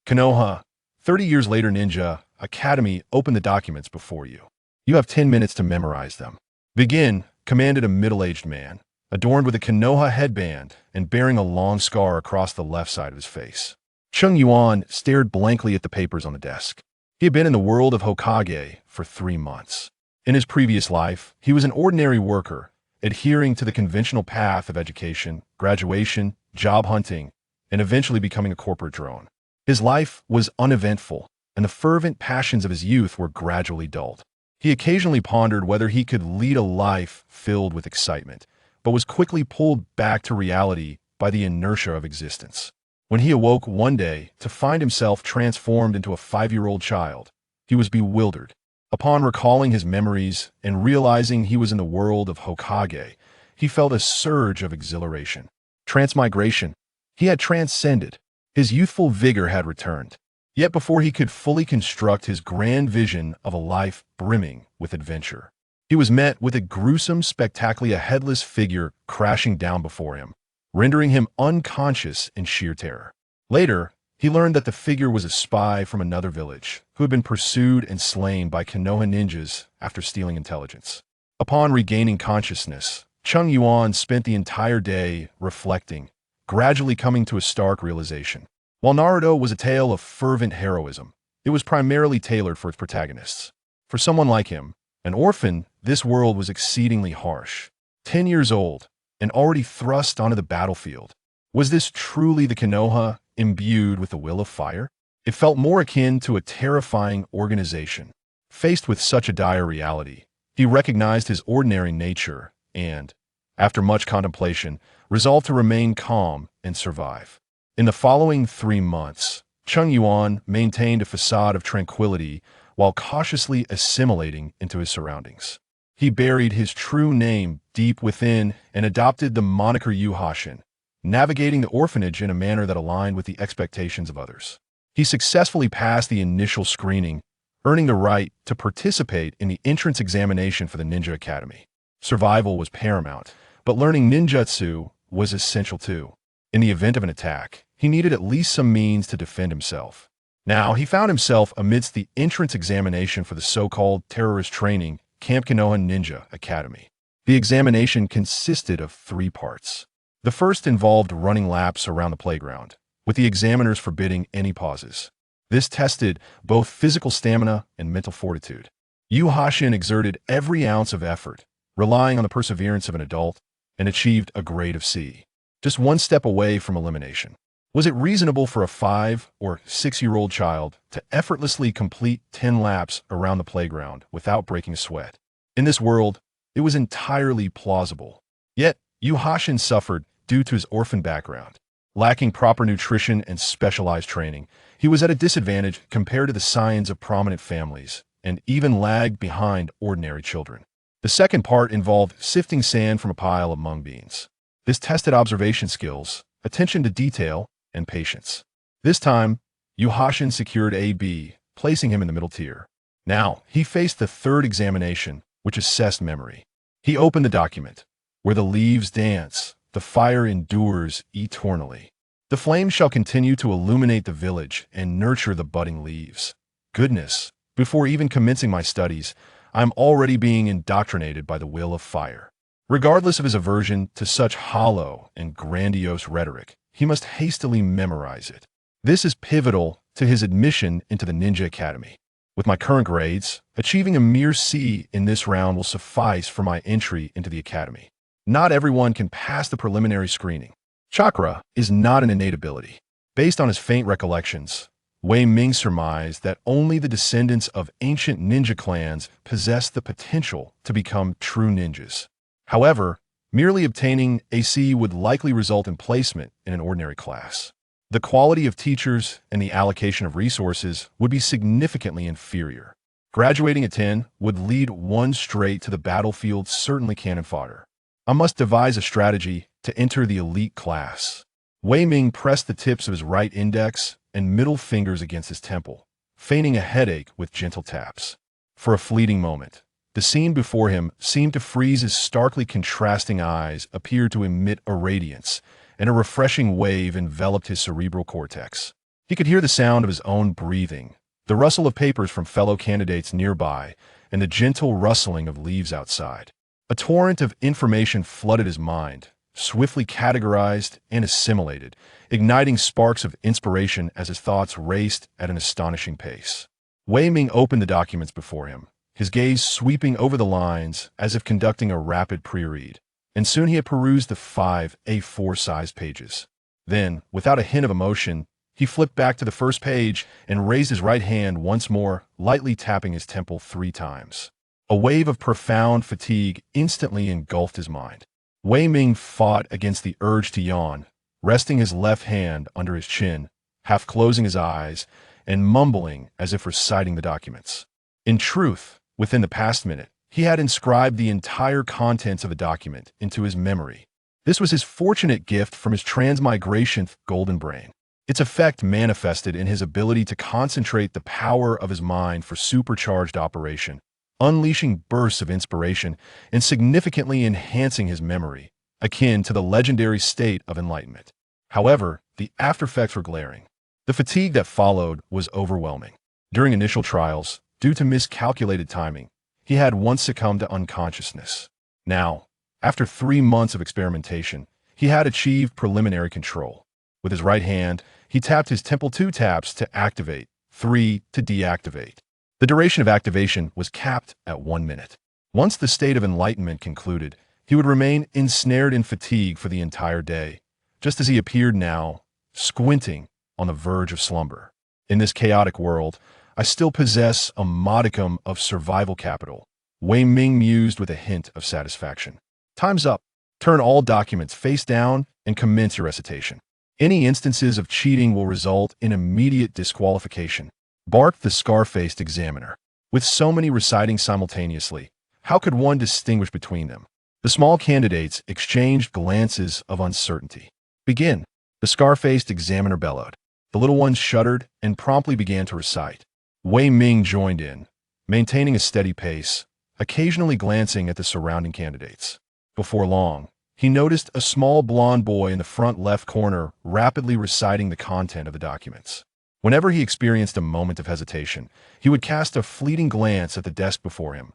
Konoha, 30 years later Ninja Academy, open the documents before you. You have 10 minutes to memorize them. Begin, commanded a middle-aged man, adorned with a Konoha headband and bearing a long scar across the left side of his face. Chung Yuan stared blankly at the papers on the desk. He had been in the world of Hokage for 3 months. In his previous life, he was an ordinary worker, adhering to the conventional path of education, graduation, job hunting, and eventually becoming a corporate drone. His life was uneventful, and the fervent passions of his youth were gradually dulled. He occasionally pondered whether he could lead a life filled with excitement, but was quickly pulled back to reality by the inertia of existence. When he awoke one day to find himself transformed into a 5-year-old child, he was bewildered. Upon recalling his memories and realizing he was in the world of Hokage, he felt a surge of exhilaration. Transmigration. He had transcended. His youthful vigor had returned. Yet before he could fully construct his grand vision of a life brimming with adventure, he was met with a gruesome spectacle, a headless figure crashing down before him, rendering him unconscious in sheer terror. Later, he learned that the figure was a spy from another village who had been pursued and slain by Konoha ninjas after stealing intelligence. Upon regaining consciousness, Chung Yuan spent the entire day reflecting, gradually coming to a stark realization. While Naruto was a tale of fervent heroism, it was primarily tailored for its protagonists. For someone like him, an orphan, this world was exceedingly harsh. 10 years old, and already thrust onto the battlefield. Was this truly the Konoha imbued with the will of fire? It felt more akin to a terrifying organization. Faced with such a dire reality, he recognized his ordinary nature and, after much contemplation, resolved to remain calm and survive. In the following 3 months, Chung Yuan maintained a facade of tranquility while cautiously assimilating into his surroundings. He buried his true name deep within and adopted the moniker Yu Hashin, navigating the orphanage in a manner that aligned with the expectations of others. He successfully passed the initial screening, earning the right to participate in the entrance examination for the Ninja Academy. Survival was paramount, but learning ninjutsu was essential too. In the event of an attack, he needed at least some means to defend himself. Now, he found himself amidst the entrance examination for the so-called terrorist training Camp Konoha Ninja Academy. The examination consisted of 3 parts. The first involved running laps around the playground, with the examiners forbidding any pauses. This tested both physical stamina and mental fortitude. Yu Hashin exerted every ounce of effort, relying on the perseverance of an adult, and achieved a grade of C. Just 1 step away from elimination. Was it reasonable for a 5- or 6-year-old child to effortlessly complete 10 laps around the playground without breaking a sweat? In this world, it was entirely plausible. Yet, Yu Hashin suffered due to his orphan background. Lacking proper nutrition and specialized training, he was at a disadvantage compared to the scions of prominent families, and even lagged behind ordinary children. The second part involved sifting sand from a pile of mung beans. This tested observation skills, attention to detail, and patience. This time, Yu Hashin secured A-B, placing him in the middle tier. Now, he faced the third examination, which assessed memory. He opened the document. Where the leaves dance, the fire endures eternally. The flame shall continue to illuminate the village and nurture the budding leaves. Goodness, before even commencing my studies, I am already being indoctrinated by the will of fire. Regardless of his aversion to such hollow and grandiose rhetoric, he must hastily memorize it. This is pivotal to his admission into the Ninja Academy. With my current grades, achieving a mere C in this round will suffice for my entry into the academy. Not everyone can pass the preliminary screening. Chakra is not an innate ability. Based on his faint recollections, Wei Ming surmised that only the descendants of ancient ninja clans possess the potential to become true ninjas. However, merely obtaining a C would likely result in placement in an ordinary class. The quality of teachers and the allocation of resources would be significantly inferior. Graduating at 10 would lead one straight to the battlefield, certainly cannon fodder. I must devise a strategy to enter the elite class. Wei Ming pressed the tips of his right index and middle fingers against his temple, feigning a headache with gentle taps. For a fleeting moment, the scene before him seemed to freeze. His starkly contrasting eyes appeared to emit a radiance, and a refreshing wave enveloped his cerebral cortex. He could hear the sound of his own breathing, the rustle of papers from fellow candidates nearby, and the gentle rustling of leaves outside. A torrent of information flooded his mind, swiftly categorized and assimilated, igniting sparks of inspiration as his thoughts raced at an astonishing pace. Wei Ming opened the documents before him, his gaze sweeping over the lines as if conducting a rapid pre-read, and soon he had perused the 5 A4-sized pages. Then, without a hint of emotion, he flipped back to the first page and raised his right hand once more, lightly tapping his temple 3 times. A wave of profound fatigue instantly engulfed his mind. Wei Ming fought against the urge to yawn, resting his left hand under his chin, half closing his eyes, and mumbling as if reciting the documents. In truth, within the past minute, he had inscribed the entire contents of the document into his memory. This was his fortunate gift from his transmigration golden brain. Its effect manifested in his ability to concentrate the power of his mind for supercharged operation, unleashing bursts of inspiration and significantly enhancing his memory, akin to the legendary state of enlightenment. However, the aftereffects were glaring. The fatigue that followed was overwhelming. During initial trials, due to miscalculated timing, he had once succumbed to unconsciousness. Now, after 3 months of experimentation, he had achieved preliminary control. With his right hand, he tapped his temple 2 taps to activate, 3 to deactivate. The duration of activation was capped at 1 minute. Once the state of enlightenment concluded, he would remain ensnared in fatigue for the entire day, just as he appeared now, squinting on the verge of slumber. In this chaotic world, I still possess a modicum of survival capital, Wei Ming mused with a hint of satisfaction. Time's up. Turn all documents face down and commence your recitation. Any instances of cheating will result in immediate disqualification, barked the scar-faced examiner. With so many reciting simultaneously, how could one distinguish between them? The small candidates exchanged glances of uncertainty. Begin, the scar-faced examiner bellowed. The little ones shuddered and promptly began to recite. Wei Ming joined in, maintaining a steady pace, occasionally glancing at the surrounding candidates. Before long, he noticed a small blond boy in the front left corner rapidly reciting the content of the documents. Whenever he experienced a moment of hesitation, he would cast a fleeting glance at the desk before him,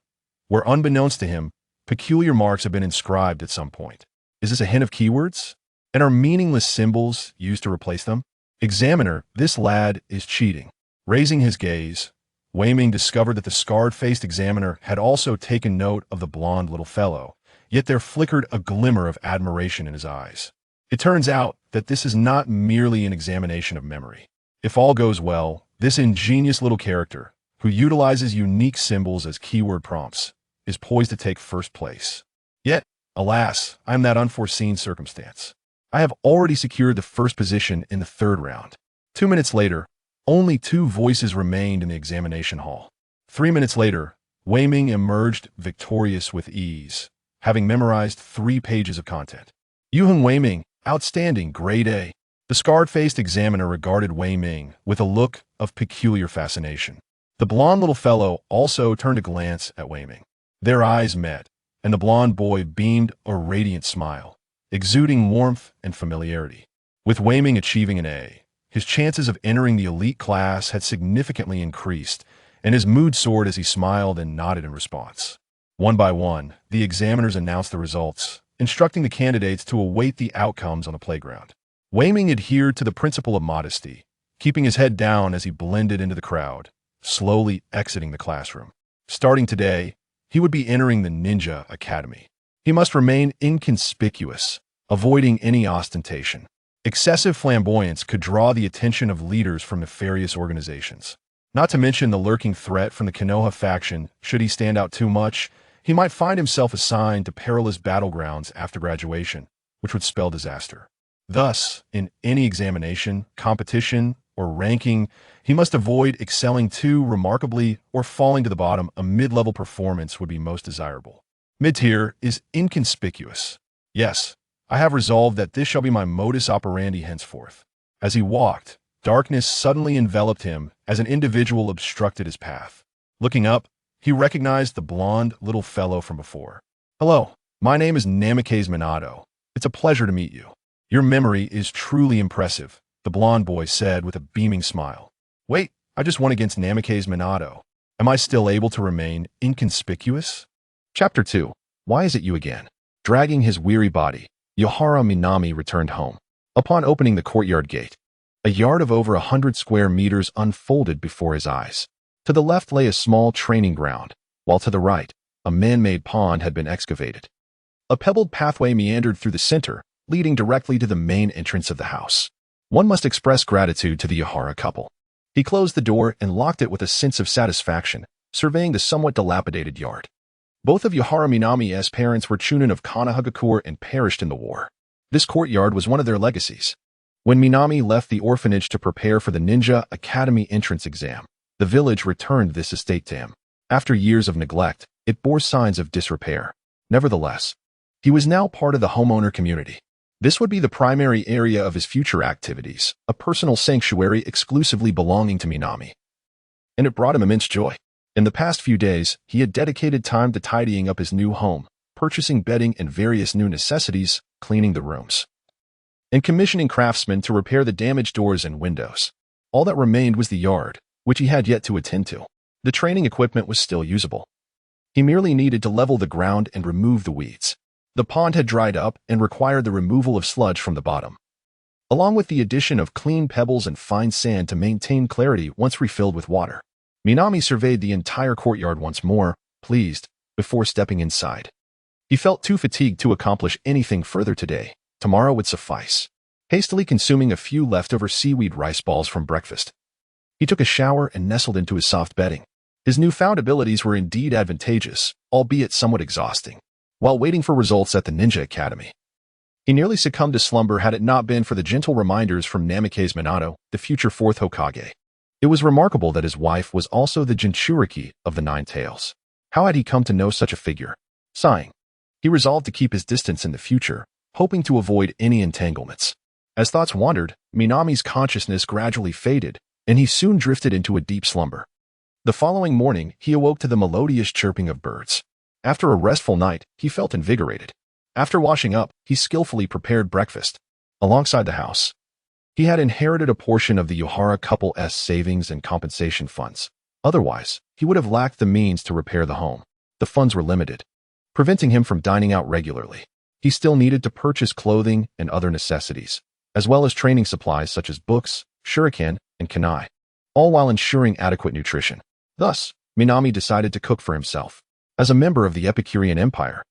where unbeknownst to him, peculiar marks had been inscribed at some point. Is this a hint of keywords? And are meaningless symbols used to replace them? Examiner, this lad is cheating. Raising his gaze, Wei Ming discovered that the scarred-faced examiner had also taken note of the blond little fellow, yet there flickered a glimmer of admiration in his eyes. It turns out that this is not merely an examination of memory. If all goes well, this ingenious little character, who utilizes unique symbols as keyword prompts, is poised to take first place. Yet, alas, I am that unforeseen circumstance. I have already secured the first position in the 3rd round. 2 minutes later, only 2 voices remained in the examination hall. 3 minutes later, Wei Ming emerged victorious with ease, having memorized 3 pages of content. Yuheng Wei Ming, outstanding, grade A. The scarred-faced examiner regarded Wei Ming with a look of peculiar fascination. The blond little fellow also turned a glance at Wei Ming. Their eyes met, and the blond boy beamed a radiant smile, exuding warmth and familiarity. With Wei Ming achieving an A, his chances of entering the elite class had significantly increased, and his mood soared as he smiled and nodded in response. One by one, the examiners announced the results, instructing the candidates to await the outcomes on the playground. Wei Ming adhered to the principle of modesty, keeping his head down as he blended into the crowd, slowly exiting the classroom. Starting today, he would be entering the Ninja Academy. He must remain inconspicuous, avoiding any ostentation. Excessive flamboyance could draw the attention of leaders from nefarious organizations. Not to mention the lurking threat from the Konoha faction. Should he stand out too much, he might find himself assigned to perilous battlegrounds after graduation, which would spell disaster. Thus, in any examination, competition, or ranking, he must avoid excelling too remarkably or falling to the bottom. A mid-level performance would be most desirable. Mid-tier is inconspicuous. Yes, I have resolved that this shall be my modus operandi henceforth. As he walked, darkness suddenly enveloped him as an individual obstructed his path. Looking up, he recognized the blond little fellow from before. Hello, my name is Namikaze Minato. It's a pleasure to meet you. Your memory is truly impressive, the blonde boy said with a beaming smile. Wait, I just won against Namikaze Minato. Am I still able to remain inconspicuous? Chapter 2. Why is it you again? Dragging his weary body, Yohara Minami returned home. Upon opening the courtyard gate, a yard of over 100 square meters unfolded before his eyes. To the left lay a small training ground, while to the right, a man-made pond had been excavated. A pebbled pathway meandered through the center, leading directly to the main entrance of the house. One must express gratitude to the Yohara couple. He closed the door and locked it with a sense of satisfaction, surveying the somewhat dilapidated yard. Both of Yohara Minami's parents were Chunin of Konoha and perished in the war. This courtyard was one of their legacies. When Minami left the orphanage to prepare for the Ninja Academy entrance exam, the village returned this estate to him. After years of neglect, it bore signs of disrepair. Nevertheless, he was now part of the homeowner community. This would be the primary area of his future activities, a personal sanctuary exclusively belonging to Minami. And it brought him immense joy. In the past few days, he had dedicated time to tidying up his new home, purchasing bedding and various new necessities, cleaning the rooms, and commissioning craftsmen to repair the damaged doors and windows. All that remained was the yard, which he had yet to attend to. The training equipment was still usable. He merely needed to level the ground and remove the weeds. The pond had dried up and required the removal of sludge from the bottom, along with the addition of clean pebbles and fine sand to maintain clarity once refilled with water. Minami surveyed the entire courtyard once more, pleased, before stepping inside. He felt too fatigued to accomplish anything further today. Tomorrow would suffice. Hastily consuming a few leftover seaweed rice balls from breakfast, he took a shower and nestled into his soft bedding. His newfound abilities were indeed advantageous, albeit somewhat exhausting. While waiting for results at the Ninja Academy, he nearly succumbed to slumber had it not been for the gentle reminders from Namikaze Minato, the future fourth Hokage. It was remarkable that his wife was also the Jinchuriki of the Nine Tails. How had he come to know such a figure? Sighing, he resolved to keep his distance in the future, hoping to avoid any entanglements. As thoughts wandered, Minami's consciousness gradually faded, and he soon drifted into a deep slumber. The following morning, he awoke to the melodious chirping of birds. After a restful night, he felt invigorated. After washing up, he skillfully prepared breakfast. Alongside the house, he had inherited a portion of the Yohara couple's savings and compensation funds. Otherwise, he would have lacked the means to repair the home. The funds were limited, preventing him from dining out regularly. He still needed to purchase clothing and other necessities, as well as training supplies such as books, shuriken, and kunai, all while ensuring adequate nutrition. Thus, Minami decided to cook for himself. As a member of the Epicurean Empire,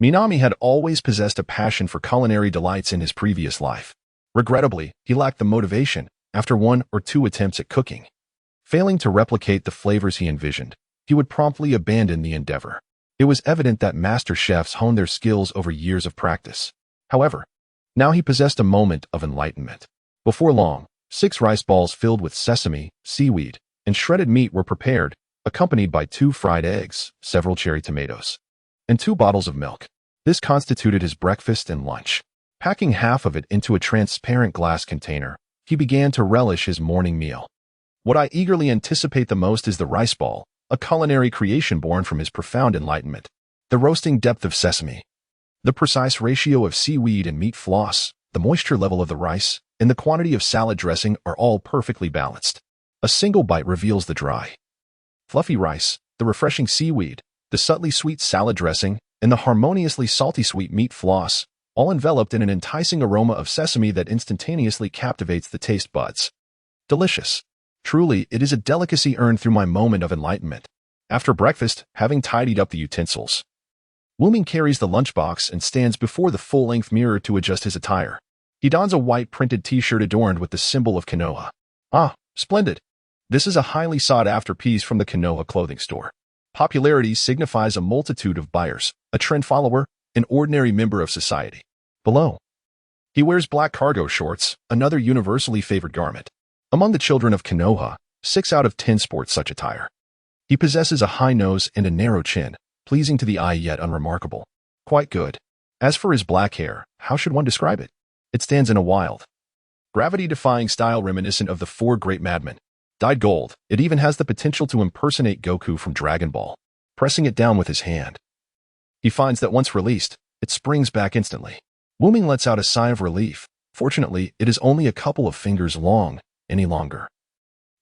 Minami had always possessed a passion for culinary delights in his previous life. Regrettably, he lacked the motivation after one or two attempts at cooking. Failing to replicate the flavors he envisioned, he would promptly abandon the endeavor. It was evident that master chefs hone their skills over years of practice. However, now he possessed a moment of enlightenment. Before long, 6 rice balls filled with sesame, seaweed, and shredded meat were prepared, accompanied by 2 fried eggs, several cherry tomatoes, and 2 bottles of milk. This constituted his breakfast and lunch. Packing half of it into a transparent glass container, he began to relish his morning meal. What I eagerly anticipate the most is the rice ball, a culinary creation born from his profound enlightenment. The roasting depth of sesame, the precise ratio of seaweed and meat floss, the moisture level of the rice, and the quantity of salad dressing are all perfectly balanced. A single bite reveals the dry, fluffy rice, the refreshing seaweed, the subtly sweet salad dressing, and the harmoniously salty sweet meat floss, all enveloped in an enticing aroma of sesame that instantaneously captivates the taste buds. Delicious. Truly, it is a delicacy earned through my moment of enlightenment. After breakfast, having tidied up the utensils, Wuming carries the lunchbox and stands before the full-length mirror to adjust his attire. He dons a white printed t-shirt adorned with the symbol of Konoha. Ah, splendid. This is a highly sought-after piece from the Konoha clothing store. Popularity signifies a multitude of buyers, a trend follower, an ordinary member of society. Below, he wears black cargo shorts, another universally favored garment. Among the children of Konoha, 6 out of 10 sport such attire. He possesses a high nose and a narrow chin, pleasing to the eye yet unremarkable. Quite good. As for his black hair, how should one describe it? It stands in a wild, gravity-defying style reminiscent of the 4 great madmen. Dyed gold, it even has the potential to impersonate Goku from Dragon Ball. Pressing it down with his hand, he finds that once released, it springs back instantly. Wuming lets out a sigh of relief, Fortunately, it is only a couple of fingers long any longer.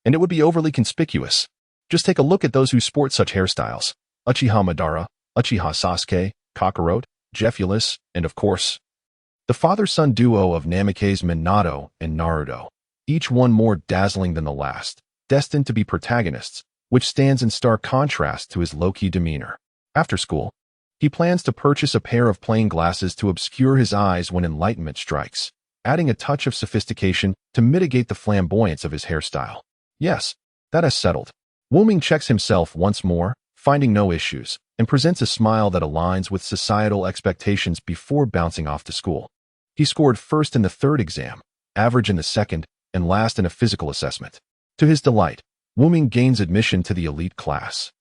And it would be overly conspicuous. Just take a look at those who sport such hairstyles. Uchiha Madara, Uchiha Sasuke, Kakarot, Jeffulus, and of course, the father-son duo of Namikaze Minato and Naruto, each one more dazzling than the last, destined to be protagonists, which stands in stark contrast to his low-key demeanor. After school, he plans to purchase a pair of plain glasses to obscure his eyes when enlightenment strikes, adding a touch of sophistication to mitigate the flamboyance of his hairstyle. Yes, that is settled. Wuming checks himself once more, finding no issues, and presents a smile that aligns with societal expectations before bouncing off to school. He scored first in the third exam, average in the second, and last in a physical assessment. To his delight, Wuming gains admission to the elite class.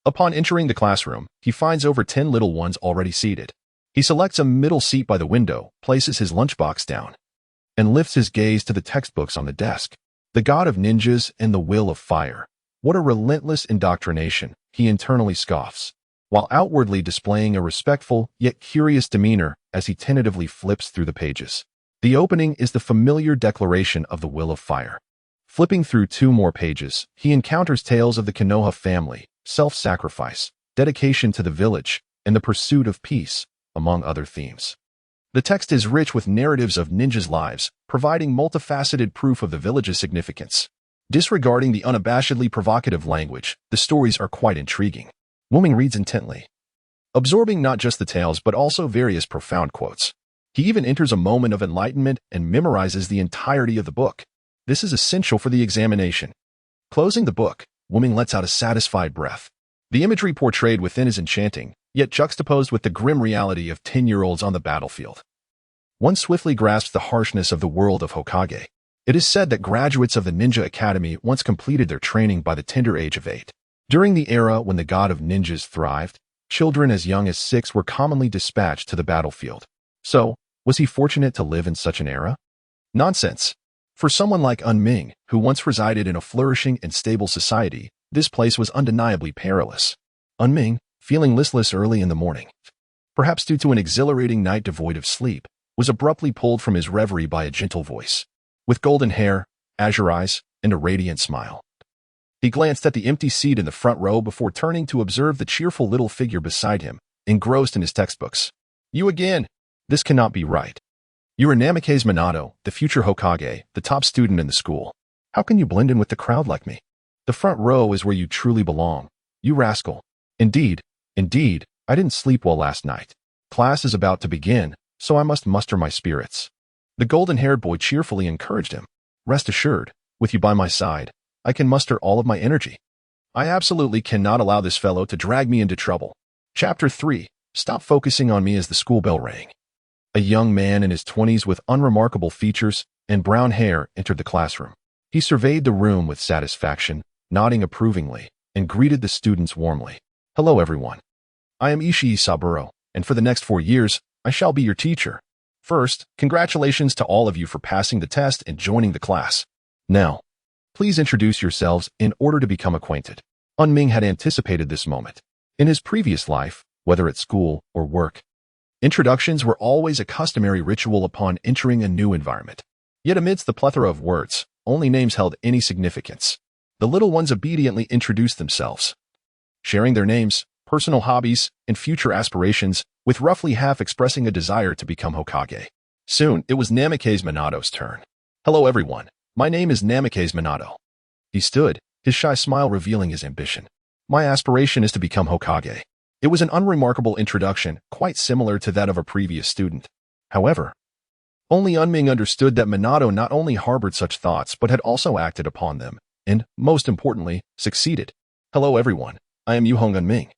Upon entering the classroom, he finds over 10 little ones already seated. He selects a middle seat by the window, places his lunchbox down, and lifts his gaze to the textbooks on the desk. The god of ninjas and the will of fire. What a relentless indoctrination, he internally scoffs, while outwardly displaying a respectful yet curious demeanor as he tentatively flips through the pages. The opening is the familiar declaration of the will of fire. Flipping through 2 more pages, he encounters tales of the Konoha family, self-sacrifice, dedication to the village, and the pursuit of peace, among other themes. The text is rich with narratives of ninjas' lives, providing multifaceted proof of the village's significance. Disregarding the unabashedly provocative language, the stories are quite intriguing. Wuming reads intently, absorbing not just the tales but also various profound quotes. He even enters a moment of enlightenment and memorizes the entirety of the book. This is essential for the examination. Closing the book, Wuming lets out a satisfied breath. The imagery portrayed within is enchanting, yet juxtaposed with the grim reality of 10-year-olds on the battlefield. One swiftly grasps the harshness of the world of Hokage. It is said that graduates of the Ninja Academy once completed their training by the tender age of 8. During the era when the god of ninjas thrived, children as young as 6 were commonly dispatched to the battlefield. So, was he fortunate to live in such an era? Nonsense. For someone like Unming, who once resided in a flourishing and stable society, this place was undeniably perilous. Unming, feeling listless early in the morning, perhaps due to an exhilarating night devoid of sleep, was abruptly pulled from his reverie by a gentle voice. With golden hair, azure eyes, and a radiant smile. He glanced at the empty seat in the front row before turning to observe the cheerful little figure beside him, engrossed in his textbooks. You again? This cannot be right. You are Namikaze Minato, the future Hokage, the top student in the school. How can you blend in with the crowd like me? The front row is where you truly belong. You rascal. Indeed, I didn't sleep well last night. Class is about to begin, so I must muster my spirits. The golden-haired boy cheerfully encouraged him. Rest assured, with you by my side, I can muster all of my energy. I absolutely cannot allow this fellow to drag me into trouble. Chapter 3. Stop focusing on me as the school bell rang. A young man in his 20s with unremarkable features and brown hair entered the classroom. He surveyed the room with satisfaction, nodding approvingly, and greeted the students warmly. Hello everyone. I am Ishii Saburo, and for the next 4 years, I shall be your teacher. First, congratulations to all of you for passing the test and joining the class. Now, please introduce yourselves in order to become acquainted. Unming had anticipated this moment. In his previous life, whether at school or work, introductions were always a customary ritual upon entering a new environment. Yet amidst the plethora of words, only names held any significance. The little ones obediently introduced themselves, sharing their names, personal hobbies, and future aspirations, with roughly half expressing a desire to become Hokage. Soon, it was Namikaze Minato's turn. Hello everyone, my name is Namikaze Minato. He stood, his shy smile revealing his ambition. My aspiration is to become Hokage. It was an unremarkable introduction, quite similar to that of a previous student. However, only Unming understood that Minato not only harbored such thoughts but had also acted upon them, and, most importantly, succeeded. Hello everyone, I am Yuhong Unming.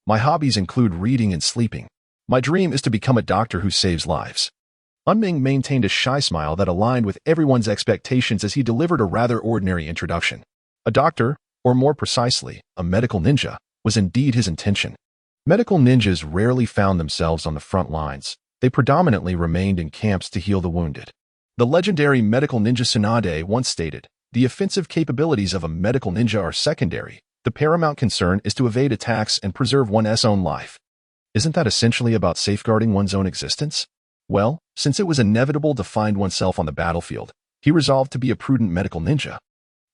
My hobbies include reading and sleeping. My dream is to become a doctor who saves lives. Unming maintained a shy smile that aligned with everyone's expectations as he delivered a rather ordinary introduction. A doctor, or more precisely, a medical ninja, was indeed his intention. Medical ninjas rarely found themselves on the front lines. They predominantly remained in camps to heal the wounded. The legendary medical ninja Tsunade once stated, "The offensive capabilities of a medical ninja are secondary. The paramount concern is to evade attacks and preserve one's own life." Isn't that essentially about safeguarding one's own existence? Well, since it was inevitable to find oneself on the battlefield, he resolved to be a prudent medical ninja.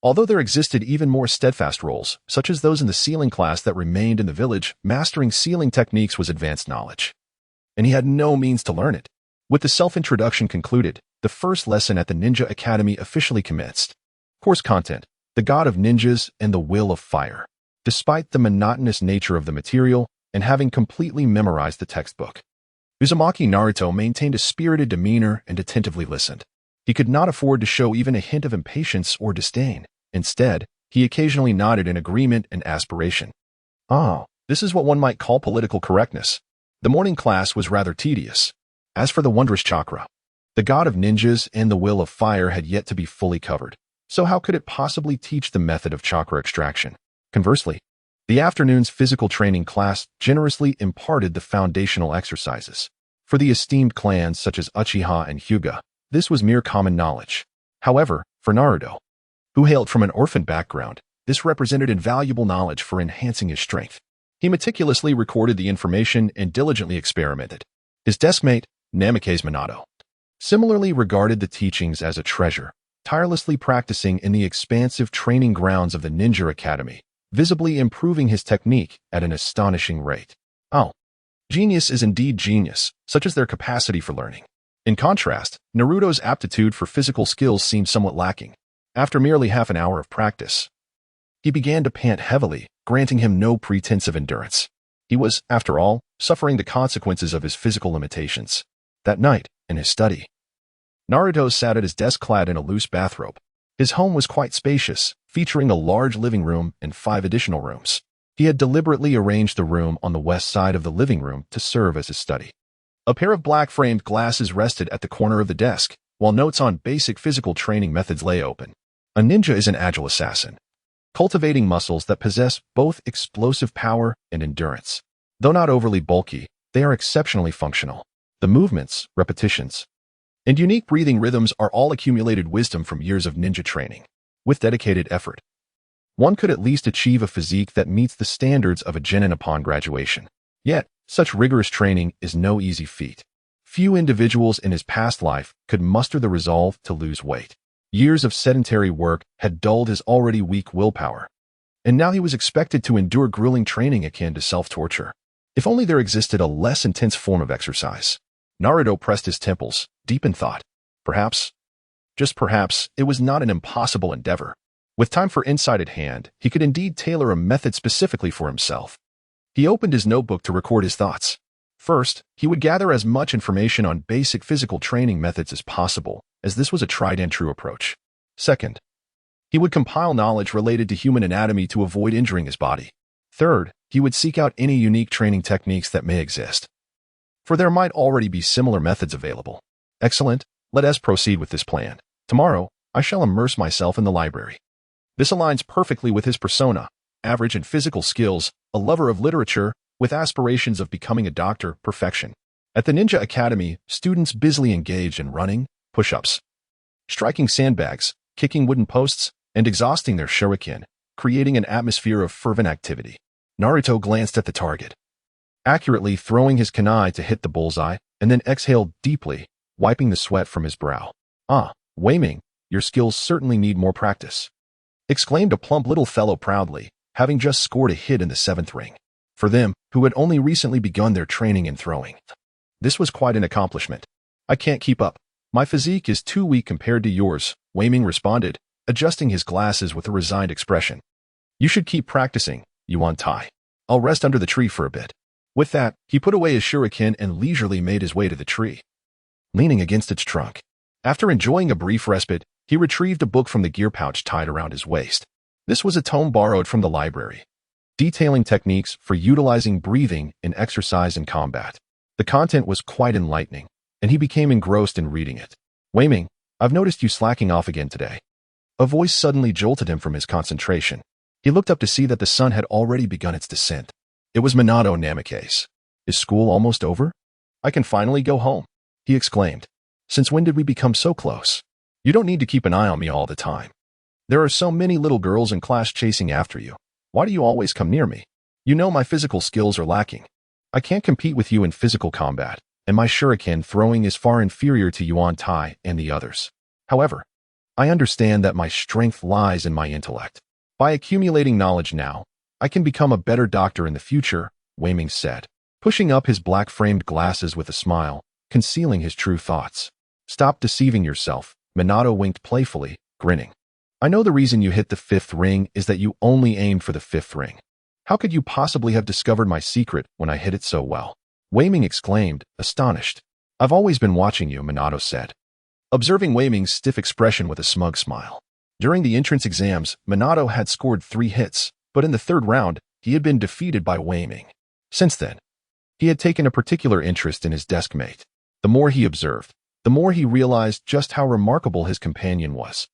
Although there existed even more steadfast roles, such as those in the sealing class that remained in the village, mastering sealing techniques was advanced knowledge. And he had no means to learn it. With the self-introduction concluded, the first lesson at the Ninja Academy officially commenced. Course content: the God of Ninjas and the Will of Fire. Despite the monotonous nature of the material and having completely memorized the textbook, Uzumaki Naruto maintained a spirited demeanor and attentively listened. He could not afford to show even a hint of impatience or disdain. Instead, he occasionally nodded in agreement and aspiration. Oh, this is what one might call political correctness. The morning class was rather tedious. As for the wondrous chakra, the God of Ninjas and the Will of Fire had yet to be fully covered. So how could it possibly teach the method of chakra extraction? Conversely, the afternoon's physical training class generously imparted the foundational exercises. For the esteemed clans such as Uchiha and Hyuga, this was mere common knowledge. However, for Naruto, who hailed from an orphan background, this represented invaluable knowledge for enhancing his strength. He meticulously recorded the information and diligently experimented. His deskmate, Namikaze Minato, similarly regarded the teachings as a treasure, tirelessly practicing in the expansive training grounds of the Ninja Academy, visibly improving his technique at an astonishing rate. Oh, genius is indeed genius, such as their capacity for learning. In contrast, Naruto's aptitude for physical skills seemed somewhat lacking. After merely half an hour of practice, he began to pant heavily, granting him no pretense of endurance. He was, after all, suffering the consequences of his physical limitations. That night, in his study, Naruto sat at his desk clad in a loose bathrobe. His home was quite spacious, featuring a large living room and 5 additional rooms. He had deliberately arranged the room on the west side of the living room to serve as his study. A pair of black-framed glasses rested at the corner of the desk, while notes on basic physical training methods lay open. A ninja is an agile assassin, cultivating muscles that possess both explosive power and endurance. Though not overly bulky, they are exceptionally functional. The movements, repetitions, and unique breathing rhythms are all accumulated wisdom from years of ninja training. With dedicated effort, one could at least achieve a physique that meets the standards of a genin upon graduation. Yet, such rigorous training is no easy feat. Few individuals in his past life could muster the resolve to lose weight. Years of sedentary work had dulled his already weak willpower, and now he was expected to endure grueling training akin to self-torture. If only there existed a less intense form of exercise. Naruto pressed his temples, deep in thought. Perhaps, just perhaps, it was not an impossible endeavor. With time for insight at hand, he could indeed tailor a method specifically for himself. He opened his notebook to record his thoughts. First, he would gather as much information on basic physical training methods as possible, as this was a tried-and-true approach. Second, he would compile knowledge related to human anatomy to avoid injuring his body. Third, he would seek out any unique training techniques that may exist, for there might already be similar methods available. Excellent, let us proceed with this plan. Tomorrow, I shall immerse myself in the library. This aligns perfectly with his persona, average in physical skills, a lover of literature, with aspirations of becoming a doctor, perfection. At the Ninja Academy, students busily engaged in running, push-ups, striking sandbags, kicking wooden posts, and exhausting their shuriken, creating an atmosphere of fervent activity. Naruto glanced at the target, accurately throwing his kunai to hit the bullseye, and then exhaled deeply, wiping the sweat from his brow. Ah, Wei Ming, your skills certainly need more practice, exclaimed a plump little fellow proudly, having just scored a hit in the 7th ring. For them, who had only recently begun their training in throwing, this was quite an accomplishment. I can't keep up. My physique is too weak compared to yours, Wei Ming responded, adjusting his glasses with a resigned expression. You should keep practicing, Yuan Tai. I'll rest under the tree for a bit. With that, he put away his shuriken and leisurely made his way to the tree, leaning against its trunk. After enjoying a brief respite, he retrieved a book from the gear pouch tied around his waist. This was a tome borrowed from the library, detailing techniques for utilizing breathing in exercise and combat. The content was quite enlightening, and he became engrossed in reading it. Wei Ming, I've noticed you slacking off again today. A voice suddenly jolted him from his concentration. He looked up to see that the sun had already begun its descent. It was Minato Namikaze. Is school almost over? I can finally go home, he exclaimed. Since when did we become so close? You don't need to keep an eye on me all the time. There are so many little girls in class chasing after you. Why do you always come near me? You know my physical skills are lacking. I can't compete with you in physical combat, and my shuriken throwing is far inferior to Yuan Tai and the others. However, I understand that my strength lies in my intellect. By accumulating knowledge now, I can become a better doctor in the future, Wei Ming said, pushing up his black-framed glasses with a smile, concealing his true thoughts. Stop deceiving yourself, Minato winked playfully, grinning. I know the reason you hit the 5th ring is that you only aimed for the 5th ring. How could you possibly have discovered my secret when I hit it so well? Wei Ming exclaimed, astonished. I've always been watching you, Minato said, observing Wei Ming's stiff expression with a smug smile. During the entrance exams, Minato had scored 3 hits, but in the 3rd round, he had been defeated by Wei Ming. Since then, he had taken a particular interest in his desk mate. The more he observed, the more he realized just how remarkable his companion was.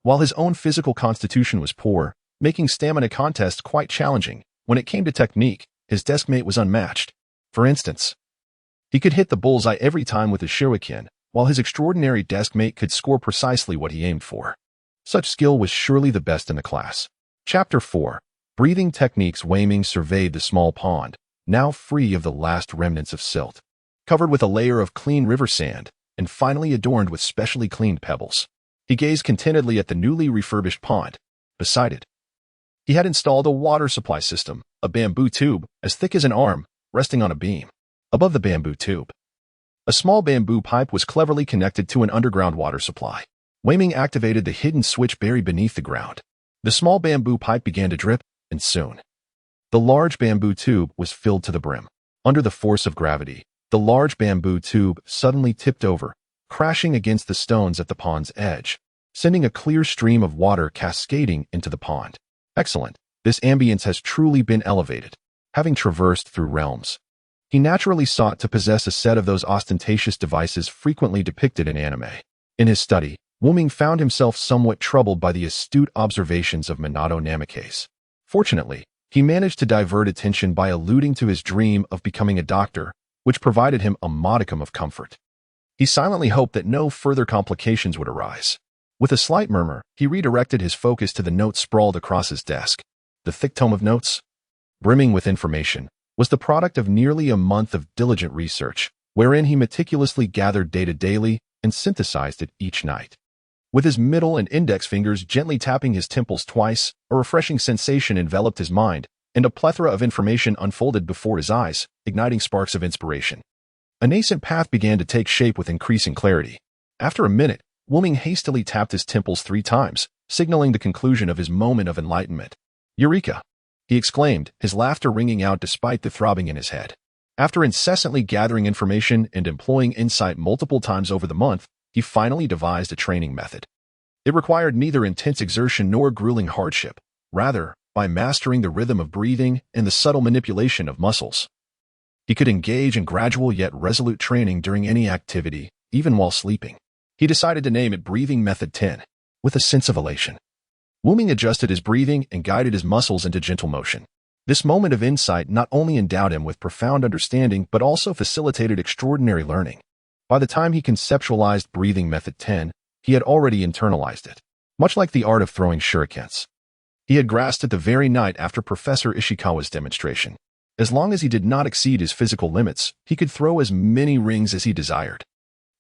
While his own physical constitution was poor, making stamina contests quite challenging, when it came to technique, his desk mate was unmatched. For instance, he could hit the bullseye every time with his shuriken, while his extraordinary desk mate could score precisely what he aimed for. Such skill was surely the best in the class. Chapter 4. Breathing Techniques. Wei Ming surveyed the small pond, now free of the last remnants of silt, covered with a layer of clean river sand, and finally adorned with specially cleaned pebbles. He gazed contentedly at the newly refurbished pond. Beside it, he had installed a water supply system, a bamboo tube, as thick as an arm, resting on a beam. Above the bamboo tube, a small bamboo pipe was cleverly connected to an underground water supply. Wei Ming activated the hidden switch buried beneath the ground. The small bamboo pipe began to drip, and soon, the large bamboo tube was filled to the brim. Under the force of gravity, the large bamboo tube suddenly tipped over, crashing against the stones at the pond's edge, sending a clear stream of water cascading into the pond. Excellent. This ambience has truly been elevated. Having traversed through realms, he naturally sought to possess a set of those ostentatious devices frequently depicted in anime. In his study, Wei Ming found himself somewhat troubled by the astute observations of Minato Namikaze. Fortunately, he managed to divert attention by alluding to his dream of becoming a doctor, which provided him a modicum of comfort. He silently hoped that no further complications would arise. With a slight murmur, he redirected his focus to the notes sprawled across his desk. The thick tome of notes, brimming with information, was the product of nearly a month of diligent research, wherein he meticulously gathered data daily and synthesized it each night. With his middle and index fingers gently tapping his temples twice, a refreshing sensation enveloped his mind, and a plethora of information unfolded before his eyes, igniting sparks of inspiration. A nascent path began to take shape with increasing clarity. After a minute, Wei Ming hastily tapped his temples 3 times, signaling the conclusion of his moment of enlightenment. Eureka! He exclaimed, his laughter ringing out despite the throbbing in his head. After incessantly gathering information and employing insight multiple times over the month, he finally devised a training method. It required neither intense exertion nor grueling hardship. Rather, by mastering the rhythm of breathing and the subtle manipulation of muscles, he could engage in gradual yet resolute training during any activity, even while sleeping. He decided to name it Breathing Method 10, with a sense of elation. Wei Ming adjusted his breathing and guided his muscles into gentle motion. This moment of insight not only endowed him with profound understanding but also facilitated extraordinary learning. By the time he conceptualized Breathing Method 10, he had already internalized it. Much like the art of throwing shurikens, he had grasped it the very night after Professor Ishikawa's demonstration. As long as he did not exceed his physical limits, he could throw as many rings as he desired.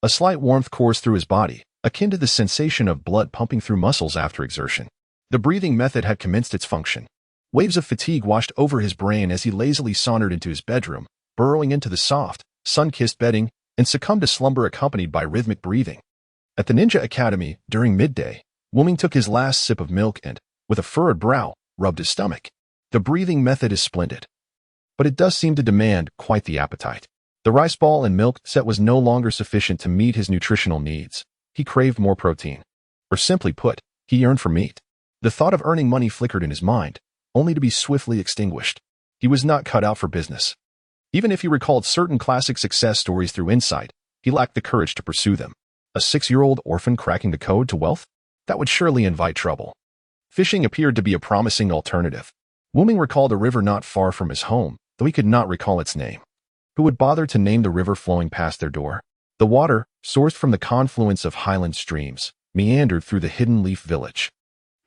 A slight warmth coursed through his body, akin to the sensation of blood pumping through muscles after exertion. The breathing method had commenced its function. Waves of fatigue washed over his brain as he lazily sauntered into his bedroom, burrowing into the soft, sun-kissed bedding, and succumbed to slumber accompanied by rhythmic breathing. At the Ninja Academy, during midday, Wei Ming took his last sip of milk and, with a furrowed brow, rubbed his stomach. The breathing method is splendid, but it does seem to demand quite the appetite. The rice ball and milk set was no longer sufficient to meet his nutritional needs. He craved more protein. Or simply put, he yearned for meat. The thought of earning money flickered in his mind, only to be swiftly extinguished. He was not cut out for business. Even if he recalled certain classic success stories through insight, he lacked the courage to pursue them. A 6-year-old orphan cracking the code to wealth? That would surely invite trouble. Fishing appeared to be a promising alternative. Wei Ming recalled a river not far from his home, though he could not recall its name. Who would bother to name the river flowing past their door? The water, sourced from the confluence of highland streams, meandered through the hidden leaf village.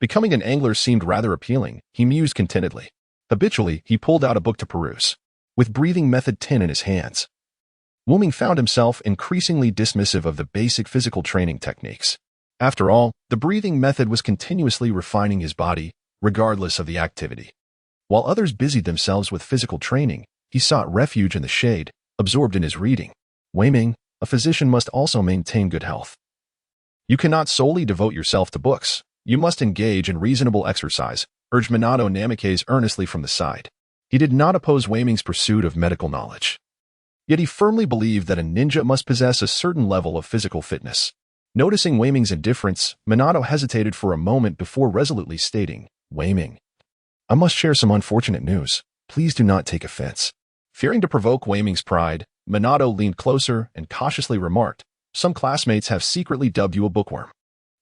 Becoming an angler seemed rather appealing, he mused contentedly. Habitually, he pulled out a book to peruse. With Breathing Method 10 in his hands, Wuming found himself increasingly dismissive of the basic physical training techniques. After all, the breathing method was continuously refining his body, regardless of the activity. While others busied themselves with physical training, he sought refuge in the shade, absorbed in his reading. Wei-Ming, a physician, must also maintain good health. You cannot solely devote yourself to books. You must engage in reasonable exercise, urged Minato Namikaze earnestly from the side. He did not oppose Wei-Ming's pursuit of medical knowledge. Yet he firmly believed that a ninja must possess a certain level of physical fitness. Noticing Wei-Ming's indifference, Minato hesitated for a moment before resolutely stating, "Wei-Ming, I must share some unfortunate news. Please do not take offense." Fearing to provoke Wei-Ming's pride, Minato leaned closer and cautiously remarked, "Some classmates have secretly dubbed you a bookworm.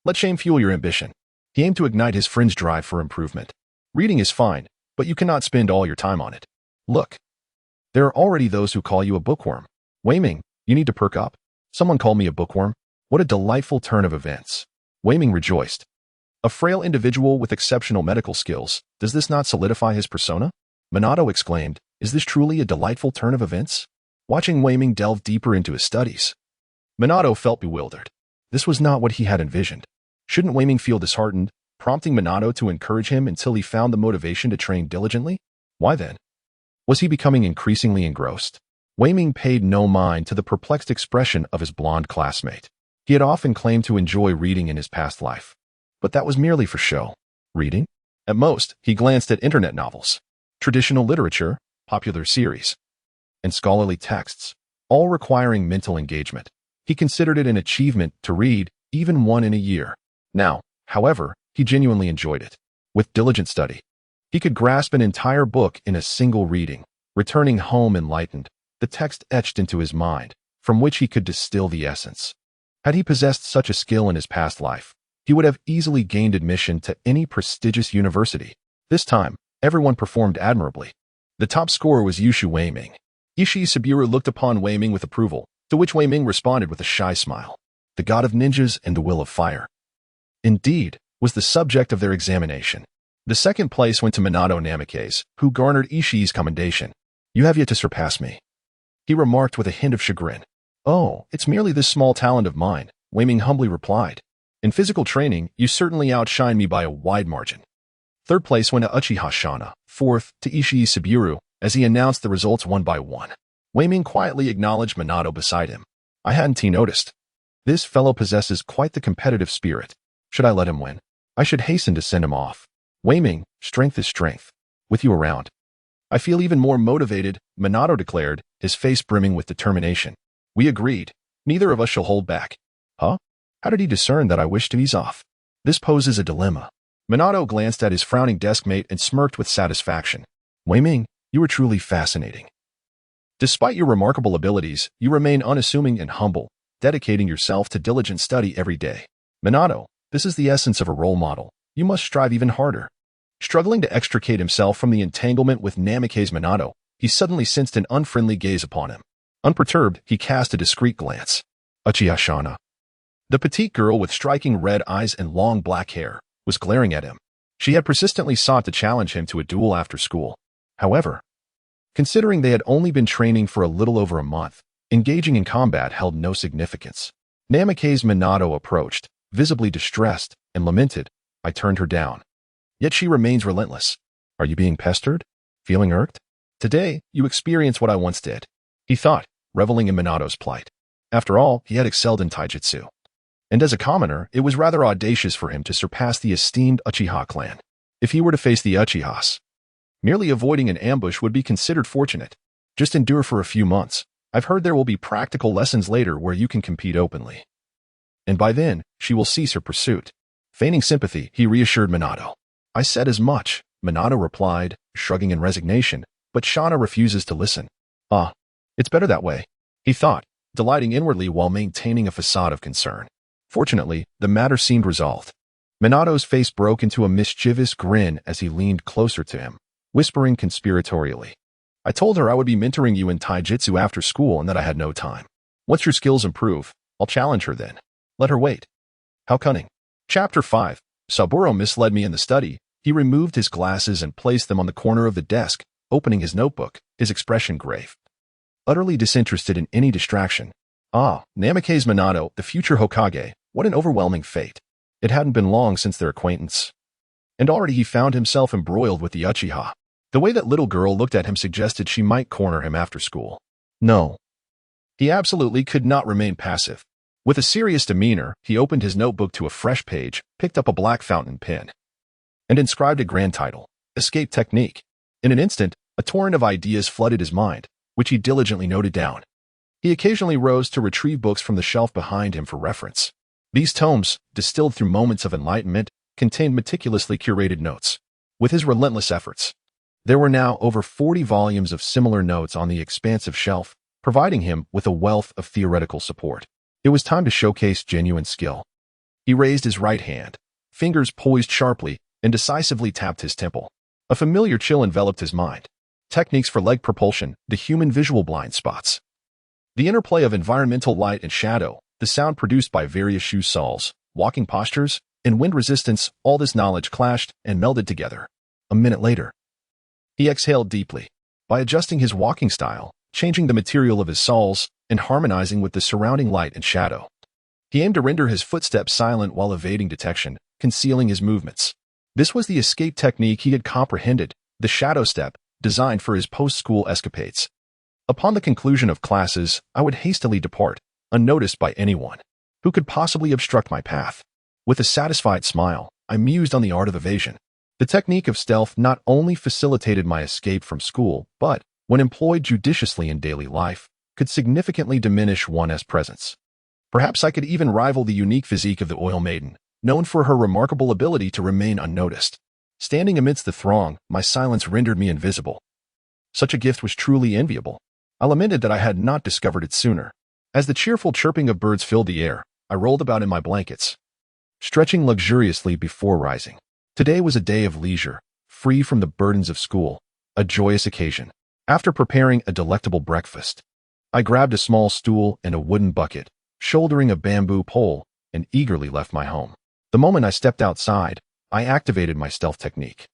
Let shame fuel your ambition." He aimed to ignite his friend's drive for improvement. "Reading is fine, but you cannot spend all your time on it. Look, there are already those who call you a bookworm. Wei-Ming, you need to perk up. Someone called me a bookworm. What a delightful turn of events." Wei-Ming rejoiced. A frail individual with exceptional medical skills, does this not solidify his persona? Minato exclaimed, "Is this truly a delightful turn of events?" Watching Wei-Ming delve deeper into his studies, Minato felt bewildered. This was not what he had envisioned. Shouldn't Wei-Ming feel disheartened, prompting Minato to encourage him until he found the motivation to train diligently? Why then? Was he becoming increasingly engrossed? Wei-Ming paid no mind to the perplexed expression of his blonde classmate. He had often claimed to enjoy reading in his past life, but that was merely for show. Reading? At most, he glanced at internet novels, traditional literature, popular series, and scholarly texts, all requiring mental engagement. He considered it an achievement to read, even one in a year. Now, however, he genuinely enjoyed it. With diligent study, he could grasp an entire book in a single reading, returning home enlightened, the text etched into his mind, from which he could distill the essence. Had he possessed such a skill in his past life, he would have easily gained admission to any prestigious university. This time, everyone performed admirably. The top scorer was Yushu Wei-Ming. Ishii Saburo looked upon Wei-Ming with approval, to which Wei-Ming responded with a shy smile. The god of ninjas and the will of fire, indeed, was the subject of their examination. The second place went to Minato Namikaze, who garnered Ishii's commendation. "You have yet to surpass me," he remarked with a hint of chagrin. "Oh, it's merely this small talent of mine," Wei-Ming humbly replied. "In physical training, you certainly outshine me by a wide margin." Third place went to Uchiha Shana, fourth to Ishii Saburo, as he announced the results one by one. Wei-Ming quietly acknowledged Minato beside him. "I hadn't noticed. This fellow possesses quite the competitive spirit. Should I let him win? I should hasten to send him off. Wei-Ming, strength is strength. With you around, I feel even more motivated," Minato declared, his face brimming with determination. "We agreed. Neither of us shall hold back." Huh? How did he discern that I wished to ease off? This poses a dilemma. Minato glanced at his frowning deskmate and smirked with satisfaction. "Wei-Ming, you are truly fascinating. Despite your remarkable abilities, you remain unassuming and humble, dedicating yourself to diligent study every day. Minato, this is the essence of a role model. You must strive even harder." Struggling to extricate himself from the entanglement with Namikaze Minato, he suddenly sensed an unfriendly gaze upon him. Unperturbed, he cast a discreet glance. Uchiha Shana, the petite girl with striking red eyes and long black hair, was glaring at him. She had persistently sought to challenge him to a duel after school. However, considering they had only been training for a little over a month, engaging in combat held no significance. Namikaze Minato approached, visibly distressed, and lamented, "I turned her down. Yet she remains relentless. Are you being pestered? Feeling irked? Today, you experience what I once did," he thought, reveling in Minato's plight. After all, he had excelled in taijutsu. And as a commoner, it was rather audacious for him to surpass the esteemed Uchiha clan. If he were to face the Uchihas, merely avoiding an ambush would be considered fortunate. Just endure for a few months. I've heard there will be practical lessons later where you can compete openly. And by then, she will cease her pursuit. Feigning sympathy, he reassured Minato. "I said as much," Minato replied, shrugging in resignation, but Shana refuses to listen. "Ah, it's better that way," he thought, delighting inwardly while maintaining a facade of concern. Fortunately, the matter seemed resolved. Minato's face broke into a mischievous grin as he leaned closer to him, whispering conspiratorially. "I told her I would be mentoring you in taijutsu after school and that I had no time. Once your skills improve, I'll challenge her then. Let her wait." How cunning. Chapter 5. Saburo misled me in the study. He removed his glasses and placed them on the corner of the desk, opening his notebook, his expression grave. utterly disinterested in any distraction. Ah, Namikaze Minato, the future Hokage, what an overwhelming fate. It hadn't been long since their acquaintance, and already he found himself embroiled with the Uchiha. The way that little girl looked at him suggested she might corner him after school. No. He absolutely could not remain passive. With a serious demeanor, he opened his notebook to a fresh page, picked up a black fountain pen, and inscribed a grand title, Escape Technique. In an instant, a torrent of ideas flooded his mind, which he diligently noted down. He occasionally rose to retrieve books from the shelf behind him for reference. These tomes, distilled through moments of enlightenment, contained meticulously curated notes. With his relentless efforts, there were now over 40 volumes of similar notes on the expansive shelf, providing him with a wealth of theoretical support. It was time to showcase genuine skill. He raised his right hand, fingers poised sharply, and decisively tapped his temple. A familiar chill enveloped his mind. Techniques for leg propulsion, the human visual blind spots. The interplay of environmental light and shadow, the sound produced by various shoe soles, walking postures, and wind resistance, all this knowledge clashed and melded together. A minute later, he exhaled deeply. By adjusting his walking style, changing the material of his soles, and harmonizing with the surrounding light and shadow, he aimed to render his footsteps silent while evading detection, concealing his movements. This was the escape technique he had comprehended, the shadow step, designed for his post-school escapades. Upon the conclusion of classes, I would hastily depart, unnoticed by anyone who could possibly obstruct my path. With a satisfied smile, I mused on the art of evasion. The technique of stealth not only facilitated my escape from school, but, when employed judiciously in daily life, could significantly diminish one's presence. Perhaps I could even rival the unique physique of the Oil Maiden, known for her remarkable ability to remain unnoticed. Standing amidst the throng, my silence rendered me invisible. Such a gift was truly enviable. I lamented that I had not discovered it sooner. As the cheerful chirping of birds filled the air, I rolled about in my blankets, stretching luxuriously before rising. Today was a day of leisure, free from the burdens of school, a joyous occasion. After preparing a delectable breakfast, I grabbed a small stool and a wooden bucket, shouldering a bamboo pole, and eagerly left my home. The moment I stepped outside, I activated my stealth technique.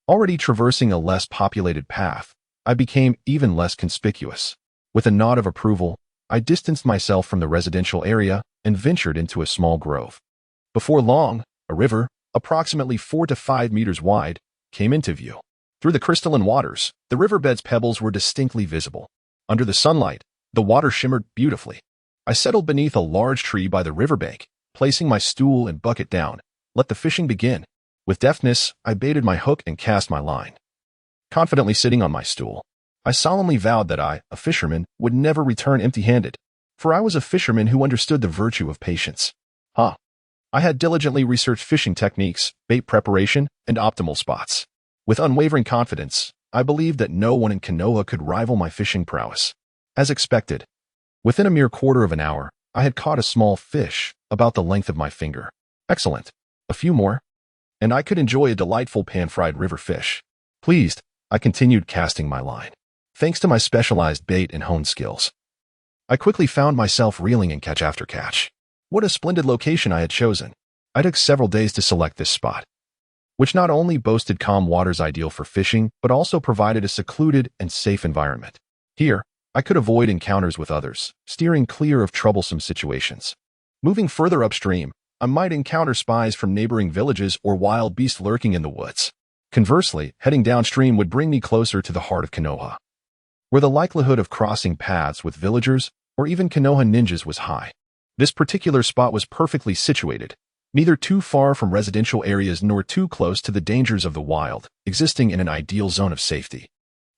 Already traversing a less populated path, I became even less conspicuous. With a nod of approval, I distanced myself from the residential area and ventured into a small grove. Before long, a river, approximately 4 to 5 meters wide, came into view. Through the crystalline waters, the riverbed's pebbles were distinctly visible. Under the sunlight, the water shimmered beautifully. I settled beneath a large tree by the riverbank, placing my stool and bucket down. Let the fishing begin. With deftness, I baited my hook and cast my line. Confidently sitting on my stool, I solemnly vowed that I, a fisherman, would never return empty-handed, for I was a fisherman who understood the virtue of patience. I had diligently researched fishing techniques, bait preparation, and optimal spots. With unwavering confidence, I believed that no one in Konoha could rival my fishing prowess. As expected, within a mere quarter of an hour, I had caught a small fish, about the length of my finger. Excellent. A few more, and I could enjoy a delightful pan-fried river fish. Pleased, I continued casting my line. Thanks to my specialized bait and hone skills, I quickly found myself reeling in catch after catch. What a splendid location I had chosen. I took several days to select this spot, which not only boasted calm waters ideal for fishing, but also provided a secluded and safe environment. Here, I could avoid encounters with others, steering clear of troublesome situations. Moving further upstream, I might encounter spies from neighboring villages or wild beasts lurking in the woods. Conversely, heading downstream would bring me closer to the heart of Konoha, where the likelihood of crossing paths with villagers or even Konoha ninjas was high. This particular spot was perfectly situated, neither too far from residential areas nor too close to the dangers of the wild, existing in an ideal zone of safety.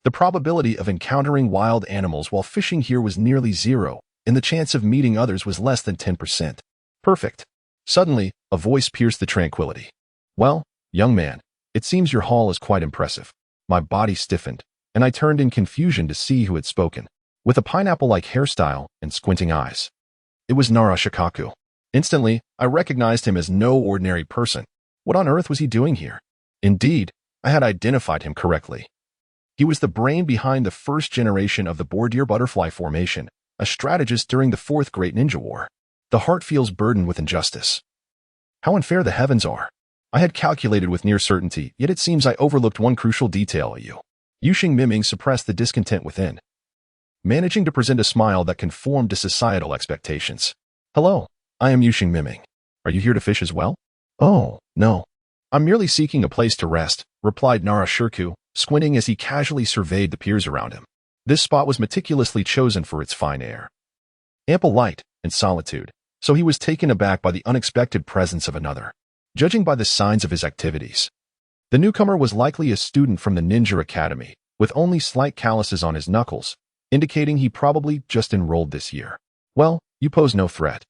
The probability of encountering wild animals while fishing here was nearly zero, and the chance of meeting others was less than 10%. Perfect. Suddenly, a voice pierced the tranquility. Well, young man, it seems your haul is quite impressive. My body stiffened, and I turned in confusion to see who had spoken. With a pineapple-like hairstyle and squinting eyes, it was Nara Shikaku. Instantly, I recognized him as no ordinary person. What on earth was he doing here? Indeed, I had identified him correctly. He was the brain behind the first generation of the Bordeaux Butterfly Formation, a strategist during the Fourth Great Ninja War. The heart feels burdened with injustice. How unfair the heavens are. I had calculated with near certainty, yet it seems I overlooked one crucial detail. Yushing Miming suppressed the discontent within. managing to present a smile that conformed to societal expectations. Hello, I am Yuxing Miming. Are you here to fish as well? Oh, no. I'm merely seeking a place to rest, replied Nara Shirku, squinting as he casually surveyed the piers around him. This spot was meticulously chosen for its fine air, ample light, and solitude, so he was taken aback by the unexpected presence of another. Judging by the signs of his activities, the newcomer was likely a student from the Ninja Academy, with only slight calluses on his knuckles, indicating he probably just enrolled this year. Well, you pose no threat.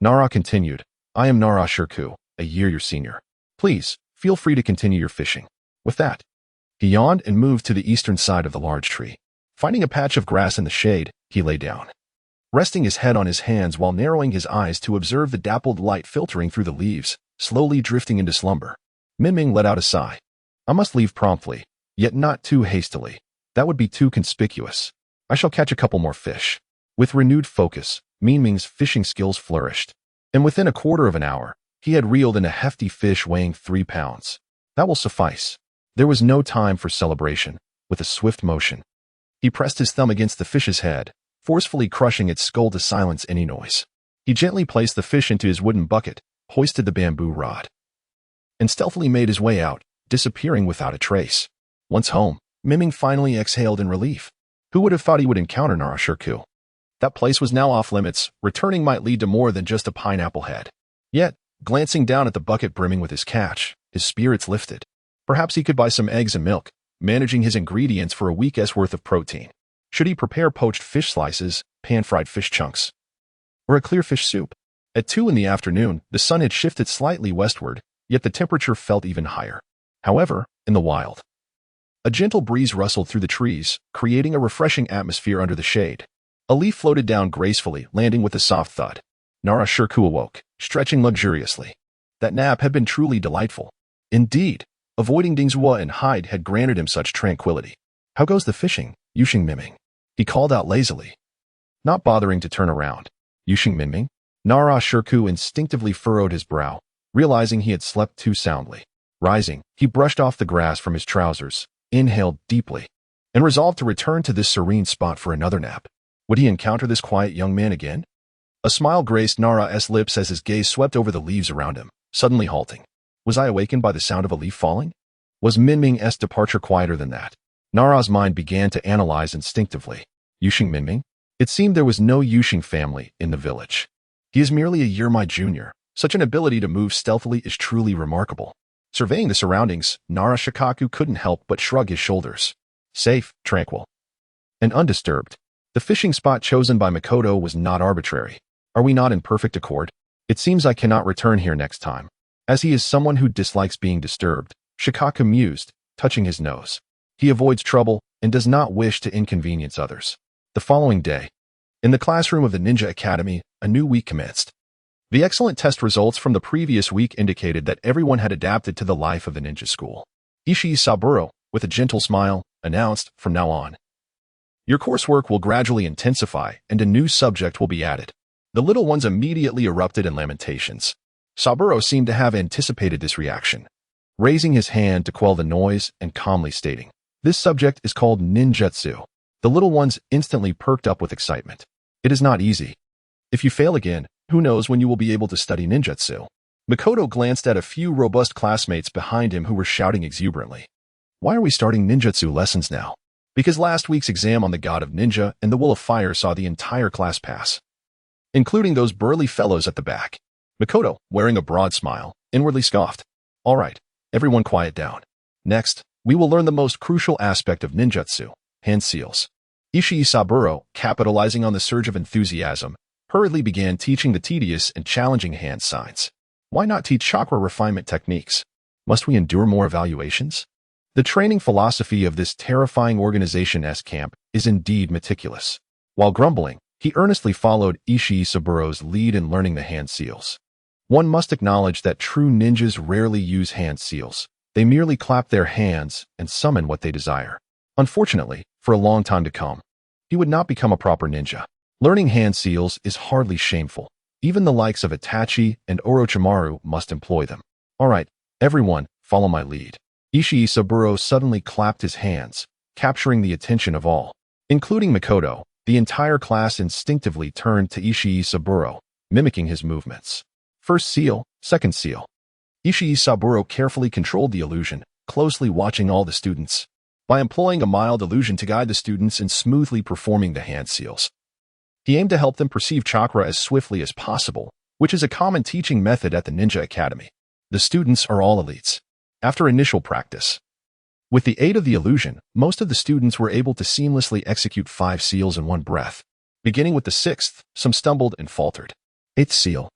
Nara continued, I am Nara Shirku, a year your senior. Please, feel free to continue your fishing. With that, he yawned and moved to the eastern side of the large tree. Finding a patch of grass in the shade, he lay down, resting his head on his hands while narrowing his eyes to observe the dappled light filtering through the leaves, slowly drifting into slumber. Miming let out a sigh. I must leave promptly, yet not too hastily. That would be too conspicuous. I shall catch a couple more fish. With renewed focus, Miming's fishing skills flourished, and within a quarter of an hour, he had reeled in a hefty fish weighing 3 pounds. That will suffice. There was no time for celebration. With a swift motion, he pressed his thumb against the fish's head, forcefully crushing its skull to silence any noise. He gently placed the fish into his wooden bucket, hoisted the bamboo rod, and stealthily made his way out, disappearing without a trace. Once home, Miming finally exhaled in relief. Who would have thought he would encounter Nara Shirku? That place was now off limits. Returning might lead to more than just a pineapple head. Yet, glancing down at the bucket brimming with his catch, his spirits lifted. Perhaps he could buy some eggs and milk, managing his ingredients for a week's worth of protein. Should he prepare poached fish slices, pan-fried fish chunks, or a clear fish soup? At 2 in the afternoon, the sun had shifted slightly westward, yet the temperature felt even higher. However, in the wild, a gentle breeze rustled through the trees, creating a refreshing atmosphere under the shade. A leaf floated down gracefully, landing with a soft thud. Nara Shirku awoke, stretching luxuriously. That nap had been truly delightful. Indeed, avoiding Dingzhua and Hyde had granted him such tranquility. How goes the fishing, Yuxing Miming? He called out lazily, not bothering to turn around. Yuxing Miming? Nara Shirku instinctively furrowed his brow, realizing he had slept too soundly. Rising, he brushed off the grass from his trousers, inhaled deeply, and resolved to return to this serene spot for another nap. Would he encounter this quiet young man again? A smile graced Nara's lips as his gaze swept over the leaves around him, suddenly halting. Was I awakened by the sound of a leaf falling? Was Minming's departure quieter than that? Nara's mind began to analyze instinctively. Yuxing Minming? It seemed there was no Yuxing family in the village. He is merely a year my junior. Such an ability to move stealthily is truly remarkable. Surveying the surroundings, Nara Shikaku couldn't help but shrug his shoulders. Safe, tranquil, and undisturbed. The fishing spot chosen by Makoto was not arbitrary. Are we not in perfect accord? It seems I cannot return here next time. As he is someone who dislikes being disturbed, Shikaku mused, touching his nose. He avoids trouble and does not wish to inconvenience others. The following day, in the classroom of the Ninja Academy, a new week commenced. The excellent test results from the previous week indicated that everyone had adapted to the life of the ninja school. Ishii Saburo, with a gentle smile, announced, from now on, your coursework will gradually intensify and a new subject will be added. The little ones immediately erupted in lamentations. Saburo seemed to have anticipated this reaction, raising his hand to quell the noise and calmly stating, this subject is called ninjutsu. The little ones instantly perked up with excitement. It is not easy. If you fail again, who knows when you will be able to study ninjutsu? Makoto glanced at a few robust classmates behind him who were shouting exuberantly. Why are we starting ninjutsu lessons now? Because last week's exam on the God of Ninja and the Will of Fire saw the entire class pass, including those burly fellows at the back. Makoto, wearing a broad smile, inwardly scoffed. All right, everyone quiet down. Next, we will learn the most crucial aspect of ninjutsu, hand seals. Ishii Saburo, capitalizing on the surge of enthusiasm, hurriedly began teaching the tedious and challenging hand signs. Why not teach chakra refinement techniques? Must we endure more evaluations? The training philosophy of this terrifying organization's camp is indeed meticulous. While grumbling, he earnestly followed Ishii Saburo's lead in learning the hand seals. One must acknowledge that true ninjas rarely use hand seals. They merely clap their hands and summon what they desire. Unfortunately, for a long time to come, he would not become a proper ninja. Learning hand seals is hardly shameful. Even the likes of Itachi and Orochimaru must employ them. All right, everyone, follow my lead. Ishii Saburo suddenly clapped his hands, capturing the attention of all, including Makoto, The entire class instinctively turned to Ishii Saburo, mimicking his movements. First seal, second seal. Ishii Saburo carefully controlled the illusion, closely watching all the students. By employing a mild illusion to guide the students in smoothly performing the hand seals, he aimed to help them perceive chakra as swiftly as possible, which is a common teaching method at the Ninja Academy. The students are all elites. After initial practice, with the aid of the illusion, most of the students were able to seamlessly execute 5 seals in one breath. Beginning with the 6th, some stumbled and faltered. 8th seal,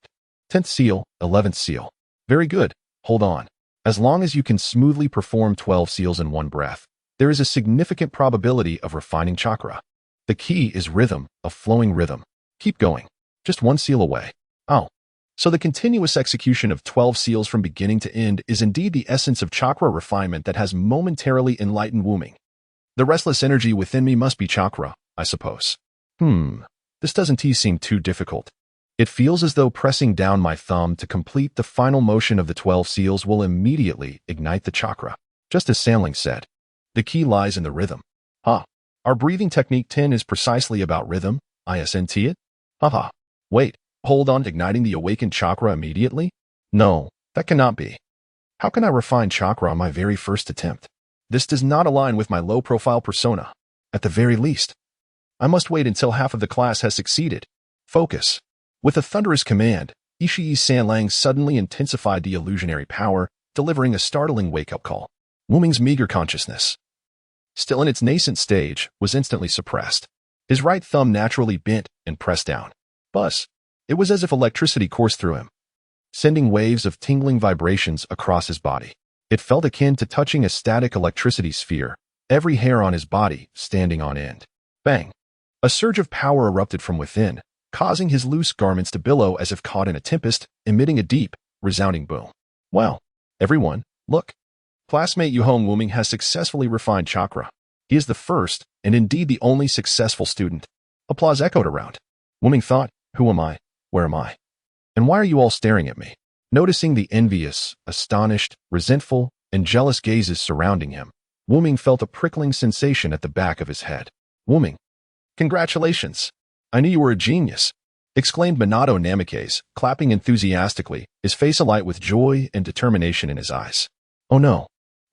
10th seal, 11th seal. Very good, hold on. As long as you can smoothly perform 12 seals in one breath, there is a significant probability of refining chakra. The key is rhythm, a flowing rhythm. Keep going. Just 1 seal away. Oh. So the continuous execution of 12 seals from beginning to end is indeed the essence of chakra refinement that has momentarily enlightened Wuming. The restless energy within me must be chakra, I suppose. This doesn't seem too difficult. It feels as though pressing down my thumb to complete the final motion of the 12 seals will immediately ignite the chakra. Just as Sanling said, the key lies in the rhythm. Our breathing technique 10 is precisely about rhythm, isn't it? Wait, hold on, igniting the awakened chakra immediately? No, that cannot be. How can I refine chakra on my very first attempt? This does not align with my low-profile persona. At the very least, I must wait until half of the class has succeeded. Focus. With a thunderous command, Ishii Sanlang suddenly intensified the illusionary power, delivering a startling wake-up call. Wuming's meager consciousness, still in its nascent stage, was instantly suppressed. His right thumb naturally bent and pressed down. Buzz. It was as if electricity coursed through him, sending waves of tingling vibrations across his body. It felt akin to touching a static electricity sphere, every hair on his body standing on end. Bang! A surge of power erupted from within, causing his loose garments to billow as if caught in a tempest, emitting a deep, resounding boom. Wow! Everyone, look! Classmate Yuhong Wuming has successfully refined chakra. He is the first, and indeed the only successful student. Applause echoed around. Wuming thought, who am I? Where am I? And why are you all staring at me? Noticing the envious, astonished, resentful, and jealous gazes surrounding him, Wuming felt a prickling sensation at the back of his head. Wuming, congratulations! I knew you were a genius, exclaimed Minato Namikaze, clapping enthusiastically, his face alight with joy and determination in his eyes. Oh no,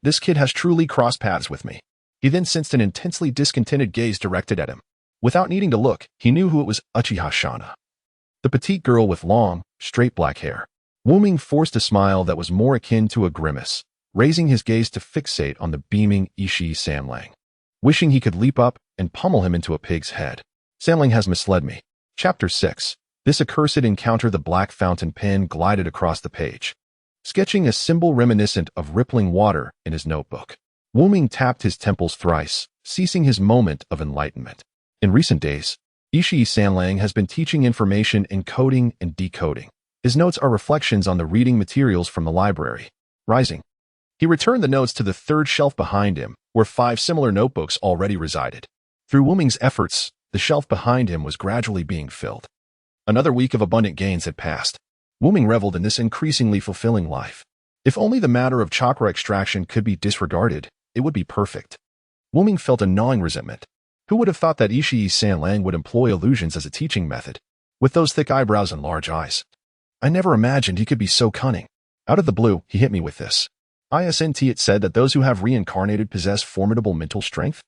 this kid has truly crossed paths with me. He then sensed an intensely discontented gaze directed at him. Without needing to look, he knew who it was, Uchiha Shana, the petite girl with long, straight black hair. Wuming forced a smile that was more akin to a grimace, raising his gaze to fixate on the beaming Ishii Sanlang, wishing he could leap up and pummel him into a pig's head. Sanling has misled me. Chapter 6. This accursed encounter. The black fountain pen glided across the page, sketching a symbol reminiscent of rippling water in his notebook. Wuming tapped his temples thrice, ceasing his moment of enlightenment. In recent days, Ishii Sanlang has been teaching information encoding and decoding. His notes are reflections on the reading materials from the library. Rising, he returned the notes to the third shelf behind him, where 5 similar notebooks already resided. Through Wuming's efforts, the shelf behind him was gradually being filled. Another week of abundant gains had passed. Wuming reveled in this increasingly fulfilling life. If only the matter of chakra extraction could be disregarded, it would be perfect. Wuming felt a gnawing resentment. Who would have thought that Ishii Sanlang would employ illusions as a teaching method? With those thick eyebrows and large eyes, I never imagined he could be so cunning. Out of the blue, he hit me with this. Isn't it said that those who have reincarnated possess formidable mental strength?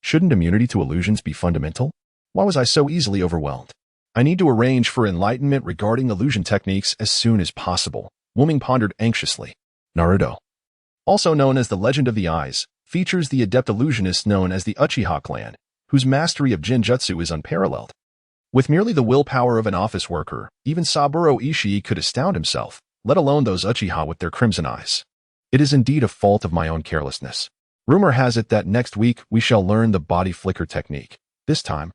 Shouldn't immunity to illusions be fundamental? Why was I so easily overwhelmed? I need to arrange for enlightenment regarding illusion techniques as soon as possible. Wuming pondered anxiously. Naruto, also known as the Legend of the Eyes, features the adept illusionist known as the Uchiha clan, whose mastery of Genjutsu is unparalleled. With merely the willpower of an office worker, even Saburo Ishii could astound himself, let alone those Uchiha with their crimson eyes. It is indeed a fault of my own carelessness. Rumor has it that next week we shall learn the body flicker technique. This time,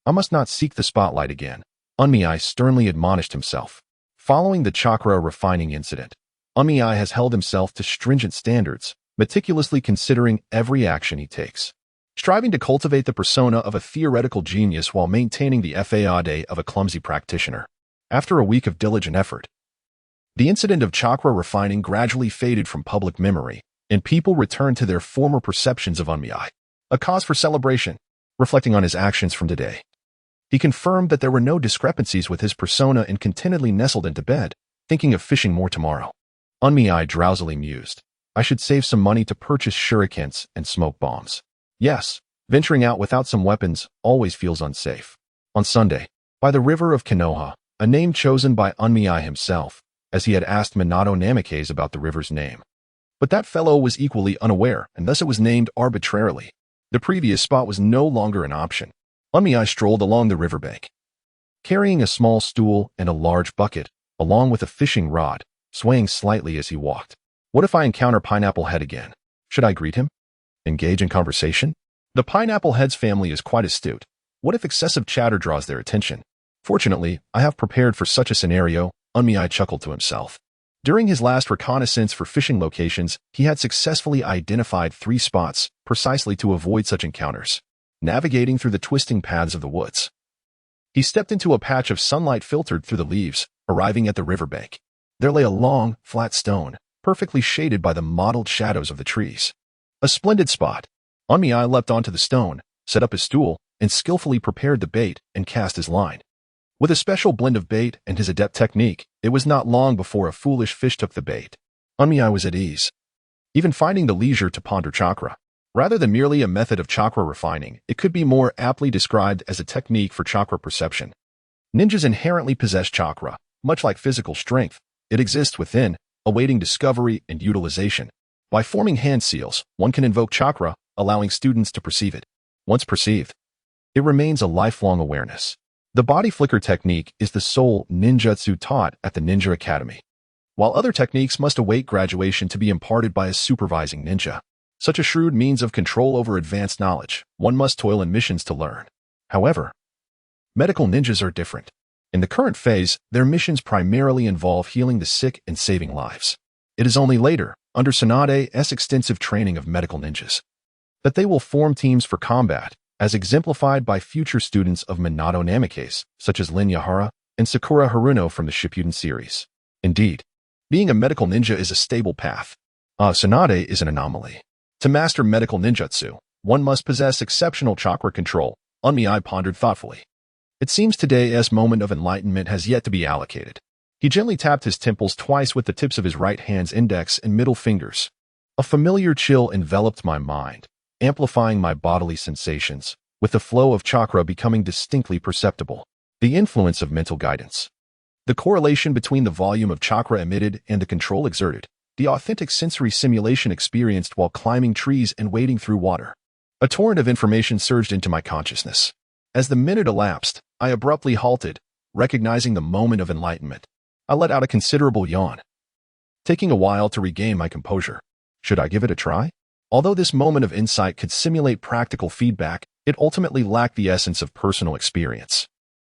I must not seek the spotlight again. Unmei sternly admonished himself. Following the chakra refining incident, Unmei has held himself to stringent standards, meticulously considering every action he takes, striving to cultivate the persona of a theoretical genius while maintaining the faade of a clumsy practitioner. After a week of diligent effort, the incident of chakra refining gradually faded from public memory, and people returned to their former perceptions of Unmei, a cause for celebration, reflecting on his actions from today. He confirmed that there were no discrepancies with his persona and contentedly nestled into bed, thinking of fishing more tomorrow. Unmi drowsily mused. I should save some money to purchase shurikens and smoke bombs. Yes, venturing out without some weapons always feels unsafe. On Sunday, by the river of Konoha, a name chosen by Unmi himself, as he had asked Minato Namikaze about the river's name. But that fellow was equally unaware, and thus it was named arbitrarily. The previous spot was no longer an option. Unmi strolled along the riverbank, carrying a small stool and a large bucket, along with a fishing rod, swaying slightly as he walked. What if I encounter Pineapple Head again? Should I greet him? Engage in conversation? The Pineapple Head's family is quite astute. What if excessive chatter draws their attention? Fortunately, I have prepared for such a scenario, Unmi chuckled to himself. During his last reconnaissance for fishing locations, he had successfully identified 3 spots, precisely to avoid such encounters. Navigating through the twisting paths of the woods, he stepped into a patch of sunlight filtered through the leaves, arriving at the riverbank. There lay a long, flat stone, perfectly shaded by the mottled shadows of the trees. A splendid spot. Unmi leapt onto the stone, set up his stool, and skillfully prepared the bait and cast his line. With a special blend of bait and his adept technique, it was not long before a foolish fish took the bait. Unmi was at ease, even finding the leisure to ponder chakra. Rather than merely a method of chakra refining, it could be more aptly described as a technique for chakra perception. Ninjas inherently possess chakra. Much like physical strength, it exists within, awaiting discovery and utilization. By forming hand seals, one can invoke chakra, allowing students to perceive it. Once perceived, it remains a lifelong awareness. The body flicker technique is the sole ninjutsu taught at the Ninja Academy, while other techniques must await graduation to be imparted by a supervising ninja. Such a shrewd means of control over advanced knowledge, one must toil in missions to learn. However, medical ninjas are different. In the current phase, their missions primarily involve healing the sick and saving lives. It is only later, under Tsunade's extensive training of medical ninjas, that they will form teams for combat, as exemplified by future students of Minato Namikaze, such as Lin Yahara and Sakura Haruno from the Shippuden series. Indeed, being a medical ninja is a stable path. Tsunade is an anomaly. To master medical ninjutsu, one must possess exceptional chakra control, Unmi pondered thoughtfully. It seems today's moment of enlightenment has yet to be allocated. He gently tapped his temples twice with the tips of his right hand's index and middle fingers. A familiar chill enveloped my mind, amplifying my bodily sensations, with the flow of chakra becoming distinctly perceptible. The influence of mental guidance. The correlation between the volume of chakra emitted and the control exerted. The authentic sensory simulation experienced while climbing trees and wading through water. A torrent of information surged into my consciousness. As the minute elapsed, I abruptly halted, recognizing the moment of enlightenment. I let out a considerable yawn, taking a while to regain my composure. Should I give it a try? Although this moment of insight could simulate practical feedback, it ultimately lacked the essence of personal experience.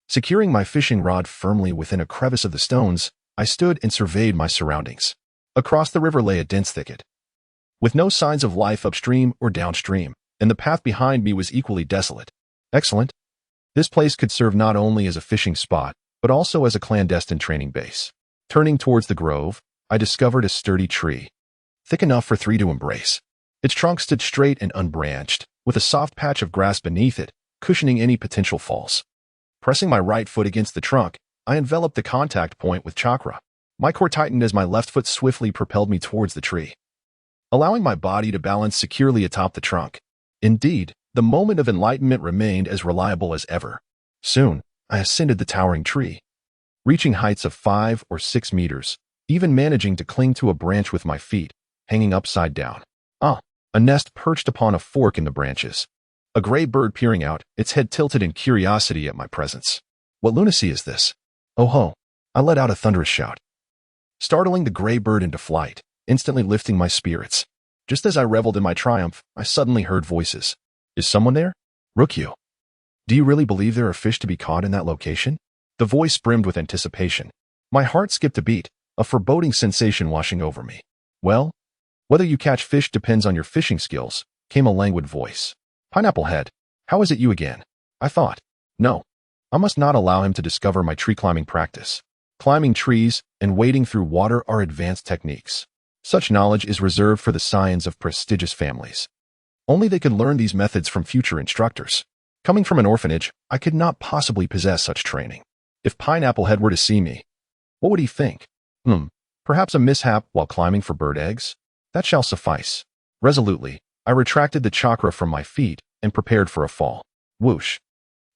Securing my fishing rod firmly within a crevice of the stones, I stood and surveyed my surroundings. Across the river lay a dense thicket, with no signs of life upstream or downstream, and the path behind me was equally desolate. Excellent. This place could serve not only as a fishing spot, but also as a clandestine training base. Turning towards the grove, I discovered a sturdy tree, thick enough for 3 to embrace. Its trunk stood straight and unbranched, with a soft patch of grass beneath it, cushioning any potential falls. Pressing my right foot against the trunk, I enveloped the contact point with chakra. My core tightened as my left foot swiftly propelled me towards the tree, allowing my body to balance securely atop the trunk. Indeed, the moment of enlightenment remained as reliable as ever. Soon, I ascended the towering tree, reaching heights of 5 or 6 meters, even managing to cling to a branch with my feet, hanging upside down. A nest perched upon a fork in the branches. A gray bird peering out, its head tilted in curiosity at my presence. What lunacy is this? Oh ho! I let out a thunderous shout, startling the gray bird into flight, instantly lifting my spirits. Just as I reveled in my triumph, I suddenly heard voices. Is someone there? Rukyu. Do you really believe there are fish to be caught in that location? The voice brimmed with anticipation. My heart skipped a beat, a foreboding sensation washing over me. Well, whether you catch fish depends on your fishing skills, came a languid voice. Pineapple Head, how is it you again? I thought. No, I must not allow him to discover my tree climbing practice. Climbing trees and wading through water are advanced techniques. Such knowledge is reserved for the scions of prestigious families. Only they can learn these methods from future instructors. Coming from an orphanage, I could not possibly possess such training. If Pineapple Head were to see me, what would he think? Perhaps a mishap while climbing for bird eggs? That shall suffice. Resolutely, I retracted the chakra from my feet and prepared for a fall. Whoosh!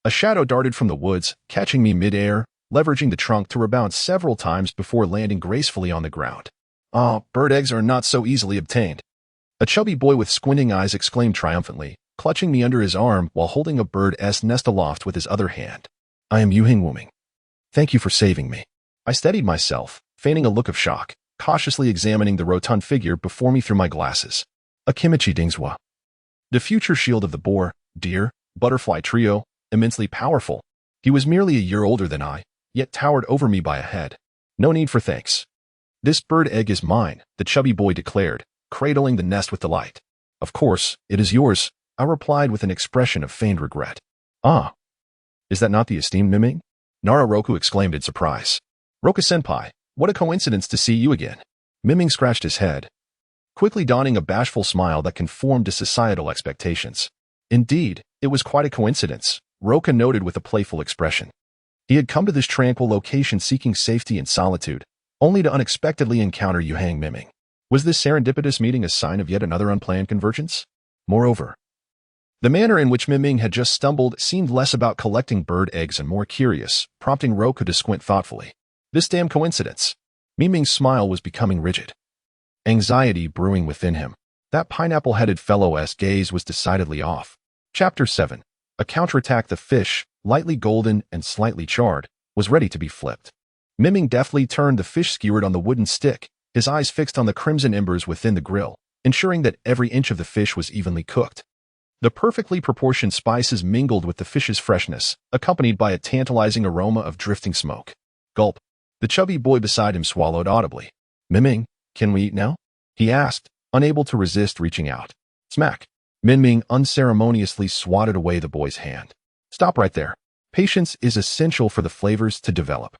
A shadow darted from the woods, catching me mid-air, leveraging the trunk to rebound several times before landing gracefully on the ground. Ah, bird eggs are not so easily obtained. A chubby boy with squinting eyes exclaimed triumphantly, clutching me under his arm while holding a bird's nest aloft with his other hand. I am Yuhing Wuming. Thank you for saving me. I steadied myself, feigning a look of shock, cautiously examining the rotund figure before me through my glasses. A Kimichi Dingzhua. The future shield of the boar, deer, butterfly trio, immensely powerful. He was merely a year older than I, yet towered over me by a head. No need for thanks. This bird egg is mine, the chubby boy declared, cradling the nest with delight. Of course, it is yours, I replied with an expression of feigned regret. Ah, is that not the esteemed Miming? Nara-Roku exclaimed in surprise. Roka-senpai, what a coincidence to see you again. Miming scratched his head, quickly donning a bashful smile that conformed to societal expectations. Indeed, it was quite a coincidence, Roka noted with a playful expression. He had come to this tranquil location seeking safety and solitude, only to unexpectedly encounter Yuhang Miming. Was this serendipitous meeting a sign of yet another unplanned convergence? Moreover, the manner in which Miming had just stumbled seemed less about collecting bird eggs and more curious, prompting Roku to squint thoughtfully. This damn coincidence. Miming's smile was becoming rigid, anxiety brewing within him. That pineapple-headed fellow's gaze was decidedly off. Chapter 7. A counterattack. The fish, lightly golden and slightly charred, was ready to be flipped. Miming deftly turned the fish skewered on the wooden stick, his eyes fixed on the crimson embers within the grill, ensuring that every inch of the fish was evenly cooked. The perfectly proportioned spices mingled with the fish's freshness, accompanied by a tantalizing aroma of drifting smoke. Gulp. The chubby boy beside him swallowed audibly. Miming, can we eat now? He asked, unable to resist reaching out. Smack. Miming unceremoniously swatted away the boy's hand. Stop right there. Patience is essential for the flavors to develop.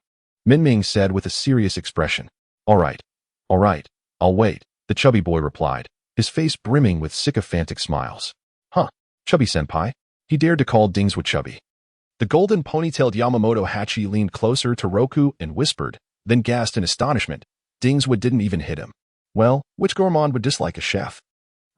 Miming said with a serious expression. All right, I'll wait, the chubby boy replied, his face brimming with sycophantic smiles. Huh, Chubby-senpai. He dared to call Dingzhua chubby. The golden ponytailed Yamamoto Hachi leaned closer to Roku and whispered, then gasped in astonishment. Dingzhua didn't even hit him. Well, which gourmand would dislike a chef?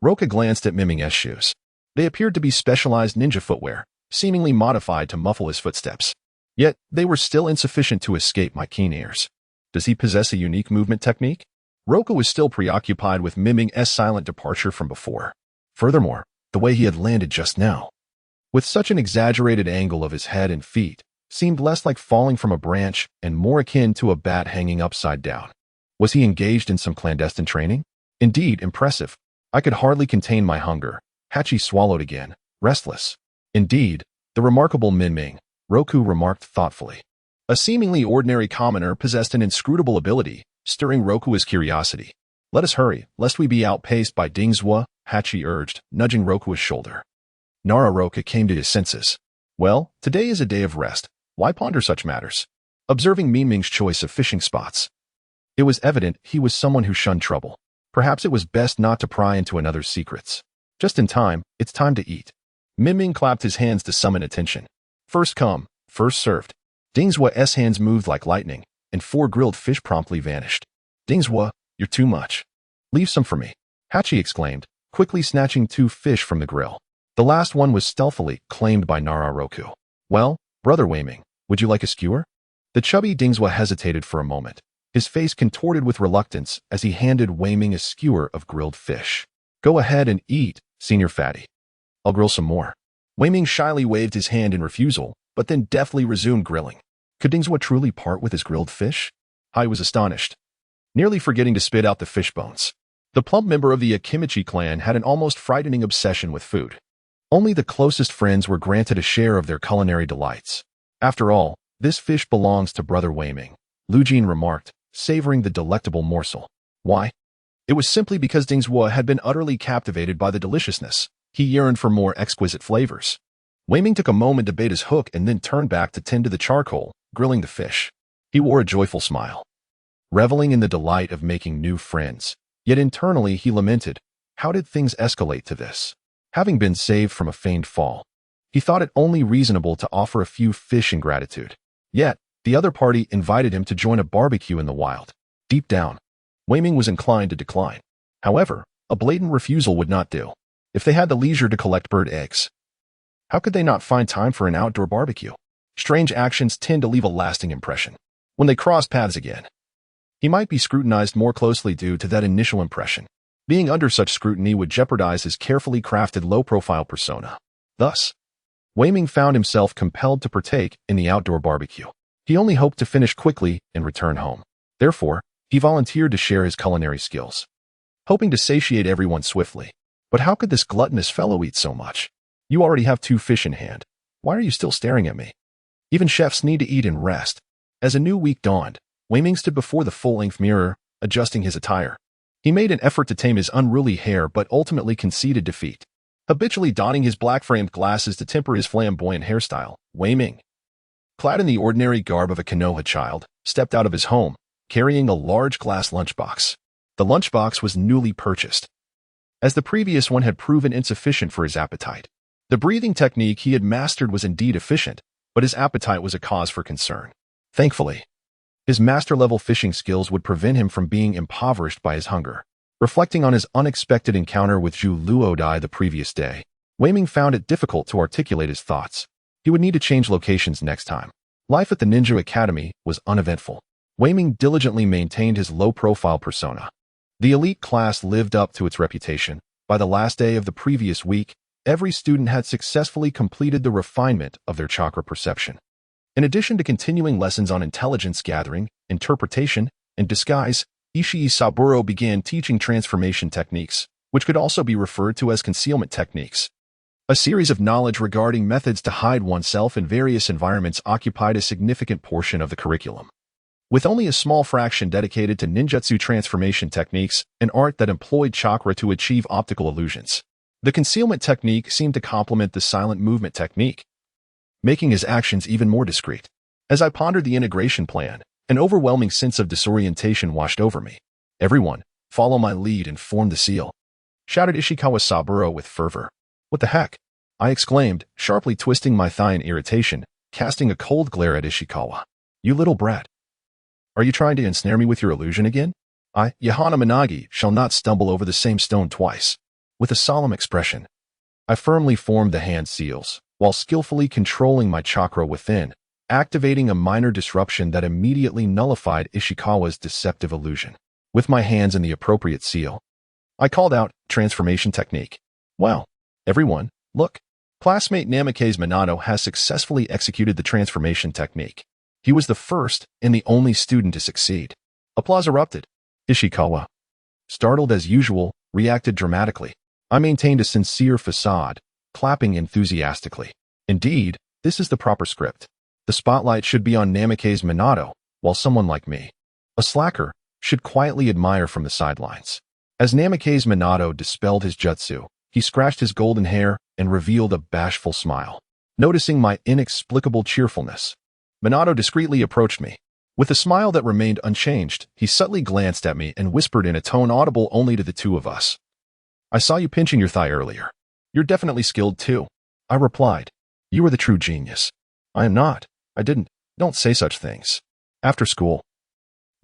Roka glanced at Miming's shoes. They appeared to be specialized ninja footwear, seemingly modified to muffle his footsteps. Yet, they were still insufficient to escape my keen ears. Does he possess a unique movement technique? Roka was still preoccupied with Miming's silent departure from before. Furthermore, the way he had landed just now, with such an exaggerated angle of his head and feet, seemed less like falling from a branch and more akin to a bat hanging upside down. Was he engaged in some clandestine training? Indeed, impressive. I could hardly contain my hunger. Hachi swallowed again, restless. Indeed, the remarkable Miming, Roku remarked thoughtfully. A seemingly ordinary commoner possessed an inscrutable ability, stirring Roku's curiosity. Let us hurry, lest we be outpaced by Dingzhua, Hachi urged, nudging Roku's shoulder. Nara-Roka came to his senses. Well, today is a day of rest. Why ponder such matters? Observing Miming's choice of fishing spots, it was evident he was someone who shunned trouble. Perhaps it was best not to pry into another's secrets. Just in time, it's time to eat. Miming clapped his hands to summon attention. First come, first served. Dingzhua's hands moved like lightning, and 4 grilled fish promptly vanished. Dingzhua, you're too much. Leave some for me, Hachi exclaimed, quickly snatching 2 fish from the grill. The last one was stealthily claimed by Nara-Roku. Well, Brother Waming, would you like a skewer? The chubby Dingzhua hesitated for a moment, his face contorted with reluctance as he handed Waming a skewer of grilled fish. Go ahead and eat, Senior Fatty. I'll grill some more. Waming shyly waved his hand in refusal, but then deftly resumed grilling. Could Dingzhua truly part with his grilled fish? I was astonished, nearly forgetting to spit out the fish bones. The plump member of the Akimichi clan had an almost frightening obsession with food. Only the closest friends were granted a share of their culinary delights. After all, this fish belongs to Brother Waming, Lujin remarked, savoring the delectable morsel. Why? It was simply because Dingzhua had been utterly captivated by the deliciousness. He yearned for more exquisite flavors. Waming took a moment to bait his hook and then turned back to tend to the charcoal, grilling the fish. He wore a joyful smile, reveling in the delight of making new friends. Yet internally he lamented, how did things escalate to this? Having been saved from a feigned fall, He thought it only reasonable to offer a few fish in gratitude. Yet, the other party invited him to join a barbecue in the wild. Deep down, Wei Ming was inclined to decline. However, a blatant refusal would not do. If they had the leisure to collect bird eggs, how could they not find time for an outdoor barbecue? Strange actions tend to leave a lasting impression. When they cross paths again, he might be scrutinized more closely due to that initial impression. Being under such scrutiny would jeopardize his carefully crafted low-profile persona. Thus, Wei Ming found himself compelled to partake in the outdoor barbecue. He only hoped to finish quickly and return home. Therefore, he volunteered to share his culinary skills, hoping to satiate everyone swiftly. But how could this gluttonous fellow eat so much? You already have 2 fish in hand. Why are you still staring at me? Even chefs need to eat and rest. As a new week dawned, Wei Ming stood before the full-length mirror, adjusting his attire. He made an effort to tame his unruly hair but ultimately conceded defeat. Habitually donning his black-framed glasses to temper his flamboyant hairstyle, Wei Ming, clad in the ordinary garb of a Konoha child, stepped out of his home, carrying a large glass lunchbox. The lunchbox was newly purchased, as the previous one had proven insufficient for his appetite. The breathing technique he had mastered was indeed efficient, but his appetite was a cause for concern. Thankfully, his master-level fishing skills would prevent him from being impoverished by his hunger. Reflecting on his unexpected encounter with Zhu Luodai the previous day, Wei Ming found it difficult to articulate his thoughts. He would need to change locations next time. Life at the Ninja Academy was uneventful. Wei Ming diligently maintained his low-profile persona. The elite class lived up to its reputation. By the last day of the previous week, every student had successfully completed the refinement of their chakra perception. In addition to continuing lessons on intelligence gathering, interpretation, and disguise, Ishii Saburo began teaching transformation techniques, which could also be referred to as concealment techniques. A series of knowledge regarding methods to hide oneself in various environments occupied a significant portion of the curriculum. With only a small fraction dedicated to ninjutsu transformation techniques, an art that employed chakra to achieve optical illusions, the concealment technique seemed to complement the silent movement technique, making his actions even more discreet. As I pondered the integration plan, an overwhelming sense of disorientation washed over me. "Everyone, follow my lead and form the seal," shouted Ishikawa Saburo with fervor. "What the heck?" I exclaimed, sharply twisting my thigh in irritation, casting a cold glare at Ishikawa. "You little brat. Are you trying to ensnare me with your illusion again? I, Yohana Minagi, shall not stumble over the same stone twice." With a solemn expression, I firmly formed the hand seals, while skillfully controlling my chakra within, activating a minor disruption that immediately nullified Ishikawa's deceptive illusion. With my hands in the appropriate seal, I called out, "Transformation technique." "Well, everyone, look. Classmate Namikaze Minato has successfully executed the transformation technique. He was the first and the only student to succeed." Applause erupted. Ishikawa, startled as usual, reacted dramatically. I maintained a sincere facade, clapping enthusiastically. Indeed, this is the proper script. The spotlight should be on Namikaze Minato, while someone like me, a slacker, should quietly admire from the sidelines. As Namikaze Minato dispelled his jutsu, he scratched his golden hair and revealed a bashful smile. Noticing my inexplicable cheerfulness, Minato discreetly approached me. With a smile that remained unchanged, he subtly glanced at me and whispered in a tone audible only to the two of us. "I saw you pinching your thigh earlier. You're definitely skilled too." I replied. "You are the true genius." "I am not. I didn't. Don't say such things." After school,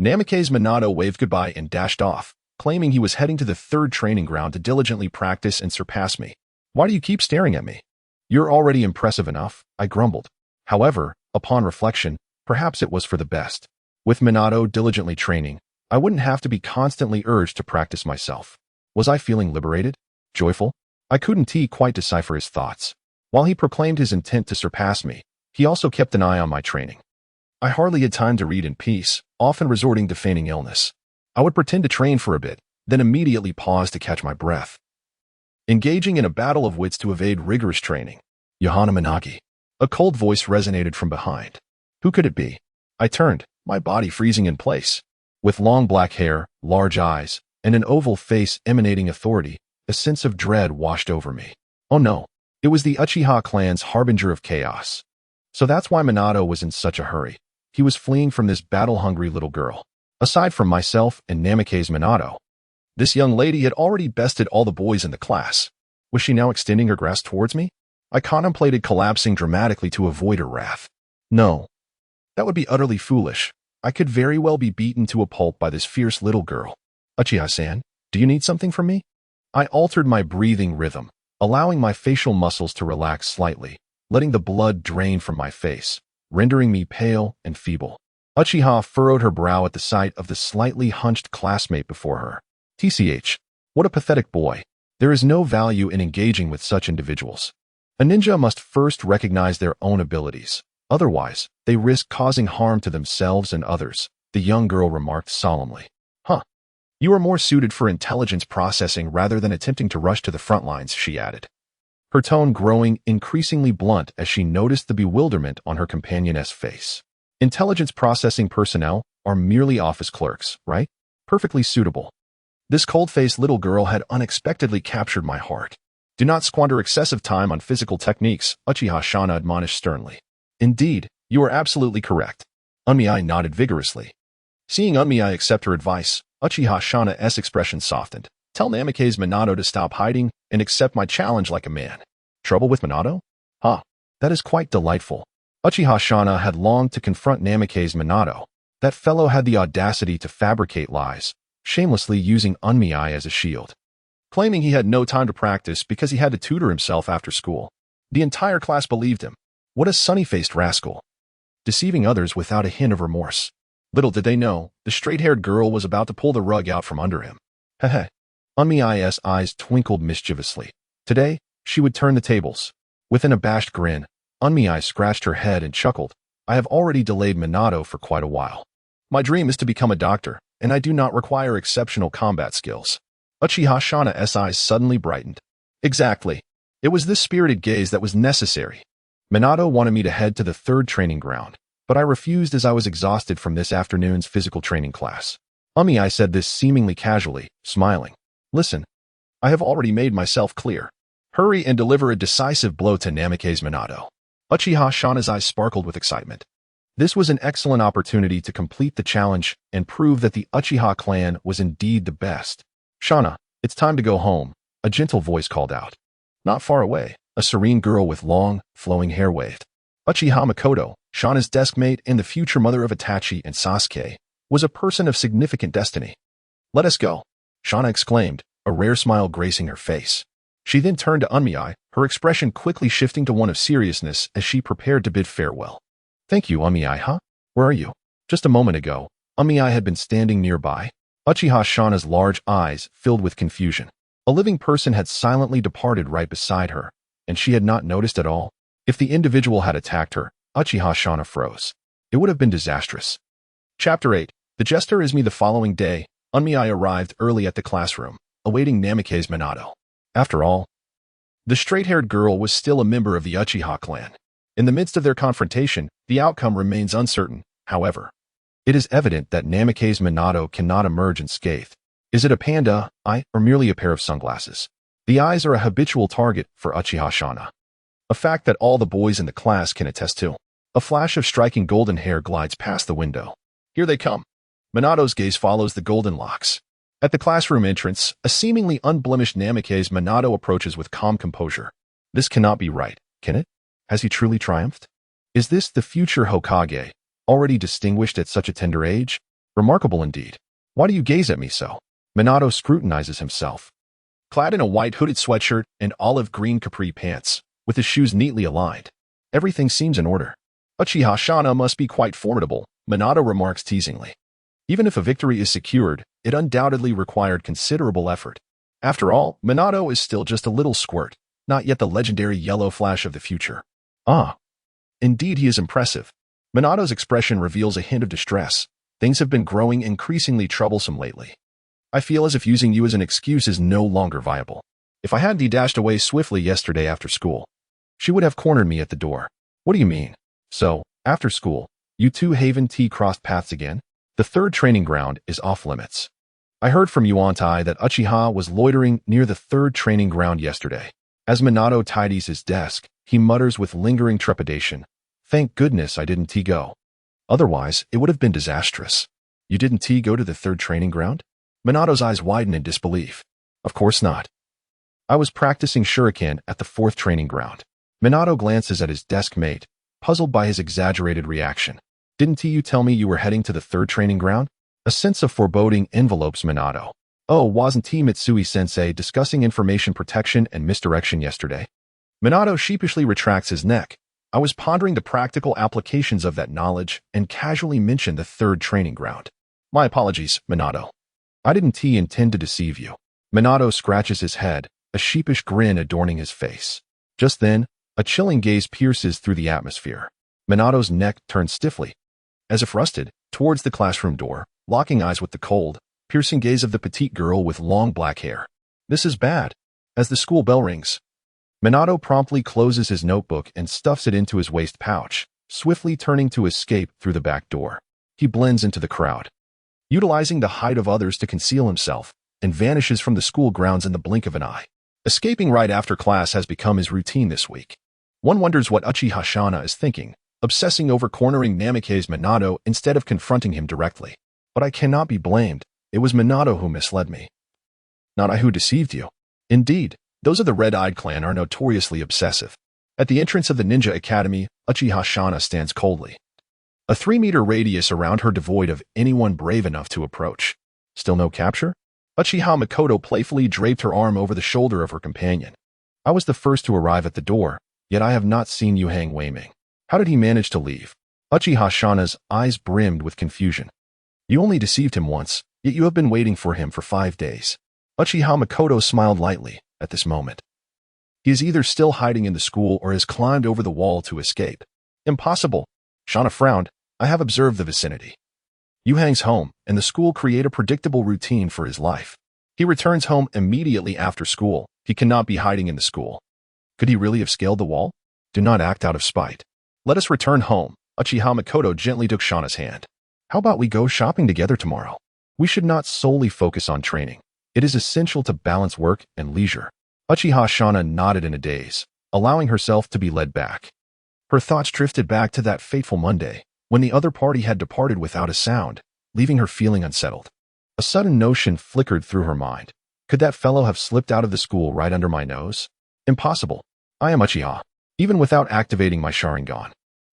Namikaze Minato waved goodbye and dashed off, claiming he was heading to the 3rd training ground to diligently practice and surpass me. "Why do you keep staring at me? You're already impressive enough," I grumbled. However, upon reflection, perhaps it was for the best. With Minato diligently training, I wouldn't have to be constantly urged to practice myself. Was I feeling liberated? Joyful? I couldn't quite decipher his thoughts. While he proclaimed his intent to surpass me, he also kept an eye on my training. I hardly had time to read in peace, often resorting to feigning illness. I would pretend to train for a bit, then immediately pause to catch my breath, engaging in a battle of wits to evade rigorous training. "Yohana Minagi." A cold voice resonated from behind. Who could it be? I turned, my body freezing in place. With long black hair, large eyes, and an oval face emanating authority, a sense of dread washed over me. Oh no, it was the Uchiha clan's harbinger of chaos. So that's why Minato was in such a hurry. He was fleeing from this battle-hungry little girl. Aside from myself and Namikaze Minato, this young lady had already bested all the boys in the class. Was she now extending her grasp towards me? I contemplated collapsing dramatically to avoid her wrath. No, that would be utterly foolish. I could very well be beaten to a pulp by this fierce little girl. Uchiha-san, do you need something from me? I altered my breathing rhythm, allowing my facial muscles to relax slightly, letting the blood drain from my face, rendering me pale and feeble. Uchiha furrowed her brow at the sight of the slightly hunched classmate before her. TCH, what a pathetic boy. There is no value in engaging with such individuals. A ninja must first recognize their own abilities. Otherwise, they risk causing harm to themselves and others, the young girl remarked solemnly. Huh. You are more suited for intelligence processing rather than attempting to rush to the front lines, she added, her tone growing increasingly blunt as she noticed the bewilderment on her companion's face. Intelligence processing personnel are merely office clerks, right? Perfectly suitable. This cold-faced little girl had unexpectedly captured my heart. Do not squander excessive time on physical techniques, Uchiha Shana admonished sternly. Indeed, you are absolutely correct. Unmei nodded vigorously. Seeing Unmei accept her advice, Uchiha Shana's expression softened. Tell Namikaze Minato to stop hiding and accept my challenge like a man. Trouble with Minato? Huh, that is quite delightful. Uchiha Shana had longed to confront Namikaze Minato. That fellow had the audacity to fabricate lies, shamelessly using Unmei as a shield, claiming he had no time to practice because he had to tutor himself after school. The entire class believed him. What a sunny-faced rascal, deceiving others without a hint of remorse. Little did they know, the straight-haired girl was about to pull the rug out from under him. Heh. Unmei's eyes twinkled mischievously. Today, she would turn the tables. With an abashed grin, Unmei scratched her head and chuckled. I have already delayed Minato for quite a while. My dream is to become a doctor, and I do not require exceptional combat skills. Uchiha Shana's eyes suddenly brightened. Exactly. It was this spirited gaze that was necessary. Minato wanted me to head to the third training ground, but I refused as I was exhausted from this afternoon's physical training class. Unmei said this seemingly casually, smiling. Listen, I have already made myself clear. Hurry and deliver a decisive blow to Namikaze Minato. Uchiha Shana's eyes sparkled with excitement. This was an excellent opportunity to complete the challenge and prove that the Uchiha clan was indeed the best. Shana, it's time to go home, a gentle voice called out. Not far away, a serene girl with long, flowing hair waved. Uchiha Makoto, Shana's deskmate and the future mother of Itachi and Sasuke, was a person of significant destiny. Let us go, Shana exclaimed, a rare smile gracing her face. She then turned to Unmei, her expression quickly shifting to one of seriousness as she prepared to bid farewell. Thank you, Unmei, huh? Where are you? Just a moment ago, Unmei had been standing nearby. Uchiha Shana's large eyes filled with confusion. A living person had silently departed right beside her, and she had not noticed at all. If the individual had attacked her, Uchiha Shana froze. It would have been disastrous. Chapter 8. The Jester is me. The following day, Unmei arrived early at the classroom, awaiting Namikaze Minato. After all, the straight-haired girl was still a member of the Uchiha clan. In the midst of their confrontation, the outcome remains uncertain, however. It is evident that Namikaze Minato cannot emerge unscathed. Is it a panda eye or merely a pair of sunglasses? The eyes are a habitual target for Uchiha Shana, a fact that all the boys in the class can attest to. A flash of striking golden hair glides past the window. Here they come. Minato's gaze follows the golden locks. At the classroom entrance, a seemingly unblemished Namikaze Minato approaches with calm composure. This cannot be right, can it? Has he truly triumphed? Is this the future Hokage, already distinguished at such a tender age? Remarkable indeed. Why do you gaze at me so? Minato scrutinizes himself. Clad in a white hooded sweatshirt and olive green capri pants, with his shoes neatly aligned, everything seems in order. Uchiha Shana must be quite formidable, Minato remarks teasingly. Even if a victory is secured, it undoubtedly required considerable effort. After all, Minato is still just a little squirt, not yet the legendary yellow flash of the future. Ah, indeed he is impressive. Minato's expression reveals a hint of distress. Things have been growing increasingly troublesome lately. I feel as if using you as an excuse is no longer viable. If I hadn't dashed away swiftly yesterday after school, she would have cornered me at the door. What do you mean? So, after school, you two Haven T crossed paths again? The third training ground is off limits. I heard from Yuantai that Uchiha was loitering near the third training ground yesterday. As Minato tidies his desk, he mutters with lingering trepidation, Thank goodness I didn't go. Otherwise, it would have been disastrous. You didn't go to the third training ground? Minato's eyes widen in disbelief. Of course not. I was practicing shuriken at the fourth training ground. Minato glances at his desk mate, puzzled by his exaggerated reaction. Didn't you tell me you were heading to the third training ground? A sense of foreboding envelopes Minato. Oh, wasn't Mitsui-sensei discussing information protection and misdirection yesterday? Minato sheepishly retracts his neck. I was pondering the practical applications of that knowledge and casually mentioned the third training ground. My apologies, Minato. I didn't intend to deceive you. Minato scratches his head, a sheepish grin adorning his face. Just then, a chilling gaze pierces through the atmosphere. Minato's neck turns stiffly, as if rusted, towards the classroom door, locking eyes with the cold, piercing gaze of the petite girl with long black hair. This is bad. As the school bell rings, Minato promptly closes his notebook and stuffs it into his waist pouch, swiftly turning to escape through the back door. He blends into the crowd, utilizing the height of others to conceal himself, and vanishes from the school grounds in the blink of an eye. Escaping right after class has become his routine this week. One wonders what Uchiha Shana is thinking, obsessing over cornering Namikaze's Minato instead of confronting him directly. But I cannot be blamed. It was Minato who misled me. Not I who deceived you. Indeed, those of the Red-Eyed clan are notoriously obsessive. At the entrance of the Ninja Academy, Uchiha Shana stands coldly, a 3-meter radius around her devoid of anyone brave enough to approach. Still no capture? Uchiha Makoto playfully draped her arm over the shoulder of her companion. I was the first to arrive at the door, yet I have not seen Yu Hang Weiming. How did he manage to leave? Uchiha Shana's eyes brimmed with confusion. You only deceived him once, yet you have been waiting for him for 5 days. Uchiha Makoto smiled lightly at this moment. He is either still hiding in the school or has climbed over the wall to escape. Impossible. Shana frowned. I have observed the vicinity. Yu Hang's home and the school create a predictable routine for his life. He returns home immediately after school. He cannot be hiding in the school. Could he really have scaled the wall? Do not act out of spite. Let us return home. Uchiha Makoto gently took Shana's hand. How about we go shopping together tomorrow? We should not solely focus on training. It is essential to balance work and leisure. Uchiha Shana nodded in a daze, allowing herself to be led back. Her thoughts drifted back to that fateful Monday, when the other party had departed without a sound, leaving her feeling unsettled. A sudden notion flickered through her mind. Could that fellow have slipped out of the school right under my nose? Impossible. I am Uchiha, even without activating my Sharingan.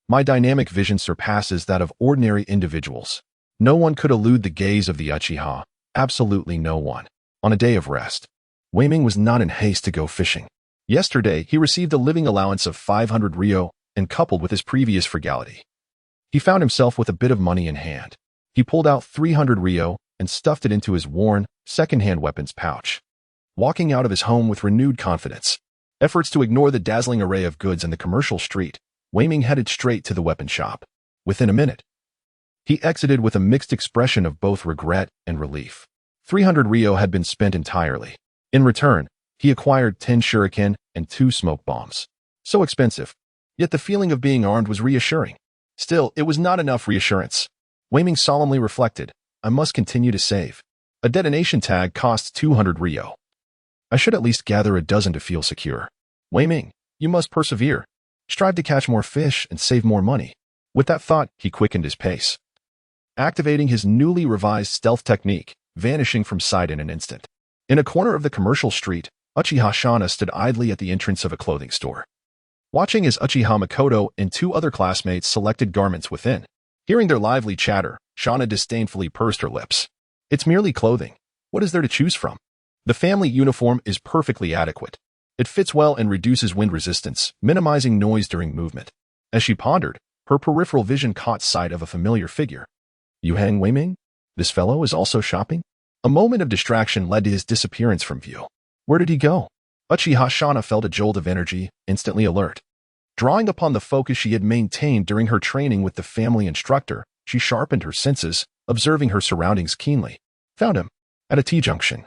My dynamic vision surpasses that of ordinary individuals. No one could elude the gaze of the Uchiha, absolutely no one. On a day of rest, Weiming was not in haste to go fishing. Yesterday, he received a living allowance of 500 ryo, and coupled with his previous frugality, he found himself with a bit of money in hand. He pulled out 300 ryo and stuffed it into his worn, second-hand weapons pouch. Walking out of his home with renewed confidence, efforts to ignore the dazzling array of goods in the commercial street, Weiming headed straight to the weapon shop. Within a minute, he exited with a mixed expression of both regret and relief. 300 ryo had been spent entirely. In return, he acquired 10 shuriken and 2 smoke bombs. So expensive. Yet the feeling of being armed was reassuring. Still, it was not enough reassurance. Weiming solemnly reflected, I must continue to save. A detonation tag costs 200 ryo. I should at least gather a dozen to feel secure. Weiming, you must persevere. Strive to catch more fish and save more money. With that thought, he quickened his pace, activating his newly revised stealth technique, vanishing from sight in an instant. In a corner of the commercial street, Uchiha Shana stood idly at the entrance of a clothing store, watching as Uchiha Makoto and 2 other classmates selected garments within. Hearing their lively chatter, Shana disdainfully pursed her lips. It's merely clothing. What is there to choose from? The family uniform is perfectly adequate. It fits well and reduces wind resistance, minimizing noise during movement. As she pondered, her peripheral vision caught sight of a familiar figure. Yu Hang Weiming? This fellow is also shopping? A moment of distraction led to his disappearance from view. Where did he go? Uchiha Shana felt a jolt of energy, instantly alert. Drawing upon the focus she had maintained during her training with the family instructor, she sharpened her senses, observing her surroundings keenly. Found him. At a T-junction.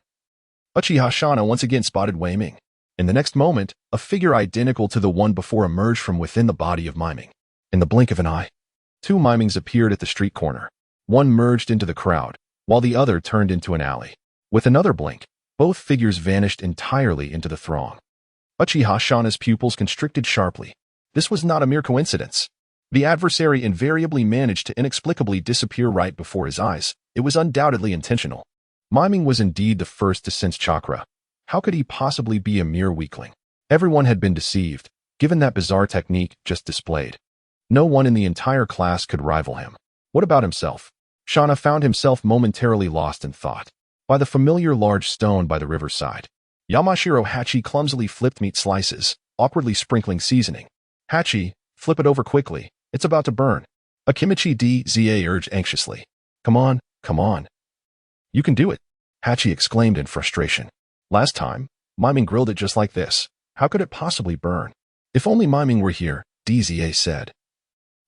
Uchiha Shana once again spotted Weiming. In the next moment, a figure identical to the one before emerged from within the body of Miming. In the blink of an eye, 2 Mimings appeared at the street corner. One merged into the crowd, while the other turned into an alley. With another blink, both figures vanished entirely into the throng. Uchiha Shana's pupils constricted sharply. This was not a mere coincidence. The adversary invariably managed to inexplicably disappear right before his eyes. It was undoubtedly intentional. Miming was indeed the first to sense chakra. How could he possibly be a mere weakling? Everyone had been deceived. given that bizarre technique just displayed. No one in the entire class could rival him. What about himself? Shauna found himself momentarily lost in thought. By the familiar large stone by the riverside, Yamashiro Hachi clumsily flipped meat slices, awkwardly sprinkling seasoning. Hachi, flip it over quickly. It's about to burn. Akimichi DZA urged anxiously. Come on, come on. You can do it, Hachi exclaimed in frustration. Last time, Miming grilled it just like this. How could it possibly burn? If only Miming were here, DZA said.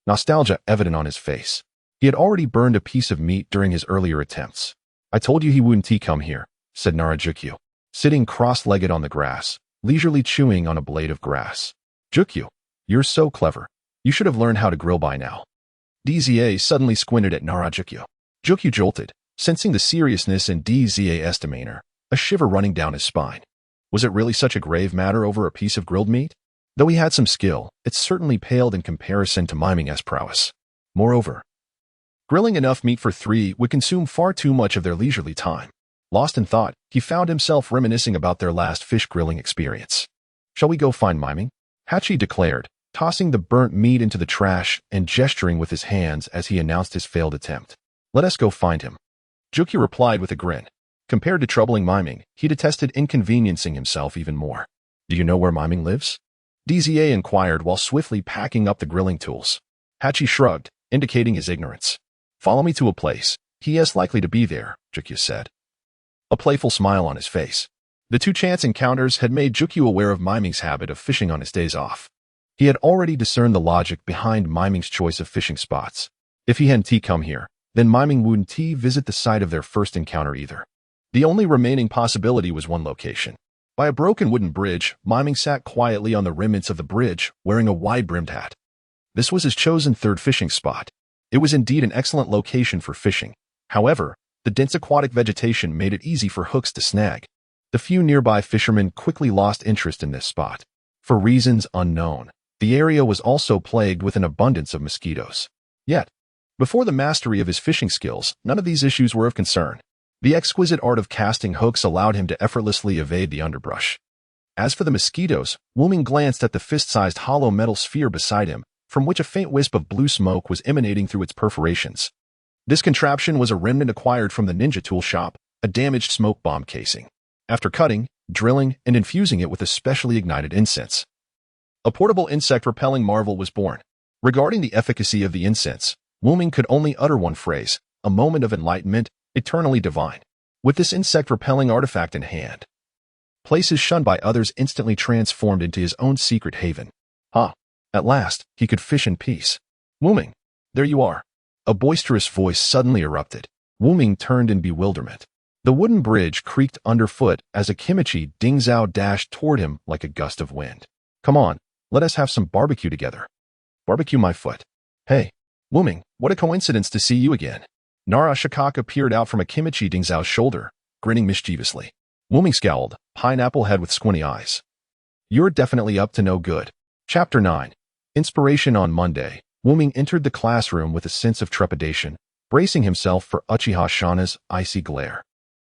Nostalgia evident on his face. He had already burned a piece of meat during his earlier attempts. I told you he wouldn't come here, said Narajukyu, sitting cross-legged on the grass, leisurely chewing on a blade of grass. Jukyu, you're so clever. You should have learned how to grill by now. DZA suddenly squinted at Narajukyu. Jukyu jolted, sensing the seriousness in DZA's demeanor, a shiver running down his spine. Was it really such a grave matter over a piece of grilled meat? Though he had some skill, it certainly paled in comparison to Miming's prowess. Moreover, grilling enough meat for three would consume far too much of their leisurely time. Lost in thought, he found himself reminiscing about their last fish grilling experience. Shall we go find Miming? Hachi declared, tossing the burnt meat into the trash and gesturing with his hands as he announced his failed attempt. Let us go find him. Jukyu replied with a grin. Compared to troubling Miming, he detested inconveniencing himself even more. Do you know where Miming lives? DZA inquired while swiftly packing up the grilling tools. Hachi shrugged, indicating his ignorance. Follow me to a place. He is likely to be there, Jukyu said. A playful smile on his face. The two chance encounters had made Jukyu aware of Miming's habit of fishing on his days off. He had already discerned the logic behind Miming's choice of fishing spots. If he hadn't come here, then Miming wouldn't visit the site of their first encounter either. The only remaining possibility was one location. By a broken wooden bridge, Miming sat quietly on the remnants of the bridge, wearing a wide-brimmed hat. This was his chosen third fishing spot. It was indeed an excellent location for fishing. However, the dense aquatic vegetation made it easy for hooks to snag. The few nearby fishermen quickly lost interest in this spot. For reasons unknown, the area was also plagued with an abundance of mosquitoes. Yet, before the mastery of his fishing skills, none of these issues were of concern. The exquisite art of casting hooks allowed him to effortlessly evade the underbrush. As for the mosquitoes, Wuming glanced at the fist-sized hollow metal sphere beside him, from which a faint wisp of blue smoke was emanating through its perforations. This contraption was a remnant acquired from the ninja tool shop, a damaged smoke bomb casing. After cutting, drilling, and infusing it with a specially ignited incense, a portable insect-repelling marvel was born. Regarding the efficacy of the incense, Wuming could only utter one phrase, a moment of enlightenment, eternally divine. With this insect-repelling artifact in hand, places shunned by others instantly transformed into his own secret haven. At last, he could fish in peace. Wuming, there you are. A boisterous voice suddenly erupted. Wuming turned in bewilderment. The wooden bridge creaked underfoot as Akimichi Dingzao dashed toward him like a gust of wind. Come on, let us have some barbecue together. Barbecue my foot. Hey, Wuming, what a coincidence to see you again. Nara Shikaka peered out from Akimichi Dingzao's shoulder, grinning mischievously. Wuming scowled, pineapple head with squinty eyes. You're definitely up to no good. Chapter 9. Inspiration. On Monday, Wuming entered the classroom with a sense of trepidation, bracing himself for Uchiha Shauna's icy glare.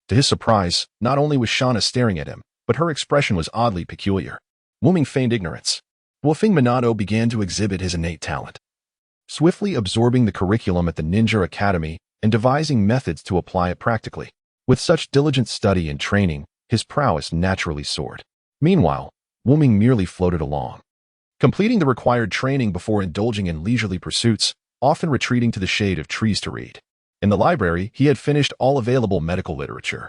To his surprise, not only was Shauna staring at him, but her expression was oddly peculiar. Wuming feigned ignorance. Wolfing Minato began to exhibit his innate talent. Swiftly absorbing the curriculum at the Ninja Academy and devising methods to apply it practically. With such diligent study and training, his prowess naturally soared. Meanwhile, Wuming merely floated along, completing the required training before indulging in leisurely pursuits, often retreating to the shade of trees to read. In the library, he had finished all available medical literature.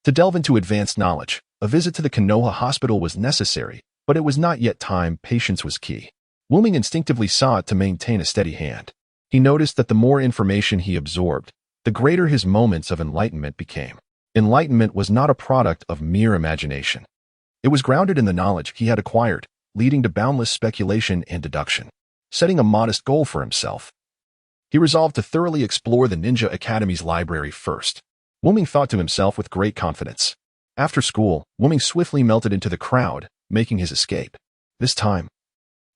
To delve into advanced knowledge, a visit to the Konoha hospital was necessary, but it was not yet time. Patience was key. Wuming instinctively sought to maintain a steady hand. He noticed that the more information he absorbed, the greater his moments of enlightenment became. Enlightenment was not a product of mere imagination. It was grounded in the knowledge he had acquired, leading to boundless speculation and deduction. Setting a modest goal for himself, he resolved to thoroughly explore the Ninja Academy's library first. Wuming thought to himself with great confidence. After school, Wuming swiftly melted into the crowd, making his escape. This time,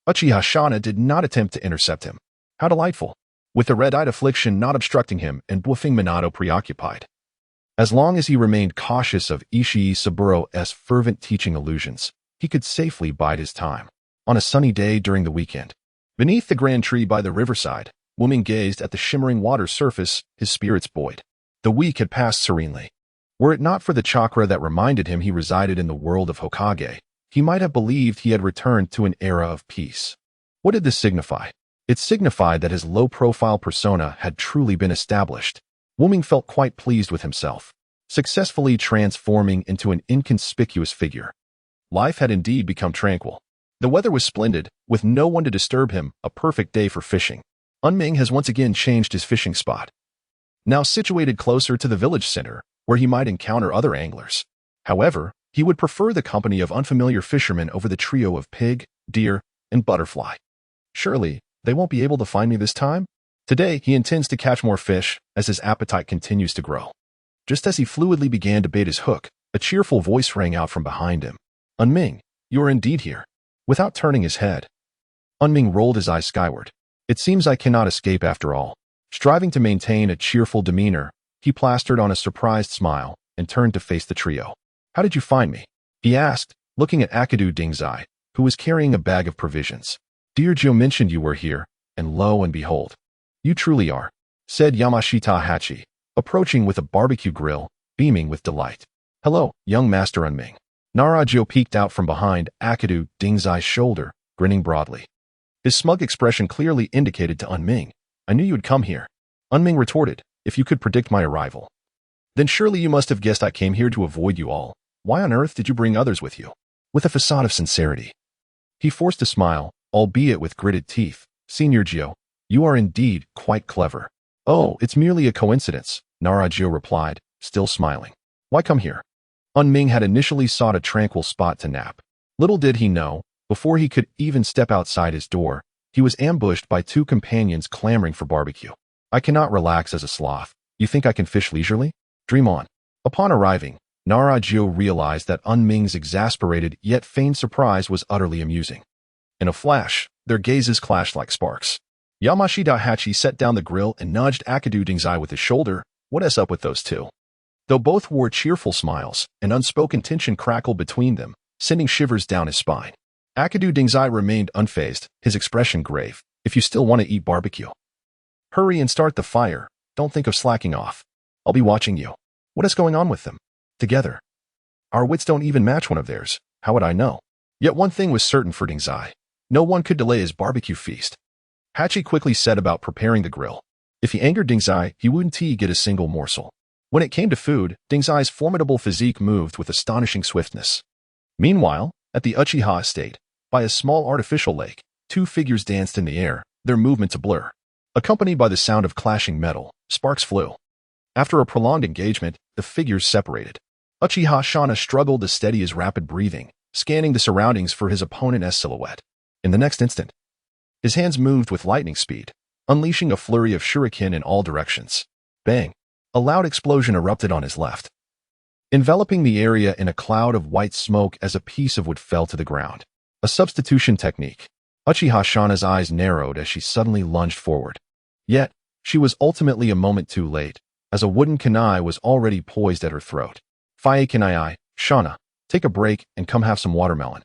Uchiha Shauna did not attempt to intercept him. How delightful! With the red-eyed affliction not obstructing him and Wolfing Minato preoccupied. As long as he remained cautious of Ishii Saburo's fervent teaching illusions, he could safely bide his time. On a sunny day during the weekend, beneath the grand tree by the riverside, Wuming gazed at the shimmering water's surface, his spirits buoyed. The week had passed serenely. Were it not for the chakra that reminded him he resided in the world of Hokage, he might have believed he had returned to an era of peace. What did this signify? It signified that his low-profile persona had truly been established. Wuming felt quite pleased with himself, successfully transforming into an inconspicuous figure. Life had indeed become tranquil. The weather was splendid, with no one to disturb him, a perfect day for fishing. Unming has once again changed his fishing spot, now situated closer to the village center, where he might encounter other anglers. However, he would prefer the company of unfamiliar fishermen over the trio of pig, deer, and butterfly. Surely, they won't be able to find me this time? Today, he intends to catch more fish as his appetite continues to grow. Just as he fluidly began to bait his hook, a cheerful voice rang out from behind him. Unming, you are indeed here. Without turning his head, Unming rolled his eyes skyward. It seems I cannot escape after all. Striving to maintain a cheerful demeanor, he plastered on a surprised smile and turned to face the trio. How did you find me? He asked, looking at Akadu Dingzai, who was carrying a bag of provisions. Dear Joe mentioned you were here, and lo and behold. You truly are, said Yamashita Hachi, approaching with a barbecue grill, beaming with delight. Hello, young Master Unming. Narajo peeked out from behind Akadu Dingzai's shoulder, grinning broadly. His smug expression clearly indicated to Unming, I knew you'd come here. Unming retorted, if you could predict my arrival, then surely you must have guessed I came here to avoid you all. Why on earth did you bring others with you? With a facade of sincerity, he forced a smile, albeit with gritted teeth. Senior Gyo, you are indeed quite clever. Oh, it's merely a coincidence, Narajo replied, still smiling. Why come here? Unming had initially sought a tranquil spot to nap. Little did he know, before he could even step outside his door, he was ambushed by two companions clamoring for barbecue. I cannot relax as a sloth. You think I can fish leisurely? Dream on. Upon arriving, Narajo realized that Unming's exasperated yet feigned surprise was utterly amusing. In a flash, their gazes clashed like sparks. Yamashita Hachi set down the grill and nudged Akadu Dingzai with his shoulder. What is up with those two? Though both wore cheerful smiles, an unspoken tension crackled between them, sending shivers down his spine. Akadu Dingzai remained unfazed, his expression grave. If you still want to eat barbecue, hurry and start the fire. Don't think of slacking off. I'll be watching you. What is going on with them? Together. Our wits don't even match one of theirs. How would I know? Yet one thing was certain for Dingzai. No one could delay his barbecue feast. Hachi quickly set about preparing the grill. If he angered Dingzai, he wouldn't get a single morsel. When it came to food, Dingzai's formidable physique moved with astonishing swiftness. Meanwhile, at the Uchiha estate, by a small artificial lake, two figures danced in the air, their movements a blur. Accompanied by the sound of clashing metal, sparks flew. After a prolonged engagement, the figures separated. Uchiha Shana struggled to steady his rapid breathing, scanning the surroundings for his opponent's silhouette. In the next instant, his hands moved with lightning speed, unleashing a flurry of shuriken in all directions. Bang! A loud explosion erupted on his left, enveloping the area in a cloud of white smoke as a piece of wood fell to the ground. A substitution technique. Uchiha Shana's eyes narrowed as she suddenly lunged forward. Yet, she was ultimately a moment too late, as a wooden kunai was already poised at her throat. Fae kunai, Shana, take a break and come have some watermelon,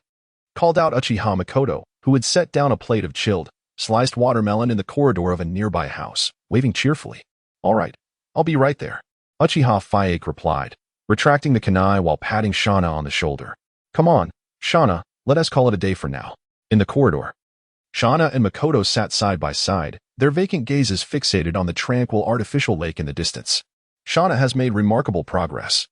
called out Uchiha Makoto, who had set down a plate of chilled, sliced watermelon in the corridor of a nearby house, waving cheerfully. All right, I'll be right there, Uchiha Faik replied, retracting the kunai while patting Shana on the shoulder. Come on, Shana, let us call it a day for now. In the corridor, Shana and Makoto sat side by side, their vacant gazes fixated on the tranquil artificial lake in the distance. Shana has made remarkable progress.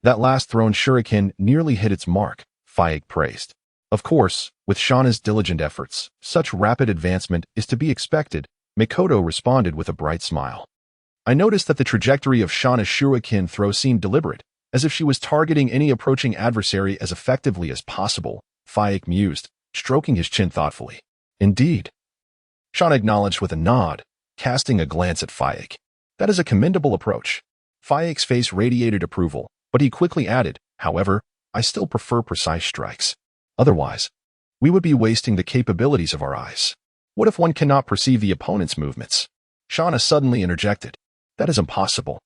That last thrown shuriken nearly hit its mark, Faik praised. Of course, with Shana's diligent efforts, such rapid advancement is to be expected, Makoto responded with a bright smile. I noticed that the trajectory of Shana's shuriken throw seemed deliberate, as if she was targeting any approaching adversary as effectively as possible, Faik mused, stroking his chin thoughtfully. Indeed. Shana acknowledged with a nod, casting a glance at Faik. That is a commendable approach. Faik's face radiated approval, but he quickly added, however, I still prefer precise strikes. Otherwise, we would be wasting the capabilities of our eyes. What if one cannot perceive the opponent's movements? Shana suddenly interjected. That is impossible.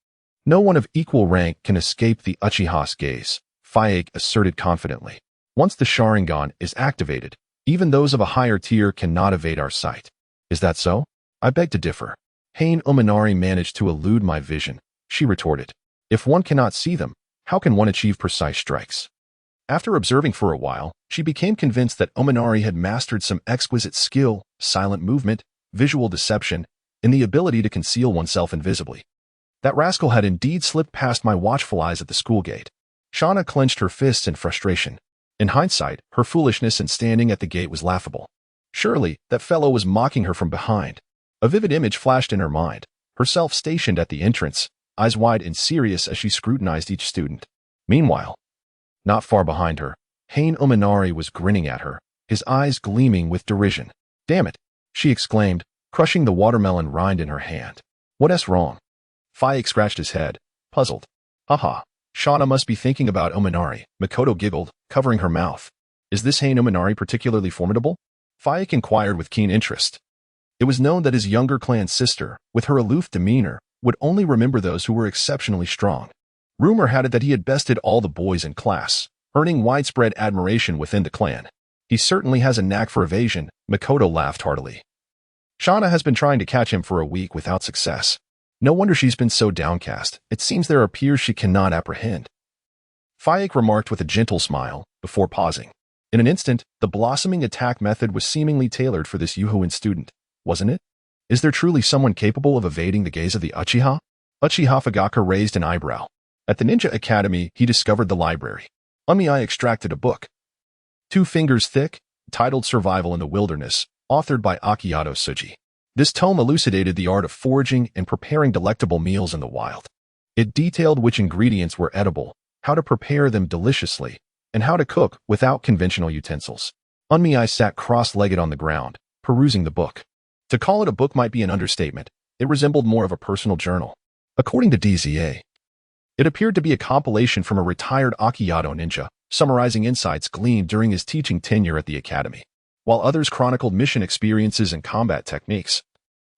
No one of equal rank can escape the Uchiha's gaze, Faik asserted confidently. Once the Sharingan is activated, Even those of a higher tier cannot evade our sight. Is that so? I beg to differ. Hain Ominari managed to elude my vision, she retorted. If one cannot see them, how can one achieve precise strikes? After observing for a while, she became convinced that Ominari had mastered some exquisite skill, silent movement, visual deception, and the ability to conceal oneself invisibly. That rascal had indeed slipped past my watchful eyes at the school gate. Shauna clenched her fists in frustration. In hindsight, her foolishness in standing at the gate was laughable. Surely, that fellow was mocking her from behind. A vivid image flashed in her mind, herself stationed at the entrance, eyes wide and serious as she scrutinized each student. Meanwhile, not far behind her, Hain Ominari was grinning at her, his eyes gleaming with derision. Damn it, she exclaimed, crushing the watermelon rind in her hand. What's wrong? Faik scratched his head, puzzled. Haha, Shauna must be thinking about Ominari, Makoto giggled, covering her mouth. Is this Hain Ominari particularly formidable? Faik inquired with keen interest. It was known that his younger clan sister, with her aloof demeanor, would only remember those who were exceptionally strong. Rumor had it that he had bested all the boys in class, earning widespread admiration within the clan. He certainly has a knack for evasion, Makoto laughed heartily. Shauna has been trying to catch him for a week without success. No wonder she's been so downcast. It seems there are peers she cannot apprehend. Faik remarked with a gentle smile, before pausing. In an instant, the blossoming attack method was seemingly tailored for this Yuhuan student, wasn't it? Is there truly someone capable of evading the gaze of the Uchiha? Uchiha Fugaka raised an eyebrow. At the Ninja Academy, he discovered the library. Unmei extracted a book. 2 fingers thick, titled Survival in the Wilderness, authored by Akiyato Tsuji. This tome elucidated the art of foraging and preparing delectable meals in the wild. It detailed which ingredients were edible, how to prepare them deliciously, and how to cook without conventional utensils. Unmei sat cross-legged on the ground, perusing the book. To call it a book might be an understatement. It resembled more of a personal journal. According to DZA, it appeared to be a compilation from a retired Akiyato ninja, summarizing insights gleaned during his teaching tenure at the academy, while others chronicled mission experiences and combat techniques.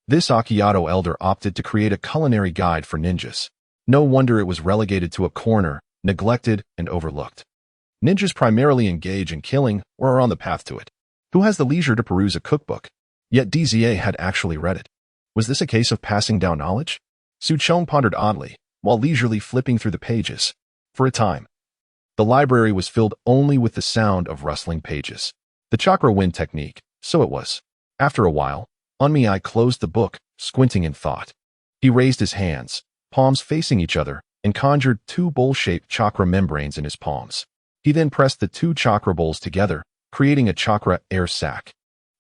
This Akiyato elder opted to create a culinary guide for ninjas. No wonder it was relegated to a corner, neglected and overlooked. Ninjas primarily engage in killing or are on the path to it. Who has the leisure to peruse a cookbook? Yet DZA had actually read it. Was this a case of passing down knowledge? Suchong pondered oddly, while leisurely flipping through the pages. For a time, the library was filled only with the sound of rustling pages. The chakra wind technique, so it was. After a while, Unmei closed the book, squinting in thought. He raised his hands, palms facing each other, and conjured 2 bowl-shaped chakra membranes in his palms. He then pressed the 2 chakra bowls together, creating a chakra air sac.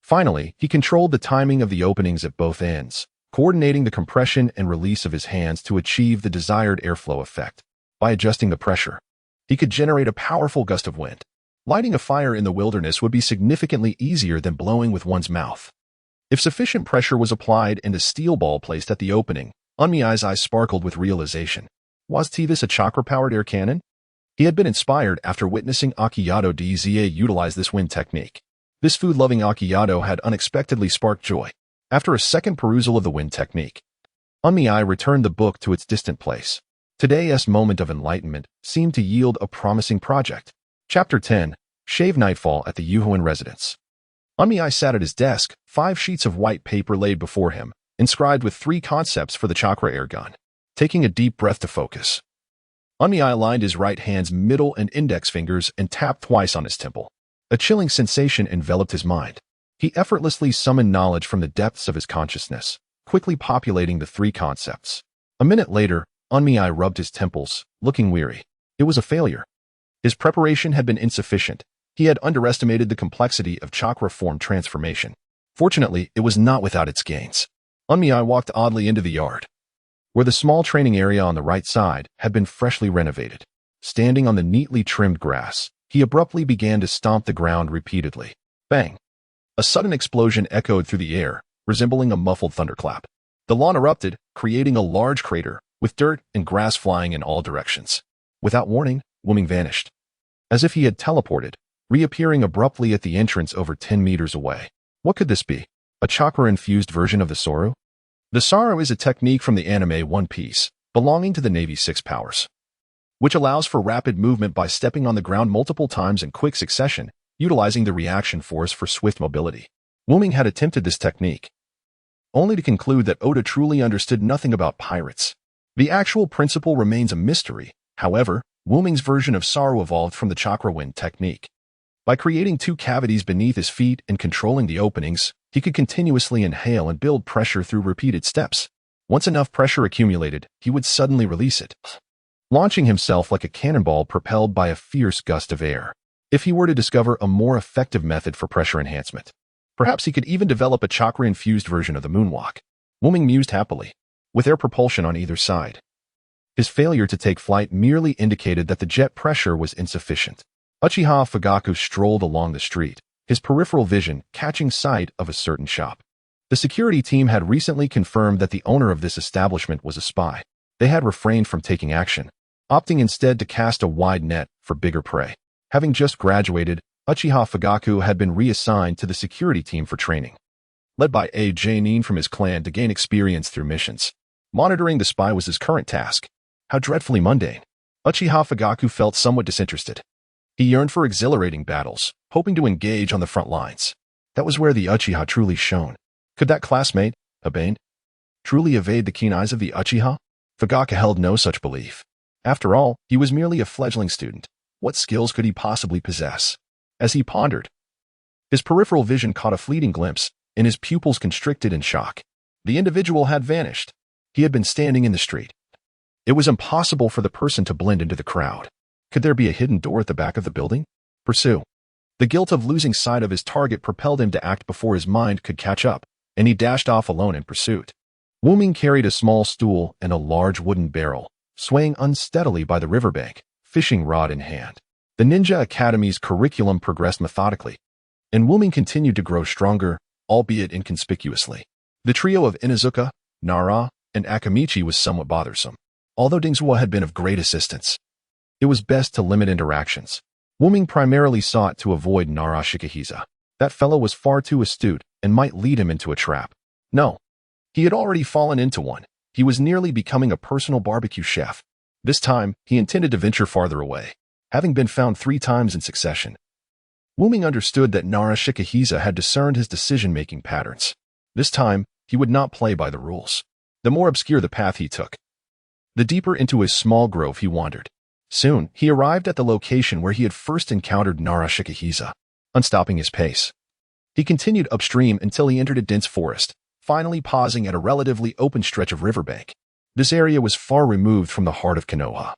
Finally, he controlled the timing of the openings at both ends, coordinating the compression and release of his hands to achieve the desired airflow effect. By adjusting the pressure, he could generate a powerful gust of wind. Lighting a fire in the wilderness would be significantly easier than blowing with one's mouth. If sufficient pressure was applied and a steel ball placed at the opening, Unmei's eyes sparkled with realization. Was this a chakra-powered air cannon? He had been inspired after witnessing Akiyato DZA utilize this wind technique. This food-loving Akiyato had unexpectedly sparked joy. After a second perusal of the wind technique, Unmei returned the book to its distant place. Today's moment of enlightenment seemed to yield a promising project. Chapter 10, Shave Nightfall at the Yuhuan Residence. Unmei sat at his desk, 5 sheets of white paper laid before him, inscribed with 3 concepts for the chakra air gun. Taking a deep breath to focus, Unmei aligned his right hand's middle and index fingers and tapped twice on his temple. A chilling sensation enveloped his mind. He effortlessly summoned knowledge from the depths of his consciousness, quickly populating the 3 concepts. A minute later, Unmei rubbed his temples, looking weary. It was a failure. His preparation had been insufficient. He had underestimated the complexity of chakra form transformation. Fortunately, it was not without its gains. Unmei walked oddly into the yard, where the small training area on the right side had been freshly renovated. Standing on the neatly trimmed grass, he abruptly began to stomp the ground repeatedly. Bang! A sudden explosion echoed through the air, resembling a muffled thunderclap. The lawn erupted, creating a large crater, with dirt and grass flying in all directions. Without warning, Wuming vanished, as if he had teleported, reappearing abruptly at the entrance over 10 meters away. What could this be? A chakra-infused version of the Soru? The Soru is a technique from the anime One Piece, belonging to the Navy's 6 powers, which allows for rapid movement by stepping on the ground multiple times in quick succession, utilizing the reaction force for swift mobility. Wuming had attempted this technique, only to conclude that Oda truly understood nothing about pirates. The actual principle remains a mystery. However, Wuming's version of Saru evolved from the chakra wind technique. By creating two cavities beneath his feet and controlling the openings, he could continuously inhale and build pressure through repeated steps. Once enough pressure accumulated, he would suddenly release it, launching himself like a cannonball propelled by a fierce gust of air. If he were to discover a more effective method for pressure enhancement, perhaps he could even develop a chakra-infused version of the moonwalk. Wuming mused happily, with air propulsion on either side. His failure to take flight merely indicated that the jet pressure was insufficient. Uchiha Fugaku strolled along the street, his peripheral vision catching sight of a certain shop. The security team had recently confirmed that the owner of this establishment was a spy. They had refrained from taking action, opting instead to cast a wide net for bigger prey. Having just graduated, Uchiha Fugaku had been reassigned to the security team for training, led by a Jainin from his clan to gain experience through missions. Monitoring the spy was his current task. How dreadfully mundane. Uchiha Fugaku felt somewhat disinterested. He yearned for exhilarating battles, hoping to engage on the front lines. That was where the Uchiha truly shone. Could that classmate, Abane, truly evade the keen eyes of the Uchiha? Fugaku held no such belief. After all, he was merely a fledgling student. What skills could he possibly possess? As he pondered, his peripheral vision caught a fleeting glimpse, and his pupils constricted in shock. The individual had vanished. He had been standing in the street. It was impossible for the person to blend into the crowd. Could there be a hidden door at the back of the building? Pursue. The guilt of losing sight of his target propelled him to act before his mind could catch up, and he dashed off alone in pursuit. Wuming carried a small stool and a large wooden barrel, swaying unsteadily by the riverbank, fishing rod in hand. The Ninja Academy's curriculum progressed methodically, and Wuming continued to grow stronger, albeit inconspicuously. The trio of Inuzuka, Nara, and Akamichi was somewhat bothersome. Although Dingzuo had been of great assistance, it was best to limit interactions. Wuming primarily sought to avoid Nara Shikahisa. That fellow was far too astute and might lead him into a trap. No, he had already fallen into one. He was nearly becoming a personal barbecue chef. This time, he intended to venture farther away, having been found 3 times in succession. Wuming understood that Nara Shikahisa had discerned his decision-making patterns. This time, he would not play by the rules. The more obscure the path he took, the deeper into his small grove he wandered. Soon, he arrived at the location where he had first encountered Nara Shikahisa. Unstopping his pace, he continued upstream until he entered a dense forest, finally pausing at a relatively open stretch of riverbank. This area was far removed from the heart of Konoha,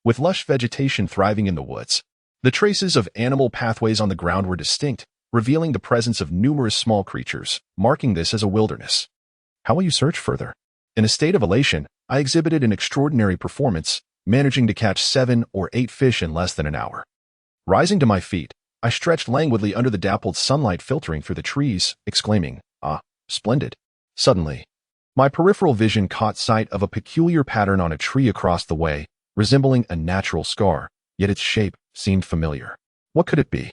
with lush vegetation thriving in the woods. The traces of animal pathways on the ground were distinct, revealing the presence of numerous small creatures, marking this as a wilderness. How will you search further? In a state of elation, I exhibited an extraordinary performance, managing to catch 7 or 8 fish in less than an hour. Rising to my feet, I stretched languidly under the dappled sunlight filtering through the trees, exclaiming, "Ah, splendid." Suddenly, my peripheral vision caught sight of a peculiar pattern on a tree across the way, resembling a natural scar, yet its shape seemed familiar. What could it be?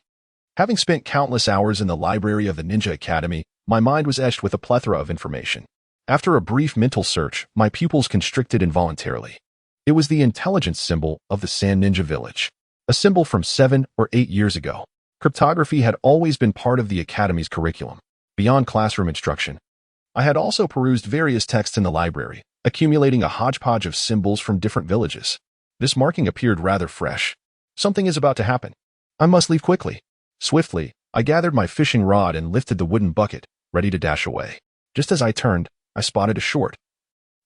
Having spent countless hours in the library of the Ninja Academy, my mind was etched with a plethora of information. After a brief mental search, my pupils constricted involuntarily. It was the intelligence symbol of the Sand Ninja Village, a symbol from 7 or 8 years ago. Cryptography had always been part of the Academy's curriculum. Beyond classroom instruction, I had also perused various texts in the library, accumulating a hodgepodge of symbols from different villages. This marking appeared rather fresh. Something is about to happen. I must leave quickly. Swiftly, I gathered my fishing rod and lifted the wooden bucket, ready to dash away. Just as I turned, I spotted a short,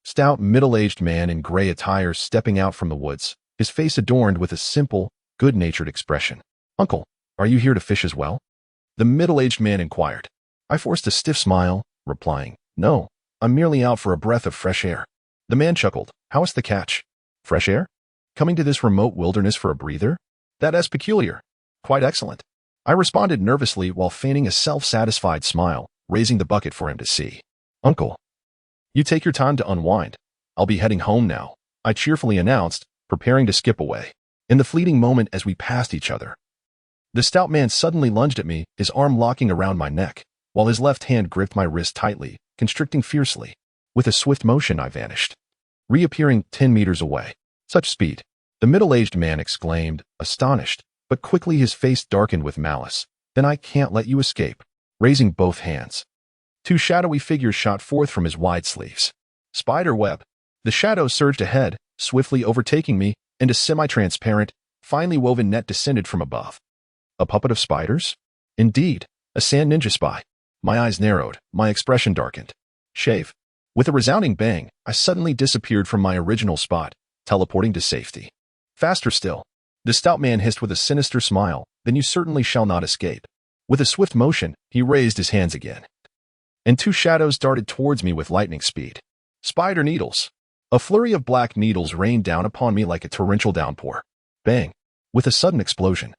stout, middle-aged man in gray attire stepping out from the woods, his face adorned with a simple, good-natured expression. "Uncle, are you here to fish as well?" The middle-aged man inquired. I forced a stiff smile, replying, "No, I'm merely out for a breath of fresh air." The man chuckled. "How is the catch? Fresh air? Coming to this remote wilderness for a breather? That is peculiar. Quite excellent." I responded nervously while feigning a self-satisfied smile, raising the bucket for him to see. "Uncle, you take your time to unwind. I'll be heading home now," I cheerfully announced, preparing to skip away. In the fleeting moment as we passed each other, the stout man suddenly lunged at me, his arm locking around my neck, while his left hand gripped my wrist tightly, constricting fiercely. With a swift motion, I vanished, reappearing 10 meters away. Such speed! The middle-aged man exclaimed, astonished. but quickly his face darkened with malice. "Then I can't let you escape." Raising both hands, two shadowy figures shot forth from his wide sleeves. Spider web. The shadow surged ahead, swiftly overtaking me, and a semi-transparent, finely woven net descended from above. A puppet of spiders? Indeed, a sand ninja spy. My eyes narrowed, my expression darkened. Shave. With a resounding bang, I suddenly disappeared from my original spot, teleporting to safety. Faster still. The stout man hissed with a sinister smile, "Then you certainly shall not escape." With a swift motion, he raised his hands again, and two shadows darted towards me with lightning speed. Spider needles. A flurry of black needles rained down upon me like a torrential downpour. Bang. With a sudden explosion,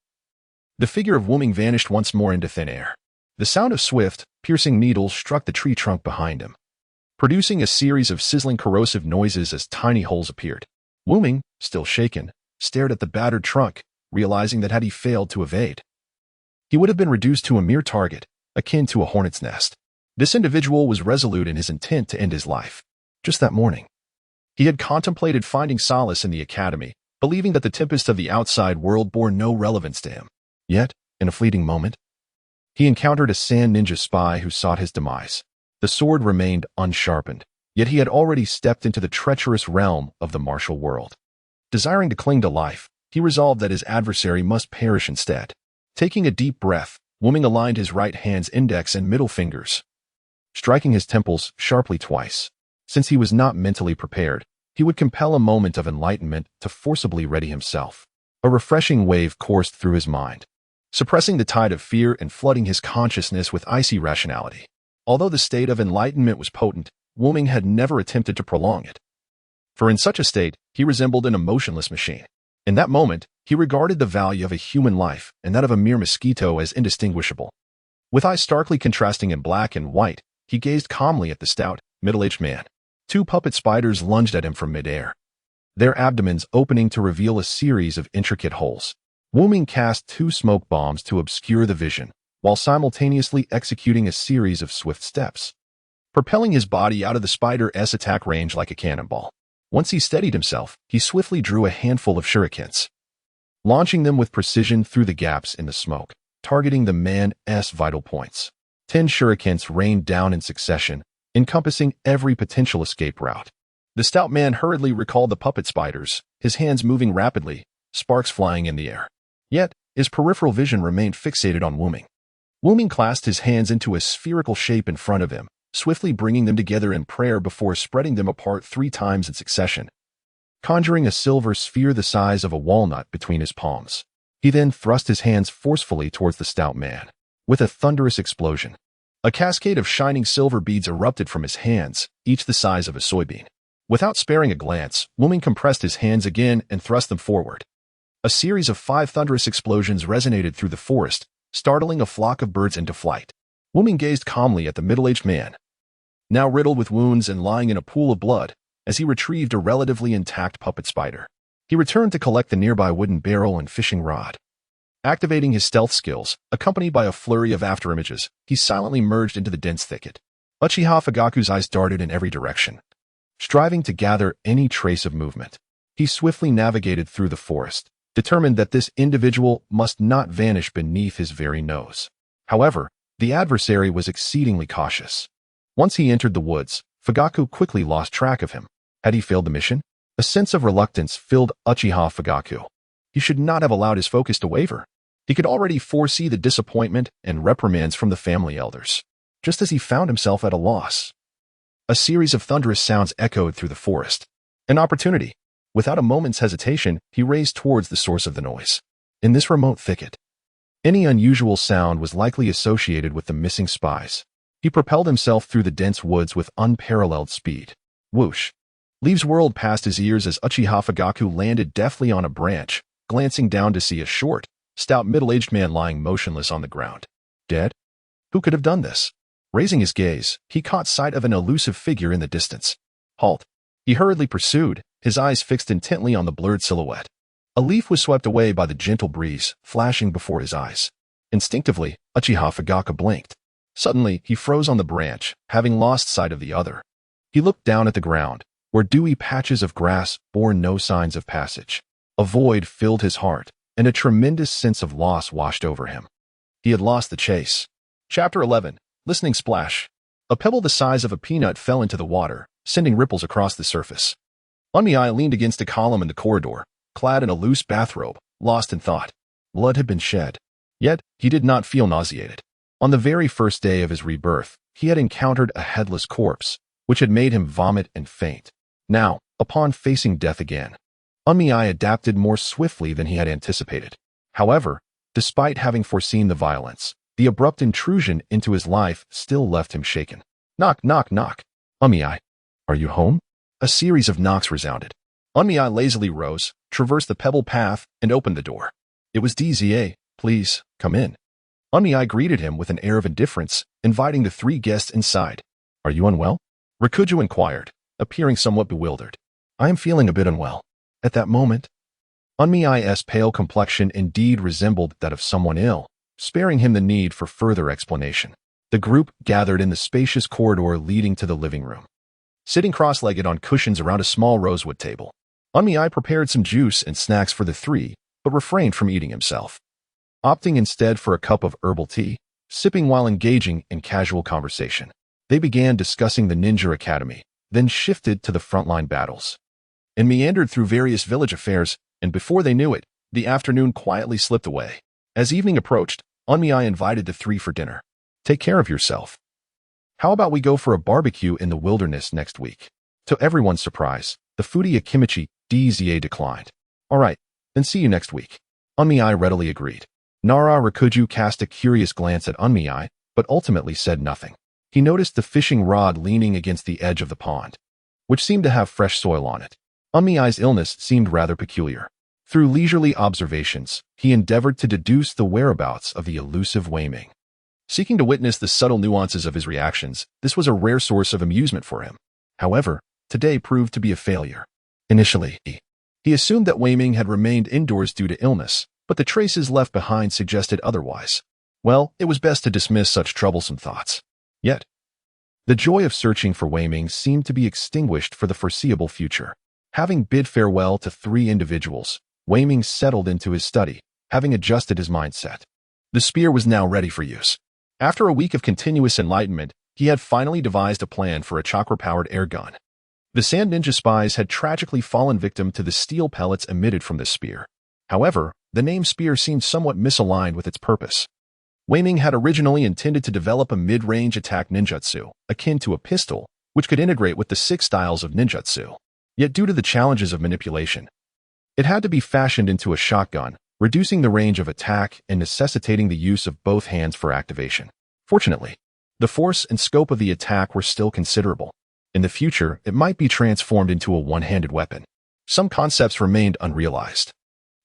the figure of Wuming vanished once more into thin air. The sound of swift, piercing needles struck the tree trunk behind him, producing a series of sizzling corrosive noises as tiny holes appeared. Wuming, still shaken, stared at the battered trunk, realizing that had he failed to evade, he would have been reduced to a mere target, akin to a hornet's nest. This individual was resolute in his intent to end his life. Just that morning, he had contemplated finding solace in the academy, believing that the tempest of the outside world bore no relevance to him. Yet, in a fleeting moment, he encountered a sand ninja spy who sought his demise. The sword remained unsharpened, yet he had already stepped into the treacherous realm of the martial world. Desiring to cling to life, he resolved that his adversary must perish instead. Taking a deep breath, Wuming aligned his right hand's index and middle fingers, striking his temples sharply twice. Since he was not mentally prepared, he would compel a moment of enlightenment to forcibly ready himself. A refreshing wave coursed through his mind, suppressing the tide of fear and flooding his consciousness with icy rationality. Although the state of enlightenment was potent, Wuming had never attempted to prolong it. For in such a state, he resembled an emotionless machine. In that moment, he regarded the value of a human life and that of a mere mosquito as indistinguishable. With eyes starkly contrasting in black and white, he gazed calmly at the stout, middle-aged man. Two puppet spiders lunged at him from midair, their abdomens opening to reveal a series of intricate holes. Wuming cast two smoke bombs to obscure the vision, while simultaneously executing a series of swift steps, propelling his body out of the spider's attack range like a cannonball. Once he steadied himself, he swiftly drew a handful of shurikens, launching them with precision through the gaps in the smoke, targeting the man's vital points. 10 shurikens rained down in succession, encompassing every potential escape route. The stout man hurriedly recalled the puppet spiders, his hands moving rapidly, sparks flying in the air. Yet, his peripheral vision remained fixated on Wuming. Wuming clasped his hands into a spherical shape in front of him, swiftly bringing them together in prayer before spreading them apart 3 times in succession, conjuring a silver sphere the size of a walnut between his palms. He then thrust his hands forcefully towards the stout man. With a thunderous explosion, a cascade of shining silver beads erupted from his hands, each the size of a soybean. Without sparing a glance, Wuming compressed his hands again and thrust them forward. A series of 5 thunderous explosions resonated through the forest, startling a flock of birds into flight. Wuming gazed calmly at the middle-aged man, now riddled with wounds and lying in a pool of blood, as he retrieved a relatively intact puppet spider. He returned to collect the nearby wooden barrel and fishing rod. Activating his stealth skills, accompanied by a flurry of afterimages, he silently merged into the dense thicket. Uchiha Fugaku's eyes darted in every direction, striving to gather any trace of movement. He swiftly navigated through the forest, determined that this individual must not vanish beneath his very nose. However, the adversary was exceedingly cautious. Once he entered the woods, Fugaku quickly lost track of him. Had he failed the mission? A sense of reluctance filled Uchiha Fugaku. He should not have allowed his focus to waver. He could already foresee the disappointment and reprimands from the family elders, just as he found himself at a loss. A series of thunderous sounds echoed through the forest. An opportunity. Without a moment's hesitation, he raced towards the source of the noise. In this remote thicket, any unusual sound was likely associated with the missing spies. He propelled himself through the dense woods with unparalleled speed. Whoosh! Leaves whirled past his ears as Uchiha Fugaku landed deftly on a branch, glancing down to see a short, stout middle-aged man lying motionless on the ground. Dead? Who could have done this? Raising his gaze, he caught sight of an elusive figure in the distance. Halt! He hurriedly pursued, his eyes fixed intently on the blurred silhouette. A leaf was swept away by the gentle breeze, flashing before his eyes. Instinctively, Uchiha Fugaku blinked. Suddenly, he froze on the branch, having lost sight of the other. He looked down at the ground, where dewy patches of grass bore no signs of passage. A void filled his heart, and a tremendous sense of loss washed over him. He had lost the chase. Chapter 11. Listening Splash. A pebble the size of a peanut fell into the water, sending ripples across the surface. Onmei leaned against a column in the corridor, clad in a loose bathrobe, lost in thought. Blood had been shed. Yet, he did not feel nauseated. On the very first day of his rebirth, he had encountered a headless corpse, which had made him vomit and faint. Now, upon facing death again, Onmei adapted more swiftly than he had anticipated. However, despite having foreseen the violence, the abrupt intrusion into his life still left him shaken. Knock, knock, knock. Onmei, are you home? A series of knocks resounded. Onmei lazily rose, traversed the pebble path, and opened the door. It was DZA. Please, come in. Onmei greeted him with an air of indifference, inviting the three guests inside. Are you unwell? Rikuju inquired, appearing somewhat bewildered. I am feeling a bit unwell. At that moment, Onmei's pale complexion indeed resembled that of someone ill, sparing him the need for further explanation. The group gathered in the spacious corridor leading to the living room. Sitting cross-legged on cushions around a small rosewood table, Onmei prepared some juice and snacks for the three, but refrained from eating himself, opting instead for a cup of herbal tea, sipping while engaging in casual conversation. They began discussing the Ninja Academy, then shifted to the frontline battles, and meandered through various village affairs, and before they knew it, the afternoon quietly slipped away. As evening approached, Onmei invited the three for dinner. Take care of yourself. How about we go for a barbecue in the wilderness next week? To everyone's surprise, the foodie Akimichi DZA declined. All right, then see you next week. Onmei readily agreed. Nara Rikuju cast a curious glance at Onmei, but ultimately said nothing. He noticed the fishing rod leaning against the edge of the pond, which seemed to have fresh soil on it. Onmei's illness seemed rather peculiar. Through leisurely observations, he endeavored to deduce the whereabouts of the elusive Wei Ming. Seeking to witness the subtle nuances of his reactions, this was a rare source of amusement for him. However, today proved to be a failure. Initially, he assumed that Wei Ming had remained indoors due to illness, but the traces left behind suggested otherwise. Well, it was best to dismiss such troublesome thoughts. Yet, the joy of searching for Wei Ming seemed to be extinguished for the foreseeable future. Having bid farewell to three individuals, Wei Ming settled into his study, having adjusted his mindset. The spear was now ready for use. After a week of continuous enlightenment, he had finally devised a plan for a chakra-powered air gun. The Sand Ninja spies had tragically fallen victim to the steel pellets emitted from the spear. However, the name spear seemed somewhat misaligned with its purpose. Wei Ming had originally intended to develop a mid-range attack ninjutsu, akin to a pistol, which could integrate with the 6 styles of ninjutsu. Yet due to the challenges of manipulation, it had to be fashioned into a shotgun, reducing the range of attack and necessitating the use of both hands for activation. Fortunately, the force and scope of the attack were still considerable. In the future, it might be transformed into a one-handed weapon. Some concepts remained unrealized.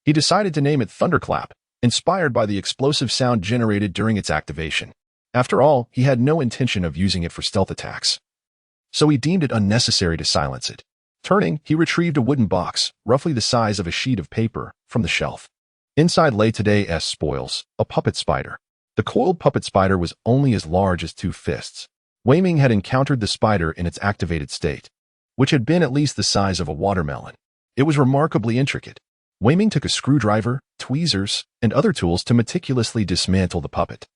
He decided to name it Thunderclap, inspired by the explosive sound generated during its activation. After all, he had no intention of using it for stealth attacks, so he deemed it unnecessary to silence it. Turning, he retrieved a wooden box, roughly the size of a sheet of paper, from the shelf. Inside lay today's spoils, a puppet spider. The coiled puppet spider was only as large as 2 fists. Wei Ming had encountered the spider in its activated state, which had been at least the size of a watermelon. It was remarkably intricate. Wei Ming took a screwdriver, tweezers, and other tools to meticulously dismantle the puppet.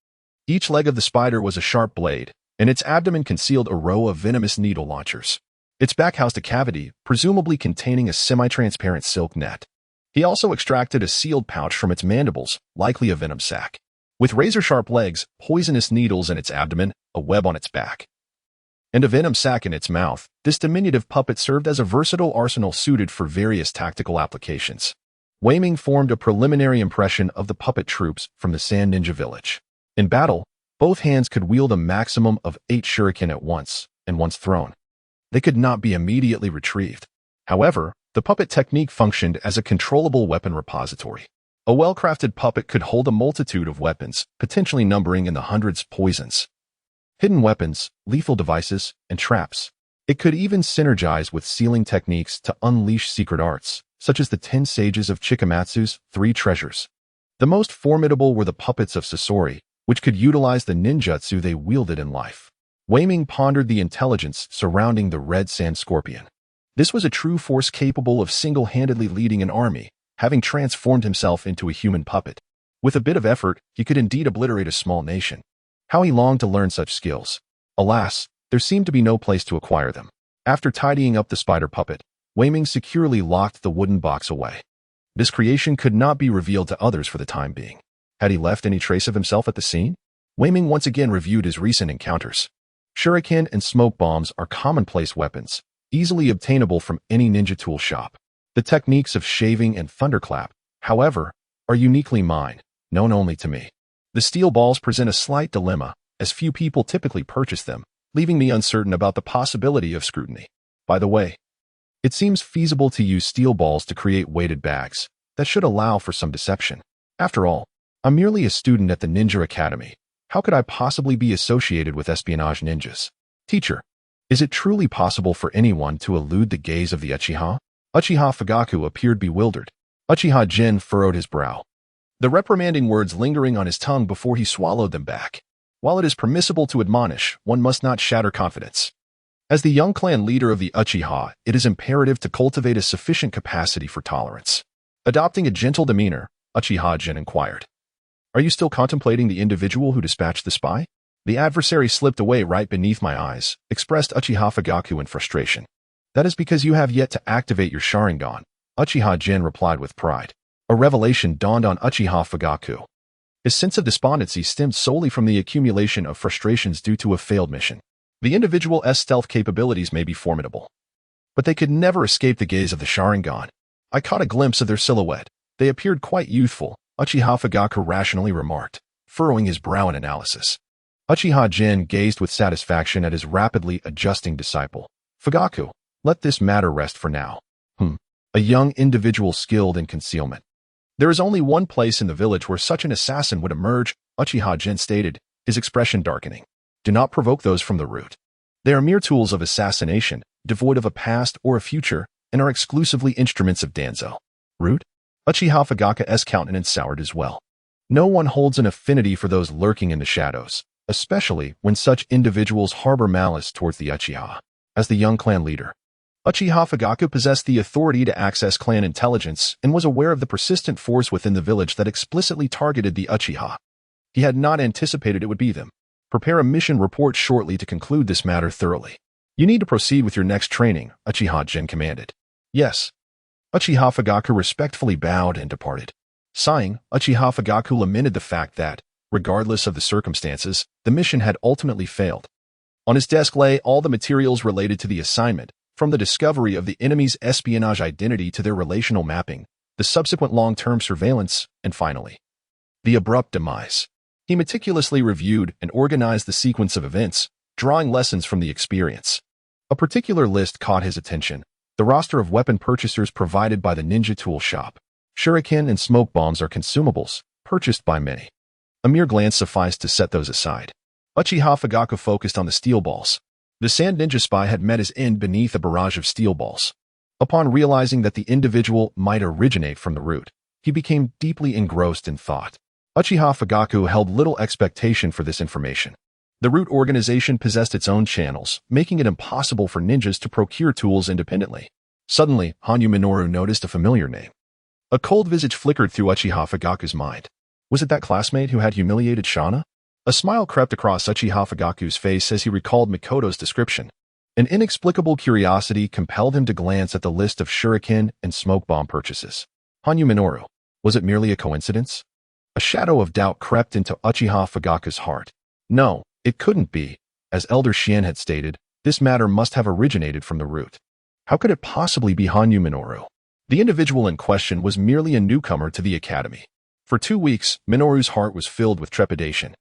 Each leg of the spider was a sharp blade, and its abdomen concealed a row of venomous needle launchers. Its back housed a cavity, presumably containing a semi-transparent silk net. He also extracted a sealed pouch from its mandibles, likely a venom sac. With razor-sharp legs, poisonous needles in its abdomen, a web on its back, and a venom sac in its mouth, this diminutive puppet served as a versatile arsenal suited for various tactical applications. Wei Ming formed a preliminary impression of the puppet troops from the Sand Ninja village. In battle, both hands could wield a maximum of 8 shuriken at once, and once thrown, they could not be immediately retrieved. However, the puppet technique functioned as a controllable weapon repository. A well-crafted puppet could hold a multitude of weapons, potentially numbering in the hundreds poisons, hidden weapons, lethal devices, and traps. It could even synergize with sealing techniques to unleash secret arts, such as the 10 sages of Chikamatsu's 3 treasures. The most formidable were the puppets of Sasori, which could utilize the ninjutsu they wielded in life. Wei Ming pondered the intelligence surrounding the red sand scorpion. This was a true force capable of single-handedly leading an army, having transformed himself into a human puppet. With a bit of effort, he could indeed obliterate a small nation. How he longed to learn such skills. Alas, there seemed to be no place to acquire them. After tidying up the spider puppet, Wei Ming securely locked the wooden box away. This creation could not be revealed to others for the time being. Had he left any trace of himself at the scene? Wei Ming once again reviewed his recent encounters. Shuriken and smoke bombs are commonplace weapons, easily obtainable from any ninja tool shop. The techniques of shaving and thunderclap, however, are uniquely mine, known only to me. The steel balls present a slight dilemma, as few people typically purchase them, leaving me uncertain about the possibility of scrutiny. By the way, it seems feasible to use steel balls to create weighted bags. That should allow for some deception. After all, I'm merely a student at the Ninja Academy. How could I possibly be associated with espionage ninjas? Teacher, is it truly possible for anyone to elude the gaze of the Uchiha? Uchiha Fugaku appeared bewildered. Uchiha Jin furrowed his brow, the reprimanding words lingering on his tongue before he swallowed them back. While it is permissible to admonish, one must not shatter confidence. As the young clan leader of the Uchiha, it is imperative to cultivate a sufficient capacity for tolerance. Adopting a gentle demeanor, Uchiha Jin inquired, "Are you still contemplating the individual who dispatched the spy?" The adversary slipped away right beneath my eyes, expressed Uchiha Fugaku in frustration. "That is because you have yet to activate your Sharingan," Uchiha Jin replied with pride. A revelation dawned on Uchiha Fugaku. His sense of despondency stemmed solely from the accumulation of frustrations due to a failed mission. The individual's stealth capabilities may be formidable, but they could never escape the gaze of the Sharingan. I caught a glimpse of their silhouette. They appeared quite youthful, Uchiha Fugaku rationally remarked, furrowing his brow in analysis. Uchiha Jin gazed with satisfaction at his rapidly adjusting disciple. "Fugaku, let this matter rest for now. A young individual skilled in concealment. There is only one place in the village where such an assassin would emerge," Uchiha Jin stated, his expression darkening. "Do not provoke those from the root. They are mere tools of assassination, devoid of a past or a future, and are exclusively instruments of Danzo." Root? Uchiha Fugaku's countenance soured as well. No one holds an affinity for those lurking in the shadows, especially when such individuals harbor malice towards the Uchiha. As the young clan leader, Uchiha Fugaku possessed the authority to access clan intelligence and was aware of the persistent force within the village that explicitly targeted the Uchiha. He had not anticipated it would be them. "Prepare a mission report shortly to conclude this matter thoroughly. You need to proceed with your next training," Uchiha Jin commanded. "Yes." Uchiha Fugaku respectfully bowed and departed. Sighing, Uchiha Fugaku lamented the fact that, regardless of the circumstances, the mission had ultimately failed. On his desk lay all the materials related to the assignment, from the discovery of the enemy's espionage identity to their relational mapping, the subsequent long-term surveillance, and finally, the abrupt demise. He meticulously reviewed and organized the sequence of events, drawing lessons from the experience. A particular list caught his attention: the roster of weapon purchasers provided by the ninja tool shop. Shuriken and smoke bombs are consumables, purchased by many. A mere glance sufficed to set those aside. Uchiha Fugaku focused on the steel balls. The sand ninja spy had met his end beneath a barrage of steel balls. Upon realizing that the individual might originate from the root, he became deeply engrossed in thought. Uchiha Fugaku held little expectation for this information. The root organization possessed its own channels, making it impossible for ninjas to procure tools independently. Suddenly, Hanyu Minoru noticed a familiar name. A cold visage flickered through Uchiha Fugaku's mind. Was it that classmate who had humiliated Shana? A smile crept across Uchiha Fugaku's face as he recalled Mikoto's description. An inexplicable curiosity compelled him to glance at the list of shuriken and smoke bomb purchases. Hanyu Minoru. Was it merely a coincidence? A shadow of doubt crept into Uchiha Fugaku's heart. No, it couldn't be. As Elder Shien had stated, this matter must have originated from the root. How could it possibly be Hanyu Minoru? The individual in question was merely a newcomer to the academy. For 2 weeks, Minoru's heart was filled with trepidation.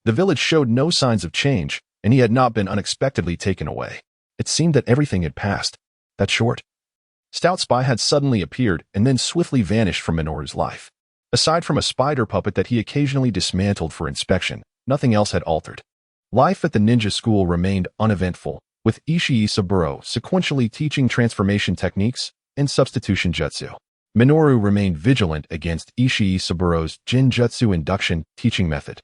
The village showed no signs of change, and he had not been unexpectedly taken away. It seemed that everything had passed. That short, stout spy had suddenly appeared and then swiftly vanished from Minoru's life. Aside from a spider puppet that he occasionally dismantled for inspection, nothing else had altered. Life at the ninja school remained uneventful, with Ishii Saburo sequentially teaching transformation techniques and substitution jutsu. Minoru remained vigilant against Ishii Saburo's Jinjutsu induction teaching method,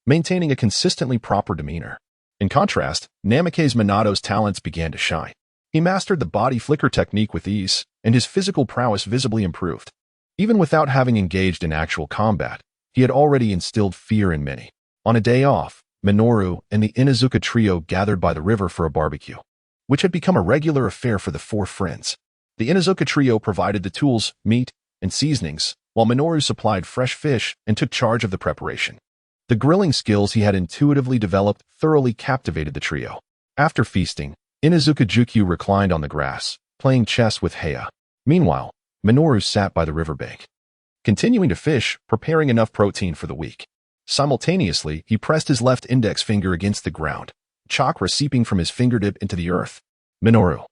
maintaining a consistently proper demeanor. In contrast, Namikaze Minato's talents began to shine. He mastered the body flicker technique with ease, and his physical prowess visibly improved. Even without having engaged in actual combat, he had already instilled fear in many. On a day off, Minoru and the Inuzuka trio gathered by the river for a barbecue, which had become a regular affair for the four friends. The Inuzuka trio provided the tools, meat, and seasonings, while Minoru supplied fresh fish and took charge of the preparation. The grilling skills he had intuitively developed thoroughly captivated the trio. After feasting, Inuzuka Jukyu reclined on the grass, playing chess with Heya. Meanwhile, Minoru sat by the riverbank, continuing to fish, preparing enough protein for the week. Simultaneously, he pressed his left index finger against the ground, chakra seeping from his fingertip into the earth. Minoru,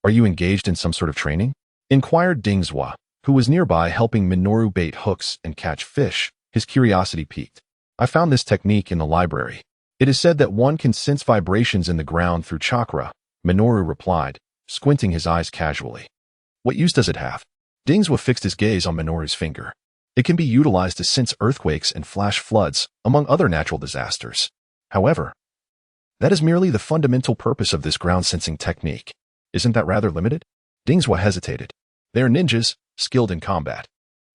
are you engaged in some sort of training? Inquired Dingzhua, who was nearby helping Minoru bait hooks and catch fish. His curiosity piqued. I found this technique in the library. It is said that one can sense vibrations in the ground through chakra, Minoru replied, squinting his eyes casually. What use does it have? Dingzhua fixed his gaze on Minoru's finger. It can be utilized to sense earthquakes and flash floods, among other natural disasters. However, that is merely the fundamental purpose of this ground-sensing technique. Isn't that rather limited? Dingzhua hesitated. They are ninjas, skilled in combat.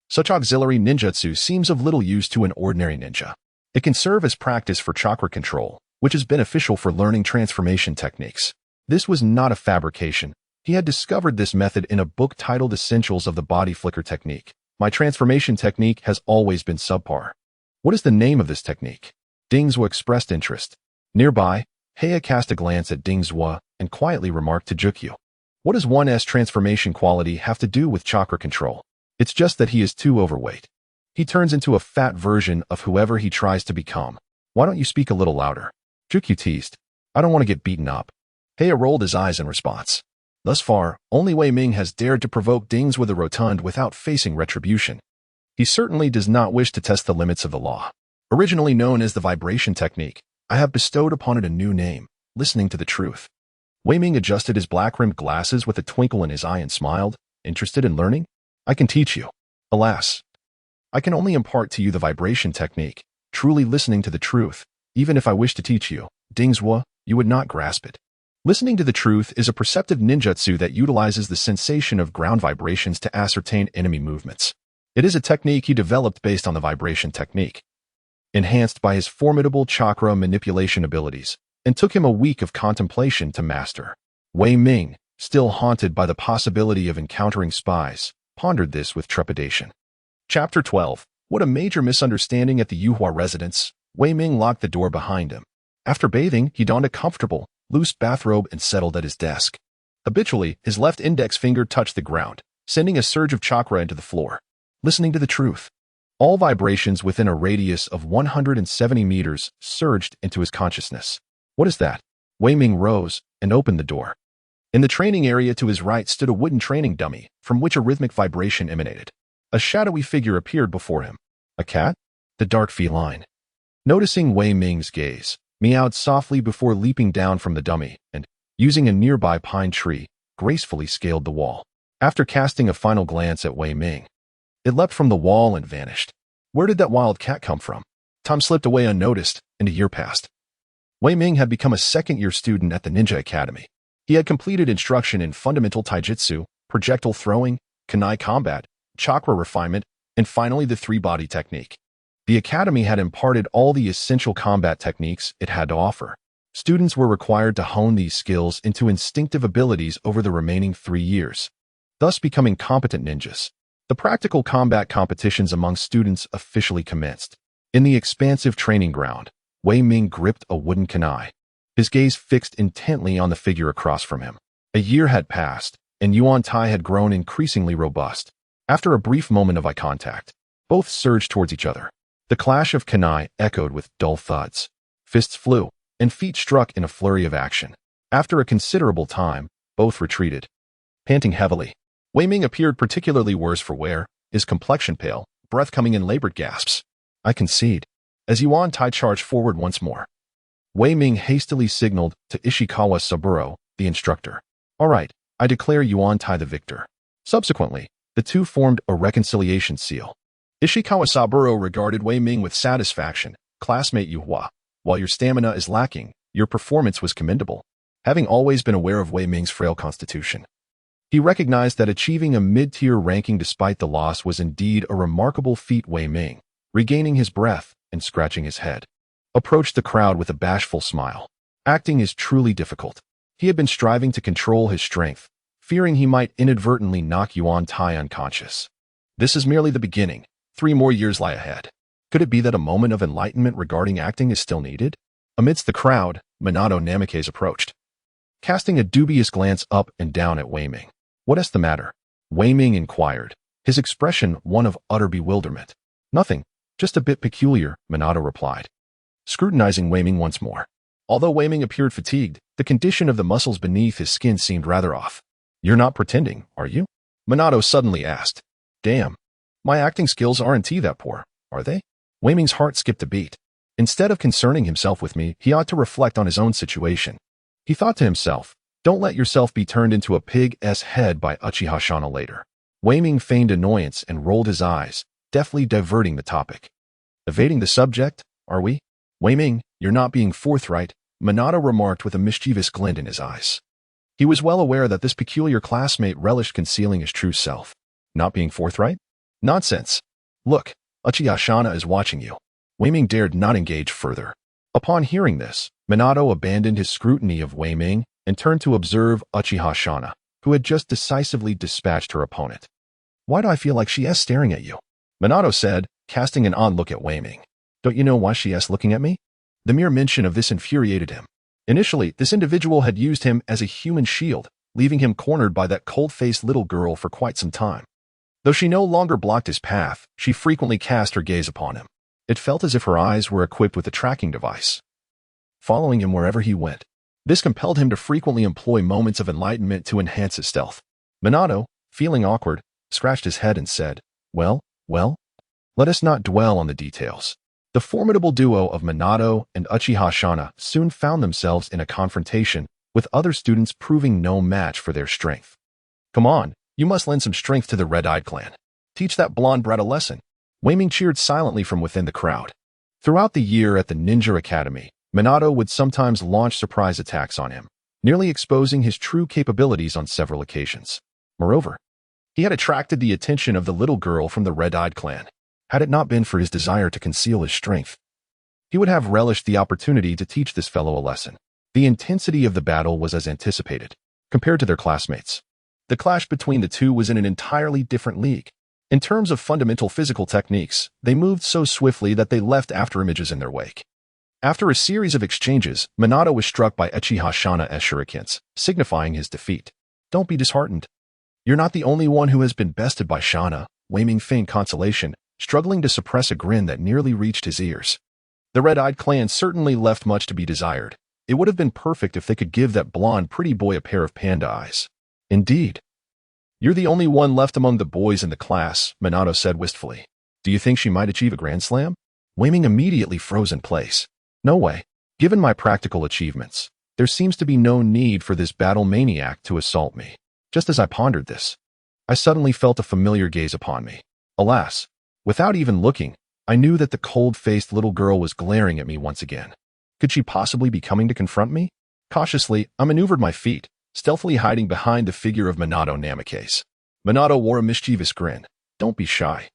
Such auxiliary ninjutsu seems of little use to an ordinary ninja. It can serve as practice for chakra control, which is beneficial for learning transformation techniques. This was not a fabrication. He had discovered this method in a book titled Essentials of the Body Flicker Technique. My transformation technique has always been subpar. What is the name of this technique? Dingzhua expressed interest. Nearby, Heya cast a glance at Dingzhua and quietly remarked to Jukyu. What does one's transformation quality have to do with chakra control? It's just that he is too overweight. He turns into a fat version of whoever he tries to become. Why don't you speak a little louder? Jukyu teased. I don't want to get beaten up. Heya rolled his eyes in response. Thus far, only Wei Ming has dared to provoke Dingzhua the Rotund without facing retribution. He certainly does not wish to test the limits of the law. Originally known as the vibration technique, I have bestowed upon it a new name, listening to the truth. Wei Ming adjusted his black-rimmed glasses with a twinkle in his eye and smiled. Interested in learning? I can teach you. Alas, I can only impart to you the vibration technique, truly listening to the truth. Even if I wish to teach you, Dingzhua, you would not grasp it. Listening to the truth is a perceptive ninjutsu that utilizes the sensation of ground vibrations to ascertain enemy movements. It is a technique he developed based on the vibration technique, enhanced by his formidable chakra manipulation abilities, and took him a week of contemplation to master. Wei Ming, still haunted by the possibility of encountering spies, pondered this with trepidation. Chapter 12. What a major misunderstanding at the Yuhua residence. Wei Ming locked the door behind him. After bathing, he donned a comfortable, loose bathrobe and settled at his desk. Habitually, his left index finger touched the ground, sending a surge of chakra into the floor. Listening to the truth. All vibrations within a radius of 170 meters surged into his consciousness. What is that? Wei Ming rose and opened the door. In the training area to his right stood a wooden training dummy, from which a rhythmic vibration emanated. A shadowy figure appeared before him. A cat? The dark feline. Noticing Wei Ming's gaze, meowed softly before leaping down from the dummy and, using a nearby pine tree, gracefully scaled the wall. After casting a final glance at Wei Ming, it leapt from the wall and vanished. Where did that wild cat come from? Time slipped away unnoticed, and a year passed. Wei Ming had become a second-year student at the Ninja Academy. He had completed instruction in fundamental taijutsu, projectile throwing, kunai combat, chakra refinement, and finally the three-body technique. The academy had imparted all the essential combat techniques it had to offer. Students were required to hone these skills into instinctive abilities over the remaining 3 years, thus becoming competent ninjas. The practical combat competitions among students officially commenced. In the expansive training ground, Wei Ming gripped a wooden kunai, his gaze fixed intently on the figure across from him. A year had passed, and Yuan Tai had grown increasingly robust. After a brief moment of eye contact, both surged towards each other. The clash of kunai echoed with dull thuds. Fists flew, and feet struck in a flurry of action. After a considerable time, both retreated. Panting heavily, Wei Ming appeared particularly worse for wear, his complexion pale, breath coming in labored gasps. I concede. As Yuan Tai charged forward once more, Wei Ming hastily signaled to Ishikawa Saburo, the instructor. All right, I declare Yuan Tai the victor. Subsequently, the two formed a reconciliation seal. Ishikawa Saburo regarded Wei Ming with satisfaction. Classmate Yuhua, while your stamina is lacking, your performance was commendable. Having always been aware of Wei Ming's frail constitution, He recognized that achieving a mid-tier ranking despite the loss was indeed a remarkable feat. Wei Ming, regaining his breath and scratching his head, approached the crowd with a bashful smile. Acting is truly difficult. He had been striving to control his strength, fearing he might inadvertently knock Yuan Tai unconscious. This is merely the beginning. 3 more years lie ahead. Could it be that a moment of enlightenment regarding acting is still needed? Amidst the crowd, Minato Namikaze approached, casting a dubious glance up and down at Wei Ming. "What is the matter?" Wei Ming inquired, his expression one of utter bewilderment. "Nothing, just a bit peculiar," Minato replied, scrutinizing Wei Ming once more. Although Wei Ming appeared fatigued, the condition of the muscles beneath his skin seemed rather off. "You're not pretending, are you?" Minato suddenly asked. "Damn, my acting skills aren't that poor, are they?" Wei Ming's heart skipped a beat. Instead of concerning himself with me, he ought to reflect on his own situation. He thought to himself, don't let yourself be turned into a pig's head by Uchiha Shana later. Wei Ming feigned annoyance and rolled his eyes, deftly diverting the topic. "Evading the subject, are we?" "Wei Ming, you're not being forthright," Minato remarked with a mischievous glint in his eyes. He was well aware that this peculiar classmate relished concealing his true self. "Not being forthright? Nonsense. Look, Uchiha Shana is watching you." Wei Ming dared not engage further. Upon hearing this, Minato abandoned his scrutiny of Wei Ming and turned to observe Uchiha Shana, who had just decisively dispatched her opponent. "Why do I feel like she is staring at you?" Minato said, casting an odd look at Wei Ming. "Don't you know why she is looking at me?" The mere mention of this infuriated him. Initially, this individual had used him as a human shield, leaving him cornered by that cold-faced little girl for quite some time. Though she no longer blocked his path, she frequently cast her gaze upon him. It felt as if her eyes were equipped with a tracking device, following him wherever he went. This compelled him to frequently employ moments of enlightenment to enhance his stealth. Minato, feeling awkward, scratched his head and said, well, let us not dwell on the details." The formidable duo of Minato and Uchiha Shana soon found themselves in a confrontation, with other students proving no match for their strength. "Come on, you must lend some strength to the Red-Eyed clan. Teach that blonde brat a lesson." Wei Ming cheered silently from within the crowd. Throughout the year at the Ninja Academy, Minato would sometimes launch surprise attacks on him, nearly exposing his true capabilities on several occasions. Moreover, he had attracted the attention of the little girl from the Red-Eyed clan. Had it not been for his desire to conceal his strength, he would have relished the opportunity to teach this fellow a lesson. The intensity of the battle was as anticipated. Compared to their classmates, the clash between the two was in an entirely different league. In terms of fundamental physical techniques, they moved so swiftly that they left afterimages in their wake. After a series of exchanges, Minato was struck by Uchiha Shana's shurikens, signifying his defeat. "Don't be disheartened. You're not the only one who has been bested by Shana," Wei Ming feigned consolation, struggling to suppress a grin that nearly reached his ears. The Red-Eyed clan certainly left much to be desired. It would have been perfect if they could give that blonde pretty boy a pair of panda eyes. "Indeed. You're the only one left among the boys in the class," Minato said wistfully. "Do you think she might achieve a Grand Slam?" Wei Ming immediately froze in place. "No way. Given my practical achievements, there seems to be no need for this battle maniac to assault me." Just as I pondered this, I suddenly felt a familiar gaze upon me. Alas, without even looking, I knew that the cold-faced little girl was glaring at me once again. Could she possibly be coming to confront me? Cautiously, I maneuvered my feet, stealthily hiding behind the figure of Minato Namikaze. Minato wore a mischievous grin. "Don't be shy.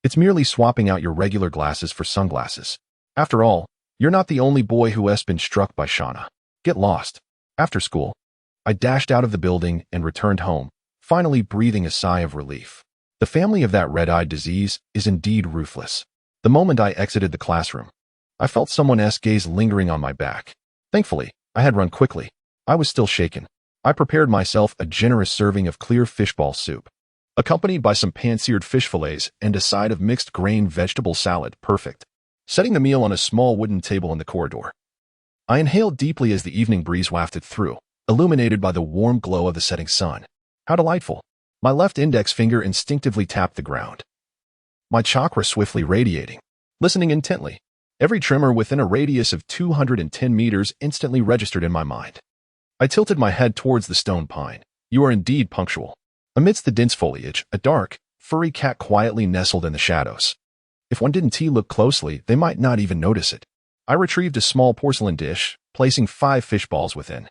It's merely swapping out your regular glasses for sunglasses. After all, you're not the only boy who has been struck by Shana. Get lost." After school, I dashed out of the building and returned home, finally breathing a sigh of relief. The family of that red-eyed disease is indeed ruthless. The moment I exited the classroom, I felt someone's gaze lingering on my back. Thankfully, I had run quickly. I was still shaken. I prepared myself a generous serving of clear fishball soup, accompanied by some pan-seared fish fillets and a side of mixed grain vegetable salad. Perfect. Setting the meal on a small wooden table in the corridor, I inhaled deeply as the evening breeze wafted through, illuminated by the warm glow of the setting sun. How delightful. My left index finger instinctively tapped the ground, my chakra swiftly radiating. Listening intently, every tremor within a radius of 210 meters instantly registered in my mind. I tilted my head towards the stone pine. You are indeed punctual. Amidst the dense foliage, a dark, furry cat quietly nestled in the shadows. If one didn't look closely, they might not even notice it. I retrieved a small porcelain dish, placing 5 fish balls within.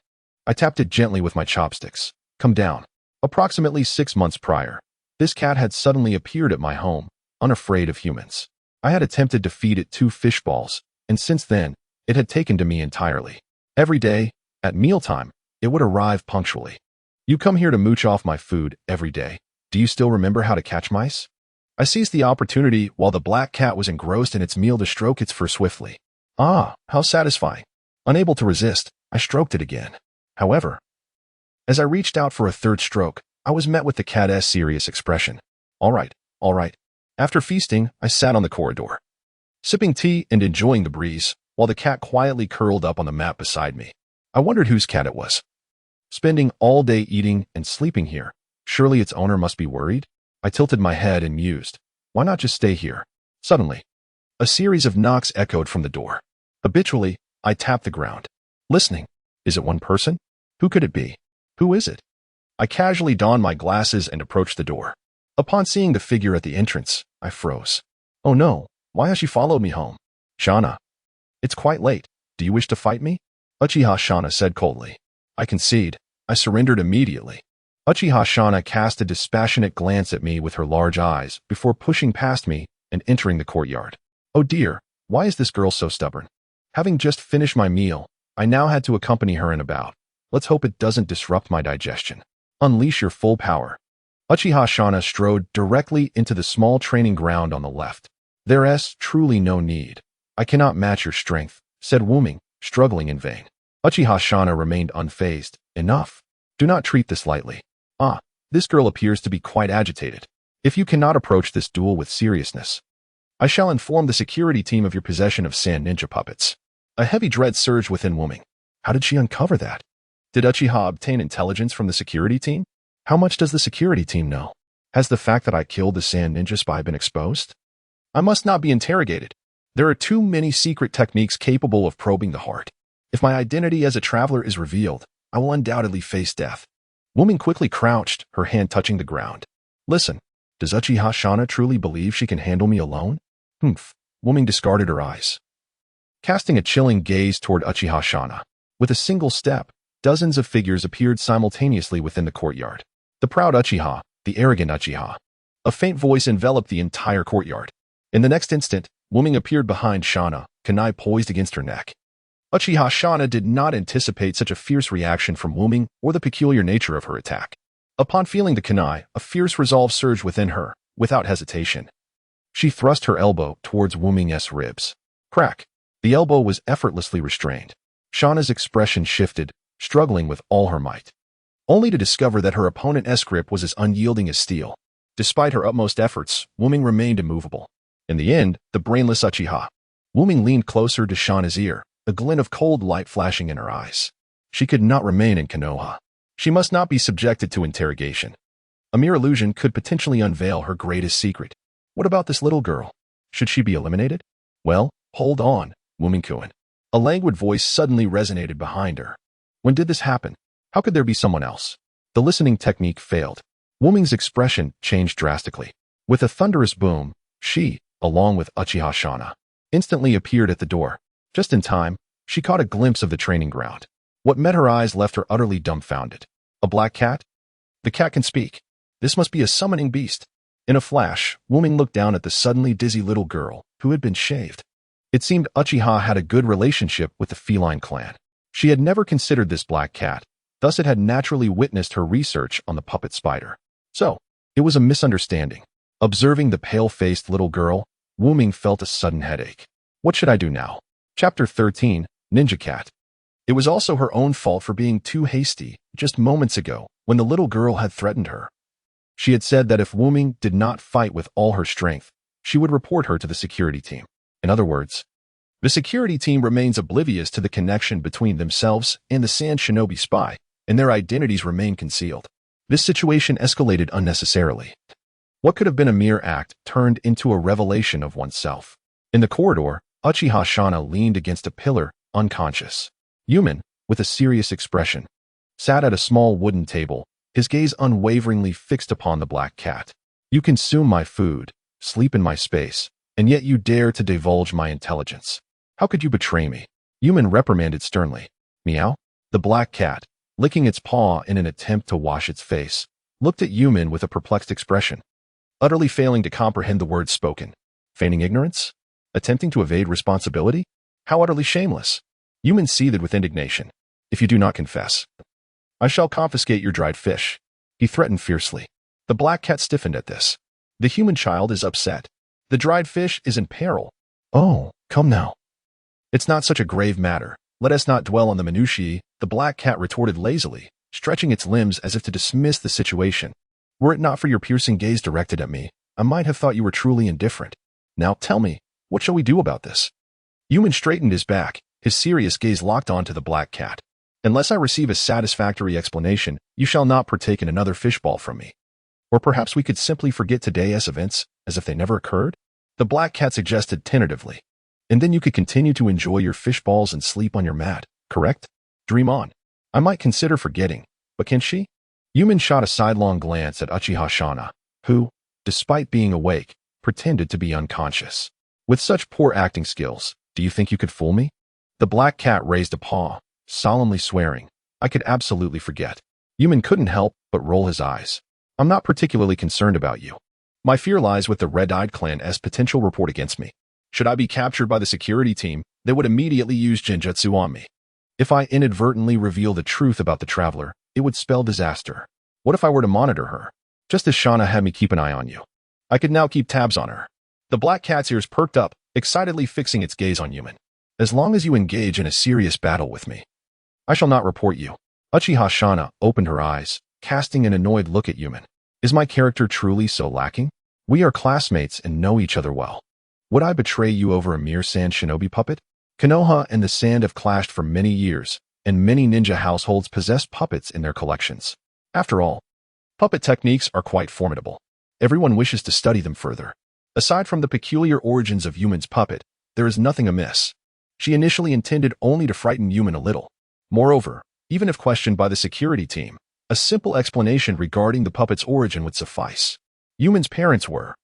I tapped it gently with my chopsticks. "Come down." Approximately 6 months prior, this cat had suddenly appeared at my home, unafraid of humans. I had attempted to feed it 2 fish balls, and since then, it had taken to me entirely. Every day, at mealtime, it would arrive punctually. You come here to mooch off my food every day. Do you still remember how to catch mice? I seized the opportunity while the black cat was engrossed in its meal to stroke its fur swiftly. Ah, how satisfying. Unable to resist, I stroked it again. However, as I reached out for a third stroke, I was met with the cat's serious expression. All right, all right. After feasting, I sat on the corridor, sipping tea and enjoying the breeze, while the cat quietly curled up on the mat beside me. I wondered whose cat it was. Spending all day eating and sleeping here, surely its owner must be worried? I tilted my head and mused. Why not just stay here? Suddenly, a series of knocks echoed from the door. Habitually, I tapped the ground, listening. Is it one person? Who could it be? Who is it? I casually donned my glasses and approached the door. Upon seeing the figure at the entrance, I froze. Oh no, why has she followed me home? Shauna. It's quite late. Do you wish to fight me? Uchiha Shauna said coldly. I concede. I surrendered immediately. Uchiha Shauna cast a dispassionate glance at me with her large eyes before pushing past me and entering the courtyard. Oh dear, why is this girl so stubborn? Having just finished my meal, I now had to accompany her in about. Let's hope it doesn't disrupt my digestion. Unleash your full power. Uchiha Shauna strode directly into the small training ground on the left. There's truly no need. I cannot match your strength, said Wuming, struggling in vain. Uchiha Shauna remained unfazed. Enough. Do not treat this lightly. Ah, this girl appears to be quite agitated. If you cannot approach this duel with seriousness, I shall inform the security team of your possession of sand ninja puppets. A heavy dread surged within Wuming. How did she uncover that? Did Uchiha obtain intelligence from the security team? How much does the security team know? Has the fact that I killed the sand ninja spy been exposed? I must not be interrogated. There are too many secret techniques capable of probing the heart. If my identity as a traveler is revealed, I will undoubtedly face death. Wuming quickly crouched, her hand touching the ground. Listen, does Uchiha Shauna truly believe she can handle me alone? Humph. Wuming discarded her eyes, casting a chilling gaze toward Uchiha Shauna. With a single step, dozens of figures appeared simultaneously within the courtyard. The proud Uchiha, the arrogant Uchiha. A faint voice enveloped the entire courtyard. In the next instant, Wuming appeared behind Shauna, kunai poised against her neck. Uchiha Shauna did not anticipate such a fierce reaction from Wuming or the peculiar nature of her attack. Upon feeling the kunai, a fierce resolve surged within her, without hesitation. She thrust her elbow towards Wuming's ribs. Crack! The elbow was effortlessly restrained. Shauna's expression shifted, struggling with all her might, only to discover that her opponent's grip was as unyielding as steel. Despite her utmost efforts, Wuming remained immovable. In the end, the brainless Uchiha. Wuming leaned closer to Shauna's ear, a glint of cold light flashing in her eyes. She could not remain in Konoha. She must not be subjected to interrogation. A mere illusion could potentially unveil her greatest secret. What about this little girl? Should she be eliminated? Well, hold on, Wuming-kun. A languid voice suddenly resonated behind her. When did this happen? How could there be someone else? The listening technique failed. Wuming's expression changed drastically. With a thunderous boom, she, along with Uchiha Shauna, instantly appeared at the door. Just in time, she caught a glimpse of the training ground. What met her eyes left her utterly dumbfounded. A black cat? The cat can speak. This must be a summoning beast. In a flash, Wuming looked down at the suddenly dizzy little girl, who had been shaved. It seemed Uchiha had a good relationship with the feline clan. She had never considered this black cat, thus it had naturally witnessed her research on the puppet spider. So, it was a misunderstanding. Observing the pale-faced little girl, Wuming felt a sudden headache. What should I do now? Chapter 13, Ninja Cat. It was also her own fault for being too hasty just moments ago when the little girl had threatened her. She had said that if Wuming did not fight with all her strength, she would report her to the security team. In other words, the security team remains oblivious to the connection between themselves and the Sand Shinobi spy, and their identities remain concealed. This situation escalated unnecessarily. What could have been a mere act turned into a revelation of oneself. In the corridor, Uchiha Shauna leaned against a pillar, unconscious. Yuman, with a serious expression, sat at a small wooden table, his gaze unwaveringly fixed upon the black cat. You consume my food, sleep in my space, and yet you dare to divulge my intelligence. How could you betray me? Yuman reprimanded sternly. Meow? The black cat, licking its paw in an attempt to wash its face, looked at Yumin with a perplexed expression, utterly failing to comprehend the words spoken. Feigning ignorance? Attempting to evade responsibility? How utterly shameless! Yumin seethed with indignation. If you do not confess, I shall confiscate your dried fish, he threatened fiercely. The black cat stiffened at this. The human child is upset. The dried fish is in peril. Oh, come now. It's not such a grave matter. Let us not dwell on the minutiae, the black cat retorted lazily, stretching its limbs as if to dismiss the situation. Were it not for your piercing gaze directed at me, I might have thought you were truly indifferent. Now tell me, what shall we do about this? Yumin straightened his back, his serious gaze locked onto the black cat. Unless I receive a satisfactory explanation, you shall not partake in another fishball from me. Or perhaps we could simply forget today's events, as if they never occurred? The black cat suggested tentatively. And then you could continue to enjoy your fishballs and sleep on your mat, correct? Dream on. I might consider forgetting, but can she? Yumin shot a sidelong glance at Uchiha Shana, who, despite being awake, pretended to be unconscious. With such poor acting skills, do you think you could fool me? The black cat raised a paw, solemnly swearing. I could absolutely forget. Yumin couldn't help but roll his eyes. I'm not particularly concerned about you. My fear lies with the Red-Eyed Clan's potential report against me. Should I be captured by the security team, they would immediately use Genjutsu on me. If I inadvertently reveal the truth about the traveler, it would spell disaster. What if I were to monitor her? Just as Shauna had me keep an eye on you. I could now keep tabs on her. The black cat's ears perked up, excitedly fixing its gaze on Yumin. As long as you engage in a serious battle with me, I shall not report you. Uchiha Shana opened her eyes, casting an annoyed look at Yumin. Is my character truly so lacking? We are classmates and know each other well. Would I betray you over a mere sand shinobi puppet? Konoha and the sand have clashed for many years, and many ninja households possess puppets in their collections. After all, puppet techniques are quite formidable. Everyone wishes to study them further. Aside from the peculiar origins of Yumin's puppet, there is nothing amiss. She initially intended only to frighten Yumin a little. Moreover, even if questioned by the security team, a simple explanation regarding the puppet's origin would suffice. Yumin's parents were,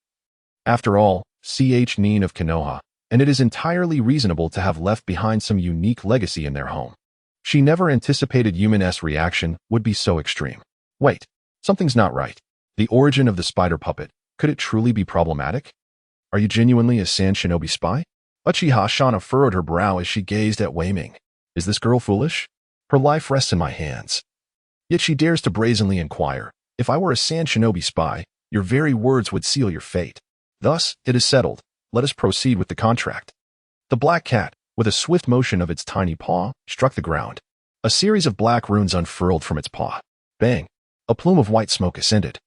after all, Nin of Konoha, and it is entirely reasonable to have left behind some unique legacy in their home. She never anticipated Yumin's reaction would be so extreme. Wait, something's not right. The origin of the spider puppet, could it truly be problematic? Are you genuinely a sand shinobi spy? Uchiha Shana furrowed her brow as she gazed at Wei Ming. Is this girl foolish? Her life rests in my hands. Yet she dares to brazenly inquire, if I were a sand shinobi spy, your very words would seal your fate. Thus, it is settled. Let us proceed with the contract. The black cat, with a swift motion of its tiny paw, struck the ground. A series of black runes unfurled from its paw. Bang! A plume of white smoke ascended,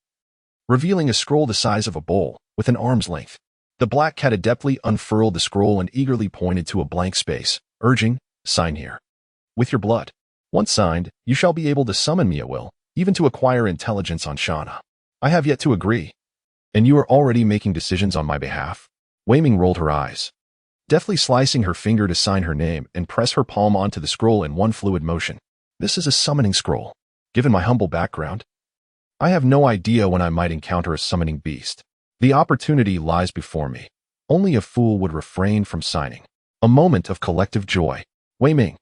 revealing a scroll the size of a bowl, with an arm's length. The black cat adeptly unfurled the scroll and eagerly pointed to a blank space, urging, sign here. With your blood. Once signed, you shall be able to summon me at will, even to acquire intelligence on Shauna. I have yet to agree. And you are already making decisions on my behalf? Wei Ming rolled her eyes, deftly slicing her finger to sign her name and press her palm onto the scroll in one fluid motion. This is a summoning scroll. Given my humble background, I have no idea when I might encounter a summoning beast. The opportunity lies before me. Only a fool would refrain from signing. A moment of collective joy. Wei Ming,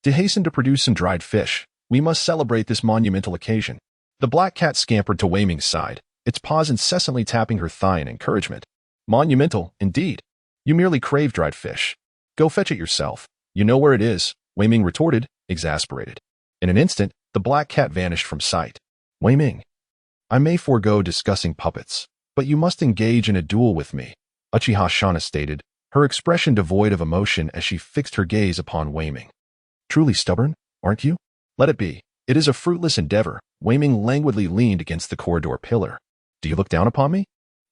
to hasten to produce some dried fish, we must celebrate this monumental occasion. The black cat scampered to Wei Ming's side, its paws incessantly tapping her thigh in encouragement. Monumental, indeed. You merely crave dried fish. Go fetch it yourself. You know where it is, Wei Ming retorted, exasperated. In an instant, the black cat vanished from sight. Wei Ming, I may forego discussing puppets, but you must engage in a duel with me, Uchiha Shana stated, her expression devoid of emotion as she fixed her gaze upon Wei Ming. Truly stubborn, aren't you? Let it be. It is a fruitless endeavor. Wei Ming languidly leaned against the corridor pillar. Do you look down upon me?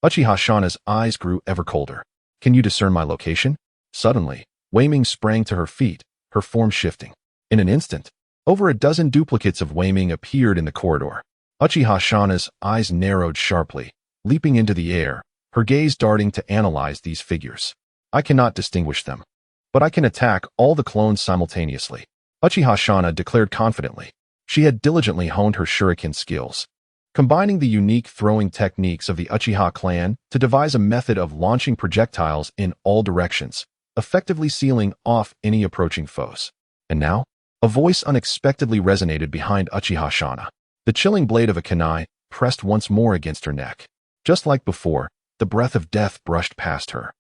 Uchiha Shana's eyes grew ever colder. Can you discern my location? Suddenly, Wei Ming sprang to her feet, her form shifting. In an instant, over a dozen duplicates of Wei Ming appeared in the corridor. Uchiha Shana's eyes narrowed sharply, leaping into the air, her gaze darting to analyze these figures. I cannot distinguish them, but I can attack all the clones simultaneously, Uchiha Shana declared confidently. She had diligently honed her shuriken skills, combining the unique throwing techniques of the Uchiha clan to devise a method of launching projectiles in all directions, effectively sealing off any approaching foes. And now, a voice unexpectedly resonated behind Uchiha Shana. The chilling blade of a kunai, pressed once more against her neck. Just like before, the breath of death brushed past her,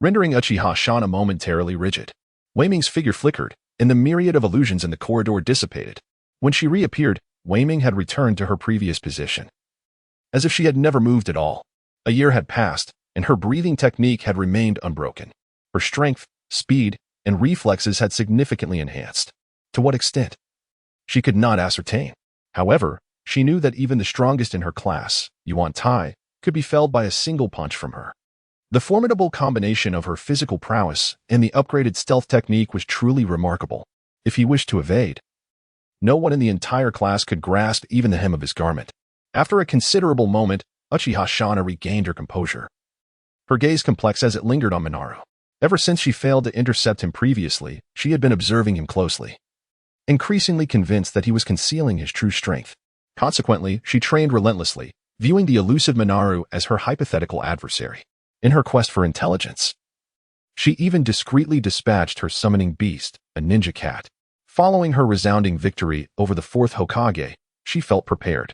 rendering Uchiha Shana momentarily rigid. Wei Ming's figure flickered, and the myriad of illusions in the corridor dissipated. When she reappeared, Wei Ming had returned to her previous position, as if she had never moved at all. A year had passed, and her breathing technique had remained unbroken. Her strength, speed, and reflexes had significantly enhanced. To what extent? She could not ascertain. However, she knew that even the strongest in her class, Yuan Tai, could be felled by a single punch from her. The formidable combination of her physical prowess and the upgraded stealth technique was truly remarkable. If he wished to evade, no one in the entire class could grasp even the hem of his garment. After a considerable moment, Uchiha Shana regained her composure. Her gaze complex as it lingered on Minaru. Ever since she failed to intercept him previously, she had been observing him closely, increasingly convinced that he was concealing his true strength. Consequently, she trained relentlessly, viewing the elusive Minaru as her hypothetical adversary. In her quest for intelligence, she even discreetly dispatched her summoning beast, a ninja cat. Following her resounding victory over the fourth Hokage, she felt prepared,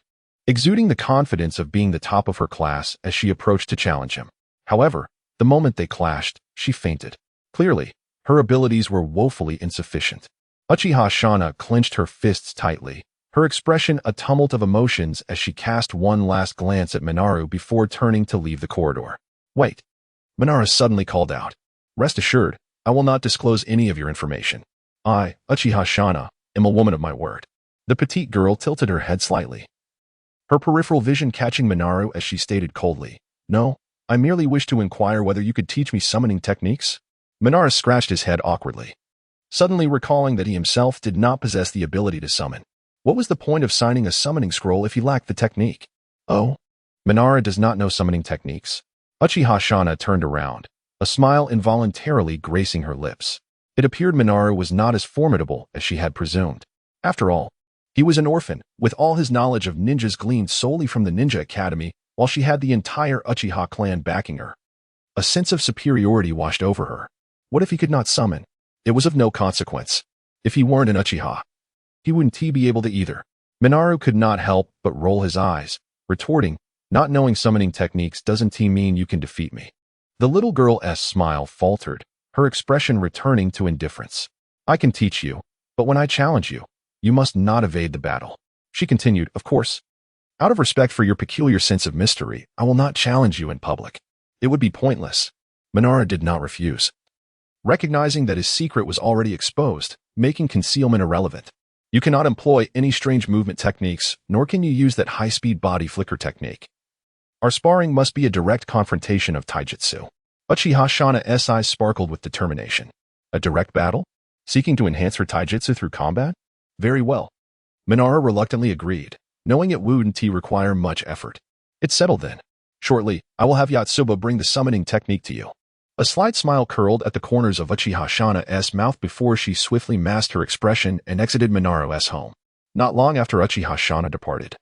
exuding the confidence of being the top of her class as she approached to challenge him. However, the moment they clashed, she fainted. Clearly, her abilities were woefully insufficient. Uchiha Shana clenched her fists tightly, her expression a tumult of emotions as she cast one last glance at Minaru before turning to leave the corridor. Wait. Minaru suddenly called out. Rest assured, I will not disclose any of your information. I, Uchiha Shana, am a woman of my word. The petite girl tilted her head slightly, her peripheral vision catching Minaru as she stated coldly, No, I merely wish to inquire whether you could teach me summoning techniques. Minaru scratched his head awkwardly, suddenly recalling that he himself did not possess the ability to summon. What was the point of signing a summoning scroll if he lacked the technique? Oh, Minaru does not know summoning techniques. Uchiha Shana turned around, a smile involuntarily gracing her lips. It appeared Minaru was not as formidable as she had presumed. After all, he was an orphan, with all his knowledge of ninjas gleaned solely from the Ninja Academy, while she had the entire Uchiha clan backing her. A sense of superiority washed over her. What if he could not summon? It was of no consequence. If he weren't an Uchiha, he wouldn't be able to either. Minaru could not help but roll his eyes, retorting, Not knowing summoning techniques doesn't mean you can defeat me. The little girl's smile faltered, her expression returning to indifference. I can teach you, but when I challenge you, you must not evade the battle. She continued, Of course. Out of respect for your peculiar sense of mystery, I will not challenge you in public. It would be pointless. Minaru did not refuse, recognizing that his secret was already exposed, making concealment irrelevant. You cannot employ any strange movement techniques, nor can you use that high-speed body flicker technique. Our sparring must be a direct confrontation of taijutsu. Uchiha Shana's eyes sparkled with determination. A direct battle? Seeking to enhance her taijutsu through combat? Very well. Minaru reluctantly agreed, knowing it wouldn't require much effort. It's settled then. Shortly, I will have Yatsuba bring the summoning technique to you. A slight smile curled at the corners of Uchiha Shana's mouth before she swiftly masked her expression and exited Minaru's home. Not long after Uchiha Shana departed,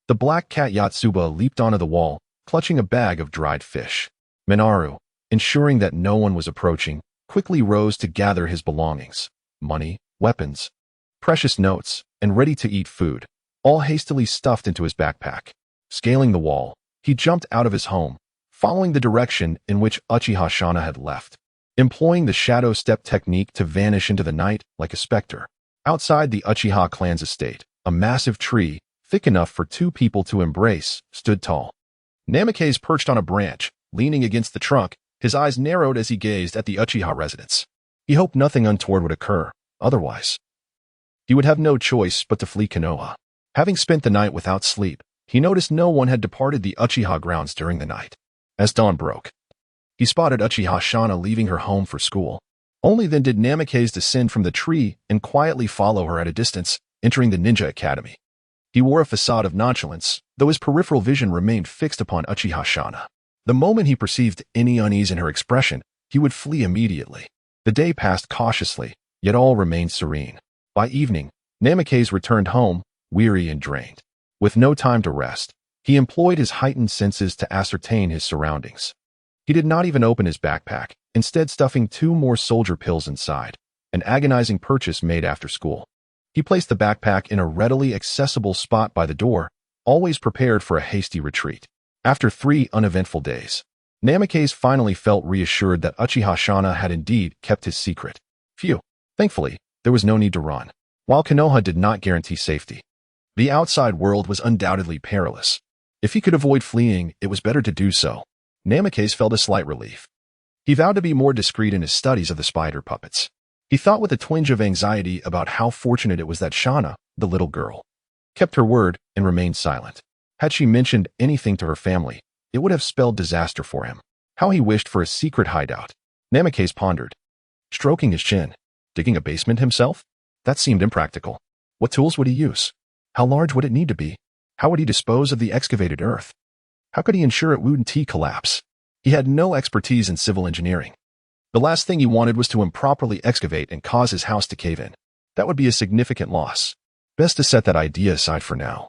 the black cat Yatsuba leaped onto the wall, clutching a bag of dried fish. Minaru, ensuring that no one was approaching, quickly rose to gather his belongings, money, weapons, precious notes, and ready-to-eat food, all hastily stuffed into his backpack. Scaling the wall, he jumped out of his home, following the direction in which Uchiha Shana had left, employing the shadow step technique to vanish into the night like a specter. Outside the Uchiha clan's estate, a massive tree, thick enough for two people to embrace, stood tall. Namikaze perched on a branch, leaning against the trunk, his eyes narrowed as he gazed at the Uchiha residence. He hoped nothing untoward would occur, otherwise he would have no choice but to flee Konoha. Having spent the night without sleep, he noticed no one had departed the Uchiha grounds during the night. As dawn broke, he spotted Uchiha Shana leaving her home for school. Only then did Namikaze descend from the tree and quietly follow her at a distance, entering the Ninja Academy. He wore a facade of nonchalance, though his peripheral vision remained fixed upon Uchiha Shana. The moment he perceived any unease in her expression, he would flee immediately. The day passed cautiously, yet all remained serene. By evening, Namikaze returned home, weary and drained. With no time to rest, he employed his heightened senses to ascertain his surroundings. He did not even open his backpack, instead stuffing 2 more soldier pills inside, an agonizing purchase made after school. He placed the backpack in a readily accessible spot by the door, always prepared for a hasty retreat. After 3 uneventful days, Namikaze finally felt reassured that Uchiha Shana had indeed kept his secret. Phew. Thankfully, there was no need to run. While Konoha did not guarantee safety, the outside world was undoubtedly perilous. If he could avoid fleeing, it was better to do so. Namikaze felt a slight relief. He vowed to be more discreet in his studies of the spider puppets. He thought with a twinge of anxiety about how fortunate it was that Shana, the little girl, kept her word and remained silent. Had she mentioned anything to her family, it would have spelled disaster for him. How he wished for a secret hideout. Namikaze pondered, stroking his chin. Digging a basement himself? That seemed impractical. What tools would he use? How large would it need to be? How would he dispose of the excavated earth? How could he ensure it wouldn't collapse? He had no expertise in civil engineering. The last thing he wanted was to improperly excavate and cause his house to cave in. That would be a significant loss. Best to set that idea aside for now.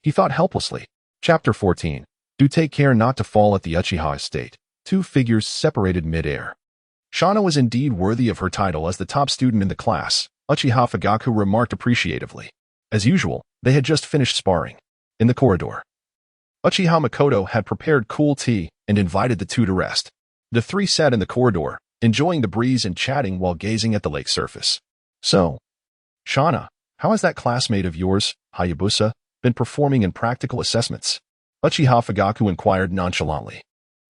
He thought helplessly. Chapter 14. Do take care not to fall at the Uchiha estate. 2 figures separated mid-air. Shana was indeed worthy of her title as the top student in the class, Uchiha Fugaku remarked appreciatively. As usual, they had just finished sparring. In the corridor, Uchiha Makoto had prepared cool tea and invited the two to rest. The 3 sat in the corridor, enjoying the breeze and chatting while gazing at the lake surface. So, Shana, how has that classmate of yours, Hayabusa, been performing in practical assessments? Uchiha Fugaku inquired nonchalantly.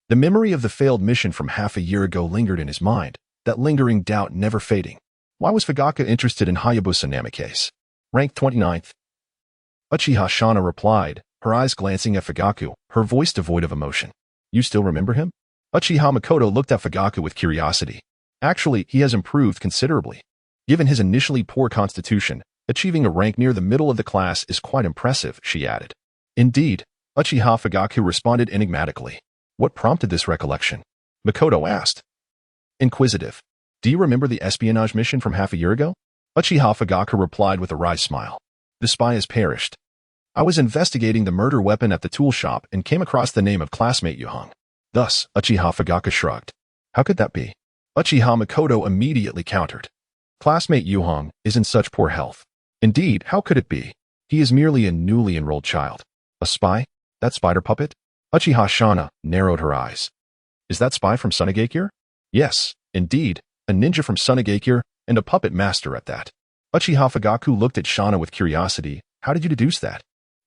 The memory of the failed mission from half a year ago lingered in his mind, that lingering doubt never fading. Why was Fugaku interested in Hayabusa Namikaze? Ranked 29th. Uchiha Shana replied, her eyes glancing at Fugaku, her voice devoid of emotion. You still remember him? Uchiha Makoto looked at Fugaku with curiosity. Actually, he has improved considerably. Given his initially poor constitution, achieving a rank near the middle of the class is quite impressive, she added. Indeed, Uchiha Fugaku responded enigmatically. What prompted this recollection? Makoto asked. Inquisitive. Do you remember the espionage mission from half a year ago? Uchiha Fugaku replied with a wry smile. The spy has perished. I was investigating the murder weapon at the tool shop and came across the name of classmate Yuhong. Thus, Uchiha Fugaku shrugged. How could that be? Uchiha Makoto immediately countered. Classmate Yuhong is in such poor health. Indeed, how could it be? He is merely a newly enrolled child. A spy? That spider puppet? Uchiha Shana narrowed her eyes. Is that spy from Sunagakure? Yes, indeed, a ninja from Sunagakure and a puppet master at that. Uchiha Fugaku looked at Shana with curiosity. How did you deduce that?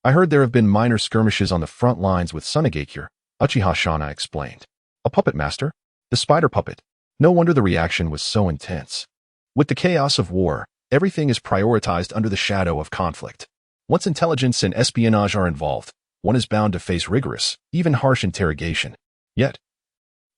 I heard there have been minor skirmishes on the front lines with Sunagakure, Uchiha Shana explained. A puppet master? The spider puppet. No wonder the reaction was so intense. With the chaos of war, everything is prioritized under the shadow of conflict. Once intelligence and espionage are involved, one is bound to face rigorous, even harsh interrogation. Yet,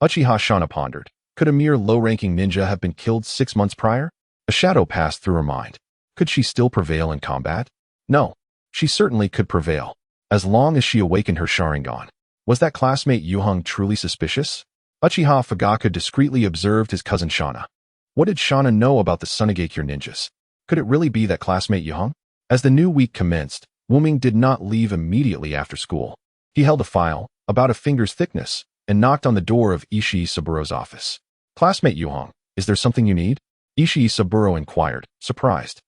Uchiha Shana pondered, could a mere low-ranking ninja have been killed 6 months prior? A shadow passed through her mind. Could she still prevail in combat? No, she certainly could prevail, as long as she awakened her Sharingan. Was that classmate Yuhong truly suspicious? Uchiha Fugaku discreetly observed his cousin Shana. What did Shana know about the Sunagakure ninjas? Could it really be that classmate Yuhong? As the new week commenced, Wuming did not leave immediately after school. He held a file, about a finger's thickness, and knocked on the door of Ishii Saburo's office. Classmate Yuhong, is there something you need? Ishii Saburo inquired, surprised.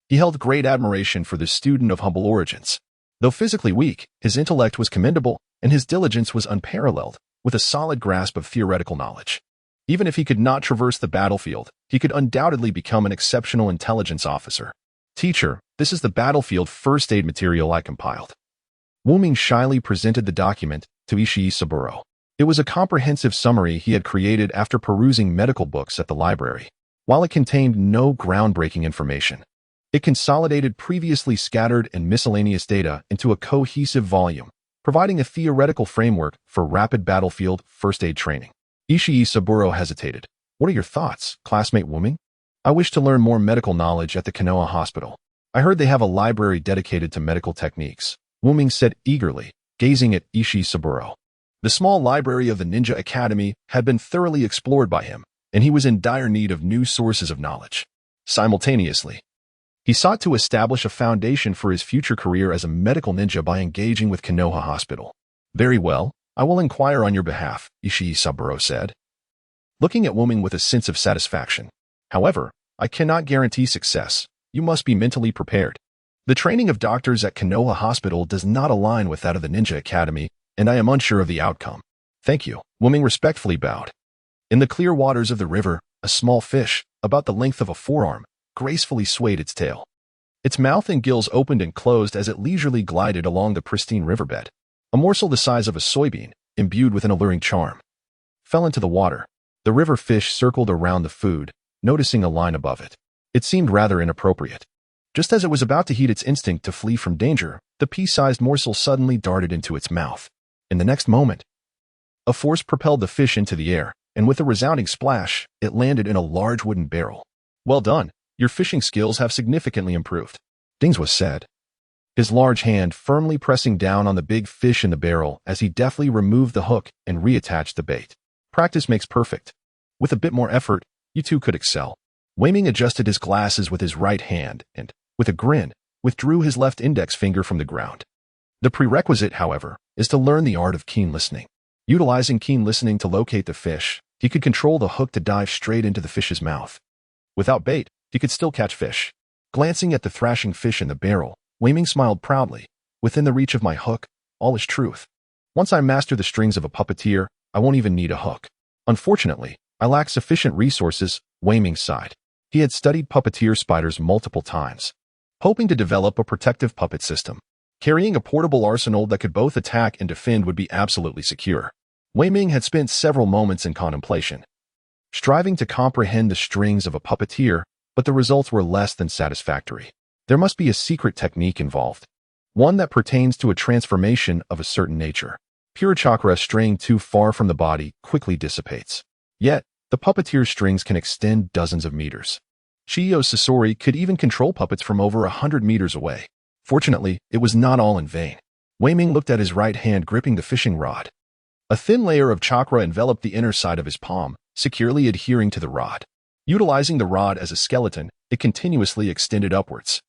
He held great admiration for the student of humble origins. Though physically weak, his intellect was commendable, and his diligence was unparalleled, with a solid grasp of theoretical knowledge. Even if he could not traverse the battlefield, he could undoubtedly become an exceptional intelligence officer. Teacher, this is the battlefield first aid material I compiled. Wuming shyly presented the document to Ishii Saburo. It was a comprehensive summary he had created after perusing medical books at the library. While it contained no groundbreaking information, it consolidated previously scattered and miscellaneous data into a cohesive volume, providing a theoretical framework for rapid battlefield first aid training. Ishii Saburo hesitated. What are your thoughts, classmate Wuming? I wish to learn more medical knowledge at the Konoha hospital. I heard they have a library dedicated to medical techniques, Wuming said eagerly, gazing at Ishii Saburo. The small library of the Ninja Academy had been thoroughly explored by him, and he was in dire need of new sources of knowledge. Simultaneously, he sought to establish a foundation for his future career as a medical ninja by engaging with Konoha Hospital. Very well, I will inquire on your behalf, Ishii Saburo said, looking at Wuming with a sense of satisfaction. However, I cannot guarantee success. You must be mentally prepared. The training of doctors at Konoha Hospital does not align with that of the Ninja Academy, and I am unsure of the outcome. Thank you. Wu Ming respectfully bowed. In the clear waters of the river, a small fish, about the length of a forearm, gracefully swayed its tail. Its mouth and gills opened and closed as it leisurely glided along the pristine riverbed. A morsel the size of a soybean, imbued with an alluring charm, fell into the water. The river fish circled around the food, noticing a line above it. It seemed rather inappropriate. Just as it was about to heed its instinct to flee from danger, the pea-sized morsel suddenly darted into its mouth. In the next moment, a force propelled the fish into the air, and with a resounding splash, it landed in a large wooden barrel. Well done. Your fishing skills have significantly improved, Dingswa said, his large hand firmly pressing down on the big fish in the barrel as he deftly removed the hook and reattached the bait. Practice makes perfect. With a bit more effort, you two could excel. Wei Ming adjusted his glasses with his right hand and, with a grin, withdrew his left index finger from the ground. The prerequisite, however, is to learn the art of keen listening. Utilizing keen listening to locate the fish, he could control the hook to dive straight into the fish's mouth. Without bait, he could still catch fish. Glancing at the thrashing fish in the barrel, Wei Ming smiled proudly. Within the reach of my hook, all is truth. Once I master the strings of a puppeteer, I won't even need a hook. Unfortunately, I lack sufficient resources, Wei Ming sighed. He had studied puppeteer spiders multiple times, hoping to develop a protective puppet system. Carrying a portable arsenal that could both attack and defend would be absolutely secure. Wei Ming had spent several moments in contemplation, striving to comprehend the strings of a puppeteer, but the results were less than satisfactory. There must be a secret technique involved, one that pertains to a transformation of a certain nature. Pure chakra straying too far from the body quickly dissipates. Yet, the puppeteer's strings can extend dozens of meters. Chiyo Sasori could even control puppets from over 100 meters away. Fortunately, it was not all in vain. Wei Ming looked at his right hand gripping the fishing rod. A thin layer of chakra enveloped the inner side of his palm, securely adhering to the rod. Utilizing the rod as a skeleton, it continuously extended upwards.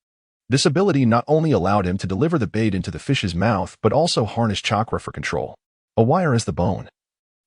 This ability not only allowed him to deliver the bait into the fish's mouth, but also harness chakra for control. A wire as the bone.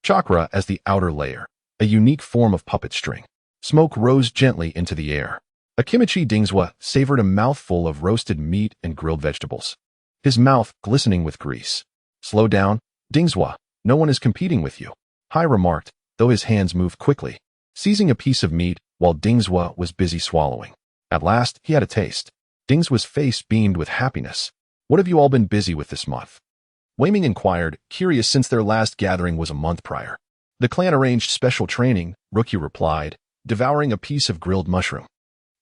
Chakra as the outer layer. A unique form of puppet string. Smoke rose gently into the air. Akimichi Dingswa savored a mouthful of roasted meat and grilled vegetables, his mouth glistening with grease. Slow down, Dingswa. No one is competing with you, Hai remarked, though his hands moved quickly, seizing a piece of meat while Dingswa was busy swallowing. At last, he had a taste. Dingswa's face beamed with happiness. What have you all been busy with this month? Wei Ming inquired, curious since their last gathering was a month prior. The clan arranged special training, Rookie replied, devouring a piece of grilled mushroom.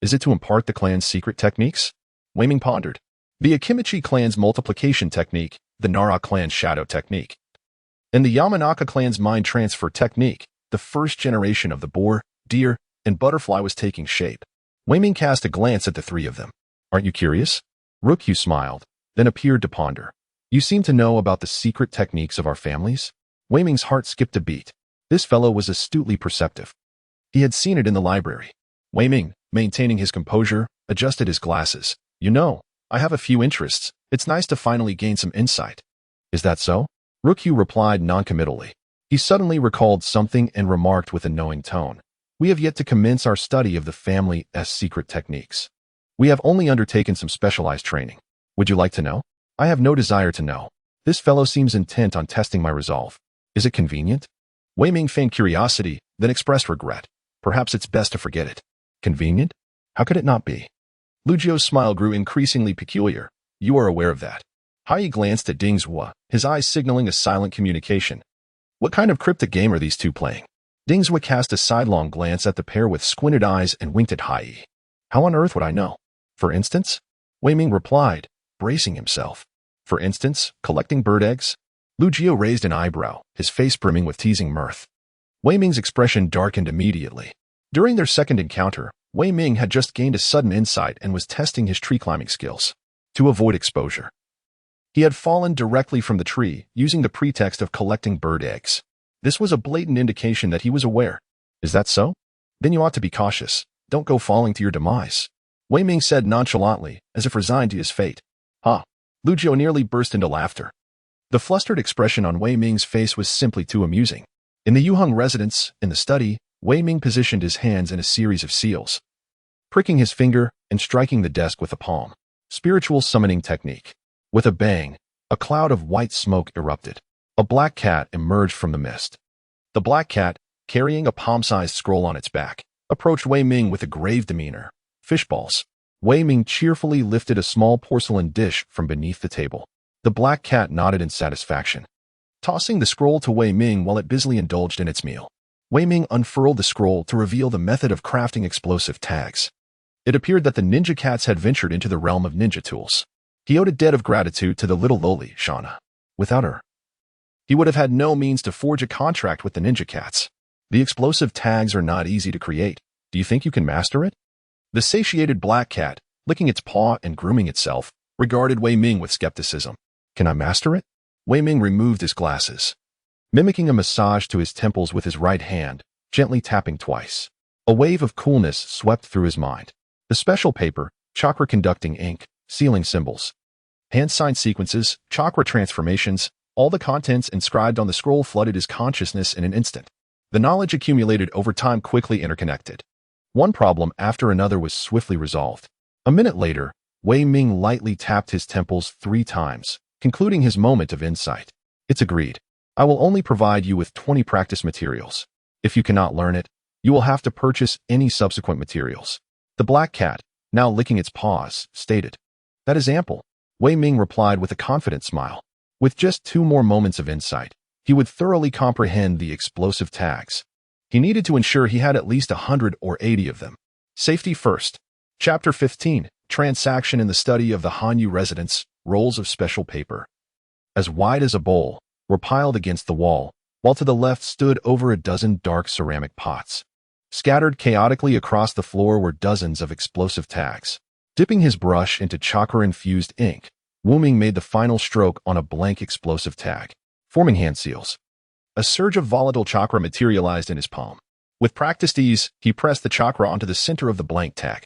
Is it to impart the clan's secret techniques? Wei Ming pondered. The Akimichi clan's multiplication technique, the Nara clan's shadow technique, and the Yamanaka clan's mind transfer technique. The first generation of the boar, deer, and butterfly was taking shape. Wei Ming cast a glance at the three of them. Aren't you curious? Rookie smiled, then appeared to ponder. You seem to know about the secret techniques of our families? Wei Ming's heart skipped a beat. This fellow was astutely perceptive. He had seen it in the library. Wei Ming, maintaining his composure, adjusted his glasses. You know, I have a few interests. It's nice to finally gain some insight. Is that so? Rookie replied noncommittally. He suddenly recalled something and remarked with a knowing tone. We have yet to commence our study of the family's secret techniques. We have only undertaken some specialized training. Would you like to know? I have no desire to know. This fellow seems intent on testing my resolve. Is it convenient? Wei Ming feigned curiosity, then expressed regret. Perhaps it's best to forget it. Convenient? How could it not be? Lugio's smile grew increasingly peculiar. You are aware of that. Hai glanced at Dingswa, his eyes signaling a silent communication. What kind of cryptic game are these two playing? Dingswa cast a sidelong glance at the pair with squinted eyes and winked at Hai. How on earth would I know? For instance? Wei Ming replied, bracing himself. For instance, collecting bird eggs? Lugio raised an eyebrow, his face brimming with teasing mirth. Wei Ming's expression darkened immediately. During their second encounter, Wei Ming had just gained a sudden insight and was testing his tree climbing skills. To avoid exposure, he had fallen directly from the tree, using the pretext of collecting bird eggs. This was a blatant indication that he was aware. Is that so? Then you ought to be cautious. Don't go falling to your demise. Wei Ming said nonchalantly, as if resigned to his fate. Ha! Lugio nearly burst into laughter. The flustered expression on Wei Ming's face was simply too amusing. In the Yuheng residence, in the study, Wei Ming positioned his hands in a series of seals, pricking his finger and striking the desk with a palm. Spiritual Summoning Technique. With a bang, a cloud of white smoke erupted. A black cat emerged from the mist. The black cat, carrying a palm-sized scroll on its back, approached Wei Ming with a grave demeanor. Fishballs. Wei Ming cheerfully lifted a small porcelain dish from beneath the table. The black cat nodded in satisfaction, tossing the scroll to Wei Ming while it busily indulged in its meal. Wei Ming unfurled the scroll to reveal the method of crafting explosive tags. It appeared that the ninja cats had ventured into the realm of ninja tools. He owed a debt of gratitude to the little lowly Shauna. Without her, he would have had no means to forge a contract with the ninja cats. The explosive tags are not easy to create. Do you think you can master it? The satiated black cat, licking its paw and grooming itself, regarded Wei Ming with skepticism. Can I master it? Wei Ming removed his glasses, mimicking a massage to his temples with his right hand, gently tapping twice. A wave of coolness swept through his mind. The special paper, chakra-conducting ink, sealing symbols, hand-sign sequences, chakra transformations, all the contents inscribed on the scroll flooded his consciousness in an instant. The knowledge accumulated over time quickly interconnected. One problem after another was swiftly resolved. A minute later, Wei Ming lightly tapped his temples 3 times, concluding his moment of insight. It's agreed. I will only provide you with 20 practice materials. If you cannot learn it, you will have to purchase any subsequent materials. The black cat, now licking its paws, stated. That is ample. Wei Ming replied with a confident smile. With just 2 more moments of insight, he would thoroughly comprehend the explosive tags. He needed to ensure he had at least 100 or 80 of them. Safety first. Chapter 15. Transaction in the Study of the Hanyu Residence. Rolls of special paper, as wide as a bowl, were piled against the wall, while to the left stood over a dozen dark ceramic pots. Scattered chaotically across the floor were dozens of explosive tags. Dipping his brush into chakra-infused ink, Wu Ming made the final stroke on a blank explosive tag, forming hand seals. A surge of volatile chakra materialized in his palm. With practiced ease, he pressed the chakra onto the center of the blank tag.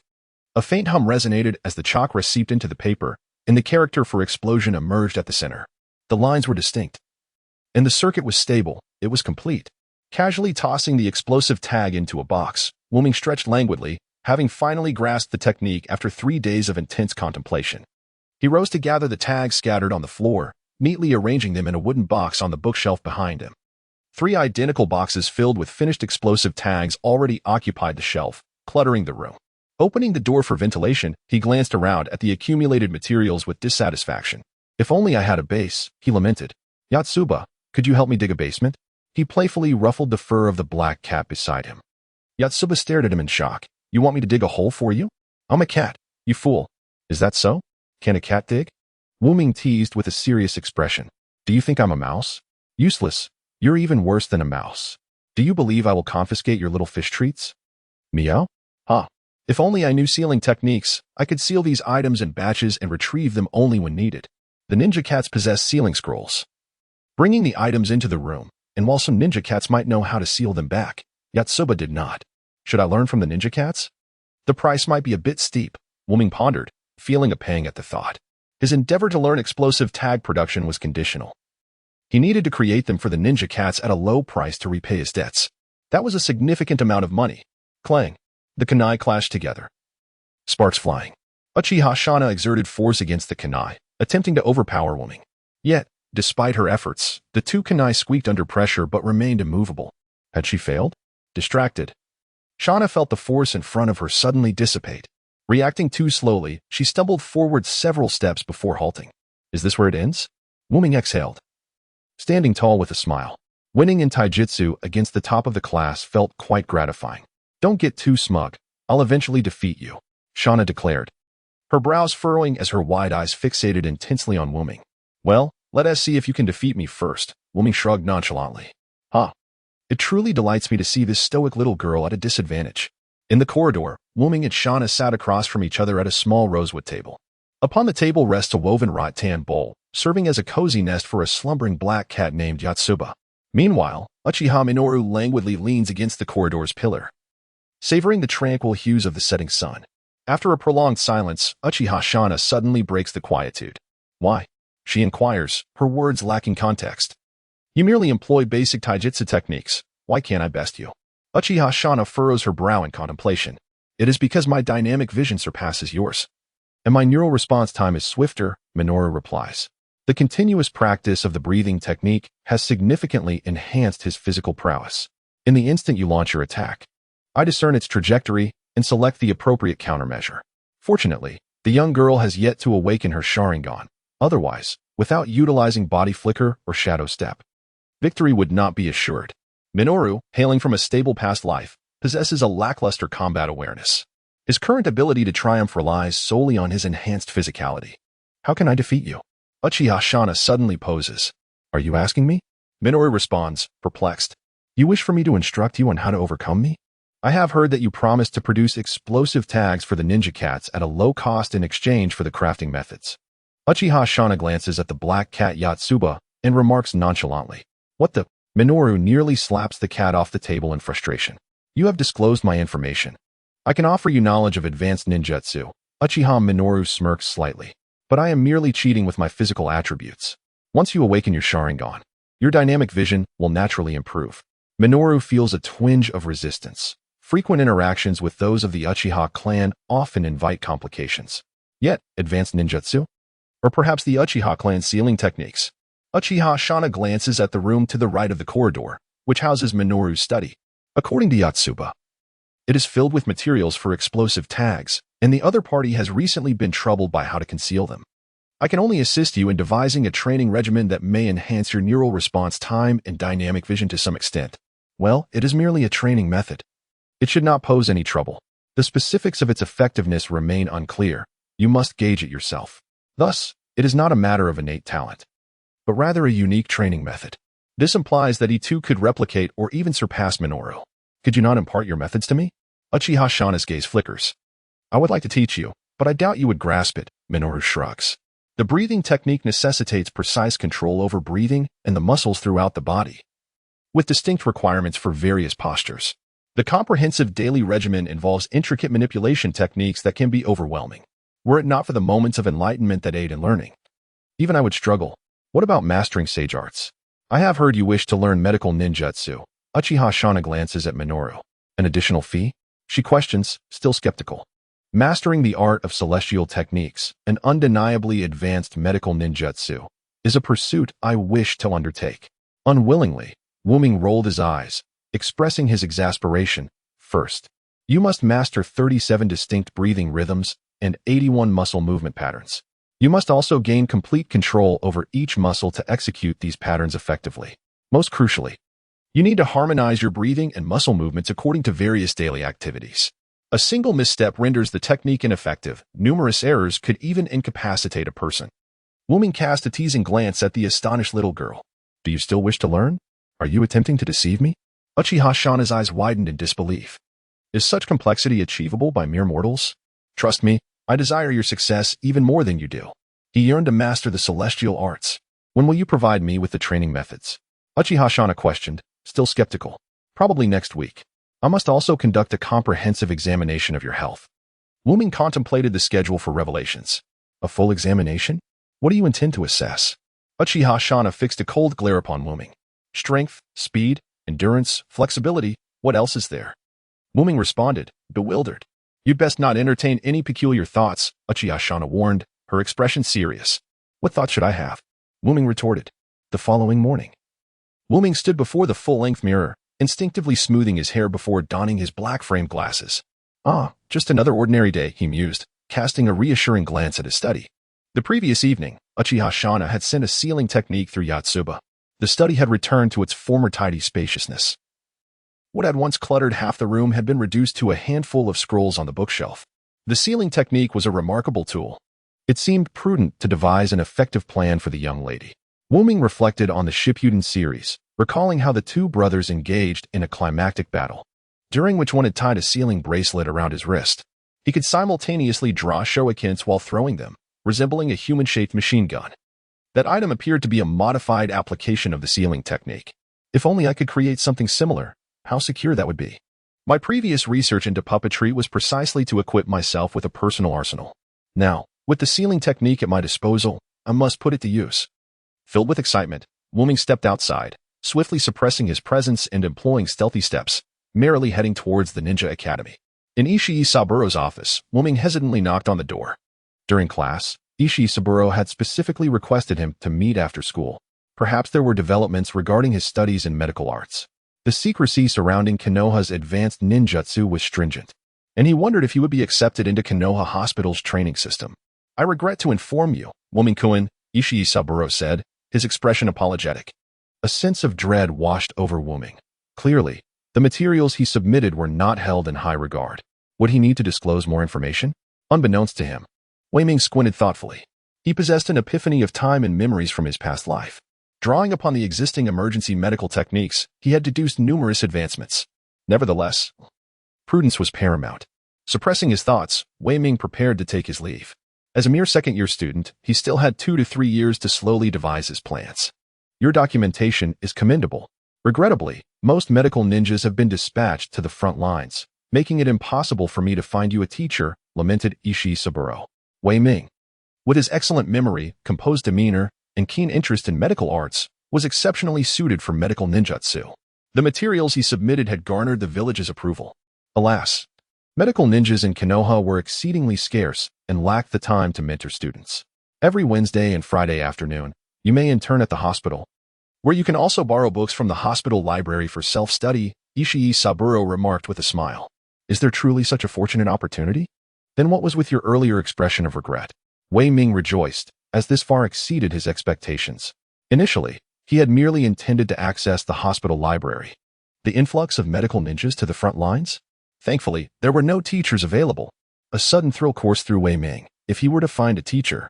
A faint hum resonated as the chakra seeped into the paper, and the character for explosion emerged at the center. The lines were distinct, and the circuit was stable. It was complete. Casually tossing the explosive tag into a box, Wu Ming stretched languidly, having finally grasped the technique after 3 days of intense contemplation. He rose to gather the tags scattered on the floor, neatly arranging them in a wooden box on the bookshelf behind him. 3 identical boxes filled with finished explosive tags already occupied the shelf, cluttering the room. Opening the door for ventilation, he glanced around at the accumulated materials with dissatisfaction. If only I had a base, he lamented. Yatsuba, could you help me dig a basement? He playfully ruffled the fur of the black cat beside him. Yatsuba stared at him in shock. You want me to dig a hole for you? I'm a cat, you fool. Is that so? Can a cat dig? Wu Ming teased with a serious expression. Do you think I'm a mouse? Useless. You're even worse than a mouse. Do you believe I will confiscate your little fish treats? Meow? Ha. If only I knew sealing techniques, I could seal these items in batches and retrieve them only when needed. The ninja cats possess sealing scrolls, bringing the items into the room, and while some ninja cats might know how to seal them back, Yatsuba did not. Should I learn from the ninja cats? The price might be a bit steep, Wu Ming pondered, feeling a pang at the thought. His endeavor to learn explosive tag production was conditional. He needed to create them for the ninja cats at a low price to repay his debts. That was a significant amount of money. Clang. The kunai clashed together, sparks flying. Uchiha Shana exerted force against the kunai, attempting to overpower Wu Ming. Yet, despite her efforts, the 2 kunai squeaked under pressure but remained immovable. Had she failed? Distracted, Shana felt the force in front of her suddenly dissipate. Reacting too slowly, she stumbled forward several steps before halting. Is this where it ends? Wu Ming exhaled, standing tall with a smile. Winning in taijutsu against the top of the class felt quite gratifying. Don't get too smug. I'll eventually defeat you, Shauna declared, her brows furrowing as her wide eyes fixated intensely on Wu Ming. Well, let us see if you can defeat me first, Wu Ming shrugged nonchalantly. Huh. It truly delights me to see this stoic little girl at a disadvantage. In the corridor, Wu Ming and Shauna sat across from each other at a small rosewood table. Upon the table rests a woven rattan bowl, serving as a cozy nest for a slumbering black cat named Yatsuba. Meanwhile, Uchiha Minoru languidly leans against the corridor's pillar, savoring the tranquil hues of the setting sun. After a prolonged silence, Uchiha Shana suddenly breaks the quietude. Why? She inquires, her words lacking context. You merely employ basic taijutsu techniques. Why can't I best you? Uchiha Shana furrows her brow in contemplation. It is because my dynamic vision surpasses yours. and my neural response time is swifter, Minoru replies. The continuous practice of the breathing technique has significantly enhanced his physical prowess. In the instant you launch your attack, I discern its trajectory and select the appropriate countermeasure. Fortunately, the young girl has yet to awaken her Sharingan. Otherwise, without utilizing body flicker or shadow step, victory would not be assured. Minoru, hailing from a stable past life, possesses a lackluster combat awareness. His current ability to triumph relies solely on his enhanced physicality. How can I defeat you? Uchiha Shana suddenly poses. Are you asking me? Minoru responds, perplexed. You wish for me to instruct you on how to overcome me? I have heard that you promised to produce explosive tags for the ninja cats at a low cost in exchange for the crafting methods. Uchiha Shana glances at the black cat Yotsuba and remarks nonchalantly. What the? Minoru nearly slaps the cat off the table in frustration. You have disclosed my information. I can offer you knowledge of advanced ninjutsu. Uchiha Minoru smirks slightly. But I am merely cheating with my physical attributes. Once you awaken your Sharingan, your dynamic vision will naturally improve. Minoru feels a twinge of resistance. Frequent interactions with those of the Uchiha clan often invite complications. Yet, advanced ninjutsu? Or perhaps the Uchiha clan sealing techniques? Uchiha Shana glances at the room to the right of the corridor, which houses Minoru's study. According to Yotsuba, it is filled with materials for explosive tags, and the other party has recently been troubled by how to conceal them. I can only assist you in devising a training regimen that may enhance your neural response time and dynamic vision to some extent. Well, it is merely a training method. It should not pose any trouble. The specifics of its effectiveness remain unclear. You must gauge it yourself. Thus, it is not a matter of innate talent, but rather a unique training method. This implies that he too could replicate or even surpass Minoru. Could you not impart your methods to me? Uchiha Shana's gaze flickers. I would like to teach you, but I doubt you would grasp it, Minoru shrugs. The breathing technique necessitates precise control over breathing and the muscles throughout the body, with distinct requirements for various postures. The comprehensive daily regimen involves intricate manipulation techniques that can be overwhelming, were it not for the moments of enlightenment that aid in learning. Even I would struggle. What about mastering sage arts? I have heard you wish to learn medical ninjutsu. Uchiha Shana glances at Minoru. An additional fee? She questions, still skeptical. Mastering the art of celestial techniques, an undeniably advanced medical ninjutsu, is a pursuit I wish to undertake. Unwillingly, Wuming rolled his eyes, expressing his exasperation. First, you must master 37 distinct breathing rhythms and 81 muscle movement patterns. You must also gain complete control over each muscle to execute these patterns effectively. Most crucially, you need to harmonize your breathing and muscle movements according to various daily activities. A single misstep renders the technique ineffective. Numerous errors could even incapacitate a person. Wuming cast a teasing glance at the astonished little girl. Do you still wish to learn? Are you attempting to deceive me? Uchiha Shana's eyes widened in disbelief. Is such complexity achievable by mere mortals? Trust me, I desire your success even more than you do. He yearned to master the celestial arts. When will you provide me with the training methods? Uchiha Shana questioned, still skeptical. Probably next week. I must also conduct a comprehensive examination of your health. Wuming contemplated the schedule for revelations. A full examination? What do you intend to assess? Uchiha Shana fixed a cold glare upon Wuming. Strength, speed, endurance, flexibility, what else is there? Wuming responded, bewildered. You'd best not entertain any peculiar thoughts, Uchiha Shana warned, her expression serious. What thoughts should I have? Wuming retorted. The following morning. Wuming stood before the full-length mirror, instinctively smoothing his hair before donning his black-framed glasses. Ah, just another ordinary day, he mused, casting a reassuring glance at his study. The previous evening, Uchiha Shana had sent a sealing technique through Yotsuba. The study had returned to its former tidy spaciousness. What had once cluttered half the room had been reduced to a handful of scrolls on the bookshelf. The sealing technique was a remarkable tool. It seemed prudent to devise an effective plan for the young lady. Wuming reflected on the Shippuden series, recalling how the two brothers engaged in a climactic battle, during which one had tied a sealing bracelet around his wrist. He could simultaneously draw shurikens while throwing them, resembling a human-shaped machine gun. That item appeared to be a modified application of the sealing technique. If only I could create something similar, how secure that would be. My previous research into puppetry was precisely to equip myself with a personal arsenal. Now, with the sealing technique at my disposal, I must put it to use. Filled with excitement, Wuming stepped outside, swiftly suppressing his presence and employing stealthy steps, merrily heading towards the Ninja Academy. In Ishii Saburo's office, Wuming hesitantly knocked on the door. During class, Ishii Saburo had specifically requested him to meet after school. Perhaps there were developments regarding his studies in medical arts. The secrecy surrounding Konoha's advanced ninjutsu was stringent, and he wondered if he would be accepted into Konoha Hospital's training system. I regret to inform you, Woman-kun, Ishii Saburo said, his expression apologetic. A sense of dread washed over Wuming. Clearly, the materials he submitted were not held in high regard. Would he need to disclose more information? Unbeknownst to him, Wei Ming squinted thoughtfully. He possessed an epiphany of time and memories from his past life. Drawing upon the existing emergency medical techniques, he had deduced numerous advancements. Nevertheless, prudence was paramount. Suppressing his thoughts, Wei Ming prepared to take his leave. As a mere second-year student, he still had 2 to 3 years to slowly devise his plans. Your documentation is commendable. Regrettably, most medical ninjas have been dispatched to the front lines, making it impossible for me to find you a teacher, lamented Ishii Saburo. Wei Ming, with his excellent memory, composed demeanor, and keen interest in medical arts, was exceptionally suited for medical ninjutsu. The materials he submitted had garnered the village's approval. Alas, medical ninjas in Konoha were exceedingly scarce and lacked the time to mentor students. Every Wednesday and Friday afternoon, you may intern at the hospital, where you can also borrow books from the hospital library for self-study, Ishii Saburo remarked with a smile. Is there truly such a fortunate opportunity? Then what was with your earlier expression of regret? Wei Ming rejoiced, as this far exceeded his expectations. Initially, he had merely intended to access the hospital library. The influx of medical ninjas to the front lines? Thankfully, there were no teachers available. A sudden thrill coursed through Wei Ming. If he were to find a teacher,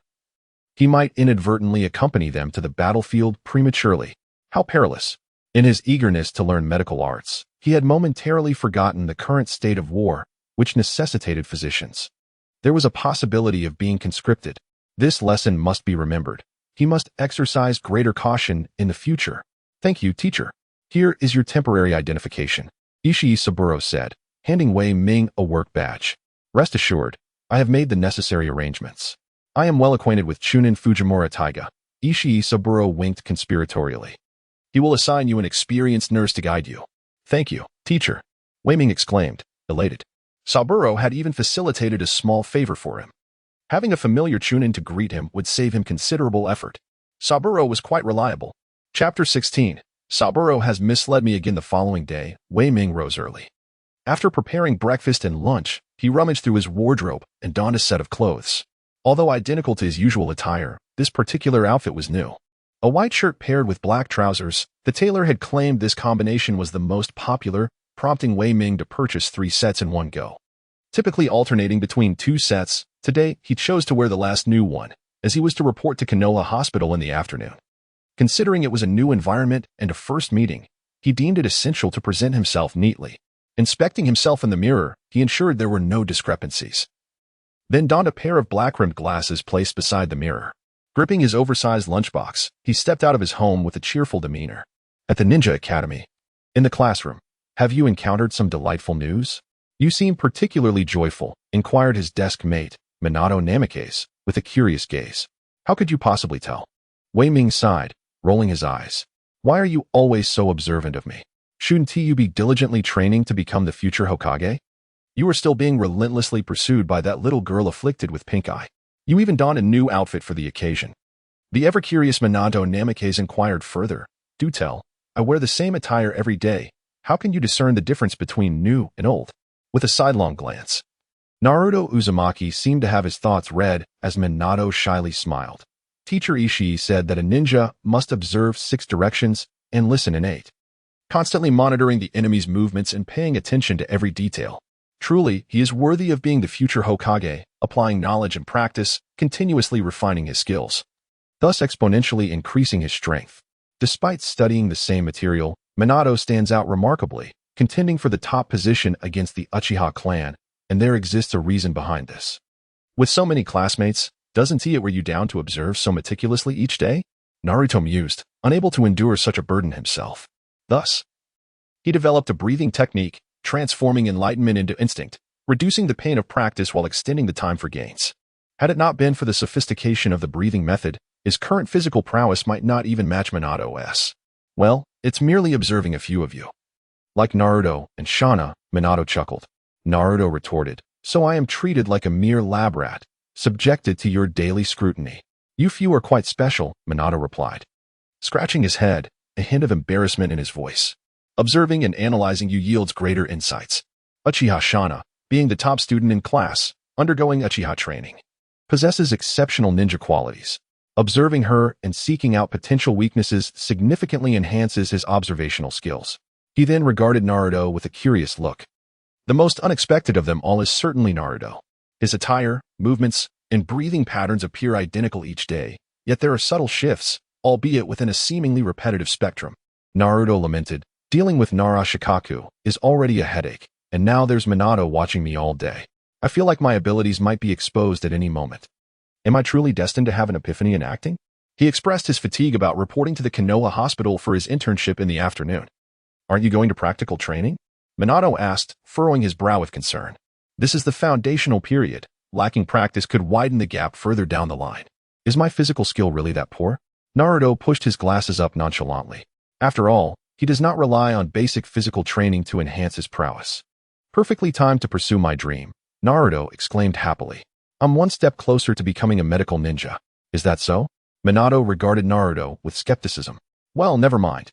he might inadvertently accompany them to the battlefield prematurely. How perilous! In his eagerness to learn medical arts, he had momentarily forgotten the current state of war, which necessitated physicians. There was a possibility of being conscripted. This lesson must be remembered. He must exercise greater caution in the future. Thank you, teacher. Here is your temporary identification, Ishii Saburo said, handing Wei Ming a work badge. Rest assured, I have made the necessary arrangements. I am well acquainted with Chunin Fujimura Taiga. Ishii Saburo winked conspiratorially. He will assign you an experienced nurse to guide you. Thank you, teacher, Wei Ming exclaimed, elated. Saburo had even facilitated a small favor for him. Having a familiar Chunin to greet him would save him considerable effort. Saburo was quite reliable. Chapter 16. Saburo has misled me again. The following day, Wei Ming rose early. After preparing breakfast and lunch, he rummaged through his wardrobe and donned a set of clothes. Although identical to his usual attire, this particular outfit was new. A white shirt paired with black trousers, the tailor had claimed this combination was the most popular, prompting Wei Ming to purchase 3 sets in one go. Typically alternating between 2 sets, today he chose to wear the last new one, as he was to report to Konoha Hospital in the afternoon. Considering it was a new environment and a first meeting, he deemed it essential to present himself neatly. Inspecting himself in the mirror, he ensured there were no discrepancies. Then donned a pair of black-rimmed glasses placed beside the mirror. Gripping his oversized lunchbox, he stepped out of his home with a cheerful demeanor. At the Ninja Academy. In the classroom. Have you encountered some delightful news? You seem particularly joyful, inquired his desk mate, Minato Namikaze, with a curious gaze. How could you possibly tell? Wei Ming sighed, rolling his eyes. Why are you always so observant of me? Shouldn't you be diligently training to become the future Hokage? You are still being relentlessly pursued by that little girl afflicted with pink eye. You even donned a new outfit for the occasion. The ever-curious Minato Namikaze inquired further. Do tell, I wear the same attire every day. How can you discern the difference between new and old? With a sidelong glance. Naruto Uzumaki seemed to have his thoughts read as Minato shyly smiled. Teacher Ishii said that a ninja must observe 6 directions and listen in 8. Constantly monitoring the enemy's movements and paying attention to every detail. Truly, he is worthy of being the future Hokage, applying knowledge and practice, continuously refining his skills, thus exponentially increasing his strength. Despite studying the same material, Minato stands out remarkably, contending for the top position against the Uchiha clan, and there exists a reason behind this. With so many classmates, doesn't he wear you down to observe so meticulously each day? Naruto mused, unable to endure such a burden himself. Thus, he developed a breathing technique, transforming enlightenment into instinct, reducing the pain of practice while extending the time for gains. Had it not been for the sophistication of the breathing method, his current physical prowess might not even match Minato's. Well, it's merely observing a few of you. Like Naruto and Shana, Minato chuckled. Naruto retorted, so I am treated like a mere lab rat. subjected to your daily scrutiny. You few are quite special, Minato replied, scratching his head, a hint of embarrassment in his voice. Observing and analyzing you yields greater insights. Uchiha Shana, being the top student in class, undergoing Uchiha training, possesses exceptional ninja qualities. Observing her and seeking out potential weaknesses significantly enhances his observational skills. He then regarded Naruto with a curious look. The most unexpected of them all is certainly Naruto. His attire, movements, and breathing patterns appear identical each day, yet there are subtle shifts, albeit within a seemingly repetitive spectrum. Naruto lamented, dealing with Nara Shikaku is already a headache, and now there's Minato watching me all day. I feel like my abilities might be exposed at any moment. Am I truly destined to have an epiphany in acting? He expressed his fatigue about reporting to the Konoha hospital for his internship in the afternoon. Aren't you going to practical training? Minato asked, furrowing his brow with concern. This is the foundational period. Lacking practice could widen the gap further down the line. Is my physical skill really that poor? Naruto pushed his glasses up nonchalantly. After all, he does not rely on basic physical training to enhance his prowess. Perfectly timed to pursue my dream, Naruto exclaimed happily. I'm one step closer to becoming a medical ninja. Is that so? Minato regarded Naruto with skepticism. Well, never mind.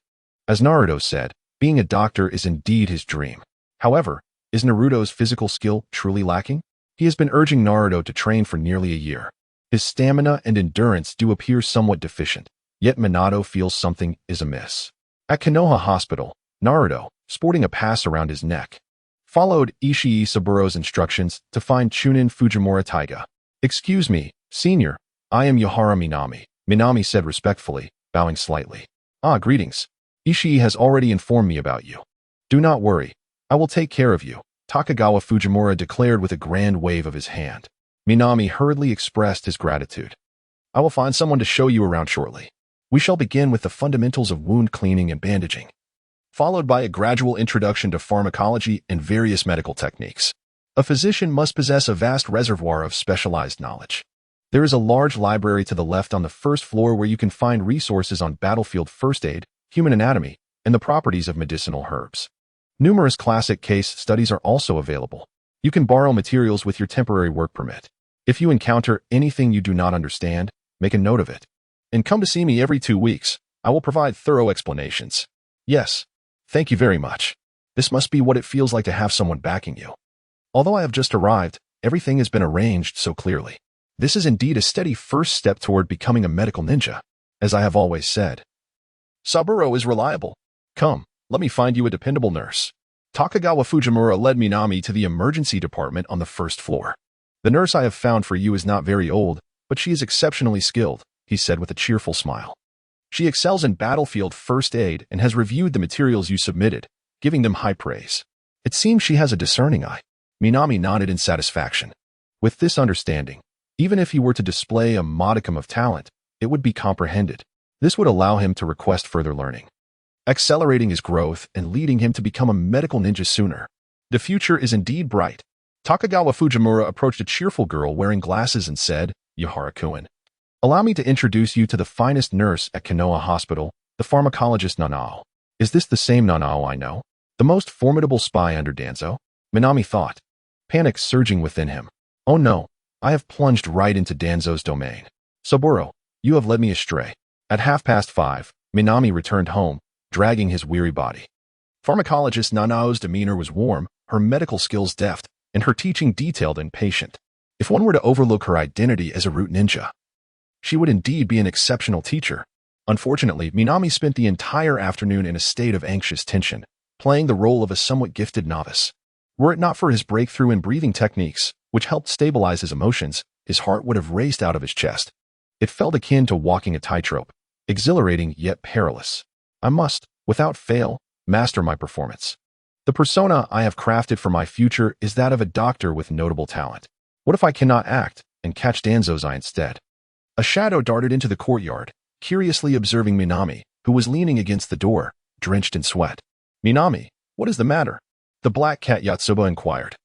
As Naruto said, being a doctor is indeed his dream. However, is Naruto's physical skill truly lacking? He has been urging Naruto to train for nearly a year. His stamina and endurance do appear somewhat deficient, yet Minato feels something is amiss. At Konoha Hospital, Naruto, sporting a pass around his neck, followed Ishii Saburo's instructions to find Chunin Fujimura Taiga. Excuse me, senior, I am Yohara Minami, Minami said respectfully, bowing slightly. Ah, greetings. Ishii has already informed me about you. Do not worry, I will take care of you, Takagawa Fujimura declared with a grand wave of his hand. Minami hurriedly expressed his gratitude. I will find someone to show you around shortly. We shall begin with the fundamentals of wound cleaning and bandaging, followed by a gradual introduction to pharmacology and various medical techniques. A physician must possess a vast reservoir of specialized knowledge. There is a large library to the left on the first floor where you can find resources on battlefield first aid, human anatomy, and the properties of medicinal herbs. Numerous classic case studies are also available. You can borrow materials with your temporary work permit. If you encounter anything you do not understand, make a note of it. And come to see me every 2 weeks. I will provide thorough explanations. Yes. Thank you very much. This must be what it feels like to have someone backing you. Although I have just arrived, everything has been arranged so clearly. This is indeed a steady first step toward becoming a medical ninja. As I have always said, Saburo is reliable. Come, let me find you a dependable nurse. Takagawa Fujimura led Minami to the emergency department on the first floor. The nurse I have found for you is not very old, but she is exceptionally skilled, he said with a cheerful smile. She excels in battlefield first aid and has reviewed the materials you submitted, giving them high praise. It seems she has a discerning eye. Minami nodded in satisfaction. With this understanding, even if he were to display a modicum of talent, it would be comprehended. This would allow him to request further learning, accelerating his growth and leading him to become a medical ninja sooner. The future is indeed bright. Takagawa Fujimura approached a cheerful girl wearing glasses and said, Yohara-kun, allow me to introduce you to the finest nurse at Konoha Hospital, the pharmacologist Nanao. Is this the same Nanao I know? The most formidable spy under Danzo? Minami thought, panic surging within him. Oh no, I have plunged right into Danzo's domain. Saburo, you have led me astray. At 5:30, Minami returned home, dragging his weary body. Pharmacologist Nanao's demeanor was warm, her medical skills deft, and her teaching detailed and patient. If one were to overlook her identity as a root ninja, she would indeed be an exceptional teacher. Unfortunately, Minami spent the entire afternoon in a state of anxious tension, playing the role of a somewhat gifted novice. Were it not for his breakthrough in breathing techniques, which helped stabilize his emotions, his heart would have raced out of his chest. It felt akin to walking a tightrope, exhilarating yet perilous. I must, without fail, master my performance. The persona I have crafted for my future is that of a doctor with notable talent. What if I cannot act and catch Danzo's eye instead? A shadow darted into the courtyard, curiously observing Minami, who was leaning against the door, drenched in sweat. Minami, what is the matter? The black cat Yatsuba inquired,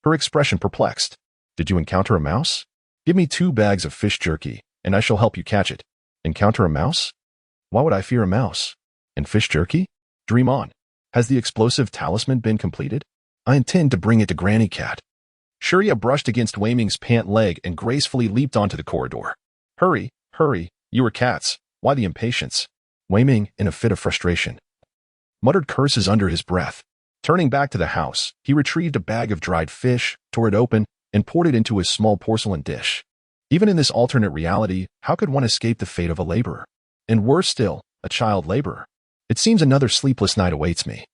her expression perplexed. Did you encounter a mouse? Give me 2 bags of fish jerky, and I shall help you catch it. Encounter a mouse? Why would I fear a mouse? And fish jerky? Dream on. Has the explosive talisman been completed? I intend to bring it to Granny Cat. Shurya brushed against Wei Ming's pant leg and gracefully leaped onto the corridor. Hurry, hurry, you are cats. Why the impatience? Wei Ming, in a fit of frustration, muttered curses under his breath. Turning back to the house, he retrieved a bag of dried fish, tore it open, and poured it into his small porcelain dish. Even in this alternate reality, how could one escape the fate of a laborer? And worse still, a child laborer. It seems another sleepless night awaits me.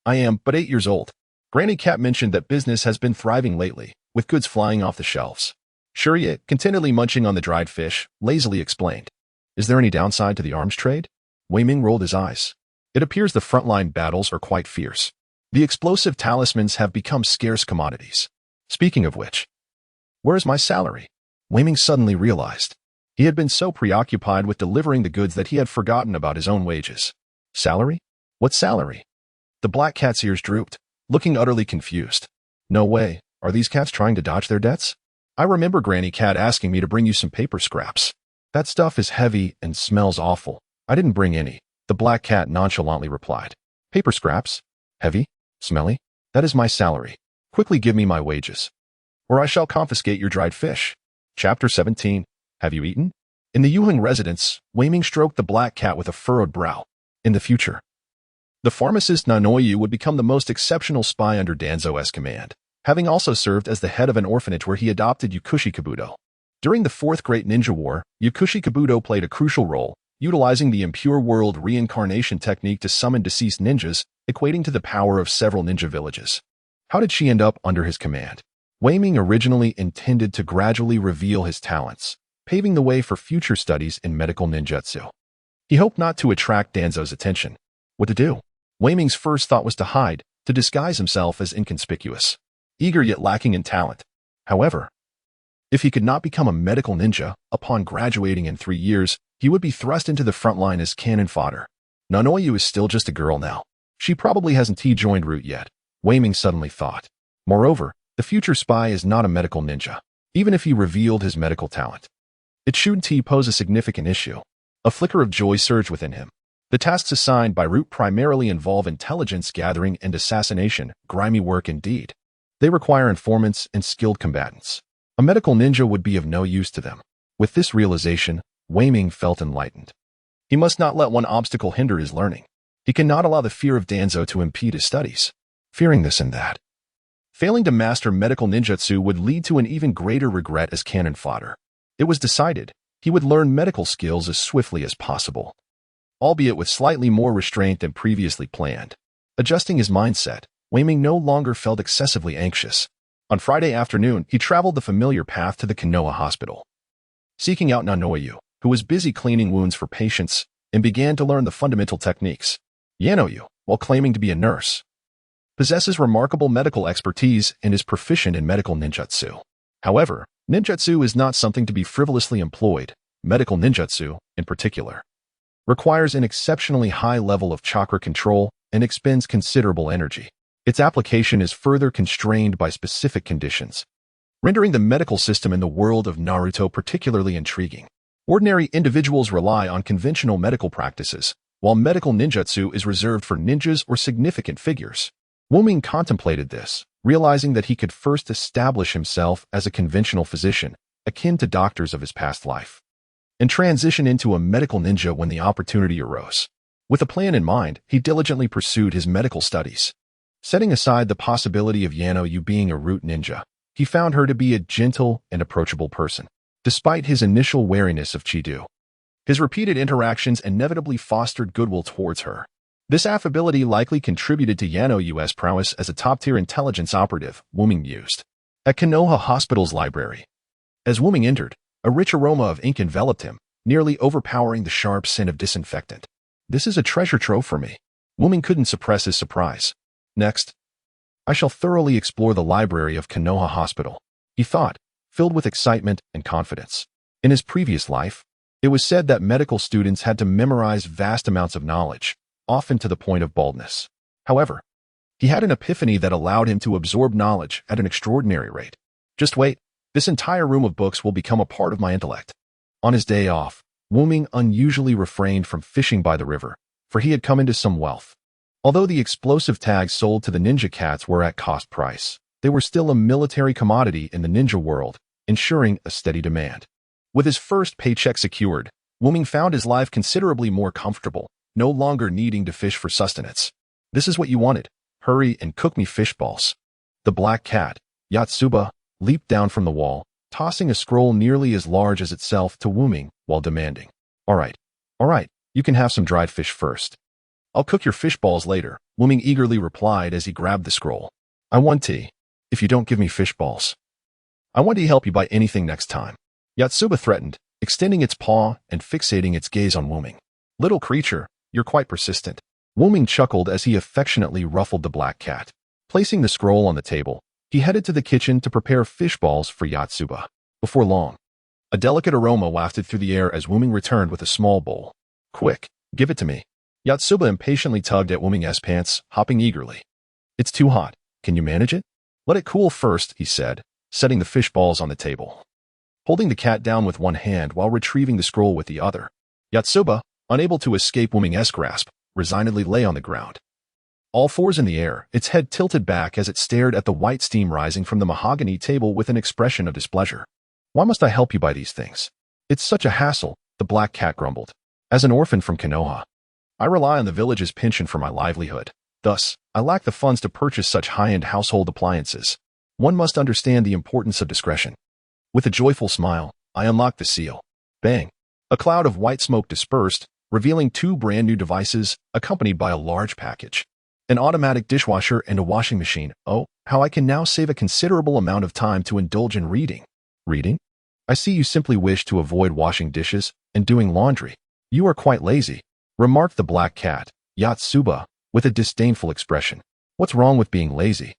I am but 8 years old. Granny Cat mentioned that business has been thriving lately, with goods flying off the shelves. Shurya, contentedly munching on the dried fish, lazily explained. Is there any downside to the arms trade? Wei Ming rolled his eyes. It appears the frontline battles are quite fierce. The explosive talismans have become scarce commodities. Speaking of which, where is my salary? Wei Ming suddenly realized. He had been so preoccupied with delivering the goods that he had forgotten about his own wages. Salary? What salary? The black cat's ears drooped, looking utterly confused. No way. Are these cats trying to dodge their debts? I remember Granny Cat asking me to bring you some paper scraps. That stuff is heavy and smells awful. I didn't bring any, the black cat nonchalantly replied. Paper scraps? Heavy? Smelly? That is my salary. Quickly give me my wages, or I shall confiscate your dried fish. Chapter 17. Have you eaten? In the Yuheng residence, Wei Ming stroked the black cat with a furrowed brow. In the future, the pharmacist Nanoyu would become the most exceptional spy under Danzo's command, having also served as the head of an orphanage where he adopted Yukushi Kabuto. During the Fourth Great Ninja War, Yukushi Kabuto played a crucial role, utilizing the impure world reincarnation technique to summon deceased ninjas, equating to the power of several ninja villages. How did she end up under his command? Wei Ming originally intended to gradually reveal his talents, paving the way for future studies in medical ninjutsu. He hoped not to attract Danzo's attention. What to do? Wei Ming's first thought was to hide, to disguise himself as inconspicuous, eager yet lacking in talent. However, if he could not become a medical ninja, upon graduating in 3 years, he would be thrust into the front line as cannon fodder. Nanoyu is still just a girl now. She probably hasn't joined Root yet, Wei Ming suddenly thought. Moreover, the future spy is not a medical ninja, even if he revealed his medical talent. It shouldn't pose a significant issue. A flicker of joy surged within him. The tasks assigned by Root primarily involve intelligence gathering and assassination, grimy work indeed. They require informants and skilled combatants. A medical ninja would be of no use to them. With this realization, Wei Ming felt enlightened. He must not let one obstacle hinder his learning. He cannot allow the fear of Danzo to impede his studies. Fearing this and that. Failing to master medical ninjutsu would lead to an even greater regret as cannon fodder. It was decided he would learn medical skills as swiftly as possible, albeit with slightly more restraint than previously planned. Adjusting his mindset, Wei Ming no longer felt excessively anxious. On Friday afternoon, he traveled the familiar path to the Konoha hospital, seeking out Nanoyu, who was busy cleaning wounds for patients, and began to learn the fundamental techniques. Yanoyu, while claiming to be a nurse, possesses remarkable medical expertise and is proficient in medical ninjutsu. However, ninjutsu is not something to be frivolously employed. Medical ninjutsu, in particular, requires an exceptionally high level of chakra control and expends considerable energy. Its application is further constrained by specific conditions, rendering the medical system in the world of Naruto particularly intriguing. Ordinary individuals rely on conventional medical practices, while medical ninjutsu is reserved for ninjas or significant figures. Wei Ming contemplated this, realizing that he could first establish himself as a conventional physician, akin to doctors of his past life, and transition into a medical ninja when the opportunity arose. With a plan in mind, he diligently pursued his medical studies. Setting aside the possibility of Yanoyu being a root ninja, he found her to be a gentle and approachable person, despite his initial wariness of Chidu. His repeated interactions inevitably fostered goodwill towards her. This affability likely contributed to Yanoyu's prowess as a top-tier intelligence operative, Wei Ming mused. At Konoha Hospital's library, as Wei Ming entered, a rich aroma of ink enveloped him, nearly overpowering the sharp scent of disinfectant. This is a treasure trove for me. Wei Ming couldn't suppress his surprise. Next, I shall thoroughly explore the library of Konoha Hospital, he thought, filled with excitement and confidence. In his previous life, it was said that medical students had to memorize vast amounts of knowledge, often to the point of baldness. However, he had an epiphany that allowed him to absorb knowledge at an extraordinary rate. Just wait, this entire room of books will become a part of my intellect. On his day off, Wei Ming unusually refrained from fishing by the river, for he had come into some wealth. Although the explosive tags sold to the ninja cats were at cost price, they were still a military commodity in the ninja world, ensuring a steady demand. With his first paycheck secured, Wuming found his life considerably more comfortable, no longer needing to fish for sustenance. This is what you wanted. Hurry and cook me fish balls. The black cat, Yatsuba, leaped down from the wall, tossing a scroll nearly as large as itself to Wuming while demanding, all right, you can have some dried fish first. I'll cook your fish balls later, Wuming eagerly replied as he grabbed the scroll. I want tea. If you don't give me fish balls, I want to help you buy anything next time. Yatsuba threatened, extending its paw and fixating its gaze on Wuming. Little creature, you're quite persistent. Wuming chuckled as he affectionately ruffled the black cat. Placing the scroll on the table, he headed to the kitchen to prepare fish balls for Yatsuba. Before long, a delicate aroma wafted through the air as Wuming returned with a small bowl. Quick, give it to me. Yatsuba impatiently tugged at Wuming's pants, hopping eagerly. It's too hot. Can you manage it? Let it cool first, he said, setting the fish balls on the table. Holding the cat down with one hand while retrieving the scroll with the other, Yatsuba, unable to escape Wuming's grasp, resignedly lay on the ground. All fours in the air, its head tilted back as it stared at the white steam rising from the mahogany table with an expression of displeasure. Why must I help you buy these things? It's such a hassle, the black cat grumbled. As an orphan from Konoha, I rely on the village's pension for my livelihood. Thus, I lack the funds to purchase such high-end household appliances. One must understand the importance of discretion. With a joyful smile, I unlocked the seal. Bang! A cloud of white smoke dispersed, revealing two brand-new devices, accompanied by a large package. An automatic dishwasher and a washing machine. Oh, how I can now save a considerable amount of time to indulge in reading. Reading? I see you simply wish to avoid washing dishes and doing laundry. You are quite lazy, remarked the black cat, Yatsuba, with a disdainful expression. What's wrong with being lazy?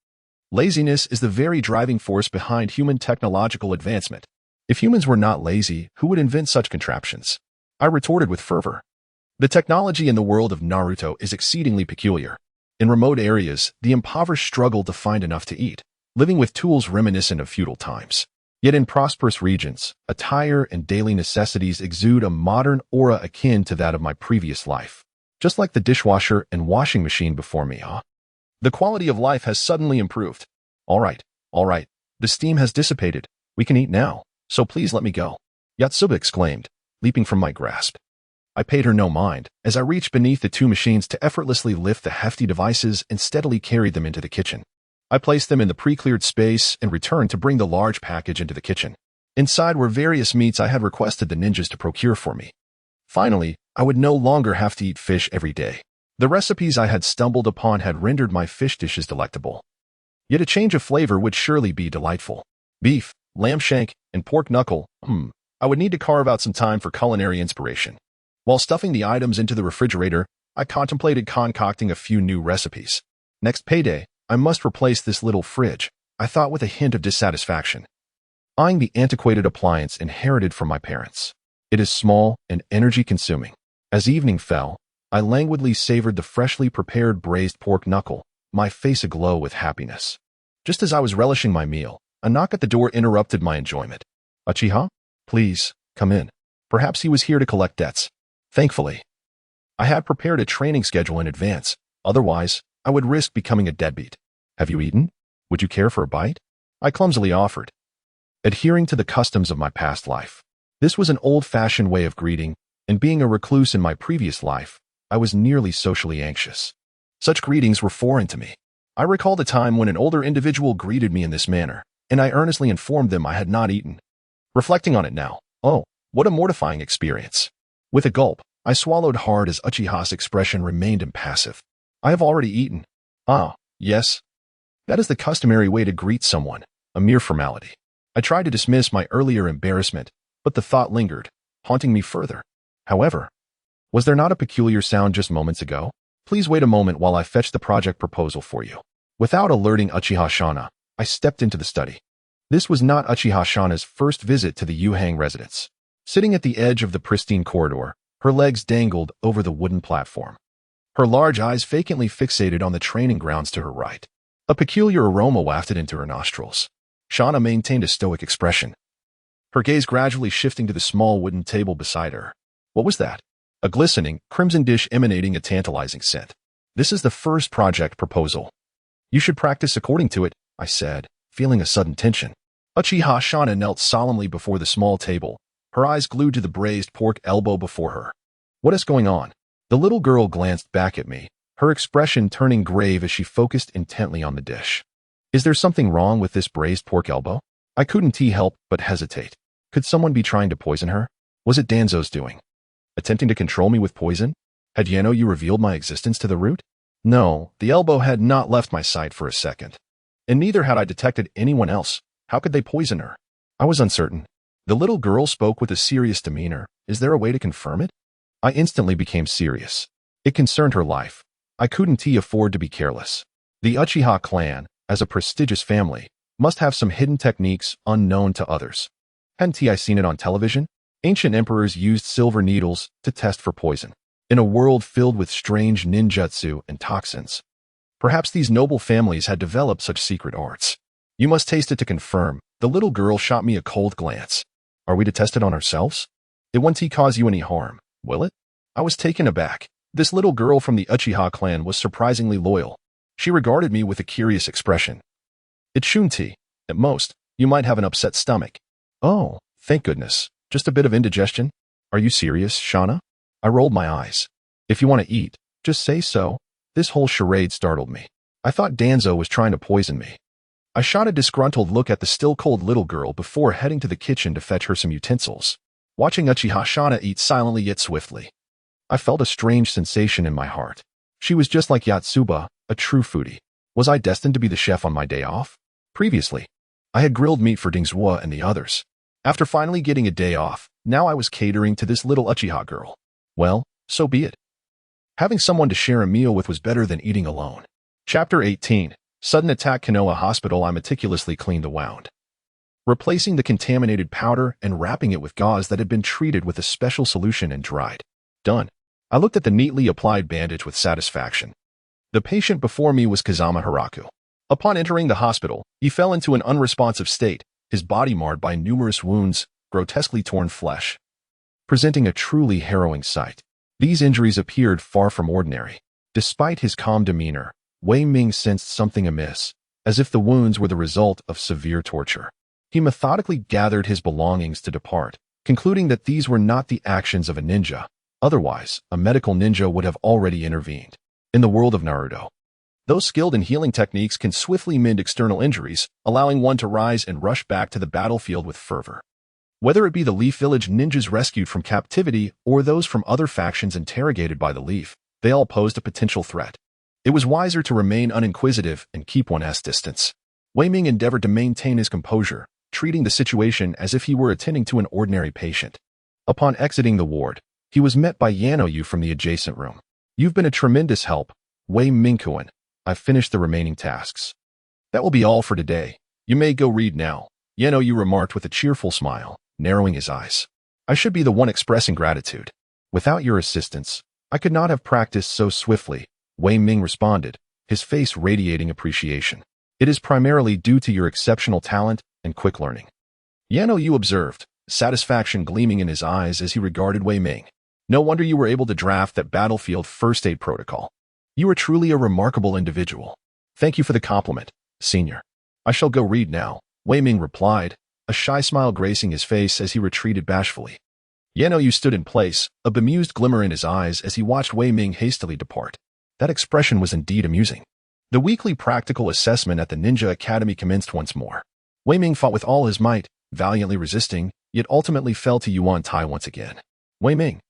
Laziness is the very driving force behind human technological advancement. If humans were not lazy, who would invent such contraptions? I retorted with fervor. The technology in the world of Naruto is exceedingly peculiar. In remote areas, the impoverished struggle to find enough to eat, living with tools reminiscent of feudal times. Yet in prosperous regions, attire and daily necessities exude a modern aura akin to that of my previous life. Just like the dishwasher and washing machine before me, huh? The quality of life has suddenly improved. All right. The steam has dissipated. We can eat now, so please let me go. Yatsuba exclaimed, leaping from my grasp. I paid her no mind, as I reached beneath the two machines to effortlessly lift the hefty devices and steadily carried them into the kitchen. I placed them in the pre-cleared space and returned to bring the large package into the kitchen. Inside were various meats I had requested the ninjas to procure for me. Finally, I would no longer have to eat fish every day. The recipes I had stumbled upon had rendered my fish dishes delectable. Yet a change of flavor would surely be delightful. Beef, lamb shank, and pork knuckle, I would need to carve out some time for culinary inspiration. While stuffing the items into the refrigerator, I contemplated concocting a few new recipes. Next payday, I must replace this little fridge, I thought with a hint of dissatisfaction. Eyeing the antiquated appliance inherited from my parents. It is small and energy-consuming. As evening fell, I languidly savored the freshly prepared braised pork knuckle, my face aglow with happiness. Just as I was relishing my meal, a knock at the door interrupted my enjoyment. Uchiha? Please, come in. Perhaps he was here to collect debts. Thankfully, I had prepared a training schedule in advance. Otherwise, I would risk becoming a deadbeat. Have you eaten? Would you care for a bite? I clumsily offered, adhering to the customs of my past life. This was an old-fashioned way of greeting, and being a recluse in my previous life, I was nearly socially anxious. Such greetings were foreign to me. I recalled a time when an older individual greeted me in this manner, and I earnestly informed them I had not eaten. Reflecting on it now, oh, what a mortifying experience. With a gulp, I swallowed hard as Uchiha's expression remained impassive. I have already eaten. Ah, yes. That is the customary way to greet someone, a mere formality. I tried to dismiss my earlier embarrassment, but the thought lingered, haunting me further. However, was there not a peculiar sound just moments ago? Please wait a moment while I fetch the project proposal for you. Without alerting Uchiha Shana, I stepped into the study. This was not Uchiha Shana's first visit to the Yuhang residence. Sitting at the edge of the pristine corridor, her legs dangled over the wooden platform. Her large eyes vacantly fixated on the training grounds to her right. A peculiar aroma wafted into her nostrils. Shana maintained a stoic expression, her gaze gradually shifting to the small wooden table beside her. What was that? A glistening, crimson dish emanating a tantalizing scent. This is the first project proposal. You should practice according to it, I said, feeling a sudden tension. Uchiha Shana knelt solemnly before the small table, her eyes glued to the braised pork elbow before her. What is going on? The little girl glanced back at me, her expression turning grave as she focused intently on the dish. Is there something wrong with this braised pork elbow? I couldn't help but hesitate. Could someone be trying to poison her? Was it Danzo's doing? Attempting to control me with poison? Had Yanoyu revealed my existence to the root? No, the elbow had not left my sight for a second. And neither had I detected anyone else. How could they poison her? I was uncertain. The little girl spoke with a serious demeanor. Is there a way to confirm it? I instantly became serious. It concerned her life. I couldn't afford to be careless. The Uchiha clan, as a prestigious family, must have some hidden techniques unknown to others. Hadn't I seen it on television? Ancient emperors used silver needles to test for poison. In a world filled with strange ninjutsu and toxins, perhaps these noble families had developed such secret arts. You must taste it to confirm. The little girl shot me a cold glance. Are we to test it on ourselves? It won't cause you any harm, will it? I was taken aback. This little girl from the Uchiha clan was surprisingly loyal. She regarded me with a curious expression. It shouldn't. At most, you might have an upset stomach. Oh, thank goodness. Just a bit of indigestion? Are you serious, Shauna? I rolled my eyes. If you want to eat, just say so. This whole charade startled me. I thought Danzo was trying to poison me. I shot a disgruntled look at the still-cold little girl before heading to the kitchen to fetch her some utensils, watching Uchiha Shauna eat silently yet swiftly. I felt a strange sensation in my heart. She was just like Yatsuba, a true foodie. Was I destined to be the chef on my day off? Previously, I had grilled meat for Dingzhua and the others. After finally getting a day off, now I was catering to this little Uchiha girl. Well, so be it. Having someone to share a meal with was better than eating alone. Chapter 18. Sudden Attack. Konoha Hospital. I meticulously cleaned the wound, replacing the contaminated powder and wrapping it with gauze that had been treated with a special solution and dried. Done. I looked at the neatly applied bandage with satisfaction. The patient before me was Kazama Hiraku. Upon entering the hospital, he fell into an unresponsive state, his body marred by numerous wounds, grotesquely torn flesh, presenting a truly harrowing sight. These injuries appeared far from ordinary. Despite his calm demeanor, Wei Ming sensed something amiss, as if the wounds were the result of severe torture. He methodically gathered his belongings to depart, concluding that these were not the actions of a ninja. Otherwise, a medical ninja would have already intervened. In the world of Naruto, those skilled in healing techniques can swiftly mend external injuries, allowing one to rise and rush back to the battlefield with fervor. Whether it be the Leaf Village ninjas rescued from captivity or those from other factions interrogated by the Leaf, they all posed a potential threat. It was wiser to remain uninquisitive and keep one's distance. Wei Ming endeavored to maintain his composure, treating the situation as if he were attending to an ordinary patient. Upon exiting the ward, he was met by Yanoyu from the adjacent room. You've been a tremendous help, Wei Ming-kun. I've finished the remaining tasks. That will be all for today. You may go read now, Yanoyu remarked with a cheerful smile, narrowing his eyes. I should be the one expressing gratitude. Without your assistance, I could not have practiced so swiftly, Wei Ming responded, his face radiating appreciation. It is primarily due to your exceptional talent and quick learning. Yanoyu observed, satisfaction gleaming in his eyes as he regarded Wei Ming. No wonder you were able to draft that battlefield first aid protocol. You are truly a remarkable individual. Thank you for the compliment, senior. I shall go read now, Wei Ming replied, a shy smile gracing his face as he retreated bashfully. Yanoyu stood in place, a bemused glimmer in his eyes as he watched Wei Ming hastily depart. That expression was indeed amusing. The weekly practical assessment at the Ninja Academy commenced once more. Wei Ming fought with all his might, valiantly resisting, yet ultimately fell to Yuan Tai once again. Wei Ming,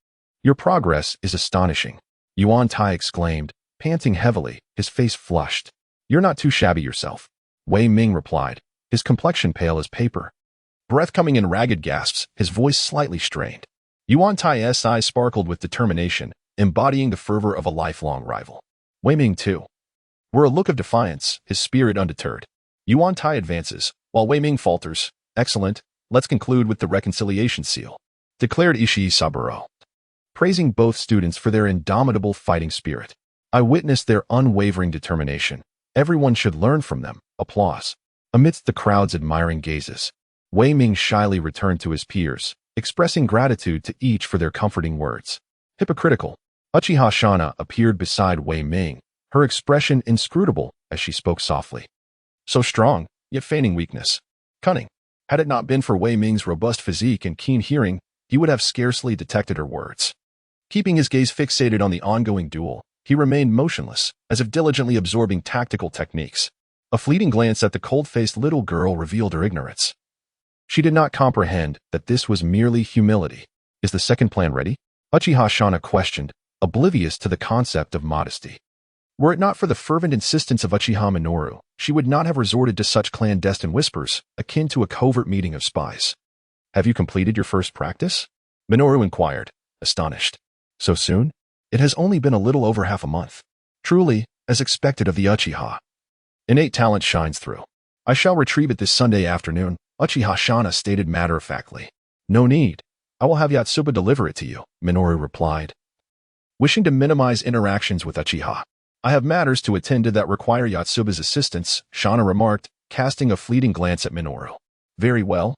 your progress is astonishing, Yuan Tai exclaimed, panting heavily, his face flushed. You're not too shabby yourself, Wei Ming replied, his complexion pale as paper. Breath coming in ragged gasps, his voice slightly strained. Yuan Tai's eyes sparkled with determination, embodying the fervor of a lifelong rival. Wei Ming, too, wore a look of defiance, his spirit undeterred. Yuan Tai advances, while Wei Ming falters. Excellent, let's conclude with the reconciliation seal, declared Ishii Saburo, praising both students for their indomitable fighting spirit. I witnessed their unwavering determination. Everyone should learn from them. Applause. Amidst the crowd's admiring gazes, Wei Ming shyly returned to his peers, expressing gratitude to each for their comforting words. Hypocritical. Uchiha Shana appeared beside Wei Ming, her expression inscrutable as she spoke softly. So strong, yet feigning weakness. Cunning. Had it not been for Wei Ming's robust physique and keen hearing, he would have scarcely detected her words. Keeping his gaze fixated on the ongoing duel, he remained motionless, as if diligently absorbing tactical techniques. A fleeting glance at the cold-faced little girl revealed her ignorance. She did not comprehend that this was merely humility. Is the second plan ready? Uchiha Shana questioned, oblivious to the concept of modesty. Were it not for the fervent insistence of Uchiha Minoru, she would not have resorted to such clandestine whispers, akin to a covert meeting of spies. Have you completed your first practice? Minoru inquired, astonished. So soon? It has only been a little over half a month. Truly, as expected of the Uchiha. Innate talent shines through. I shall retrieve it this Sunday afternoon, Uchiha Shana stated matter-of-factly. No need. I will have Yatsuba deliver it to you, Minoru replied. Wishing to minimize interactions with Uchiha, I have matters to attend to that require Yatsuba's assistance, Shana remarked, casting a fleeting glance at Minoru. Very well.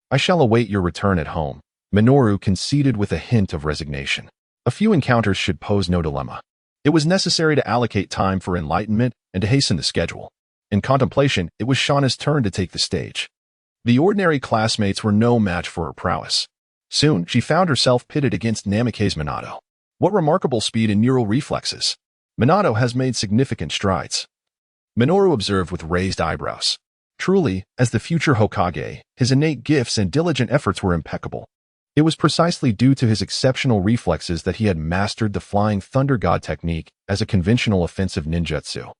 I shall await your return at home, Minoru conceded with a hint of resignation. A few encounters should pose no dilemma. It was necessary to allocate time for enlightenment and to hasten the schedule. In contemplation, it was Shana's turn to take the stage. The ordinary classmates were no match for her prowess. Soon, she found herself pitted against Namikaze Minato. What remarkable speed and neural reflexes! Minato has made significant strides. Minoru observed with raised eyebrows. Truly, as the future Hokage, his innate gifts and diligent efforts were impeccable. It was precisely due to his exceptional reflexes that he had mastered the Flying Thunder God technique as a conventional offensive ninjutsu,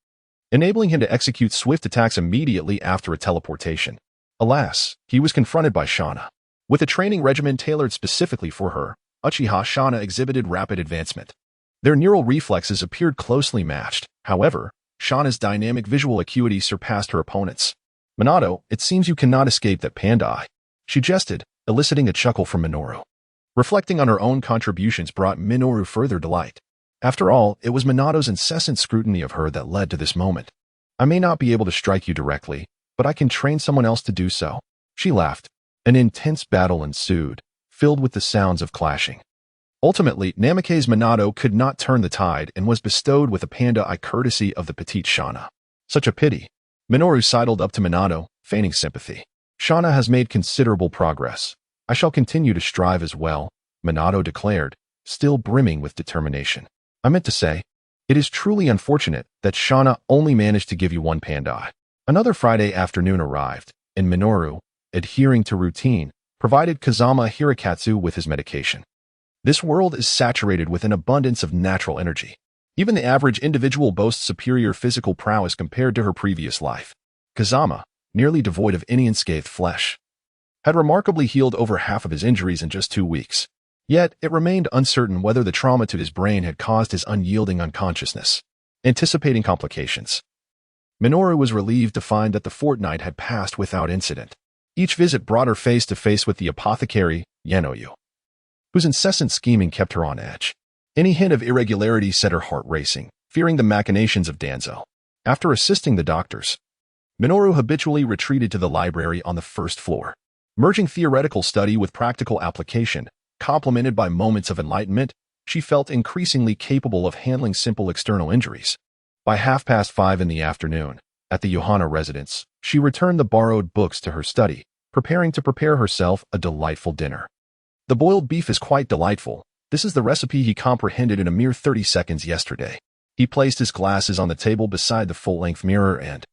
enabling him to execute swift attacks immediately after a teleportation. Alas, he was confronted by Shana. With a training regimen tailored specifically for her, Uchiha Shana exhibited rapid advancement. Their neural reflexes appeared closely matched. However, Shana's dynamic visual acuity surpassed her opponent's. Minato, it seems you cannot escape that panda eye. She jested, eliciting a chuckle from Minoru. Reflecting on her own contributions brought Minoru further delight. After all, it was Minato's incessant scrutiny of her that led to this moment. I may not be able to strike you directly, but I can train someone else to do so. She laughed. An intense battle ensued, filled with the sounds of clashing. Ultimately, Namikaze Minato could not turn the tide and was bestowed with a panda eye courtesy of the petite Shana. Such a pity. Minoru sidled up to Minato, feigning sympathy. Shana has made considerable progress. I shall continue to strive as well, Minato declared, still brimming with determination. I meant to say, it is truly unfortunate that Shana only managed to give you one panda eye. Another Friday afternoon arrived, and Minoru, adhering to routine, provided Kazama Hirakatsu with his medication. This world is saturated with an abundance of natural energy. Even the average individual boasts superior physical prowess compared to her previous life. Kazama, nearly devoid of any unscathed flesh, had remarkably healed over half of his injuries in just 2 weeks. Yet, it remained uncertain whether the trauma to his brain had caused his unyielding unconsciousness. Anticipating complications, Minoru was relieved to find that the fortnight had passed without incident. Each visit brought her face to face with the apothecary, Yanoyu, whose incessant scheming kept her on edge. Any hint of irregularity set her heart racing, fearing the machinations of Danzo. After assisting the doctors, Minoru habitually retreated to the library on the first floor. Merging theoretical study with practical application, complemented by moments of enlightenment, she felt increasingly capable of handling simple external injuries. By 5:30 in the afternoon, at the Yohana residence, she returned the borrowed books to her study, preparing to prepare herself a delightful dinner. The boiled beef is quite delightful. This is the recipe he comprehended in a mere 30 seconds yesterday. He placed his glasses on the table beside the full-length mirror and,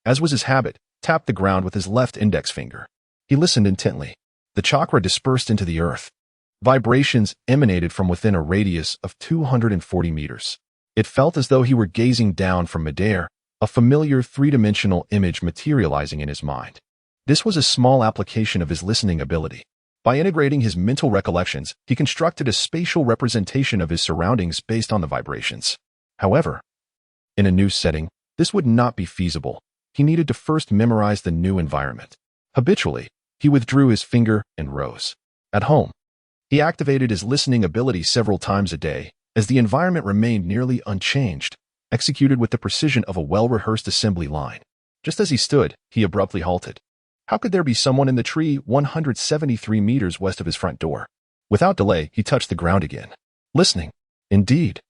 as was his habit, tapped the ground with his left index finger. He listened intently. The chakra dispersed into the earth. Vibrations emanated from within a radius of 240 meters. It felt as though he were gazing down from midair, a familiar three-dimensional image materializing in his mind. This was a small application of his listening ability. By integrating his mental recollections, he constructed a spatial representation of his surroundings based on the vibrations. However, in a new setting, this would not be feasible. He needed to first memorize the new environment. Habitually, he withdrew his finger and rose. At home, he activated his listening ability several times a day, as the environment remained nearly unchanged, executed with the precision of a well-rehearsed assembly line. Just as he stood, he abruptly halted. How could there be someone in the tree 173 meters west of his front door? Without delay, he touched the ground again. Listening. Indeed.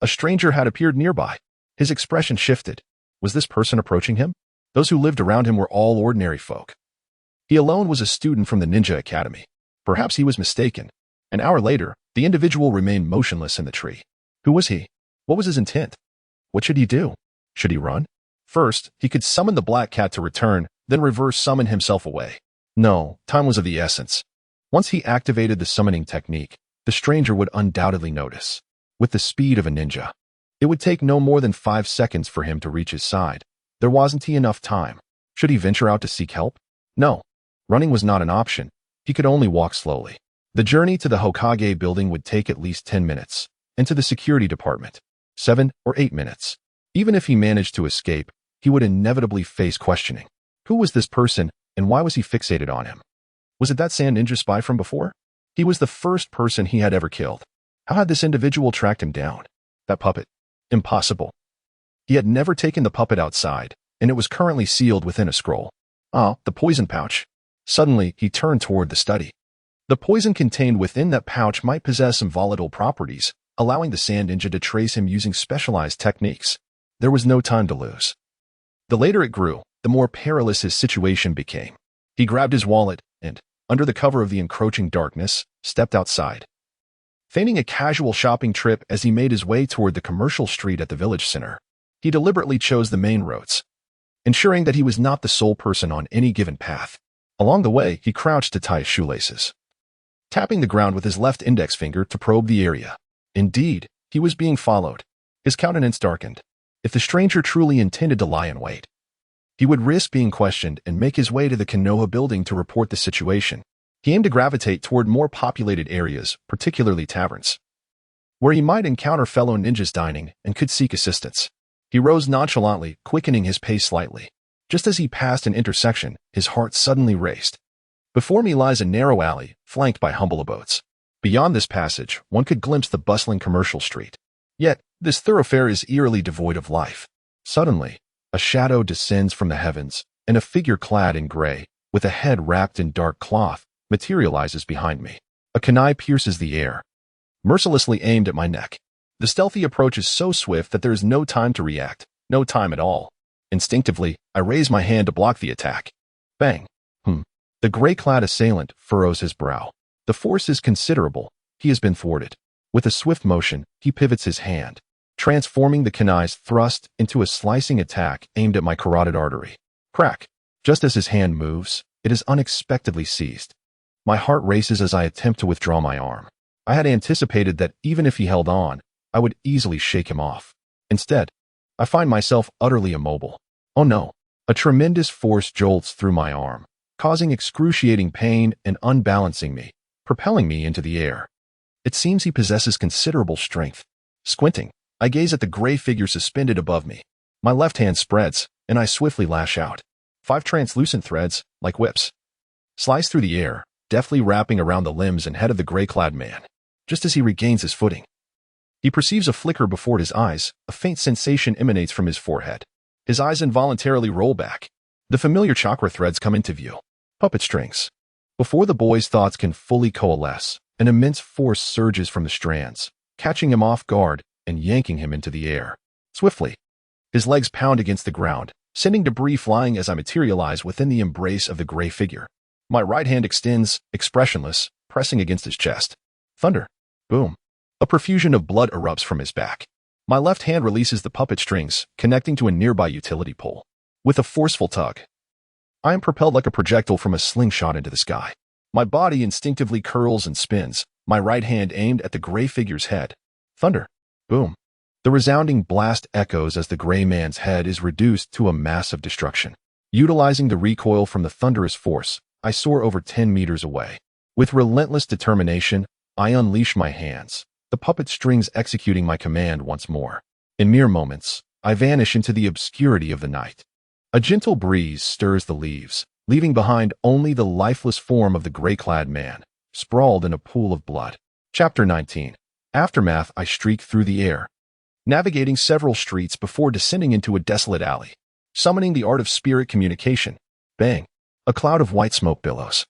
A stranger had appeared nearby. His expression shifted. Was this person approaching him? Those who lived around him were all ordinary folk. He alone was a student from the Ninja Academy. Perhaps he was mistaken. An hour later, the individual remained motionless in the tree. Who was he? What was his intent? What should he do? Should he run? First, he could summon the black cat to return, then reverse summon himself away. No, time was of the essence. Once he activated the summoning technique, the stranger would undoubtedly notice. With the speed of a ninja, it would take no more than 5 seconds for him to reach his side. There wasn't enough time. Should he venture out to seek help? No. Running was not an option. He could only walk slowly. The journey to the Hokage building would take at least 10 minutes, and to the security department, 7 or 8 minutes. Even if he managed to escape, he would inevitably face questioning. Who was this person, and why was he fixated on him? Was it that sand ninja spy from before? He was the first person he had ever killed. How had this individual tracked him down? That puppet. Impossible. He had never taken the puppet outside, and it was currently sealed within a scroll. Ah, the poison pouch. Suddenly, he turned toward the study. The poison contained within that pouch might possess some volatile properties, allowing the sand ninja to trace him using specialized techniques. There was no time to lose. The later it grew, the more perilous his situation became. He grabbed his wallet and, under the cover of the encroaching darkness, stepped outside. Feigning a casual shopping trip as he made his way toward the commercial street at the village center, he deliberately chose the main roads, ensuring that he was not the sole person on any given path. Along the way, he crouched to tie his shoelaces, tapping the ground with his left index finger to probe the area. Indeed, he was being followed. His countenance darkened. If the stranger truly intended to lie in wait, he would risk being questioned and make his way to the Konoha building to report the situation. He aimed to gravitate toward more populated areas, particularly taverns, where he might encounter fellow ninjas dining and could seek assistance. He rose nonchalantly, quickening his pace slightly. Just as he passed an intersection, his heart suddenly raced. Before me lies a narrow alley, flanked by humble abodes. Beyond this passage, one could glimpse the bustling commercial street. Yet, this thoroughfare is eerily devoid of life. Suddenly, a shadow descends from the heavens, and a figure clad in gray, with a head wrapped in dark cloth, materializes behind me. A kunai pierces the air, mercilessly aimed at my neck. The stealthy approach is so swift that there is no time to react, no time at all. Instinctively, I raise my hand to block the attack. Bang! The gray-clad assailant furrows his brow. The force is considerable. He has been thwarted. With a swift motion, he pivots his hand, transforming the kunai's thrust into a slicing attack aimed at my carotid artery. Crack! Just as his hand moves, it is unexpectedly seized. My heart races as I attempt to withdraw my arm. I had anticipated that even if he held on, I would easily shake him off. Instead, I find myself utterly immobile. Oh no! A tremendous force jolts through my arm, causing excruciating pain and unbalancing me, propelling me into the air. It seems he possesses considerable strength. Squinting, I gaze at the gray figure suspended above me. My left hand spreads, and I swiftly lash out. 5 translucent threads, like whips, slice through the air, deftly wrapping around the limbs and head of the gray-clad man. Just as he regains his footing, he perceives a flicker before his eyes. A faint sensation emanates from his forehead. His eyes involuntarily roll back. The familiar chakra threads come into view. Puppet strings. Before the boy's thoughts can fully coalesce, an immense force surges from the strands, catching him off guard and yanking him into the air. Swiftly, his legs pound against the ground, sending debris flying as I materialize within the embrace of the gray figure. My right hand extends, expressionless, pressing against his chest. Thunder. Boom. A profusion of blood erupts from his back. My left hand releases the puppet strings, connecting to a nearby utility pole. With a forceful tug, I am propelled like a projectile from a slingshot into the sky. My body instinctively curls and spins, my right hand aimed at the gray figure's head. Thunder. Boom. The resounding blast echoes as the gray man's head is reduced to a mass of destruction. Utilizing the recoil from the thunderous force, I soar over 10 meters away. With relentless determination, I unleash my hands, the puppet strings executing my command once more. In mere moments, I vanish into the obscurity of the night. A gentle breeze stirs the leaves, leaving behind only the lifeless form of the gray-clad man, sprawled in a pool of blood. Chapter 19. Aftermath. I streak through the air, navigating several streets before descending into a desolate alley. Summoning the art of spirit communication. Bang! A cloud of white smoke billows,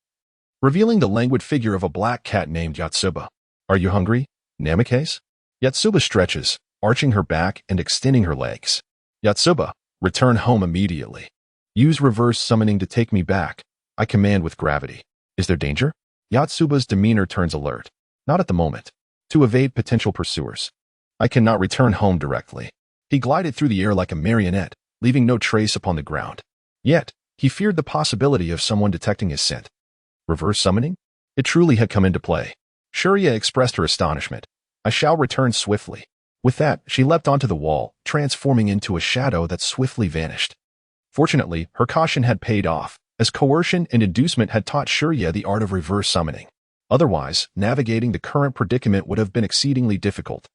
revealing the languid figure of a black cat named Yatsuba. Are you hungry, Namikaze? Yatsuba stretches, arching her back and extending her legs. Yatsuba, return home immediately. Use reverse summoning to take me back. I command with gravity. Is there danger? Yatsuba's demeanor turns alert. Not at the moment. To evade potential pursuers. I cannot return home directly. He glided through the air like a marionette, leaving no trace upon the ground. Yet, he feared the possibility of someone detecting his scent. Reverse summoning? It truly had come into play. Shuriya expressed her astonishment. I shall return swiftly. With that, she leapt onto the wall, transforming into a shadow that swiftly vanished. Fortunately, her caution had paid off, as coercion and inducement had taught Shuriya the art of reverse summoning. Otherwise, navigating the current predicament would have been exceedingly difficult.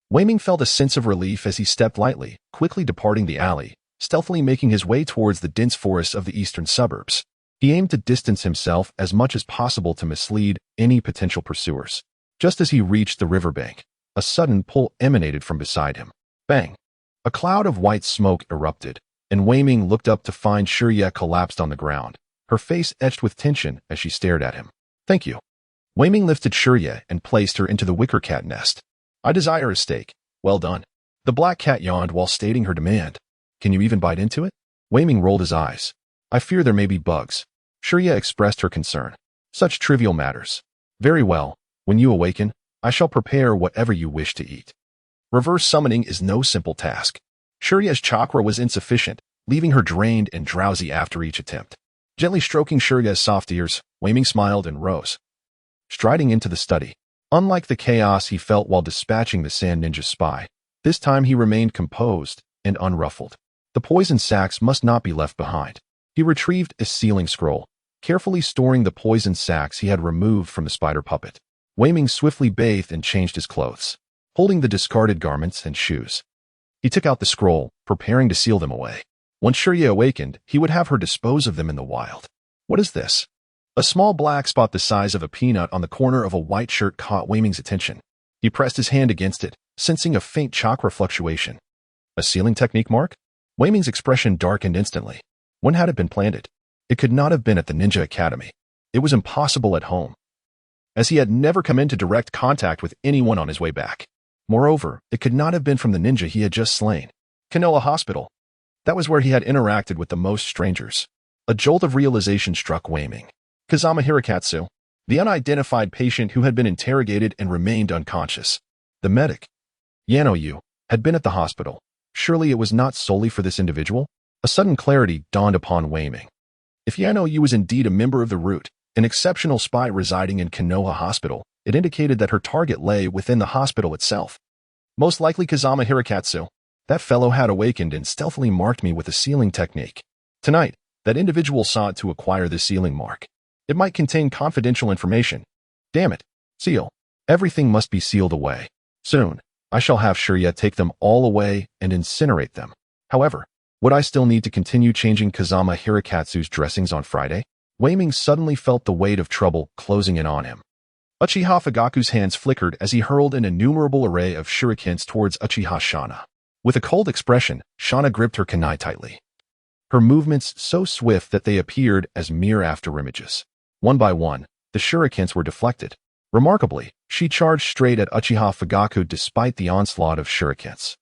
Weiming felt a sense of relief as he stepped lightly, quickly departing the alley, stealthily making his way towards the dense forests of the eastern suburbs. He aimed to distance himself as much as possible to mislead any potential pursuers. Just as he reached the riverbank, a sudden pull emanated from beside him. Bang! A cloud of white smoke erupted, and Weiming looked up to find Shuriya collapsed on the ground, her face etched with tension as she stared at him. Thank you. Weiming lifted Shuriya and placed her into the wicker cat nest. I desire a steak. Well done. The black cat yawned while stating her demand. Can you even bite into it? Weiming rolled his eyes. I fear there may be bugs. Shuriya expressed her concern. Such trivial matters. Very well. When you awaken, I shall prepare whatever you wish to eat. Reverse summoning is no simple task. Shuriya's chakra was insufficient, leaving her drained and drowsy after each attempt. Gently stroking Shuriya's soft ears, Weiming smiled and rose. Striding into the study. Unlike the chaos he felt while dispatching the Sand Ninja spy, this time he remained composed and unruffled. The poison sacs must not be left behind. He retrieved a sealing scroll, carefully storing the poison sacs he had removed from the spider puppet. Weiming swiftly bathed and changed his clothes, holding the discarded garments and shoes. He took out the scroll, preparing to seal them away. Once Shuriya awakened, he would have her dispose of them in the wild. What is this? A small black spot the size of a peanut on the corner of a white shirt caught Weiming's attention. He pressed his hand against it, sensing a faint chakra fluctuation. A sealing technique mark? Weiming's expression darkened instantly. When had it been planted? It could not have been at the Ninja Academy. It was impossible at home, as he had never come into direct contact with anyone on his way back. Moreover, it could not have been from the ninja he had just slain. Konoha Hospital. That was where he had interacted with the most strangers. A jolt of realization struck Weiming. Kazama Hirokatsu, the unidentified patient who had been interrogated and remained unconscious. The medic, Yano Yu, had been at the hospital. Surely it was not solely for this individual? A sudden clarity dawned upon Weiming. If Yano Yu was indeed a member of the Root, an exceptional spy residing in Konoha Hospital, it indicated that her target lay within the hospital itself. Most likely Kazama Hirokatsu. That fellow had awakened and stealthily marked me with a sealing technique. Tonight, that individual sought to acquire the sealing mark. It might contain confidential information. Damn it. Seal. Everything must be sealed away. Soon, I shall have Shuriya take them all away and incinerate them. However, would I still need to continue changing Kazama Hirokatsu's dressings on Friday? Weiming suddenly felt the weight of trouble closing in on him. Uchiha Fugaku's hands flickered as he hurled an innumerable array of shurikens towards Uchiha Shana. With a cold expression, Shana gripped her kunai tightly. Her movements so swift that they appeared as mere afterimages. One by one, the shurikens were deflected. Remarkably, she charged straight at Uchiha Fugaku despite the onslaught of shurikens.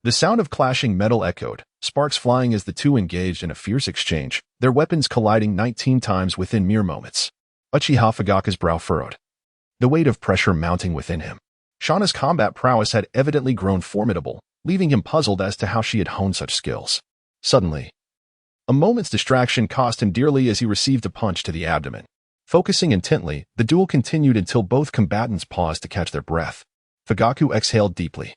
The sound of clashing metal echoed, sparks flying as the two engaged in a fierce exchange, their weapons colliding 19 times within mere moments. Uchiha Fugaku's brow furrowed, the weight of pressure mounting within him. Shana's combat prowess had evidently grown formidable, leaving him puzzled as to how she had honed such skills. Suddenly, a moment's distraction cost him dearly as he received a punch to the abdomen. Focusing intently, the duel continued until both combatants paused to catch their breath. Fugaku exhaled deeply,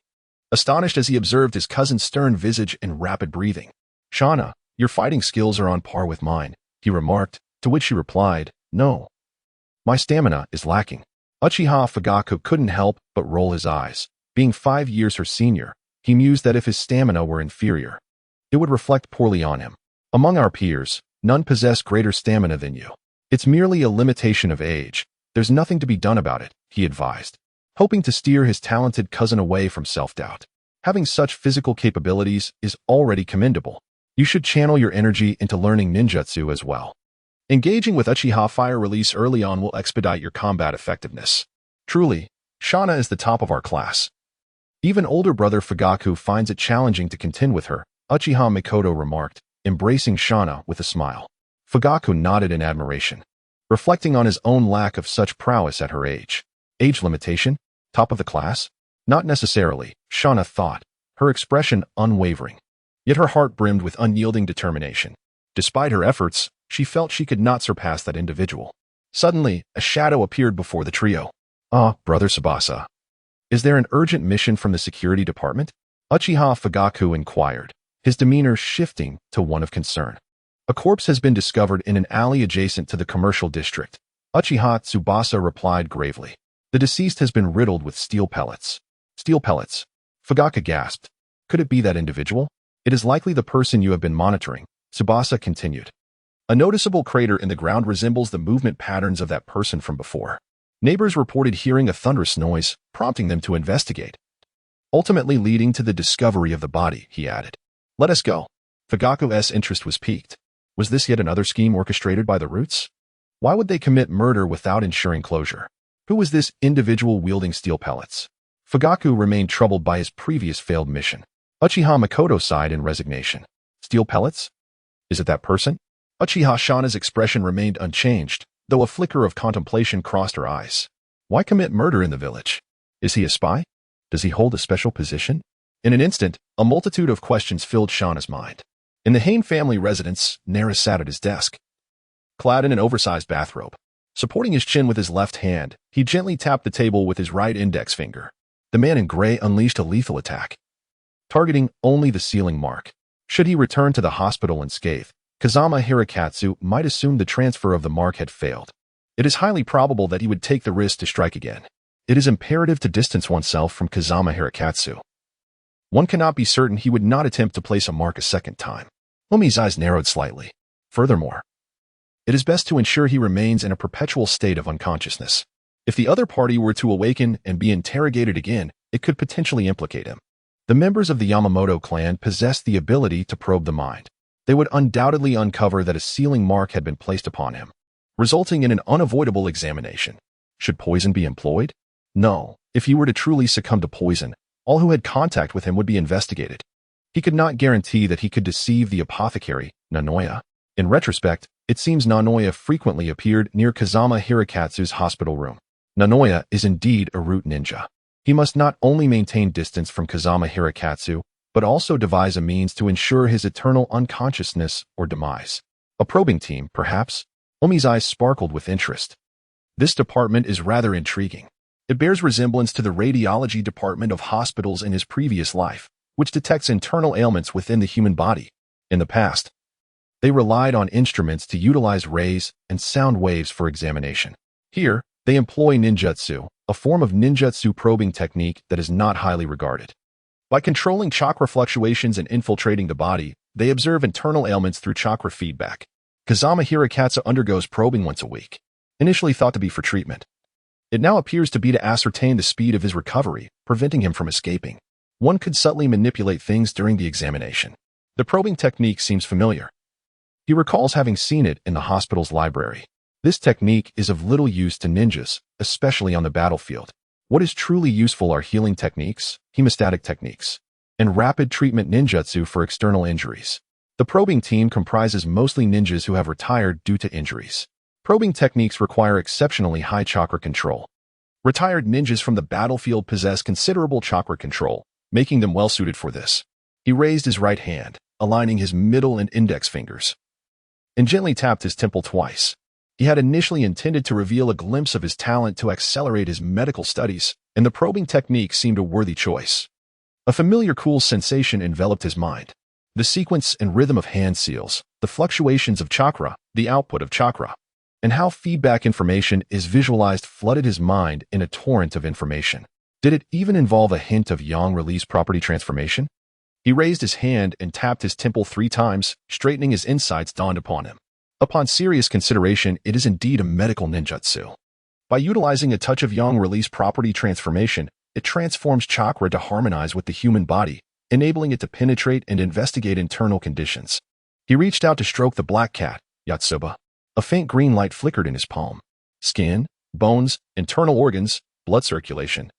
astonished as he observed his cousin's stern visage and rapid breathing. Shana, your fighting skills are on par with mine, he remarked, to which she replied, no. My stamina is lacking. Uchiha Fugaku couldn't help but roll his eyes. Being 5 years her senior, he mused that if his stamina were inferior, it would reflect poorly on him. Among our peers, none possess greater stamina than you. It's merely a limitation of age. There's nothing to be done about it, he advised, hoping to steer his talented cousin away from self-doubt. Having such physical capabilities is already commendable. You should channel your energy into learning ninjutsu as well. Engaging with Uchiha Fire Release early on will expedite your combat effectiveness. Truly, Shana is the top of our class. Even older brother Fugaku finds it challenging to contend with her, Uchiha Mikoto remarked, embracing Shauna with a smile. Fugaku nodded in admiration, reflecting on his own lack of such prowess at her age. Age limitation? Top of the class? Not necessarily, Shauna thought, her expression unwavering. Yet her heart brimmed with unyielding determination. Despite her efforts, she felt she could not surpass that individual. Suddenly, a shadow appeared before the trio. "Ah, Brother Tsubasa. Is there an urgent mission from the security department?" Uchiha Fugaku inquired, his demeanor shifting to one of concern. "A corpse has been discovered in an alley adjacent to the commercial district," Uchiha Tsubasa replied gravely. "The deceased has been riddled with steel pellets." "Steel pellets?" Fugaku gasped. "Could it be that individual?" "It is likely the person you have been monitoring," Tsubasa continued. "A noticeable crater in the ground resembles the movement patterns of that person from before. Neighbors reported hearing a thunderous noise, prompting them to investigate, ultimately leading to the discovery of the body," he added. "Let us go." Fugaku's interest was piqued. Was this yet another scheme orchestrated by the Roots? Why would they commit murder without ensuring closure? Who was this individual wielding steel pellets? Fugaku remained troubled by his previous failed mission. Uchiha Makoto sighed in resignation. Steel pellets? Is it that person? Uchiha Shauna's expression remained unchanged, though a flicker of contemplation crossed her eyes. Why commit murder in the village? Is he a spy? Does he hold a special position? In an instant, a multitude of questions filled Shauna's mind. In the Hain family residence, Nara sat at his desk, clad in an oversized bathrobe. Supporting his chin with his left hand, he gently tapped the table with his right index finger. The man in gray unleashed a lethal attack, targeting only the ceiling mark. Should he return to the hospital unscathed, Kazama Hirakatsu might assume the transfer of the mark had failed. It is highly probable that he would take the risk to strike again. It is imperative to distance oneself from Kazama Hirakatsu. One cannot be certain he would not attempt to place a mark a second time. Omi's eyes narrowed slightly. Furthermore, it is best to ensure he remains in a perpetual state of unconsciousness. If the other party were to awaken and be interrogated again, it could potentially implicate him. The members of the Yamamoto clan possessed the ability to probe the mind. They would undoubtedly uncover that a sealing mark had been placed upon him, resulting in an unavoidable examination. Should poison be employed? No. If he were to truly succumb to poison, all who had contact with him would be investigated. He could not guarantee that he could deceive the apothecary, Nanoya. In retrospect, it seems Nanoya frequently appeared near Kazama Hirakatsu's hospital room. Nanoya is indeed a root ninja. He must not only maintain distance from Kazama Hirakatsu, but also devise a means to ensure his eternal unconsciousness or demise. A probing team, perhaps? Omi's eyes sparkled with interest. This department is rather intriguing. It bears resemblance to the radiology department of hospitals in his previous life, which detects internal ailments within the human body. In the past, they relied on instruments to utilize rays and sound waves for examination. Here, they employ ninjutsu, a form of ninjutsu probing technique that is not highly regarded. By controlling chakra fluctuations and infiltrating the body, they observe internal ailments through chakra feedback. Kazama Hirakatsu undergoes probing once a week, initially thought to be for treatment. It now appears to be to ascertain the speed of his recovery, preventing him from escaping. One could subtly manipulate things during the examination. The probing technique seems familiar. He recalls having seen it in the hospital's library. This technique is of little use to ninjas, especially on the battlefield. What is truly useful are healing techniques, hemostatic techniques, and rapid treatment ninjutsu for external injuries. The probing team comprises mostly ninjas who have retired due to injuries. Probing techniques require exceptionally high chakra control. Retired ninjas from the battlefield possess considerable chakra control, making them well suited for this. He raised his right hand, aligning his middle and index fingers, and gently tapped his temple twice. He had initially intended to reveal a glimpse of his talent to accelerate his medical studies, and the probing technique seemed a worthy choice. A familiar cool sensation enveloped his mind. The sequence and rhythm of hand seals, the fluctuations of chakra, the output of chakra, and how feedback information is visualized flooded his mind in a torrent of information. Did it even involve a hint of yang release property transformation? He raised his hand and tapped his temple 3 times, straightening his insights dawned upon him. Upon serious consideration, it is indeed a medical ninjutsu. By utilizing a touch of yang release property transformation, it transforms chakra to harmonize with the human body, enabling it to penetrate and investigate internal conditions. He reached out to stroke the black cat, Yatsuba. A faint green light flickered in his palm. Skin, bones, internal organs, blood circulation,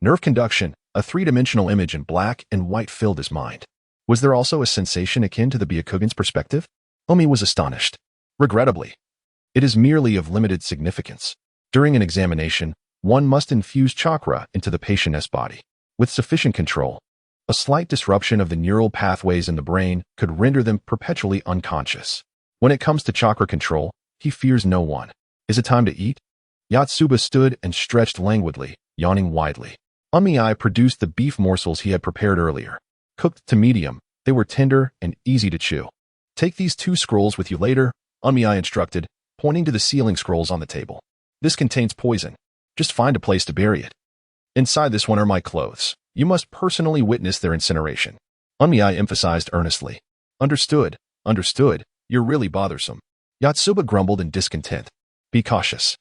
nerve conduction, a 3-dimensional image in black and white filled his mind. Was there also a sensation akin to the Byakugan's perspective? Omi was astonished. Regrettably, it is merely of limited significance. During an examination, one must infuse chakra into the patient's body. With sufficient control, a slight disruption of the neural pathways in the brain could render them perpetually unconscious. When it comes to chakra control, he fears no one. Is it time to eat? Yotsuba stood and stretched languidly, yawning widely. Onmei produced the beef morsels he had prepared earlier. Cooked to medium, they were tender and easy to chew. Take these 2 scrolls with you later, Onmei instructed, pointing to the ceiling scrolls on the table. This contains poison. Just find a place to bury it. Inside this one are my clothes. You must personally witness their incineration. Onmei emphasized earnestly. Understood, understood. You're really bothersome. Yotsuba grumbled in discontent. Be cautious.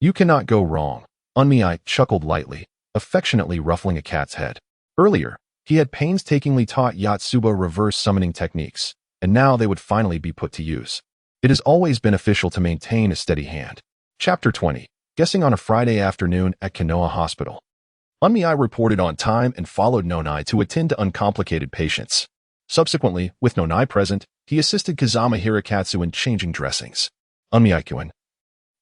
You cannot go wrong. Onmei chuckled lightly, affectionately ruffling a cat's head. Earlier, he had painstakingly taught Yotsuba reverse summoning techniques, and now they would finally be put to use. It is always beneficial to maintain a steady hand. Chapter 20. Guessing on a Friday afternoon at Konoha Hospital. Onmei reported on time and followed Nonai to attend to uncomplicated patients. Subsequently, with Nonai present, he assisted Kazama Hirakatsu in changing dressings. Onmei-kun,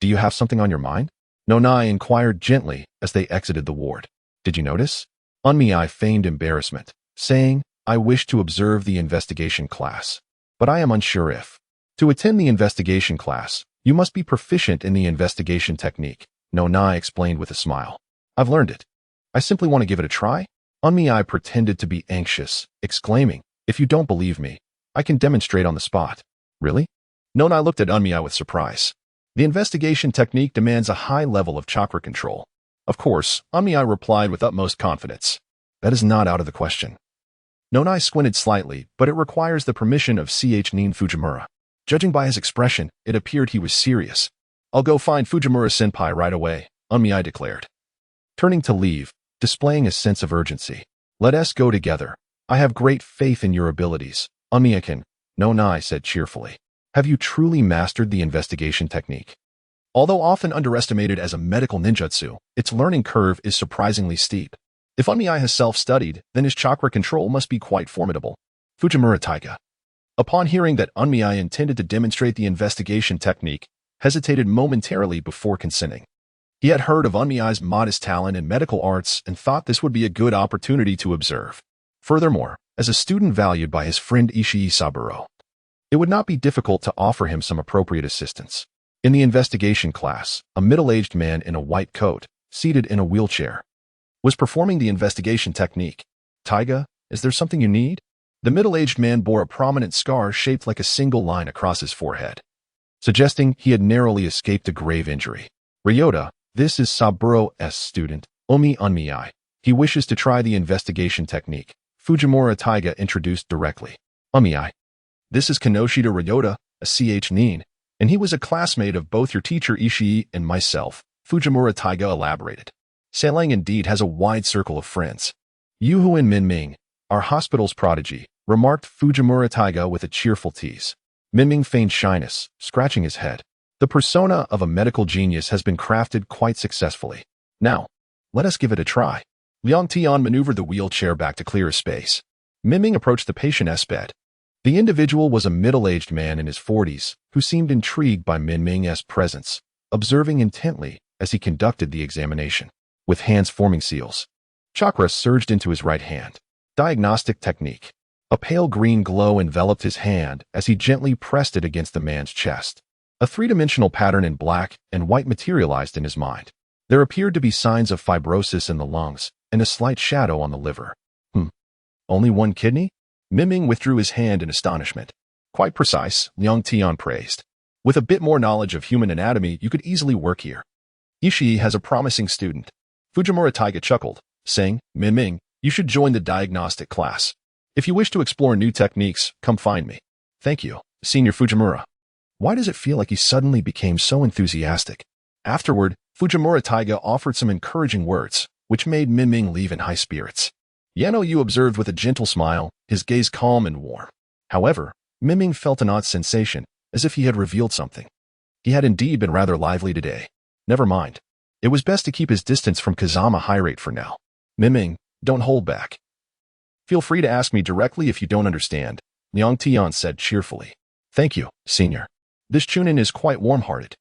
do you have something on your mind? Nonai inquired gently as they exited the ward. Did you notice? Onmei feigned embarrassment, saying, I wish to observe the investigation class, but I am unsure if. To attend the investigation class, you must be proficient in the investigation technique, Nonai explained with a smile. I've learned it. I simply want to give it a try. Onmei pretended to be anxious, exclaiming, if you don't believe me, I can demonstrate on the spot. Really? Nonai looked at Onmei with surprise. The investigation technique demands a high level of chakra control. Of course, Onmei replied with utmost confidence. That is not out of the question. Nonai squinted slightly, but it requires the permission of Nin Fujimura. Judging by his expression, it appeared he was serious. I'll go find Fujimura-senpai right away, Onmei declared. Turning to leave, displaying a sense of urgency. Let us go together. I have great faith in your abilities, Onmei-kun, Nonai said cheerfully. Have you truly mastered the investigation technique? Although often underestimated as a medical ninjutsu, its learning curve is surprisingly steep. If Onmei has self-studied, then his chakra control must be quite formidable. Fujimura Taiga. Upon hearing that Onmei intended to demonstrate the investigation technique, hesitated momentarily before consenting. He had heard of Onmei's modest talent in medical arts and thought this would be a good opportunity to observe. Furthermore, as a student valued by his friend Ishii Saburo, it would not be difficult to offer him some appropriate assistance. In the investigation class, a middle-aged man in a white coat, seated in a wheelchair, was performing the investigation technique. Taiga, is there something you need? The middle-aged man bore a prominent scar shaped like a single line across his forehead, suggesting he had narrowly escaped a grave injury. Ryota, this is Saburo's student, Omi Onmei. He wishes to try the investigation technique. Fujimura Taiga introduced directly. Onmei. This is Kinoshita Ryota, a Nin, and he was a classmate of both your teacher Ishii and myself, Fujimura Taiga elaborated. Sailang indeed has a wide circle of friends. Yuhu and Minming, our hospital's prodigy, remarked Fujimura Taiga with a cheerful tease. Minming feigned shyness, scratching his head. The persona of a medical genius has been crafted quite successfully. Now, let us give it a try. Liang Tian maneuvered the wheelchair back to clear a space. Minming approached the patient's bed. The individual was a middle-aged man in his 40s who seemed intrigued by Minming's presence, observing intently as he conducted the examination. With hands forming seals, chakra surged into his right hand. Diagnostic technique. A pale green glow enveloped his hand as he gently pressed it against the man's chest. A three-dimensional pattern in black and white materialized in his mind. There appeared to be signs of fibrosis in the lungs and a slight shadow on the liver. Only one kidney? Minming withdrew his hand in astonishment. Quite precise, Liang Tian praised. With a bit more knowledge of human anatomy, you could easily work here. Ishii has a promising student. Fujimura Taiga chuckled, saying, Minming, you should join the diagnostic class. If you wish to explore new techniques, come find me. Thank you, Senior Fujimura. Why does it feel like he suddenly became so enthusiastic? Afterward, Fujimura Taiga offered some encouraging words, which made Minming leave in high spirits. Yano Yu observed with a gentle smile, his gaze calm and warm. However, Minming felt an odd sensation, as if he had revealed something. He had indeed been rather lively today. Never mind. It was best to keep his distance from Kazama Hirate for now. Minming, don't hold back. Feel free to ask me directly if you don't understand, Liang Tian said cheerfully. Thank you, senior. This Chunin is quite warm-hearted.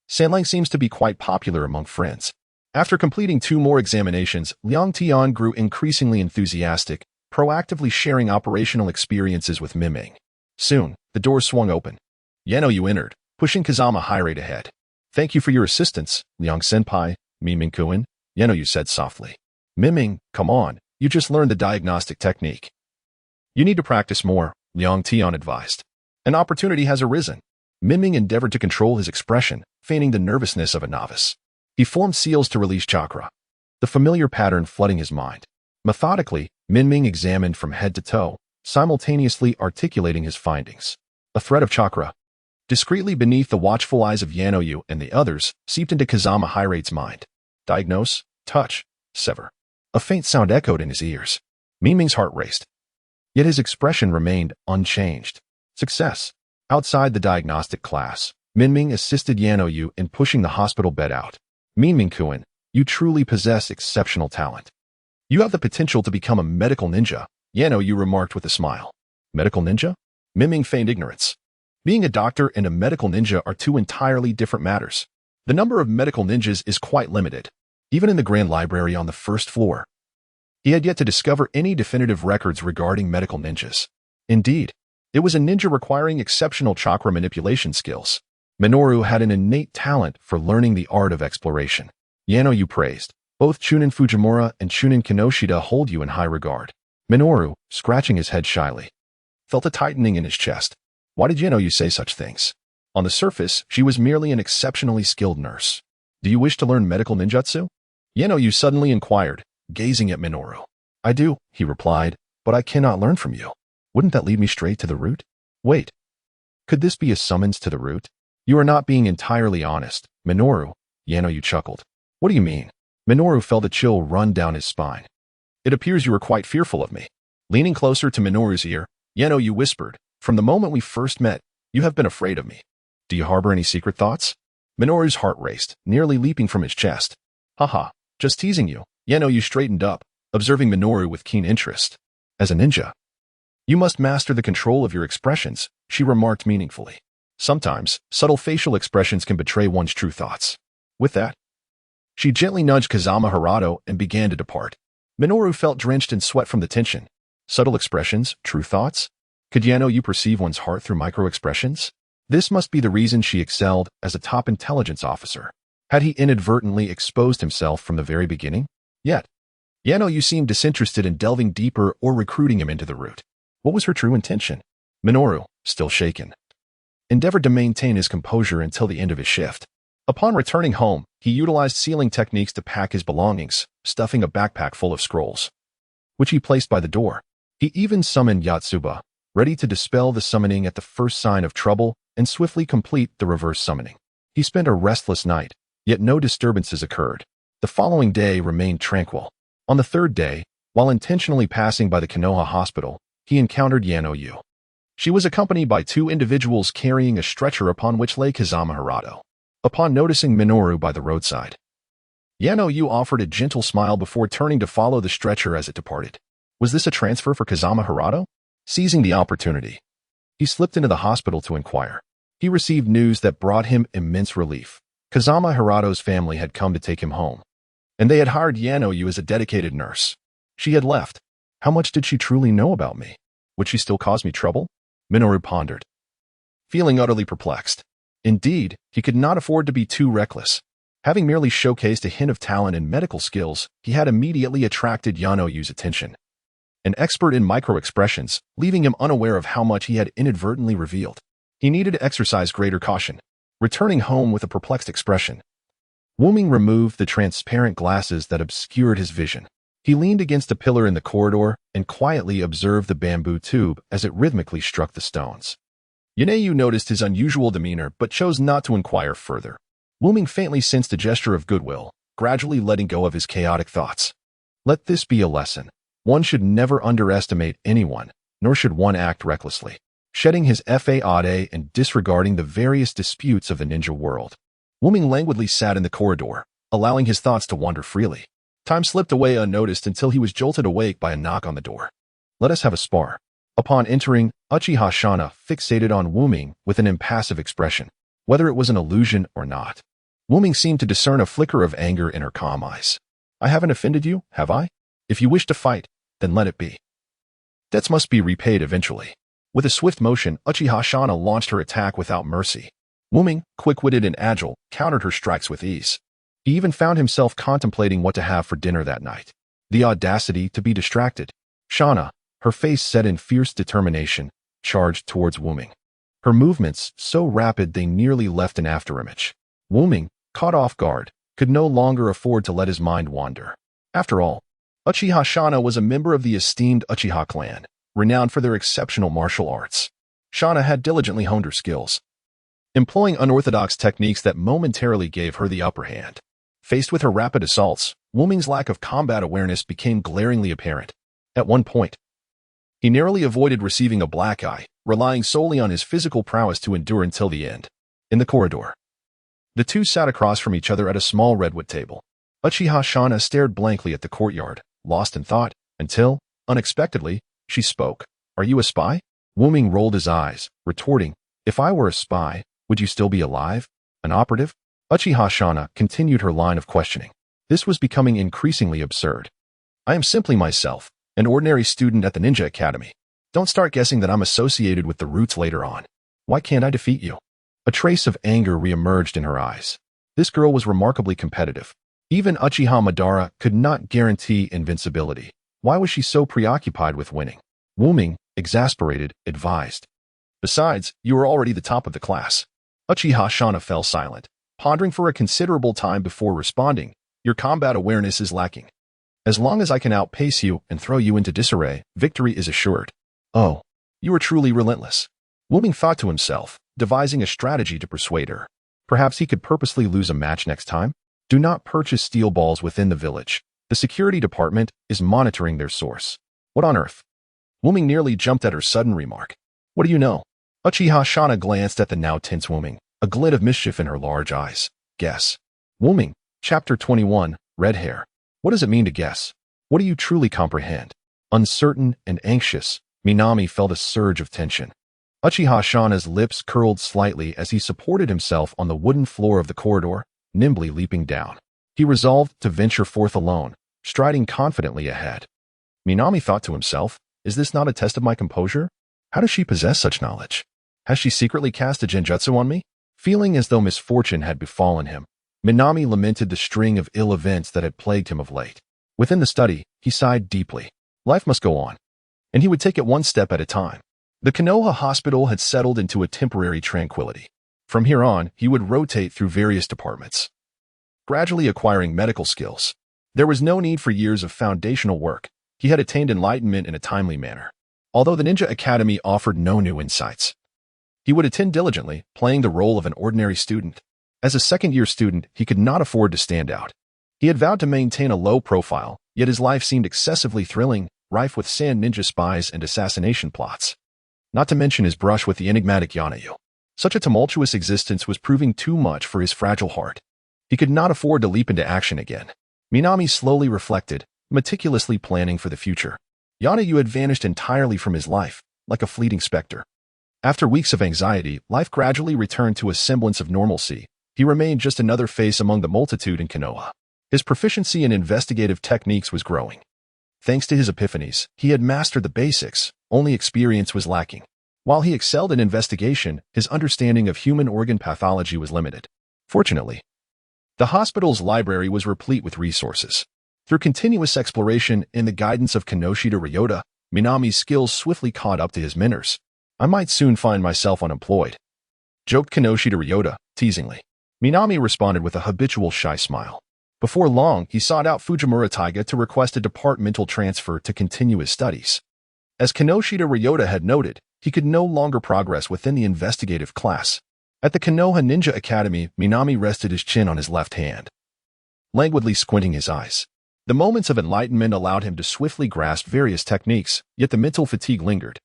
Sanlang seems to be quite popular among friends. After completing 2 more examinations, Liang Tian grew increasingly enthusiastic, proactively sharing operational experiences with Miming. Soon, the doors swung open. Yano entered, pushing Kazama Hirate ahead. Thank you for your assistance, Liang Senpai, Miming-kun, Yano said softly. Miming, come on, you just learned the diagnostic technique. You need to practice more, Liang Tian advised. An opportunity has arisen. Miming endeavored to control his expression, feigning the nervousness of a novice. He formed seals to release chakra, the familiar pattern flooding his mind. Methodically, Miming examined from head to toe, simultaneously articulating his findings. A thread of chakra, discreetly beneath the watchful eyes of Yanoyu and the others, seeped into Kazama Hirate's mind. Diagnose, touch, sever. A faint sound echoed in his ears. Miming's heart raced. Yet his expression remained unchanged. Success. Outside the diagnostic class, Miming assisted Yanoyu in pushing the hospital bed out. Miming-kun, you truly possess exceptional talent. You have the potential to become a medical ninja, Yanoyu remarked with a smile. Medical ninja? Miming feigned ignorance. Being a doctor and a medical ninja are 2 entirely different matters. The number of medical ninjas is quite limited, even in the Grand Library on the 1st floor. He had yet to discover any definitive records regarding medical ninjas. Indeed, it was a ninja requiring exceptional chakra manipulation skills. Minoru had an innate talent for learning the art of exploration. Yanoyu praised. Both Chunin Fujimura and Chunin Kinoshita hold you in high regard. Minoru, scratching his head shyly, felt a tightening in his chest. Why did Yanoyu say such things? On the surface, she was merely an exceptionally skilled nurse. Do you wish to learn medical ninjutsu? Yanoyu suddenly inquired, gazing at Minoru. I do, he replied, but I cannot learn from you. Wouldn't that lead me straight to the root? Wait. Could this be a summons to the root? You are not being entirely honest, Minoru, Yanoyu chuckled. What do you mean? Minoru felt a chill run down his spine. It appears you are quite fearful of me. Leaning closer to Minoru's ear, Yanoyu whispered, From the moment we first met, you have been afraid of me. Do you harbor any secret thoughts? Minoru's heart raced, nearly leaping from his chest. Haha, just teasing you. Yanoyu straightened up, observing Minoru with keen interest. As a ninja, you must master the control of your expressions, she remarked meaningfully. Sometimes, subtle facial expressions can betray one's true thoughts. With that, she gently nudged Kazama Hirato and began to depart. Minoru felt drenched in sweat from the tension. Subtle expressions, true thoughts? Could Yanoyu perceive one's heart through micro-expressions? This must be the reason she excelled as a top intelligence officer. Had he inadvertently exposed himself from the very beginning? Yet, Yanoyu seemed disinterested in delving deeper or recruiting him into the root. What was her true intention? Minoru, still shaken, endeavored to maintain his composure until the end of his shift. Upon returning home, he utilized sealing techniques to pack his belongings, stuffing a backpack full of scrolls, which he placed by the door. He even summoned Yatsuba, ready to dispel the summoning at the first sign of trouble and swiftly complete the reverse summoning. He spent a restless night, yet no disturbances occurred. The following day remained tranquil. On the 3rd day, while intentionally passing by the Konoha hospital, he encountered Yanoyu. She was accompanied by 2 individuals carrying a stretcher upon which lay Kazama Hirato. Upon noticing Minoru by the roadside, Yanoyu offered a gentle smile before turning to follow the stretcher as it departed. Was this a transfer for Kazama Hirato? Seizing the opportunity, he slipped into the hospital to inquire. He received news that brought him immense relief. Kazama Hirato's family had come to take him home, and they had hired Yanoyu as a dedicated nurse. She had left. How much did she truly know about me? Would she still cause me trouble? Minoru pondered, feeling utterly perplexed. Indeed, he could not afford to be too reckless. Having merely showcased a hint of talent and medical skills, he had immediately attracted Yanoyu's attention. An expert in micro-expressions, leaving him unaware of how much he had inadvertently revealed. He needed to exercise greater caution. Returning home with a perplexed expression, Wuming removed the transparent glasses that obscured his vision. He leaned against a pillar in the corridor and quietly observed the bamboo tube as it rhythmically struck the stones. Yanoyu noticed his unusual demeanor but chose not to inquire further. Wuming faintly sensed a gesture of goodwill, gradually letting go of his chaotic thoughts. Let this be a lesson. One should never underestimate anyone, nor should one act recklessly, shedding his fade and disregarding the various disputes of the ninja world. Wuming languidly sat in the corridor, allowing his thoughts to wander freely. Time slipped away unnoticed until he was jolted awake by a knock on the door. Let us have a spar. Upon entering, Uchiha Shana fixated on Wuming with an impassive expression. Whether it was an illusion or not, Wuming seemed to discern a flicker of anger in her calm eyes. I haven't offended you, have I? If you wish to fight, then let it be. Debts must be repaid eventually. With a swift motion, Uchiha Shana launched her attack without mercy. Wuming, quick-witted and agile, countered her strikes with ease. He even found himself contemplating what to have for dinner that night. The audacity to be distracted. Shana, her face set in fierce determination, charged towards Wuming. Her movements, so rapid they nearly left an afterimage. Wuming, caught off guard, could no longer afford to let his mind wander. After all, Uchiha Shana was a member of the esteemed Uchiha clan, renowned for their exceptional martial arts. Shana had diligently honed her skills, employing unorthodox techniques that momentarily gave her the upper hand. Faced with her rapid assaults, Wuming's lack of combat awareness became glaringly apparent. At one point, he narrowly avoided receiving a black eye, relying solely on his physical prowess to endure until the end. In the corridor, the two sat across from each other at a small redwood table. Uchiha Shana stared blankly at the courtyard, lost in thought, until, unexpectedly, she spoke. Are you a spy? Wuming rolled his eyes, retorting, if I were a spy, would you still be alive? An operative? Uchiha Shana continued her line of questioning. This was becoming increasingly absurd. I am simply myself, an ordinary student at the Ninja Academy. Don't start guessing that I'm associated with the Roots later on. Why can't I defeat you? A trace of anger reemerged in her eyes. This girl was remarkably competitive. Even Uchiha Madara could not guarantee invincibility. Why was she so preoccupied with winning? Wuming, exasperated, advised. Besides, you are already the top of the class. Uchiha Shana fell silent, pondering for a considerable time before responding. Your combat awareness is lacking. As long as I can outpace you and throw you into disarray, victory is assured. Oh, you are truly relentless. Wuming thought to himself, devising a strategy to persuade her. Perhaps he could purposely lose a match next time? Do not purchase steel balls within the village. The security department is monitoring their source. What on earth? Wuming nearly jumped at her sudden remark. What do you know? Uchiha Shana glanced at the now tense Wuming, a glint of mischief in her large eyes. Guess. Wuming, Chapter 21, Red Hair. What does it mean to guess? What do you truly comprehend? Uncertain and anxious, Minami felt a surge of tension. Uchiha Shana's lips curled slightly as he supported himself on the wooden floor of the corridor, nimbly leaping down. He resolved to venture forth alone, striding confidently ahead. Minami thought to himself, is this not a test of my composure? How does she possess such knowledge? Has she secretly cast a genjutsu on me? Feeling as though misfortune had befallen him, Minami lamented the string of ill events that had plagued him of late. Within the study, he sighed deeply. Life must go on, and he would take it one step at a time. The Konoha hospital had settled into a temporary tranquility. From here on, he would rotate through various departments, gradually acquiring medical skills. There was no need for years of foundational work. He had attained enlightenment in a timely manner. Although the Ninja Academy offered no new insights, he would attend diligently, playing the role of an ordinary student. As a second-year student, he could not afford to stand out. He had vowed to maintain a low profile, yet his life seemed excessively thrilling, rife with sand ninja spies and assassination plots. Not to mention his brush with the enigmatic Yanayu. Such a tumultuous existence was proving too much for his fragile heart. He could not afford to leap into action again. Minami slowly reflected, meticulously planning for the future. Yanayu had vanished entirely from his life, like a fleeting specter. After weeks of anxiety, life gradually returned to a semblance of normalcy. He remained just another face among the multitude in Konoha. His proficiency in investigative techniques was growing. Thanks to his epiphanies, he had mastered the basics, only experience was lacking. While he excelled in investigation, his understanding of human organ pathology was limited. Fortunately, the hospital's library was replete with resources. Through continuous exploration and the guidance of Kinoshita Ryota, Minami's skills swiftly caught up to his mentors. I might soon find myself unemployed, joked Kinoshita Ryota, teasingly. Minami responded with a habitual shy smile. Before long, he sought out Fujimura Taiga to request a departmental transfer to continue his studies. As Kinoshita Ryota had noted, he could no longer progress within the investigative class. At the Konoha Ninja Academy, Minami rested his chin on his left hand, languidly squinting his eyes. The moments of enlightenment allowed him to swiftly grasp various techniques, yet the mental fatigue lingered.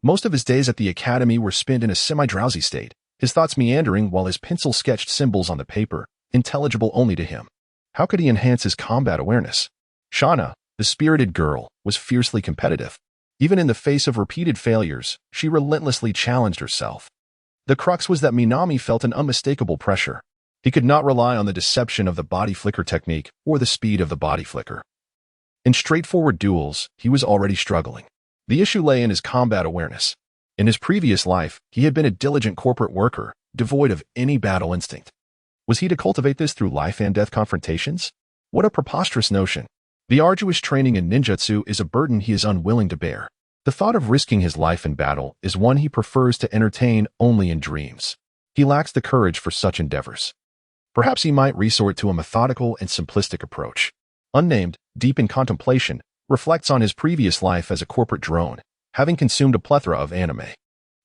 Most of his days at the academy were spent in a semi-drowsy state, his thoughts meandering while his pencil sketched symbols on the paper, intelligible only to him. How could he enhance his combat awareness? Shana, the spirited girl, was fiercely competitive. Even in the face of repeated failures, she relentlessly challenged herself. The crux was that Minami felt an unmistakable pressure. He could not rely on the deception of the body flicker technique or the speed of the body flicker. In straightforward duels, he was already struggling. The issue lay in his combat awareness. In his previous life, he had been a diligent corporate worker, devoid of any battle instinct. Was he to cultivate this through life-and-death confrontations? What a preposterous notion. The arduous training in ninjutsu is a burden he is unwilling to bear. The thought of risking his life in battle is one he prefers to entertain only in dreams. He lacks the courage for such endeavors. Perhaps he might resort to a methodical and simplistic approach. Unnamed, deep in contemplation, reflects on his previous life as a corporate drone, having consumed a plethora of anime.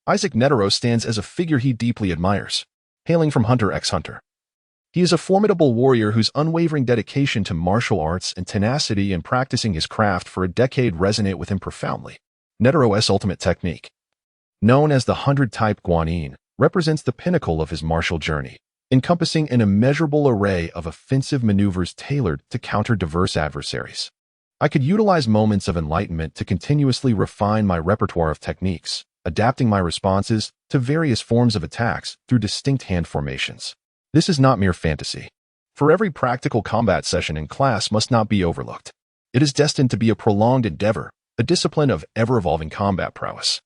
Isaac Netero stands as a figure he deeply admires, hailing from Hunter x Hunter. He is a formidable warrior whose unwavering dedication to martial arts and tenacity in practicing his craft for a decade resonate with him profoundly. Netero's ultimate technique, known as the 100-type Guanyin, represents the pinnacle of his martial journey, encompassing an immeasurable array of offensive maneuvers tailored to counter diverse adversaries. I could utilize moments of enlightenment to continuously refine my repertoire of techniques, adapting my responses to various forms of attacks through distinct hand formations. This is not mere fantasy. For every practical combat session in class must not be overlooked. It is destined to be a prolonged endeavor, a discipline of ever-evolving combat prowess.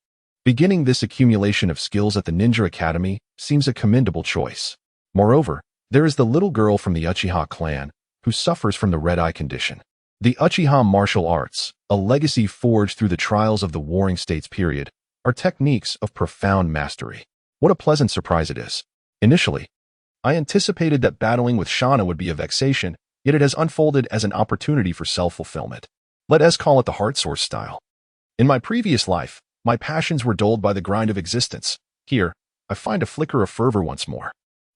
Beginning this accumulation of skills at the Ninja Academy seems a commendable choice. Moreover, there is the little girl from the Uchiha clan who suffers from the red-eye condition. The Uchiha martial arts, a legacy forged through the trials of the Warring States period, are techniques of profound mastery. What a pleasant surprise it is. Initially, I anticipated that battling with Shauna would be a vexation, yet it has unfolded as an opportunity for self-fulfillment. Let us call it the heart source style. In my previous life, my passions were dulled by the grind of existence. Here, I find a flicker of fervor once more.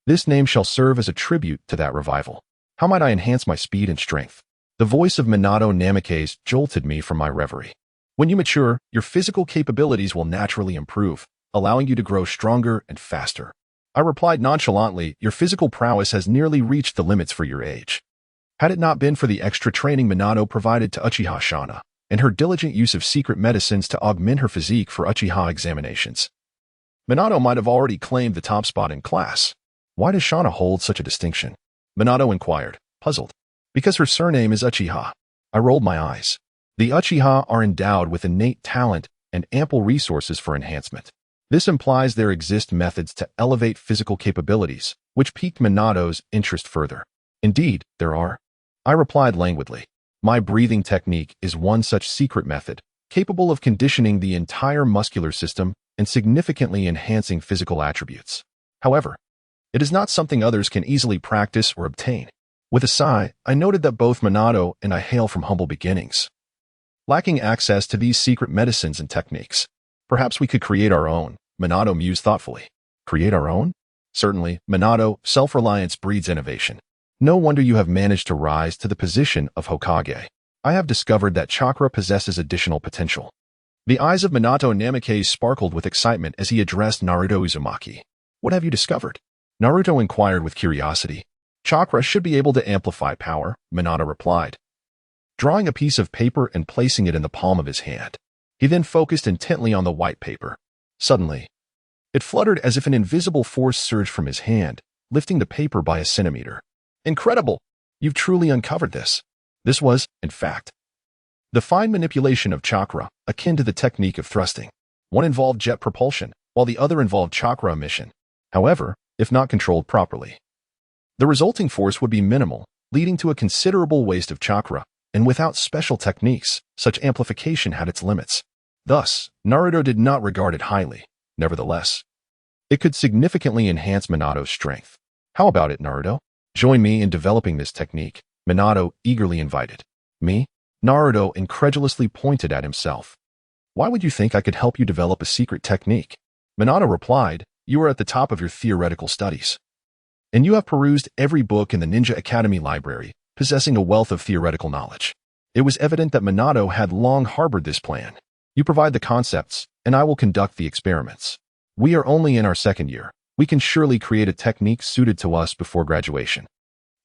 This name shall serve as a tribute to that revival. How might I enhance my speed and strength? The voice of Minato Namikaze jolted me from my reverie. When you mature, your physical capabilities will naturally improve, allowing you to grow stronger and faster. I replied nonchalantly, your physical prowess has nearly reached the limits for your age. Had it not been for the extra training Minato provided to Uchiha Shauna, and her diligent use of secret medicines to augment her physique for Uchiha examinations, Minato might have already claimed the top spot in class. Why does Shauna hold such a distinction? Minato inquired, puzzled. Because her surname is Uchiha. I rolled my eyes. The Uchiha are endowed with innate talent and ample resources for enhancement. This implies there exist methods to elevate physical capabilities, which piqued Minato's interest further. Indeed, there are. I replied languidly. My breathing technique is one such secret method, capable of conditioning the entire muscular system and significantly enhancing physical attributes. However, it is not something others can easily practice or obtain. With a sigh, I noted that both Minato and I hail from humble beginnings, lacking access to these secret medicines and techniques. Perhaps we could create our own, Minato mused thoughtfully. Create our own? Certainly, Minato, self-reliance breeds innovation. No wonder you have managed to rise to the position of Hokage. I have discovered that chakra possesses additional potential. The eyes of Minato Namikaze sparkled with excitement as he addressed Naruto Uzumaki. What have you discovered? Naruto inquired with curiosity. Chakra should be able to amplify power, Minato replied, drawing a piece of paper and placing it in the palm of his hand. He then focused intently on the white paper. Suddenly, it fluttered as if an invisible force surged from his hand, lifting the paper by a centimeter. Incredible! You've truly uncovered this. This was, in fact, the fine manipulation of chakra, akin to the technique of thrusting. One involved jet propulsion, while the other involved chakra emission. However, if not controlled properly, the resulting force would be minimal, leading to a considerable waste of chakra, and without special techniques, such amplification had its limits. Thus, Naruto did not regard it highly. Nevertheless, it could significantly enhance Minato's strength. How about it, Naruto? Join me in developing this technique, Minato eagerly invited. Me? Naruto incredulously pointed at himself. Why would you think I could help you develop a secret technique? Minato replied, you are at the top of your theoretical studies, and you have perused every book in the Ninja Academy library, possessing a wealth of theoretical knowledge. It was evident that Minato had long harbored this plan. You provide the concepts, and I will conduct the experiments. We are only in our second year. We can surely create a technique suited to us before graduation.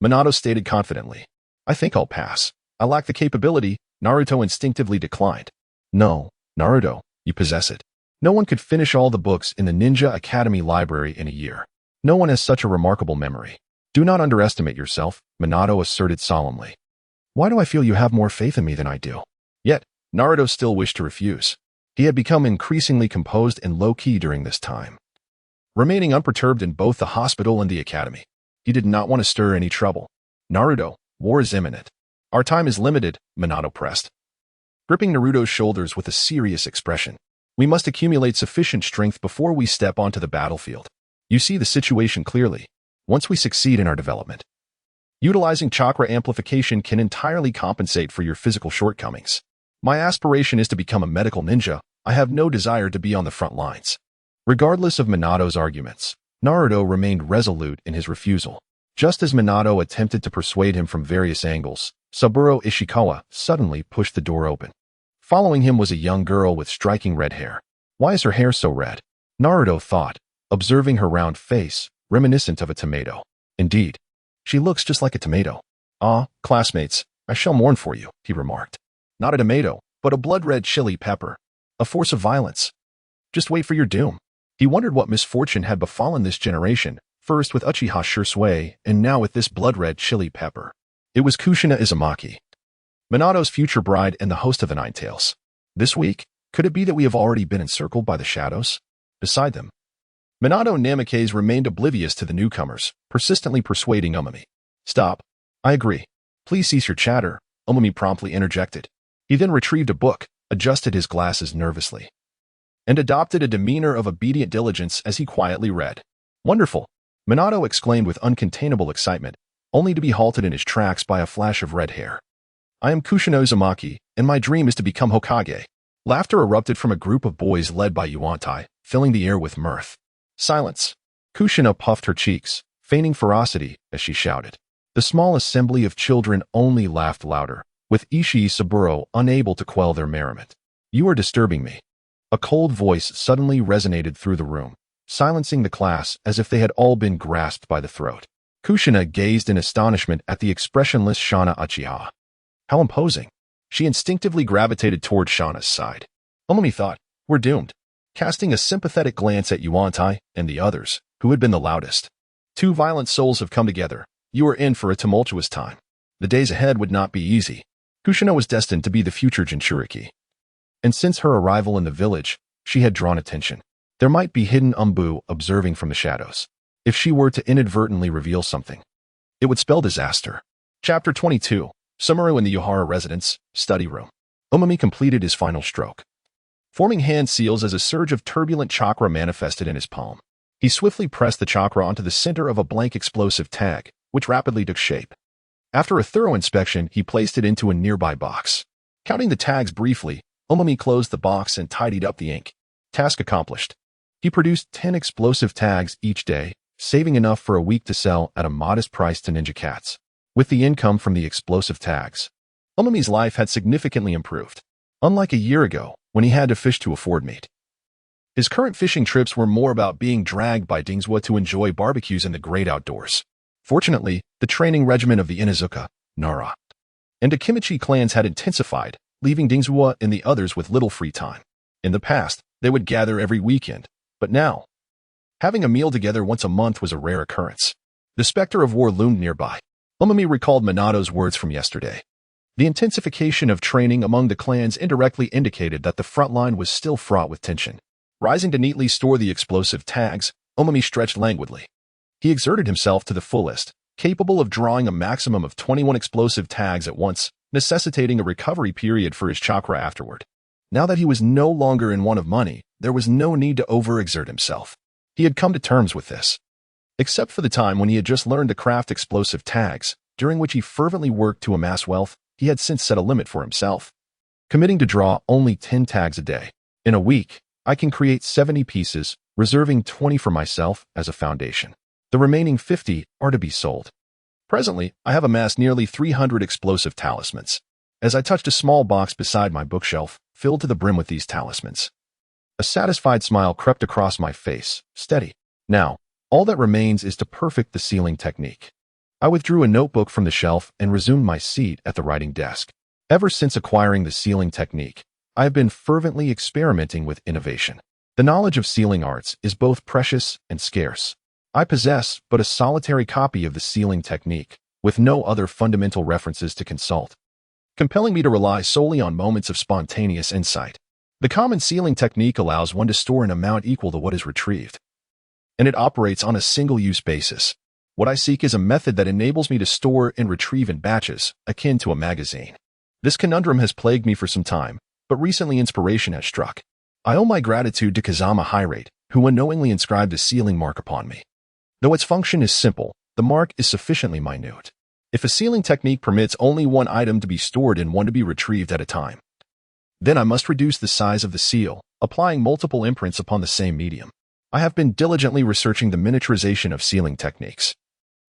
Minato stated confidently. I think I'll pass. I lack the capability, Naruto instinctively declined. No, Naruto, you possess it. No one could finish all the books in the Ninja Academy library in a year. No one has such a remarkable memory. Do not underestimate yourself, Minato asserted solemnly. Why do I feel you have more faith in me than I do? Yet, Naruto still wished to refuse. He had become increasingly composed and low-key during this time. Remaining unperturbed in both the hospital and the academy, he did not want to stir any trouble. Naruto, war is imminent. Our time is limited, Minato pressed, gripping Naruto's shoulders with a serious expression. We must accumulate sufficient strength before we step onto the battlefield. You see the situation clearly. Once we succeed in our development, utilizing chakra amplification can entirely compensate for your physical shortcomings. My aspiration is to become a medical ninja. I have no desire to be on the front lines. Regardless of Minato's arguments, Naruto remained resolute in his refusal. Just as Minato attempted to persuade him from various angles, Saburo Ishikawa suddenly pushed the door open. Following him was a young girl with striking red hair. Why is her hair so red? Naruto thought, observing her round face, reminiscent of a tomato. Indeed, she looks just like a tomato. Ah, classmates, I shall mourn for you, he remarked. Not a tomato, but a blood-red chili pepper. A force of violence. Just wait for your doom. He wondered what misfortune had befallen this generation, first with Uchiha Shursui, and now with this blood-red chili pepper. It was Kushina Izumaki, Minato's future bride and the host of the Nine Tails. This week, could it be that we have already been encircled by the shadows? Beside them, Minato Namikaze remained oblivious to the newcomers, persistently persuading Umami. Stop. I agree. Please cease your chatter, Umami promptly interjected. He then retrieved a book, adjusted his glasses nervously, and adopted a demeanor of obedient diligence as he quietly read. Wonderful! Minato exclaimed with uncontainable excitement, only to be halted in his tracks by a flash of red hair. I am Kushina Uzumaki, and my dream is to become Hokage. Laughter erupted from a group of boys led by Yuantai, filling the air with mirth. Silence. Kushina puffed her cheeks, feigning ferocity as she shouted. The small assembly of children only laughed louder, with Ishii Saburo unable to quell their merriment. You are disturbing me. A cold voice suddenly resonated through the room, silencing the class as if they had all been grasped by the throat. Kushina gazed in astonishment at the expressionless Shana Uchiha. How imposing. She instinctively gravitated toward Shana's side. Umami thought, we're doomed. Casting a sympathetic glance at Yuantai and the others, who had been the loudest. Two violent souls have come together. You are in for a tumultuous time. The days ahead would not be easy. Kushina was destined to be the future Jinchuriki. And since her arrival in the village, she had drawn attention. There might be hidden Umbu observing from the shadows. If she were to inadvertently reveal something, it would spell disaster. Chapter 22. Sumaru in the Yohara residence, study room. Umami completed his final stroke, forming hand seals as a surge of turbulent chakra manifested in his palm. He swiftly pressed the chakra onto the center of a blank explosive tag, which rapidly took shape. After a thorough inspection, he placed it into a nearby box. Counting the tags briefly, Umami closed the box and tidied up the ink. Task accomplished. He produced 10 explosive tags each day, saving enough for a week to sell at a modest price to ninja cats. With the income from the explosive tags, Umami's life had significantly improved. Unlike a year ago, when he had to fish to afford meat. His current fishing trips were more about being dragged by Dingzwa to enjoy barbecues in the great outdoors. Fortunately, the training regimen of the Inazuka, Nara, and Akimichi clans had intensified, leaving Dingzwa and the others with little free time. In the past, they would gather every weekend, but now, having a meal together once a month was a rare occurrence. The specter of war loomed nearby. Umami recalled Minato's words from yesterday. The intensification of training among the clans indirectly indicated that the front line was still fraught with tension. Rising to neatly store the explosive tags, Umami stretched languidly. He exerted himself to the fullest, capable of drawing a maximum of 21 explosive tags at once, necessitating a recovery period for his chakra afterward. Now that he was no longer in want of money, there was no need to overexert himself. He had come to terms with this. Except for the time when he had just learned to craft explosive tags, during which he fervently worked to amass wealth, he had since set a limit for himself, committing to draw only 10 tags a day. In a week, I can create 70 pieces, reserving 20 for myself as a foundation. The remaining 50 are to be sold. Presently, I have amassed nearly 300 explosive talismans. As I touched a small box beside my bookshelf, filled to the brim with these talismans, a satisfied smile crept across my face. Steady. Now, all that remains is to perfect the sealing technique. I withdrew a notebook from the shelf and resumed my seat at the writing desk. Ever since acquiring the sealing technique, I have been fervently experimenting with innovation. The knowledge of sealing arts is both precious and scarce. I possess but a solitary copy of the sealing technique, with no other fundamental references to consult, compelling me to rely solely on moments of spontaneous insight. The common sealing technique allows one to store an amount equal to what is retrieved, and it operates on a single-use basis. What I seek is a method that enables me to store and retrieve in batches, akin to a magazine. This conundrum has plagued me for some time, but recently inspiration has struck. I owe my gratitude to Kazama Hirate, who unknowingly inscribed a sealing mark upon me. Though its function is simple, the mark is sufficiently minute. If a sealing technique permits only one item to be stored and one to be retrieved at a time, then I must reduce the size of the seal, applying multiple imprints upon the same medium. I have been diligently researching the miniaturization of sealing techniques,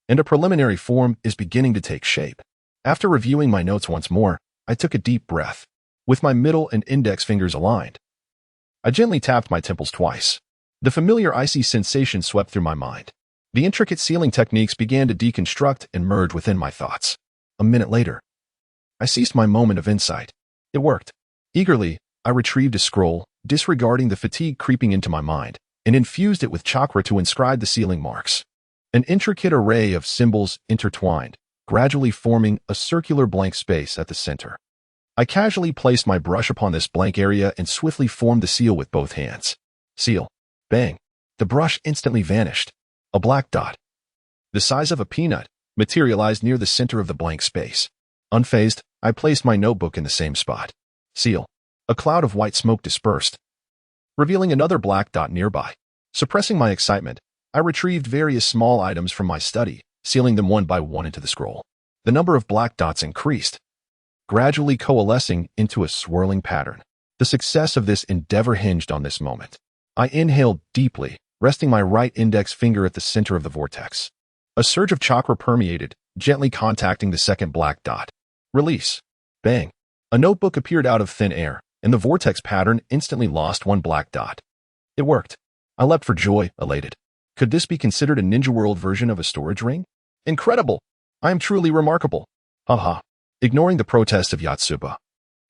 and a preliminary form is beginning to take shape. After reviewing my notes once more, I took a deep breath. With my middle and index fingers aligned, I gently tapped my temples twice. The familiar icy sensation swept through my mind. The intricate sealing techniques began to deconstruct and merge within my thoughts. A minute later, I seized my moment of insight. It worked. Eagerly, I retrieved a scroll, disregarding the fatigue creeping into my mind, and infused it with chakra to inscribe the sealing marks. An intricate array of symbols intertwined, gradually forming a circular blank space at the center. I casually placed my brush upon this blank area and swiftly formed the seal with both hands. Seal. Bang. The brush instantly vanished. A black dot, the size of a peanut, materialized near the center of the blank space. Unfazed, I placed my notebook in the same spot. Seal. A cloud of white smoke dispersed, revealing another black dot nearby. Suppressing my excitement, I retrieved various small items from my study, sealing them one by one into the scroll. The number of black dots increased, gradually coalescing into a swirling pattern. The success of this endeavor hinged on this moment. I inhaled deeply, resting my right index finger at the center of the vortex. A surge of chakra permeated, gently contacting the second black dot. Release. Bang. A notebook appeared out of thin air, and the vortex pattern instantly lost one black dot. It worked. I leapt for joy, elated. Could this be considered a Ninja World version of a storage ring? Incredible! I am truly remarkable. Haha. Ignoring the protest of Yatsuba,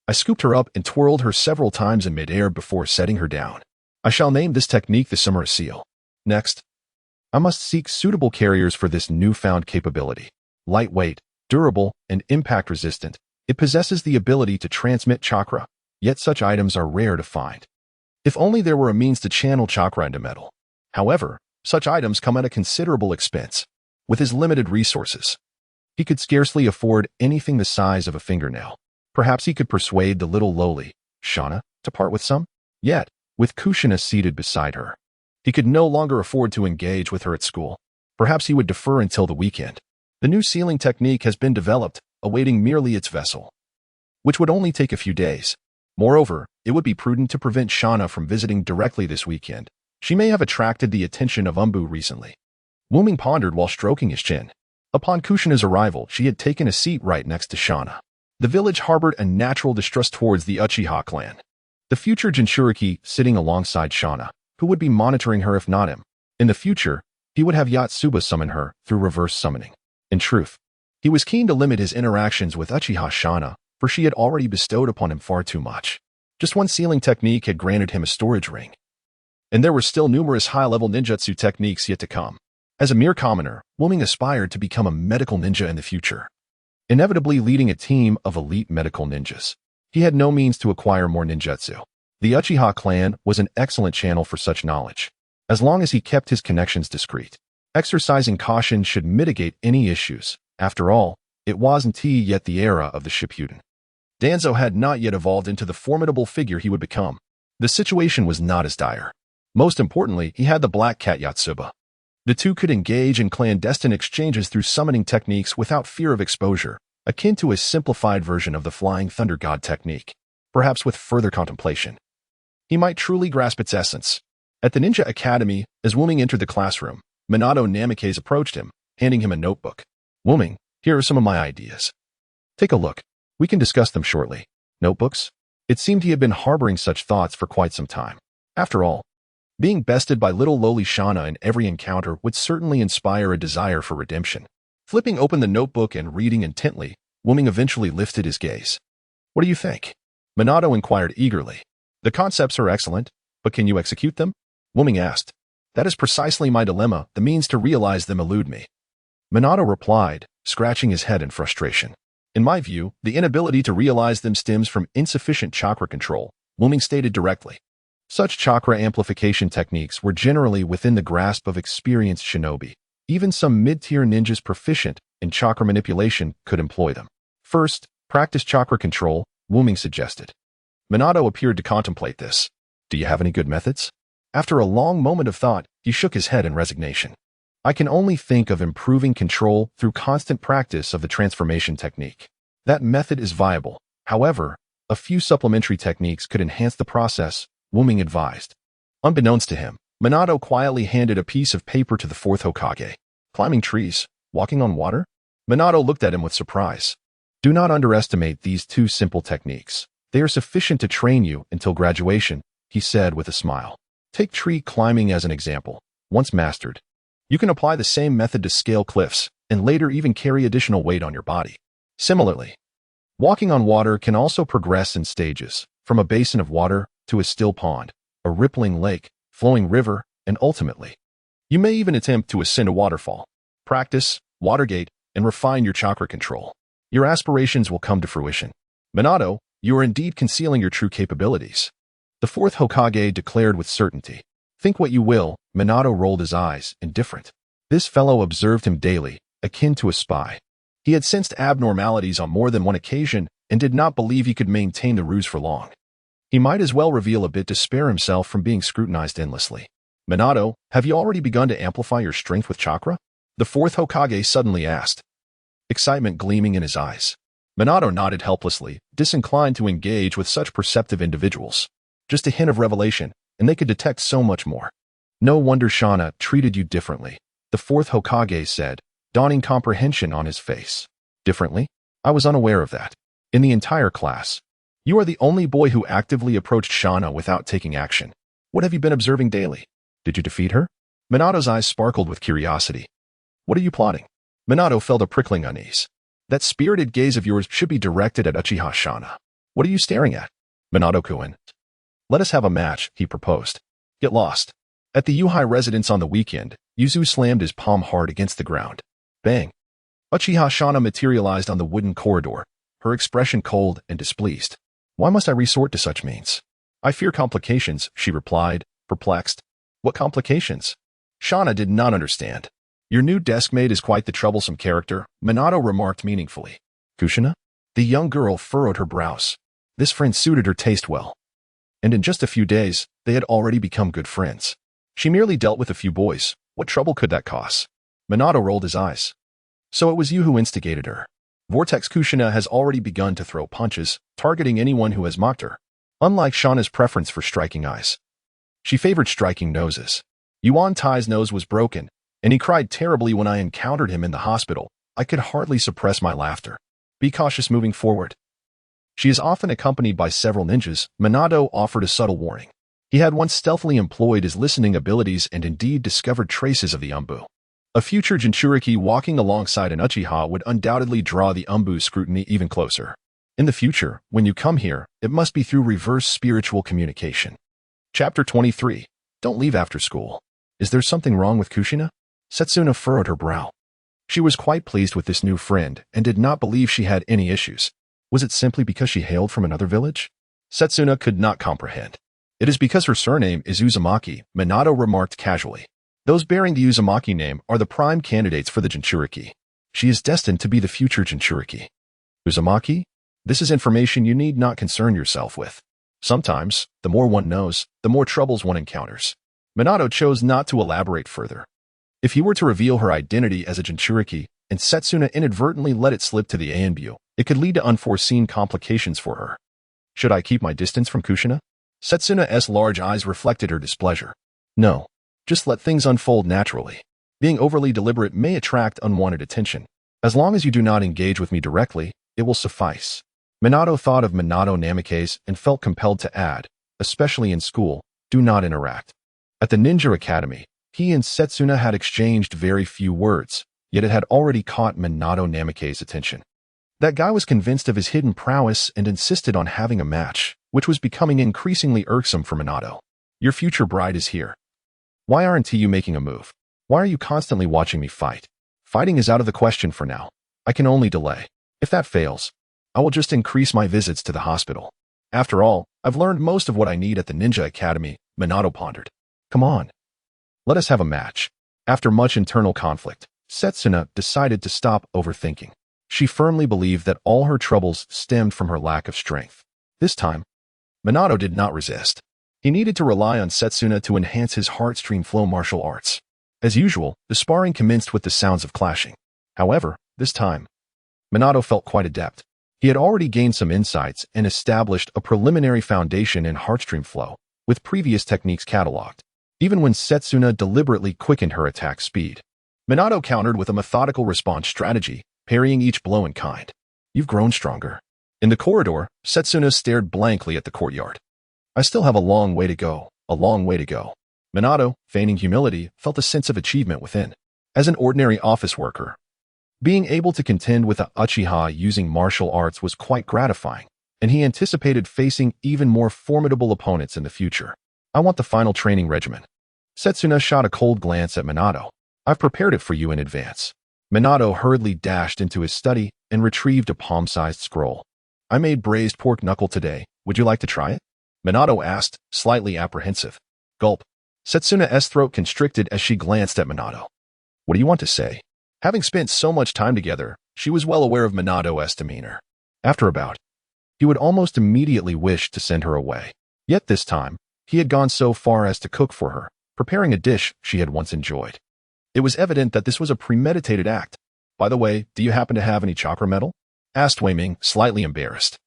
I scooped her up and twirled her several times in midair before setting her down. I shall name this technique the Summer Seal. Next, I must seek suitable carriers for this newfound capability. Lightweight, durable, and impact-resistant, it possesses the ability to transmit chakra, yet such items are rare to find. If only there were a means to channel chakra into metal. However, such items come at a considerable expense. With his limited resources, he could scarcely afford anything the size of a fingernail. Perhaps he could persuade the little lowly Shauna to part with some? Yet, with Kushina seated beside her, he could no longer afford to engage with her at school. Perhaps he would defer until the weekend. The new sealing technique has been developed, awaiting merely its vessel, which would only take a few days. Moreover, it would be prudent to prevent Shauna from visiting directly this weekend. She may have attracted the attention of Umbu recently. Wuming pondered while stroking his chin. Upon Kushina's arrival, she had taken a seat right next to Shauna. The village harbored a natural distrust towards the Uchiha clan. The future Jinchuriki sitting alongside Shauna, who would be monitoring her if not him. In the future, he would have Yatsuba summon her through reverse summoning. In truth, he was keen to limit his interactions with Uchiha Shauna, for she had already bestowed upon him far too much. Just one sealing technique had granted him a storage ring, and there were still numerous high-level ninjutsu techniques yet to come. As a mere commoner, Wuming aspired to become a medical ninja in the future, inevitably leading a team of elite medical ninjas. He had no means to acquire more ninjutsu. The Uchiha clan was an excellent channel for such knowledge, as long as he kept his connections discreet. Exercising caution should mitigate any issues. After all, it wasn't yet the era of the Shippuden. Danzo had not yet evolved into the formidable figure he would become. The situation was not as dire. Most importantly, he had the Black Cat Yatsuba. The two could engage in clandestine exchanges through summoning techniques without fear of exposure, akin to a simplified version of the Flying Thunder God technique. Perhaps with further contemplation, he might truly grasp its essence. At the Ninja Academy, as Wuming entered the classroom, Minato Namikaze approached him, handing him a notebook. Wuming, here are some of my ideas. Take a look. We can discuss them shortly. Notebooks? It seemed he had been harboring such thoughts for quite some time. After all, being bested by little lowly Shauna in every encounter would certainly inspire a desire for redemption. Flipping open the notebook and reading intently, Wuming eventually lifted his gaze. What do you think? Minato inquired eagerly. The concepts are excellent, but can you execute them? Wu Ming asked. That is precisely my dilemma. The means to realize them elude me. Minato replied, scratching his head in frustration. In my view, the inability to realize them stems from insufficient chakra control, Wu Ming stated directly. Such chakra amplification techniques were generally within the grasp of experienced shinobi. Even some mid-tier ninjas proficient in chakra manipulation could employ them. First, practice chakra control, Wu Ming suggested. Minato appeared to contemplate this. Do you have any good methods? After a long moment of thought, he shook his head in resignation. I can only think of improving control through constant practice of the transformation technique. That method is viable. However, a few supplementary techniques could enhance the process, Wu Ming advised. Unbeknownst to him, Minato quietly handed a piece of paper to the fourth Hokage. Climbing trees, walking on water? Minato looked at him with surprise. Do not underestimate these two simple techniques. They are sufficient to train you until graduation, he said with a smile. Take tree climbing as an example. Once mastered, you can apply the same method to scale cliffs, and later even carry additional weight on your body. Similarly, walking on water can also progress in stages, from a basin of water to a still pond, a rippling lake, flowing river, and ultimately, you may even attempt to ascend a waterfall. Practice, Watergate, and refine your chakra control. Your aspirations will come to fruition. Minato, you are indeed concealing your true capabilities. The fourth Hokage declared with certainty. Think what you will, Minato rolled his eyes, indifferent. This fellow observed him daily, akin to a spy. He had sensed abnormalities on more than one occasion and did not believe he could maintain the ruse for long. He might as well reveal a bit to spare himself from being scrutinized endlessly. Minato, have you already begun to amplify your strength with chakra? The fourth Hokage suddenly asked, excitement gleaming in his eyes. Minato nodded helplessly, disinclined to engage with such perceptive individuals. Just a hint of revelation, and they could detect so much more. No wonder Shana treated you differently, the fourth Hokage said, dawning comprehension on his face. Differently? I was unaware of that. In the entire class, you are the only boy who actively approached Shana without taking action. What have you been observing daily? Did you defeat her? Minato's eyes sparkled with curiosity. What are you plotting? Minato felt a prickling unease. That spirited gaze of yours should be directed at Uchiha Shana. What are you staring at? Minato-kun. Let us have a match, he proposed. Get lost. At the Yuhai residence on the weekend, Yuzu slammed his palm hard against the ground. Bang. Uchiha Shana materialized on the wooden corridor, her expression cold and displeased. Why must I resort to such means? I fear complications, she replied, perplexed. What complications? Shana did not understand. Your new deskmate is quite the troublesome character, Minato remarked meaningfully. Kushina? The young girl furrowed her brows. This friend suited her taste well. And in just a few days, they had already become good friends. She merely dealt with a few boys. What trouble could that cause? Minato rolled his eyes. So it was you who instigated her. Vortex Kushina has already begun to throw punches, targeting anyone who has mocked her. Unlike Shana's preference for striking eyes, she favored striking noses. Yuan Tai's nose was broken, and he cried terribly when I encountered him in the hospital. I could hardly suppress my laughter. Be cautious moving forward. She is often accompanied by several ninjas, Minato offered a subtle warning. He had once stealthily employed his listening abilities and indeed discovered traces of the Umbu. A future Jinchuriki walking alongside an Uchiha would undoubtedly draw the Umbu's scrutiny even closer. In the future, when you come here, it must be through reverse spiritual communication. Chapter 23. Don't leave after school. Is there something wrong with Kushina? Setsuna furrowed her brow. She was quite pleased with this new friend and did not believe she had any issues. Was it simply because she hailed from another village? Setsuna could not comprehend. It is because her surname is Uzumaki, Minato remarked casually. Those bearing the Uzumaki name are the prime candidates for the Jinchuriki. She is destined to be the future Jinchuriki. Uzumaki? This is information you need not concern yourself with. Sometimes, the more one knows, the more troubles one encounters. Minato chose not to elaborate further. If he were to reveal her identity as a Jinchuriki, and Setsuna inadvertently let it slip to the Anbu, it could lead to unforeseen complications for her. Should I keep my distance from Kushina? Setsuna's large eyes reflected her displeasure. No. Just let things unfold naturally. Being overly deliberate may attract unwanted attention. As long as you do not engage with me directly, it will suffice. Minato thought of Minato Namikaze and felt compelled to add, especially in school, do not interact. At the Ninja Academy, he and Setsuna had exchanged very few words, yet it had already caught Minato Namikaze's attention. That guy was convinced of his hidden prowess and insisted on having a match, which was becoming increasingly irksome for Minato. Your future bride is here. Why aren't you making a move? Why are you constantly watching me fight? Fighting is out of the question for now. I can only delay. If that fails, I will just increase my visits to the hospital. After all, I've learned most of what I need at the Ninja Academy, Minato pondered. Come on. Let us have a match. After much internal conflict, Setsuna decided to stop overthinking. She firmly believed that all her troubles stemmed from her lack of strength. This time, Minato did not resist. He needed to rely on Setsuna to enhance his heartstring flow martial arts. As usual, the sparring commenced with the sounds of clashing. However, this time, Minato felt quite adept. He had already gained some insights and established a preliminary foundation in heartstring flow, with previous techniques cataloged. Even when Setsuna deliberately quickened her attack speed, Minato countered with a methodical response strategy, parrying each blow in kind. You've grown stronger. In the corridor, Setsuna stared blankly at the courtyard. I still have a long way to go, a long way to go. Minato, feigning humility, felt a sense of achievement within. As an ordinary office worker, being able to contend with a Uchiha using martial arts was quite gratifying, and he anticipated facing even more formidable opponents in the future. I want the final training regimen. Setsuna shot a cold glance at Minato. I've prepared it for you in advance. Minato hurriedly dashed into his study and retrieved a palm-sized scroll. I made braised pork knuckle today. Would you like to try it? Minato asked, slightly apprehensive. Gulp. Setsuna's throat constricted as she glanced at Minato. What do you want to say? Having spent so much time together, she was well aware of Minato's demeanor. After a bout, he would almost immediately wish to send her away. Yet this time, he had gone so far as to cook for her, preparing a dish she had once enjoyed. It was evident that this was a premeditated act. By the way, do you happen to have any chakra metal? Asked Wei Ming, slightly embarrassed.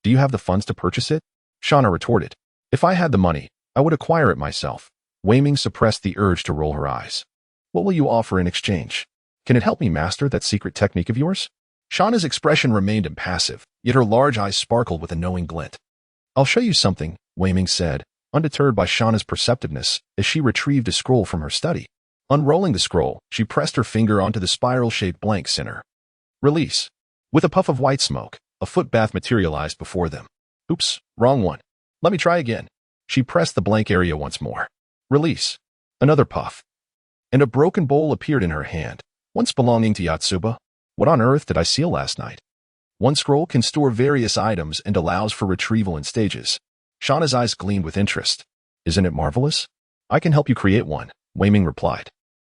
Do you have the funds to purchase it? Shauna retorted. If I had the money, I would acquire it myself. Wei Ming suppressed the urge to roll her eyes. What will you offer in exchange? Can it help me master that secret technique of yours? Shauna's expression remained impassive, yet her large eyes sparkled with a knowing glint. I'll show you something, Wei Ming said, undeterred by Shauna's perceptiveness as she retrieved a scroll from her study. Unrolling the scroll, she pressed her finger onto the spiral-shaped blank center. Release. With a puff of white smoke, a foot bath materialized before them. Oops, wrong one. Let me try again. She pressed the blank area once more. Release. Another puff. And a broken bowl appeared in her hand, once belonging to Yotsuba. What on earth did I seal last night? One scroll can store various items and allows for retrieval in stages. Shauna's eyes gleamed with interest. Isn't it marvelous? I can help you create one, Wei Ming replied.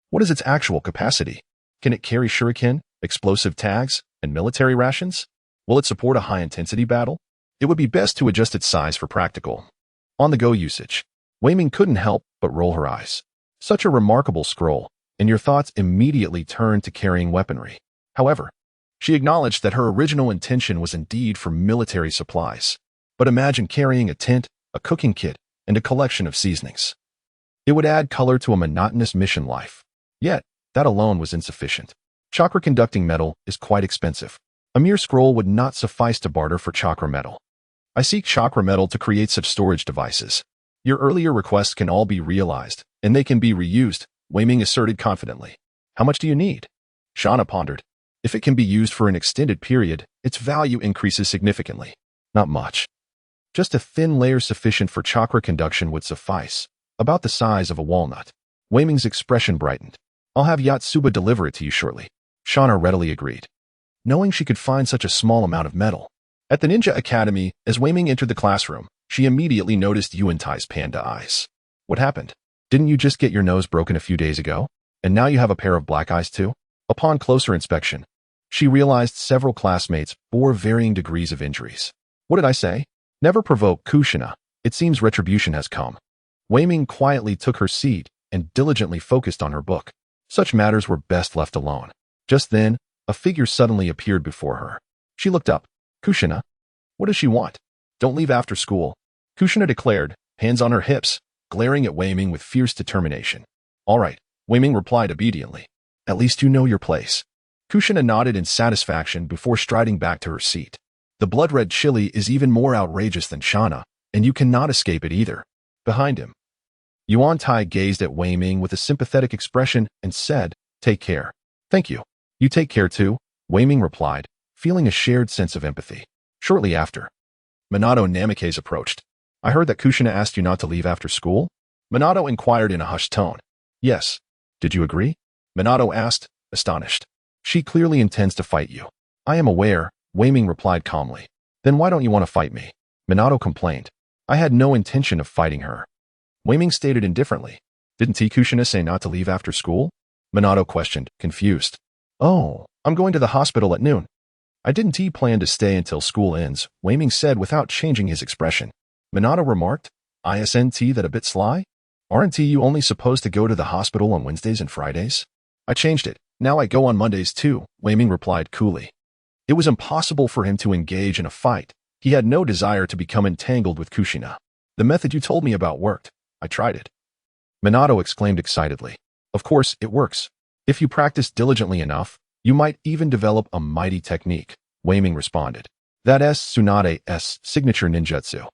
What is its actual capacity? Can it carry shuriken, explosive tags, and military rations? Will it support a high-intensity battle? It would be best to adjust its size for practical, on-the-go usage. Wei Ming couldn't help but roll her eyes. Such a remarkable scroll, and your thoughts immediately turned to carrying weaponry. However, she acknowledged that her original intention was indeed for military supplies. But imagine carrying a tent, a cooking kit, and a collection of seasonings. It would add color to a monotonous mission life. Yet, that alone was insufficient. Chakra-conducting metal is quite expensive. A mere scroll would not suffice to barter for chakra metal. I seek chakra metal to create such storage devices. Your earlier requests can all be realized, and they can be reused, Wei Ming asserted confidently. How much do you need? Shauna pondered. If it can be used for an extended period, its value increases significantly. Not much. Just a thin layer sufficient for chakra conduction would suffice, about the size of a walnut. Wei Ming's expression brightened. I'll have Yotsuba deliver it to you shortly. Shauna readily agreed, knowing she could find such a small amount of metal. At the Ninja Academy, as Wei Ming entered the classroom, she immediately noticed Yuantai's panda eyes. What happened? Didn't you just get your nose broken a few days ago? And now you have a pair of black eyes too? Upon closer inspection, she realized several classmates bore varying degrees of injuries. What did I say? Never provoke Kushina. It seems retribution has come. Wei Ming quietly took her seat and diligently focused on her book. Such matters were best left alone. Just then, a figure suddenly appeared before her. She looked up. Kushina? What does she want? Don't leave after school, Kushina declared, hands on her hips, glaring at Wei Ming with fierce determination. All right, Wei Ming replied obediently. At least you know your place. Kushina nodded in satisfaction before striding back to her seat. The blood-red chili is even more outrageous than Shauna, and you cannot escape it either. Behind him, Yuantai gazed at Wei Ming with a sympathetic expression and said, Take care. Thank you. You take care too, Wei Ming replied, feeling a shared sense of empathy. Shortly after, Minato Namikaze approached. I heard that Kushina asked you not to leave after school? Minato inquired in a hushed tone. Yes. Did you agree? Minato asked, astonished. She clearly intends to fight you. I am aware, Wei Ming replied calmly. Then why don't you want to fight me? Minato complained. I had no intention of fighting her. Wei Ming stated indifferently. Didn't Kushina say not to leave after school? Minato questioned, confused. Oh, I'm going to the hospital at noon. I didn't plan to stay until school ends, Wei Ming said without changing his expression. Minato remarked, Isn't that a bit sly? Aren't you only supposed to go to the hospital on Wednesdays and Fridays? I changed it. Now I go on Mondays too, Wei Ming replied coolly. It was impossible for him to engage in a fight. He had no desire to become entangled with Kushina. The method you told me about worked. I tried it. Minato exclaimed excitedly. Of course, it works. If you practice diligently enough, you might even develop a mighty technique, Wei Ming responded. That is Tsunade's signature ninjutsu.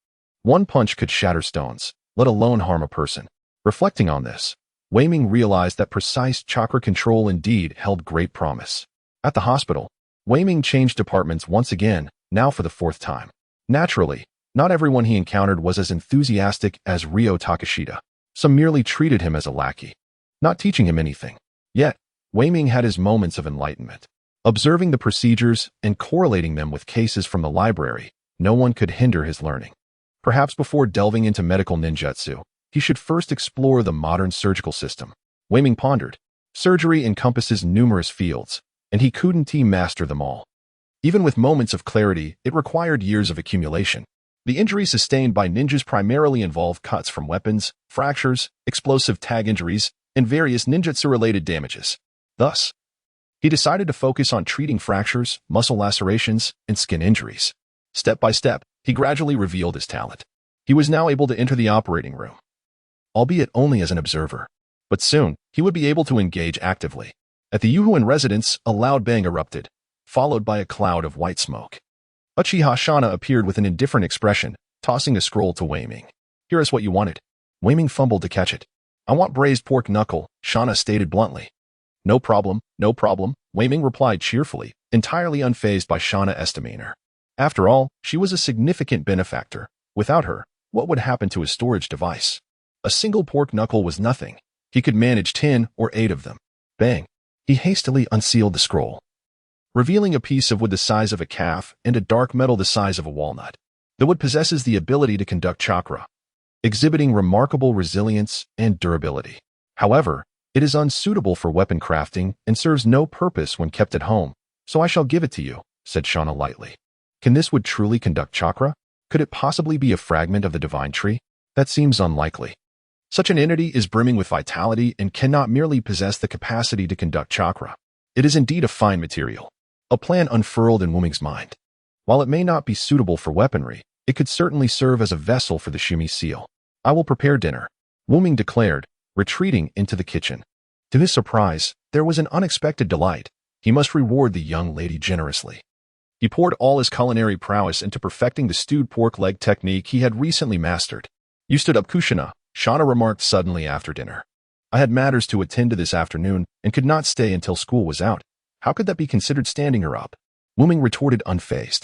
One punch could shatter stones, let alone harm a person. Reflecting on this, Wei Ming realized that precise chakra control indeed held great promise. At the hospital, Wei Ming changed departments once again, now for the fourth time. Naturally, not everyone he encountered was as enthusiastic as Ryo Takashita. Some merely treated him as a lackey, not teaching him anything. Yet, Wei Ming had his moments of enlightenment. Observing the procedures and correlating them with cases from the library, no one could hinder his learning. Perhaps before delving into medical ninjutsu, he should first explore the modern surgical system. Wei Ming pondered. Surgery encompasses numerous fields, and he couldn't master them all. Even with moments of clarity, it required years of accumulation. The injuries sustained by ninjas primarily involve cuts from weapons, fractures, explosive tag injuries, and various ninjutsu-related damages. Thus, he decided to focus on treating fractures, muscle lacerations, and skin injuries. Step by step, he gradually revealed his talent. He was now able to enter the operating room, albeit only as an observer. But soon, he would be able to engage actively. At the Yuhuan residence, a loud bang erupted, followed by a cloud of white smoke. Uchiha Shana appeared with an indifferent expression, tossing a scroll to Wei Ming. Here is what you wanted. Wei Ming fumbled to catch it. I want braised pork knuckle, Shana stated bluntly. No problem, Wei Ming replied cheerfully, entirely unfazed by Shana's demeanor. After all, she was a significant benefactor. Without her, what would happen to his storage device? A single pork knuckle was nothing. He could manage 10 or 8 of them. Bang. He hastily unsealed the scroll, revealing a piece of wood the size of a calf and a dark metal the size of a walnut. The wood possesses the ability to conduct chakra, exhibiting remarkable resilience and durability. However, it is unsuitable for weapon crafting and serves no purpose when kept at home, so I shall give it to you, said Shana lightly. Can this wood truly conduct chakra? Could it possibly be a fragment of the divine tree? That seems unlikely. Such an entity is brimming with vitality and cannot merely possess the capacity to conduct chakra. It is indeed a fine material. A plan unfurled in Wei Ming's mind. While it may not be suitable for weaponry, it could certainly serve as a vessel for the Shumi seal. I will prepare dinner, Wei Ming declared, retreating into the kitchen. To his surprise, there was an unexpected delight. He must reward the young lady generously. He poured all his culinary prowess into perfecting the stewed pork leg technique he had recently mastered. You stood up, Kushina, Shana remarked suddenly after dinner. I had matters to attend to this afternoon and could not stay until school was out. How could that be considered standing her up? Wei Ming retorted unfazed.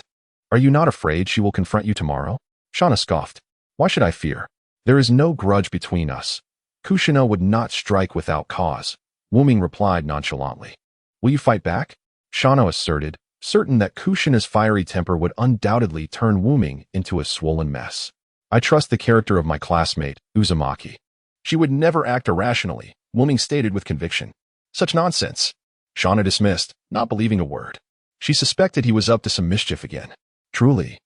Are you not afraid she will confront you tomorrow? Shana scoffed. Why should I fear? There is no grudge between us. Kushina would not strike without cause, Wei Ming replied nonchalantly. Will you fight back? Shana asserted, certain that Kushina's fiery temper would undoubtedly turn Wei Ming into a swollen mess. I trust the character of my classmate, Uzumaki. She would never act irrationally, Wei Ming stated with conviction. Such nonsense. Shana dismissed, not believing a word. She suspected he was up to some mischief again. Truly.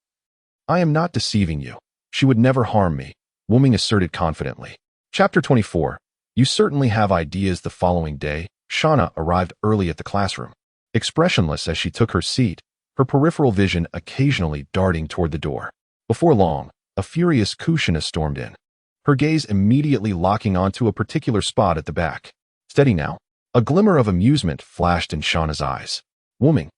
I am not deceiving you. She would never harm me, Wei Ming asserted confidently. Chapter 24. You certainly have ideas. The following day, Shana arrived early at the classroom. Expressionless as she took her seat, her peripheral vision occasionally darting toward the door. Before long, a furious Kushina stormed in, her gaze immediately locking onto a particular spot at the back. Steady now. A glimmer of amusement flashed in Shana's eyes. Wei Ming,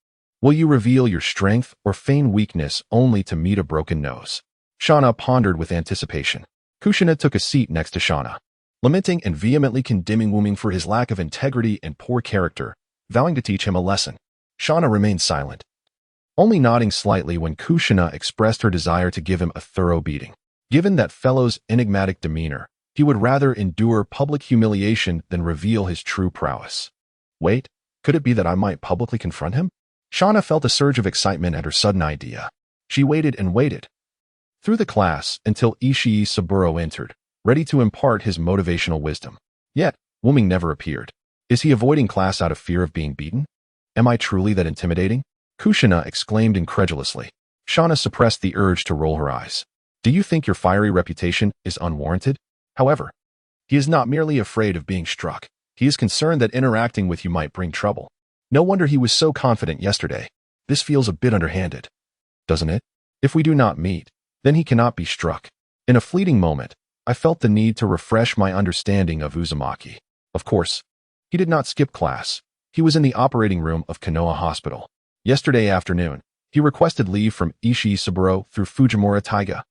will you reveal your strength or feign weakness only to meet a broken nose? Shana pondered with anticipation. Kushina took a seat next to Shana, lamenting and vehemently condemning Wei Ming for his lack of integrity and poor character, vowing to teach him a lesson. Shana remained silent. only nodding slightly when Kushina expressed her desire to give him a thorough beating. Given that fellow's enigmatic demeanor, he would rather endure public humiliation than reveal his true prowess. Wait, could it be that I might publicly confront him? Shauna felt a surge of excitement at her sudden idea. She waited and waited through the class until Ishii Saburo entered, ready to impart his motivational wisdom. Yet, Wuming never appeared. Is he avoiding class out of fear of being beaten? Am I truly that intimidating? Kushina exclaimed incredulously. Shauna suppressed the urge to roll her eyes. Do you think your fiery reputation is unwarranted? However, he is not merely afraid of being struck. He is concerned that interacting with you might bring trouble. No wonder he was so confident yesterday. This feels a bit underhanded, doesn't it? If we do not meet, then he cannot be struck. In a fleeting moment, I felt the need to refresh my understanding of Uzumaki. Of course, he did not skip class. He was in the operating room of Konoha Hospital. Yesterday afternoon, he requested leave from Ishii Saburo through Fujimura Taiga.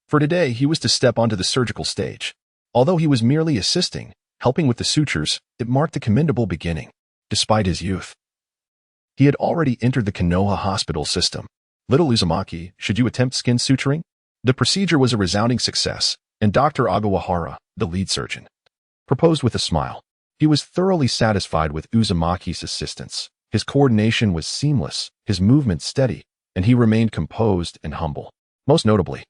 For today, he was to step onto the surgical stage. Although he was merely assisting, helping with the sutures, it marked a commendable beginning. Despite his youth, he had already entered the Konoha hospital system. Little Uzumaki, should you attempt skin suturing? The procedure was a resounding success, and Dr. Agawahara, the lead surgeon, proposed with a smile. He was thoroughly satisfied with Uzumaki's assistance. His coordination was seamless, his movements steady, and he remained composed and humble. Most notably,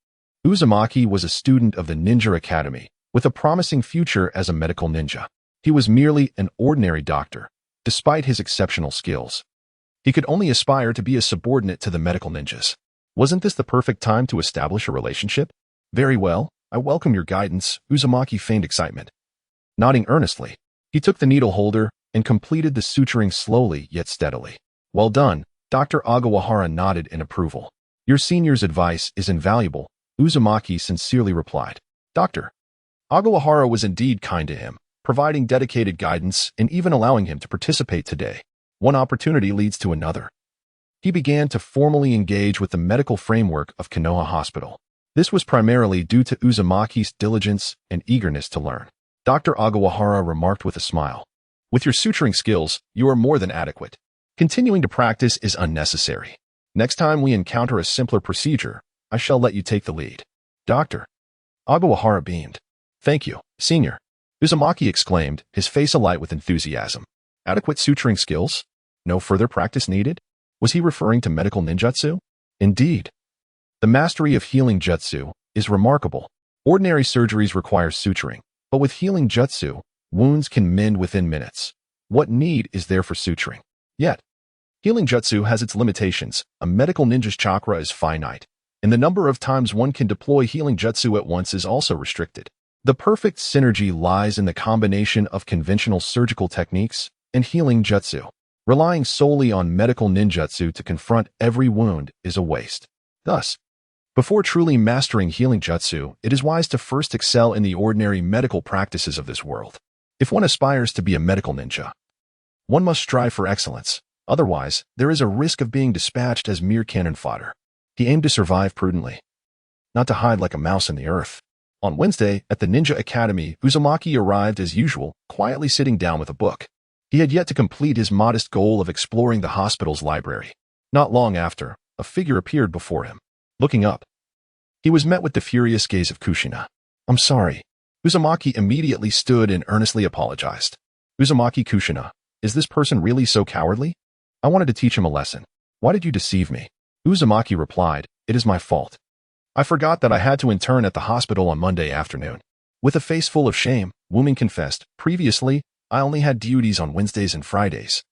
Uzumaki was a student of the Ninja Academy, with a promising future as a medical ninja. He was merely an ordinary doctor, despite his exceptional skills. He could only aspire to be a subordinate to the medical ninjas. Wasn't this the perfect time to establish a relationship? Very well, I welcome your guidance, Uzumaki feigned excitement. Nodding earnestly, he took the needle holder and completed the suturing slowly yet steadily. Well done, Dr. Agawahara nodded in approval. Your senior's advice is invaluable, Uzumaki sincerely replied. Dr. Agawahara was indeed kind to him, providing dedicated guidance and even allowing him to participate today. One opportunity leads to another. He began to formally engage with the medical framework of Konoha Hospital. This was primarily due to Uzumaki's diligence and eagerness to learn. Dr. Agawahara remarked with a smile. With your suturing skills, you are more than adequate. Continuing to practice is unnecessary. Next time we encounter a simpler procedure, I shall let you take the lead. Dr. Agawahara beamed. Thank you, senior. Uzumaki exclaimed, his face alight with enthusiasm. Adequate suturing skills? No further practice needed? Was he referring to medical ninjutsu? Indeed. The mastery of healing jutsu is remarkable. Ordinary surgeries require suturing, but with healing jutsu, wounds can mend within minutes. What need is there for suturing? Yet, healing jutsu has its limitations. A medical ninja's chakra is finite, and the number of times one can deploy healing jutsu at once is also restricted. The perfect synergy lies in the combination of conventional surgical techniques and healing jutsu. Relying solely on medical ninjutsu to confront every wound is a waste. Thus, before truly mastering healing jutsu, it is wise to first excel in the ordinary medical practices of this world. If one aspires to be a medical ninja, one must strive for excellence. Otherwise, there is a risk of being dispatched as mere cannon fodder. He aimed to survive prudently, not to hide like a mouse in the earth. On Wednesday, at the Ninja Academy, Uzumaki arrived as usual, quietly sitting down with a book. He had yet to complete his modest goal of exploring the hospital's library. Not long after, a figure appeared before him. Looking up, he was met with the furious gaze of Kushina. I'm sorry. Uzumaki immediately stood and earnestly apologized. Uzumaki Kushina, is this person really so cowardly? I wanted to teach him a lesson. Why did you deceive me? Uzumaki replied, it is my fault. I forgot that I had to intern at the hospital on Monday afternoon. With a face full of shame, Wuming confessed, previously, I only had duties on Wednesdays and Fridays.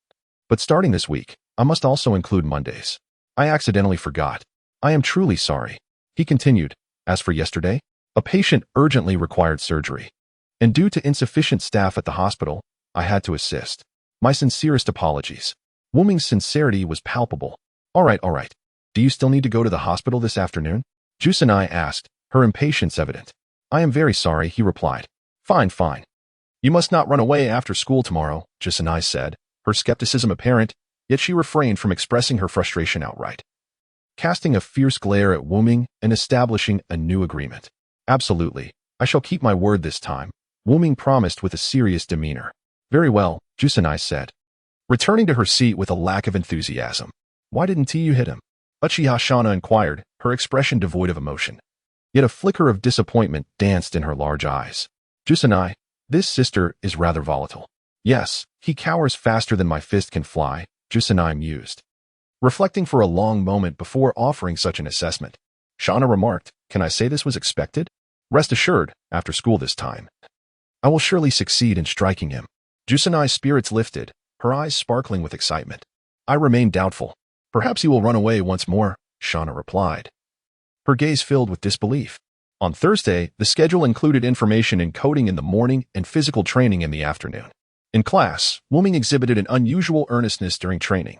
But starting this week, I must also include Mondays. I accidentally forgot. I am truly sorry. He continued, as for yesterday, a patient urgently required surgery. And due to insufficient staff at the hospital, I had to assist. My sincerest apologies. Wuming's sincerity was palpable. All right. Do you still need to go to the hospital this afternoon? Jusanai asked, her impatience evident. I am very sorry, he replied. Fine. You must not run away after school tomorrow, Jusanai said, her skepticism apparent, yet she refrained from expressing her frustration outright. Casting a fierce glare at Wuming and establishing a new agreement. Absolutely, I shall keep my word this time, Wuming promised with a serious demeanor. Very well, Jusanai said, returning to her seat with a lack of enthusiasm. Why didn't you hit him? Uchiha Shana inquired, her expression devoid of emotion. Yet a flicker of disappointment danced in her large eyes. Jusanai, this sister is rather volatile. Yes, he cowers faster than my fist can fly, Jusanai mused. Reflecting for a long moment before offering such an assessment, Shana remarked, can I say this was expected? Rest assured, after school this time, I will surely succeed in striking him. Jusanai's spirits lifted, her eyes sparkling with excitement. I remain doubtful. Perhaps he will run away once more, Shana replied. Her gaze filled with disbelief. On Thursday, the schedule included information in coding in the morning and physical training in the afternoon. In class, Wuming exhibited an unusual earnestness during training.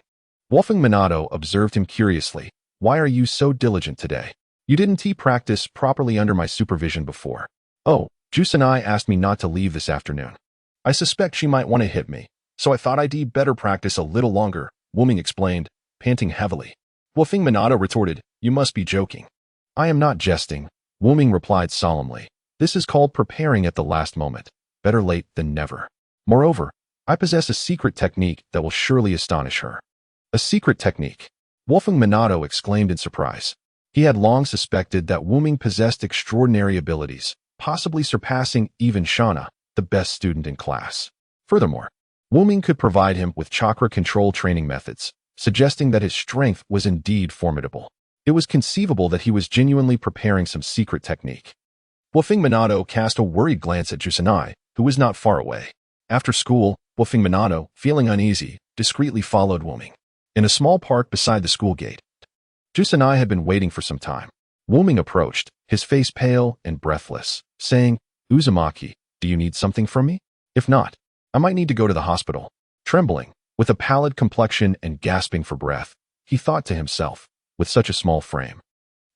Wolfing Minato observed him curiously. Why are you so diligent today? You didn't practice properly under my supervision before. Oh, Jusanai asked me not to leave this afternoon. I suspect she might want to hit me, so I thought I'd better practice a little longer, Wuming explained, panting heavily. Wolfing Minato retorted, you must be joking. I am not jesting, Wuming replied solemnly. This is called preparing at the last moment. Better late than never. Moreover, I possess a secret technique that will surely astonish her. A secret technique? Wolfing Minato exclaimed in surprise. He had long suspected that Wuming possessed extraordinary abilities, possibly surpassing even Shana, the best student in class. Furthermore, Wuming could provide him with chakra control training methods, suggesting that his strength was indeed formidable. It was conceivable that he was genuinely preparing some secret technique. Wolfing Minato cast a worried glance at Jusanai, who was not far away. After school, Wolfing Minato, feeling uneasy, discreetly followed Wuming. In a small park beside the school gate, Jusanai had been waiting for some time. Wuming approached, his face pale and breathless, saying, Uzumaki, do you need something from me? If not, I might need to go to the hospital. Trembling, with a pallid complexion and gasping for breath, he thought to himself, with such a small frame.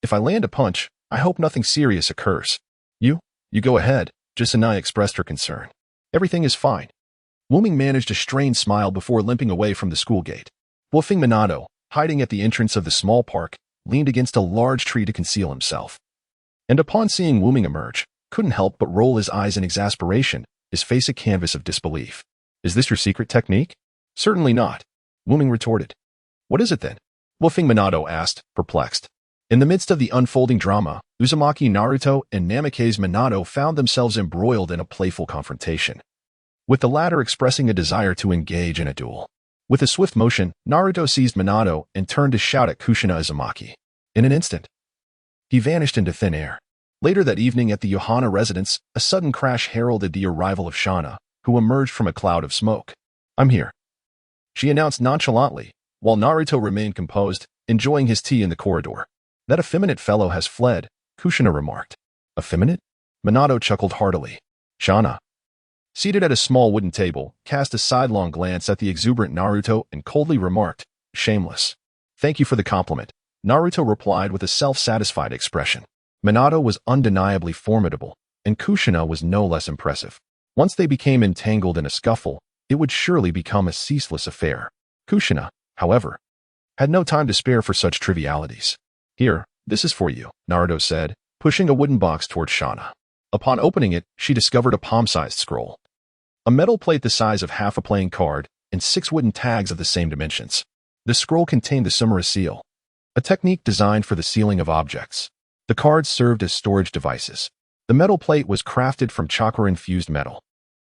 If I land a punch, I hope nothing serious occurs. You go ahead, Jusanai expressed her concern. Everything is fine. Wuming managed a strained smile before limping away from the school gate. Wolfing Minato, hiding at the entrance of the small park, leaned against a large tree to conceal himself. And upon seeing Wuming emerge, couldn't help but roll his eyes in exasperation, his face a canvas of disbelief. Is this your secret technique? Certainly not, Wuming retorted. What is it then? Wolfing Minato asked, perplexed. In the midst of the unfolding drama, Uzumaki Naruto and Namikaze Minato found themselves embroiled in a playful confrontation, with the latter expressing a desire to engage in a duel. With a swift motion, Naruto seized Minato and turned to shout at Kushina Uzumaki. In an instant, he vanished into thin air. Later that evening at the Yohana residence, a sudden crash heralded the arrival of Shana, who emerged from a cloud of smoke. I'm here, she announced nonchalantly, while Naruto remained composed, enjoying his tea in the corridor. That effeminate fellow has fled, Kushina remarked. Effeminate? Minato chuckled heartily. Shana, seated at a small wooden table, cast a sidelong glance at the exuberant Naruto and coldly remarked, shameless. Thank you for the compliment, Naruto replied with a self-satisfied expression. Minato was undeniably formidable, and Kushina was no less impressive. Once they became entangled in a scuffle, it would surely become a ceaseless affair. Kushina, however, had no time to spare for such trivialities. Here, this is for you, Naruto said, pushing a wooden box towards Shana. Upon opening it, she discovered a palm-sized scroll. A metal plate the size of half a playing card, and 6 wooden tags of the same dimensions. The scroll contained the Sumura seal, a technique designed for the sealing of objects. The cards served as storage devices. The metal plate was crafted from chakra-infused metal,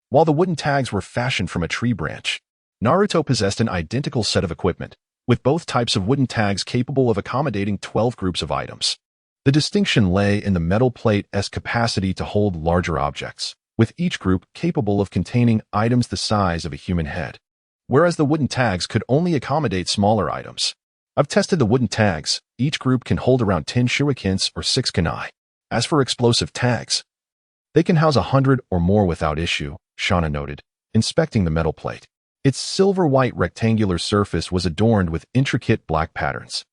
while the wooden tags were fashioned from a tree branch. Naruto possessed an identical set of equipment, with both types of wooden tags capable of accommodating 12 groups of items. The distinction lay in the metal plate's capacity to hold larger objects, with each group capable of containing items the size of a human head, whereas the wooden tags could only accommodate smaller items. I've tested the wooden tags. Each group can hold around 10 shurikens or 6 kunai. As for explosive tags, they can house 100 or more without issue, Shana noted, inspecting the metal plate. Its silver-white rectangular surface was adorned with intricate black patterns,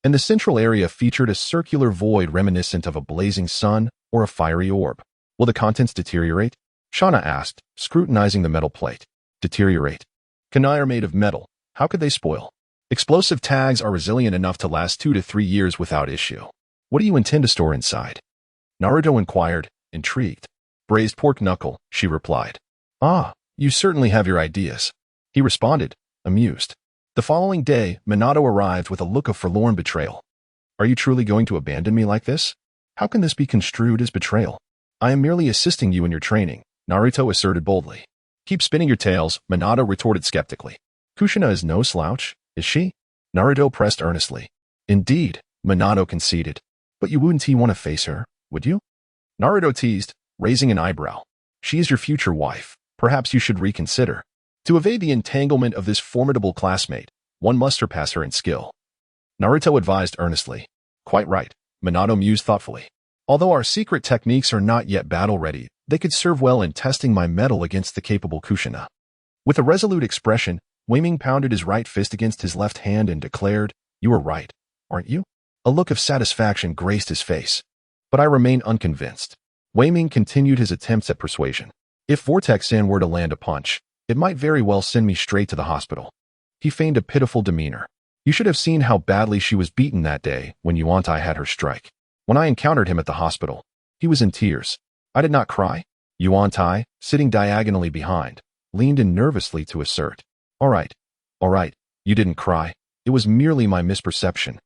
and the central area featured a circular void reminiscent of a blazing sun or a fiery orb. Will the contents deteriorate? Shana asked, scrutinizing the metal plate. Deteriorate? Kunai are made of metal. How could they spoil? Explosive tags are resilient enough to last 2 to 3 years without issue. What do you intend to store inside? Naruto inquired, intrigued. Braised pork knuckle, she replied. Ah, you certainly have your ideas, he responded, amused. The following day, Minato arrived with a look of forlorn betrayal. Are you truly going to abandon me like this? How can this be construed as betrayal? I am merely assisting you in your training, Naruto asserted boldly. Keep spinning your tales, Minato retorted skeptically. Kushina is no slouch, is she? Naruto pressed earnestly. Indeed, Minato conceded. But you wouldn't want to face her, would you? Naruto teased, raising an eyebrow. She is your future wife. Perhaps you should reconsider. To evade the entanglement of this formidable classmate, one must surpass her in skill. Naruto advised earnestly. Quite right, Minato mused thoughtfully. Although our secret techniques are not yet battle-ready, they could serve well in testing my mettle against the capable Kushina. With a resolute expression, Wei Ming pounded his right fist against his left hand and declared, You are right, aren't you? A look of satisfaction graced his face. But I remain unconvinced. Wei Ming continued his attempts at persuasion. If Vortex-san were to land a punch, it might very well send me straight to the hospital. He feigned a pitiful demeanor. You should have seen how badly she was beaten that day when Yuantai had her strike. When I encountered him at the hospital, he was in tears. I did not cry. Yuantai, sitting diagonally behind, leaned in nervously to assert. All right, you didn't cry. It was merely my misperception.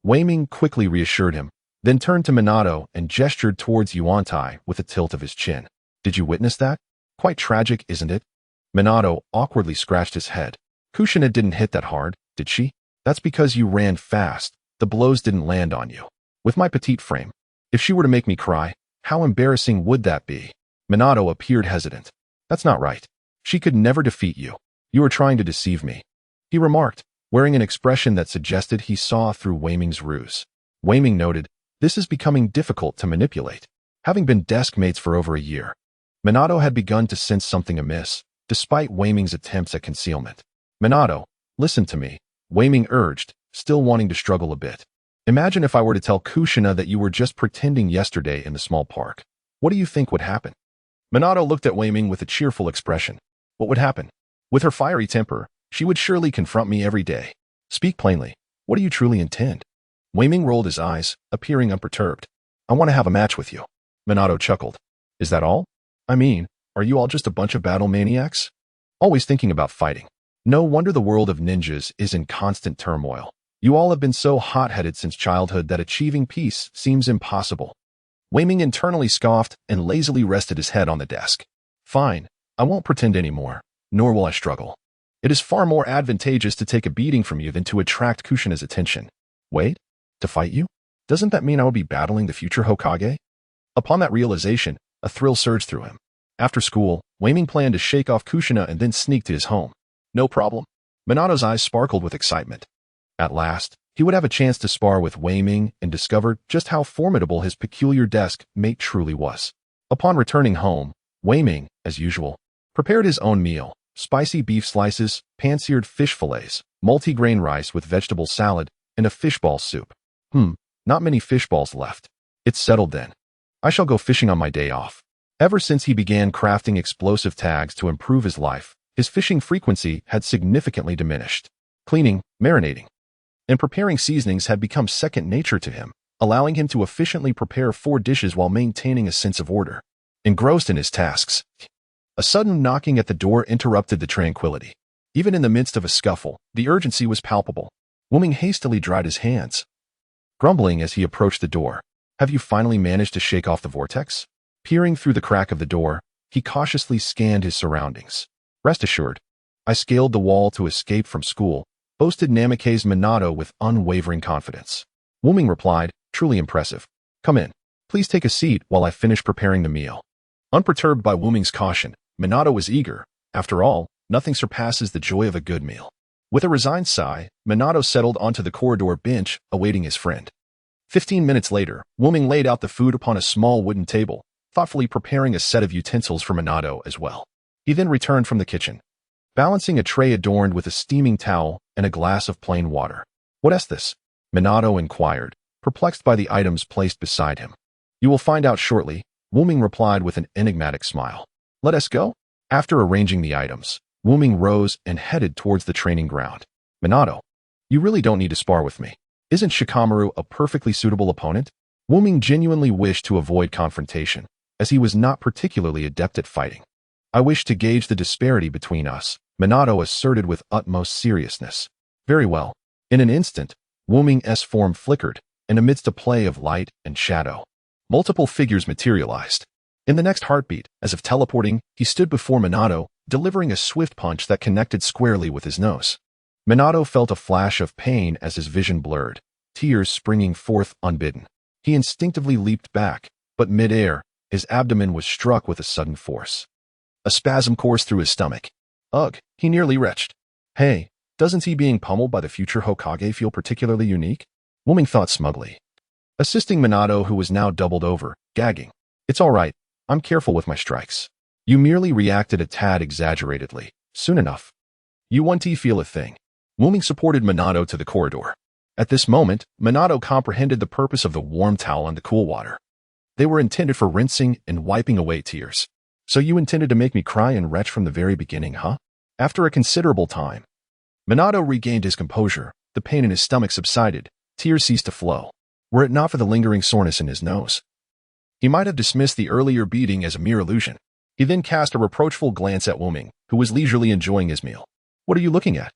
Wei Ming quickly reassured him, then turned to Minato and gestured towards Yuantai with a tilt of his chin. Did you witness that? Quite tragic, isn't it? Minato awkwardly scratched his head. Kushina didn't hit that hard, did she? That's because you ran fast. The blows didn't land on you. With my petite frame, if she were to make me cry, how embarrassing would that be? Minato appeared hesitant. That's not right. She could never defeat you. You are trying to deceive me, he remarked, wearing an expression that suggested he saw through Wei Ming's ruse. Wei Ming noted, this is becoming difficult to manipulate. Having been desk mates for over a year, Minato had begun to sense something amiss, despite Wei Ming's attempts at concealment. Minato, listen to me, Wei Ming urged, still wanting to struggle a bit. Imagine if I were to tell Kushina that you were just pretending yesterday in the small park. What do you think would happen? Minato looked at Wei Ming with a cheerful expression. What would happen? With her fiery temper, she would surely confront me every day. Speak plainly. What do you truly intend? Wei Ming rolled his eyes, appearing unperturbed. I want to have a match with you. Minato chuckled. Is that all? I mean, are you all just a bunch of battle maniacs? Always thinking about fighting. No wonder the world of ninjas is in constant turmoil. You all have been so hot-headed since childhood that achieving peace seems impossible. Wei Ming internally scoffed and lazily rested his head on the desk. Fine, I won't pretend anymore, nor will I struggle. It is far more advantageous to take a beating from you than to attract Kushina's attention. Wait, to fight you? Doesn't that mean I will be battling the future Hokage? Upon that realization, a thrill surged through him. After school, Wei Ming planned to shake off Kushina and then sneak to his home. No problem. Minato's eyes sparkled with excitement. At last, he would have a chance to spar with Wei Ming and discover just how formidable his peculiar desk mate truly was. Upon returning home, Wei Ming, as usual, prepared his own meal: spicy beef slices, pan-seared fish fillets, multi-grain rice with vegetable salad, and a fishball soup. Not many fishballs left. It's settled then. I shall go fishing on my day off. Ever since he began crafting explosive tags to improve his life, his fishing frequency had significantly diminished. Cleaning, marinating, and preparing seasonings had become second nature to him, allowing him to efficiently prepare 4 dishes while maintaining a sense of order. Engrossed in his tasks, a sudden knocking at the door interrupted the tranquility. Even in the midst of a scuffle, the urgency was palpable. Wei Ming hastily dried his hands, grumbling as he approached the door. Have you finally managed to shake off the vortex? Peering through the crack of the door, he cautiously scanned his surroundings. Rest assured, I scaled the wall to escape from school, boasted Namikaze Minato with unwavering confidence. Wei Ming replied, truly impressive. Come in. Please take a seat while I finish preparing the meal. Unperturbed by Wei Ming's caution, Minato was eager. After all, nothing surpasses the joy of a good meal. With a resigned sigh, Minato settled onto the corridor bench, awaiting his friend. 15 minutes later, Wei Ming laid out the food upon a small wooden table, thoughtfully preparing a set of utensils for Minato as well. He then returned from the kitchen, balancing a tray adorned with a steaming towel and a glass of plain water. What is this? Minato inquired, perplexed by the items placed beside him. You will find out shortly, Wei Ming replied with an enigmatic smile. Let us go? After arranging the items, Wei Ming rose and headed towards the training ground. Minato, you really don't need to spar with me. Isn't Shikamaru a perfectly suitable opponent? Wei Ming genuinely wished to avoid confrontation, as he was not particularly adept at fighting. I wish to gauge the disparity between us, Minato asserted with utmost seriousness. Very well. In an instant, Wei Ming's form flickered, and amidst a play of light and shadow, multiple figures materialized. In the next heartbeat, as if teleporting, he stood before Minato, delivering a swift punch that connected squarely with his nose. Minato felt a flash of pain as his vision blurred, tears springing forth unbidden. He instinctively leaped back, but mid-air, his abdomen was struck with a sudden force. A spasm coursed through his stomach. Ugh, he nearly retched. Hey, doesn't he being pummeled by the future Hokage feel particularly unique? Wuming thought smugly, assisting Minato, who was now doubled over, gagging. It's all right, I'm careful with my strikes. You merely reacted a tad exaggeratedly. Soon enough. You won't feel a thing. Wuming supported Minato to the corridor. At this moment, Minato comprehended the purpose of the warm towel and the cool water. They were intended for rinsing and wiping away tears. So you intended to make me cry and retch from the very beginning, huh? After a considerable time, Minato regained his composure, the pain in his stomach subsided, tears ceased to flow. Were it not for the lingering soreness in his nose, he might have dismissed the earlier beating as a mere illusion. He then cast a reproachful glance at Wuming, who was leisurely enjoying his meal. What are you looking at?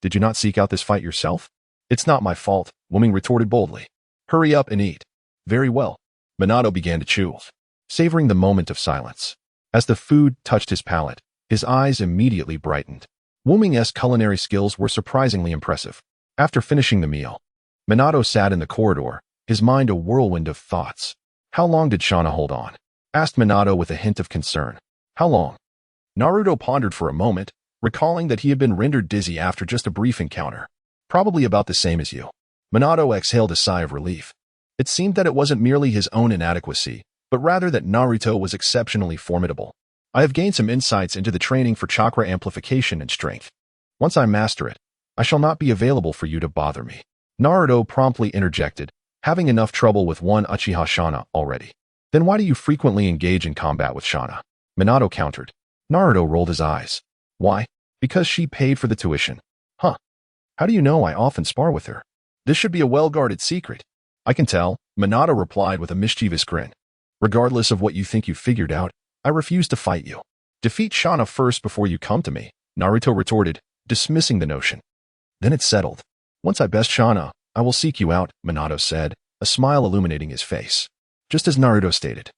Did you not seek out this fight yourself? It's not my fault, Wuming retorted boldly. Hurry up and eat. Very well. Minato began to chew, savoring the moment of silence. As the food touched his palate, his eyes immediately brightened. Wuming's culinary skills were surprisingly impressive. After finishing the meal, Minato sat in the corridor, his mind a whirlwind of thoughts. How long did Shana hold on? Asked Minato with a hint of concern. How long? Naruto pondered for a moment, recalling that he had been rendered dizzy after just a brief encounter. Probably about the same as you. Minato exhaled a sigh of relief. It seemed that it wasn't merely his own inadequacy, but rather that Naruto was exceptionally formidable. I have gained some insights into the training for chakra amplification and strength. Once I master it, I shall not be available for you to bother me. Naruto promptly interjected, having enough trouble with one Uchiha Shana already. Then why do you frequently engage in combat with Shana? Minato countered. Naruto rolled his eyes. Why? Because she paid for the tuition. Huh. How do you know I often spar with her? This should be a well-guarded secret. I can tell, Minato replied with a mischievous grin. Regardless of what you think you figured out, I refuse to fight you. Defeat Shana first before you come to me, Naruto retorted, dismissing the notion. Then it's settled. Once I best Shana, I will seek you out, Minato said, a smile illuminating his face. Just as Naruto stated.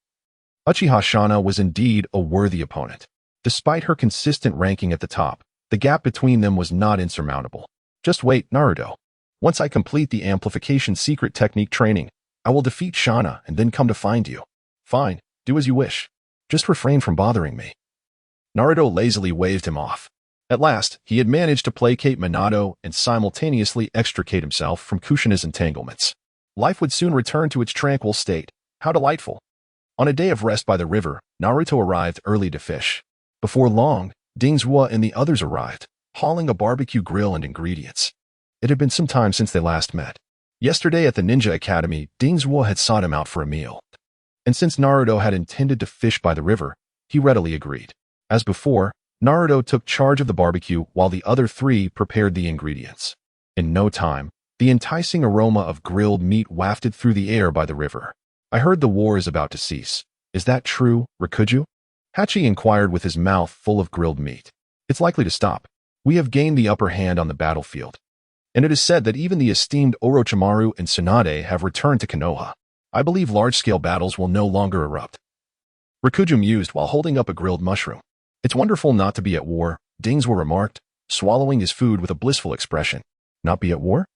Uchiha Shana was indeed a worthy opponent. Despite her consistent ranking at the top, the gap between them was not insurmountable. Just wait, Naruto. Once I complete the amplification secret technique training, I will defeat Shana and then come to find you. Fine, do as you wish. Just refrain from bothering me. Naruto lazily waved him off. At last, he had managed to placate Minato and simultaneously extricate himself from Kushina's entanglements. Life would soon return to its tranquil state. How delightful. On a day of rest by the river, Naruto arrived early to fish. Before long, Dingzhua and the others arrived, hauling a barbecue grill and ingredients. It had been some time since they last met. Yesterday at the Ninja Academy, Dingzhua had sought him out for a meal. And since Naruto had intended to fish by the river, he readily agreed. As before, Naruto took charge of the barbecue while the other three prepared the ingredients. In no time, the enticing aroma of grilled meat wafted through the air by the river. I heard the war is about to cease. Is that true, Rikuju? Hachi inquired with his mouth full of grilled meat. It's likely to stop. We have gained the upper hand on the battlefield. And it is said that even the esteemed Orochimaru and Tsunade have returned to Konoha. I believe large-scale battles will no longer erupt. Rikuju mused while holding up a grilled mushroom. It's wonderful not to be at war, Dingzhua remarked, swallowing his food with a blissful expression. Not be at war?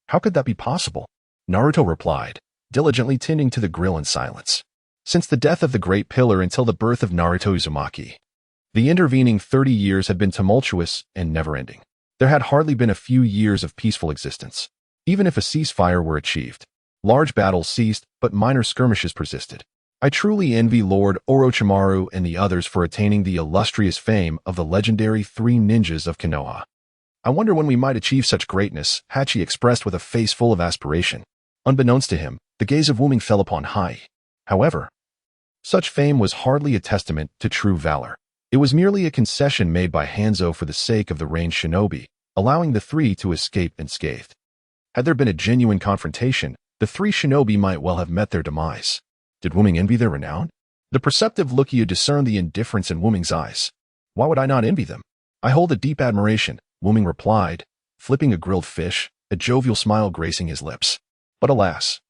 How could that be possible? Naruto replied, diligently tending to the grill in silence. Since the death of the Great Pillar until the birth of Naruto Uzumaki, the intervening 30 years had been tumultuous and never-ending. There had hardly been a few years of peaceful existence. Even if a ceasefire were achieved, large battles ceased, but minor skirmishes persisted. I truly envy Lord Orochimaru and the others for attaining the illustrious fame of the legendary three ninjas of Konoha. I wonder when we might achieve such greatness, Hachi expressed with a face full of aspiration. Unbeknownst to him, the gaze of Wuming fell upon Hai. However, such fame was hardly a testament to true valor. It was merely a concession made by Hanzo for the sake of the ranged shinobi, allowing the three to escape unscathed. Had there been a genuine confrontation, the three shinobi might well have met their demise. Did Wuming envy their renown? The perceptive Lukia discerned the indifference in Wuming's eyes. Why would I not envy them? I hold a deep admiration, Wuming replied, flipping a grilled fish, a jovial smile gracing his lips. But alas,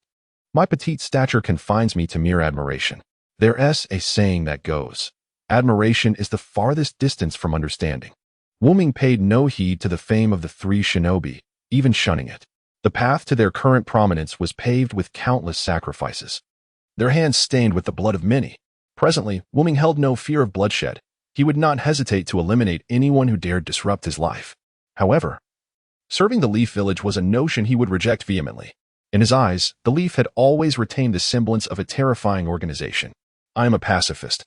My petite stature confines me to mere admiration. There's a saying that goes, admiration is the farthest distance from understanding. Wu-Ming paid no heed to the fame of the three shinobi, even shunning it. The path to their current prominence was paved with countless sacrifices, their hands stained with the blood of many. Presently, Wu-Ming held no fear of bloodshed. He would not hesitate to eliminate anyone who dared disrupt his life. However, serving the Leaf Village was a notion he would reject vehemently. In his eyes, the Leaf had always retained the semblance of a terrifying organization. I am a pacifist,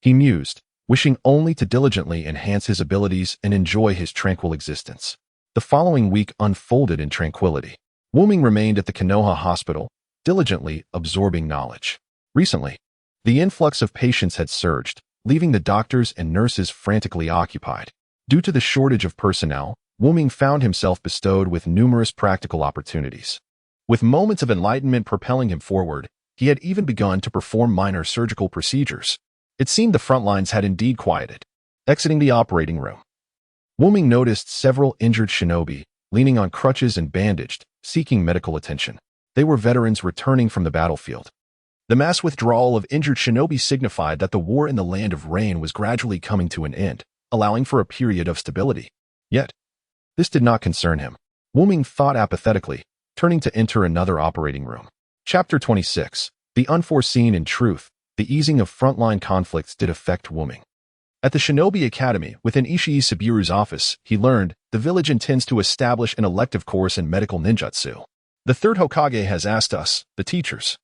he mused, wishing only to diligently enhance his abilities and enjoy his tranquil existence. The following week unfolded in tranquility. Wu-Ming remained at the Konoha hospital, diligently absorbing knowledge. Recently, the influx of patients had surged, leaving the doctors and nurses frantically occupied. Due to the shortage of personnel, Wu-Ming found himself bestowed with numerous practical opportunities. With moments of enlightenment propelling him forward, he had even begun to perform minor surgical procedures. It seemed the front lines had indeed quieted. Exiting the operating room, Wu-Ming noticed several injured shinobi, leaning on crutches and bandaged, seeking medical attention. They were veterans returning from the battlefield. The mass withdrawal of injured shinobi signified that the war in the Land of Rain was gradually coming to an end, allowing for a period of stability. Yet, this did not concern him. Wu-Ming thought apathetically, turning to enter another operating room. Chapter 26. The Unforeseen. In truth, the easing of frontline conflicts did affect Wu-Ming. At the Shinobi Academy, within Ishii Saburu's office, he learned the village intends to establish an elective course in medical ninjutsu. The third Hokage has asked us, the teachers,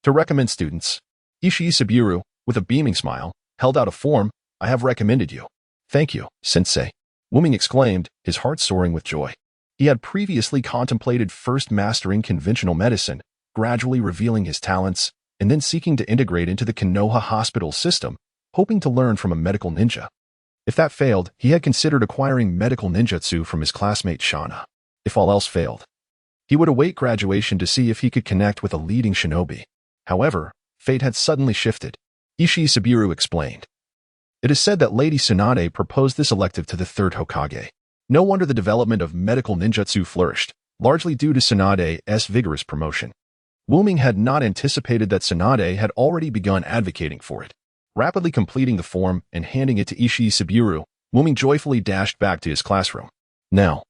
to recommend students. Ishii Saburu, with a beaming smile, held out a form. I have recommended you. Thank you, sensei. Wu-Ming exclaimed, his heart soaring with joy. He had previously contemplated first mastering conventional medicine, gradually revealing his talents, and then seeking to integrate into the Konoha hospital system, hoping to learn from a medical ninja. If that failed, he had considered acquiring medical ninjutsu from his classmate Shana. If all else failed, he would await graduation to see if he could connect with a leading shinobi. However, fate had suddenly shifted. Ishii Saburu explained. It is said that Lady Tsunade proposed this elective to the third Hokage. No wonder the development of medical ninjutsu flourished, largely due to Tsunade's vigorous promotion. Wu-Ming had not anticipated that Tsunade had already begun advocating for it. Rapidly completing the form and handing it to Ishii Saburu, Wu-Ming joyfully dashed back to his classroom. Now,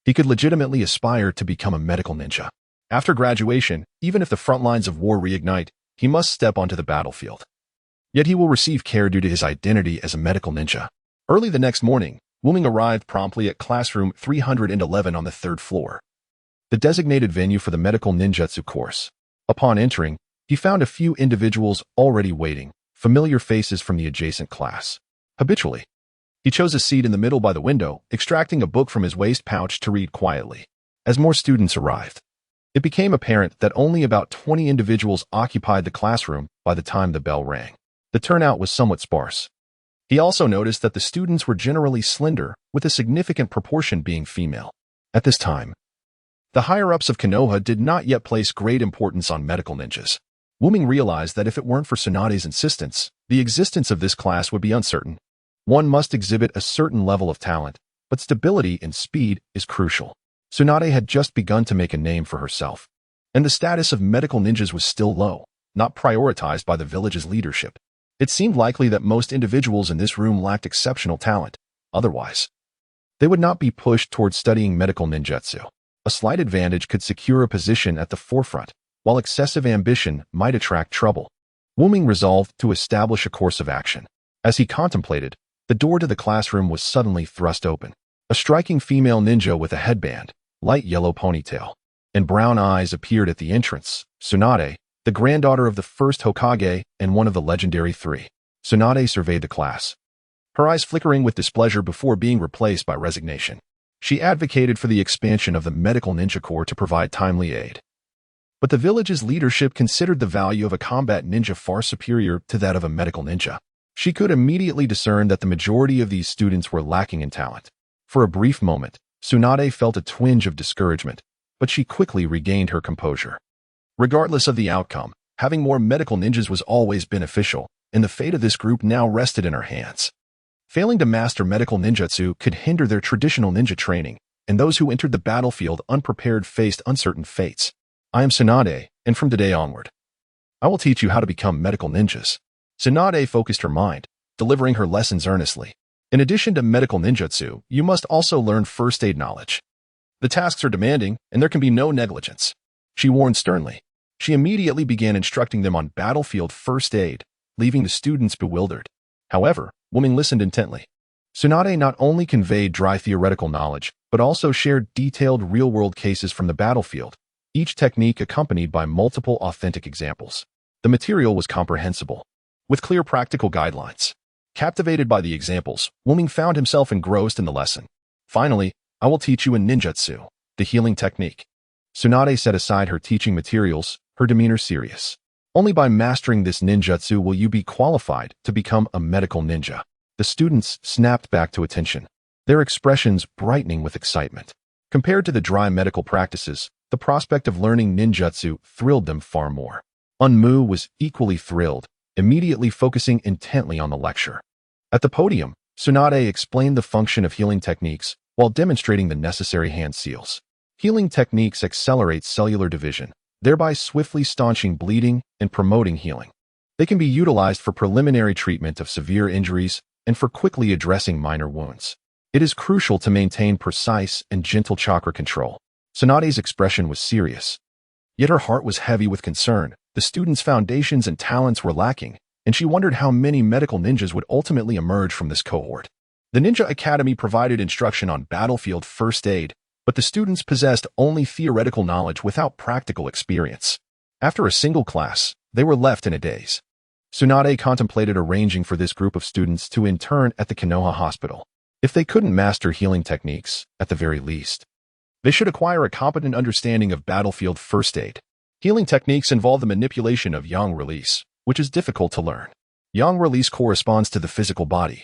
he could legitimately aspire to become a medical ninja. After graduation, even if the front lines of war reignite, he must step onto the battlefield. Yet he will receive care due to his identity as a medical ninja. Early the next morning, Wu-Ming arrived promptly at classroom 311 on the third floor, the designated venue for the medical ninjutsu course. Upon entering, he found a few individuals already waiting, familiar faces from the adjacent class. Habitually, he chose a seat in the middle by the window, extracting a book from his waist pouch to read quietly. As more students arrived, it became apparent that only about 20 individuals occupied the classroom by the time the bell rang. The turnout was somewhat sparse. He also noticed that the students were generally slender, with a significant proportion being female. At this time, the higher-ups of Konoha did not yet place great importance on medical ninjas. Wu-Ming realized that if it weren't for Tsunade's insistence, the existence of this class would be uncertain. One must exhibit a certain level of talent, but stability and speed is crucial. Tsunade had just begun to make a name for herself, and the status of medical ninjas was still low, not prioritized by the village's leadership. It seemed likely that most individuals in this room lacked exceptional talent. Otherwise, they would not be pushed towards studying medical ninjutsu. A slight advantage could secure a position at the forefront, while excessive ambition might attract trouble. Wu-Ming resolved to establish a course of action. As he contemplated, the door to the classroom was suddenly thrust open. A striking female ninja with a headband, light yellow ponytail, and brown eyes appeared at the entrance. Tsunade, the granddaughter of the first Hokage and one of the legendary three. Tsunade surveyed the class, her eyes flickering with displeasure before being replaced by resignation. She advocated for the expansion of the medical ninja corps to provide timely aid. But the village's leadership considered the value of a combat ninja far superior to that of a medical ninja. She could immediately discern that the majority of these students were lacking in talent. For a brief moment, Tsunade felt a twinge of discouragement, but she quickly regained her composure. Regardless of the outcome, having more medical ninjas was always beneficial, and the fate of this group now rested in her hands. Failing to master medical ninjutsu could hinder their traditional ninja training, and those who entered the battlefield unprepared faced uncertain fates. I am Tsunade, and from today onward, I will teach you how to become medical ninjas. Tsunade focused her mind, delivering her lessons earnestly. In addition to medical ninjutsu, you must also learn first aid knowledge. The tasks are demanding, and there can be no negligence. She warned sternly. She immediately began instructing them on battlefield first aid, leaving the students bewildered. However, Wuming listened intently. Tsunade not only conveyed dry theoretical knowledge, but also shared detailed real-world cases from the battlefield, each technique accompanied by multiple authentic examples. The material was comprehensible, with clear practical guidelines. Captivated by the examples, Wuming found himself engrossed in the lesson. Finally, I will teach you a ninjutsu, the healing technique. Tsunade set aside her teaching materials, her demeanor serious. Only by mastering this ninjutsu will you be qualified to become a medical ninja. The students snapped back to attention, their expressions brightening with excitement. Compared to the dry medical practices, the prospect of learning ninjutsu thrilled them far more. Unmu was equally thrilled, immediately focusing intently on the lecture. At the podium, Tsunade explained the function of healing techniques while demonstrating the necessary hand seals. Healing techniques accelerate cellular division, thereby swiftly staunching bleeding and promoting healing. They can be utilized for preliminary treatment of severe injuries and for quickly addressing minor wounds. It is crucial to maintain precise and gentle chakra control. Tsunade's expression was serious, yet her heart was heavy with concern. The students' foundations and talents were lacking, and she wondered how many medical ninjas would ultimately emerge from this cohort. The Ninja Academy provided instruction on battlefield first aid, but the students possessed only theoretical knowledge without practical experience. After a single class, they were left in a daze. Tsunade contemplated arranging for this group of students to intern at the Konoha hospital. If they couldn't master healing techniques, at the very least, they should acquire a competent understanding of battlefield first aid. Healing techniques involve the manipulation of yang release, which is difficult to learn. Yang release corresponds to the physical body,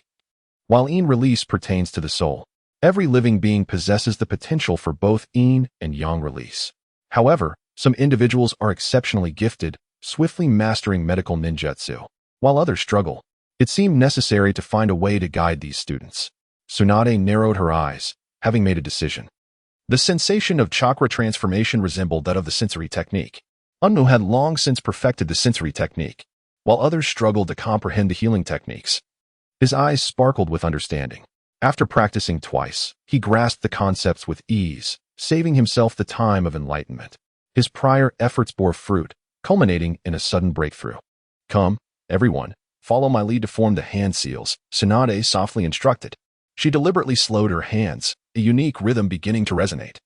while yin release pertains to the soul. Every living being possesses the potential for both yin and yang release. However, some individuals are exceptionally gifted, swiftly mastering medical ninjutsu, while others struggle. It seemed necessary to find a way to guide these students. Tsunade narrowed her eyes, having made a decision. The sensation of chakra transformation resembled that of the sensory technique. Unmu had long since perfected the sensory technique, while others struggled to comprehend the healing techniques. His eyes sparkled with understanding. After practicing twice, he grasped the concepts with ease, saving himself the time of enlightenment. His prior efforts bore fruit, culminating in a sudden breakthrough. Come, everyone, follow my lead to form the hand seals, Tsunade softly instructed. She deliberately slowed her hands, a unique rhythm beginning to resonate.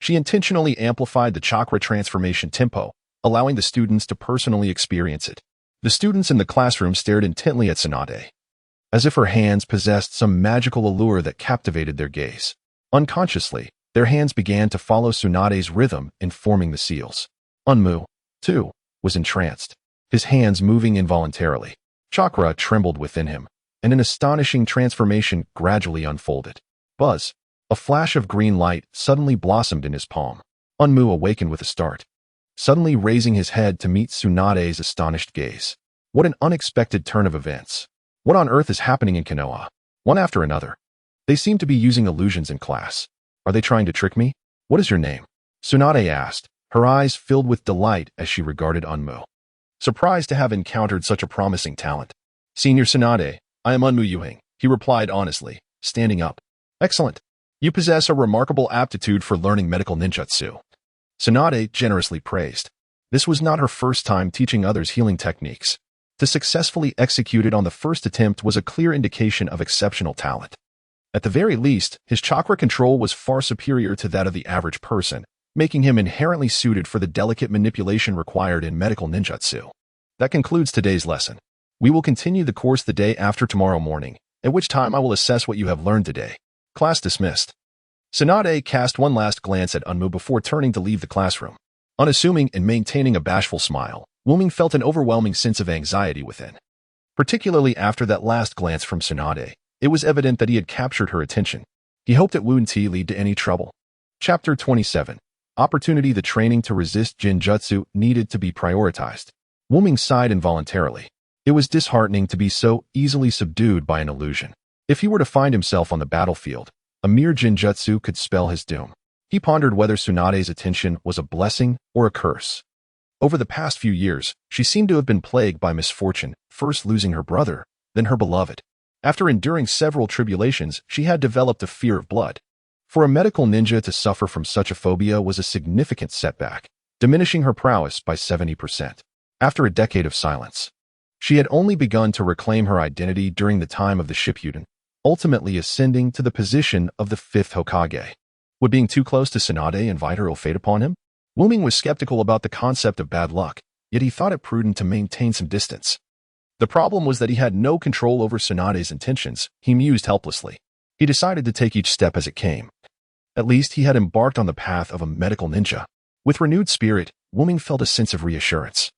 She intentionally amplified the chakra transformation tempo, allowing the students to personally experience it. The students in the classroom stared intently at Tsunade, as if her hands possessed some magical allure that captivated their gaze. Unconsciously, their hands began to follow Tsunade's rhythm in forming the seals. Unmu, too, was entranced, his hands moving involuntarily. Chakra trembled within him, and an astonishing transformation gradually unfolded. Buzz! A flash of green light suddenly blossomed in his palm. Unmu awakened with a start, suddenly raising his head to meet Tsunade's astonished gaze. What an unexpected turn of events! What on earth is happening in Konoha? One after another. They seem to be using illusions in class. Are they trying to trick me? What is your name? Tsunade asked, her eyes filled with delight as she regarded Unmu. Surprised to have encountered such a promising talent. Senior Tsunade, I am Unmu Yuhing, he replied honestly, standing up. Excellent. You possess a remarkable aptitude for learning medical ninjutsu. Tsunade generously praised. This was not her first time teaching others healing techniques. To successfully execute it on the first attempt was a clear indication of exceptional talent. At the very least, his chakra control was far superior to that of the average person, making him inherently suited for the delicate manipulation required in medical ninjutsu. That concludes today's lesson. We will continue the course the day after tomorrow morning, at which time I will assess what you have learned today. Class dismissed. Tsunade cast one last glance at Unmu before turning to leave the classroom. Unassuming and maintaining a bashful smile, Wuming felt an overwhelming sense of anxiety within. Particularly after that last glance from Tsunade, it was evident that he had captured her attention. He hoped it wouldn't lead to any trouble. Chapter 27. Opportunity. The training to resist Jinjutsu needed to be prioritized. Wuming sighed involuntarily. It was disheartening to be so easily subdued by an illusion. If he were to find himself on the battlefield, a mere Jinjutsu could spell his doom. He pondered whether Tsunade's attention was a blessing or a curse. Over the past few years, she seemed to have been plagued by misfortune, first losing her brother, then her beloved. After enduring several tribulations, she had developed a fear of blood. For a medical ninja to suffer from such a phobia was a significant setback, diminishing her prowess by 70%. After a decade of silence, she had only begun to reclaim her identity during the time of the Shippuden, ultimately ascending to the position of the 5th Hokage. Would being too close to Tsunade invite her ill fate upon him? Wuming was skeptical about the concept of bad luck, yet he thought it prudent to maintain some distance. The problem was that he had no control over Tsunade's intentions. He mused helplessly. He decided to take each step as it came. At least he had embarked on the path of a medical ninja. With renewed spirit, Wuming felt a sense of reassurance.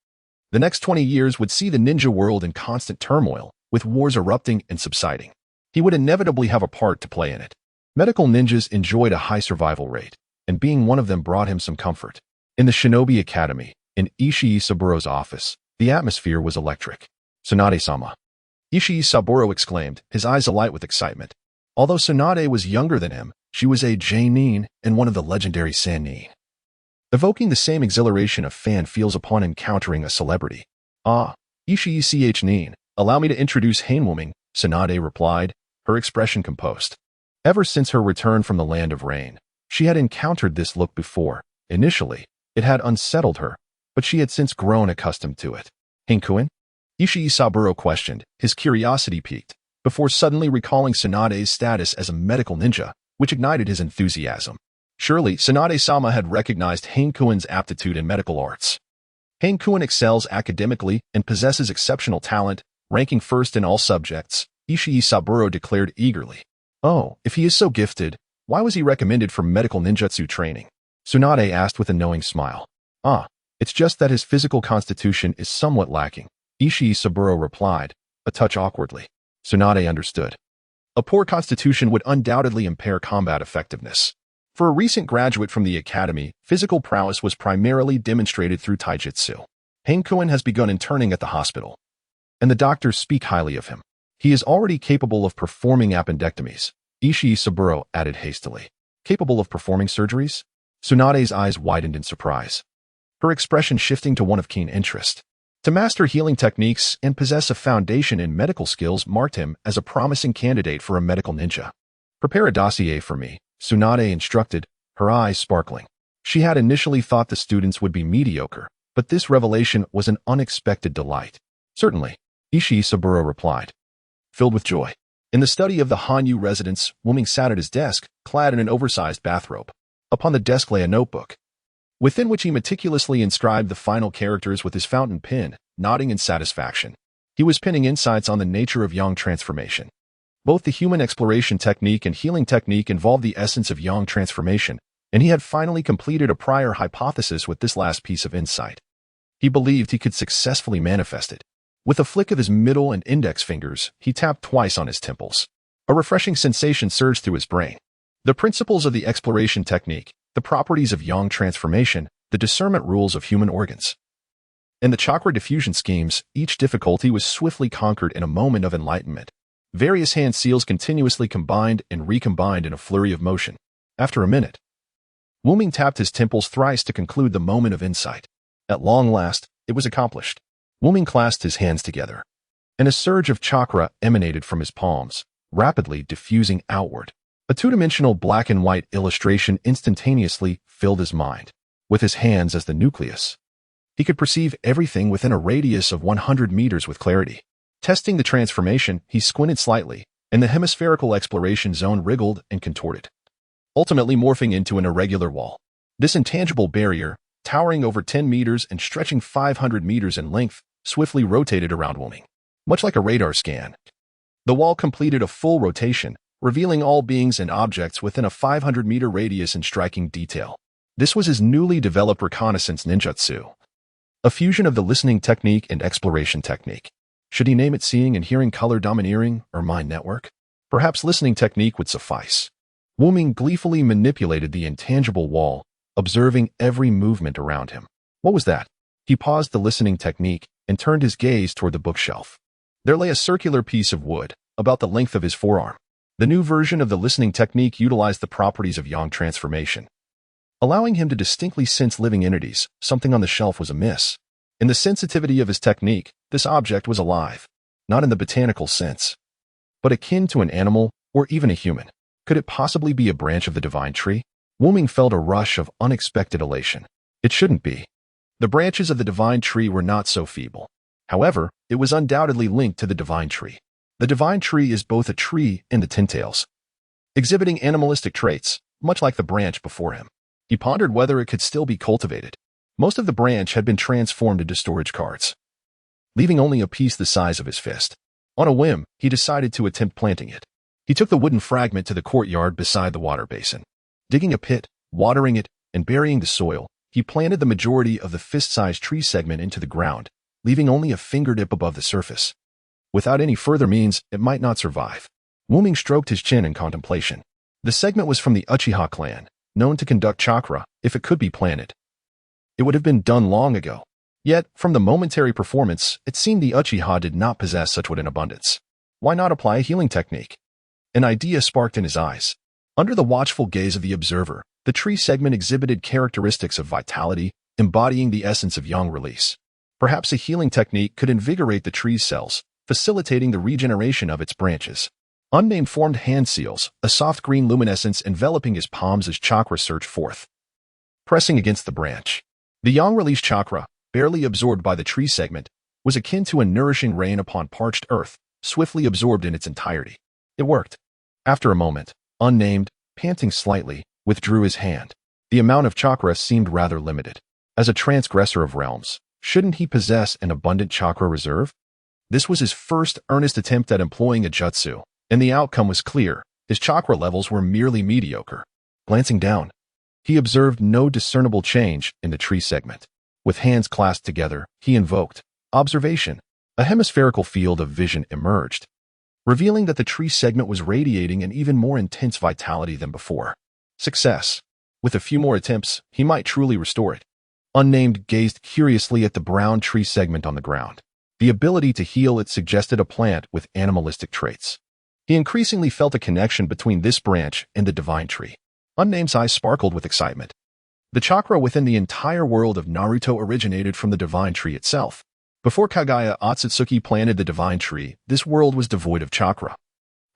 The next 20 years would see the ninja world in constant turmoil, with wars erupting and subsiding. He would inevitably have a part to play in it. Medical ninjas enjoyed a high survival rate, and being one of them brought him some comfort. In the Shinobi Academy, in Ishii Saburo's office, the atmosphere was electric. "Tsunade-sama!" Ishii Saburo exclaimed, his eyes alight with excitement. Although Tsunade was younger than him, she was a J-nin and one of the legendary San-nin, evoking the same exhilaration a fan feels upon encountering a celebrity. "Ah, Ishii Ch-nin, allow me to introduce Wuming," Tsunade replied, her expression composed. Ever since her return from the Land of Rain, she had encountered this look before. Initially, it had unsettled her, but she had since grown accustomed to it. "Henkuen?" Ishii Saburo questioned, his curiosity piqued, before suddenly recalling Tsunade's status as a medical ninja, which ignited his enthusiasm. Surely, Tsunade-sama had recognized Henkuen's aptitude in medical arts. Henkuen excels academically and possesses exceptional talent, ranking first in all subjects, Ishii Saburo declared eagerly. "Oh, if he is so gifted, why was he recommended for medical ninjutsu training?" Tsunade asked with a knowing smile. "Ah, it's just that his physical constitution is somewhat lacking," Ishii Saburo replied, a touch awkwardly. Tsunade understood. A poor constitution would undoubtedly impair combat effectiveness. For a recent graduate from the academy, physical prowess was primarily demonstrated through taijutsu. Henkuen has begun interning at the hospital, and the doctors speak highly of him. He is already capable of performing appendectomies, Ishii Saburo added hastily. Capable of performing surgeries? Tsunade's eyes widened in surprise, her expression shifting to one of keen interest. To master healing techniques and possess a foundation in medical skills marked him as a promising candidate for a medical ninja. "Prepare a dossier for me," Tsunade instructed, her eyes sparkling. She had initially thought the students would be mediocre, but this revelation was an unexpected delight. "Certainly," Ishii Saburo replied, filled with joy. In the study of the Hanyu residence, Wuming sat at his desk, clad in an oversized bathrobe. Upon the desk lay a notebook, within which he meticulously inscribed the final characters with his fountain pen, nodding in satisfaction. He was penning insights on the nature of yang transformation. Both the human exploration technique and healing technique involved the essence of yang transformation, and he had finally completed a prior hypothesis with this last piece of insight. He believed he could successfully manifest it. With a flick of his middle and index fingers, he tapped twice on his temples. A refreshing sensation surged through his brain. The principles of the exploration technique, the properties of yang transformation, the discernment rules of human organs, and the chakra diffusion schemes, each difficulty was swiftly conquered in a moment of enlightenment. Various hand seals continuously combined and recombined in a flurry of motion. After a minute, Wuming tapped his temples thrice to conclude the moment of insight. At long last, it was accomplished. Wuming clasped his hands together, and a surge of chakra emanated from his palms, rapidly diffusing outward. A two-dimensional black and white illustration instantaneously filled his mind. With his hands as the nucleus, he could perceive everything within a radius of 100 meters with clarity. Testing the transformation, he squinted slightly, and the hemispherical exploration zone wriggled and contorted, ultimately morphing into an irregular wall. This intangible barrier, towering over 10 meters and stretching 500 meters in length, swiftly rotated around Wuming, much like a radar scan. The wall completed a full rotation, revealing all beings and objects within a 500-meter radius in striking detail. This was his newly developed reconnaissance ninjutsu, a fusion of the listening technique and exploration technique. Should he name it seeing and hearing color domineering or mind network? Perhaps listening technique would suffice. Wuming gleefully manipulated the intangible wall, observing every movement around him. What was that? He paused the listening technique and turned his gaze toward the bookshelf. There lay a circular piece of wood, about the length of his forearm. The new version of the listening technique utilized the properties of yang transformation. allowing him to distinctly sense living entities. Something on the shelf was amiss. In the sensitivity of his technique, this object was alive, not in the botanical sense, but akin to an animal or even a human. Could it possibly be a branch of the divine tree? Wu-Ming felt a rush of unexpected elation. It shouldn't be. The branches of the divine tree were not so feeble. However, it was undoubtedly linked to the divine tree. The divine tree is both a tree and a tintails, exhibiting animalistic traits, much like the branch before him. He pondered whether it could still be cultivated. Most of the branch had been transformed into storage carts, leaving only a piece the size of his fist. On a whim, he decided to attempt planting it. He took the wooden fragment to the courtyard beside the water basin. Digging a pit, watering it, and burying the soil, he planted the majority of the fist-sized tree segment into the ground, leaving only a fingertip above the surface. Without any further means, it might not survive. Wu-Ming stroked his chin in contemplation. The segment was from the Uchiha clan, known to conduct chakra if it could be planted. It would have been done long ago. Yet, from the momentary performance, it seemed the Uchiha did not possess such wood in abundance. Why not apply a healing technique? An idea sparked in his eyes. Under the watchful gaze of the observer, the tree segment exhibited characteristics of vitality, embodying the essence of yang release. Perhaps a healing technique could invigorate the tree's cells, facilitating the regeneration of its branches. Unnamed formed hand seals, a soft green luminescence enveloping his palms as chakra surged forth, pressing against the branch. The yang release chakra, barely absorbed by the tree segment, was akin to a nourishing rain upon parched earth, swiftly absorbed in its entirety. It worked. After a moment, Unnamed, panting slightly, withdrew his hand. The amount of chakra seemed rather limited. As a transgressor of realms, shouldn't he possess an abundant chakra reserve? This was his first earnest attempt at employing a jutsu, and the outcome was clear. His chakra levels were merely mediocre. Glancing down, he observed no discernible change in the tree segment. With hands clasped together, he invoked observation. A hemispherical field of vision emerged, revealing that the tree segment was radiating an even more intense vitality than before. Success. With a few more attempts, he might truly restore it. Unnamed gazed curiously at the brown tree segment on the ground. The ability to heal it suggested a plant with animalistic traits. He increasingly felt a connection between this branch and the divine tree. Unnamed's eyes sparkled with excitement. The chakra within the entire world of Naruto originated from the divine tree itself. Before Kagaya Otsutsuki planted the divine tree, this world was devoid of chakra.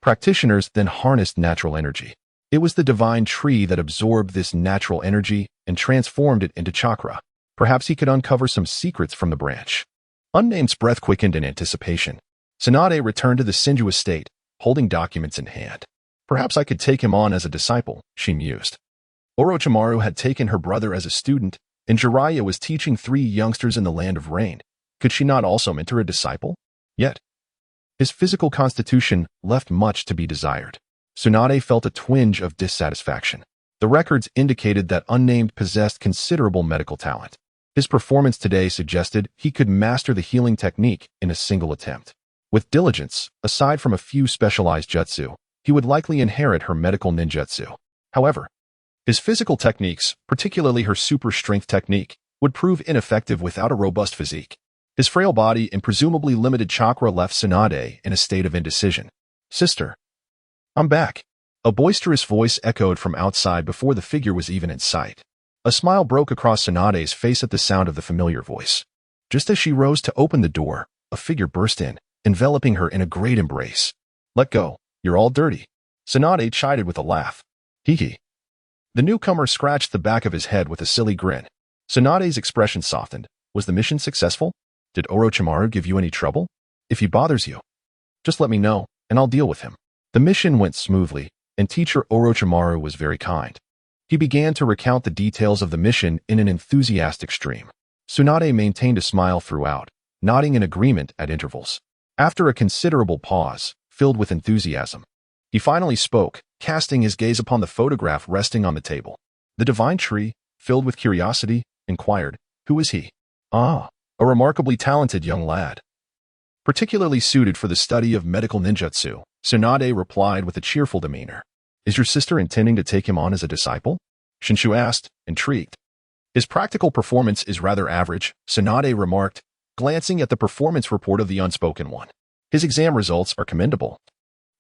Practitioners then harnessed natural energy. It was the divine tree that absorbed this natural energy and transformed it into chakra. Perhaps he could uncover some secrets from the branch. Unnamed's breath quickened in anticipation. Tsunade returned to the Senju estate, holding documents in hand. Perhaps I could take him on as a disciple, she mused. Orochimaru had taken her brother as a student, and Jiraiya was teaching 3 youngsters in the Land of Rain. Could she not also mentor a disciple? Yet, his physical constitution left much to be desired. Tsunade felt a twinge of dissatisfaction. The records indicated that Unnamed possessed considerable medical talent. His performance today suggested he could master the healing technique in a single attempt. With diligence, aside from a few specialized jutsu, he would likely inherit her medical ninjutsu. However, his physical techniques, particularly her super strength technique, would prove ineffective without a robust physique. His frail body and presumably limited chakra left Tsunade in a state of indecision. Sister, I'm back. A boisterous voice echoed from outside before the figure was even in sight. A smile broke across Tsunade's face at the sound of the familiar voice. Just as she rose to open the door, a figure burst in, enveloping her in a great embrace. Let go, you're all dirty. Tsunade chided with a laugh. Hee. The newcomer scratched the back of his head with a silly grin. Tsunade's expression softened. Was the mission successful? Did Orochimaru give you any trouble? If he bothers you, just let me know, and I'll deal with him. The mission went smoothly, and teacher Orochimaru was very kind. He began to recount the details of the mission in an enthusiastic stream. Tsunade maintained a smile throughout, nodding in agreement at intervals. After a considerable pause, filled with enthusiasm, he finally spoke, casting his gaze upon the photograph resting on the table. The divine tree, filled with curiosity, inquired, "Who is he?" "Ah, a remarkably talented young lad, particularly suited for the study of medical ninjutsu," Tsunade replied with a cheerful demeanor. "Is your sister intending to take him on as a disciple?" Shinshu asked, intrigued. "His practical performance is rather average," Tsunade remarked, glancing at the performance report of the unspoken one. "His exam results are commendable.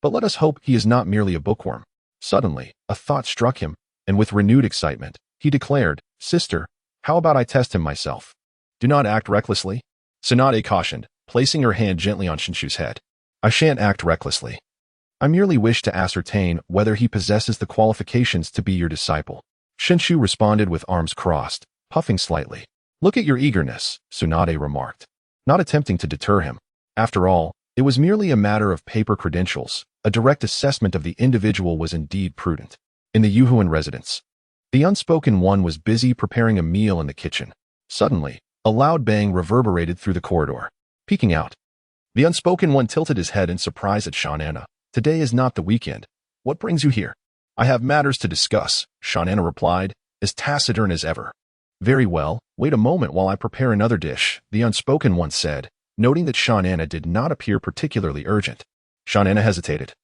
But let us hope he is not merely a bookworm." Suddenly, a thought struck him, and with renewed excitement, He declared, "Sister, how about I test him myself? Do not act recklessly." Tsunade cautioned, placing her hand gently on Shinshu's head. "I shan't act recklessly. I merely wish to ascertain whether he possesses the qualifications to be your disciple." Shinshu responded with arms crossed, puffing slightly. "Look at your eagerness," Tsunade remarked, not attempting to deter him. After all, it was merely a matter of paper credentials. A direct assessment of the individual was indeed prudent. In the Yuhuan residence, the Unspoken One was busy preparing a meal in the kitchen. Suddenly, a loud bang reverberated through the corridor. Peeking out, the Unspoken One tilted his head in surprise at Shanana. "Today is not the weekend. What brings you here?" "I have matters to discuss," Shanana replied, as taciturn as ever. "Very well, wait a moment while I prepare another dish," the Unspoken One said, noting that Shanana did not appear particularly urgent. Shanana hesitated,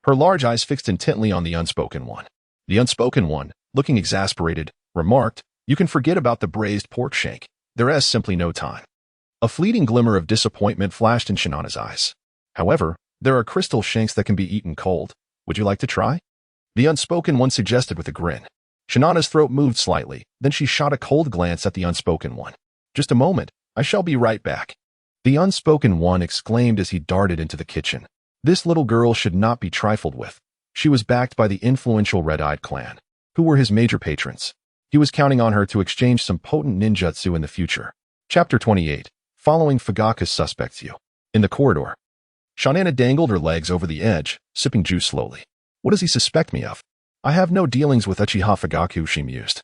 her large eyes fixed intently on the Unspoken One. The Unspoken One, looking exasperated, remarked, "You can forget about the braised pork shank. There is simply no time." A fleeting glimmer of disappointment flashed in Shanana's eyes. "However, there are crystal shanks that can be eaten cold. Would you like to try?" The Unspoken One suggested with a grin. Shanana's throat moved slightly, then she shot a cold glance at the Unspoken One. "Just a moment, I shall be right back." The Unspoken One exclaimed as he darted into the kitchen. This little girl should not be trifled with. She was backed by the influential Red-Eyed clan, who were his major patrons. He was counting on her to exchange some potent ninjutsu in the future. Chapter 28. Following Fugaku's suspects. In the corridor, Shanana dangled her legs over the edge, sipping juice slowly. "What does he suspect me of? I have no dealings with Uchiha Fugaku," she mused.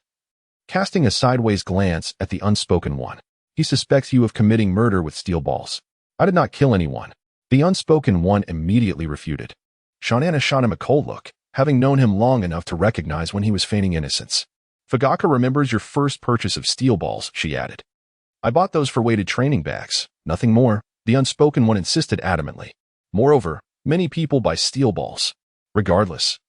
Casting a sideways glance at the Unspoken One, "He suspects you of committing murder with steel balls." "I did not kill anyone." The Unspoken One immediately refuted. Shanana shot him a cold look, having known him long enough to recognize when he was feigning innocence. "Fugaku remembers your first purchase of steel balls," she added. "I bought those for weighted training bags, nothing more," the Unspoken One insisted adamantly. "Moreover, many people buy steel balls." Regardless,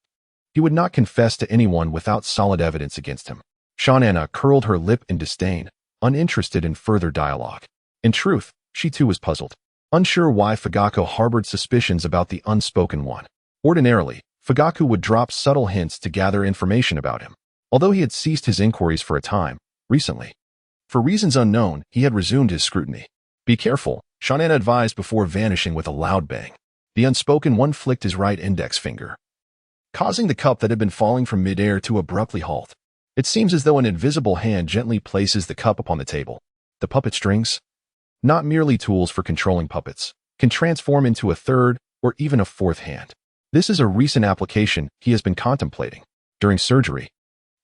he would not confess to anyone without solid evidence against him. Shanana curled her lip in disdain, uninterested in further dialogue. In truth, she too was puzzled, unsure why Fugaku harbored suspicions about the Unspoken One. Ordinarily, Fugaku would drop subtle hints to gather information about him. Although he had ceased his inquiries for a time, recently, for reasons unknown, he had resumed his scrutiny. "Be careful," Shanana advised before vanishing with a loud bang. The Unspoken One flicked his right index finger, causing the cup that had been falling from midair to abruptly halt. It seems as though an invisible hand gently places the cup upon the table. The puppet strings, not merely tools for controlling puppets, can transform into a third or even a fourth hand. This is a recent application he has been contemplating. During surgery,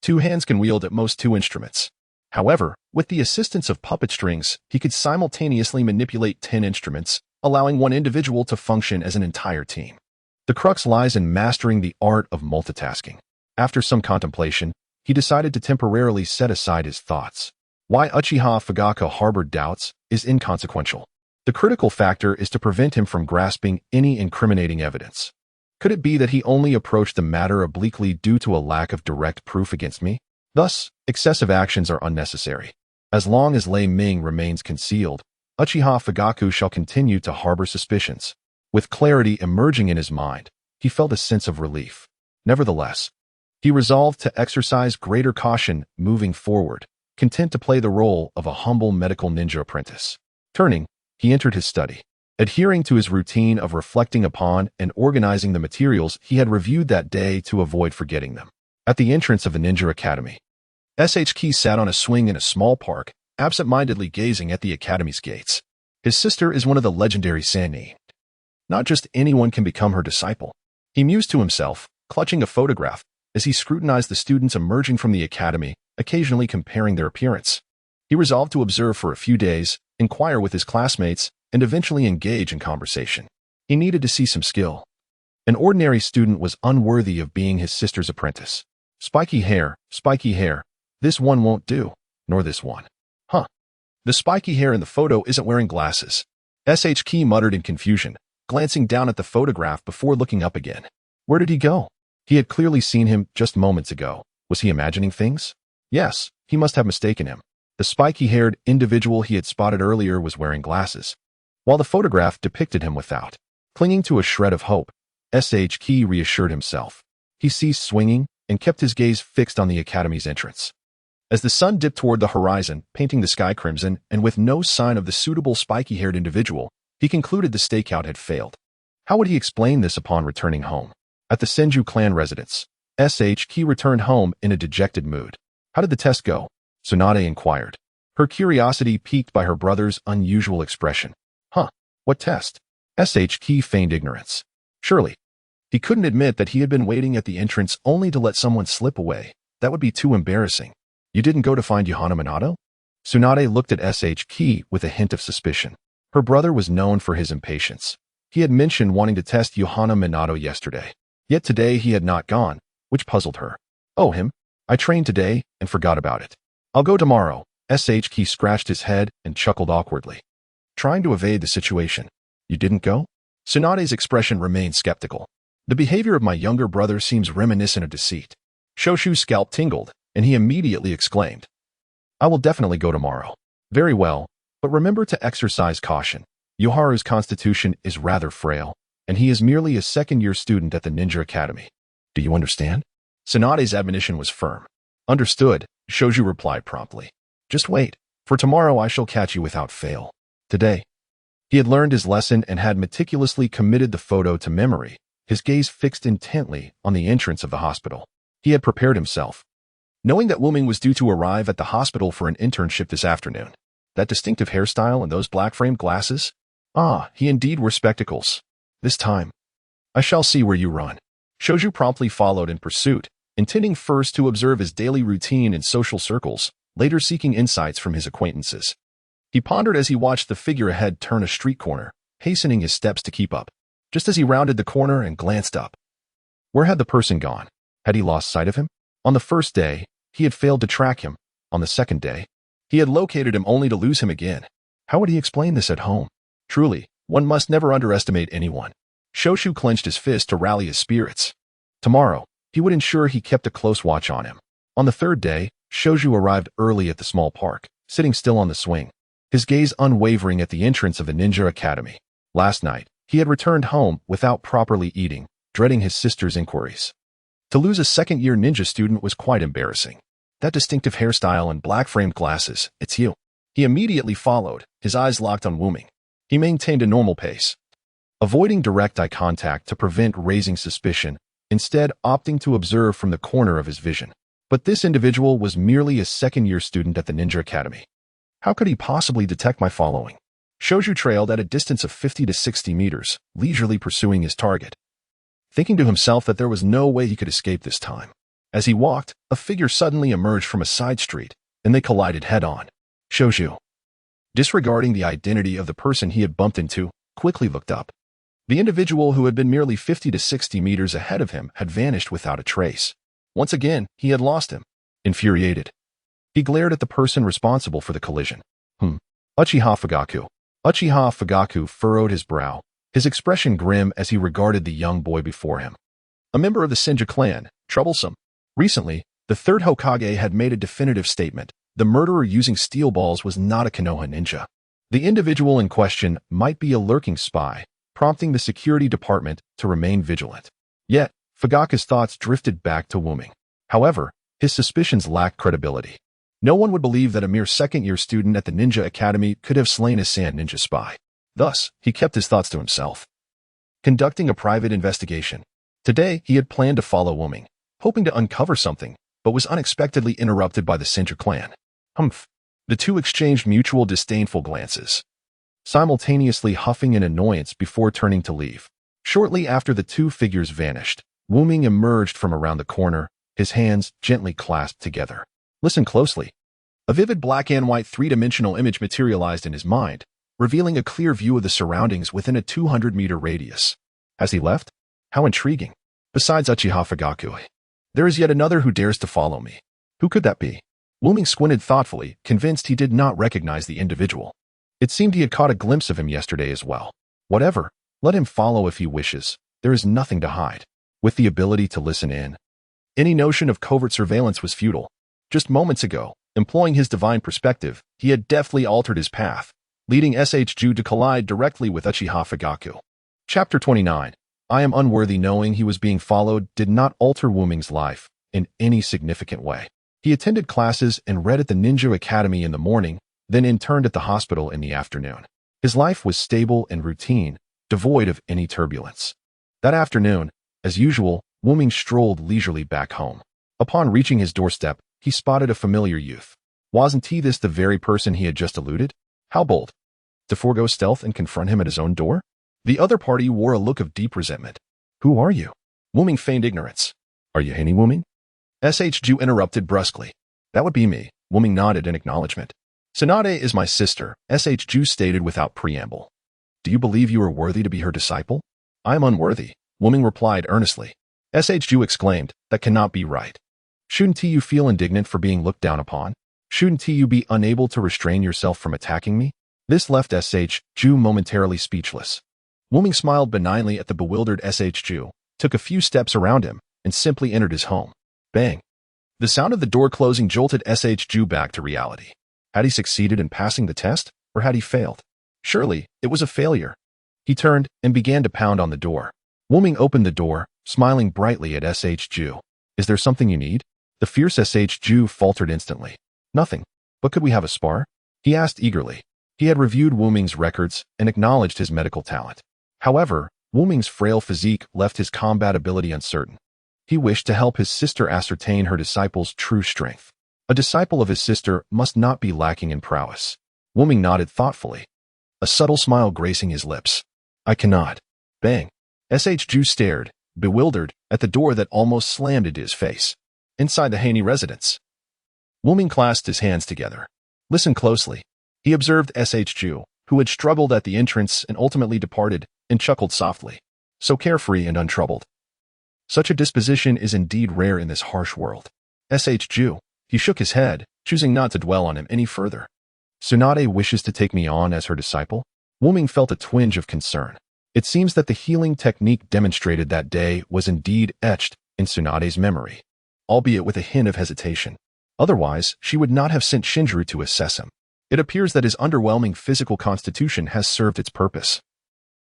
two hands can wield at most two instruments. However, with the assistance of puppet strings, he could simultaneously manipulate 10 instruments, allowing one individual to function as an entire team. The crux lies in mastering the art of multitasking. After some contemplation, he decided to temporarily set aside his thoughts. Why Uchiha Fugaku harbored doubts is inconsequential. The critical factor is to prevent him from grasping any incriminating evidence. Could it be that he only approached the matter obliquely due to a lack of direct proof against me? Thus, excessive actions are unnecessary. As long as Lei Ming remains concealed, Uchiha Fugaku shall continue to harbor suspicions. With clarity emerging in his mind, he felt a sense of relief. Nevertheless, he resolved to exercise greater caution moving forward, content to play the role of a humble medical ninja apprentice. Turning, he entered his study. Adhering to his routine of reflecting upon and organizing the materials he had reviewed that day to avoid forgetting them. At the entrance of the Ninja Academy, SHK sat on a swing in a small park, absent-mindedly gazing at the academy's gates. His sister is one of the legendary Sannin. Not just anyone can become her disciple. He mused to himself, clutching a photograph, as he scrutinized the students emerging from the academy, occasionally comparing their appearance. He resolved to observe for a few days, inquire with his classmates, and eventually engage in conversation. He needed to see some skill. An ordinary student was unworthy of being his sister's apprentice. Spiky hair, this one won't do, nor this one. Huh. The spiky hair in the photo isn't wearing glasses. SHK muttered in confusion, glancing down at the photograph before looking up again. Where did he go? He had clearly seen him just moments ago. Was he imagining things? Yes, he must have mistaken him. The spiky-haired individual he had spotted earlier was wearing glasses, while the photograph depicted him without. Clinging to a shred of hope, SHK reassured himself. He ceased swinging and kept his gaze fixed on the academy's entrance. As the sun dipped toward the horizon, painting the sky crimson, and with no sign of the suitable spiky-haired individual, he concluded the stakeout had failed. How would he explain this upon returning home? At the Senju clan residence, Ki returned home in a dejected mood. How did the test go? Tsunade inquired, her curiosity piqued by her brother's unusual expression. What test? Ki feigned ignorance. Surely. He couldn't admit that he had been waiting at the entrance only to let someone slip away. That would be too embarrassing. You didn't go to find Yohana Minato? Tsunade looked at Ki with a hint of suspicion. Her brother was known for his impatience. He had mentioned wanting to test Yohana Minato yesterday. Yet today he had not gone, which puzzled her. Oh, him? I trained today and forgot about it. I'll go tomorrow. Ki scratched his head and chuckled awkwardly, trying to evade the situation. You didn't go? Tsunade's expression remained skeptical. The behavior of my younger brother seems reminiscent of deceit. Shoshu's scalp tingled, and he immediately exclaimed, I will definitely go tomorrow. Very well, but remember to exercise caution. Yoharu's constitution is rather frail, and he is merely a second-year student at the Ninja Academy. Do you understand? Tsunade's admonition was firm. Understood, Shoshu replied promptly. Just wait, for tomorrow I shall catch you without fail. Today. He had learned his lesson and had meticulously committed the photo to memory, his gaze fixed intently on the entrance of the hospital. He had prepared himself. Knowing that Wuming was due to arrive at the hospital for an internship this afternoon, that distinctive hairstyle and those black-framed glasses? He indeed wore spectacles. This time, I shall see where you run. Shoshu promptly followed in pursuit, intending first to observe his daily routine in social circles, later seeking insights from his acquaintances. He pondered as he watched the figure ahead turn a street corner, hastening his steps to keep up. Just as he rounded the corner and glanced up, where had the person gone? Had he lost sight of him? On the first day, he had failed to track him. On the second day, he had located him only to lose him again. How would he explain this at home? Truly, one must never underestimate anyone. Shoshu clenched his fist to rally his spirits. Tomorrow, he would ensure he kept a close watch on him. On the third day, Shoshu arrived early at the small park, sitting still on the swing, his gaze unwavering at the entrance of the Ninja Academy. Last night, he had returned home without properly eating, dreading his sister's inquiries. To lose a second-year ninja student was quite embarrassing. That distinctive hairstyle and black-framed glasses, it's you. He immediately followed, his eyes locked on Wuming. He maintained a normal pace, avoiding direct eye contact to prevent raising suspicion, instead opting to observe from the corner of his vision. But this individual was merely a second-year student at the Ninja Academy. How could he possibly detect my following? Shoshu trailed at a distance of 50 to 60 meters, leisurely pursuing his target, thinking to himself that there was no way he could escape this time. As he walked, a figure suddenly emerged from a side street, and they collided head-on. Shoshu, disregarding the identity of the person he had bumped into, quickly looked up. The individual who had been merely 50 to 60 meters ahead of him had vanished without a trace. Once again, he had lost him. Infuriated, he glared at the person responsible for the collision. Uchiha Fugaku. Uchiha Fugaku furrowed his brow, his expression grim as he regarded the young boy before him. A member of the Senju clan, troublesome. Recently, the third Hokage had made a definitive statement. The murderer using steel balls was not a Konoha ninja. The individual in question might be a lurking spy, prompting the security department to remain vigilant. Yet, Fugaku's thoughts drifted back to Wuming. However, his suspicions lacked credibility. No one would believe that a mere second-year student at the Ninja Academy could have slain a sand ninja spy. Thus, he kept his thoughts to himself, conducting a private investigation. Today, he had planned to follow Wuming, hoping to uncover something, but was unexpectedly interrupted by the Senju clan. The two exchanged mutual disdainful glances, simultaneously huffing in annoyance before turning to leave. Shortly after the two figures vanished, Wuming emerged from around the corner, his hands gently clasped together. Listen closely. A vivid black and white three-dimensional image materialized in his mind, revealing a clear view of the surroundings within a 200-meter radius. Has he left? How intriguing. Besides Uchiha Fugaku, there is yet another who dares to follow me. Who could that be? Wuming squinted thoughtfully, convinced he did not recognize the individual. It seemed he had caught a glimpse of him yesterday as well. Whatever, let him follow if he wishes. There is nothing to hide. With the ability to listen in, any notion of covert surveillance was futile. Just moments ago, employing his divine perspective, he had deftly altered his path, leading Ju to collide directly with Uchiha Fugaku. Chapter 29. I am unworthy. Knowing he was being followed did not alter Wuming's life in any significant way. He attended classes and read at the Ninja Academy in the morning, then interned at the hospital in the afternoon. His life was stable and routine, devoid of any turbulence. That afternoon, as usual, Wuming strolled leisurely back home. Upon reaching his doorstep, he spotted a familiar youth. Wasn't he this the very person he had just eluded? How bold! To forego stealth and confront him at his own door? The other party wore a look of deep resentment. Who are you? Wuming feigned ignorance. Are you Haney Wuming? Ju interrupted brusquely. That would be me. Wuming nodded in acknowledgement. Tsunade is my sister, Ju stated without preamble. Do you believe you are worthy to be her disciple? I am unworthy, Wuming replied earnestly. Ju exclaimed, that cannot be right. Shouldn't you feel indignant for being looked down upon? Shouldn't you be unable to restrain yourself from attacking me? This left Ju momentarily speechless. Wuming smiled benignly at the bewildered Ju, took a few steps around him, and simply entered his home. Bang! The sound of the door closing jolted Ju back to reality. Had he succeeded in passing the test, or had he failed? Surely, it was a failure. He turned and began to pound on the door. Wuming opened the door, smiling brightly at Ju. Is there something you need? The fierce Ju faltered instantly. Nothing. But could we have a spar? He asked eagerly. He had reviewed Wuming's records and acknowledged his medical talent. However, Wuming's frail physique left his combat ability uncertain. He wished to help his sister ascertain her disciple's true strength. A disciple of his sister must not be lacking in prowess. Wuming nodded thoughtfully, a subtle smile gracing his lips. I cannot. Bang. Ju stared, bewildered, at the door that almost slammed into his face. Inside the Haney residence. Wuming clasped his hands together. Listen closely. He observed Ju, who had struggled at the entrance and ultimately departed, and chuckled softly. So carefree and untroubled. Such a disposition is indeed rare in this harsh world. Ju. He shook his head, choosing not to dwell on him any further. Tsunade wishes to take me on as her disciple? Wuming felt a twinge of concern. It seems that the healing technique demonstrated that day was indeed etched in Tsunade's memory, albeit with a hint of hesitation. Otherwise, she would not have sent Shinjiro to assess him. It appears that his underwhelming physical constitution has served its purpose.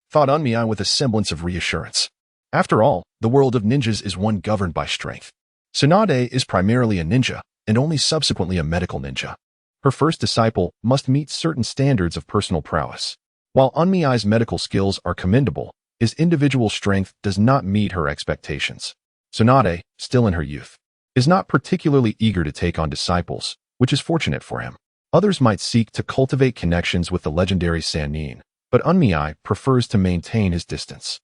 Thought Unmei with a semblance of reassurance. After all, the world of ninjas is one governed by strength. Tsunade is primarily a ninja, and only subsequently a medical ninja. Her first disciple must meet certain standards of personal prowess. While Unmei's medical skills are commendable, his individual strength does not meet her expectations. Tsunade, still in her youth, is not particularly eager to take on disciples, which is fortunate for him. Others might seek to cultivate connections with the legendary Sannin, but Unmei prefers to maintain his distance.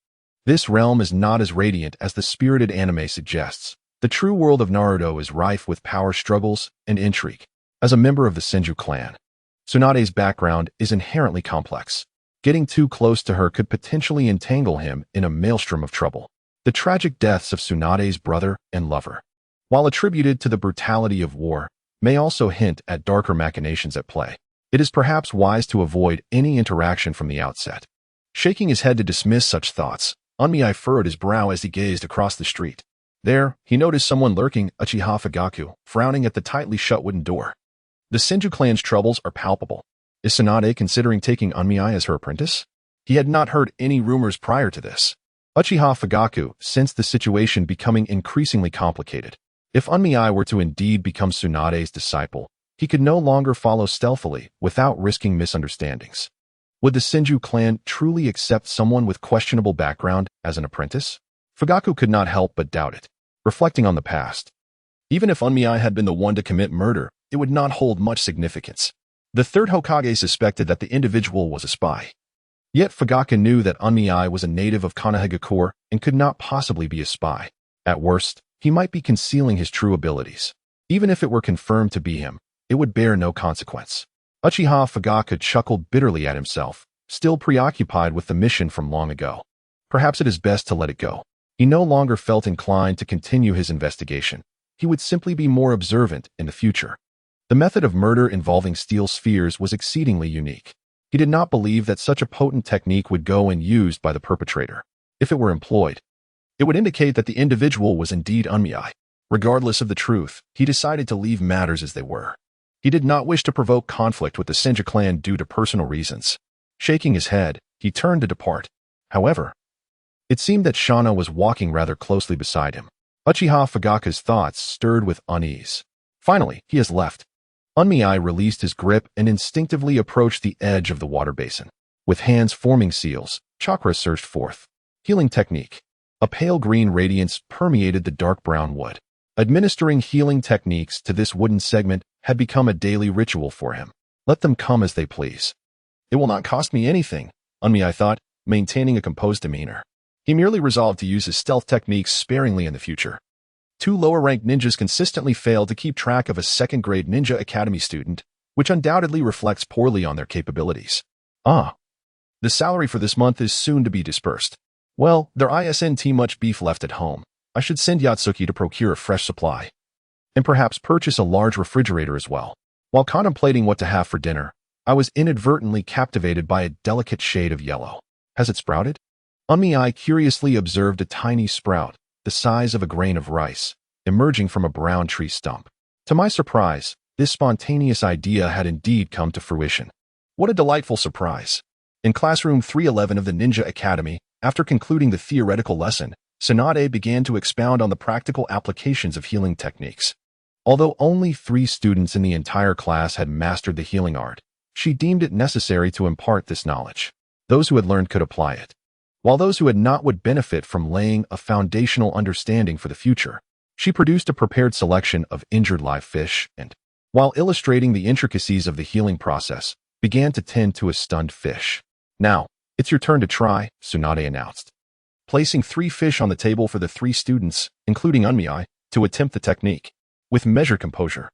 This realm is not as radiant as the spirited anime suggests. The true world of Naruto is rife with power struggles and intrigue. As a member of the Senju clan, Tsunade's background is inherently complex. Getting too close to her could potentially entangle him in a maelstrom of trouble. The tragic deaths of Tsunade's brother and lover, while attributed to the brutality of war, may also hint at darker machinations at play. It is perhaps wise to avoid any interaction from the outset. Shaking his head to dismiss such thoughts, Unmei furrowed his brow as he gazed across the street. There, he noticed someone lurking, Uchiha Fugaku, frowning at the tightly shut wooden door. The Senju clan's troubles are palpable. Is Tsunade considering taking Unmei as her apprentice? He had not heard any rumors prior to this. Uchiha Fugaku sensed the situation becoming increasingly complicated. If Unmei were to indeed become Tsunade's disciple, he could no longer follow stealthily without risking misunderstandings. Would the Senju clan truly accept someone with questionable background as an apprentice? Fugaku could not help but doubt it, reflecting on the past. Even if Unmei had been the one to commit murder, it would not hold much significance. The third Hokage suspected that the individual was a spy. Yet Fugaku knew that Unmei was a native of Konoha and could not possibly be a spy. At worst, he might be concealing his true abilities. Even if it were confirmed to be him, it would bear no consequence. Uchiha Fugaku chuckled bitterly at himself, still preoccupied with the mission from long ago. Perhaps it is best to let it go. He no longer felt inclined to continue his investigation. He would simply be more observant in the future. The method of murder involving steel spheres was exceedingly unique. He did not believe that such a potent technique would go unused by the perpetrator. If it were employed, it would indicate that the individual was indeed Unmei. Regardless of the truth, he decided to leave matters as they were. He did not wish to provoke conflict with the Senju clan due to personal reasons. Shaking his head, he turned to depart. However, it seemed that Shana was walking rather closely beside him. Uchiha Fugaku's thoughts stirred with unease. Finally, he has left. Unmi released his grip and instinctively approached the edge of the water basin. With hands forming seals, chakra surged forth. Healing technique. A pale green radiance permeated the dark brown wood. Administering healing techniques to this wooden segment had become a daily ritual for him. Let them come as they please. It will not cost me anything, Unmi thought, maintaining a composed demeanor. He merely resolved to use his stealth techniques sparingly in the future. 2 lower-ranked ninjas consistently failed to keep track of a second-grade ninja academy student, which undoubtedly reflects poorly on their capabilities. The salary for this month is soon to be dispersed. Well, there isn't too much beef left at home. I should send Yatsuki to procure a fresh supply. And perhaps purchase a large refrigerator as well. While contemplating what to have for dinner, I was inadvertently captivated by a delicate shade of yellow. Has it sprouted? Unmi curiously observed a tiny sprout, the size of a grain of rice, emerging from a brown tree stump. To my surprise, this spontaneous idea had indeed come to fruition. What a delightful surprise! In classroom 311 of the Ninja Academy, after concluding the theoretical lesson, Tsunade began to expound on the practical applications of healing techniques. Although only 3 students in the entire class had mastered the healing art, she deemed it necessary to impart this knowledge. Those who had learned could apply it, while those who had not would benefit from laying a foundational understanding for the future. She produced a prepared selection of injured live fish and, while illustrating the intricacies of the healing process, began to tend to a stunned fish. Now, it's your turn to try, Tsunade announced, placing 3 fish on the table for the 3 students, including Unmi, to attempt the technique. With measured composure,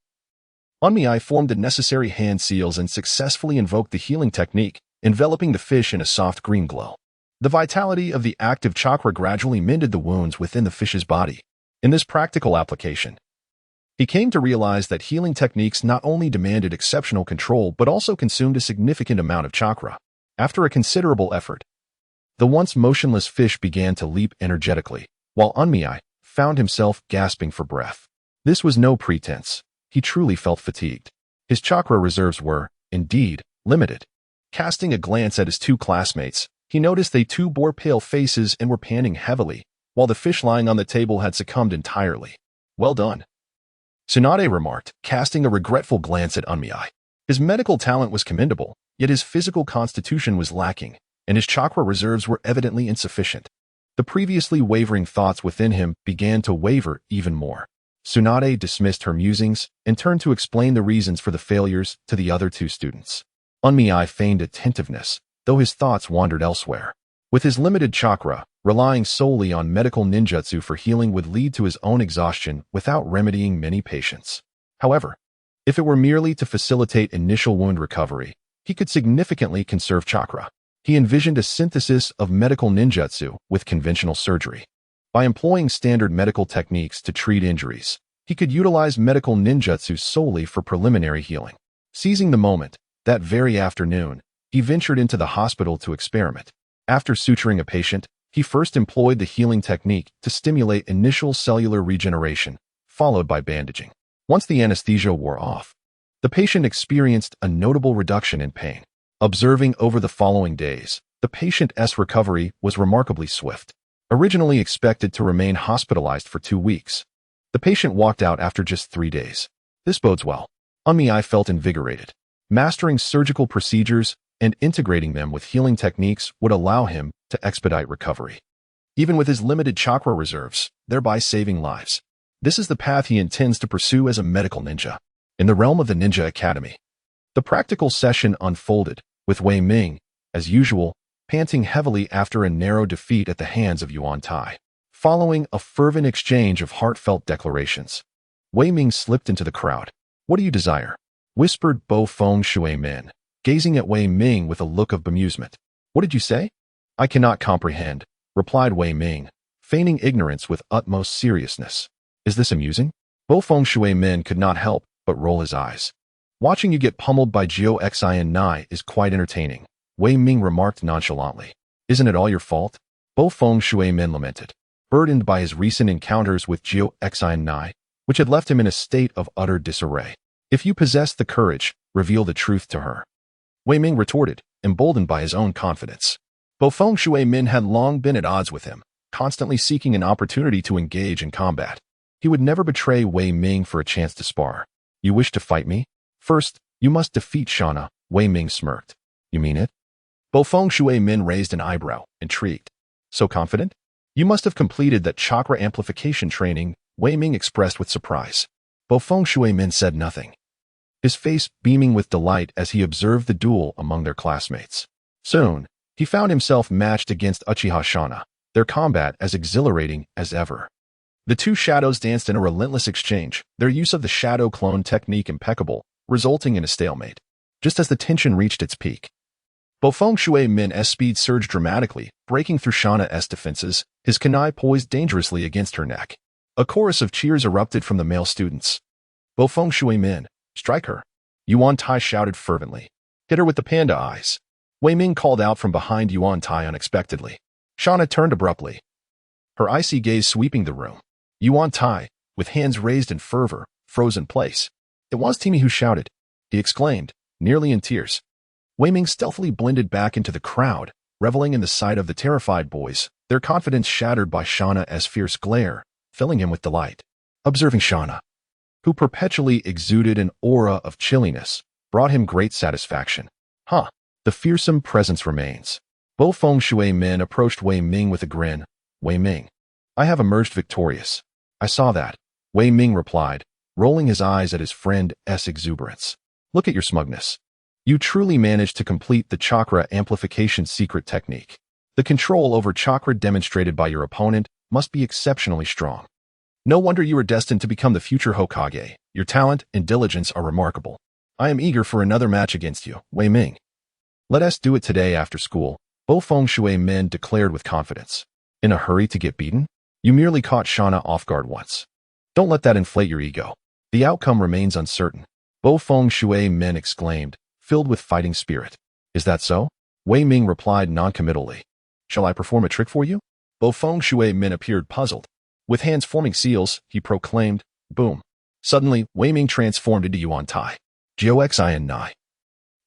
Unmi formed the necessary hand seals and successfully invoked the healing technique, enveloping the fish in a soft green glow. The vitality of the active chakra gradually mended the wounds within the fish's body. In this practical application, he came to realize that healing techniques not only demanded exceptional control but also consumed a significant amount of chakra. After a considerable effort, the once motionless fish began to leap energetically, while Unmi found himself gasping for breath. This was no pretense. He truly felt fatigued. His chakra reserves were, indeed, limited. Casting a glance at his 2 classmates, he noticed they too bore pale faces and were panting heavily, while the fish lying on the table had succumbed entirely. Well done, Tsunade remarked, casting a regretful glance at Unmi. His medical talent was commendable, yet his physical constitution was lacking, and his chakra reserves were evidently insufficient. The previously wavering thoughts within him began to waver even more. Tsunade dismissed her musings and turned to explain the reasons for the failures to the other 2 students. Unmi feigned attentiveness, though his thoughts wandered elsewhere. With his limited chakra, relying solely on medical ninjutsu for healing would lead to his own exhaustion without remedying many patients. However, if it were merely to facilitate initial wound recovery, he could significantly conserve chakra. He envisioned a synthesis of medical ninjutsu with conventional surgery. By employing standard medical techniques to treat injuries, he could utilize medical ninjutsu solely for preliminary healing. Seizing the moment, that very afternoon, he ventured into the hospital to experiment. After suturing a patient, he first employed the healing technique to stimulate initial cellular regeneration, followed by bandaging. Once the anesthesia wore off, the patient experienced a notable reduction in pain. Observing over the following days, the patient's recovery was remarkably swift. Originally expected to remain hospitalized for 2 weeks, the patient walked out after just 3 days. This bodes well. Unmi felt invigorated. Mastering surgical procedures and integrating them with healing techniques would allow him to expedite recovery, even with his limited chakra reserves, thereby saving lives. This is the path he intends to pursue as a medical ninja. In the realm of the Ninja Academy, the practical session unfolded, with Wei Ming, as usual, panting heavily after a narrow defeat at the hands of Yuan Tai. Following a fervent exchange of heartfelt declarations, Wei Ming slipped into the crowd. "What do you desire?" whispered Bo Feng Shui Min, gazing at Wei Ming with a look of bemusement. "What did you say?" "I cannot comprehend," replied Wei Ming, feigning ignorance with utmost seriousness. "Is this amusing?" Bo Feng Shui Min could not help but roll his eyes. "Watching you get pummeled by Jiu Xin Nai is quite entertaining," Wei Ming remarked nonchalantly. "Isn't it all your fault?" Bo Feng Shui Min lamented, burdened by his recent encounters with Jiu Xin Nai, which had left him in a state of utter disarray. "If you possess the courage, reveal the truth to her," Wei Ming retorted, emboldened by his own confidence. Bo Feng Shui Min had long been at odds with him, constantly seeking an opportunity to engage in combat. He would never betray Wei Ming for a chance to spar. You wish to fight me? First, you must defeat Shauna, Wei Ming smirked. You mean it? Bofeng Shui Min raised an eyebrow, intrigued. So confident? You must have completed that chakra amplification training, Wei Ming expressed with surprise. Bofeng Shui Min said nothing, his face beaming with delight as he observed the duel among their classmates. Soon, he found himself matched against Uchiha Shauna, their combat as exhilarating as ever. The two shadows danced in a relentless exchange, their use of the shadow clone technique impeccable, resulting in a stalemate. Just as the tension reached its peak, Bofeng Shui Min's speed surged dramatically, breaking through Shauna's defenses, his kunai poised dangerously against her neck. A chorus of cheers erupted from the male students. Bofeng Shui Min, strike her. Yuan Tai shouted fervently. Hit her with the panda eyes. Wei Ming called out from behind Yuan Tai unexpectedly. Shauna turned abruptly, her icy gaze sweeping the room. Yuan Tai, with hands raised in fervor, froze in place. It was Timmy who shouted, he exclaimed, nearly in tears. Wei Ming stealthily blended back into the crowd, reveling in the sight of the terrified boys, their confidence shattered by Shauna's fierce glare, filling him with delight. Observing Shauna, who perpetually exuded an aura of chilliness, brought him great satisfaction. The fearsome presence remains. Bofeng Shui Min approached Wei Ming with a grin. Wei Ming, I have emerged victorious. I saw that, Wei Ming replied, rolling his eyes at his friend's exuberance. Look at your smugness. You truly managed to complete the chakra amplification secret technique. The control over chakra demonstrated by your opponent must be exceptionally strong. No wonder you are destined to become the future Hokage. Your talent and diligence are remarkable. I am eager for another match against you, Wei Ming. Let us do it today after school, Bofeng Shui Min declared with confidence. In a hurry to get beaten? You merely caught Shauna off guard once. Don't let that inflate your ego. The outcome remains uncertain. Bofeng Shui Min exclaimed, filled with fighting spirit. Is that so? Wei Ming replied noncommittally. Shall I perform a trick for you? Bofeng Shui Min appeared puzzled. With hands forming seals, he proclaimed, boom. Suddenly, Wei Ming transformed into Yuan Tai. Goxin Nai.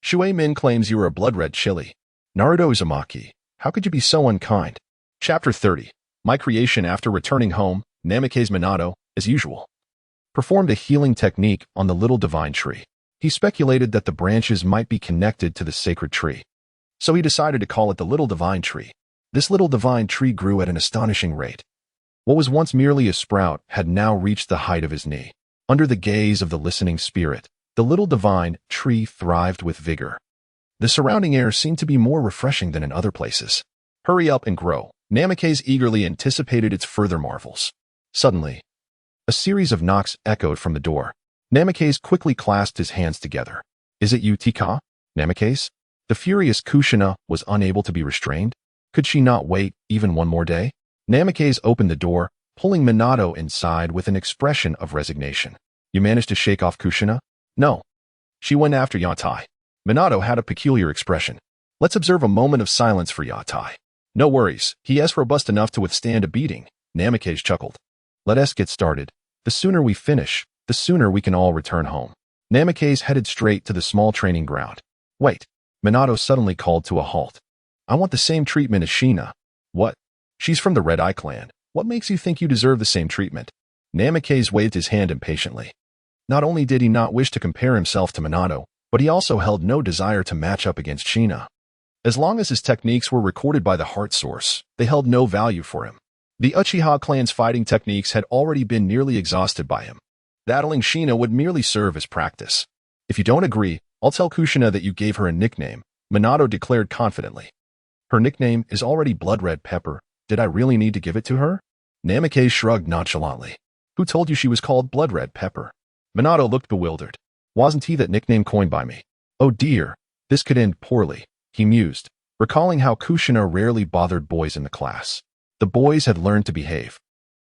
Shui Min claims you are a blood-red chili. Naruto Uzumaki, how could you be so unkind? Chapter 30. My creation after returning home, Namikaze Minato, as usual, performed a healing technique on the little divine tree. He speculated that the branches might be connected to the sacred tree, so he decided to call it the little divine tree. This little divine tree grew at an astonishing rate. What was once merely a sprout had now reached the height of his knee. Under the gaze of the listening spirit, the little divine tree thrived with vigor. The surrounding air seemed to be more refreshing than in other places. Hurry up and grow. Namikaze eagerly anticipated its further marvels. Suddenly, a series of knocks echoed from the door. Namikaze quickly clasped his hands together. Is it you, Tika? Namikaze? The furious Kushina was unable to be restrained. Could she not wait even one more day? Namikaze opened the door, pulling Minato inside with an expression of resignation. You managed to shake off Kushina? No. She went after Yatai. Minato had a peculiar expression. Let's observe a moment of silence for Yatai. No worries, he is robust enough to withstand a beating, Namikaze chuckled. Let us get started. The sooner we finish, the sooner we can all return home. Namikaze headed straight to the small training ground. Wait, Minato suddenly called to a halt. I want the same treatment as Shina. What? She's from the Red Eye clan. What makes you think you deserve the same treatment? Namikaze waved his hand impatiently. Not only did he not wish to compare himself to Minato, but he also held no desire to match up against Shina. As long as his techniques were recorded by the Heart Source, they held no value for him. The Uchiha clan's fighting techniques had already been nearly exhausted by him. Battling Shina would merely serve as practice. If you don't agree, I'll tell Kushina that you gave her a nickname, Minato declared confidently. Her nickname is already Blood Red Pepper. Did I really need to give it to her? Namikaze shrugged nonchalantly. Who told you she was called Blood Red Pepper? Minato looked bewildered. Wasn't he that nickname coined by me? Oh dear, this could end poorly, he mused, recalling how Kushina rarely bothered boys in the class. The boys had learned to behave,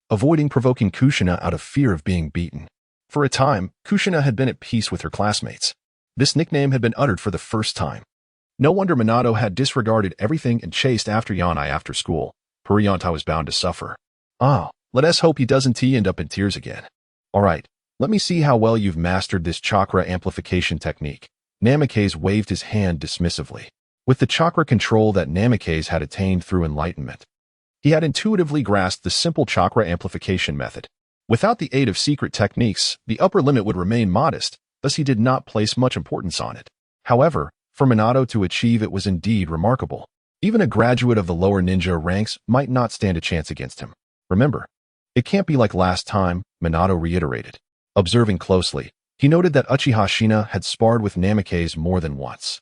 avoiding provoking Kushina out of fear of being beaten. For a time, Kushina had been at peace with her classmates. This nickname had been uttered for the first time. No wonder Minato had disregarded everything and chased after Yanai after school. Poor Yantai was bound to suffer. Let us hope he doesn't end up in tears again. All right, let me see how well you've mastered this chakra amplification technique. Namikaze waved his hand dismissively. With the chakra control that Namikaze had attained through enlightenment, he had intuitively grasped the simple chakra amplification method. Without the aid of secret techniques, the upper limit would remain modest, thus he did not place much importance on it. However, for Minato to achieve it was indeed remarkable. Even a graduate of the lower ninja ranks might not stand a chance against him. Remember, it can't be like last time, Minato reiterated. Observing closely, he noted that Uchiha Shina had sparred with Namikaze more than once.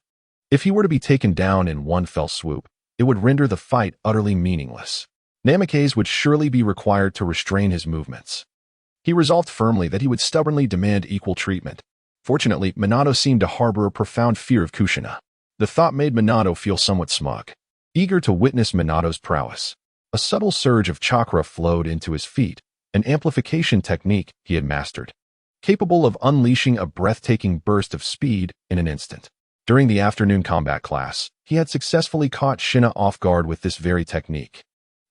If he were to be taken down in one fell swoop, it would render the fight utterly meaningless. Namikaze would surely be required to restrain his movements. He resolved firmly that he would stubbornly demand equal treatment. Fortunately, Minato seemed to harbor a profound fear of Kushina. The thought made Minato feel somewhat smug. Eager to witness Minato's prowess, a subtle surge of chakra flowed into his feet, an amplification technique he had mastered, capable of unleashing a breathtaking burst of speed in an instant. During the afternoon combat class, he had successfully caught Shina off guard with this very technique.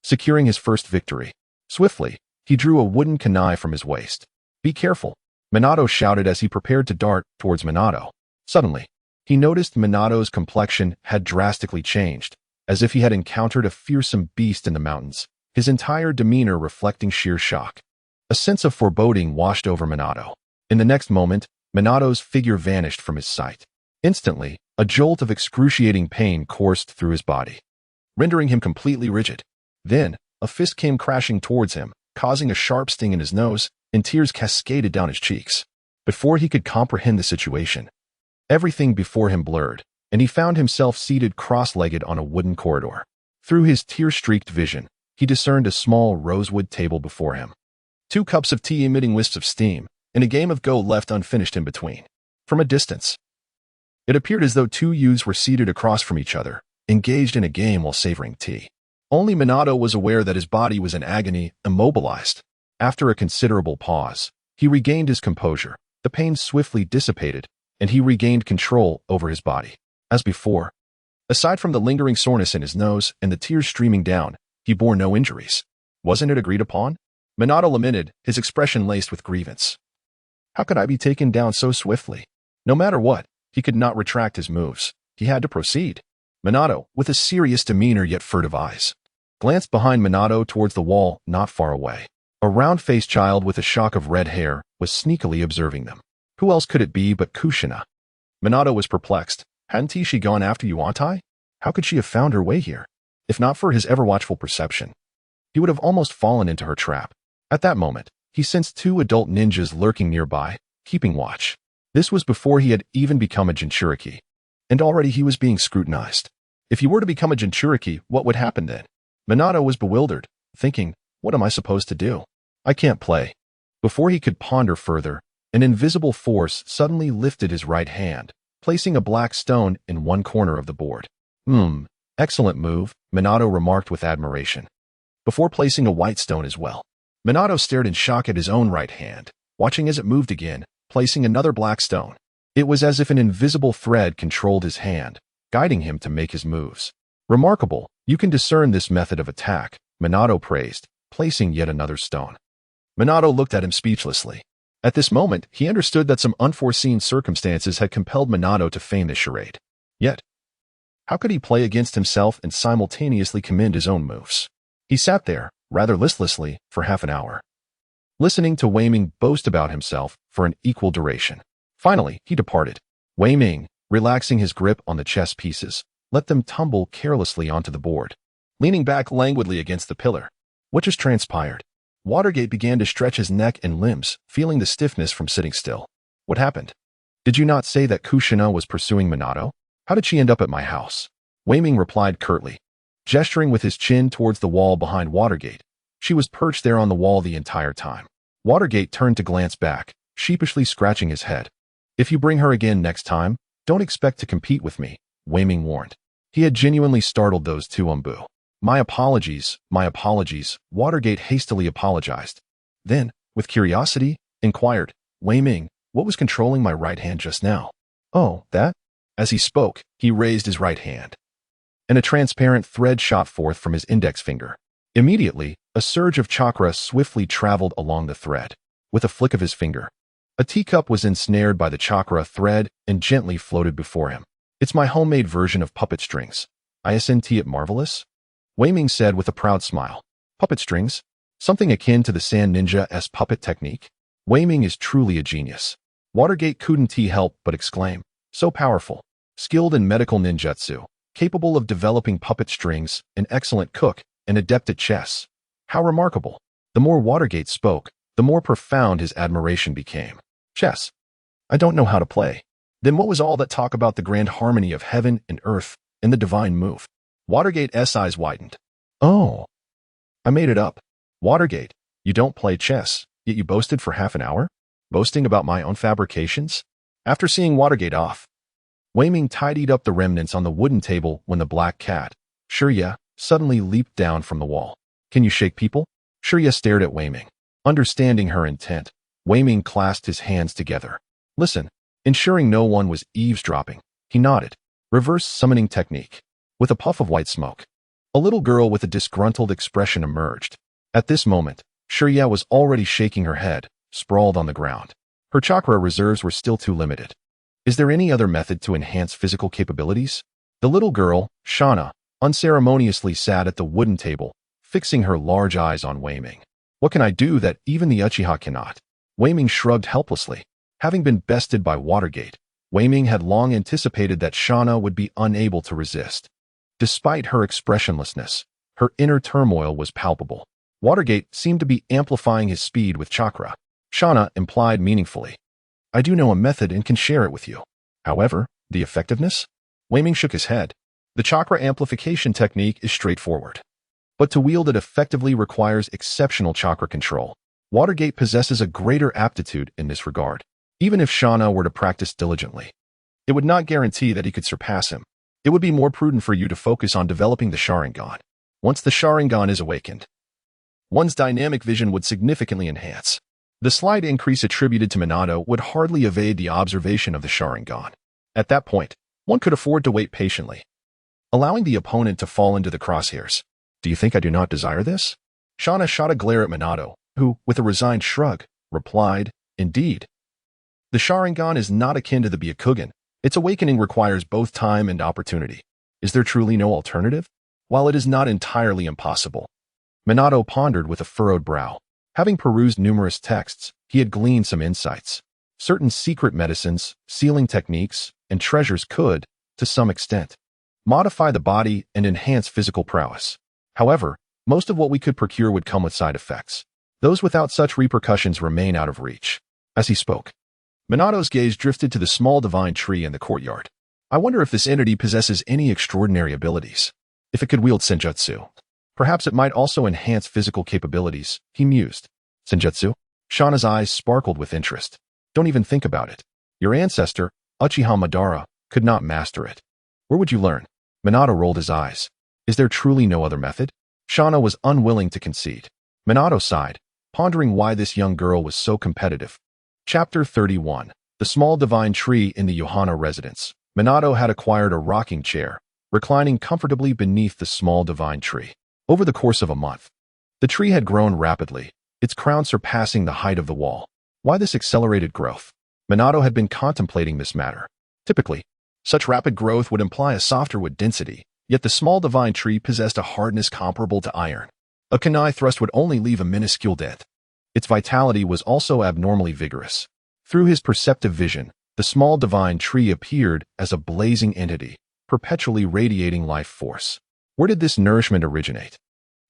Securing his first victory, swiftly, he drew a wooden kunai from his waist. "Be careful," Minato shouted as he prepared to dart towards Minato. Suddenly, he noticed Minato's complexion had drastically changed, as if he had encountered a fearsome beast in the mountains, his entire demeanor reflecting sheer shock. A sense of foreboding washed over Minato. In the next moment, Minato's figure vanished from his sight. Instantly, a jolt of excruciating pain coursed through his body, rendering him completely rigid. Then, a fist came crashing towards him, causing a sharp sting in his nose, and tears cascaded down his cheeks. Before he could comprehend the situation, everything before him blurred, and he found himself seated cross-legged on a wooden corridor. Through his tear-streaked vision, he discerned a small rosewood table before him. 2 cups of tea emitting wisps of steam, and a game of Go left unfinished in between. From a distance, it appeared as though 2 youths were seated across from each other, engaged in a game while savoring tea. Only Minato was aware that his body was in agony, immobilized. After a considerable pause, he regained his composure, the pain swiftly dissipated, and he regained control over his body. As before, aside from the lingering soreness in his nose and the tears streaming down, he bore no injuries. Wasn't it agreed upon? Minato lamented, his expression laced with grievance. How could I be taken down so swiftly? No matter what, he could not retract his moves. He had to proceed. Minato, with a serious demeanor yet furtive eyes, glanced behind Minato towards the wall not far away. A round-faced child with a shock of red hair was sneakily observing them. Who else could it be but Kushina? Minato was perplexed. Hadn't she gone after Yuantai? How could she have found her way here? If not for his ever-watchful perception, he would have almost fallen into her trap. At that moment, he sensed 2 adult ninjas lurking nearby, keeping watch. This was before he had even become a Jinchuriki, and already he was being scrutinized. If he were to become a Jinchuriki, what would happen then? Minato was bewildered, thinking, what am I supposed to do? I can't play. Before he could ponder further, an invisible force suddenly lifted his right hand, placing a black stone in one corner of the board. Excellent move, Minato remarked with admiration, before placing a white stone as well. Minato stared in shock at his own right hand, watching as it moved again, placing another black stone. It was as if an invisible thread controlled his hand, guiding him to make his moves. Remarkable, you can discern this method of attack, Minato praised, placing yet another stone. Minato looked at him speechlessly. At this moment, he understood that some unforeseen circumstances had compelled Minato to feign this charade. Yet, how could he play against himself and simultaneously commend his own moves? He sat there, rather listlessly, for half an hour, listening to Wei Ming boast about himself for an equal duration. Finally, he departed. Wei Ming, relaxing his grip on the chess pieces, let them tumble carelessly onto the board, leaning back languidly against the pillar. What just transpired? Watergate began to stretch his neck and limbs, feeling the stiffness from sitting still. What happened? Did you not say that Kushina was pursuing Minato? How did she end up at my house? Wei Ming replied curtly, gesturing with his chin towards the wall behind Watergate. She was perched there on the wall the entire time. Watergate turned to glance back, sheepishly scratching his head. If you bring her again next time, don't expect to compete with me, Wei Ming warned. He had genuinely startled those 2 umbu. My apologies, Watergate hastily apologized. Then, with curiosity, inquired, Wei Ming, what was controlling my right hand just now? Oh, that? As he spoke, he raised his right hand, and a transparent thread shot forth from his index finger. Immediately, a surge of chakra swiftly traveled along the thread. With a flick of his finger, a teacup was ensnared by the chakra thread and gently floated before him. It's my homemade version of puppet strings. Isn't it marvelous? Wei Ming said with a proud smile. Puppet strings? Something akin to the Sand Ninja's puppet technique. Wei Ming is truly a genius. Watergate couldn't help but exclaim. So powerful, skilled in medical ninjutsu, capable of developing puppet strings, an excellent cook, and adept at chess. How remarkable. The more Watergate spoke, the more profound his admiration became. Chess. I don't know how to play. Then what was all that talk about the grand harmony of heaven and earth and the divine move? Watergate's eyes widened. Oh, I made it up. Watergate, you don't play chess, yet you boasted for half an hour? Boasting about my own fabrications? After seeing Watergate off, Wei Ming tidied up the remnants on the wooden table when the black cat, Shirya, suddenly leaped down from the wall. Can you shake people? Shirya stared at Wei Ming. Understanding her intent, Wei Ming clasped his hands together. Listen, ensuring no one was eavesdropping, he nodded. Reverse summoning technique. With a puff of white smoke, a little girl with a disgruntled expression emerged. At this moment, Shirya was already shaking her head, sprawled on the ground. Her chakra reserves were still too limited. Is there any other method to enhance physical capabilities? The little girl, Shauna, unceremoniously sat at the wooden table, fixing her large eyes on Wei Ming. What can I do that even the Uchiha cannot? Wei Ming shrugged helplessly. Having been bested by Watergate, Wei Ming had long anticipated that Shauna would be unable to resist. Despite her expressionlessness, her inner turmoil was palpable. Watergate seemed to be amplifying his speed with chakra. Shauna implied meaningfully. I do know a method and can share it with you. However, the effectiveness? Wei Ming shook his head. The chakra amplification technique is straightforward. But to wield it effectively requires exceptional chakra control. Watergate possesses a greater aptitude in this regard. Even if Shauna were to practice diligently, it would not guarantee that he could surpass him. It would be more prudent for you to focus on developing the Sharingan. Once the Sharingan is awakened, one's dynamic vision would significantly enhance. The slight increase attributed to Minato would hardly evade the observation of the Sharingan. At that point, one could afford to wait patiently, allowing the opponent to fall into the crosshairs. Do you think I do not desire this? Shauna shot a glare at Minato, who, with a resigned shrug, replied, Indeed. The Sharingan is not akin to the Byakugan. Its awakening requires both time and opportunity. Is there truly no alternative? While it is not entirely impossible. Minato pondered with a furrowed brow. Having perused numerous texts, he had gleaned some insights. Certain secret medicines, sealing techniques, and treasures could, to some extent, modify the body and enhance physical prowess. However, most of what we could procure would come with side effects. Those without such repercussions remain out of reach. As he spoke, Minato's gaze drifted to the small divine tree in the courtyard. I wonder if this entity possesses any extraordinary abilities. If it could wield senjutsu, perhaps it might also enhance physical capabilities, he mused. Senjutsu? Shauna's eyes sparkled with interest. Don't even think about it. Your ancestor, Uchiha Madara, could not master it. Where would you learn? Minato rolled his eyes. Is there truly no other method? Shauna was unwilling to concede. Minato sighed, pondering why this young girl was so competitive. Chapter 31. The small divine tree in the Yohana residence. Minato had acquired a rocking chair, reclining comfortably beneath the small divine tree. Over the course of a month, the tree had grown rapidly, its crown surpassing the height of the wall. Why this accelerated growth? Minato had been contemplating this matter. Typically, such rapid growth would imply a softer wood density, yet the small divine tree possessed a hardness comparable to iron. A kunai thrust would only leave a minuscule dent. Its vitality was also abnormally vigorous. Through his perceptive vision, the small divine tree appeared as a blazing entity, perpetually radiating life force. Where did this nourishment originate?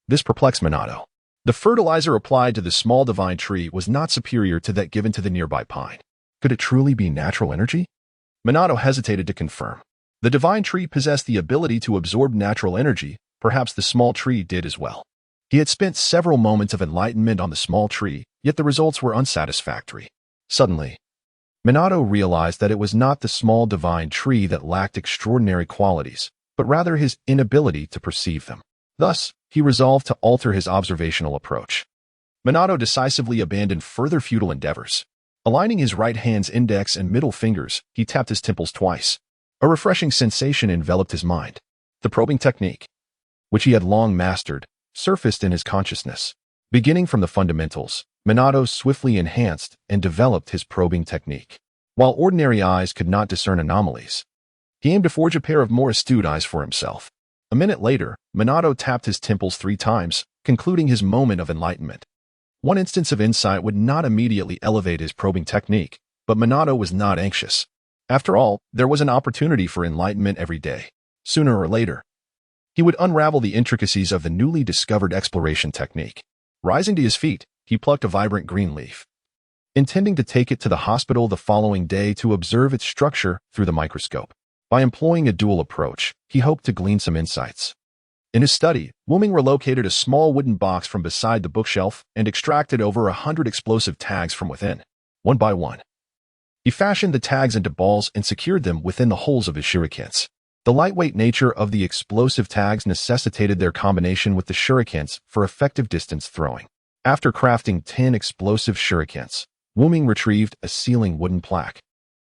This perplexed Minato. The fertilizer applied to the small divine tree was not superior to that given to the nearby pine. Could it truly be natural energy? Minato hesitated to confirm. The divine tree possessed the ability to absorb natural energy, perhaps the small tree did as well. He had spent several moments of enlightenment on the small tree, yet the results were unsatisfactory. Suddenly, Minato realized that it was not the small divine tree that lacked extraordinary qualities, but rather his inability to perceive them. Thus, he resolved to alter his observational approach. Minato decisively abandoned further futile endeavors. Aligning his right hand's index and middle fingers, he tapped his temples twice. A refreshing sensation enveloped his mind. The probing technique, which he had long mastered, surfaced in his consciousness. Beginning from the fundamentals, Minato swiftly enhanced and developed his probing technique. While ordinary eyes could not discern anomalies, he aimed to forge a pair of more astute eyes for himself. A minute later, Minato tapped his temples 3 times, concluding his moment of enlightenment. One instance of insight would not immediately elevate his probing technique, but Minato was not anxious. After all, there was an opportunity for enlightenment every day. Sooner or later, he would unravel the intricacies of the newly discovered exploration technique. Rising to his feet, he plucked a vibrant green leaf, intending to take it to the hospital the following day to observe its structure through the microscope. By employing a dual approach, he hoped to glean some insights. In his study, Wuming relocated a small wooden box from beside the bookshelf and extracted over 100 explosive tags from within. One by one, he fashioned the tags into balls and secured them within the holes of his shurikens. The lightweight nature of the explosive tags necessitated their combination with the shurikens for effective distance throwing. After crafting 10 explosive shurikens, Wuming retrieved a sealing wooden plaque,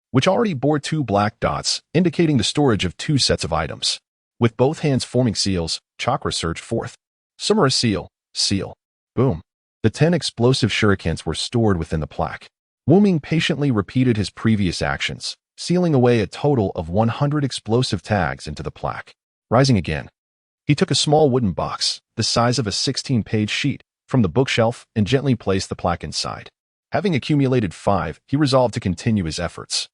which already bore 2 black dots, indicating the storage of 2 sets of items. With both hands forming seals, Chakra surged forth. Sumera seal, seal. Boom. The 10 explosive shurikens were stored within the plaque. Wuming patiently repeated his previous actions, sealing away a total of 100 explosive tags into the plaque. Rising again, he took a small wooden box, the size of a 16-page sheet, from the bookshelf and gently placed the plaque inside. Having accumulated 5, he resolved to continue his efforts.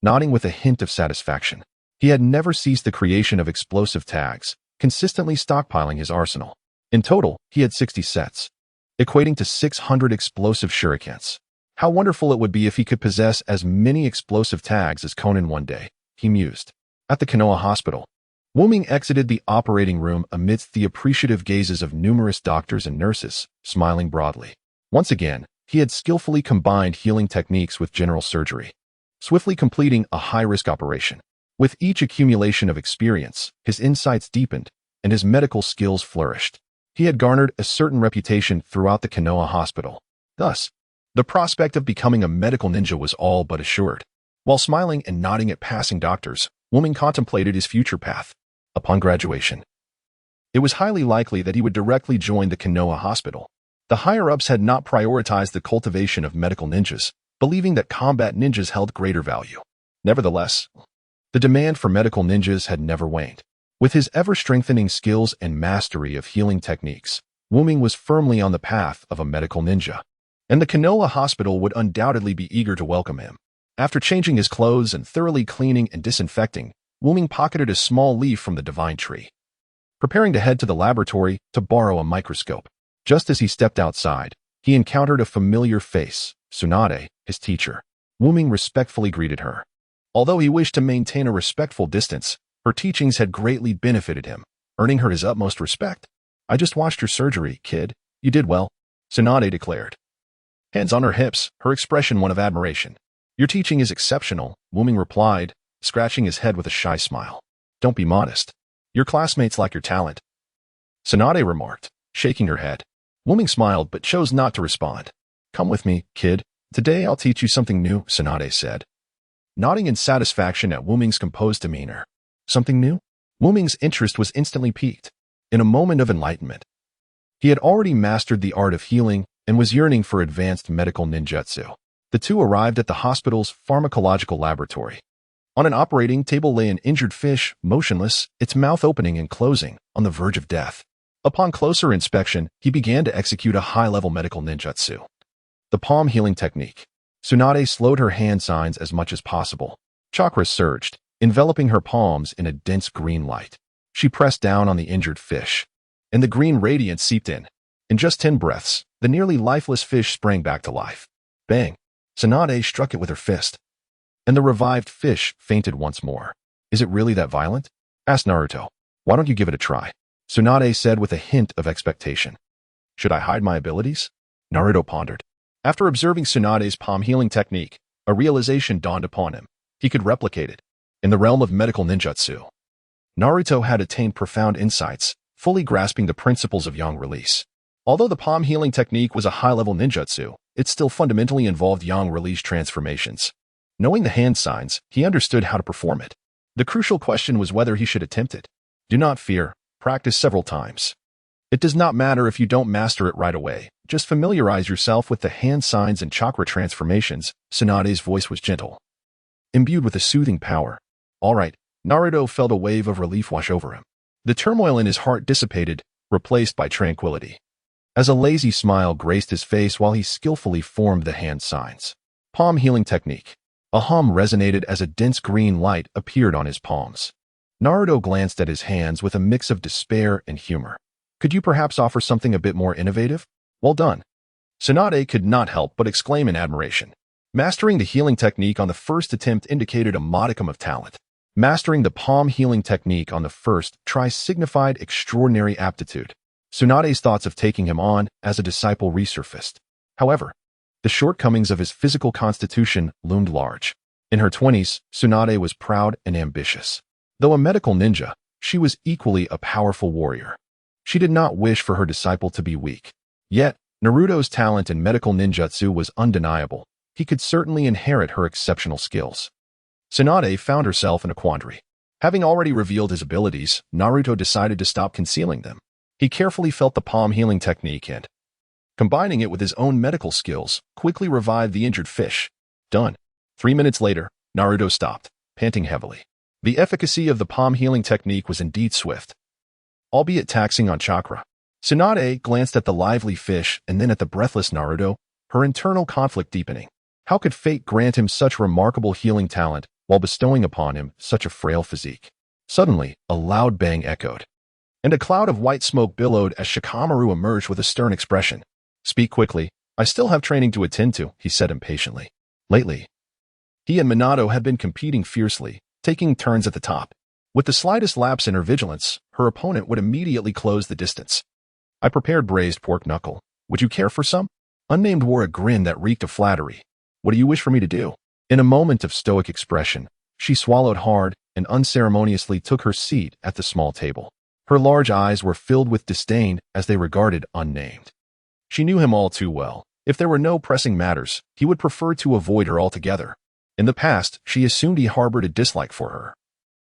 Nodding with a hint of satisfaction, he had never ceased the creation of explosive tags, consistently stockpiling his arsenal. In total, he had 60 sets, equating to 600 explosive shurikens. How wonderful it would be if he could possess as many explosive tags as Conan one day, he mused. At the Konoha hospital, Wuming exited the operating room amidst the appreciative gazes of numerous doctors and nurses, smiling broadly. Once again, he had skillfully combined healing techniques with general surgery, swiftly completing a high-risk operation. With each accumulation of experience, his insights deepened, and his medical skills flourished. He had garnered a certain reputation throughout the Konoha hospital. Thus, the prospect of becoming a medical ninja was all but assured. While smiling and nodding at passing doctors, Wuming contemplated his future path. Upon graduation, it was highly likely that he would directly join the Konoha hospital. The higher-ups had not prioritized the cultivation of medical ninjas, believing that combat ninjas held greater value. Nevertheless, the demand for medical ninjas had never waned. With his ever-strengthening skills and mastery of healing techniques, Wuming was firmly on the path of a medical ninja, and the Konoha hospital would undoubtedly be eager to welcome him. After changing his clothes and thoroughly cleaning and disinfecting, Wuming pocketed a small leaf from the divine tree, preparing to head to the laboratory to borrow a microscope. Just as he stepped outside, he encountered a familiar face, Tsunade, his teacher. Wuming respectfully greeted her. Although he wished to maintain a respectful distance, her teachings had greatly benefited him, earning her his utmost respect. "I just watched your surgery, kid. You did well," Tsunade declared. Hands on her hips, her expression one of admiration. "Your teaching is exceptional," Wuming replied, scratching his head with a shy smile. "Don't be modest. Your classmates lack your talent," Tsunade remarked, shaking her head. Wuming smiled but chose not to respond. "Come with me, kid. Today I'll teach you something new," Tsunade said, nodding in satisfaction at Wuming's composed demeanor. Something new? Wuming's interest was instantly piqued. In a moment of enlightenment, he had already mastered the art of healing and was yearning for advanced medical ninjutsu. The two arrived at the hospital's pharmacological laboratory. On an operating table lay an injured fish, motionless, its mouth opening and closing, on the verge of death. Upon closer inspection, he began to execute a high-level medical ninjutsu, the palm healing technique. Tsunade slowed her hand signs as much as possible. Chakra surged, enveloping her palms in a dense green light. She pressed down on the injured fish, and the green radiance seeped in. In just 10 breaths, the nearly lifeless fish sprang back to life. Bang! Tsunade struck it with her fist, and the revived fish fainted once more. "Is it really that violent?" asked Naruto. "Why don't you give it a try?" Tsunade said with a hint of expectation. "Should I hide my abilities?" Naruto pondered. After observing Tsunade's palm healing technique, a realization dawned upon him. He could replicate it. In the realm of medical ninjutsu, Naruto had attained profound insights, fully grasping the principles of yang release. Although the palm healing technique was a high-level ninjutsu, it still fundamentally involved yang release transformations. Knowing the hand signs, he understood how to perform it. The crucial question was whether he should attempt it. Do not fear. Practice several times. It does not matter if you don't master it right away. Just familiarize yourself with the hand signs and chakra transformations. Tsunade's voice was gentle, imbued with a soothing power. All right. Naruto felt a wave of relief wash over him. The turmoil in his heart dissipated, replaced by tranquility. as a lazy smile graced his face while he skillfully formed the hand signs. Palm healing technique. A hum resonated as a dense green light appeared on his palms. Naruto glanced at his hands with a mix of despair and humor. Could you perhaps offer something a bit more innovative? Well done. Tsunade could not help but exclaim in admiration. Mastering the healing technique on the first attempt indicated a modicum of talent. Mastering the palm healing technique on the first try signified extraordinary aptitude. Tsunade's thoughts of taking him on as a disciple resurfaced. However, the shortcomings of his physical constitution loomed large. In her 20s, Tsunade was proud and ambitious. Though a medical ninja, she was equally a powerful warrior. She did not wish for her disciple to be weak. Yet, Naruto's talent in medical ninjutsu was undeniable. He could certainly inherit her exceptional skills. Tsunade found herself in a quandary. Having already revealed his abilities, Naruto decided to stop concealing them. He carefully felt the palm healing technique and, combining it with his own medical skills, quickly revived the injured fish. Done. 3 minutes later, Naruto stopped, panting heavily. The efficacy of the palm healing technique was indeed swift, albeit taxing on chakra. Tsunade glanced at the lively fish and then at the breathless Naruto, her internal conflict deepening. How could fate grant him such remarkable healing talent while bestowing upon him such a frail physique? Suddenly, a loud bang echoed, and a cloud of white smoke billowed as Shikamaru emerged with a stern expression. Speak quickly. I still have training to attend to, he said impatiently. Lately, he and Minato had been competing fiercely, taking turns at the top. With the slightest lapse in her vigilance, her opponent would immediately close the distance. I prepared braised pork knuckle. Would you care for some? Unnamed wore a grin that reeked of flattery. What do you wish for me to do? In a moment of stoic expression, she swallowed hard and unceremoniously took her seat at the small table. Her large eyes were filled with disdain as they regarded Unnamed. She knew him all too well. If there were no pressing matters, he would prefer to avoid her altogether. In the past, she assumed he harbored a dislike for her,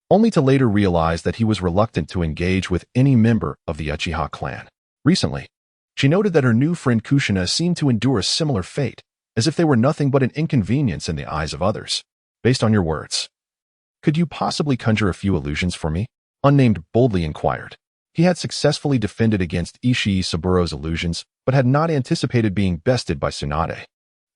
only to later realize that he was reluctant to engage with any member of the Uchiha clan. Recently, she noted that her new friend Kushina seemed to endure a similar fate, as if they were nothing but an inconvenience in the eyes of others. Based on your words, could you possibly conjure a few illusions for me? Unnamed boldly inquired. He had successfully defended against Ishii Saburo's illusions, but had not anticipated being bested by Tsunade.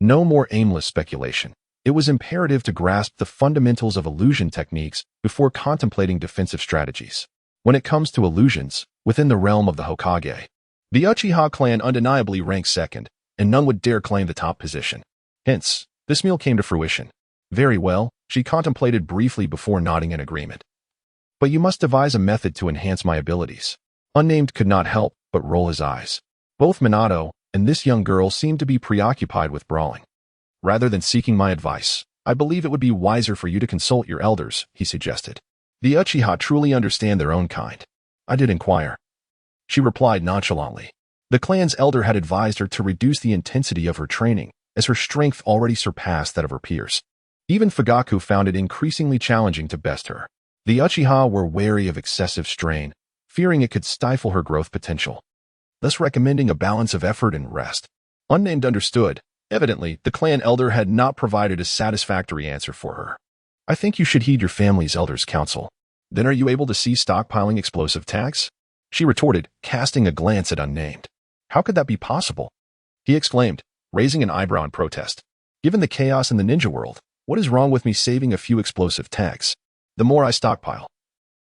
No more aimless speculation. It was imperative to grasp the fundamentals of illusion techniques before contemplating defensive strategies. When it comes to illusions, within the realm of the Hokage, the Uchiha clan undeniably ranked second, and none would dare claim the top position. Hence, this meal came to fruition. Very well, she contemplated briefly before nodding in agreement. But you must devise a method to enhance my abilities. Unnamed could not help but roll his eyes. Both Minato and this young girl seemed to be preoccupied with brawling. Rather than seeking my advice, I believe it would be wiser for you to consult your elders, he suggested. The Uchiha truly understand their own kind. I did inquire. She replied nonchalantly. The clan's elder had advised her to reduce the intensity of her training, as her strength already surpassed that of her peers. Even Fugaku found it increasingly challenging to best her. The Uchiha were wary of excessive strain, fearing it could stifle her growth potential, thus recommending a balance of effort and rest. Unnamed understood. Evidently, the clan elder had not provided a satisfactory answer for her. I think you should heed your family's elder's counsel. Then are you able to cease stockpiling explosive tags? She retorted, casting a glance at Unnamed. How could that be possible? He exclaimed, raising an eyebrow in protest. Given the chaos in the ninja world, what is wrong with me saving a few explosive tags? The more I stockpile,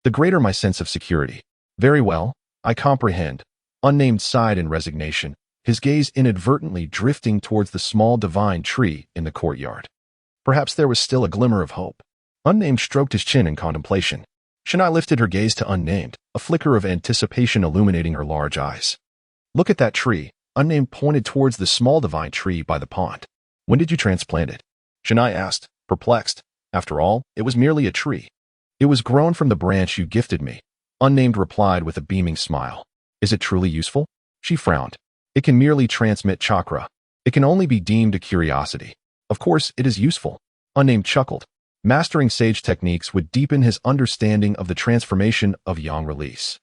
the greater my sense of security. Very well, I comprehend. Unnamed sighed in resignation, his gaze inadvertently drifting towards the small divine tree in the courtyard. Perhaps there was still a glimmer of hope. Unnamed stroked his chin in contemplation. Shinai lifted her gaze to Unnamed, a flicker of anticipation illuminating her large eyes. Look at that tree. Unnamed pointed towards the small divine tree by the pond. When did you transplant it? Shinai asked, perplexed. After all, it was merely a tree. It was grown from the branch you gifted me. Unnamed replied with a beaming smile. Is it truly useful? She frowned. It can merely transmit chakra. It can only be deemed a curiosity. Of course, it is useful. Unnamed chuckled. Mastering sage techniques would deepen his understanding of the transformation of yang release.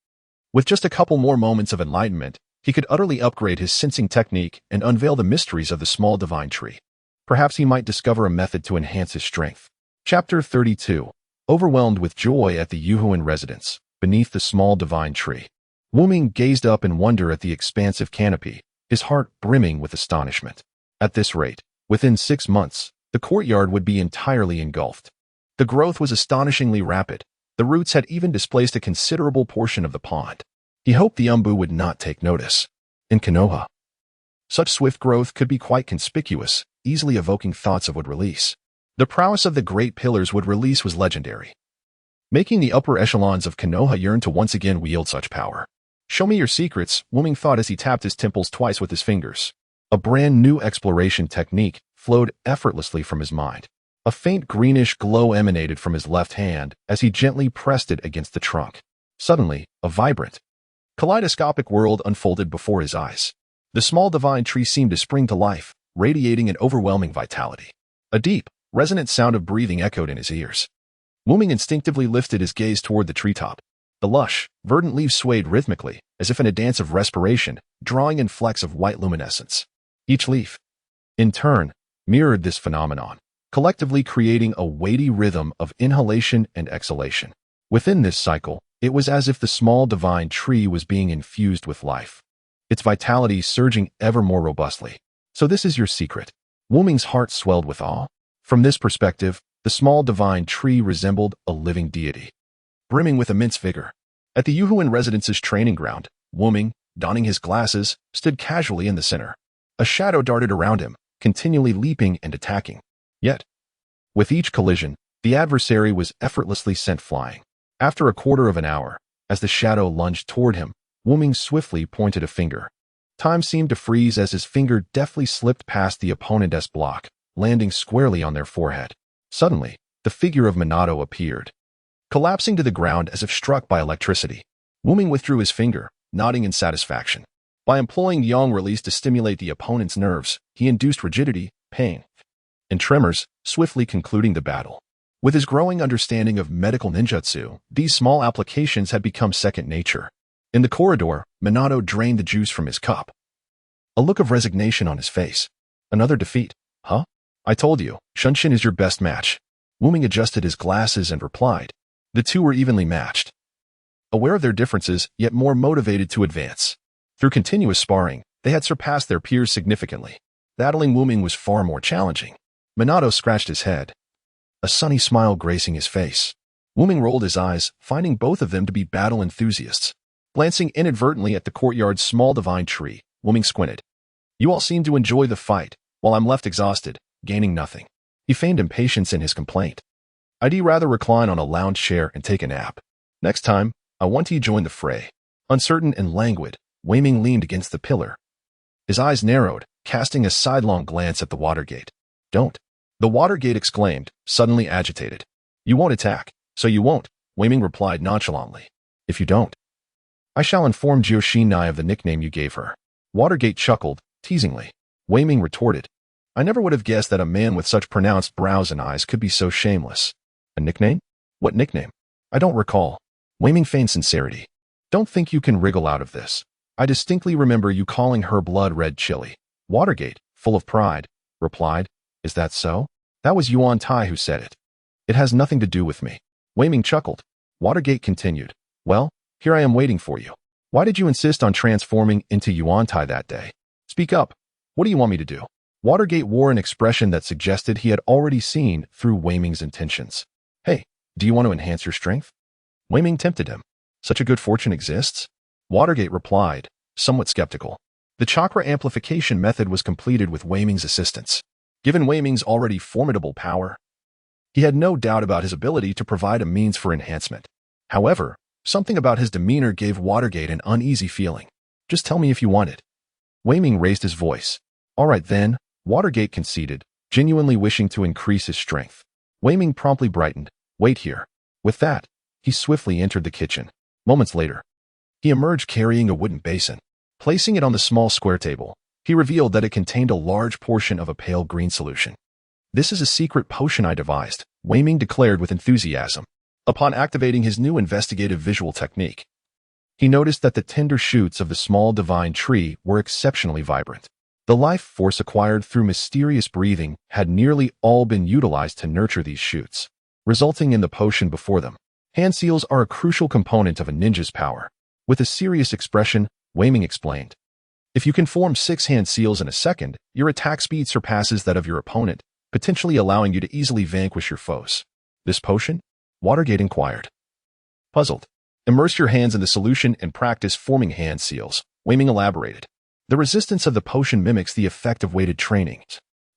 With just a couple more moments of enlightenment, he could utterly upgrade his sensing technique and unveil the mysteries of the small divine tree. Perhaps he might discover a method to enhance his strength. Chapter 32. Overwhelmed with joy at the Yuhuan residence, beneath the small divine tree, Wu Ming gazed up in wonder at the expansive canopy, his heart brimming with astonishment. At this rate, within 6 months, the courtyard would be entirely engulfed. The growth was astonishingly rapid. The roots had even displaced a considerable portion of the pond. He hoped the umbu would not take notice. In Konoha, such swift growth could be quite conspicuous, easily evoking thoughts of wood release. The prowess of the great pillars wood release was legendary, making the upper echelons of Konoha yearn to once again wield such power. Show me your secrets, Wuming thought as he tapped his temples twice with his fingers. A brand new exploration technique flowed effortlessly from his mind. A faint greenish glow emanated from his left hand as he gently pressed it against the trunk. Suddenly, a vibrant, kaleidoscopic world unfolded before his eyes. The small divine tree seemed to spring to life, radiating an overwhelming vitality. A deep, resonant sound of breathing echoed in his ears. Wuming instinctively lifted his gaze toward the treetop. The lush, verdant leaves swayed rhythmically, as if in a dance of respiration, drawing in flecks of white luminescence. Each leaf, in turn, mirrored this phenomenon, collectively creating a weighty rhythm of inhalation and exhalation. Within this cycle, it was as if the small divine tree was being infused with life, its vitality surging ever more robustly. So this is your secret. Wuming's heart swelled with awe. From this perspective, the small divine tree resembled a living deity, brimming with immense vigor. At the Yuhuan residence's training ground, Wuming, donning his glasses, stood casually in the center. A shadow darted around him, continually leaping and attacking. Yet, with each collision, the adversary was effortlessly sent flying. After a quarter of an hour, as the shadow lunged toward him, Wuming swiftly pointed a finger. Time seemed to freeze as his finger deftly slipped past the opponent's block, landing squarely on their forehead. Suddenly, the figure of Minato appeared, collapsing to the ground as if struck by electricity. Wuming withdrew his finger, nodding in satisfaction. By employing yang release to stimulate the opponent's nerves, he induced rigidity, pain, and tremors, swiftly concluding the battle. With his growing understanding of medical ninjutsu, these small applications had become second nature. In the corridor, Minato drained the juice from his cup, a look of resignation on his face. Another defeat, huh? I told you, Shunshin is your best match. Wuming adjusted his glasses and replied. The two were evenly matched, aware of their differences, yet more motivated to advance. Through continuous sparring, they had surpassed their peers significantly. Battling Wuming was far more challenging. Minato scratched his head, a sunny smile gracing his face. Wuming rolled his eyes, finding both of them to be battle enthusiasts. Glancing inadvertently at the courtyard's small divine tree, Wuming squinted. You all seem to enjoy the fight, while I'm left exhausted, gaining nothing. He feigned impatience in his complaint. I'd rather recline on a lounge chair and take a nap. Next time, I want you to join the fray. Uncertain and languid, Wuming leaned against the pillar. His eyes narrowed, casting a sidelong glance at the water gate. Don't. The water gate exclaimed, suddenly agitated. You won't attack, so you won't, Wuming replied nonchalantly. If you don't, I shall inform Jioshinai of the nickname you gave her. Watergate chuckled, teasingly. Wuming retorted. I never would have guessed that a man with such pronounced brows and eyes could be so shameless. A nickname? What nickname? I don't recall. Wuming feigned sincerity. Don't think you can wriggle out of this. I distinctly remember you calling her blood red chili. Watergate, full of pride, replied. Is that so? That was Yuan Tai who said it. It has nothing to do with me. Wuming chuckled. Watergate continued. Well, here I am waiting for you. Why did you insist on transforming into Yuan Tai that day? Speak up. What do you want me to do? Watergate wore an expression that suggested he had already seen through Wuming's intentions. Hey, do you want to enhance your strength? Wuming tempted him. Such a good fortune exists? Watergate replied, somewhat skeptical. The chakra amplification method was completed with Wuming's assistance. Given Wuming's already formidable power, he had no doubt about his ability to provide a means for enhancement. However, something about his demeanor gave Watergate an uneasy feeling. Just tell me if you want it. Wuming raised his voice. All right then, Watergate conceded, genuinely wishing to increase his strength. Wuming promptly brightened. Wait here. With that, he swiftly entered the kitchen. Moments later, he emerged carrying a wooden basin. Placing it on the small square table, he revealed that it contained a large portion of a pale green solution. This is a secret potion I devised, Wuming declared with enthusiasm. Upon activating his new investigative visual technique, he noticed that the tender shoots of the small divine tree were exceptionally vibrant. The life force acquired through mysterious breathing had nearly all been utilized to nurture these shoots, resulting in the potion before them. Hand seals are a crucial component of a ninja's power. With a serious expression, Wuming explained. If you can form 6 hand seals in a second, your attack speed surpasses that of your opponent, potentially allowing you to easily vanquish your foes. This potion? Watergate inquired. Puzzled. Immerse your hands in the solution and practice forming hand seals, Wayming elaborated. The resistance of the potion mimics the effect of weighted training,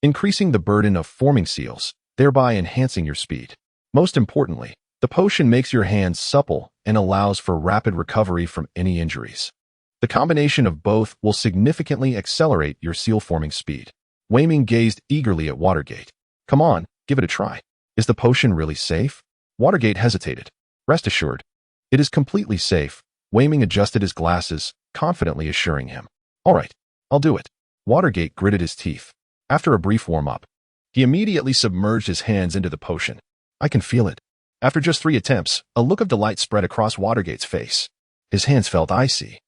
increasing the burden of forming seals, thereby enhancing your speed. Most importantly, the potion makes your hands supple and allows for rapid recovery from any injuries. The combination of both will significantly accelerate your seal-forming speed. Wayming gazed eagerly at Watergate. Come on, give it a try. Is the potion really safe? Watergate hesitated. Rest assured, it is completely safe. Wayming adjusted his glasses, confidently assuring him. All right, I'll do it. Watergate gritted his teeth. After a brief warm-up, he immediately submerged his hands into the potion. I can feel it. After just 3 attempts, a look of delight spread across Watergate's face. His hands felt icy,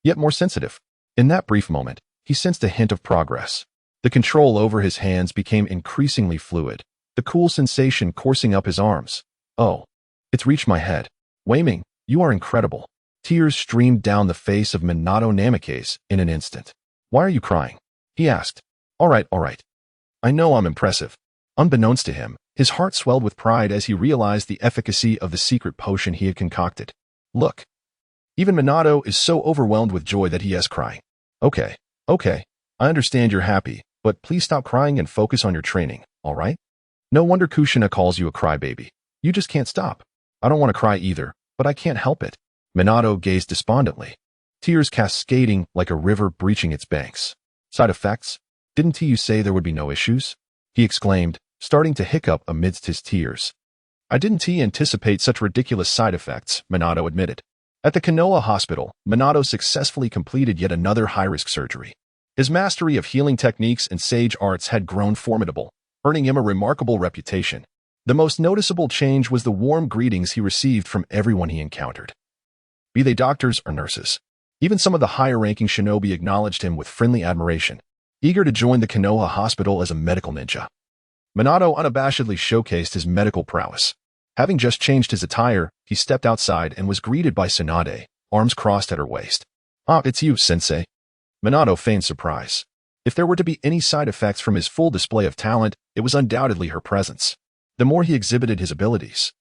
yet more sensitive. In that brief moment, he sensed a hint of progress. The control over his hands became increasingly fluid, the cool sensation coursing up his arms. Oh, it's reached my head. Wayming, you are incredible. Tears streamed down the face of Minato Namikaze in an instant. Why are you crying? He asked. All right. I know I'm impressive. Unbeknownst to him, his heart swelled with pride as he realized the efficacy of the secret potion he had concocted. Look. Even Minato is so overwhelmed with joy that he is crying. Okay. I understand you're happy, but please stop crying and focus on your training, all right? No wonder Kushina calls you a crybaby. You just can't stop. I don't want to cry either, but I can't help it. Minato gazed despondently, tears cascading like a river breaching its banks. Side effects? Didn't you say there would be no issues? He exclaimed, starting to hiccup amidst his tears. I didn't anticipate such ridiculous side effects, Minato admitted. At the Konoha hospital, Minato successfully completed yet another high-risk surgery. His mastery of healing techniques and sage arts had grown formidable, earning him a remarkable reputation. The most noticeable change was the warm greetings he received from everyone he encountered. Be they doctors or nurses. Even some of the higher-ranking shinobi acknowledged him with friendly admiration, eager to join the Konoha hospital as a medical ninja. Minato unabashedly showcased his medical prowess. Having just changed his attire, he stepped outside and was greeted by Tsunade, arms crossed at her waist. Ah, it's you, sensei. Minato feigned surprise. If there were to be any side effects from his full display of talent, it was undoubtedly her presence. The more he exhibited his abilities,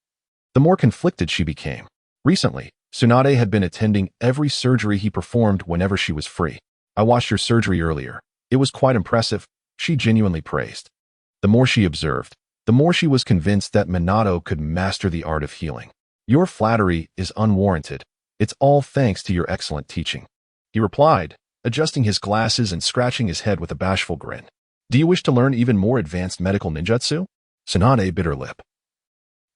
the more conflicted she became. Recently, Tsunade had been attending every surgery he performed whenever she was free. I watched your surgery earlier. It was quite impressive, she genuinely praised. The more she observed, the more she was convinced that Minato could master the art of healing. Your flattery is unwarranted. It's all thanks to your excellent teaching. He replied, adjusting his glasses and scratching his head with a bashful grin. Do you wish to learn even more advanced medical ninjutsu? Tsunade bit her lip,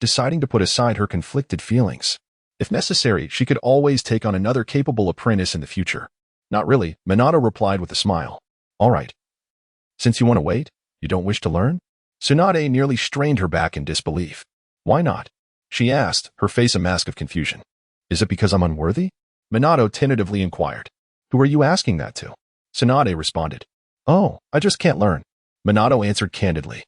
deciding to put aside her conflicted feelings. If necessary, she could always take on another capable apprentice in the future. Not really, Minato replied with a smile. All right. Since you want to wait, you don't wish to learn? Tsunade nearly strained her back in disbelief. Why not? She asked, her face a mask of confusion. Is it because I'm unworthy? Minato tentatively inquired. Who are you asking that to? Tsunade responded. Oh, I just can't learn. Minato answered candidly.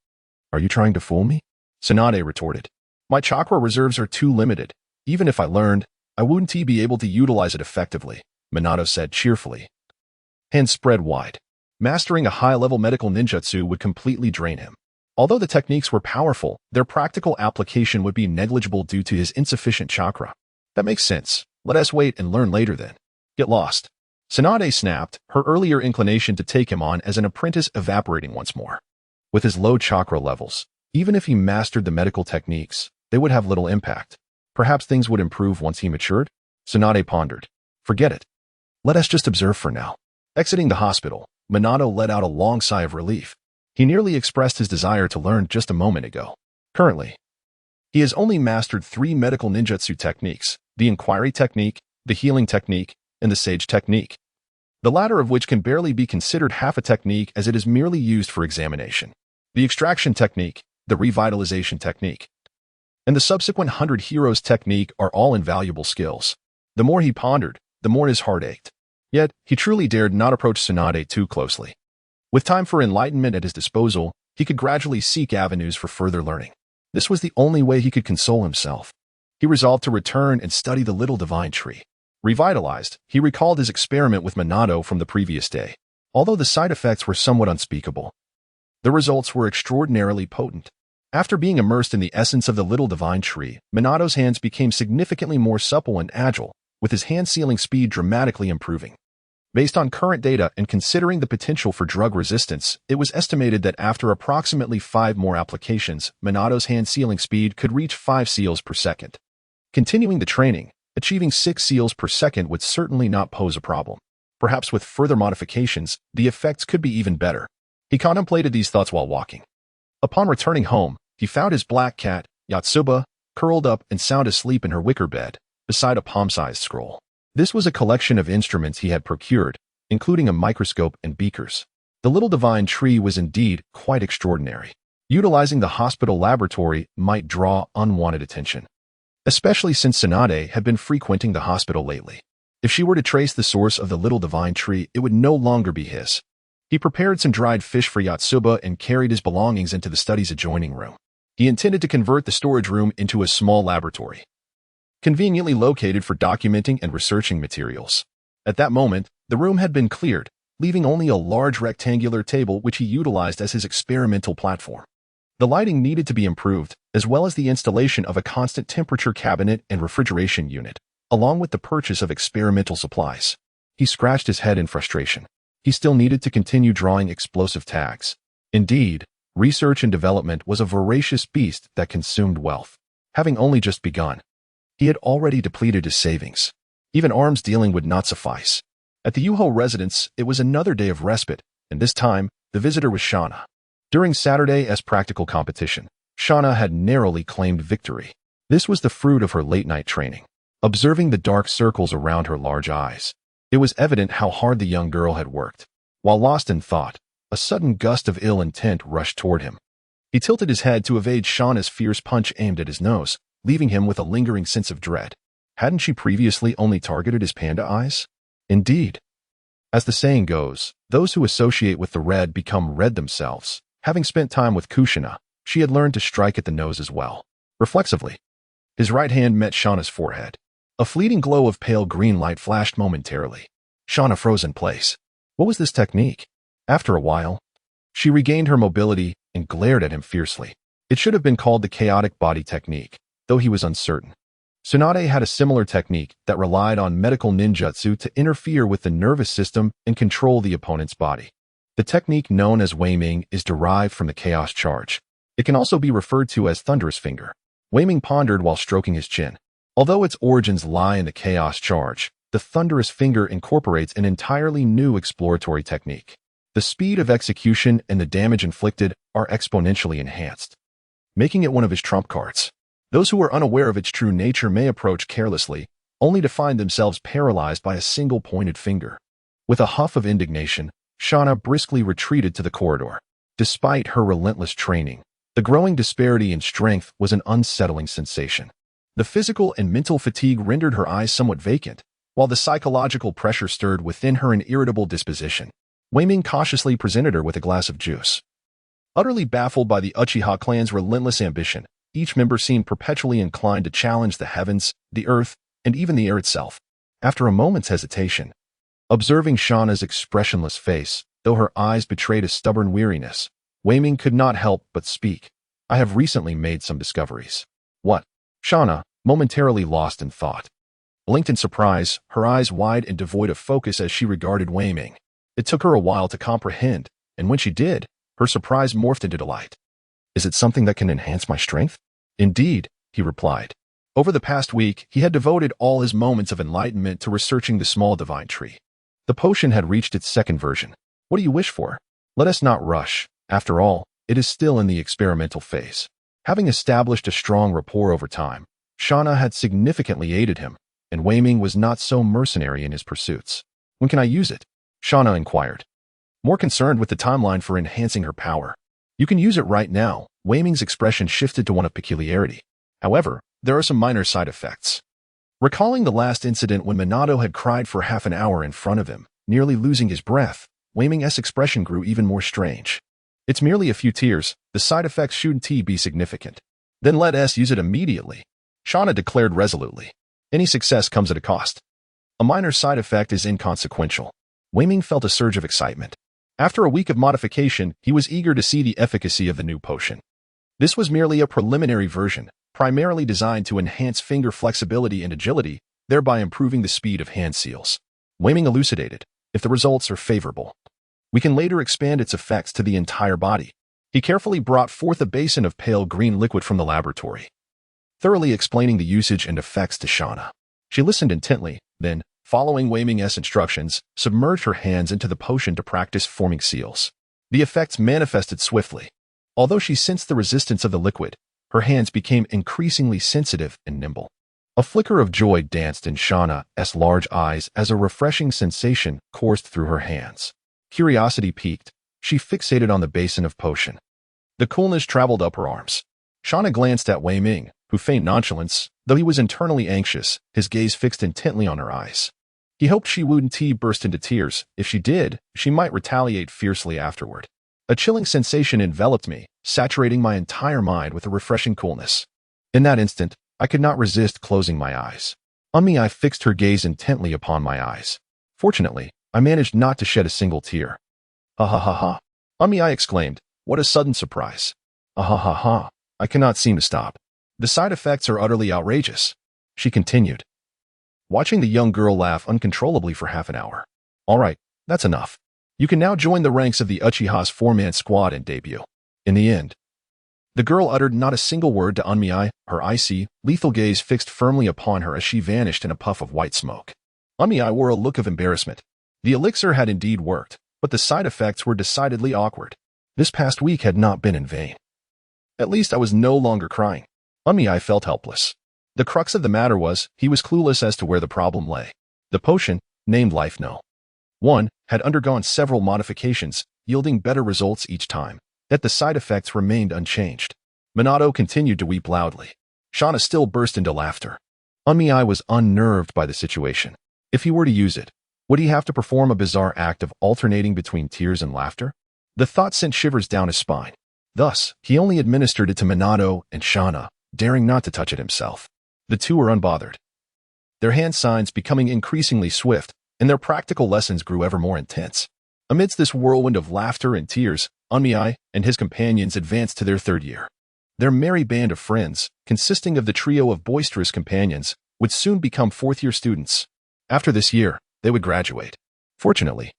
Are you trying to fool me? Tsunade retorted. My chakra reserves are too limited. Even if I learned, I wouldn't be able to utilize it effectively, Minato said cheerfully. Hands spread wide. Mastering a high-level medical ninjutsu would completely drain him. Although the techniques were powerful, their practical application would be negligible due to his insufficient chakra. That makes sense. Let us wait and learn later then. Get lost. Tsunade snapped, her earlier inclination to take him on as an apprentice evaporating once more. With his low chakra levels, even if he mastered the medical techniques, they would have little impact. Perhaps things would improve once he matured? Tsunade pondered. Forget it. Let us just observe for now. Exiting the hospital, Minato let out a long sigh of relief. He nearly expressed his desire to learn just a moment ago. Currently, he has only mastered 3 medical ninjutsu techniques, the inquiry technique, the healing technique, and the sage technique. The latter of which can barely be considered half a technique as it is merely used for examination. The extraction technique, the revitalization technique, and the subsequent 100 Heroes technique are all invaluable skills. The more he pondered, the more his heart ached. Yet, he truly dared not approach Tsunade too closely. With time for enlightenment at his disposal, he could gradually seek avenues for further learning. This was the only way he could console himself. He resolved to return and study the little divine tree. Revitalized, he recalled his experiment with Minato from the previous day. Although the side effects were somewhat unspeakable, the results were extraordinarily potent. After being immersed in the essence of the little divine tree, Minato's hands became significantly more supple and agile, with his hand-sealing speed dramatically improving. Based on current data and considering the potential for drug resistance, it was estimated that after approximately 5 more applications, Minato's hand-sealing speed could reach 5 seals per second. Continuing the training, achieving 6 seals per second would certainly not pose a problem. Perhaps with further modifications, the effects could be even better. He contemplated these thoughts while walking. Upon returning home, he found his black cat, Yotsuba, curled up and sound asleep in her wicker bed, beside a palm-sized scroll. This was a collection of instruments he had procured, including a microscope and beakers. The little divine tree was indeed quite extraordinary. Utilizing the hospital laboratory might draw unwanted attention, especially since Tsunade had been frequenting the hospital lately. If she were to trace the source of the little divine tree, it would no longer be his. He prepared some dried fish for Yotsuba and carried his belongings into the study's adjoining room. He intended to convert the storage room into a small laboratory, conveniently located for documenting and researching materials. At that moment, the room had been cleared, leaving only a large rectangular table which he utilized as his experimental platform. The lighting needed to be improved, as well as the installation of a constant temperature cabinet and refrigeration unit, along with the purchase of experimental supplies. He scratched his head in frustration. He still needed to continue drawing explosive tags. Indeed, research and development was a voracious beast that consumed wealth. Having only just begun, he had already depleted his savings. Even arms dealing would not suffice. At the Yuho residence, it was another day of respite, and this time, the visitor was Shauna. During Saturday's practical competition, Shauna had narrowly claimed victory. This was the fruit of her late-night training. Observing the dark circles around her large eyes, it was evident how hard the young girl had worked. While lost in thought, a sudden gust of ill intent rushed toward him. He tilted his head to evade Shauna's fierce punch aimed at his nose, leaving him with a lingering sense of dread. Hadn't she previously only targeted his panda eyes? Indeed. As the saying goes, those who associate with the red become red themselves. Having spent time with Kushina, she had learned to strike at the nose as well. Reflexively, his right hand met Shauna's forehead. A fleeting glow of pale green light flashed momentarily. Shauna froze in place. What was this technique? After a while, she regained her mobility and glared at him fiercely. It should have been called the chaotic body technique, though he was uncertain. Tsunade had a similar technique that relied on medical ninjutsu to interfere with the nervous system and control the opponent's body. The technique known as Wei Ming is derived from the chaos charge. It can also be referred to as thunderous finger. Wei Ming pondered while stroking his chin. Although its origins lie in the chaos charge, the thunderous finger incorporates an entirely new exploratory technique. The speed of execution and the damage inflicted are exponentially enhanced, making it one of his trump cards. Those who are unaware of its true nature may approach carelessly, only to find themselves paralyzed by a single pointed finger. With a huff of indignation, Shauna briskly retreated to the corridor. Despite her relentless training, the growing disparity in strength was an unsettling sensation. The physical and mental fatigue rendered her eyes somewhat vacant, while the psychological pressure stirred within her an irritable disposition. Wei Ming cautiously presented her with a glass of juice. Utterly baffled by the Uchiha clan's relentless ambition, each member seemed perpetually inclined to challenge the heavens, the earth, and even the air itself. After a moment's hesitation, observing Shauna's expressionless face, though her eyes betrayed a stubborn weariness, Wei Ming could not help but speak. I have recently made some discoveries. What? Shauna, momentarily lost in thought, blinked in surprise, her eyes wide and devoid of focus as she regarded Wei Ming. It took her a while to comprehend, and when she did, her surprise morphed into delight. Is it something that can enhance my strength? Indeed, he replied. Over the past week, he had devoted all his moments of enlightenment to researching the small divine tree. The potion had reached its second version. What do you wish for? Let us not rush. After all, it is still in the experimental phase. Having established a strong rapport over time, Shauna had significantly aided him, and Wei Ming was not so mercenary in his pursuits. When can I use it? Shauna inquired, more concerned with the timeline for enhancing her power. You can use it right now. Wei Ming's expression shifted to one of peculiarity. However, there are some minor side effects. Recalling the last incident when Minato had cried for half an hour in front of him, nearly losing his breath, Wei Ming's expression grew even more strange. It's merely a few tears. The side effects shouldn't be significant. Then let us use it immediately, Shauna declared resolutely. Any success comes at a cost. A minor side effect is inconsequential. Wei Ming felt a surge of excitement. After a week of modification, he was eager to see the efficacy of the new potion. This was merely a preliminary version, primarily designed to enhance finger flexibility and agility, thereby improving the speed of hand seals. Wei Ming elucidated, if the results are favorable, we can later expand its effects to the entire body. He carefully brought forth a basin of pale green liquid from the laboratory, thoroughly explaining the usage and effects to Shauna. She listened intently, then, following Wei Ming's instructions, submerged her hands into the potion to practice forming seals. The effects manifested swiftly. Although she sensed the resistance of the liquid, her hands became increasingly sensitive and nimble. A flicker of joy danced in Shauna's large eyes as a refreshing sensation coursed through her hands. Curiosity piqued. She fixated on the basin of potion. The coolness traveled up her arms. Shauna glanced at Wei Ming, who feigned nonchalance, though he was internally anxious, his gaze fixed intently on her eyes. He hoped she wouldn't burst into tears. If she did, she might retaliate fiercely afterward. A chilling sensation enveloped me, saturating my entire mind with a refreshing coolness. In that instant, I could not resist closing my eyes. I fixed her gaze intently upon my eyes. Fortunately, I managed not to shed a single tear. Ha ha ha ha. I exclaimed, what a sudden surprise. Ah ha ha ha. I cannot seem to stop. The side effects are utterly outrageous. She continued, watching the young girl laugh uncontrollably for half an hour. All right, that's enough. You can now join the ranks of the Uchiha's four-man squad and debut. In the end, the girl uttered not a single word to Unmi, her icy, lethal gaze fixed firmly upon her as she vanished in a puff of white smoke. Unmi wore a look of embarrassment. The elixir had indeed worked, but the side effects were decidedly awkward. This past week had not been in vain. At least I was no longer crying. Unmi felt helpless. The crux of the matter was, he was clueless as to where the problem lay. The potion, named Life No. 1, had undergone several modifications, yielding better results each time, yet the side effects remained unchanged. Minato continued to weep loudly. Shauna still burst into laughter. Unmi was unnerved by the situation. If he were to use it, would he have to perform a bizarre act of alternating between tears and laughter? The thought sent shivers down his spine. Thus, he only administered it to Minato and Shauna, daring not to touch it himself. The two were unbothered. Their hand signs becoming increasingly swift, and their practical lessons grew ever more intense. Amidst this whirlwind of laughter and tears, Unmi and his companions advanced to their third year. Their merry band of friends, consisting of the trio of boisterous companions, would soon become fourth-year students. After this year, they would graduate. Fortunately,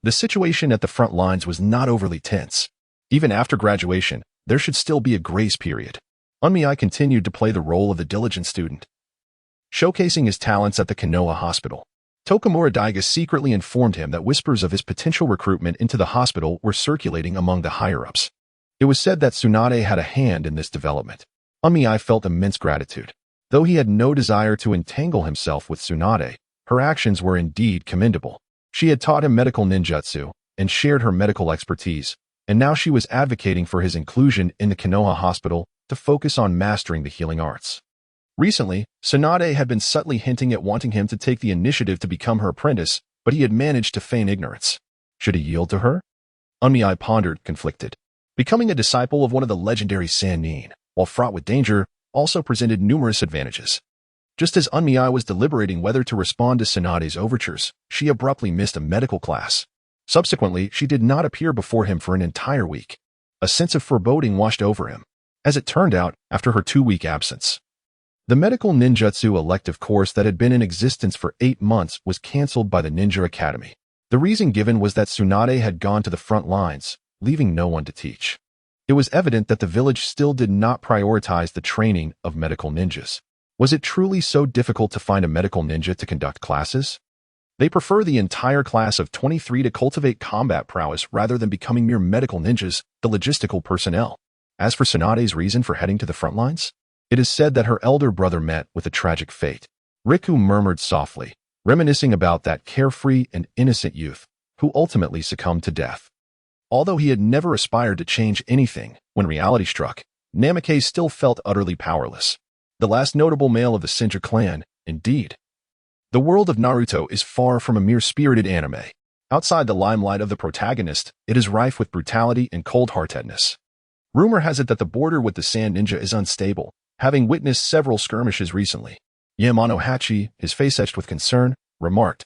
the situation at the front lines was not overly tense. Even after graduation, there should still be a grace period. Unmi continued to play the role of the diligent student, showcasing his talents at the Konoha hospital. Tokumura Daiga secretly informed him that whispers of his potential recruitment into the hospital were circulating among the higher-ups. It was said that Tsunade had a hand in this development. Unmi felt immense gratitude. Though he had no desire to entangle himself with Tsunade, her actions were indeed commendable. She had taught him medical ninjutsu and shared her medical expertise, and now she was advocating for his inclusion in the Konoha hospital to focus on mastering the healing arts. Recently, Tsunade had been subtly hinting at wanting him to take the initiative to become her apprentice, but he had managed to feign ignorance. Should he yield to her? Unmi pondered, conflicted. Becoming a disciple of one of the legendary Sannin, while fraught with danger, also presented numerous advantages. Just as Unmi was deliberating whether to respond to Tsunade's overtures, she abruptly missed a medical class. Subsequently, she did not appear before him for an entire week. A sense of foreboding washed over him. As it turned out, after her 2-week absence, the medical ninjutsu elective course that had been in existence for 8 months was cancelled by the Ninja Academy. The reason given was that Tsunade had gone to the front lines, leaving no one to teach. It was evident that the village still did not prioritize the training of medical ninjas. Was it truly so difficult to find a medical ninja to conduct classes? They prefer the entire class of 23 to cultivate combat prowess rather than becoming mere medical ninjas, the logistical personnel. As for Tsunade's reason for heading to the front lines, it is said that her elder brother met with a tragic fate. Riku murmured softly, reminiscing about that carefree and innocent youth who ultimately succumbed to death. Although he had never aspired to change anything, when reality struck, Namikaze still felt utterly powerless. The last notable male of the Senju clan, indeed. The world of Naruto is far from a mere spirited anime. Outside the limelight of the protagonist, it is rife with brutality and cold-heartedness. Rumor has it that the border with the Sand Ninja is unstable, having witnessed several skirmishes recently. Yamano Hachi, his face etched with concern, remarked.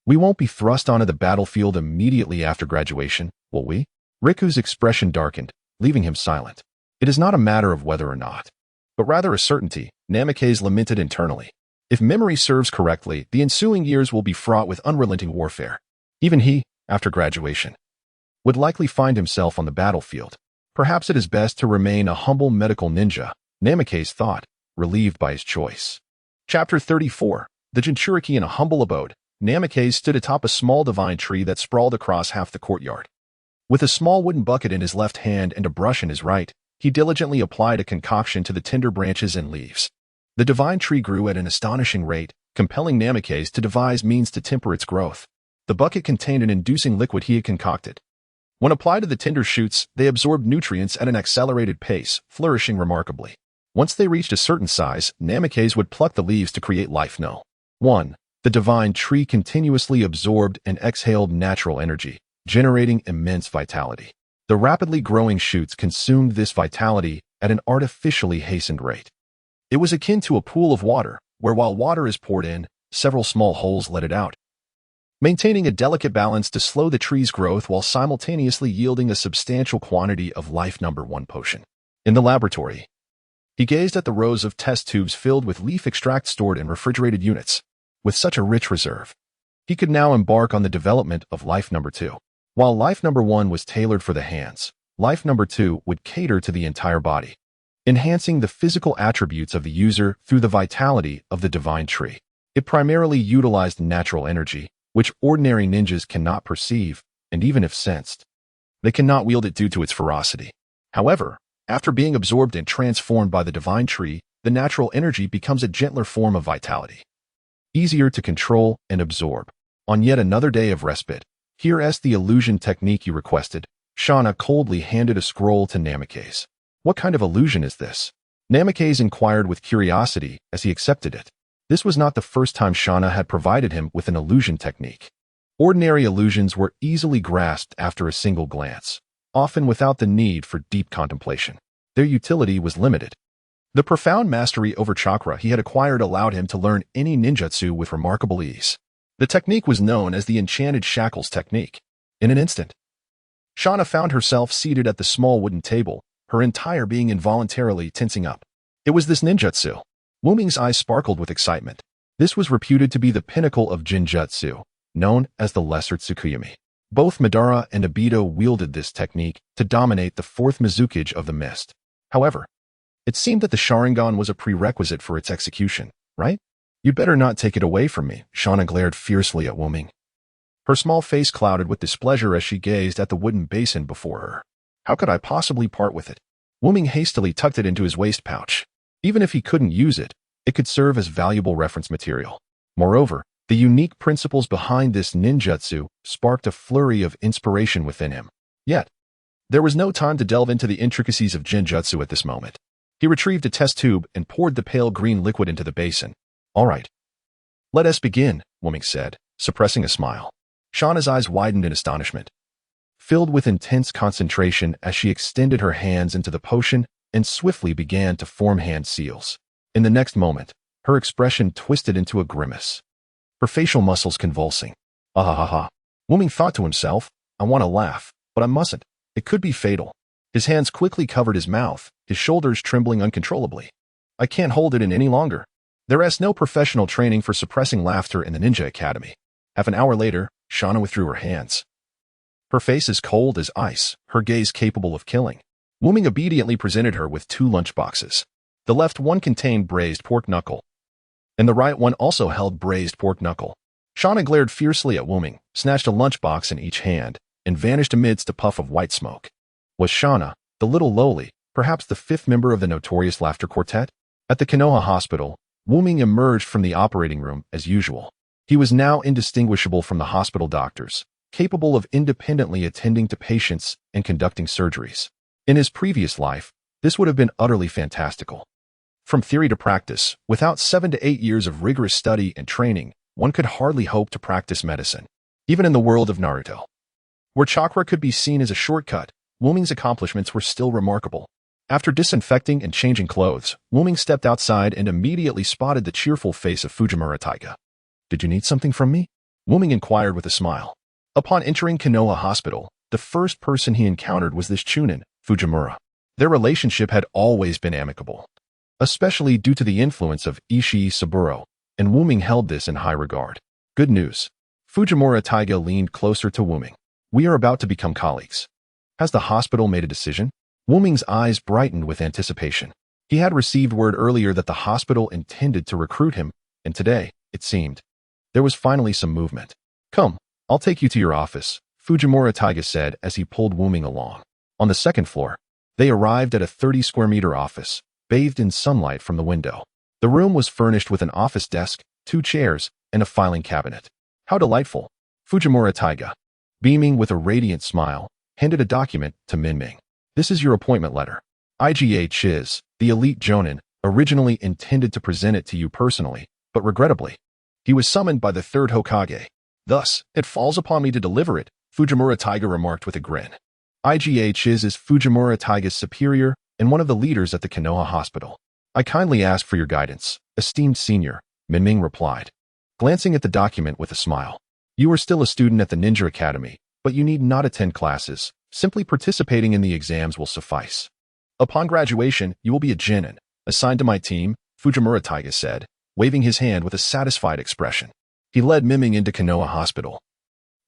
We won't be thrust onto the battlefield immediately after graduation, will we? Riku's expression darkened, leaving him silent. It is not a matter of whether or not, but rather a certainty, Namikaze lamented internally. If memory serves correctly, the ensuing years will be fraught with unrelenting warfare. Even he, after graduation, would likely find himself on the battlefield. Perhaps it is best to remain a humble medical ninja, Namikaze thought, relieved by his choice. Chapter 34. The Jinchuriki in a humble abode. Namikaze stood atop a small divine tree that sprawled across half the courtyard. With a small wooden bucket in his left hand and a brush in his right, he diligently applied a concoction to the tender branches and leaves. The divine tree grew at an astonishing rate, compelling Namikaze to devise means to temper its growth. The bucket contained an inducing liquid he had concocted. When applied to the tender shoots, they absorbed nutrients at an accelerated pace, flourishing remarkably. Once they reached a certain size, Namikaze would pluck the leaves to create life. 1. The divine tree continuously absorbed and exhaled natural energy, generating immense vitality. The rapidly growing shoots consumed this vitality at an artificially hastened rate. It was akin to a pool of water, where while water is poured in, several small holes let it out, maintaining a delicate balance to slow the tree's growth while simultaneously yielding a substantial quantity of Life Number 1 potion. In the laboratory, he gazed at the rows of test tubes filled with leaf extract stored in refrigerated units. With such a rich reserve, he could now embark on the development of Life Number 2. While Life Number 1 was tailored for the hands, Life Number 2 would cater to the entire body, enhancing the physical attributes of the user through the vitality of the divine tree. It primarily utilized natural energy, which ordinary ninjas cannot perceive, and even if sensed, they cannot wield it due to its ferocity. However, after being absorbed and transformed by the divine tree, the natural energy becomes a gentler form of vitality, easier to control and absorb. On yet another day of respite, here's the illusion technique you requested. Shauna coldly handed a scroll to Namikaze. What kind of illusion is this? Namikaze inquired with curiosity as he accepted it. This was not the first time Shauna had provided him with an illusion technique. Ordinary illusions were easily grasped after a single glance, often without the need for deep contemplation. Their utility was limited. The profound mastery over chakra he had acquired allowed him to learn any ninjutsu with remarkable ease. The technique was known as the Enchanted Shackles technique. In an instant, Shauna found herself seated at the small wooden table, her entire being involuntarily tensing up. It was this ninjutsu. Wuming's eyes sparkled with excitement. This was reputed to be the pinnacle of Jinjutsu, known as the Lesser Tsukuyomi. Both Madara and Obito wielded this technique to dominate the fourth Mizukage of the Mist. However, it seemed that the Sharingan was a prerequisite for its execution, right? You'd better not take it away from me, Shauna glared fiercely at Wuming. Her small face clouded with displeasure as she gazed at the wooden basin before her. How could I possibly part with it? Wuming hastily tucked it into his waist pouch. Even if he couldn't use it, it could serve as valuable reference material. Moreover, the unique principles behind this ninjutsu sparked a flurry of inspiration within him. Yet, there was no time to delve into the intricacies of Jinjutsu at this moment. He retrieved a test tube and poured the pale green liquid into the basin. All right. Let us begin, Wuming said, suppressing a smile. Shauna's eyes widened in astonishment, filled with intense concentration as she extended her hands into the potion and swiftly began to form hand seals. In the next moment, her expression twisted into a grimace, her facial muscles convulsing. Ah ha ha ha. Wuming thought to himself, I want to laugh, but I mustn't. It could be fatal. His hands quickly covered his mouth, his shoulders trembling uncontrollably. I can't hold it in any longer. There is no professional training for suppressing laughter in the Ninja Academy. Half an hour later, Shauna withdrew her hands. Her face as cold as ice, her gaze capable of killing. Wuming obediently presented her with 2 lunchboxes. The left one contained braised pork knuckle, and the right one also held braised pork knuckle. Shauna glared fiercely at Wuming, snatched a lunchbox in each hand, and vanished amidst a puff of white smoke. Was Shauna, the little lowly, perhaps the 5th member of the notorious Laughter Quartet? At the Konoha hospital, Wuming emerged from the operating room as usual. He was now indistinguishable from the hospital doctors, capable of independently attending to patients and conducting surgeries. In his previous life, this would have been utterly fantastical. From theory to practice, without 7 to 8 years of rigorous study and training, one could hardly hope to practice medicine. Even in the world of Naruto, where chakra could be seen as a shortcut, Wuming's accomplishments were still remarkable. After disinfecting and changing clothes, Wuming stepped outside and immediately spotted the cheerful face of Fujimura Taiga. Did you need something from me? Wuming inquired with a smile. Upon entering Konoha Hospital, the first person he encountered was this Chunin, Fujimura. Their relationship had always been amicable, especially due to the influence of Ishii Saburo, and Wuming held this in high regard. Good news. Fujimura Taiga leaned closer to Wuming. We are about to become colleagues. Has the hospital made a decision? Wuming's eyes brightened with anticipation. He had received word earlier that the hospital intended to recruit him, and today, it seemed, there was finally some movement. Come, I'll take you to your office, Fujimura Taiga said as he pulled Wuming along. On the second floor, they arrived at a 30-square-meter office, bathed in sunlight from the window. The room was furnished with an office desk, 2 chairs, and a filing cabinet. How delightful! Fujimura Taiga, beaming with a radiant smile, handed a document to Minming. This is your appointment letter. IGA Chiz, the elite Jonin, originally intended to present it to you personally, but regrettably, he was summoned by the third Hokage. Thus, it falls upon me to deliver it, Fujimura Taiga remarked with a grin. IGA Chiz is Fujimura Taiga's superior and one of the leaders at the Konoha Hospital. I kindly ask for your guidance, esteemed senior, Minming replied, glancing at the document with a smile. You are still a student at the Ninja Academy, but you need not attend classes. Simply participating in the exams will suffice. Upon graduation, you will be a genin, assigned to my team, Fujimura Taiga said, waving his hand with a satisfied expression. He led Minming into Konoha Hospital,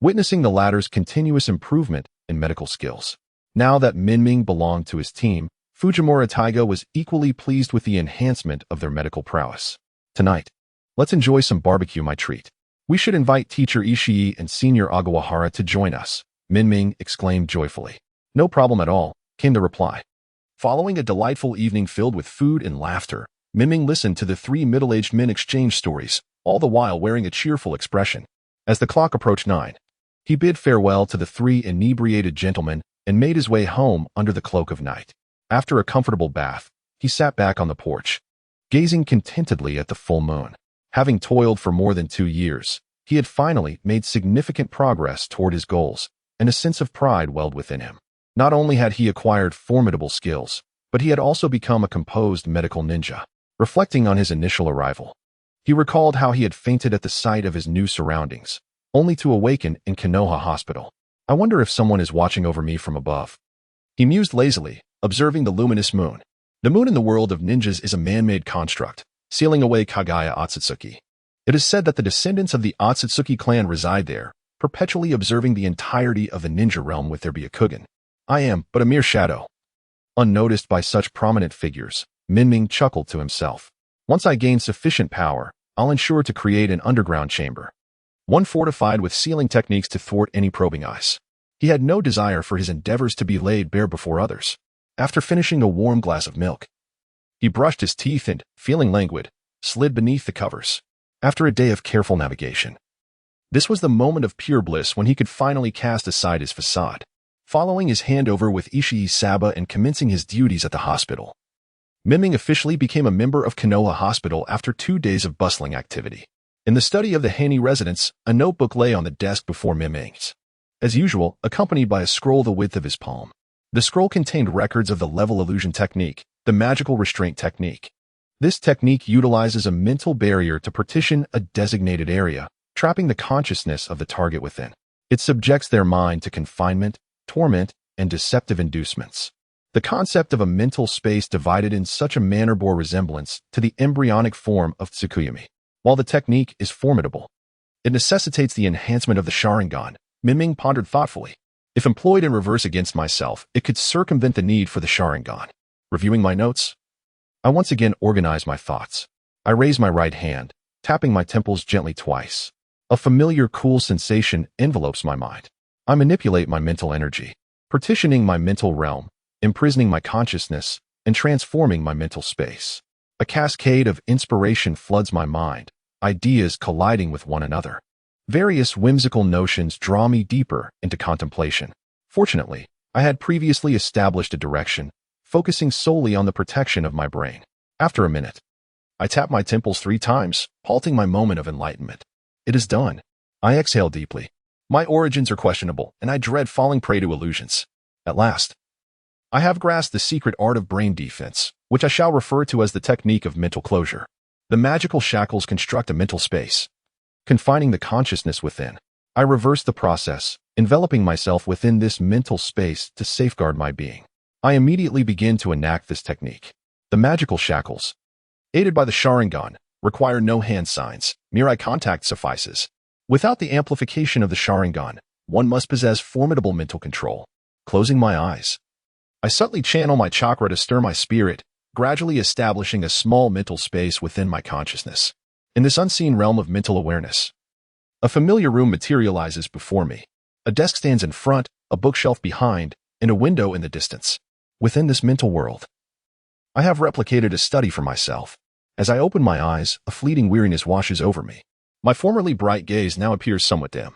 witnessing the latter's continuous improvement in medical skills. Now that Minming belonged to his team, Fujimura Taiga was equally pleased with the enhancement of their medical prowess. Tonight, let's enjoy some barbecue, my treat. We should invite teacher Ishii and senior Agawahara to join us, Minming exclaimed joyfully. No problem at all, came the reply. Following a delightful evening filled with food and laughter, Minming listened to the 3 middle-aged men exchange stories, all the while wearing a cheerful expression. As the clock approached 9, he bid farewell to the 3 inebriated gentlemen and made his way home under the cloak of night. After a comfortable bath, he sat back on the porch, gazing contentedly at the full moon. Having toiled for more than 2 years, he had finally made significant progress toward his goals, and a sense of pride welled within him. Not only had he acquired formidable skills, but he had also become a composed medical ninja. Reflecting on his initial arrival, he recalled how he had fainted at the sight of his new surroundings, only to awaken in Konoha Hospital. I wonder if someone is watching over me from above. He mused lazily, observing the luminous moon. The moon in the world of ninjas is a man-made construct, sealing away Kagaya Otsutsuki. It is said that the descendants of the Otsutsuki clan reside there, perpetually observing the entirety of the ninja realm with their Byakugan. I am but a mere shadow. Unnoticed by such prominent figures, Minming chuckled to himself. Once I gain sufficient power, I'll ensure to create an underground chamber, one fortified with sealing techniques to thwart any probing eyes. He had no desire for his endeavors to be laid bare before others. After finishing a warm glass of milk, he brushed his teeth and, feeling languid, slid beneath the covers. After a day of careful navigation, this was the moment of pure bliss when he could finally cast aside his facade. Following his handover with Ishii Saba and commencing his duties at the hospital, Minming officially became a member of Konoha Hospital after 2 days of bustling activity. In the study of the Hani residence, a notebook lay on the desk before Minming's, as usual, accompanied by a scroll the width of his palm. The scroll contained records of the level illusion technique, the magical restraint technique. This technique utilizes a mental barrier to partition a designated area, trapping the consciousness of the target within. It subjects their mind to confinement, torment, and deceptive inducements. The concept of a mental space divided in such a manner bore resemblance to the embryonic form of Tsukuyumi. While the technique is formidable, it necessitates the enhancement of the Sharingan. Minming pondered thoughtfully. If employed in reverse against myself, it could circumvent the need for the Sharingan. Reviewing my notes, I once again organized my thoughts. I raised my right hand, tapping my temples gently twice. A familiar cool sensation envelopes my mind. I manipulate my mental energy, partitioning my mental realm, imprisoning my consciousness, and transforming my mental space. A cascade of inspiration floods my mind, ideas colliding with one another. Various whimsical notions draw me deeper into contemplation. Fortunately, I had previously established a direction, focusing solely on the protection of my brain. After a minute, I tap my temples 3 times, halting my moment of enlightenment. It is done. I exhale deeply. My origins are questionable, and I dread falling prey to illusions. At last, I have grasped the secret art of brain defense, which I shall refer to as the technique of mental closure. The magical shackles construct a mental space, confining the consciousness within. I reverse the process, enveloping myself within this mental space to safeguard my being. I immediately begin to enact this technique. The magical shackles, aided by the Sharingan, require no hand signs. Mere eye contact suffices. Without the amplification of the Sharingan, one must possess formidable mental control. Closing my eyes, I subtly channel my chakra to stir my spirit, gradually establishing a small mental space within my consciousness. In this unseen realm of mental awareness, a familiar room materializes before me. A desk stands in front, a bookshelf behind, and a window in the distance. Within this mental world, I have replicated a study for myself. As I open my eyes, a fleeting weariness washes over me. My formerly bright gaze now appears somewhat dim.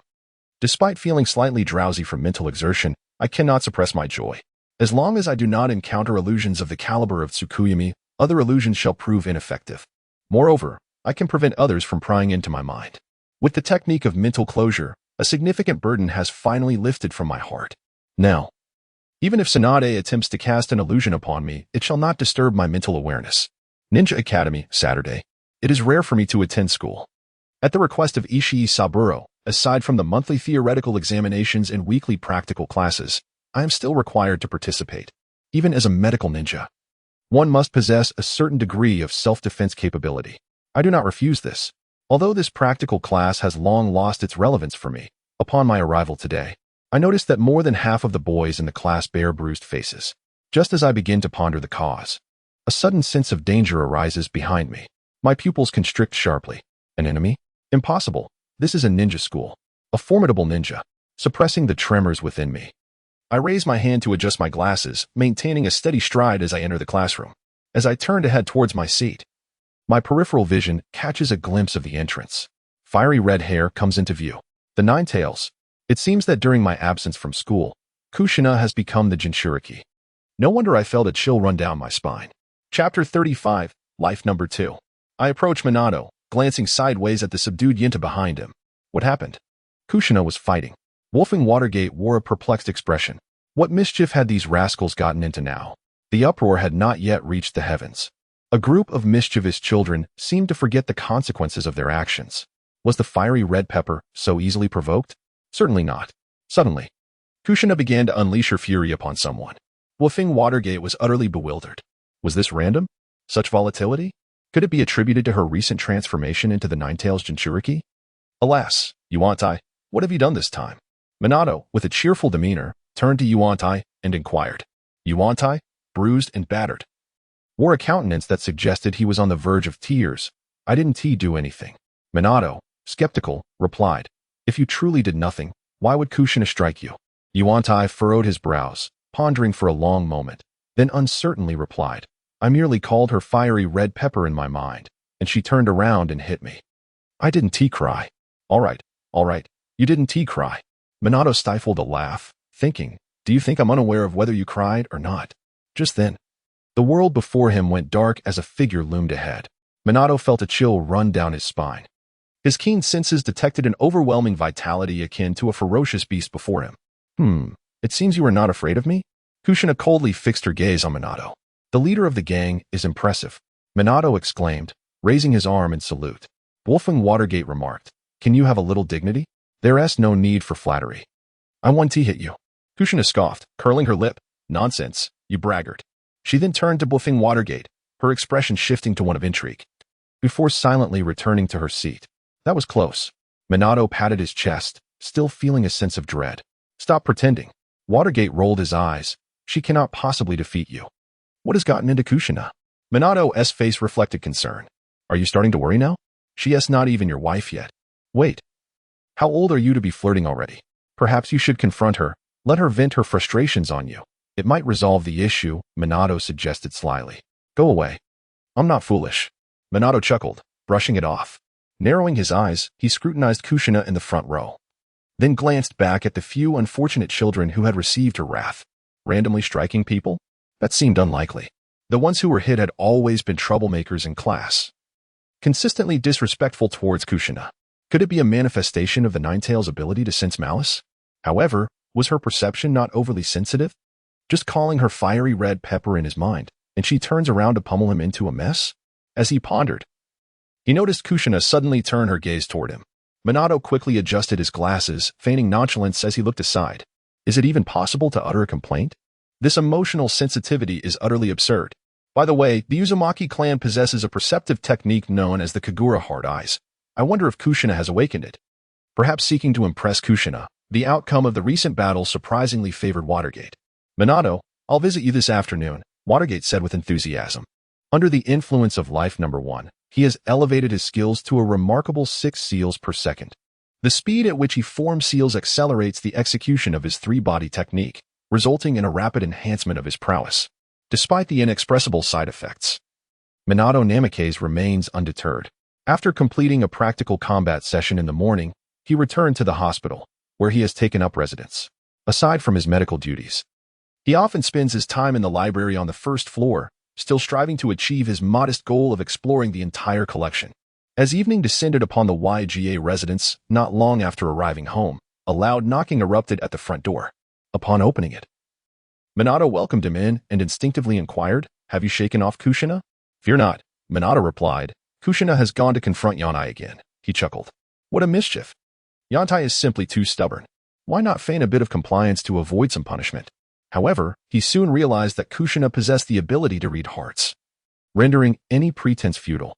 Despite feeling slightly drowsy from mental exertion, I cannot suppress my joy. As long as I do not encounter illusions of the caliber of Tsukuyami, other illusions shall prove ineffective. Moreover, I can prevent others from prying into my mind. With the technique of mental closure, a significant burden has finally lifted from my heart. Now, even if Tsunade attempts to cast an illusion upon me, it shall not disturb my mental awareness. Ninja Academy, Saturday. It is rare for me to attend school. At the request of Ishii Saburo, aside from the monthly theoretical examinations and weekly practical classes, I am still required to participate. Even as a medical ninja, one must possess a certain degree of self-defense capability. I do not refuse this. Although this practical class has long lost its relevance for me, upon my arrival today, I noticed that more than half of the boys in the class bear bruised faces. Just as I begin to ponder the cause, a sudden sense of danger arises behind me. My pupils constrict sharply. An enemy? Impossible. This is a ninja school. A formidable ninja, suppressing the tremors within me. I raise my hand to adjust my glasses, maintaining a steady stride as I enter the classroom. As I turn to head towards my seat, my peripheral vision catches a glimpse of the entrance. Fiery red hair comes into view. The Nine Tails. It seems that during my absence from school, Kushina has become the Jinchuriki. No wonder I felt a chill run down my spine. Chapter 35, Life Number 2. I approach Minato, glancing sideways at the subdued Yinta behind him. What happened? Kushina was fighting. Wolfing Watergate wore a perplexed expression. What mischief had these rascals gotten into now? The uproar had not yet reached the heavens. A group of mischievous children seemed to forget the consequences of their actions. Was the fiery red pepper so easily provoked? Certainly not. Suddenly, Kushina began to unleash her fury upon someone. Wolfing Watergate was utterly bewildered. Was this random? Such volatility? Could it be attributed to her recent transformation into the Nine-Tails Jinchuriki? Alas, Yuantai, what have you done this time? Minato, with a cheerful demeanor, turned to Yuantai and inquired. Yuantai, bruised and battered, wore a countenance that suggested he was on the verge of tears. I didn't do anything. Minato, skeptical, replied. If you truly did nothing, why would Kushina strike you? Yuantai furrowed his brows, pondering for a long moment, then uncertainly replied. I merely called her fiery red pepper in my mind, and she turned around and hit me. I didn't cry. All right, you didn't cry. Minato stifled a laugh, thinking, do you think I'm unaware of whether you cried or not? Just then, the world before him went dark as a figure loomed ahead. Minato felt a chill run down his spine. His keen senses detected an overwhelming vitality akin to a ferocious beast before him. It seems you are not afraid of me? Kushina coldly fixed her gaze on Minato. The leader of the gang is impressive, Minato exclaimed, raising his arm in salute. Wolfing Watergate remarked, can you have a little dignity? There's no need for flattery. I won't hit you. Kushina scoffed, curling her lip. Nonsense, you braggart. She then turned to Wolfing Watergate, her expression shifting to one of intrigue, before silently returning to her seat. That was close. Minato patted his chest, still feeling a sense of dread. Stop pretending. Watergate rolled his eyes. She cannot possibly defeat you. What has gotten into Kushina? Minato's face reflected concern. Are you starting to worry now? She's not even your wife yet. Wait. How old are you to be flirting already? Perhaps you should confront her. Let her vent her frustrations on you. It might resolve the issue, Minato suggested slyly. Go away. I'm not foolish. Minato chuckled, brushing it off. Narrowing his eyes, he scrutinized Kushina in the front row, then glanced back at the few unfortunate children who had received her wrath. Randomly striking people? That seemed unlikely. The ones who were hit had always been troublemakers in class, consistently disrespectful towards Kushina. Could it be a manifestation of the Nine-Tails' ability to sense malice? However, was her perception not overly sensitive? Just calling her fiery red pepper in his mind, and she turns around to pummel him into a mess? As he pondered, he noticed Kushina suddenly turn her gaze toward him. Minato quickly adjusted his glasses, feigning nonchalance as he looked aside. Is it even possible to utter a complaint? This emotional sensitivity is utterly absurd. By the way, the Uzumaki clan possesses a perceptive technique known as the Kagura Hard Eyes. I wonder if Kushina has awakened it. Perhaps seeking to impress Kushina, the outcome of the recent battle surprisingly favored Watergate. Minato, I'll visit you this afternoon, Watergate said with enthusiasm. Under the influence of Life Number 1, he has elevated his skills to a remarkable 6 seals per second. The speed at which he forms seals accelerates the execution of his 3-body technique, resulting in a rapid enhancement of his prowess. Despite the inexpressible side effects, Minato Namikaze remains undeterred. After completing a practical combat session in the morning, he returned to the hospital, where he has taken up residence. Aside from his medical duties, he often spends his time in the library on the first floor, still striving to achieve his modest goal of exploring the entire collection. As evening descended upon the YGA residence, not long after arriving home, a loud knocking erupted at the front door. Upon opening it, Minato welcomed him in and instinctively inquired, "Have you shaken off Kushina?" "Fear not," Minato replied. "Kushina has gone to confront Yantai again." He chuckled. "What a mischief! Yantai is simply too stubborn. Why not feign a bit of compliance to avoid some punishment?" However, he soon realized that Kushina possessed the ability to read hearts, rendering any pretense futile.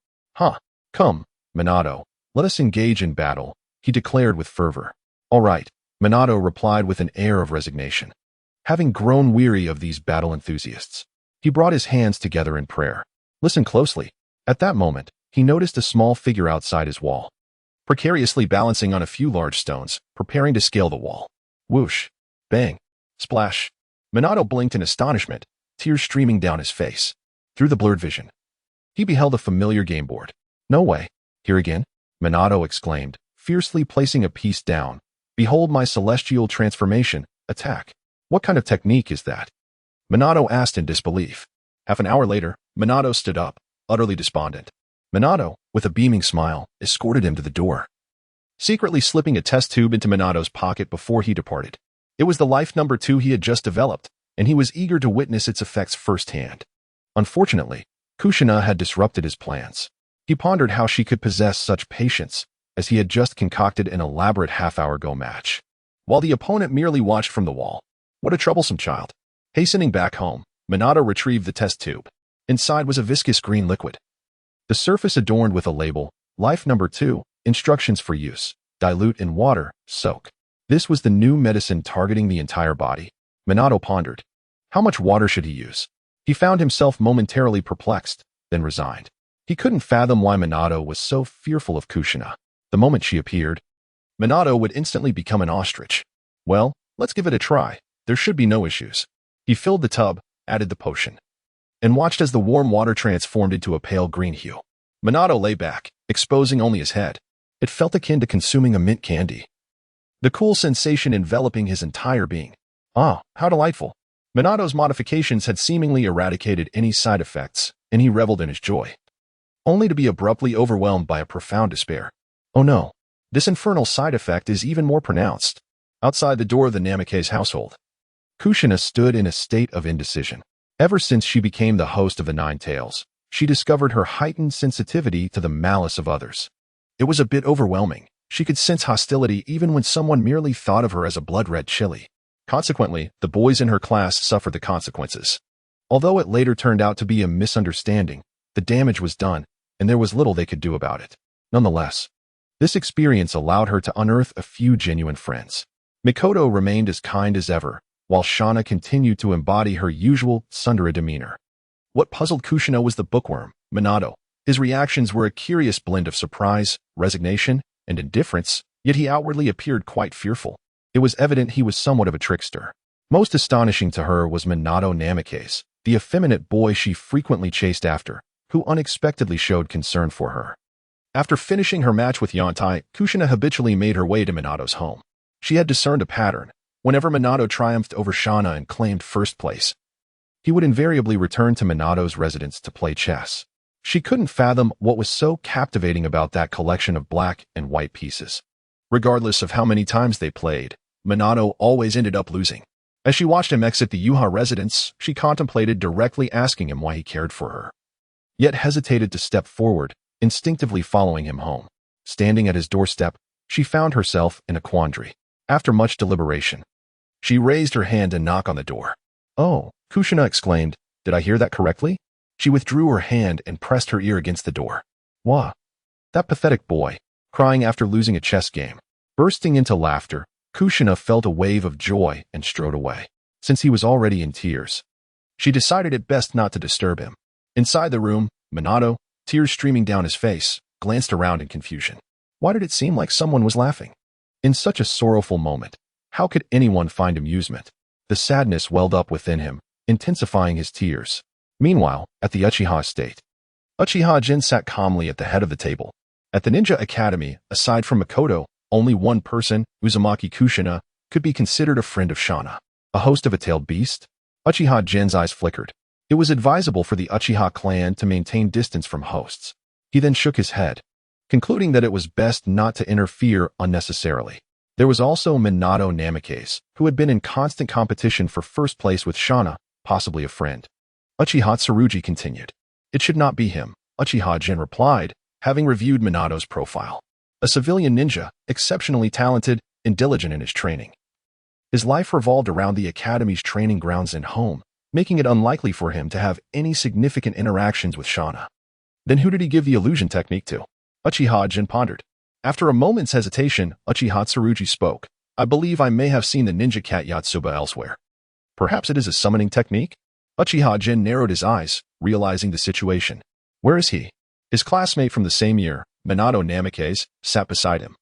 Come, Minato, let us engage in battle," he declared with fervor. "All right," Minato replied with an air of resignation. Having grown weary of these battle enthusiasts, he brought his hands together in prayer. Listen closely. At that moment, he noticed a small figure outside his wall, precariously balancing on a few large stones, preparing to scale the wall. Whoosh! Bang! Splash! Minato blinked in astonishment, tears streaming down his face. Through the blurred vision, he beheld a familiar game board. "No way! Here again?" Minato exclaimed, fiercely placing a piece down. "Behold my celestial transformation, attack. What kind of technique is that?" Minato asked in disbelief. Half an hour later, Minato stood up, utterly despondent. Minato, with a beaming smile, escorted him to the door, secretly slipping a test tube into Minato's pocket before he departed. It was the Life Number 2 he had just developed, and he was eager to witness its effects firsthand. Unfortunately, Kushina had disrupted his plans. He pondered how she could possess such patience, as he had just concocted an elaborate half-hour Go match, while the opponent merely watched from the wall. What a troublesome child. Hastening back home, Minato retrieved the test tube. Inside was a viscous green liquid, the surface adorned with a label, Life Number 2, instructions for use, dilute in water, soak. This was the new medicine targeting the entire body. Minato pondered. How much water should he use? He found himself momentarily perplexed, then resigned. He couldn't fathom why Minato was so fearful of Kushina. The moment she appeared, Minato would instantly become an ostrich. Well, let's give it a try. There should be no issues. He filled the tub, added the potion, and watched as the warm water transformed into a pale green hue. Minato lay back, exposing only his head. It felt akin to consuming a mint candy, the cool sensation enveloping his entire being. Ah, how delightful. Minato's modifications had seemingly eradicated any side effects, and he reveled in his joy, only to be abruptly overwhelmed by a profound despair. Oh no, this infernal side effect is even more pronounced. Outside the door of the Namikaze household, Kushina stood in a state of indecision. Ever since she became the host of the Nine Tails, she discovered her heightened sensitivity to the malice of others. It was a bit overwhelming. She could sense hostility even when someone merely thought of her as a blood-red chili. Consequently, the boys in her class suffered the consequences. Although it later turned out to be a misunderstanding, the damage was done, and there was little they could do about it. Nonetheless, this experience allowed her to unearth a few genuine friends. Mikoto remained as kind as ever, while Shauna continued to embody her usual tsundere demeanor. What puzzled Kushina was the bookworm, Minato. His reactions were a curious blend of surprise, resignation, and indifference, yet he outwardly appeared quite fearful. It was evident he was somewhat of a trickster. Most astonishing to her was Minato Namikaze, the effeminate boy she frequently chased after, who unexpectedly showed concern for her. After finishing her match with Yantai, Kushina habitually made her way to Minato's home. She had discerned a pattern. Whenever Minato triumphed over Shauna and claimed first place, he would invariably return to Minato's residence to play chess. She couldn't fathom what was so captivating about that collection of black and white pieces. Regardless of how many times they played, Minato always ended up losing. As she watched him exit the Yuha residence, she contemplated directly asking him why he cared for her, yet hesitated to step forward, instinctively following him home. Standing at his doorstep, She found herself in a quandary. After much deliberation, she raised her hand to knock on the door. "Oh," Kushina exclaimed. "Did I hear that correctly?" She withdrew her hand and pressed her ear against the door. "Wah! That pathetic boy, crying after losing a chess game." Bursting into laughter, Kushina felt a wave of joy and strode away. Since he was already in tears, she decided it best not to disturb him. Inside the room, Minato, tears streaming down his face, glanced around in confusion. Why did it seem like someone was laughing? In such a sorrowful moment, how could anyone find amusement? The sadness welled up within him, intensifying his tears. Meanwhile, at the Uchiha estate, Uchiha Jin sat calmly at the head of the table. At the Ninja Academy, aside from Makoto, only one person, Uzumaki Kushina, could be considered a friend of Shana. A host of a tailed beast? Uchiha Jin's eyes flickered. It was advisable for the Uchiha clan to maintain distance from hosts. He then shook his head, concluding that it was best not to interfere unnecessarily. There was also Minato Namikaze, who had been in constant competition for first place with Shana, possibly a friend. Uchiha Tsurugi continued. "It should not be him," Uchiha Jin replied, having reviewed Minato's profile. A civilian ninja, exceptionally talented and diligent in his training. His life revolved around the academy's training grounds and home, making it unlikely for him to have any significant interactions with Shana. Then who did he give the illusion technique to? Uchiha Jin pondered. After a moment's hesitation, Uchiha Tsurugi spoke. "I believe I may have seen the ninja cat Yatsuba elsewhere. Perhaps it is a summoning technique?" Uchiha Jin narrowed his eyes, realizing the situation. "Where is he?" His classmate from the same year, Minato Namikaze, sat beside him.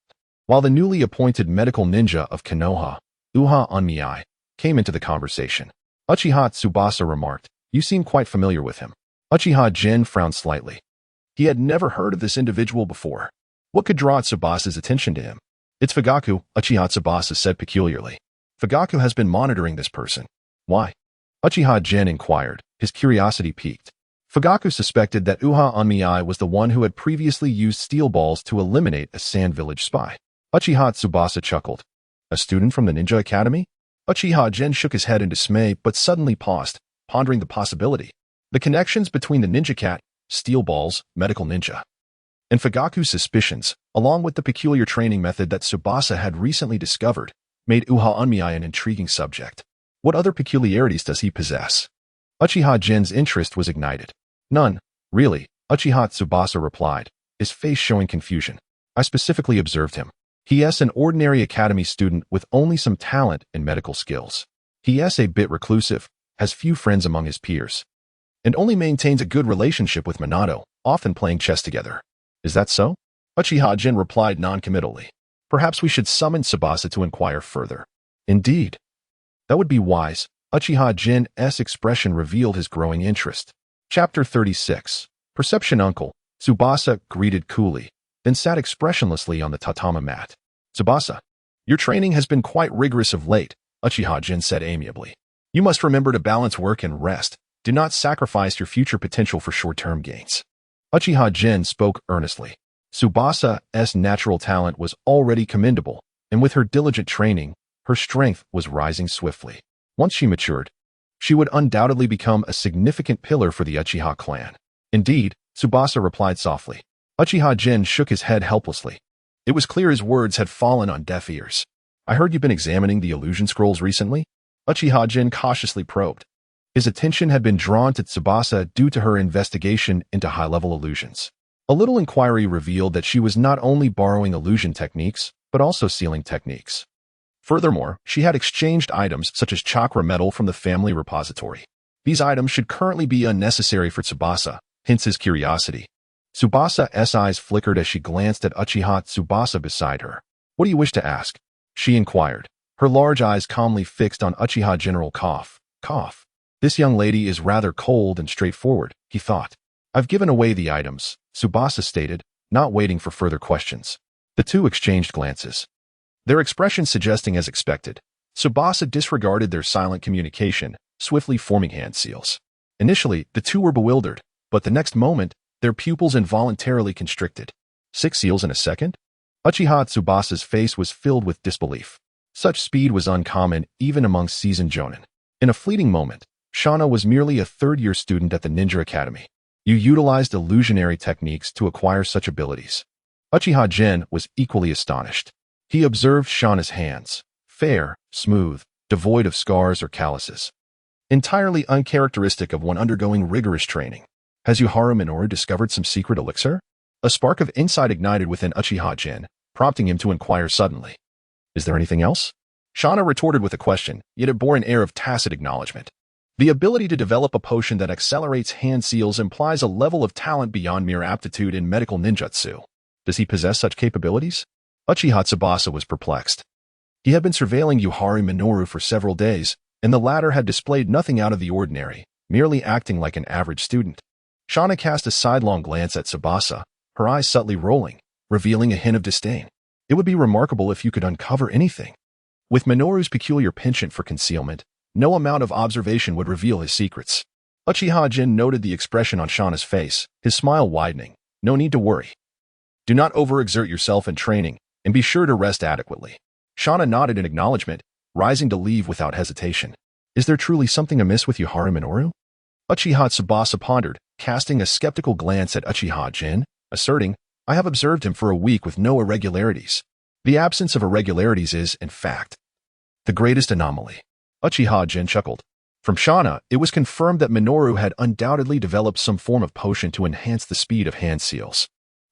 While the newly appointed medical ninja of Konoha, Uha Onmii, came into the conversation. Uchiha Tsubasa remarked, "You seem quite familiar with him." Uchiha Jin frowned slightly. He had never heard of this individual before. What could draw Tsubasa's attention to him? "It's Fugaku," Uchiha Tsubasa said peculiarly. "Fugaku has been monitoring this person." "Why?" Uchiha Jin inquired, his curiosity piqued. Fugaku suspected that Uha Onmii was the one who had previously used steel balls to eliminate a Sand Village spy. Uchiha Tsubasa chuckled. "A student from the Ninja Academy?" Uchiha Jin shook his head in dismay but suddenly paused, pondering the possibility. The connections between the ninja cat, steel balls, medical ninja, and Fugaku's suspicions, along with the peculiar training method that Tsubasa had recently discovered, made Uha Onmii an intriguing subject. What other peculiarities does he possess? Uchiha Jin's interest was ignited. "None, really," Uchiha Tsubasa replied, his face showing confusion. "I specifically observed him. He is an ordinary academy student with only some talent and medical skills. He is a bit reclusive, has few friends among his peers, and only maintains a good relationship with Minato, often playing chess together." "Is that so?" Uchiha Jin replied non-committally. "Perhaps we should summon Tsubasa to inquire further." "Indeed. That would be wise." Uchiha Jin's expression revealed his growing interest. Chapter 36. Perception Uncle. Tsubasa greeted coolly, then sat expressionlessly on the tatami mat. "Tsubasa, your training has been quite rigorous of late," Uchiha Jin said amiably. "You must remember to balance work and rest. Do not sacrifice your future potential for short-term gains." Uchiha Jin spoke earnestly. Tsubasa's natural talent was already commendable, and with her diligent training, her strength was rising swiftly. Once she matured, she would undoubtedly become a significant pillar for the Uchiha clan. "Indeed," Tsubasa replied softly. Uchiha Jin shook his head helplessly. It was clear his words had fallen on deaf ears. "I heard you've been examining the illusion scrolls recently?" Uchiha Jin cautiously probed. His attention had been drawn to Tsubasa due to her investigation into high-level illusions. A little inquiry revealed that she was not only borrowing illusion techniques, but also sealing techniques. Furthermore, she had exchanged items such as chakra metal from the family repository. These items should currently be unnecessary for Tsubasa, hence his curiosity. Tsubasa's eyes flickered as she glanced at Uchiha Tsubasa beside her. "What do you wish to ask?" she inquired, her large eyes calmly fixed on Uchiha General Cough. "This young lady is rather cold and straightforward," he thought. "I've given away the items," Tsubasa stated, not waiting for further questions. The two exchanged glances, their expressions suggesting as expected. Tsubasa disregarded their silent communication, swiftly forming hand seals. Initially, the two were bewildered, but the next moment, their pupils involuntarily constricted. 6 seals in a second? Uchiha Tsubasa's face was filled with disbelief. Such speed was uncommon even among seasoned jonin. In a fleeting moment, Shana was merely a third-year student at the Ninja Academy. You utilized illusionary techniques to acquire such abilities. Uchiha Jin was equally astonished. He observed Shauna's hands, fair, smooth, devoid of scars or calluses. Entirely uncharacteristic of one undergoing rigorous training. Has Yuharu Minoru discovered some secret elixir? A spark of insight ignited within Uchiha Jin, prompting him to inquire suddenly. Is there anything else? Shauna retorted with a question, yet it bore an air of tacit acknowledgement. The ability to develop a potion that accelerates hand seals implies a level of talent beyond mere aptitude in medical ninjutsu. Does he possess such capabilities? Uchiha Tsubasa was perplexed. He had been surveilling Yuharu Minoru for several days, and the latter had displayed nothing out of the ordinary, merely acting like an average student. Shauna cast a sidelong glance at Tsubasa, her eyes subtly rolling, revealing a hint of disdain. It would be remarkable if you could uncover anything. With Minoru's peculiar penchant for concealment, no amount of observation would reveal his secrets. Uchiha Jin noted the expression on Shauna's face, his smile widening. No need to worry. Do not overexert yourself in training, and be sure to rest adequately. Shauna nodded in acknowledgement, rising to leave without hesitation. Is there truly something amiss with Yuharu Minoru? Uchiha Tsubasa pondered, casting a skeptical glance at Uchiha Jin, asserting, I have observed him for a week with no irregularities. The absence of irregularities is, in fact, the greatest anomaly. Uchiha Jin chuckled. From Shauna, it was confirmed that Minoru had undoubtedly developed some form of potion to enhance the speed of hand seals.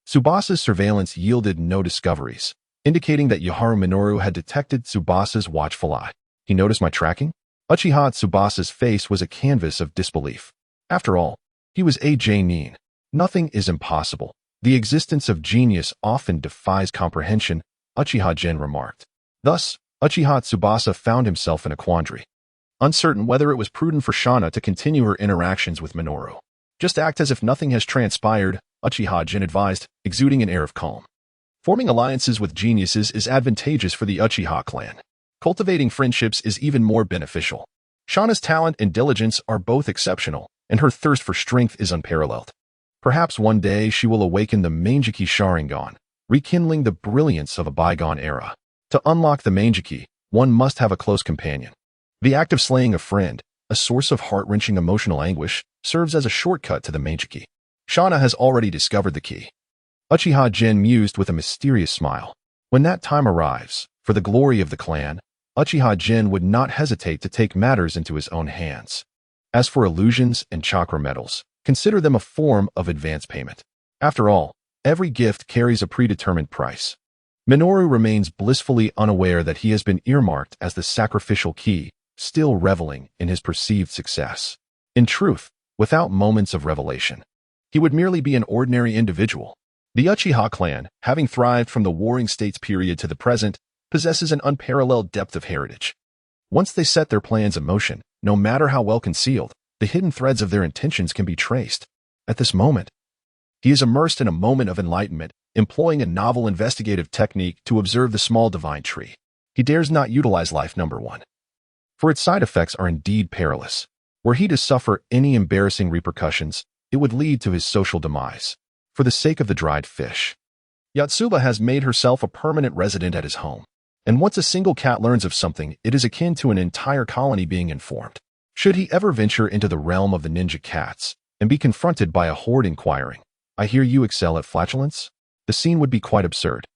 Tsubasa's surveillance yielded no discoveries, indicating that Yuharu Minoru had detected Tsubasa's watchful eye. He noticed my tracking? Uchiha Tsubasa's face was a canvas of disbelief. After all, he was a Nin. Nothing is impossible. The existence of genius often defies comprehension, Uchiha Jin remarked. Thus, Uchiha Tsubasa found himself in a quandary. Uncertain whether it was prudent for Shauna to continue her interactions with Minoru. Just act as if nothing has transpired, Uchiha Jin advised, exuding an air of calm. Forming alliances with geniuses is advantageous for the Uchiha clan. Cultivating friendships is even more beneficial. Shauna's talent and diligence are both exceptional, and her thirst for strength is unparalleled. Perhaps one day she will awaken the Manjiki Sharingan, rekindling the brilliance of a bygone era. To unlock the Manjiki, one must have a close companion. The act of slaying a friend, a source of heart-wrenching emotional anguish, serves as a shortcut to the Manjiki. Shauna has already discovered the key. Uchiha Jin mused with a mysterious smile. When that time arrives, for the glory of the clan, Uchiha Jin would not hesitate to take matters into his own hands. As for illusions and chakra metals, consider them a form of advance payment. After all, every gift carries a predetermined price. Minoru remains blissfully unaware that he has been earmarked as the sacrificial key, still reveling in his perceived success. In truth, without moments of revelation, he would merely be an ordinary individual. The Uchiha clan, having thrived from the Warring States period to the present, possesses an unparalleled depth of heritage. Once they set their plans in motion, no matter how well concealed, the hidden threads of their intentions can be traced. At this moment, he is immersed in a moment of enlightenment, employing a novel investigative technique to observe the small divine tree. He dares not utilize life number 1, for its side effects are indeed perilous. Were he to suffer any embarrassing repercussions, it would lead to his social demise. For the sake of the dried fish, Yotsuba has made herself a permanent resident at his home. And once a single cat learns of something, it is akin to an entire colony being informed. Should he ever venture into the realm of the ninja cats and be confronted by a horde inquiring, I hear you excel at flatulence? The scene would be quite absurd.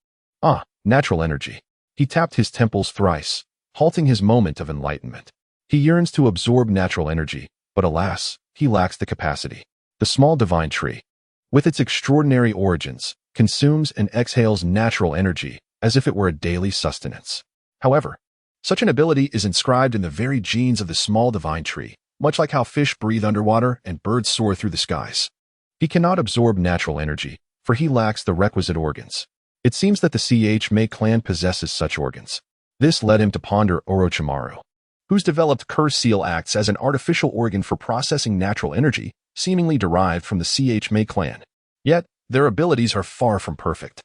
Ah, natural energy. He tapped his temples thrice, halting his moment of enlightenment. He yearns to absorb natural energy, but alas, he lacks the capacity. The small divine tree, with its extraordinary origins, consumes and exhales natural energy as if it were a daily sustenance. However, such an ability is inscribed in the very genes of the small divine tree, much like how fish breathe underwater and birds soar through the skies. He cannot absorb natural energy, for he lacks the requisite organs. It seems that the CH-May clan possesses such organs. This led him to ponder Orochimaru, whose developed curse seal acts as an artificial organ for processing natural energy, seemingly derived from the CH-May clan. Yet, their abilities are far from perfect.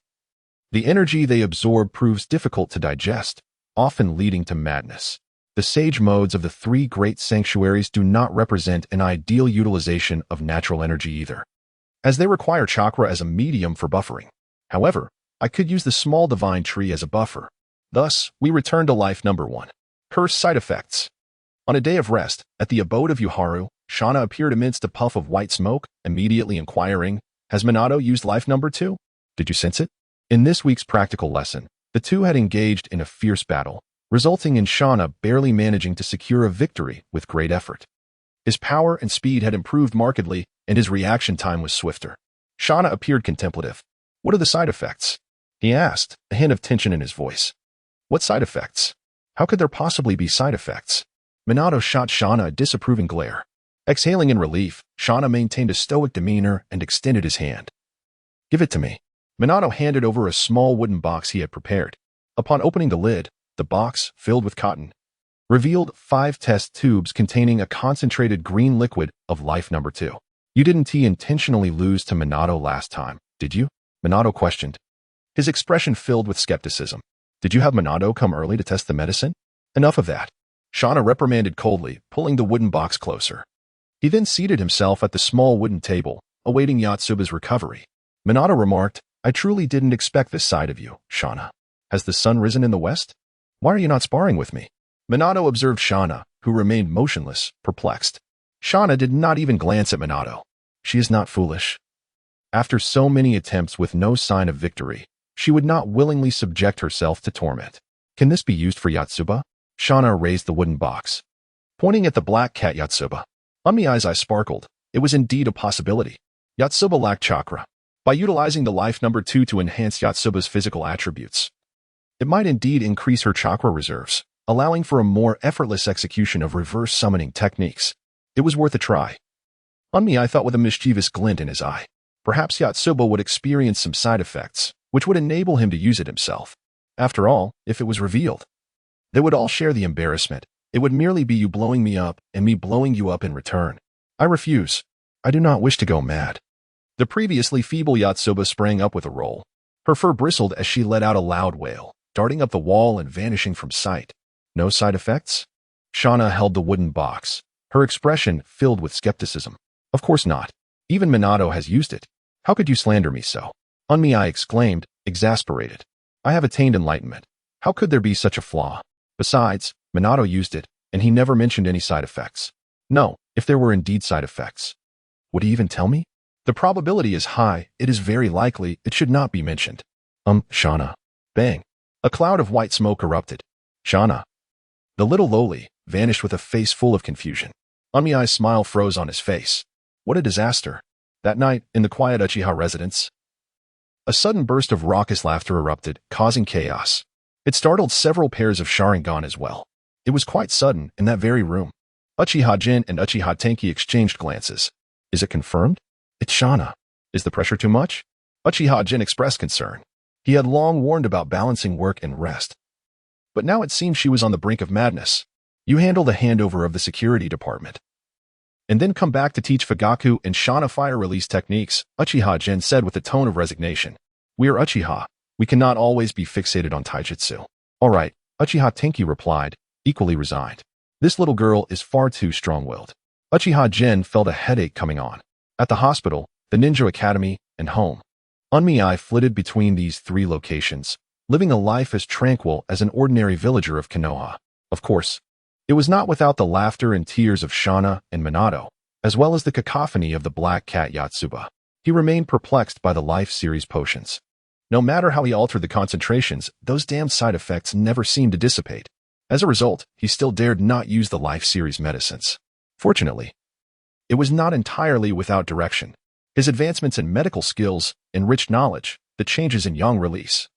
The energy they absorb proves difficult to digest, often leading to madness. The sage modes of the 3 great sanctuaries do not represent an ideal utilization of natural energy either, as they require chakra as a medium for buffering. However, I could use the small divine tree as a buffer. Thus, we return to life number 1. Curse side effects. On a day of rest, at the abode of Yuharu, Shauna appeared amidst a puff of white smoke, immediately inquiring, has Minato used life number 2? Did you sense it? In this week's practical lesson, The two had engaged in a fierce battle, resulting in Shauna barely managing to secure a victory with great effort. His power and speed had improved markedly, and his reaction time was swifter. Shauna appeared contemplative. "What are the side effects?" he asked, a hint of tension in his voice. "What side effects? How could there possibly be side effects?" Minato shot Shauna a disapproving glare. Exhaling in relief, Shauna maintained a stoic demeanor and extended his hand. "Give it to me." Minato handed over a small wooden box he had prepared. Upon opening the lid, the box, filled with cotton, revealed 5 test tubes containing a concentrated green liquid of life number 2. "You didn't intentionally lose to Minato last time, did you?" Minato questioned. His expression filled with skepticism. "Did you have Minato come early to test the medicine?" "Enough of that," Shauna reprimanded coldly, pulling the wooden box closer. He then seated himself at the small wooden table, awaiting Yotsuba's recovery. Minato remarked, "I truly didn't expect this side of you, Shauna. Has the sun risen in the west? Why are you not sparring with me?" Minato observed Shauna, who remained motionless, perplexed. Shauna did not even glance at Minato. She is not foolish. After so many attempts with no sign of victory, she would not willingly subject herself to torment. "Can this be used for Yotsuba?" Shauna raised the wooden box, pointing at the black cat Yotsuba. Unmi's eyes sparkled. It was indeed a possibility. Yotsuba lacked chakra. By utilizing the life number 2 to enhance Yotsuba's physical attributes, it might indeed increase her chakra reserves, allowing for a more effortless execution of reverse summoning techniques. It was worth a try. Unmi thought with a mischievous glint in his eye. Perhaps Yotsuba would experience some side effects, which would enable him to use it himself. After all, if it was revealed, they would all share the embarrassment. It would merely be you blowing me up and me blowing you up in return. "I refuse. I do not wish to go mad." The previously feeble Yotsuba sprang up with a roll. Her fur bristled as she let out a loud wail, darting up the wall and vanishing from sight. "No side effects?" Shauna held the wooden box, her expression filled with skepticism. "Of course not. Even Minato has used it. How could you slander me so?" Unmi exclaimed, exasperated. "I have attained enlightenment. How could there be such a flaw? Besides, Minato used it, and he never mentioned any side effects." "No, if there were indeed side effects. Would he even tell me?" "The probability is high. It is very likely it should not be mentioned." Shauna." Bang. A cloud of white smoke erupted. "Shauna." The little lowly vanished with a face full of confusion. Unmi's smile froze on his face. What a disaster. That night, in the quiet Uchiha residence, a sudden burst of raucous laughter erupted, causing chaos. It startled several pairs of Sharingan as well. It was quite sudden, in that very room. Uchiha Jin and Uchiha Tenki exchanged glances. "Is it confirmed? It's Shauna. Is the pressure too much?" Uchiha Jin expressed concern. He had long warned about balancing work and rest. But now it seemed she was on the brink of madness. "You handle the handover of the security department, and then come back to teach Fugaku and Shauna fire release techniques," Uchiha Jin said with a tone of resignation. "We are Uchiha. We cannot always be fixated on taijutsu." "All right," Uchiha Tenki replied, equally resigned. "This little girl is far too strong-willed." Uchiha Jin felt a headache coming on. At the hospital, the ninja academy, and home, Unmi flitted between these 3 locations, living a life as tranquil as an ordinary villager of Konoha. Of course, it was not without the laughter and tears of Shauna and Minato, as well as the cacophony of the black cat Yotsuba. He remained perplexed by the life series potions. No matter how he altered the concentrations, those damned side effects never seemed to dissipate. As a result, he still dared not use the life series medicines. Fortunately, it was not entirely without direction. His advancements in medical skills, enriched knowledge, the changes in yang release,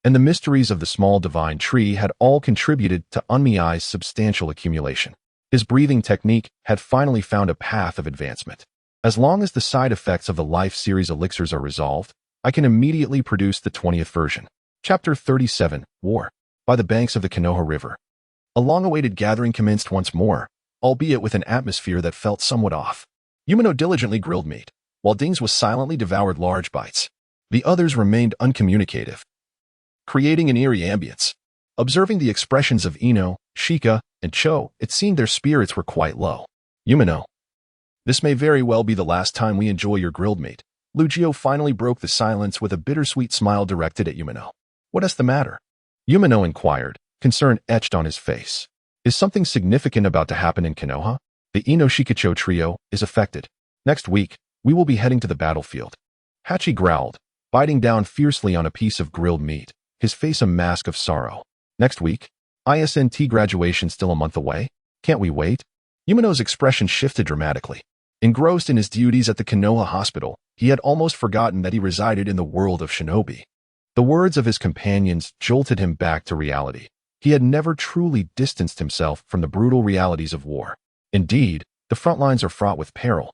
and the mysteries of the small divine tree had all contributed to Unmi's substantial accumulation. His breathing technique had finally found a path of advancement. As long as the side effects of the life series elixirs are resolved, I can immediately produce the 20th version. Chapter 37, War. By the banks of the Konoha River, a long-awaited gathering commenced once more, albeit with an atmosphere that felt somewhat off. Yumino diligently grilled meat, while Dings was silently devoured large bites. The others remained uncommunicative, creating an eerie ambience. Observing the expressions of Ino, Shika, and Cho, it seemed their spirits were quite low. "Yumino, this may very well be the last time we enjoy your grilled meat." Lugio finally broke the silence with a bittersweet smile directed at Yumino. "What is the matter?" Yumino inquired, concern etched on his face. "Is something significant about to happen in Konoha? The Ino Shikacho trio is affected. Next week, we will be heading to the battlefield." Hachi growled, biting down fiercely on a piece of grilled meat. his face a mask of sorrow. Next week? ISNT graduation still a month away? Can't we wait? Yumeno's expression shifted dramatically. Engrossed in his duties at the Konoha hospital, he had almost forgotten that he resided in the world of shinobi. The words of his companions jolted him back to reality. He had never truly distanced himself from the brutal realities of war. Indeed, the front lines are fraught with peril.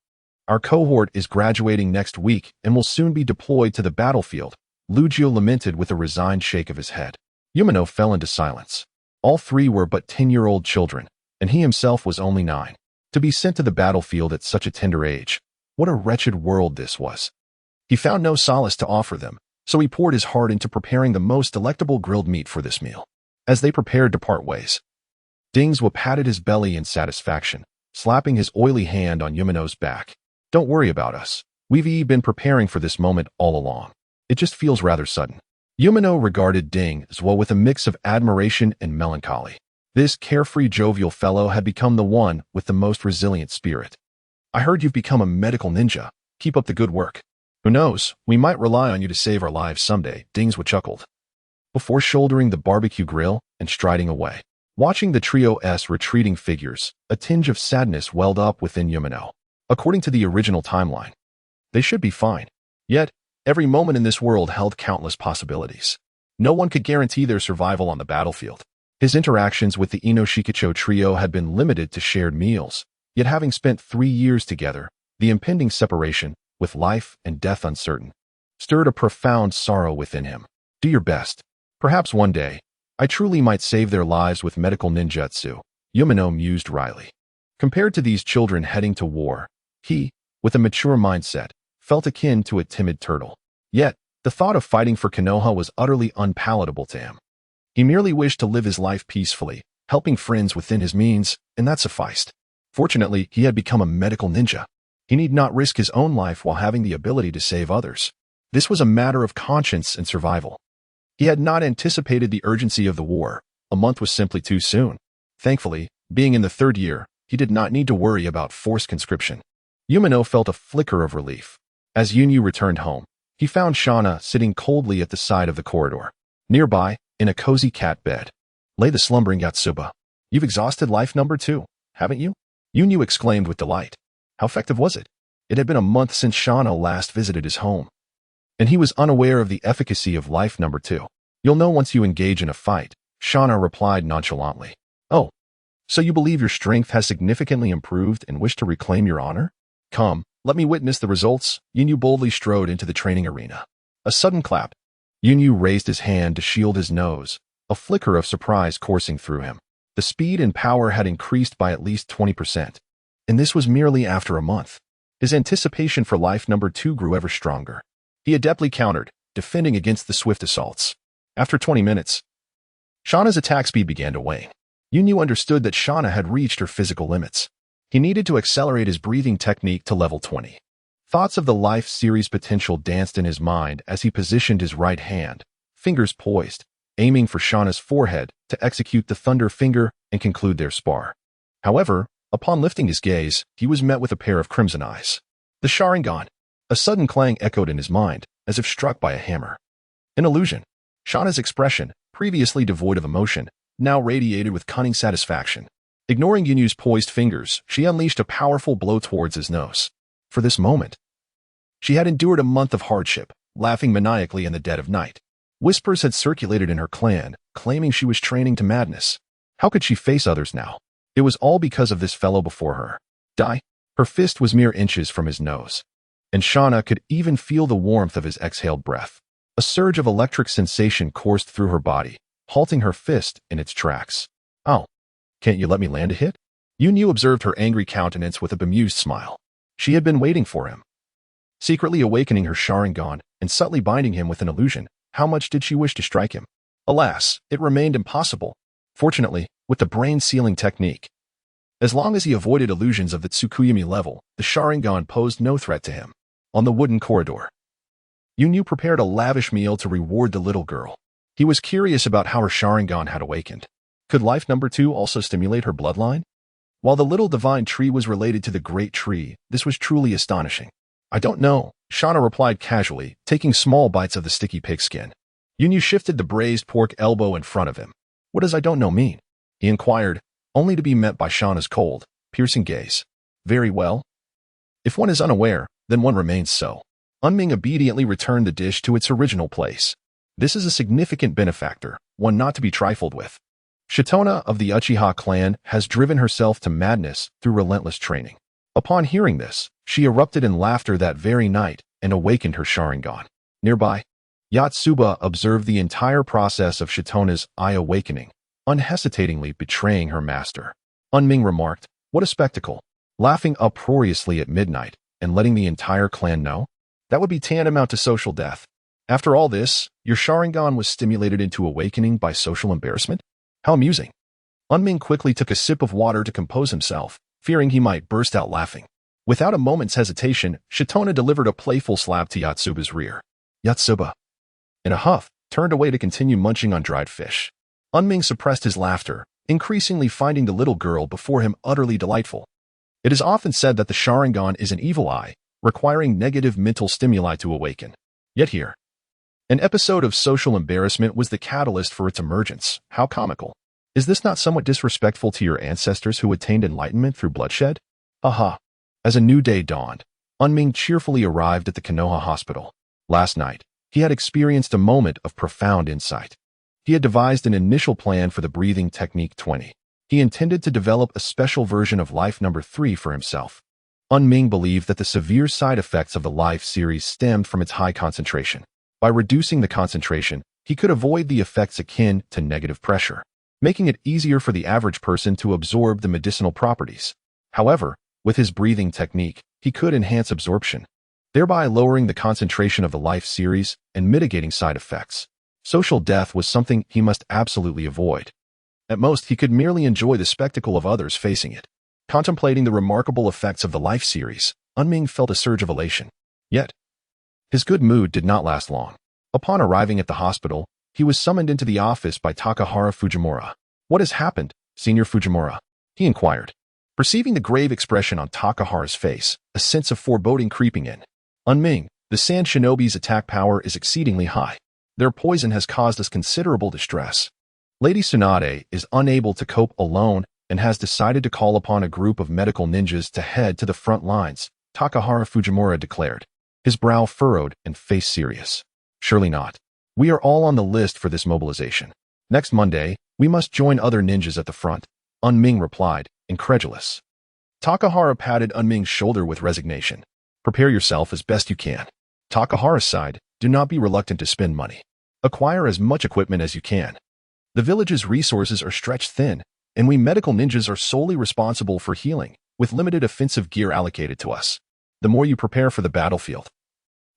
Our cohort is graduating next week and will soon be deployed to the battlefield, Lugio lamented with a resigned shake of his head. Yumeno fell into silence. All three were but 10-year-old children, and he himself was only 9. To be sent to the battlefield at such a tender age, what a wretched world this was. He found no solace to offer them, so he poured his heart into preparing the most delectable grilled meat for this meal. As they prepared to part ways, Dingswa patted his belly in satisfaction, slapping his oily hand on Yumeno's back. Don't worry about us. We've been preparing for this moment all along. It just feels rather sudden. Yumeno regarded Dingswa with a mix of admiration and melancholy. This carefree, jovial fellow had become the one with the most resilient spirit. I heard you've become a medical ninja. Keep up the good work. Who knows, we might rely on you to save our lives someday, Dingswa chuckled, before shouldering the barbecue grill and striding away. Watching the trio's retreating figures, a tinge of sadness welled up within Yumeno. According to the original timeline, they should be fine. Yet, every moment in this world held countless possibilities. No one could guarantee their survival on the battlefield. His interactions with the Inoshikacho trio had been limited to shared meals, yet having spent 3 years together, the impending separation, with life and death uncertain, stirred a profound sorrow within him. Do your best. Perhaps one day, I truly might save their lives with medical ninjutsu, Yumeno mused wryly. Compared to these children heading to war, he, with a mature mindset, felt akin to a timid turtle. Yet, the thought of fighting for Konoha was utterly unpalatable to him. He merely wished to live his life peacefully, helping friends within his means, and that sufficed. Fortunately, he had become a medical ninja. He need not risk his own life while having the ability to save others. This was a matter of conscience and survival. He had not anticipated the urgency of the war. A month was simply too soon. Thankfully, being in the 3rd year, he did not need to worry about forced conscription. Yumeno felt a flicker of relief. As Yunyu returned home, he found Shauna sitting coldly at the side of the corridor. Nearby, in a cozy cat bed, lay the slumbering Yatsuba. You've exhausted life number 2, haven't you? Yunyu exclaimed with delight. How effective was it? It had been a month since Shauna last visited his home, and he was unaware of the efficacy of life number 2. You'll know once you engage in a fight, Shauna replied nonchalantly. Oh, so you believe your strength has significantly improved and wish to reclaim your honor? Come, let me witness the results. Yunyu boldly strode into the training arena. A sudden clap. Yunyu raised his hand to shield his nose, a flicker of surprise coursing through him. The speed and power had increased by at least 20%. And this was merely after a month. His anticipation for life number 2 grew ever stronger. He adeptly countered, defending against the swift assaults. After 20 minutes, Shauna's attack speed began to wane. Yunyu understood that Shauna had reached her physical limits. He needed to accelerate his breathing technique to level 20. Thoughts of the Life Series potential danced in his mind as he positioned his right hand, fingers poised, aiming for Shauna's forehead to execute the Thunder Finger and conclude their spar. However, upon lifting his gaze, he was met with a pair of crimson eyes. The Sharingan. A sudden clang echoed in his mind, as if struck by a hammer. An illusion. Shauna's expression, previously devoid of emotion, now radiated with cunning satisfaction. Ignoring Yunyu's poised fingers, she unleashed a powerful blow towards his nose. For this moment, she had endured a month of hardship, laughing maniacally in the dead of night. Whispers had circulated in her clan, claiming she was training to madness. How could she face others now? It was all because of this fellow before her. Die. Her fist was mere inches from his nose, and Shauna could even feel the warmth of his exhaled breath. A surge of electric sensation coursed through her body, halting her fist in its tracks. Oh, can't you let me land a hit? Yunyu observed her angry countenance with a bemused smile. She had been waiting for him. Secretly awakening her Sharingan and subtly binding him with an illusion, how much did she wish to strike him? Alas, it remained impossible. Fortunately, with the brain-sealing technique, as long as he avoided illusions of the Tsukuyami level, the Sharingan posed no threat to him. On the wooden corridor, Yunyu prepared a lavish meal to reward the little girl. He was curious about how her Sharingan had awakened. Could life number 2 also stimulate her bloodline? While the little divine tree was related to the great tree, this was truly astonishing. I don't know, Shauna replied casually, taking small bites of the sticky pigskin. Yunyu shifted the braised pork elbow in front of him. What does I don't know mean? He inquired, only to be met by Shauna's cold, piercing gaze. Very well. If one is unaware, then one remains so. Unming obediently returned the dish to its original place. This is a significant benefactor, one not to be trifled with. Shitona of the Uchiha clan has driven herself to madness through relentless training. Upon hearing this, she erupted in laughter that very night and awakened her Sharingan. Nearby, Yotsuba observed the entire process of Shitona's eye awakening, unhesitatingly betraying her master. Unming remarked, "What a spectacle!" laughing uproariously at midnight and letting the entire clan know? That would be tantamount to social death. After all this, your Sharingan was stimulated into awakening by social embarrassment? How amusing. Unming quickly took a sip of water to compose himself, fearing he might burst out laughing. Without a moment's hesitation, Shitona delivered a playful slap to Yotsuba's rear. Yotsuba, in a huff, turned away to continue munching on dried fish. Unming suppressed his laughter, increasingly finding the little girl before him utterly delightful. It is often said that the Sharingan is an evil eye, requiring negative mental stimuli to awaken. Yet here, an episode of social embarrassment was the catalyst for its emergence. How comical. Is this not somewhat disrespectful to your ancestors who attained enlightenment through bloodshed? Aha. As a new day dawned, Unming cheerfully arrived at the Konoha hospital. Last night, he had experienced a moment of profound insight. He had devised an initial plan for the breathing technique 20. He intended to develop a special version of Life number 3 for himself. Unming believed that the severe side effects of the Life series stemmed from its high concentration. By reducing the concentration, he could avoid the effects akin to negative pressure, making it easier for the average person to absorb the medicinal properties. However, with his breathing technique, he could enhance absorption, thereby lowering the concentration of the Life series and mitigating side effects. Social death was something he must absolutely avoid. At most, he could merely enjoy the spectacle of others facing it. Contemplating the remarkable effects of the Life series, Unming felt a surge of elation. Yet, his good mood did not last long. Upon arriving at the hospital, he was summoned into the office by Takahara Fujimura. What has happened, Senior Fujimura? He inquired. Perceiving the grave expression on Takahara's face, a sense of foreboding creeping in. Unming, the Sand Shinobi's attack power is exceedingly high. Their poison has caused us considerable distress. Lady Tsunade is unable to cope alone and has decided to call upon a group of medical ninjas to head to the front lines, Takahara Fujimura declared, his brow furrowed and face serious. Surely not. We are all on the list for this mobilization. Next Monday, we must join other ninjas at the front, Unming replied, incredulous. Takahara patted Unming's shoulder with resignation. Prepare yourself as best you can. Takahara sighed, do not be reluctant to spend money. Acquire as much equipment as you can. The village's resources are stretched thin, and we medical ninjas are solely responsible for healing, with limited offensive gear allocated to us. The more you prepare for the battlefield,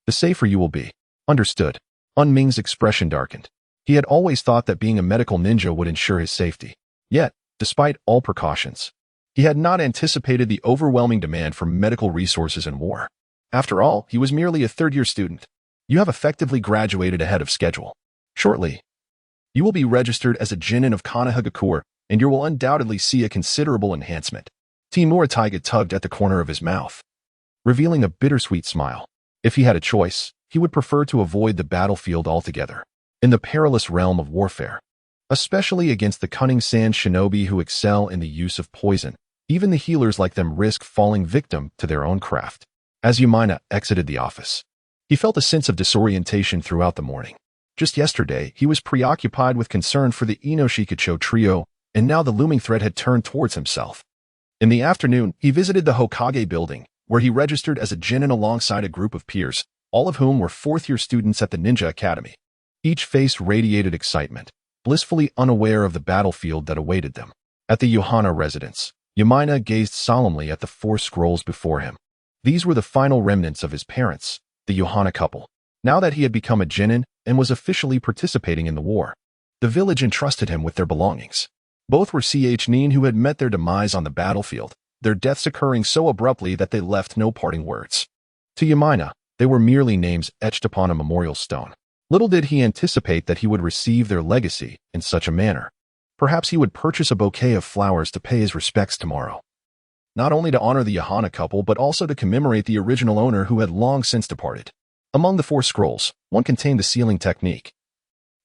the safer you will be. Understood. Unming's expression darkened. He had always thought that being a medical ninja would ensure his safety. Yet, despite all precautions, he had not anticipated the overwhelming demand for medical resources in war. After all, he was merely a third-year student. You have effectively graduated ahead of schedule. Shortly, you will be registered as a genin of Konoha, and you will undoubtedly see a considerable enhancement. Timur Taiga tugged at the corner of his mouth, revealing a bittersweet smile. If he had a choice, he would prefer to avoid the battlefield altogether, in the perilous realm of warfare, especially against the cunning sand shinobi who excel in the use of poison. Even the healers like them risk falling victim to their own craft. As Yumina exited the office, he felt a sense of disorientation throughout the morning. Just yesterday, he was preoccupied with concern for the Inoshikacho trio, and now the looming threat had turned towards himself. In the afternoon, he visited the Hokage building, where he registered as a genin alongside a group of peers, all of whom were fourth-year students at the Ninja Academy. Each face radiated excitement, blissfully unaware of the battlefield that awaited them. At the Yohana residence, Yumina gazed solemnly at the 4 scrolls before him. These were the final remnants of his parents, the Yohana couple. Now that he had become a genin and was officially participating in the war, the village entrusted him with their belongings. Both were nin who had met their demise on the battlefield, their deaths occurring so abruptly that they left no parting words. To Yumina, they were merely names etched upon a memorial stone. Little did he anticipate that he would receive their legacy in such a manner. Perhaps he would purchase a bouquet of flowers to pay his respects tomorrow. Not only to honor the Yohana couple, but also to commemorate the original owner who had long since departed. Among the 4 scrolls, one contained the sealing technique.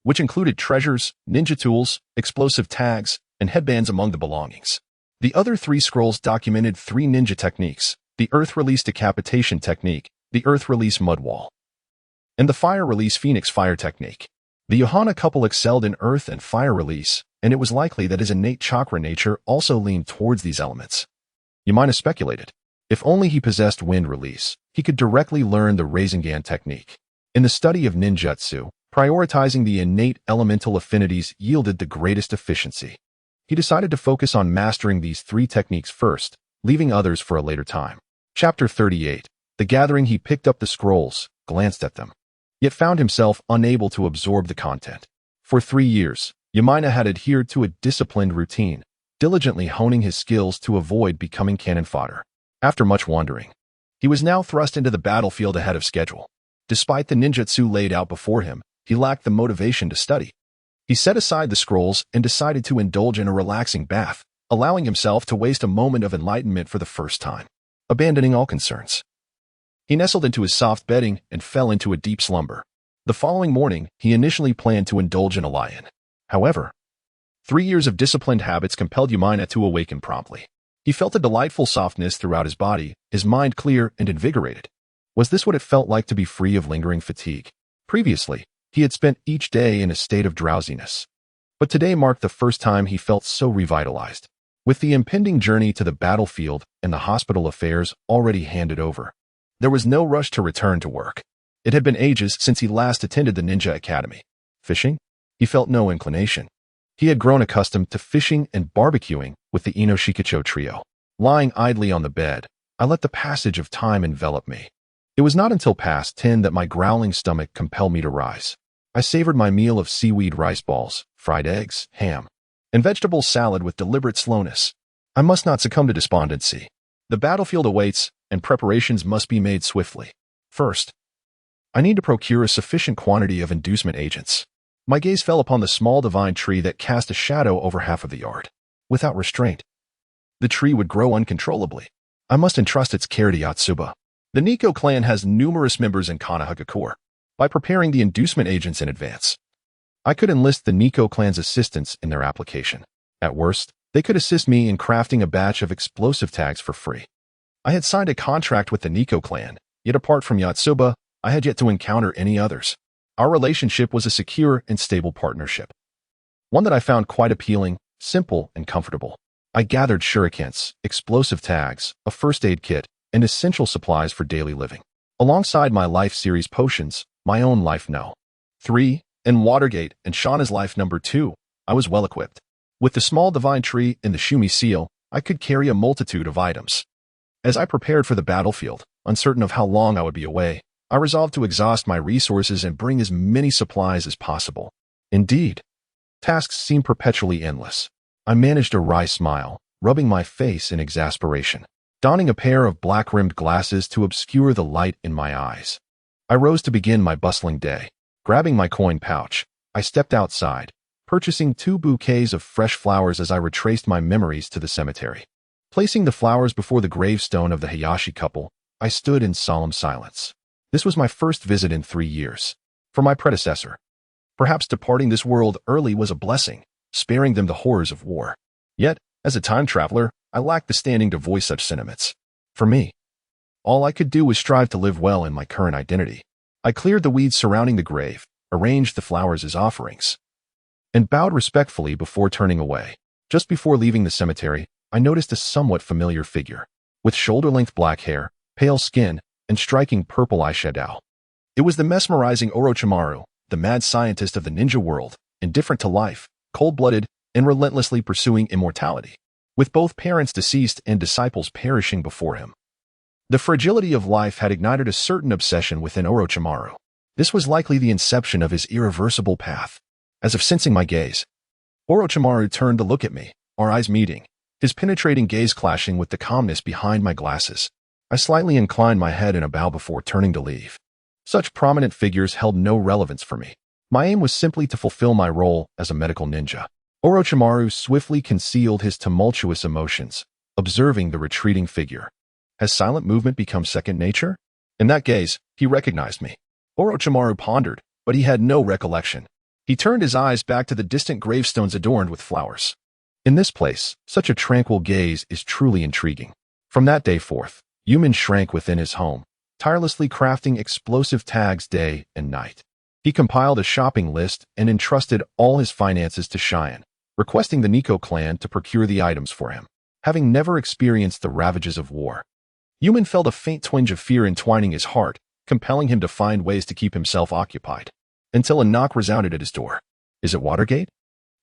which included treasures, ninja tools, explosive tags, and headbands among the belongings. The other 3 scrolls documented 3 ninja techniques: the Earth Release Decapitation Technique, the Earth Release Mud Wall, and the Fire Release Phoenix Fire Technique. The Johanna couple excelled in earth and fire release, and it was likely that his innate chakra nature also leaned towards these elements. Yamina speculated, if only he possessed wind release, he could directly learn the Rasengan technique. In the study of ninjutsu, prioritizing the innate elemental affinities yielded the greatest efficiency. He decided to focus on mastering these 3 techniques first, leaving others for a later time. Chapter 38. The Gathering. He picked up the scrolls, glanced at them, yet found himself unable to absorb the content. For 3 years, Yamina had adhered to a disciplined routine, diligently honing his skills to avoid becoming cannon fodder. After much wandering, he was now thrust into the battlefield ahead of schedule. Despite the ninjutsu laid out before him, he lacked the motivation to study. He set aside the scrolls and decided to indulge in a relaxing bath, allowing himself to waste a moment of enlightenment for the first time. Abandoning all concerns, he nestled into his soft bedding and fell into a deep slumber. The following morning, he initially planned to indulge in a lie-in. However, 3 years of disciplined habits compelled Yamina to awaken promptly. He felt a delightful softness throughout his body, his mind clear and invigorated. Was this what it felt like to be free of lingering fatigue? Previously, he had spent each day in a state of drowsiness. But today marked the first time he felt so revitalized. With the impending journey to the battlefield and the hospital affairs already handed over, there was no rush to return to work. It had been ages since he last attended the Ninja Academy. Fishing? He felt no inclination. He had grown accustomed to fishing and barbecuing with the Inoshikacho trio. Lying idly on the bed, I let the passage of time envelop me. It was not until past 10 that my growling stomach compelled me to rise. I savored my meal of seaweed rice balls, fried eggs, ham, and vegetable salad with deliberate slowness. I must not succumb to despondency. The battlefield awaits, and preparations must be made swiftly. First, I need to procure a sufficient quantity of inducement agents. My gaze fell upon the small divine tree that cast a shadow over half of the yard. Without restraint, the tree would grow uncontrollably. I must entrust its care to Yotsuba. The Nikko clan has numerous members in Konoha. By preparing the inducement agents in advance, I could enlist the Nikko clan's assistance in their application. At worst, they could assist me in crafting a batch of explosive tags for free. I had signed a contract with the Nikko clan, yet apart from Yotsuba, I had yet to encounter any others. Our relationship was a secure and stable partnership, one that I found quite appealing, simple, and comfortable. I gathered shurikens, explosive tags, a first aid kit, and essential supplies for daily living. Alongside my Life Series potions, my own Life No. 3, and Watergate and Shauna's Life No. 2, I was well equipped. With the small divine tree and the Shumi seal, I could carry a multitude of items. As I prepared for the battlefield, uncertain of how long I would be away, I resolved to exhaust my resources and bring as many supplies as possible. Indeed, tasks seemed perpetually endless. I managed a wry smile, rubbing my face in exasperation, donning a pair of black-rimmed glasses to obscure the light in my eyes. I rose to begin my bustling day. Grabbing my coin pouch, I stepped outside, purchasing 2 bouquets of fresh flowers as I retraced my memories to the cemetery. Placing the flowers before the gravestone of the Hayashi couple, I stood in solemn silence. This was my first visit in 3 years. For my predecessor, perhaps departing this world early was a blessing, sparing them the horrors of war. Yet, as a time traveler, I lacked the standing to voice such sentiments. For me, all I could do was strive to live well in my current identity. I cleared the weeds surrounding the grave, arranged the flowers as offerings, and bowed respectfully before turning away. Just before leaving the cemetery, I noticed a somewhat familiar figure, with shoulder-length black hair, pale skin, and striking purple eyeshadow. It was the mesmerizing Orochimaru, the mad scientist of the ninja world, indifferent to life, cold-blooded, and relentlessly pursuing immortality, with both parents deceased and disciples perishing before him. The fragility of life had ignited a certain obsession within Orochimaru. This was likely the inception of his irreversible path. As if sensing my gaze, Orochimaru turned to look at me, our eyes meeting, his penetrating gaze clashing with the calmness behind my glasses. I slightly inclined my head in a bow before turning to leave. Such prominent figures held no relevance for me. My aim was simply to fulfill my role as a medical ninja. Orochimaru swiftly concealed his tumultuous emotions, observing the retreating figure. Has silent movement become second nature? In that gaze, he recognized me. Orochimaru pondered, but he had no recollection. He turned his eyes back to the distant gravestones adorned with flowers. In this place, such a tranquil gaze is truly intriguing. From that day forth, Yumin shrank within his home, tirelessly crafting explosive tags day and night. He compiled a shopping list and entrusted all his finances to Cheyenne, requesting the Nico clan to procure the items for him. Having never experienced the ravages of war, Yumin felt a faint twinge of fear entwining his heart, compelling him to find ways to keep himself occupied. Until a knock resounded at his door. Is it Watergate?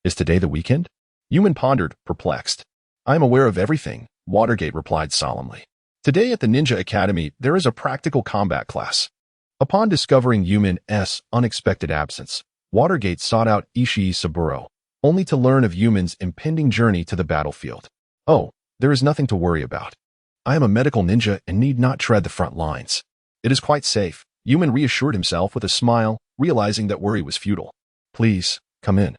Is today the weekend? Yumin pondered, perplexed. I am aware of everything, Watergate replied solemnly. Today at the Ninja Academy, there is a practical combat class. Upon discovering Yumin's unexpected absence, Watergate sought out Ishii Saburo, only to learn of Yumin's impending journey to the battlefield. Oh, there is nothing to worry about. I am a medical ninja and need not tread the front lines. It is quite safe, Yumin reassured himself with a smile, realizing that worry was futile. Please, come in.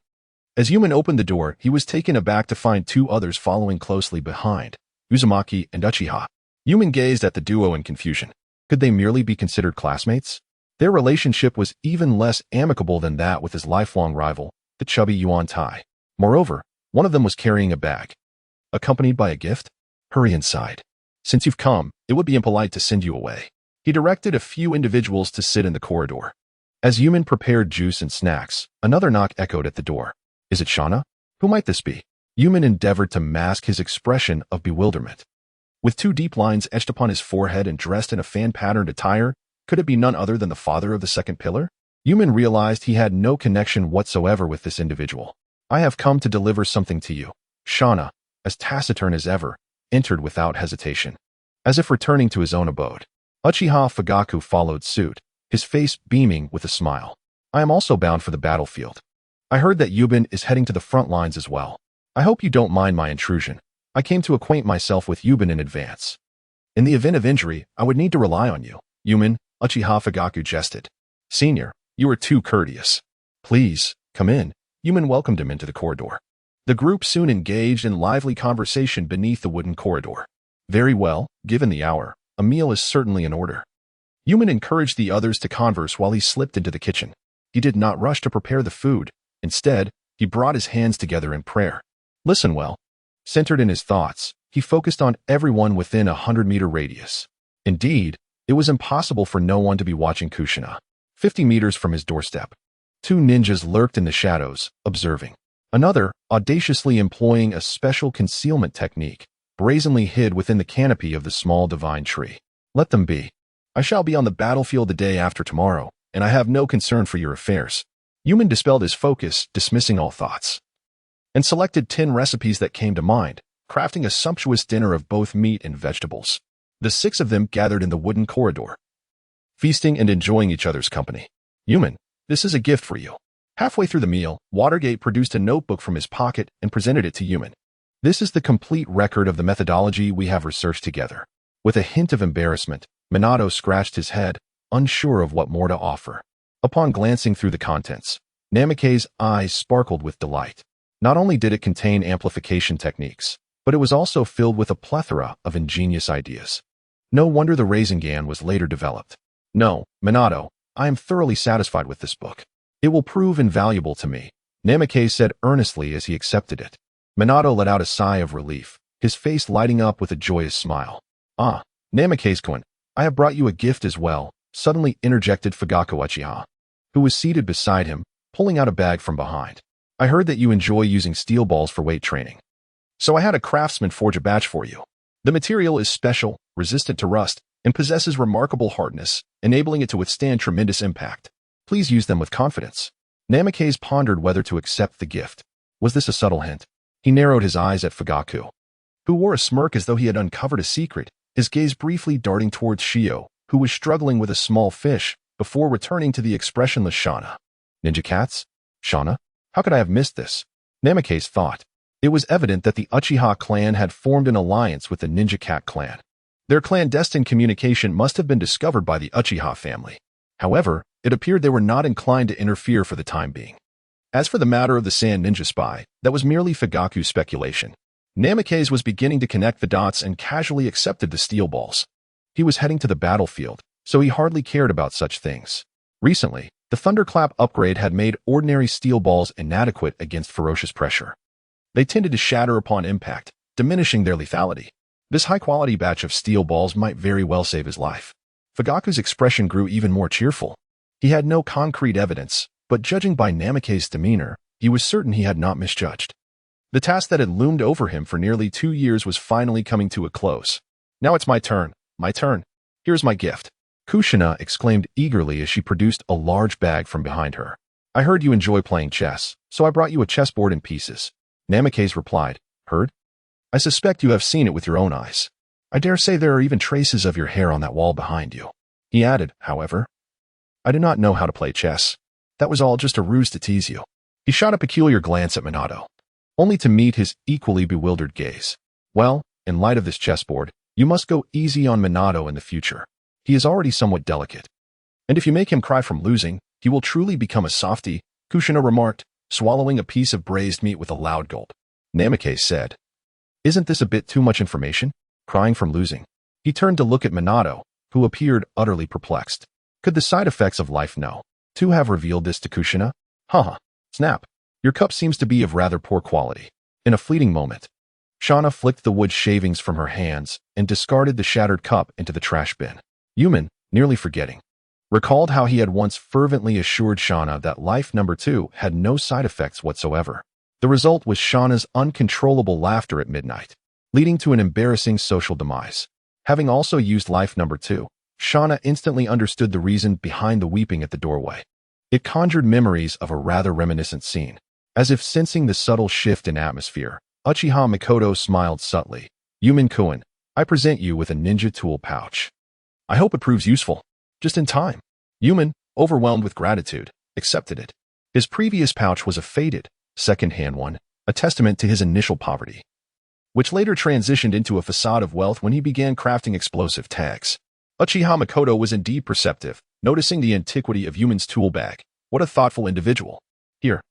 As Yumin opened the door, he was taken aback to find two others following closely behind, Uzumaki and Uchiha. Yumin gazed at the duo in confusion. Could they merely be considered classmates? Their relationship was even less amicable than that with his lifelong rival, the chubby Yuan Tai. Moreover, one of them was carrying a bag. Accompanied by a gift? Hurry inside. Since you've come, it would be impolite to send you away. He directed a few individuals to sit in the corridor. As Yumin prepared juice and snacks, another knock echoed at the door. Is it Shauna? Who might this be? Yumin endeavored to mask his expression of bewilderment. With two deep lines etched upon his forehead and dressed in a fan-patterned attire, could it be none other than the father of the second pillar? Yumin realized he had no connection whatsoever with this individual. I have come to deliver something to you. Shauna, as taciturn as ever, entered without hesitation. As if returning to his own abode. Uchiha Fugaku followed suit, his face beaming with a smile. I am also bound for the battlefield. I heard that Yumin is heading to the front lines as well. I hope you don't mind my intrusion. I came to acquaint myself with Yumin in advance. In the event of injury, I would need to rely on you. Yumin, Uchiha Fugaku jested. Senior, you are too courteous. Please, come in. Yumin welcomed him into the corridor. The group soon engaged in lively conversation beneath the wooden corridor. Very well, given the hour, a meal is certainly in order. Yumin encouraged the others to converse while he slipped into the kitchen. He did not rush to prepare the food. Instead, he brought his hands together in prayer. Listen well. Centered in his thoughts, he focused on everyone within a 100-meter radius. Indeed, it was impossible for no one to be watching Kushina. 50 meters from his doorstep, two ninjas lurked in the shadows, observing. Another, audaciously employing a special concealment technique, brazenly hid within the canopy of the small divine tree. Let them be. I shall be on the battlefield the day after tomorrow, and I have no concern for your affairs. Yumin dispelled his focus, dismissing all thoughts, and selected 10 recipes that came to mind, crafting a sumptuous dinner of both meat and vegetables. The 6 of them gathered in the wooden corridor, feasting and enjoying each other's company. Yumin, this is a gift for you. Halfway through the meal, Watergate produced a notebook from his pocket and presented it to Yumin. This is the complete record of the methodology we have researched together. With a hint of embarrassment, Minato scratched his head, unsure of what more to offer. Upon glancing through the contents, Namake's eyes sparkled with delight. Not only did it contain amplification techniques, but it was also filled with a plethora of ingenious ideas. No wonder the Rasengan was later developed. No, Minato, I am thoroughly satisfied with this book. It will prove invaluable to me, Namake said earnestly as he accepted it. Minato let out a sigh of relief, his face lighting up with a joyous smile. Ah, Namake's-kun, I have brought you a gift as well, suddenly interjected Fugaku Uchiha, who was seated beside him, pulling out a bag from behind. I heard that you enjoy using steel balls for weight training. So I had a craftsman forge a batch for you. The material is special, resistant to rust, and possesses remarkable hardness, enabling it to withstand tremendous impact. Please use them with confidence. Namake's pondered whether to accept the gift. Was this a subtle hint? He narrowed his eyes at Fugaku, who wore a smirk as though he had uncovered a secret, his gaze briefly darting towards Shio, who was struggling with a small fish, before returning to the expressionless Shauna. Ninja cats? Shauna? How could I have missed this? Namake's thought. It was evident that the Uchiha clan had formed an alliance with the Ninja Cat clan. Their clandestine communication must have been discovered by the Uchiha family. However, it appeared they were not inclined to interfere for the time being. As for the matter of the Sand Ninja spy, that was merely Fugaku's speculation. Namake's was beginning to connect the dots and casually accepted the steel balls. He was heading to the battlefield, so he hardly cared about such things. Recently, The thunderclap upgrade had made ordinary steel balls inadequate against ferocious pressure. They tended to shatter upon impact, diminishing their lethality. This high-quality batch of steel balls might very well save his life. Fugaku's expression grew even more cheerful. He had no concrete evidence, but judging by Namake's demeanor, he was certain he had not misjudged. The task that had loomed over him for nearly 2 years was finally coming to a close. Now it's my turn. My turn. Here's my gift. Kushina exclaimed eagerly as she produced a large bag from behind her. I heard you enjoy playing chess, so I brought you a chessboard in pieces. Namake's replied. Heard? I suspect you have seen it with your own eyes. I dare say there are even traces of your hair on that wall behind you. He added, however. I do not know how to play chess. That was all just a ruse to tease you. He shot a peculiar glance at Minato, only to meet his equally bewildered gaze. Well, in light of this chessboard, you must go easy on Minato in the future. He is already somewhat delicate. And if you make him cry from losing, he will truly become a softie, Kushina remarked, swallowing a piece of braised meat with a loud gulp. Namake said, Isn't this a bit too much information? Crying from losing. He turned to look at Minato, who appeared utterly perplexed. Could the side effects of life know to have revealed this to Kushina? Haha. Snap. Your cup seems to be of rather poor quality. In a fleeting moment, Shauna flicked the wood shavings from her hands and discarded the shattered cup into the trash bin. Yuman, nearly forgetting, recalled how he had once fervently assured Shauna that life number 2 had no side effects whatsoever. The result was Shauna's uncontrollable laughter at midnight, leading to an embarrassing social demise. Having also used life number 2, Shauna instantly understood the reason behind the weeping at the doorway. It conjured memories of a rather reminiscent scene. As if sensing the subtle shift in atmosphere, Uchiha Mikoto smiled subtly. Yuman-kun, I present you with a ninja tool pouch. I hope it proves useful. Just in time. Yuman, overwhelmed with gratitude, accepted it. His previous pouch was a faded, second-hand one, a testament to his initial poverty, which later transitioned into a facade of wealth when he began crafting explosive tags. Uchiha Mikoto was indeed perceptive, noticing the antiquity of Yuman's tool bag. What a thoughtful individual. Here.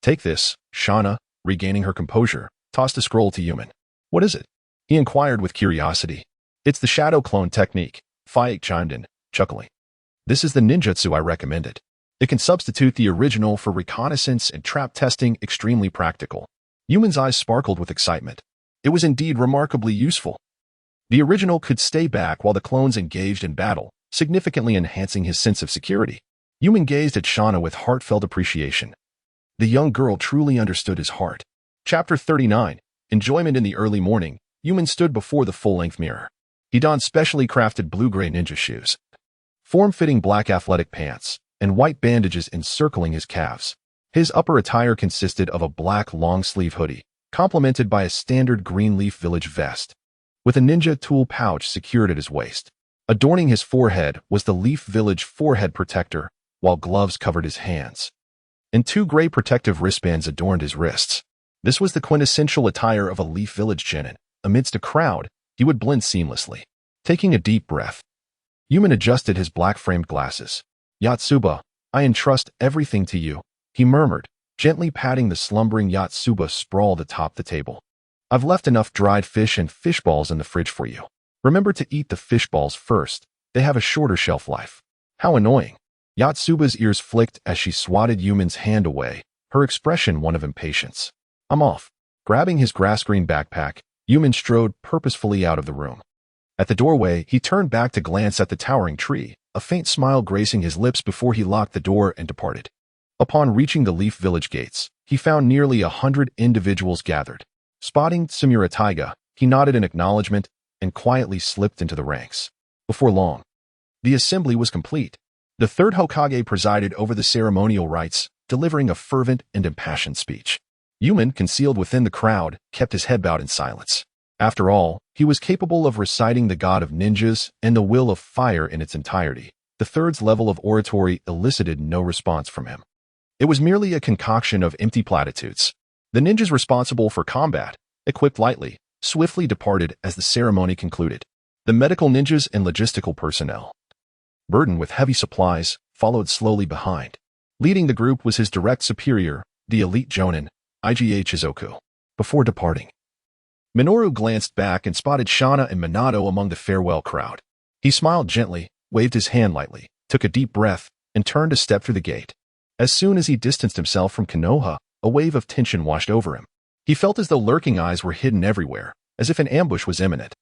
Take this, Shauna, regaining her composure, tossed a scroll to Yuman. What is it? He inquired with curiosity. It's the shadow clone technique, Faik chimed in, chuckling. This is the ninjutsu I recommended. It can substitute the original for reconnaissance and trap testing, extremely practical. Yuman's eyes sparkled with excitement. It was indeed remarkably useful. The original could stay back while the clones engaged in battle, significantly enhancing his sense of security. Yuman gazed at Shauna with heartfelt appreciation. The young girl truly understood his heart. Chapter 39. Enjoyment in the early morning. Yuman stood before the full-length mirror. He donned specially crafted blue-gray ninja shoes, form-fitting black athletic pants, and white bandages encircling his calves. His upper attire consisted of a black long-sleeve hoodie, complemented by a standard green leaf village vest, with a ninja tool pouch secured at his waist. Adorning his forehead was the Leaf Village forehead protector, while gloves covered his hands, and 2 gray protective wristbands adorned his wrists. This was the quintessential attire of a Leaf Village genin. Amidst a crowd, he would blend seamlessly. Taking a deep breath, Yuman adjusted his black-framed glasses. Yatsuba, I entrust everything to you, he murmured, gently patting the slumbering Yatsuba sprawled atop the table. I've left enough dried fish and fish balls in the fridge for you. Remember to eat the fish balls first. They have a shorter shelf life. How annoying. Yatsuba's ears flicked as she swatted Yuman's hand away, her expression one of impatience. I'm off. Grabbing his grass-green backpack, Yuman strode purposefully out of the room. At the doorway, he turned back to glance at the towering tree, a faint smile gracing his lips before he locked the door and departed. Upon reaching the Leaf Village gates, he found nearly 100 individuals gathered. Spotting Samura Taiga, he nodded in acknowledgement and quietly slipped into the ranks. Before long, the assembly was complete. The third Hokage presided over the ceremonial rites, delivering a fervent and impassioned speech. Yuman, concealed within the crowd, kept his head bowed in silence. After all, he was capable of reciting the god of ninjas and the will of fire in its entirety. The third's level of oratory elicited no response from him. It was merely a concoction of empty platitudes. The ninjas responsible for combat, equipped lightly, swiftly departed as the ceremony concluded. The medical ninjas and logistical personnel, burdened with heavy supplies, followed slowly behind. Leading the group was his direct superior, the elite jonin, Iga Chizoku. Before departing, Minoru glanced back and spotted Shauna and Minato among the farewell crowd. He smiled gently, waved his hand lightly, took a deep breath, and turned to step through the gate. As soon as he distanced himself from Konoha, a wave of tension washed over him. He felt as though lurking eyes were hidden everywhere, as if an ambush was imminent.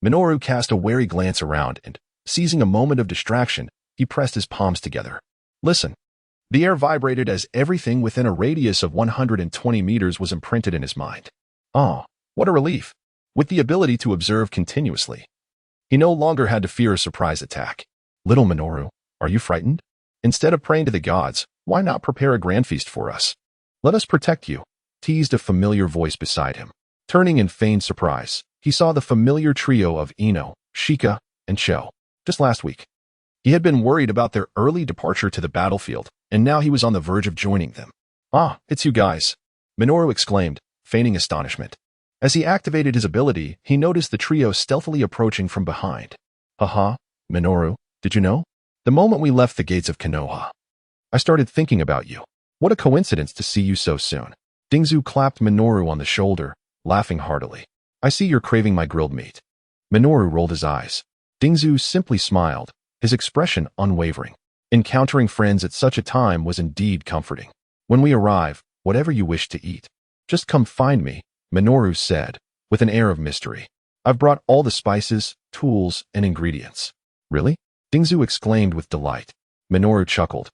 Minoru cast a wary glance around and, seizing a moment of distraction, he pressed his palms together. Listen. The air vibrated as everything within a radius of 120 meters was imprinted in his mind. Oh, what a relief! With the ability to observe continuously, he no longer had to fear a surprise attack. Little Minoru, are you frightened? Instead of praying to the gods, why not prepare a grand feast for us? Let us protect you, teased a familiar voice beside him. Turning in feigned surprise, he saw the familiar trio of Ino, Shika, and Cho. Just last week, he had been worried about their early departure to the battlefield, and now he was on the verge of joining them. Ah, it's you guys, Minoru exclaimed, feigning astonishment. As he activated his ability, he noticed the trio stealthily approaching from behind. Haha, Minoru, did you know? The moment we left the gates of Konoha, I started thinking about you. What a coincidence to see you so soon. Dingzu clapped Minoru on the shoulder, laughing heartily. I see you're craving my grilled meat. Minoru rolled his eyes. Dingzu simply smiled, his expression unwavering. Encountering friends at such a time was indeed comforting. When we arrive, whatever you wish to eat, just come find me, Minoru said, with an air of mystery. I've brought all the spices, tools, and ingredients. Really? Dingzu exclaimed with delight. Minoru chuckled.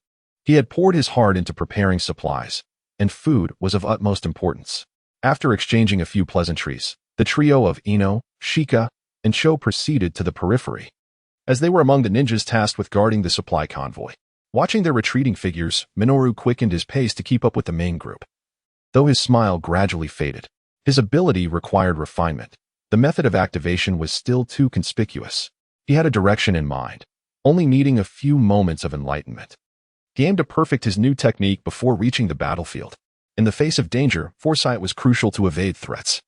He had poured his heart into preparing supplies, and food was of utmost importance. After exchanging a few pleasantries, the trio of Ino, Shika, and Cho proceeded to the periphery, as they were among the ninjas tasked with guarding the supply convoy. Watching their retreating figures, Minoru quickened his pace to keep up with the main group. Though his smile gradually faded, his ability required refinement. The method of activation was still too conspicuous. He had a direction in mind, only needing a few moments of enlightenment. He aimed to perfect his new technique before reaching the battlefield. In the face of danger, foresight was crucial to evade threats.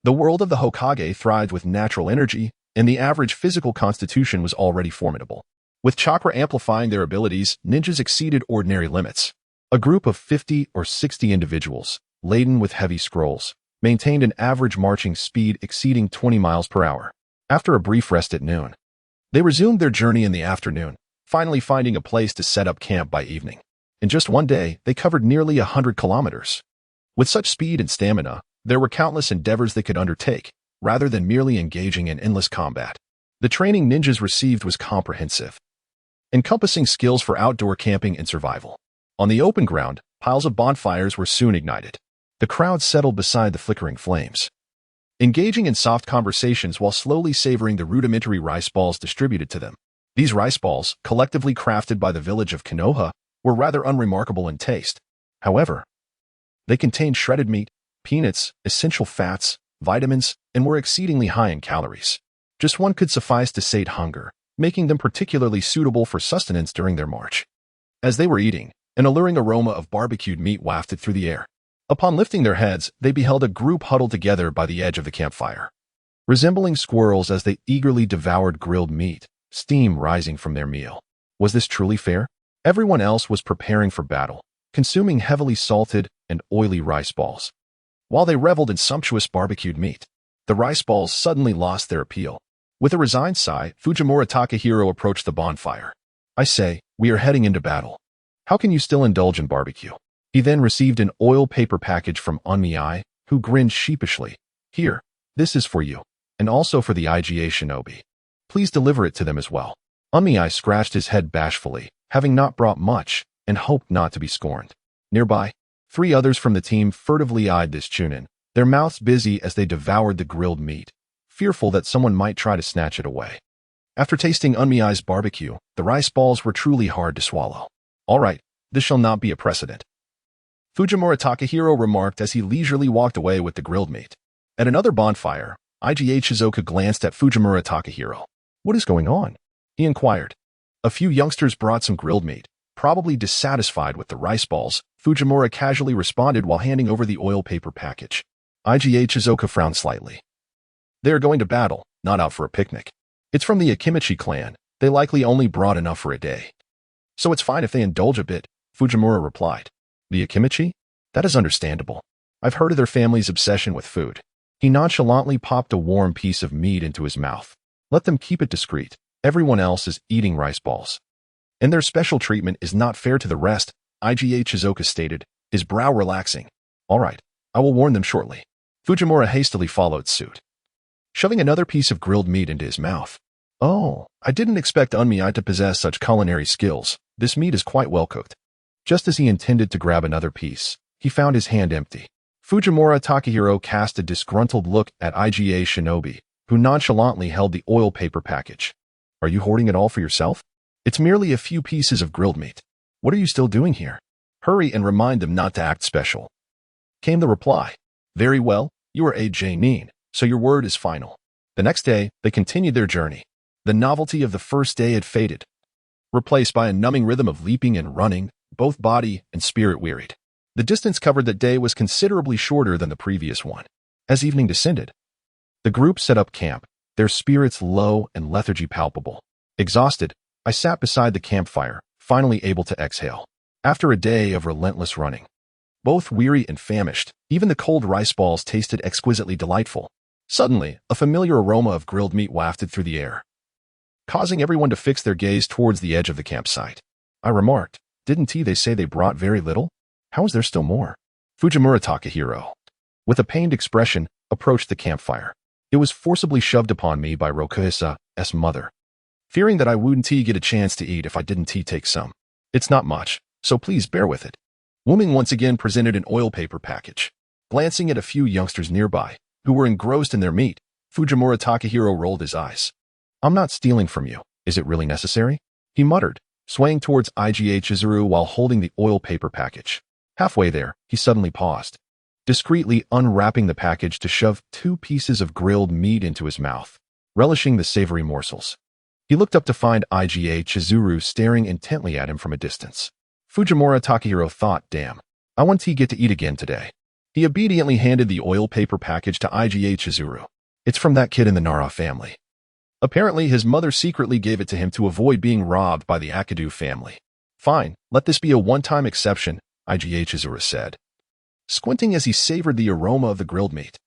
The world of the Hokage thrived with natural energy, and the average physical constitution was already formidable. With chakra amplifying their abilities, ninjas exceeded ordinary limits. A group of 50 or 60 individuals, laden with heavy scrolls, maintained an average marching speed exceeding 20 miles per hour. After a brief rest at noon, they resumed their journey in the afternoon, finally finding a place to set up camp by evening. In just one day, they covered nearly 100 kilometers. With such speed and stamina, there were countless endeavors they could undertake, rather than merely engaging in endless combat. The training ninjas received was comprehensive, encompassing skills for outdoor camping and survival. On the open ground, piles of bonfires were soon ignited. The crowd settled beside the flickering flames, engaging in soft conversations while slowly savoring the rudimentary rice balls distributed to them. These rice balls, collectively crafted by the village of Konoha, were rather unremarkable in taste. However, they contained shredded meat, peanuts, essential fats, vitamins, and were exceedingly high in calories. Just one could suffice to sate hunger, making them particularly suitable for sustenance during their march. As they were eating, an alluring aroma of barbecued meat wafted through the air. Upon lifting their heads, they beheld a group huddled together by the edge of the campfire. Resembling squirrels as they eagerly devoured grilled meat, steam rising from their meal. Was this truly fair? Everyone else was preparing for battle, consuming heavily salted and oily rice balls. While they reveled in sumptuous barbecued meat, the rice balls suddenly lost their appeal. With a resigned sigh, Fujimura Takahiro approached the bonfire. I say, we are heading into battle. How can you still indulge in barbecue? He then received an oil paper package from Onmei, who grinned sheepishly. Here, this is for you, and also for the IGA shinobi. Please deliver it to them as well. Onmei scratched his head bashfully, having not brought much, and hoped not to be scorned. Nearby, 3 others from the team furtively eyed this chunin, their mouths busy as they devoured the grilled meat, fearful that someone might try to snatch it away. After tasting Onmei's barbecue, the rice balls were truly hard to swallow. All right, this shall not be a precedent, Fujimura Takahiro remarked as he leisurely walked away with the grilled meat. At another bonfire, IGA Shizuoka glanced at Fujimura Takahiro. What is going on? He inquired. A few youngsters brought some grilled meat. Probably dissatisfied with the rice balls, Fujimura casually responded while handing over the oil paper package. IGA Shizuoka frowned slightly. They are going to battle, not out for a picnic. It's from the Akimichi clan. They likely only brought enough for a day. So it's fine if they indulge a bit, Fujimura replied. The Akimichi? That is understandable. I've heard of their family's obsession with food. He nonchalantly popped a warm piece of meat into his mouth. Let them keep it discreet. Everyone else is eating rice balls. And their special treatment is not fair to the rest, IGA Shizuka stated, his brow relaxing. All right, I will warn them shortly. Fujimura hastily followed suit, shoving another piece of grilled meat into his mouth. Oh, I didn't expect Unmei to possess such culinary skills. This meat is quite well cooked. Just as he intended to grab another piece, he found his hand empty. Fujimura Takahiro cast a disgruntled look at IGA Shinobi, who nonchalantly held the oil paper package. Are you hoarding it all for yourself? It's merely a few pieces of grilled meat. What are you still doing here? Hurry and remind them not to act special. Came the reply. Very well, you are AJ Nin, so your word is final. The next day, they continued their journey. The novelty of the first day had faded, replaced by a numbing rhythm of leaping and running, both body and spirit wearied. The distance covered that day was considerably shorter than the previous one. As evening descended, the group set up camp, their spirits low and lethargy palpable. Exhausted, I sat beside the campfire, finally able to exhale. After a day of relentless running, both weary and famished, even the cold rice balls tasted exquisitely delightful. Suddenly, a familiar aroma of grilled meat wafted through the air, causing everyone to fix their gaze towards the edge of the campsite. I remarked, didn't they say they brought very little? How is there still more? Fujimura Takahiro, with a pained expression, approached the campfire. It was forcibly shoved upon me by Rokuhisa's mother, fearing that I wouldn't get a chance to eat if I didn't take some. It's not much, so please bear with it. Wuming once again presented an oil paper package. Glancing at a few youngsters nearby, who were engrossed in their meat, Fujimura Takahiro rolled his eyes. I'm not stealing from you. Is it really necessary? He muttered, swaying towards IGA Chizuru while holding the oil paper package. Halfway there, he suddenly paused, discreetly unwrapping the package to shove 2 pieces of grilled meat into his mouth, relishing the savory morsels. He looked up to find IGA Chizuru staring intently at him from a distance. Fujimura Takahiro thought, damn, I want to get to eat again today. He obediently handed the oil paper package to IGA Chizuru. It's from that kid in the Nara family. Apparently, his mother secretly gave it to him to avoid being robbed by the Akadu family. Fine, let this be a one-time exception, IGA Chizuru said, squinting as he savored the aroma of the grilled meat.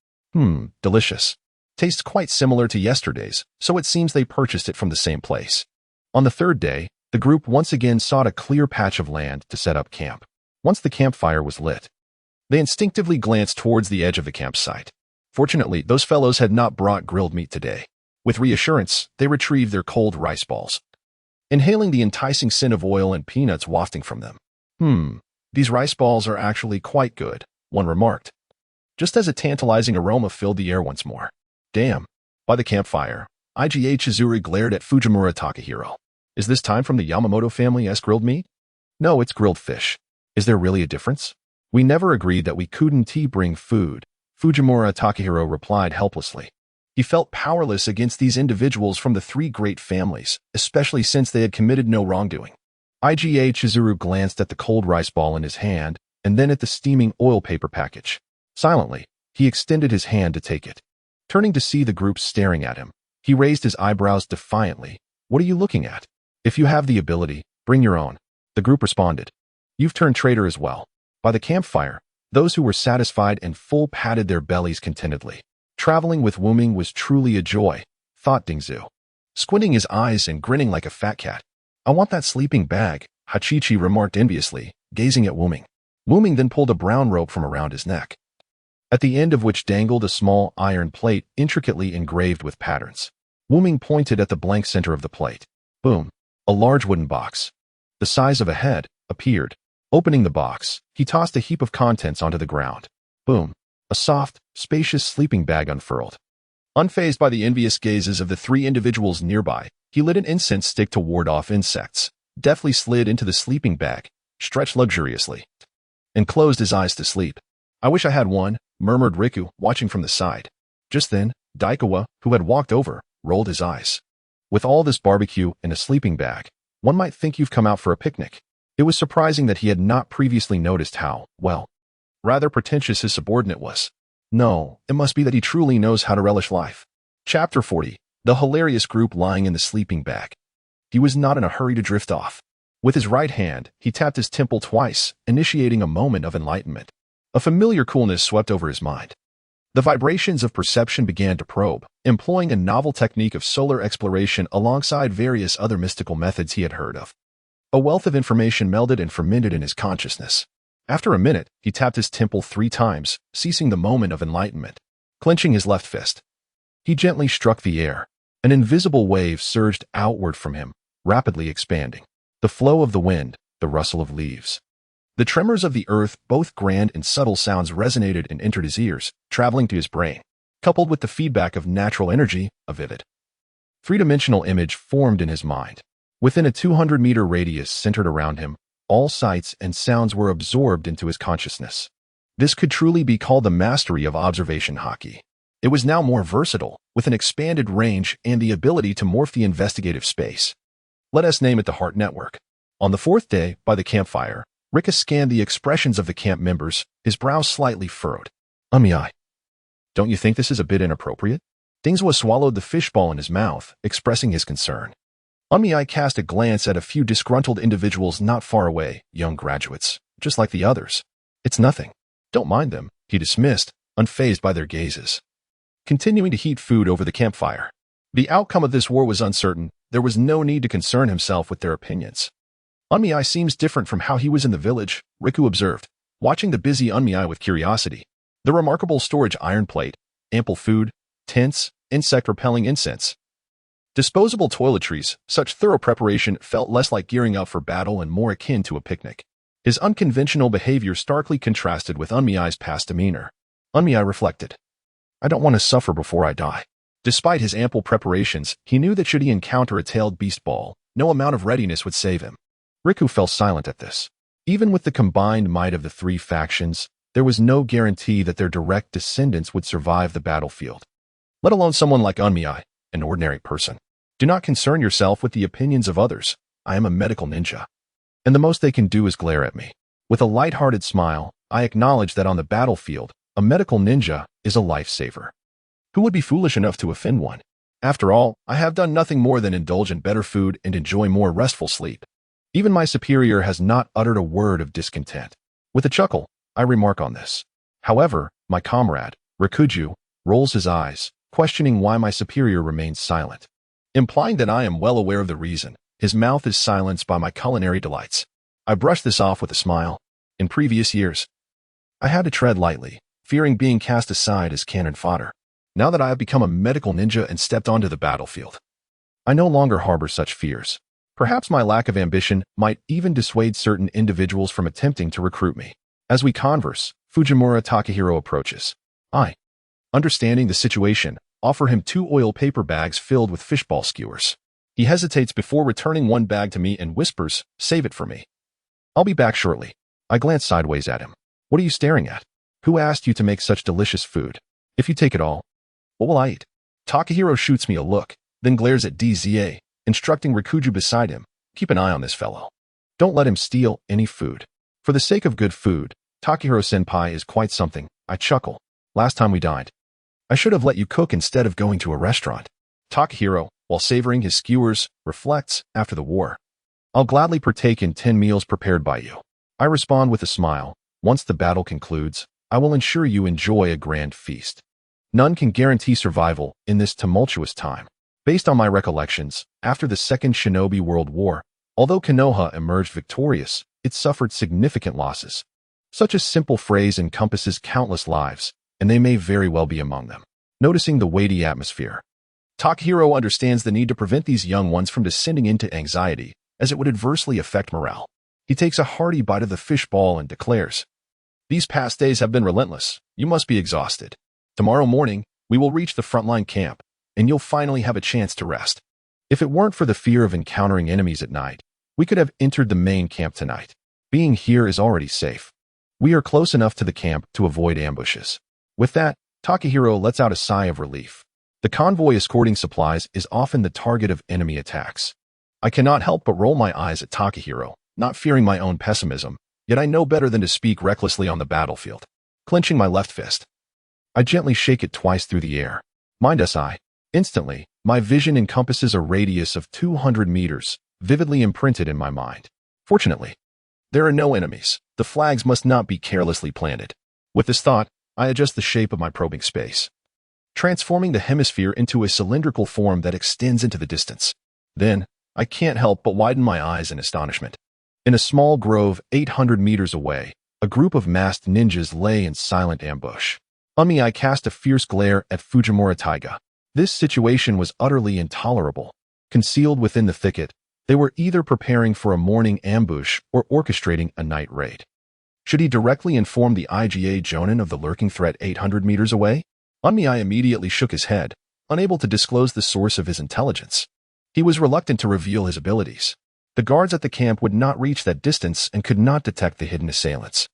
Delicious. Tastes quite similar to yesterday's, so it seems they purchased it from the same place. On the third day, the group once again sought a clear patch of land to set up camp. Once the campfire was lit, they instinctively glanced towards the edge of the campsite. Fortunately, those fellows had not brought grilled meat today. With reassurance, they retrieved their cold rice balls, inhaling the enticing scent of oil and peanuts wafting from them. These rice balls are actually quite good, one remarked, just as a tantalizing aroma filled the air once more. Damn. By the campfire, IGA Chizuru glared at Fujimura Takahiro. Is this time from the Yamamoto family's grilled meat? No, it's grilled fish. Is there really a difference? We never agreed that we couldn't bring food, Fujimura Takahiro replied helplessly. He felt powerless against these individuals from the 3 great families, especially since they had committed no wrongdoing. IGA Chizuru glanced at the cold rice ball in his hand and then at the steaming oil paper package. Silently, he extended his hand to take it. Turning to see the group staring at him, he raised his eyebrows defiantly. What are you looking at? If you have the ability, bring your own. The group responded. You've turned traitor as well. By the campfire, those who were satisfied and full patted their bellies contentedly. Traveling with Wuming was truly a joy, thought Dingzu, squinting his eyes and grinning like a fat cat. I want that sleeping bag, Hachichi remarked enviously, gazing at Wuming. Wuming then pulled a brown rope from around his neck, at the end of which dangled a small iron plate intricately engraved with patterns. Wuming pointed at the blank center of the plate. Boom. A large wooden box, the size of a head, appeared. Opening the box, he tossed a heap of contents onto the ground. Boom. A soft, spacious sleeping bag unfurled. Unfazed by the envious gazes of the 3 individuals nearby, he lit an incense stick to ward off insects, deftly slid into the sleeping bag, stretched luxuriously, and closed his eyes to sleep. I wish I had one, murmured Riku, watching from the side. Just then, Daikawa, who had walked over, rolled his eyes. With all this barbecue and a sleeping bag, one might think you've come out for a picnic. It was surprising that he had not previously noticed how, well, rather pretentious his subordinate was. No, it must be that he truly knows how to relish life. Chapter 40. The hilarious group lying in the sleeping bag. He was not in a hurry to drift off. With his right hand, he tapped his temple twice, initiating a moment of enlightenment. A familiar coolness swept over his mind. The vibrations of perception began to probe, employing a novel technique of solar exploration alongside various other mystical methods he had heard of. A wealth of information melded and fermented in his consciousness. After a minute, he tapped his temple 3 times, seizing the moment of enlightenment. Clenching his left fist, he gently struck the air. An invisible wave surged outward from him, rapidly expanding. The flow of the wind, the rustle of leaves, the tremors of the earth, both grand and subtle sounds resonated and entered his ears, traveling to his brain. Coupled with the feedback of natural energy, a vivid, three-dimensional image formed in his mind. Within a 200-meter radius centered around him, all sights and sounds were absorbed into his consciousness. This could truly be called the mastery of observation haki. It was now more versatile, with an expanded range and the ability to morph the investigative space. Let us name it the Heart Network. On the 4th day, by the campfire, Rika scanned the expressions of the camp members, his brows slightly furrowed. Don't you think this is a bit inappropriate? Dingzhua swallowed the fishball in his mouth, expressing his concern. Unmiai cast a glance at a few disgruntled individuals not far away, young graduates, just like the others. It's nothing. Don't mind them, he dismissed, unfazed by their gazes. Continuing to heat food over the campfire. The outcome of this war was uncertain. There was no need to concern himself with their opinions. Unmiai seems different from how he was in the village, Riku observed, watching the busy Unmiai with curiosity. The remarkable storage iron plate, ample food, tents, insect-repelling incense. Disposable toiletries, such thorough preparation felt less like gearing up for battle and more akin to a picnic. His unconventional behavior starkly contrasted with Unmiai's past demeanor. Unmiai reflected, I don't want to suffer before I die. Despite his ample preparations, he knew that should he encounter a tailed beast ball, no amount of readiness would save him. Riku fell silent at this. Even with the combined might of the 3 factions, there was no guarantee that their direct descendants would survive the battlefield. Let alone someone like Unmiai, an ordinary person. Do not concern yourself with the opinions of others. I am a medical ninja. And the most they can do is glare at me. With a light-hearted smile, I acknowledge that on the battlefield, a medical ninja is a lifesaver. Who would be foolish enough to offend one? After all, I have done nothing more than indulge in better food and enjoy more restful sleep. Even my superior has not uttered a word of discontent. With a chuckle, I remark on this. However, my comrade, Rikuju, rolls his eyes, questioning why my superior remains silent. Implying that I am well aware of the reason, his mouth is silenced by my culinary delights. I brush this off with a smile. In previous years, I had to tread lightly, fearing being cast aside as cannon fodder. Now that I have become a medical ninja and stepped onto the battlefield, I no longer harbor such fears. Perhaps my lack of ambition might even dissuade certain individuals from attempting to recruit me. As we converse, Fujimura Takahiro approaches. I, understanding the situation, offer him 2 oil paper bags filled with fishball skewers. He hesitates before returning 1 bag to me and whispers, "Save it for me. I'll be back shortly." I glance sideways at him. What are you staring at? Who asked you to make such delicious food? If you take it all, what will I eat? Takahiro shoots me a look, then glares at DZA, instructing Rikuju beside him, keep an eye on this fellow. Don't let him steal any food. For the sake of good food, Takahiro-senpai is quite something. I chuckle. Last time we dined, I should have let you cook instead of going to a restaurant. Takahiro, while savoring his skewers, reflects, after the war, I'll gladly partake in 10 meals prepared by you. I respond with a smile. Once the battle concludes, I will ensure you enjoy a grand feast. None can guarantee survival in this tumultuous time. Based on my recollections, after the Second Shinobi World War, although Konoha emerged victorious, it suffered significant losses. Such a simple phrase encompasses countless lives, and they may very well be among them. Noticing the weighty atmosphere, Takahiro understands the need to prevent these young ones from descending into anxiety, as it would adversely affect morale. He takes a hearty bite of the fishball and declares, "These past days have been relentless. You must be exhausted. Tomorrow morning, we will reach the frontline camp, and you'll finally have a chance to rest. If it weren't for the fear of encountering enemies at night, we could have entered the main camp tonight. Being here is already safe. We are close enough to the camp to avoid ambushes." With that, Takahiro lets out a sigh of relief. The convoy escorting supplies is often the target of enemy attacks. I cannot help but roll my eyes at Takahiro, not fearing my own pessimism, yet I know better than to speak recklessly on the battlefield. Clenching my left fist, I gently shake it twice through the air. Mind SI. Instantly, my vision encompasses a radius of 200 meters, vividly imprinted in my mind. Fortunately, there are no enemies. The flags must not be carelessly planted. With this thought, I adjust the shape of my probing space, transforming the hemisphere into a cylindrical form that extends into the distance. Then, I can't help but widen my eyes in astonishment. In a small grove 800 meters away, a group of masked ninjas lay in silent ambush. Unmi cast a fierce glare at Fujimura Taiga. This situation was utterly intolerable. Concealed within the thicket, they were either preparing for a morning ambush or orchestrating a night raid. Should he directly inform the IGA Jonin of the lurking threat 800 meters away? Unmi immediately shook his head, unable to disclose the source of his intelligence. He was reluctant to reveal his abilities. The guards at the camp would not reach that distance and could not detect the hidden assailants.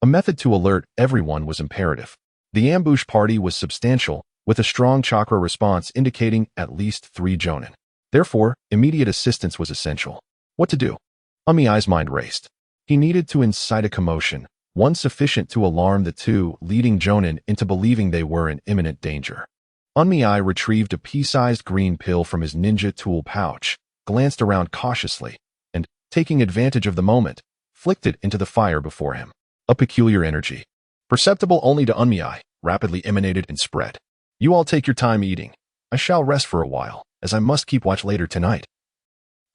A method to alert everyone was imperative. The ambush party was substantial, with a strong chakra response indicating at least 3 Jonin. Therefore, immediate assistance was essential. What to do? Unmi's mind raced. He needed to incite a commotion, one sufficient to alarm the 2 leading Jonin into believing they were in imminent danger. Unmi retrieved a pea-sized green pill from his ninja tool pouch, glanced around cautiously, and, taking advantage of the moment, flicked it into the fire before him. A peculiar energy, perceptible only to Unmi, rapidly emanated and spread. You all take your time eating. I shall rest for a while, as I must keep watch later tonight.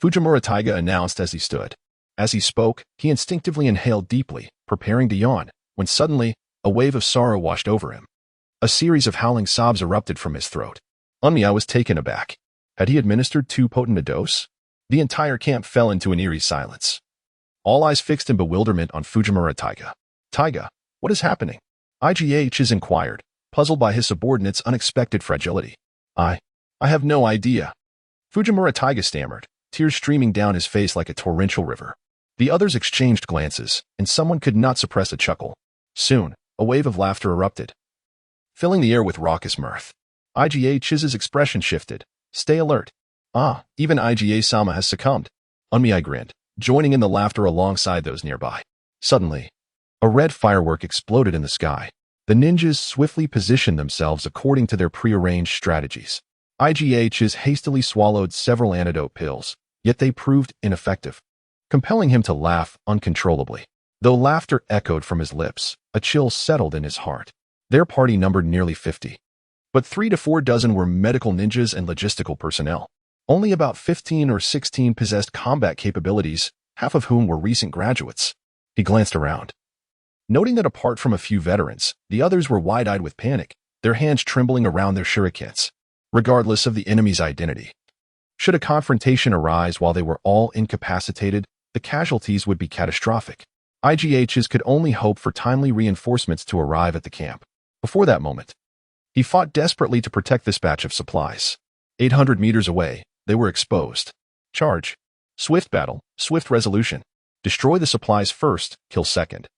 Fujimura Taiga announced as he stood. As he spoke, he instinctively inhaled deeply, preparing to yawn, when suddenly, a wave of sorrow washed over him. A series of howling sobs erupted from his throat. Unmi was taken aback. Had he administered too potent a dose? The entire camp fell into an eerie silence. All eyes fixed in bewilderment on Fujimura Taiga. Taiga, what is happening? IGH inquired, puzzled by his subordinate's unexpected fragility. I have no idea. Fujimura Taiga stammered, tears streaming down his face like a torrential river. The others exchanged glances, and someone could not suppress a chuckle. Soon, a wave of laughter erupted, filling the air with raucous mirth. IGH's expression shifted. Stay alert. Ah, even IGA-sama has succumbed. Unmi grinned, joining in the laughter alongside those nearby. Suddenly, a red firework exploded in the sky. The ninjas swiftly positioned themselves according to their prearranged strategies. IGH hastily swallowed several antidote pills, yet they proved ineffective, compelling him to laugh uncontrollably. Though laughter echoed from his lips, a chill settled in his heart. Their party numbered nearly 50. But 3 to 4 dozen were medical ninjas and logistical personnel. Only about 15 or 16 possessed combat capabilities, half of whom were recent graduates. He glanced around, noting that apart from a few veterans, the others were wide-eyed with panic, their hands trembling around their shurikens, regardless of the enemy's identity. Should a confrontation arise while they were all incapacitated, the casualties would be catastrophic. IGHs could only hope for timely reinforcements to arrive at the camp. Before that moment, he fought desperately to protect this batch of supplies. 800 meters away, they were exposed. Charge. Swift battle, swift resolution. Destroy the supplies first, kill second,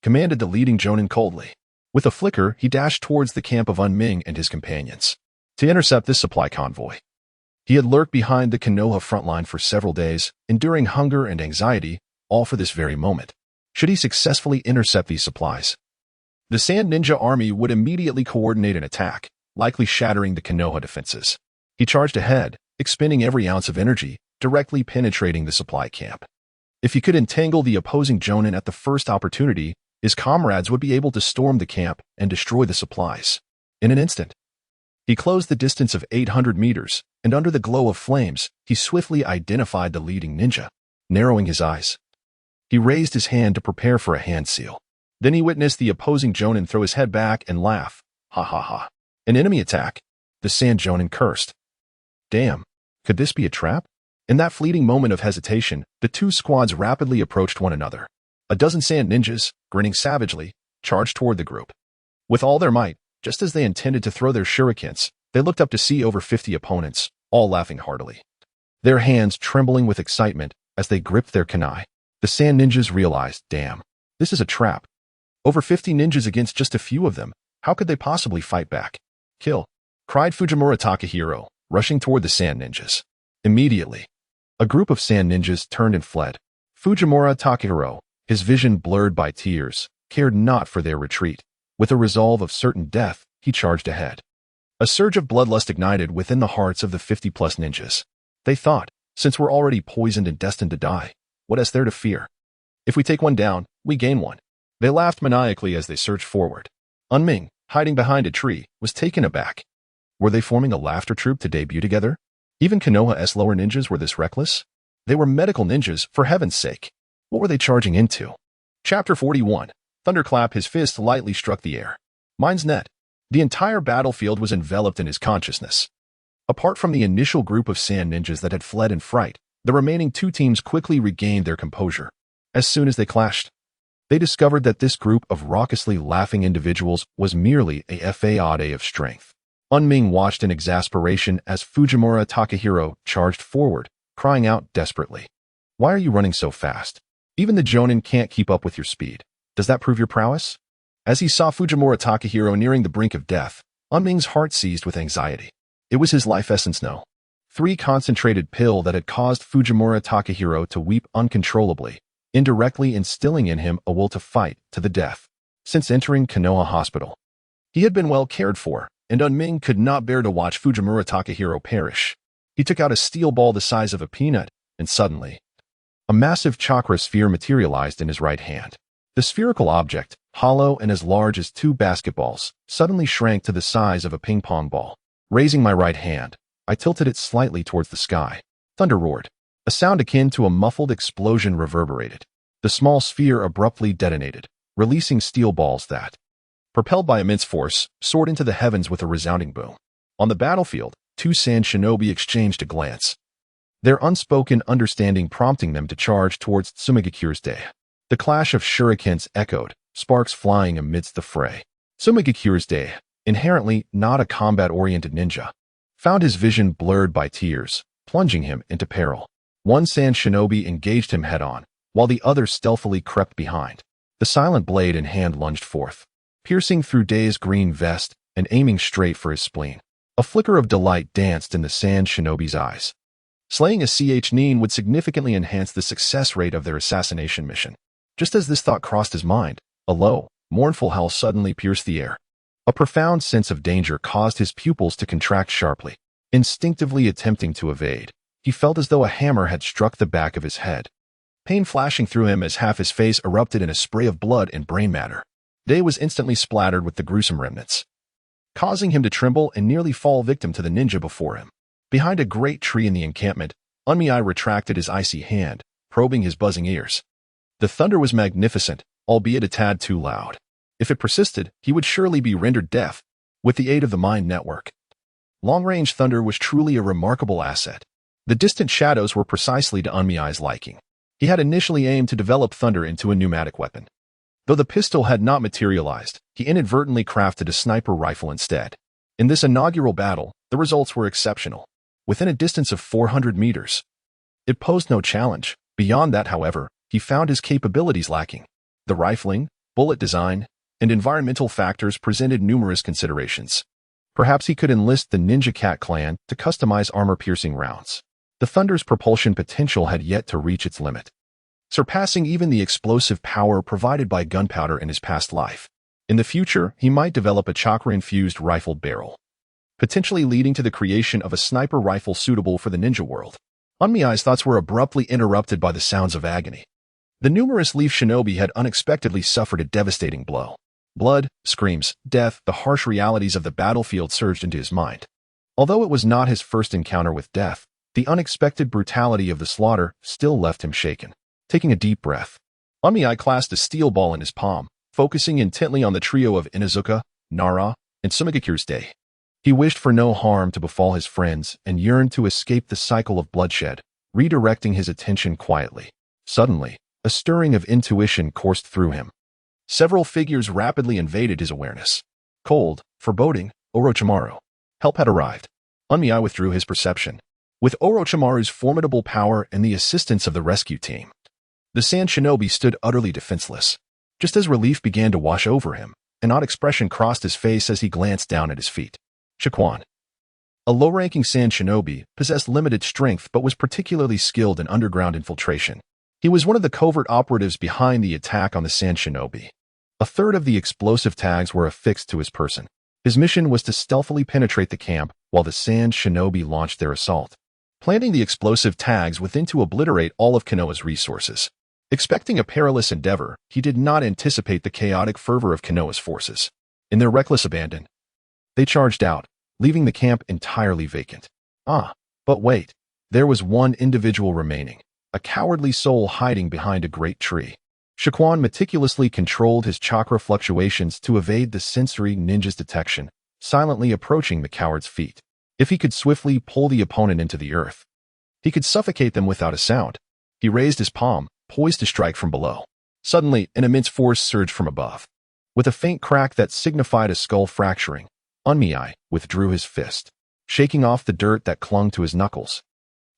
commanded the leading Jonin coldly. With a flicker, he dashed towards the camp of Unming and his companions to intercept this supply convoy. He had lurked behind the Konoha front line for several days, enduring hunger and anxiety, all for this very moment. Should he successfully intercept these supplies, the Sand Ninja army would immediately coordinate an attack, likely shattering the Konoha defenses. He charged ahead, expending every ounce of energy, directly penetrating the supply camp. If he could entangle the opposing Jonin at the first opportunity, his comrades would be able to storm the camp and destroy the supplies. In an instant, he closed the distance of 800 meters, and under the glow of flames, he swiftly identified the leading ninja. Narrowing his eyes, he raised his hand to prepare for a hand seal. Then he witnessed the opposing Jonin throw his head back and laugh. Ha ha ha. An enemy attack? The Sand Jonin cursed. Damn, could this be a trap? In that fleeting moment of hesitation, the 2 squads rapidly approached one another. A dozen Sand Ninjas, grinning savagely, charged toward the group. With all their might, just as they intended to throw their shurikens, they looked up to see over 50 opponents, all laughing heartily. Their hands trembling with excitement as they gripped their kunai. The Sand Ninjas realized, damn, this is a trap. Over 50 ninjas against just a few of them, how could they possibly fight back? Kill, cried Fujimura Takahiro, rushing toward the Sand Ninjas. Immediately, a group of Sand Ninjas turned and fled. Fujimura Takahiro, his vision blurred by tears, cared not for their retreat. With a resolve of certain death, he charged ahead. A surge of bloodlust ignited within the hearts of the 50-plus ninjas. They thought, since we're already poisoned and destined to die, what is there to fear? If we take one down, we gain one. They laughed maniacally as they surged forward. Unming, hiding behind a tree, was taken aback. Were they forming a laughter troupe to debut together? Even Konoha's lower ninjas were this reckless? They were medical ninjas, for heaven's sake. What were they charging into? Chapter 41. Thunderclap, his fist lightly struck the air. Mine's net. The entire battlefield was enveloped in his consciousness. Apart from the initial group of sand ninjas that had fled in fright, the remaining two teams quickly regained their composure. As soon as they clashed, they discovered that this group of raucously laughing individuals was merely a fade of strength. Unming watched in exasperation as Fujimura Takahiro charged forward, crying out desperately. Why are you running so fast? Even the Jonin can't keep up with your speed. Does that prove your prowess? As he saw Fujimura Takahiro nearing the brink of death, Unming's heart seized with anxiety. It was his life essence no. 3 concentrated pill that had caused Fujimura Takahiro to weep uncontrollably, indirectly instilling in him a will to fight to the death. Since entering Konoha Hospital, he had been well cared for, and Unming could not bear to watch Fujimura Takahiro perish. He took out a steel ball the size of a peanut, and suddenly, a massive chakra sphere materialized in his right hand. The spherical object, hollow and as large as 2 basketballs, suddenly shrank to the size of a ping-pong ball. Raising my right hand, I tilted it slightly towards the sky. Thunder roared. A sound akin to a muffled explosion reverberated. The small sphere abruptly detonated, releasing steel balls that, propelled by immense force, soared into the heavens with a resounding boom. On the battlefield, 2 sand shinobi exchanged a glance, their unspoken understanding prompting them to charge towards Tsumigakure's day. The clash of shurikens echoed, sparks flying amidst the fray. Tsumigakure's day, inherently not a combat-oriented ninja, found his vision blurred by tears, plunging him into peril. One sand shinobi engaged him head-on, while the other stealthily crept behind. The silent blade in hand lunged forth, piercing through Day's green vest and aiming straight for his spleen. A flicker of delight danced in the sand shinobi's eyes. Slaying a Ch-Nin would significantly enhance the success rate of their assassination mission. Just as this thought crossed his mind, a low, mournful howl suddenly pierced the air. A profound sense of danger caused his pupils to contract sharply. Instinctively attempting to evade, he felt as though a hammer had struck the back of his head. Pain flashing through him as half his face erupted in a spray of blood and brain matter. Day was instantly splattered with the gruesome remnants, causing him to tremble and nearly fall victim to the ninja before him. Behind a great tree in the encampment, Unmei retracted his icy hand, probing his buzzing ears. The thunder was magnificent, albeit a tad too loud. If it persisted, he would surely be rendered deaf. With the aid of the mind network, long-range thunder was truly a remarkable asset. The distant shadows were precisely to Unmei's liking. He had initially aimed to develop thunder into a pneumatic weapon. Though the pistol had not materialized, he inadvertently crafted a sniper rifle instead. In this inaugural battle, the results were exceptional. Within a distance of 400 meters, it posed no challenge. Beyond that, however, he found his capabilities lacking. The rifling, bullet design, and environmental factors presented numerous considerations. Perhaps he could enlist the Ninja Cat clan to customize armor-piercing rounds. The Thunder's propulsion potential had yet to reach its limit, surpassing even the explosive power provided by gunpowder in his past life. In the future, he might develop a chakra-infused rifled barrel, potentially leading to the creation of a sniper rifle suitable for the ninja world. Unmei's thoughts were abruptly interrupted by the sounds of agony. The numerous leaf shinobi had unexpectedly suffered a devastating blow. Blood, screams, death, the harsh realities of the battlefield surged into his mind. Although it was not his first encounter with death, the unexpected brutality of the slaughter still left him shaken. Taking a deep breath, Unmei clasped a steel ball in his palm, focusing intently on the trio of Inazuka, Nara, and Tsumigakure's day. He wished for no harm to befall his friends and yearned to escape the cycle of bloodshed, redirecting his attention quietly. Suddenly, a stirring of intuition coursed through him. Several figures rapidly invaded his awareness. Cold, foreboding, Orochimaru. Help had arrived. Unmei withdrew his perception. With Orochimaru's formidable power and the assistance of the rescue team, the Sand Shinobi stood utterly defenseless. Just as relief began to wash over him, an odd expression crossed his face as he glanced down at his feet. Shaquan, a low-ranking Sand Shinobi, possessed limited strength but was particularly skilled in underground infiltration. He was one of the covert operatives behind the attack on the Sand Shinobi. A third of the explosive tags were affixed to his person. His mission was to stealthily penetrate the camp while the Sand Shinobi launched their assault, planting the explosive tags within to obliterate all of Konoha's resources. Expecting a perilous endeavor, he did not anticipate the chaotic fervor of Konoha's forces. In their reckless abandon, they charged out, leaving the camp entirely vacant. But wait, there was one individual remaining. a cowardly soul hiding behind a great tree. Shaquan meticulously controlled his chakra fluctuations to evade the sensory ninja's detection, silently approaching the coward's feet. If he could swiftly pull the opponent into the earth, he could suffocate them without a sound. He raised his palm, poised to strike from below. Suddenly, an immense force surged from above. With a faint crack that signified a skull fracturing, Unmei withdrew his fist, shaking off the dirt that clung to his knuckles.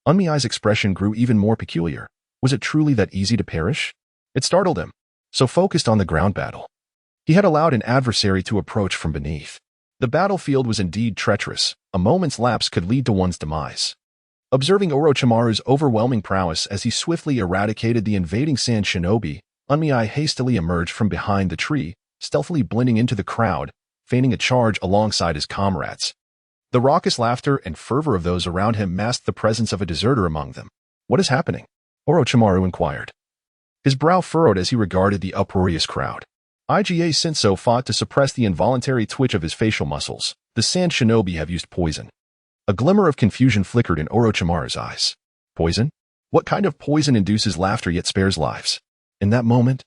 Unmei's expression grew even more peculiar. Was it truly that easy to perish? It startled him, so focused on the ground battle. He had allowed an adversary to approach from beneath. The battlefield was indeed treacherous. A moment's lapse could lead to one's demise. Observing Orochimaru's overwhelming prowess as he swiftly eradicated the invading sand shinobi, Unmei hastily emerged from behind the tree, stealthily blending into the crowd, feigning a charge alongside his comrades. The raucous laughter and fervor of those around him masked the presence of a deserter among them. "What is happening?" Orochimaru inquired. His brow furrowed as he regarded the uproarious crowd. Iga Senso fought to suppress the involuntary twitch of his facial muscles. The sand shinobi have used poison. A glimmer of confusion flickered in Orochimaru's eyes. Poison? What kind of poison induces laughter yet spares lives? In that moment,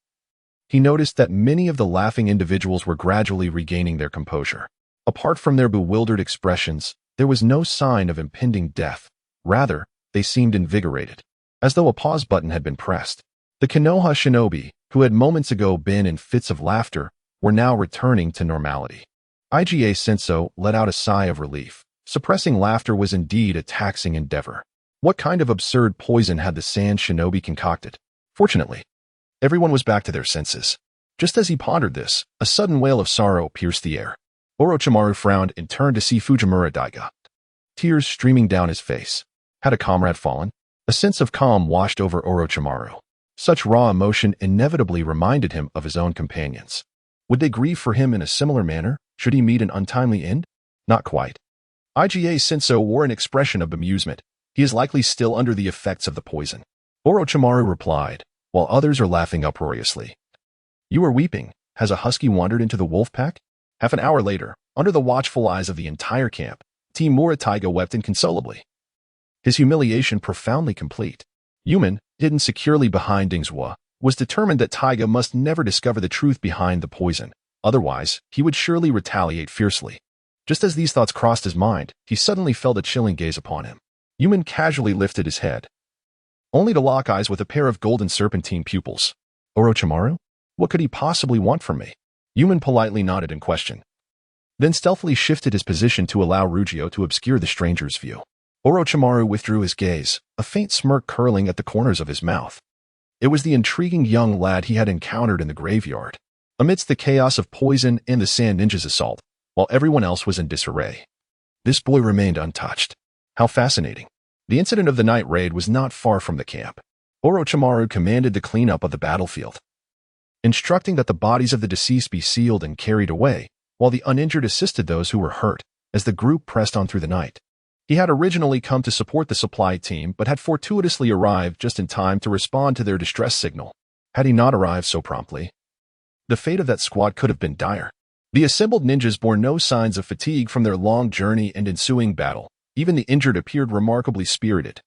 he noticed that many of the laughing individuals were gradually regaining their composure. Apart from their bewildered expressions, there was no sign of impending death. Rather, they seemed invigorated, as though a pause button had been pressed. The Konoha shinobi, who had moments ago been in fits of laughter, were now returning to normality. Iga Senso let out a sigh of relief. Suppressing laughter was indeed a taxing endeavor. What kind of absurd poison had the sand shinobi concocted? Fortunately, everyone was back to their senses. Just as he pondered this, a sudden wail of sorrow pierced the air. Orochimaru frowned and turned to see Fujimura Daiga, tears streaming down his face. Had a comrade fallen? A sense of calm washed over Orochimaru. Such raw emotion inevitably reminded him of his own companions. Would they grieve for him in a similar manner, should he meet an untimely end? Not quite. Iga Senso wore an expression of bemusement. He is likely still under the effects of the poison. Orochimaru replied, while others are laughing uproariously. You are weeping. Has a husky wandered into the wolf pack? Half an hour later, under the watchful eyes of the entire camp, Team Murataiga wept inconsolably. His humiliation profoundly complete. Yumen, hidden securely behind Dingzhua, was determined that Taiga must never discover the truth behind the poison. Otherwise, he would surely retaliate fiercely. Just as these thoughts crossed his mind, he suddenly felt a chilling gaze upon him. Yumen casually lifted his head, only to lock eyes with a pair of golden serpentine pupils. Orochimaru? What could he possibly want from me? Yumen politely nodded in question, then stealthily shifted his position to allow Rugio to obscure the stranger's view. Orochimaru withdrew his gaze, a faint smirk curling at the corners of his mouth. It was the intriguing young lad he had encountered in the graveyard. Amidst the chaos of poison and the sand ninja's assault, while everyone else was in disarray, this boy remained untouched. How fascinating. The incident of the night raid was not far from the camp. Orochimaru commanded the cleanup of the battlefield, instructing that the bodies of the deceased be sealed and carried away, while the uninjured assisted those who were hurt as the group pressed on through the night. He had originally come to support the supply team but had fortuitously arrived just in time to respond to their distress signal. Had he not arrived so promptly, the fate of that squad could have been dire. The assembled ninjas bore no signs of fatigue from their long journey and ensuing battle. Even the injured appeared remarkably spirited,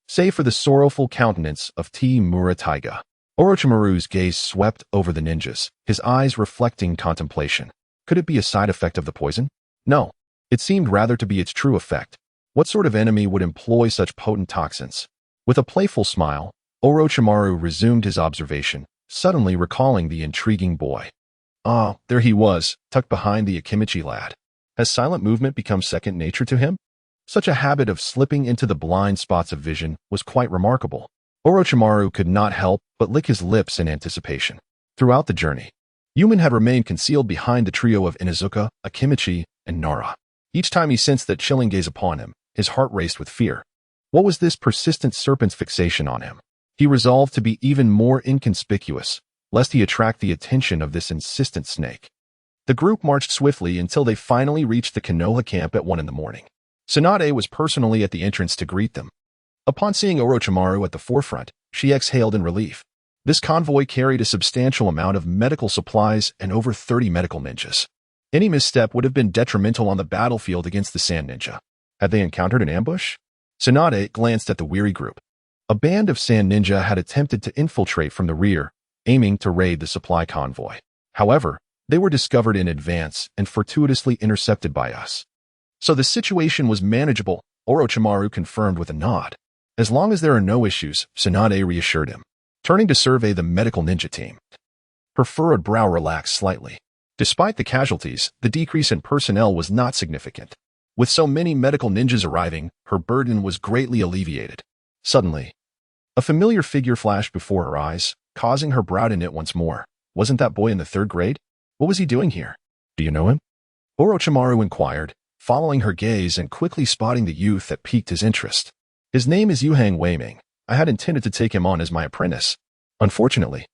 save for the sorrowful countenance of Team Murataiga. Orochimaru's gaze swept over the ninjas, his eyes reflecting contemplation. Could it be a side effect of the poison? No. It seemed rather to be its true effect. What sort of enemy would employ such potent toxins? With a playful smile, Orochimaru resumed his observation, suddenly recalling the intriguing boy. Ah, there he was, tucked behind the Akimichi lad. Has silent movement become second nature to him? Such a habit of slipping into the blind spots of vision was quite remarkable. Orochimaru could not help but lick his lips in anticipation. Throughout the journey, Yumen had remained concealed behind the trio of Inuzuka, Akimichi, and Nara. Each time he sensed that chilling gaze upon him, his heart raced with fear. What was this persistent serpent's fixation on him? He resolved to be even more inconspicuous, lest he attract the attention of this insistent snake. The group marched swiftly until they finally reached the Konoha camp at 1 a.m. Tsunade was personally at the entrance to greet them. Upon seeing Orochimaru at the forefront, she exhaled in relief. This convoy carried a substantial amount of medical supplies and over 30 medical ninjas. Any misstep would have been detrimental on the battlefield against the sand ninja. Had they encountered an ambush? Tsunade glanced at the weary group. A band of sand ninja had attempted to infiltrate from the rear, aiming to raid the supply convoy. However, they were discovered in advance and fortuitously intercepted by us. So the situation was manageable, Orochimaru confirmed with a nod. As long as there are no issues, Tsunade reassured him. Turning to survey the medical ninja team, her furrowed brow relaxed slightly. Despite the casualties, the decrease in personnel was not significant. With so many medical ninjas arriving, her burden was greatly alleviated. Suddenly, a familiar figure flashed before her eyes, causing her brow to knit once more. Wasn't that boy in the 3rd grade? What was he doing here? Do you know him? Orochimaru inquired, following her gaze and quickly spotting the youth that piqued his interest. His name is Yuhang Weiming. I had intended to take him on as my apprentice. Unfortunately,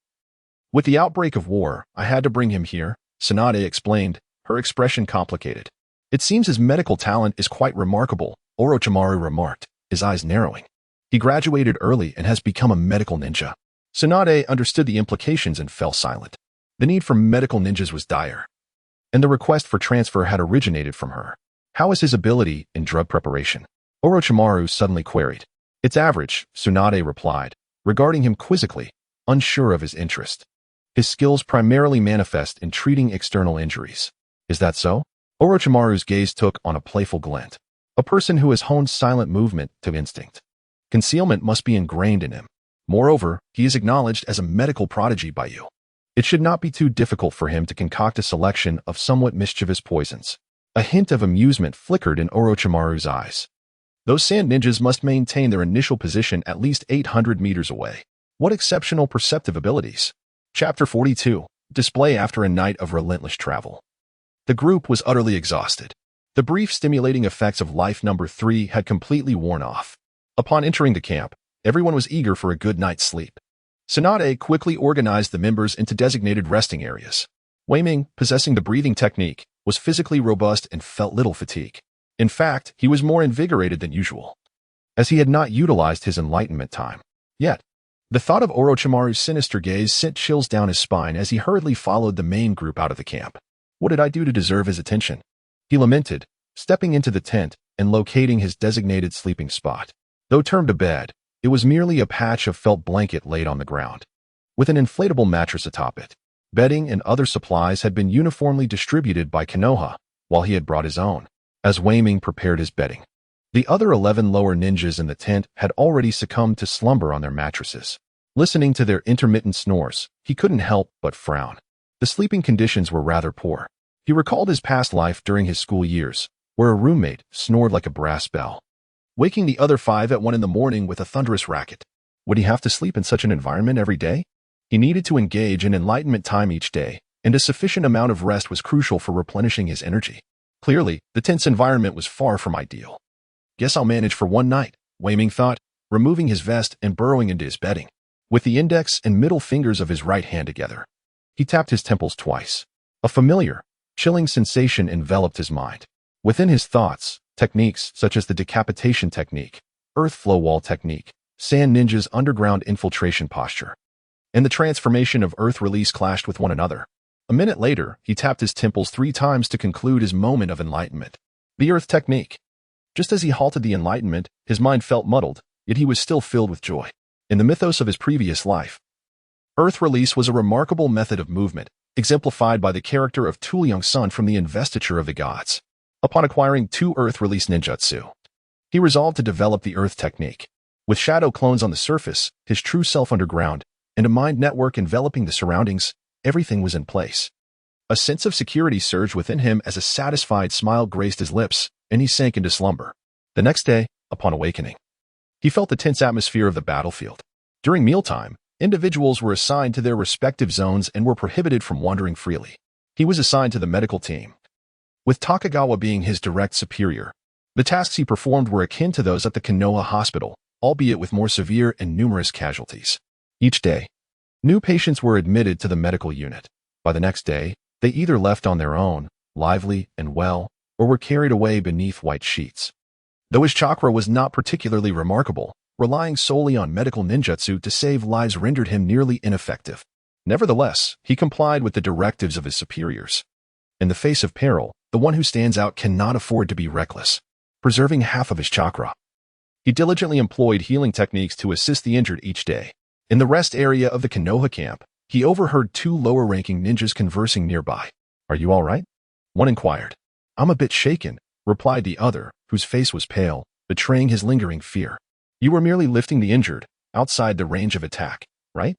with the outbreak of war, I had to bring him here, Tsunade explained, her expression complicated. It seems his medical talent is quite remarkable, Orochimaru remarked, his eyes narrowing. He graduated early and has become a medical ninja. Tsunade understood the implications and fell silent. The need for medical ninjas was dire, and the request for transfer had originated from her. How is his ability in drug preparation? Orochimaru suddenly queried. It's average, Tsunade replied, regarding him quizzically, unsure of his interest. His skills primarily manifest in treating external injuries. Is that so? Orochimaru's gaze took on a playful glint. A person who has honed silent movement to instinct. Concealment must be ingrained in him. Moreover, he is acknowledged as a medical prodigy by you. It should not be too difficult for him to concoct a selection of somewhat mischievous poisons. A hint of amusement flickered in Orochimaru's eyes. Those sand ninjas must maintain their initial position at least 800 meters away. What exceptional perceptive abilities. Chapter 42. Display after a night of relentless travel. The group was utterly exhausted. The brief stimulating effects of life number 3 had completely worn off. Upon entering the camp, everyone was eager for a good night's sleep. Tsunade quickly organized the members into designated resting areas. Weiming, possessing the breathing technique, was physically robust and felt little fatigue. In fact, he was more invigorated than usual, as he had not utilized his enlightenment time. Yet, the thought of Orochimaru's sinister gaze sent chills down his spine as he hurriedly followed the main group out of the camp. What did I do to deserve his attention? He lamented, stepping into the tent and locating his designated sleeping spot. Though termed a bed, it was merely a patch of felt blanket laid on the ground, with an inflatable mattress atop it. Bedding and other supplies had been uniformly distributed by Konoha, while he had brought his own. As Weiming prepared his bedding, the other 11 lower ninjas in the tent had already succumbed to slumber on their mattresses. Listening to their intermittent snores, he couldn't help but frown. The sleeping conditions were rather poor. He recalled his past life during his school years, where a roommate snored like a brass bell, waking the other 5 at 1 in the morning with a thunderous racket. Would he have to sleep in such an environment every day? He needed to engage in enlightenment time each day, and a sufficient amount of rest was crucial for replenishing his energy. Clearly, the tent's environment was far from ideal. Guess I'll manage for one night, Weiming thought, removing his vest and burrowing into his bedding. With the index and middle fingers of his right hand together, he tapped his temples twice. A familiar, chilling sensation enveloped his mind. Within his thoughts, techniques such as the decapitation technique, earth flow wall technique, sand ninja's underground infiltration posture, and the transformation of earth release clashed with one another. A minute later, he tapped his temples 3 times to conclude his moment of enlightenment. The earth technique. Just as he halted the enlightenment, his mind felt muddled, yet he was still filled with joy. In the mythos of his previous life, earth release was a remarkable method of movement, exemplified by the character of Tuliyoung-sun from the Investiture of the Gods. Upon acquiring 2 earth release ninjutsu, he resolved to develop the earth technique. With shadow clones on the surface, his true self underground, and a mind network enveloping the surroundings, everything was in place. A sense of security surged within him as a satisfied smile graced his lips, and he sank into slumber. The next day, upon awakening, he felt the tense atmosphere of the battlefield. During mealtime, individuals were assigned to their respective zones and were prohibited from wandering freely. He was assigned to the medical team, with Takagawa being his direct superior. The tasks he performed were akin to those at the Konoha hospital, albeit with more severe and numerous casualties. Each day, new patients were admitted to the medical unit. By the next day, they either left on their own, lively and well, or were carried away beneath white sheets. Though his chakra was not particularly remarkable, relying solely on medical ninjutsu to save lives rendered him nearly ineffective. Nevertheless, he complied with the directives of his superiors. In the face of peril, the one who stands out cannot afford to be reckless. Preserving half of his chakra, He diligently employed healing techniques to assist the injured each day. In the rest area of the Konoha camp, he overheard two lower-ranking ninjas conversing nearby. "Are you all right?" one inquired. "I'm a bit shaken," replied the other, whose face was pale, betraying his lingering fear. "You were merely lifting the injured, outside the range of attack, right?"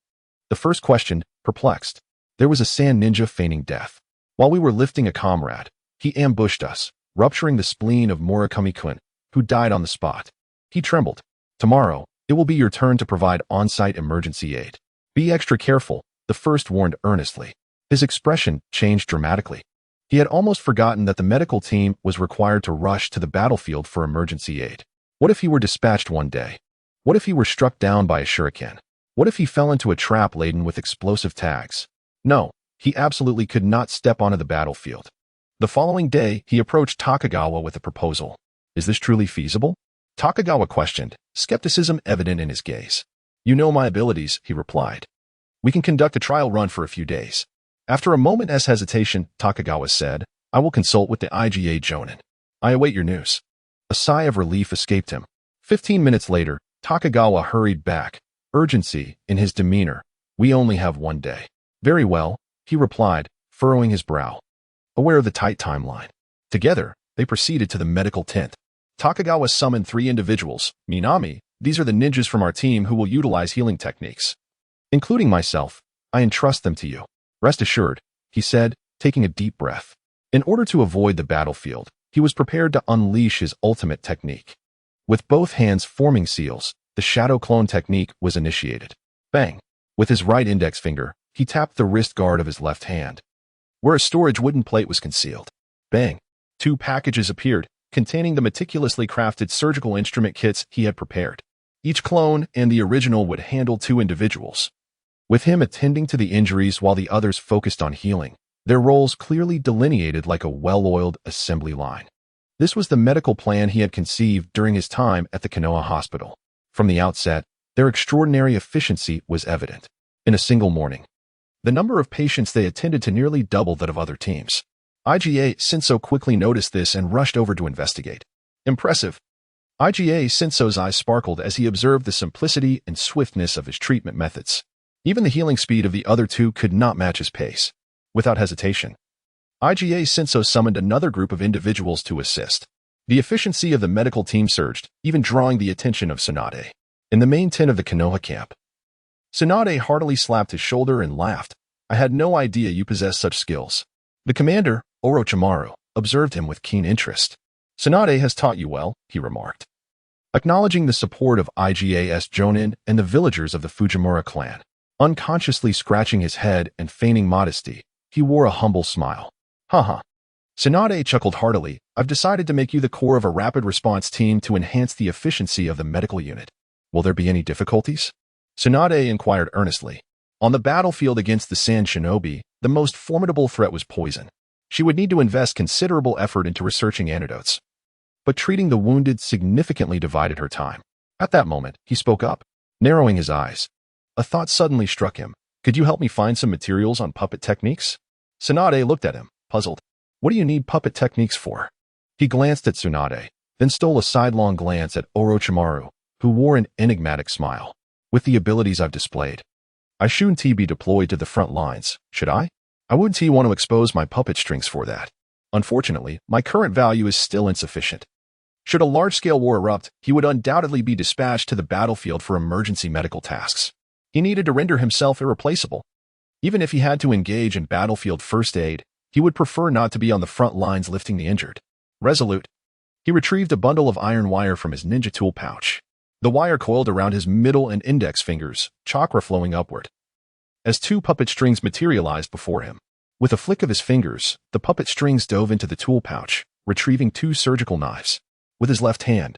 The first questioned, perplexed. "There was a sand ninja feigning death. While we were lifting a comrade, he ambushed us, rupturing the spleen of Murakami-kun, who died on the spot." He trembled. "Tomorrow, it will be your turn to provide on-site emergency aid. Be extra careful," the first warned earnestly. His expression changed dramatically. He had almost forgotten that the medical team was required to rush to the battlefield for emergency aid. What if he were dispatched one day? What if he were struck down by a shuriken? What if he fell into a trap laden with explosive tags? No, he absolutely could not step onto the battlefield. The following day, he approached Takagawa with a proposal. "Is this truly feasible?" Takagawa questioned, skepticism evident in his gaze. "You know my abilities," he replied. "We can conduct a trial run for a few days." After a moment's hesitation, Takagawa said, "I will consult with the IGA Jonin. I await your news." A sigh of relief escaped him. 15 minutes later, Takagawa hurried back, urgency in his demeanor. "We only have one day." "Very well," he replied, furrowing his brow, aware of the tight timeline. Together, they proceeded to the medical tent. Takagawa summoned 3 individuals. "Minami, these are the ninjas from our team who will utilize healing techniques. Including myself, I entrust them to you. Rest assured," he said, taking a deep breath. In order to avoid the battlefield, he was prepared to unleash his ultimate technique. With both hands forming seals, the shadow clone technique was initiated. Bang! With his right index finger, he tapped the wrist guard of his left hand, where a storage wooden plate was concealed. Bang! 2 packages appeared, containing the meticulously crafted surgical instrument kits he had prepared. Each clone and the original would handle 2 individuals, with him attending to the injuries while the others focused on healing, their roles clearly delineated like a well-oiled assembly line. This was the medical plan he had conceived during his time at the Konoha hospital. From the outset, their extraordinary efficiency was evident. In a single morning, the number of patients they attended to nearly doubled that of other teams. IGA Shinso quickly noticed this and rushed over to investigate. Impressive. IGA Shinso's eyes sparkled as he observed the simplicity and swiftness of his treatment methods. Even the healing speed of the other 2 could not match his pace. Without hesitation, IGA Shinso summoned another group of individuals to assist. The efficiency of the medical team surged, even drawing the attention of Tsunade. In the main tent of the Konoha camp, Tsunade heartily slapped his shoulder and laughed. "I had no idea you possessed such skills." The commander, Orochimaru, observed him with keen interest. "Tsunade has taught you well," he remarked, acknowledging the support of IGA's Jonin and the villagers of the Fujimura clan. Unconsciously scratching his head and feigning modesty, he wore a humble smile. "Haha." Tsunade chuckled heartily. "I've decided to make you the core of a rapid response team to enhance the efficiency of the medical unit. Will there be any difficulties?" Tsunade inquired earnestly. On the battlefield against the Sand Shinobi, the most formidable threat was poison. She would need to invest considerable effort into researching antidotes. But treating the wounded significantly divided her time. At that moment, he spoke up, narrowing his eyes. A thought suddenly struck him. "Could you help me find some materials on puppet techniques?" Tsunade looked at him, puzzled. "What do you need puppet techniques for?" He glanced at Tsunade, then stole a sidelong glance at Orochimaru, who wore an enigmatic smile. "With the abilities I've displayed, I shouldn't be deployed to the front lines, should I? I wouldn't want to expose my puppet strings for that. Unfortunately, my current value is still insufficient. Should a large-scale war erupt, he would undoubtedly be dispatched to the battlefield for emergency medical tasks. He needed to render himself irreplaceable. Even if he had to engage in battlefield first aid, he would prefer not to be on the front lines lifting the injured." Resolute, he retrieved a bundle of iron wire from his ninja tool pouch. The wire coiled around his middle and index fingers, chakra flowing upward, as 2 puppet strings materialized before him. With a flick of his fingers, the puppet strings dove into the tool pouch, retrieving 2 surgical knives. With his left hand,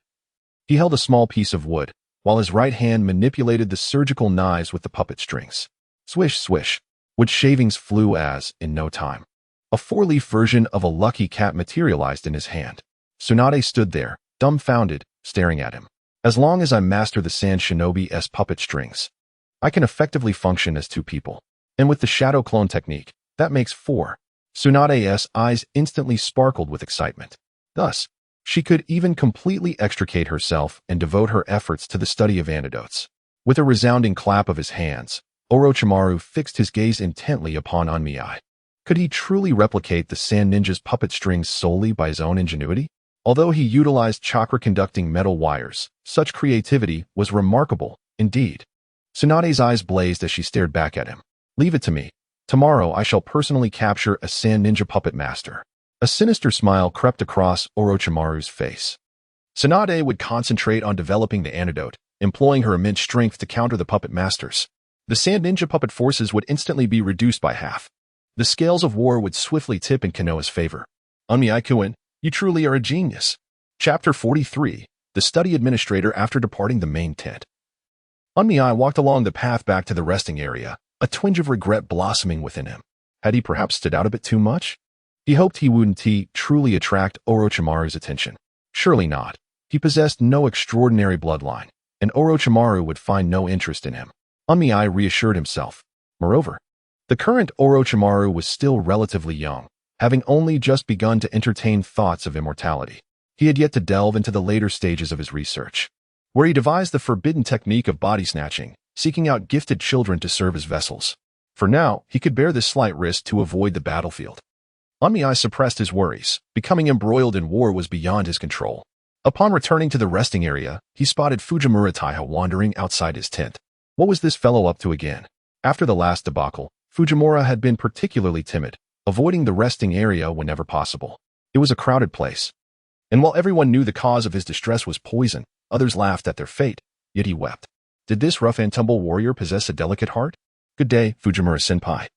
he held a small piece of wood, while his right hand manipulated the surgical knives with the puppet strings. Swish, swish. Wood shavings flew as, in no time, a 4-leaf version of a lucky cat materialized in his hand. Tsunade stood there, dumbfounded, staring at him. "As long as I master the Sand Shinobi's puppet strings, I can effectively function as 2 people. And with the shadow clone technique, that makes 4. Tsunade's eyes instantly sparkled with excitement. Thus, She could even completely extricate herself and devote her efforts to the study of antidotes. With a resounding clap of his hands, Orochimaru fixed his gaze intently upon Onmei. Could he truly replicate the Sand Ninja's puppet strings solely by his own ingenuity? Although he utilized chakra-conducting metal wires, such creativity was remarkable indeed. Tsunade's eyes blazed as she stared back at him. Leave it to me. Tomorrow I shall personally capture a Sand Ninja puppet master. A sinister smile crept across Orochimaru's face. Tsunade would concentrate on developing the antidote, employing her immense strength to counter the puppet masters. The Sand Ninja puppet forces would instantly be reduced by half. The scales of war would swiftly tip in Konoha's favor. Onmei-kun, you truly are a genius. Chapter 43, The Study Administrator After Departing the Main Tent. Onmei walked along the path back to the resting area, a twinge of regret blossoming within him. Had he perhaps stood out a bit too much? He hoped he wouldn't truly attract Orochimaru's attention. Surely not. He possessed no extraordinary bloodline, and Orochimaru would find no interest in him. Onmei reassured himself. Moreover, the current Orochimaru was still relatively young, having only just begun to entertain thoughts of immortality. He had yet to delve into the later stages of his research, where he devised the forbidden technique of body snatching, seeking out gifted children to serve as vessels. For now, he could bear this slight risk to avoid the battlefield. Onmei suppressed his worries. Becoming embroiled in war was beyond his control. Upon returning to the resting area, he spotted Fujimura Taiha wandering outside his tent. What was this fellow up to again? After the last debacle, Fujimura had been particularly timid, avoiding the resting area whenever possible. It was a crowded place. And while everyone knew the cause of his distress was poison, others laughed at their fate, yet he wept. Did this rough-and-tumble warrior possess a delicate heart? Good day, Fujimura-senpai.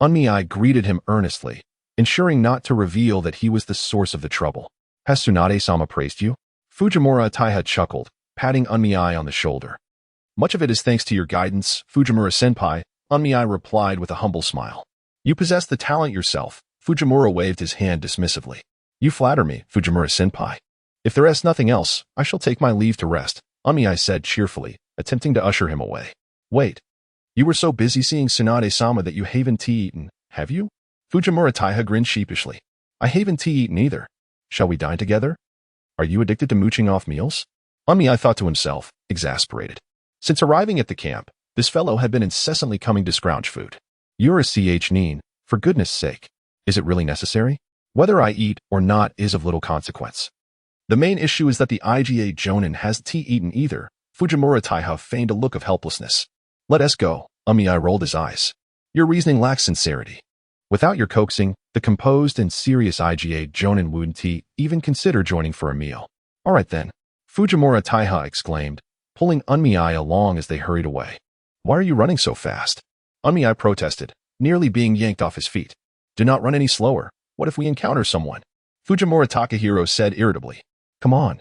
Onmei greeted him earnestly, ensuring not to reveal that he was the source of the trouble. Has Tsunade-sama praised you? Fujimura Taiha chuckled, patting Onmei on the shoulder. Much of it is thanks to your guidance, Fujimura-senpai, Onmei replied with a humble smile. You possess the talent yourself. Fujimura waved his hand dismissively. You flatter me, Fujimura-senpai. If there is nothing else, I shall take my leave to rest, Onmei said cheerfully, attempting to usher him away. Wait. You were so busy seeing Tsunade-sama that you haven't eaten, have you? Fujimura Taiha grinned sheepishly. I haven't eaten either. Shall we dine together? Are you addicted to mooching off meals? Onmei thought to himself, exasperated. Since arriving at the camp, this fellow had been incessantly coming to scrounge food. You're a nin, for goodness sake. Is it really necessary? Whether I eat or not is of little consequence. The main issue is that the IGA Jonin hasn't eaten either. Fujimura Taiha feigned a look of helplessness. Let us go. Onmei rolled his eyes. Your reasoning lacks sincerity. Without your coaxing, the composed and serious IGA Jonin wouldn't even consider joining for a meal. All right then. Fujimura Taiha exclaimed, pulling Onmei along as they hurried away. Why are you running so fast? Onmei protested, nearly being yanked off his feet. Do not run any slower. What if we encounter someone? Fujimura Takahiro said irritably. Come on.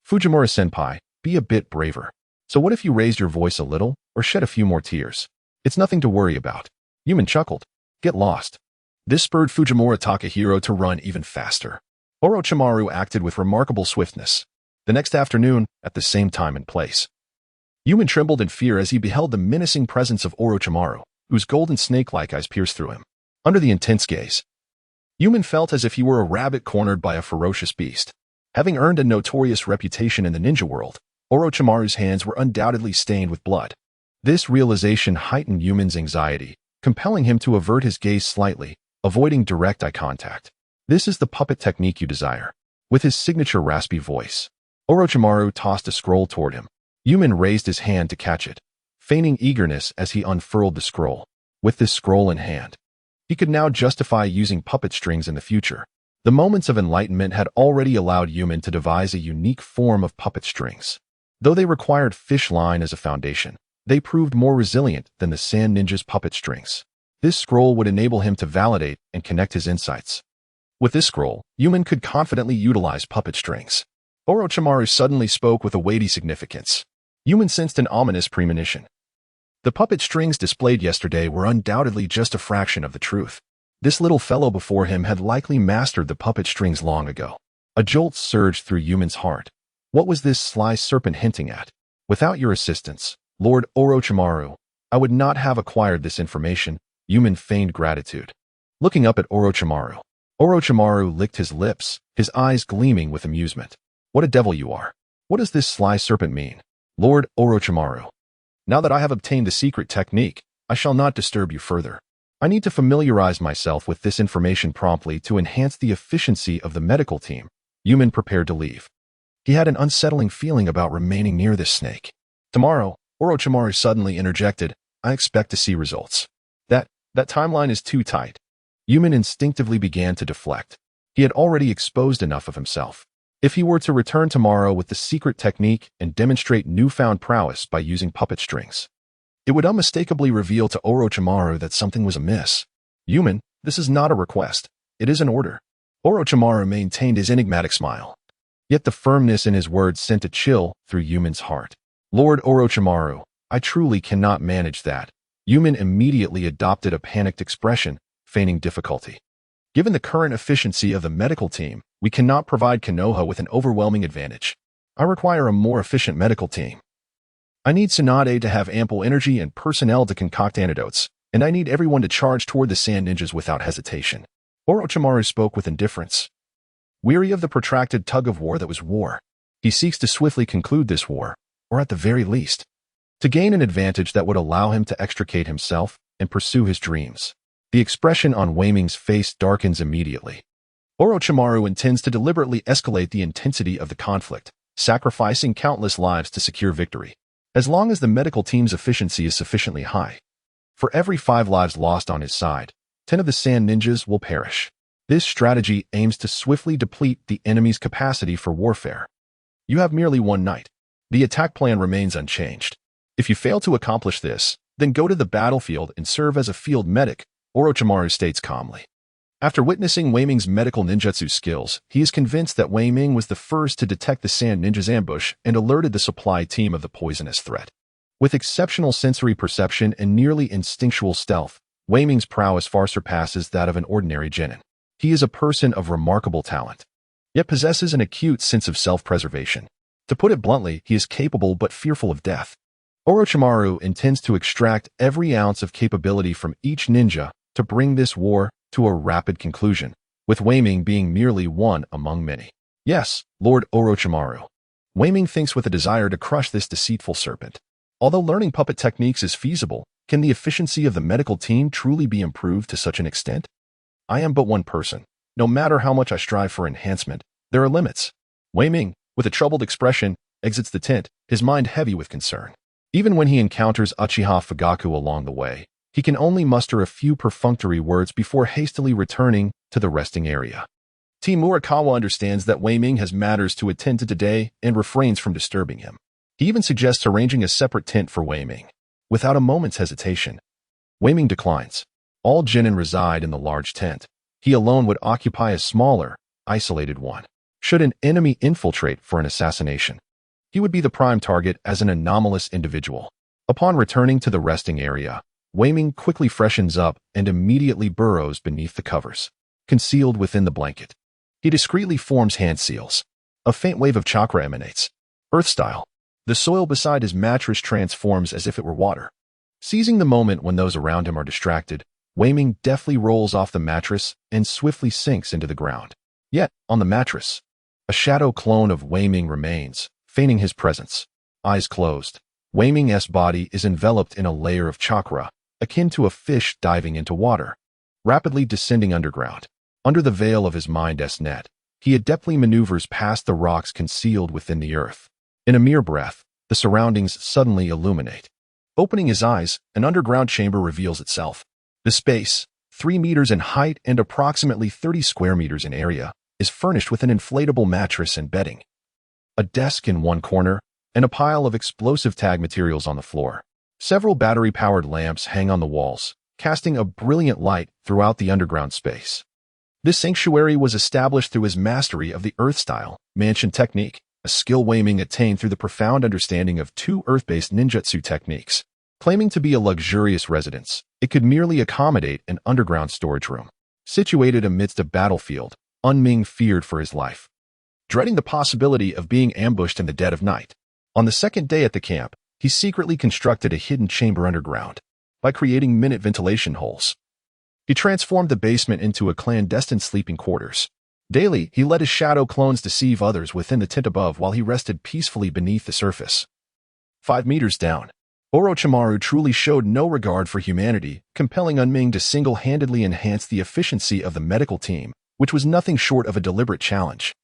Fujimura-senpai, be a bit braver. So what if you raised your voice a little, or shed a few more tears? It's nothing to worry about. Yumen chuckled. Get lost. This spurred Fujimura Takahiro to run even faster. Orochimaru acted with remarkable swiftness. The next afternoon, at the same time and place, Yumen trembled in fear as he beheld the menacing presence of Orochimaru, whose golden snake-like eyes pierced through him. Under the intense gaze, Yumen felt as if he were a rabbit cornered by a ferocious beast. Having earned a notorious reputation in the ninja world, Orochimaru's hands were undoubtedly stained with blood. This realization heightened Yumen's anxiety, compelling him to avert his gaze slightly, avoiding direct eye contact. This is the puppet technique you desire. With his signature raspy voice, Orochimaru tossed a scroll toward him. Yumen raised his hand to catch it, feigning eagerness as he unfurled the scroll. With this scroll in hand, he could now justify using puppet strings in the future. The moments of enlightenment had already allowed Yumen to devise a unique form of puppet strings. Though they required fish line as a foundation, they proved more resilient than the Sand Ninja's puppet strings. This scroll would enable him to validate and connect his insights. With this scroll, Yumen could confidently utilize puppet strings. Orochimaru suddenly spoke with a weighty significance. Yumen sensed an ominous premonition. The puppet strings displayed yesterday were undoubtedly just a fraction of the truth. This little fellow before him had likely mastered the puppet strings long ago. A jolt surged through Yumen's heart. What was this sly serpent hinting at? Without your assistance, Lord Orochimaru, I would not have acquired this information. Yumen feigned gratitude. Looking up at Orochimaru, Orochimaru licked his lips, his eyes gleaming with amusement. What a devil you are. What does this sly serpent mean? Lord Orochimaru, now that I have obtained the secret technique, I shall not disturb you further. I need to familiarize myself with this information promptly to enhance the efficiency of the medical team. Yumin prepared to leave. He had an unsettling feeling about remaining near this snake. Tomorrow, Orochimaru suddenly interjected, I expect to see results. That timeline is too tight. Yumin instinctively began to deflect. He had already exposed enough of himself. If he were to return tomorrow with the secret technique and demonstrate newfound prowess by using puppet strings, it would unmistakably reveal to Orochimaru that something was amiss. Yumin, this is not a request. It is an order. Orochimaru maintained his enigmatic smile. Yet the firmness in his words sent a chill through Yumin's heart. Lord Orochimaru, I truly cannot manage that. Yumin immediately adopted a panicked expression, feigning difficulty. Given the current efficiency of the medical team, we cannot provide Konoha with an overwhelming advantage. I require a more efficient medical team. I need Tsunade to have ample energy and personnel to concoct antidotes, and I need everyone to charge toward the Sand Ninjas without hesitation. Orochimaru spoke with indifference. Weary of the protracted tug-of-war that was war, he seeks to swiftly conclude this war, or at the very least, to gain an advantage that would allow him to extricate himself and pursue his dreams. The expression on Wei Ming's face darkens immediately. Orochimaru intends to deliberately escalate the intensity of the conflict, sacrificing countless lives to secure victory. As long as the medical team's efficiency is sufficiently high, for every 5 lives lost on his side, 10 of the Sand Ninjas will perish. This strategy aims to swiftly deplete the enemy's capacity for warfare. You have merely one night. The attack plan remains unchanged. If you fail to accomplish this, then go to the battlefield and serve as a field medic, Orochimaru states calmly. After witnessing Wei Ming's medical ninjutsu skills, he is convinced that Wei Ming was the first to detect the Sand Ninja's ambush and alerted the supply team of the poisonous threat. With exceptional sensory perception and nearly instinctual stealth, Wei Ming's prowess far surpasses that of an ordinary genin. He is a person of remarkable talent, yet possesses an acute sense of self-preservation. To put it bluntly, he is capable but fearful of death. Orochimaru intends to extract every ounce of capability from each ninja to bring this war to a rapid conclusion, with Wei Ming being merely one among many. Yes, Lord Orochimaru. Wei Ming thinks with a desire to crush this deceitful serpent. Although learning puppet techniques is feasible, can the efficiency of the medical team truly be improved to such an extent? I am but one person. No matter how much I strive for enhancement, there are limits. Wei Ming, with a troubled expression, exits the tent, his mind heavy with concern. Even when he encounters Uchiha Fugaku along the way, he can only muster a few perfunctory words before hastily returning to the resting area. Team Murakawa understands that Wei Ming has matters to attend to today and refrains from disturbing him. He even suggests arranging a separate tent for Wei Ming. Without a moment's hesitation, Wei Ming declines. All genin reside in the large tent. He alone would occupy a smaller, isolated one. Should an enemy infiltrate for an assassination, he would be the prime target as an anomalous individual. Upon returning to the resting area, Wei Ming quickly freshens up and immediately burrows beneath the covers, concealed within the blanket. He discreetly forms hand seals. A faint wave of chakra emanates. Earth-style. The soil beside his mattress transforms as if it were water. Seizing the moment when those around him are distracted, Wei Ming deftly rolls off the mattress and swiftly sinks into the ground. Yet, on the mattress, a shadow clone of Wei Ming remains, feigning his presence. Eyes closed, Wei Ming's body is enveloped in a layer of chakra, akin to a fish diving into water, rapidly descending underground. Under the veil of his mind's net, he adeptly maneuvers past the rocks concealed within the earth. In a mere breath, the surroundings suddenly illuminate. Opening his eyes, an underground chamber reveals itself. The space, 3 meters in height and approximately 30 square meters in area, is furnished with an inflatable mattress and bedding, a desk in one corner, and a pile of explosive tag materials on the floor. Several battery-powered lamps hang on the walls, casting a brilliant light throughout the underground space. This sanctuary was established through his mastery of the Earth-style mansion technique, a skill Wei Ming attained through the profound understanding of 2 Earth-based ninjutsu techniques. Claiming to be a luxurious residence, it could merely accommodate an underground storage room. Situated amidst a battlefield, Ming feared for his life, dreading the possibility of being ambushed in the dead of night. On the second day at the camp, he secretly constructed a hidden chamber underground by creating minute ventilation holes. He transformed the basement into a clandestine sleeping quarters. Daily, he let his shadow clones deceive others within the tent above while he rested peacefully beneath the surface. 5 meters down, Orochimaru truly showed no regard for humanity, compelling Unming to single-handedly enhance the efficiency of the medical team, which was nothing short of a deliberate challenge.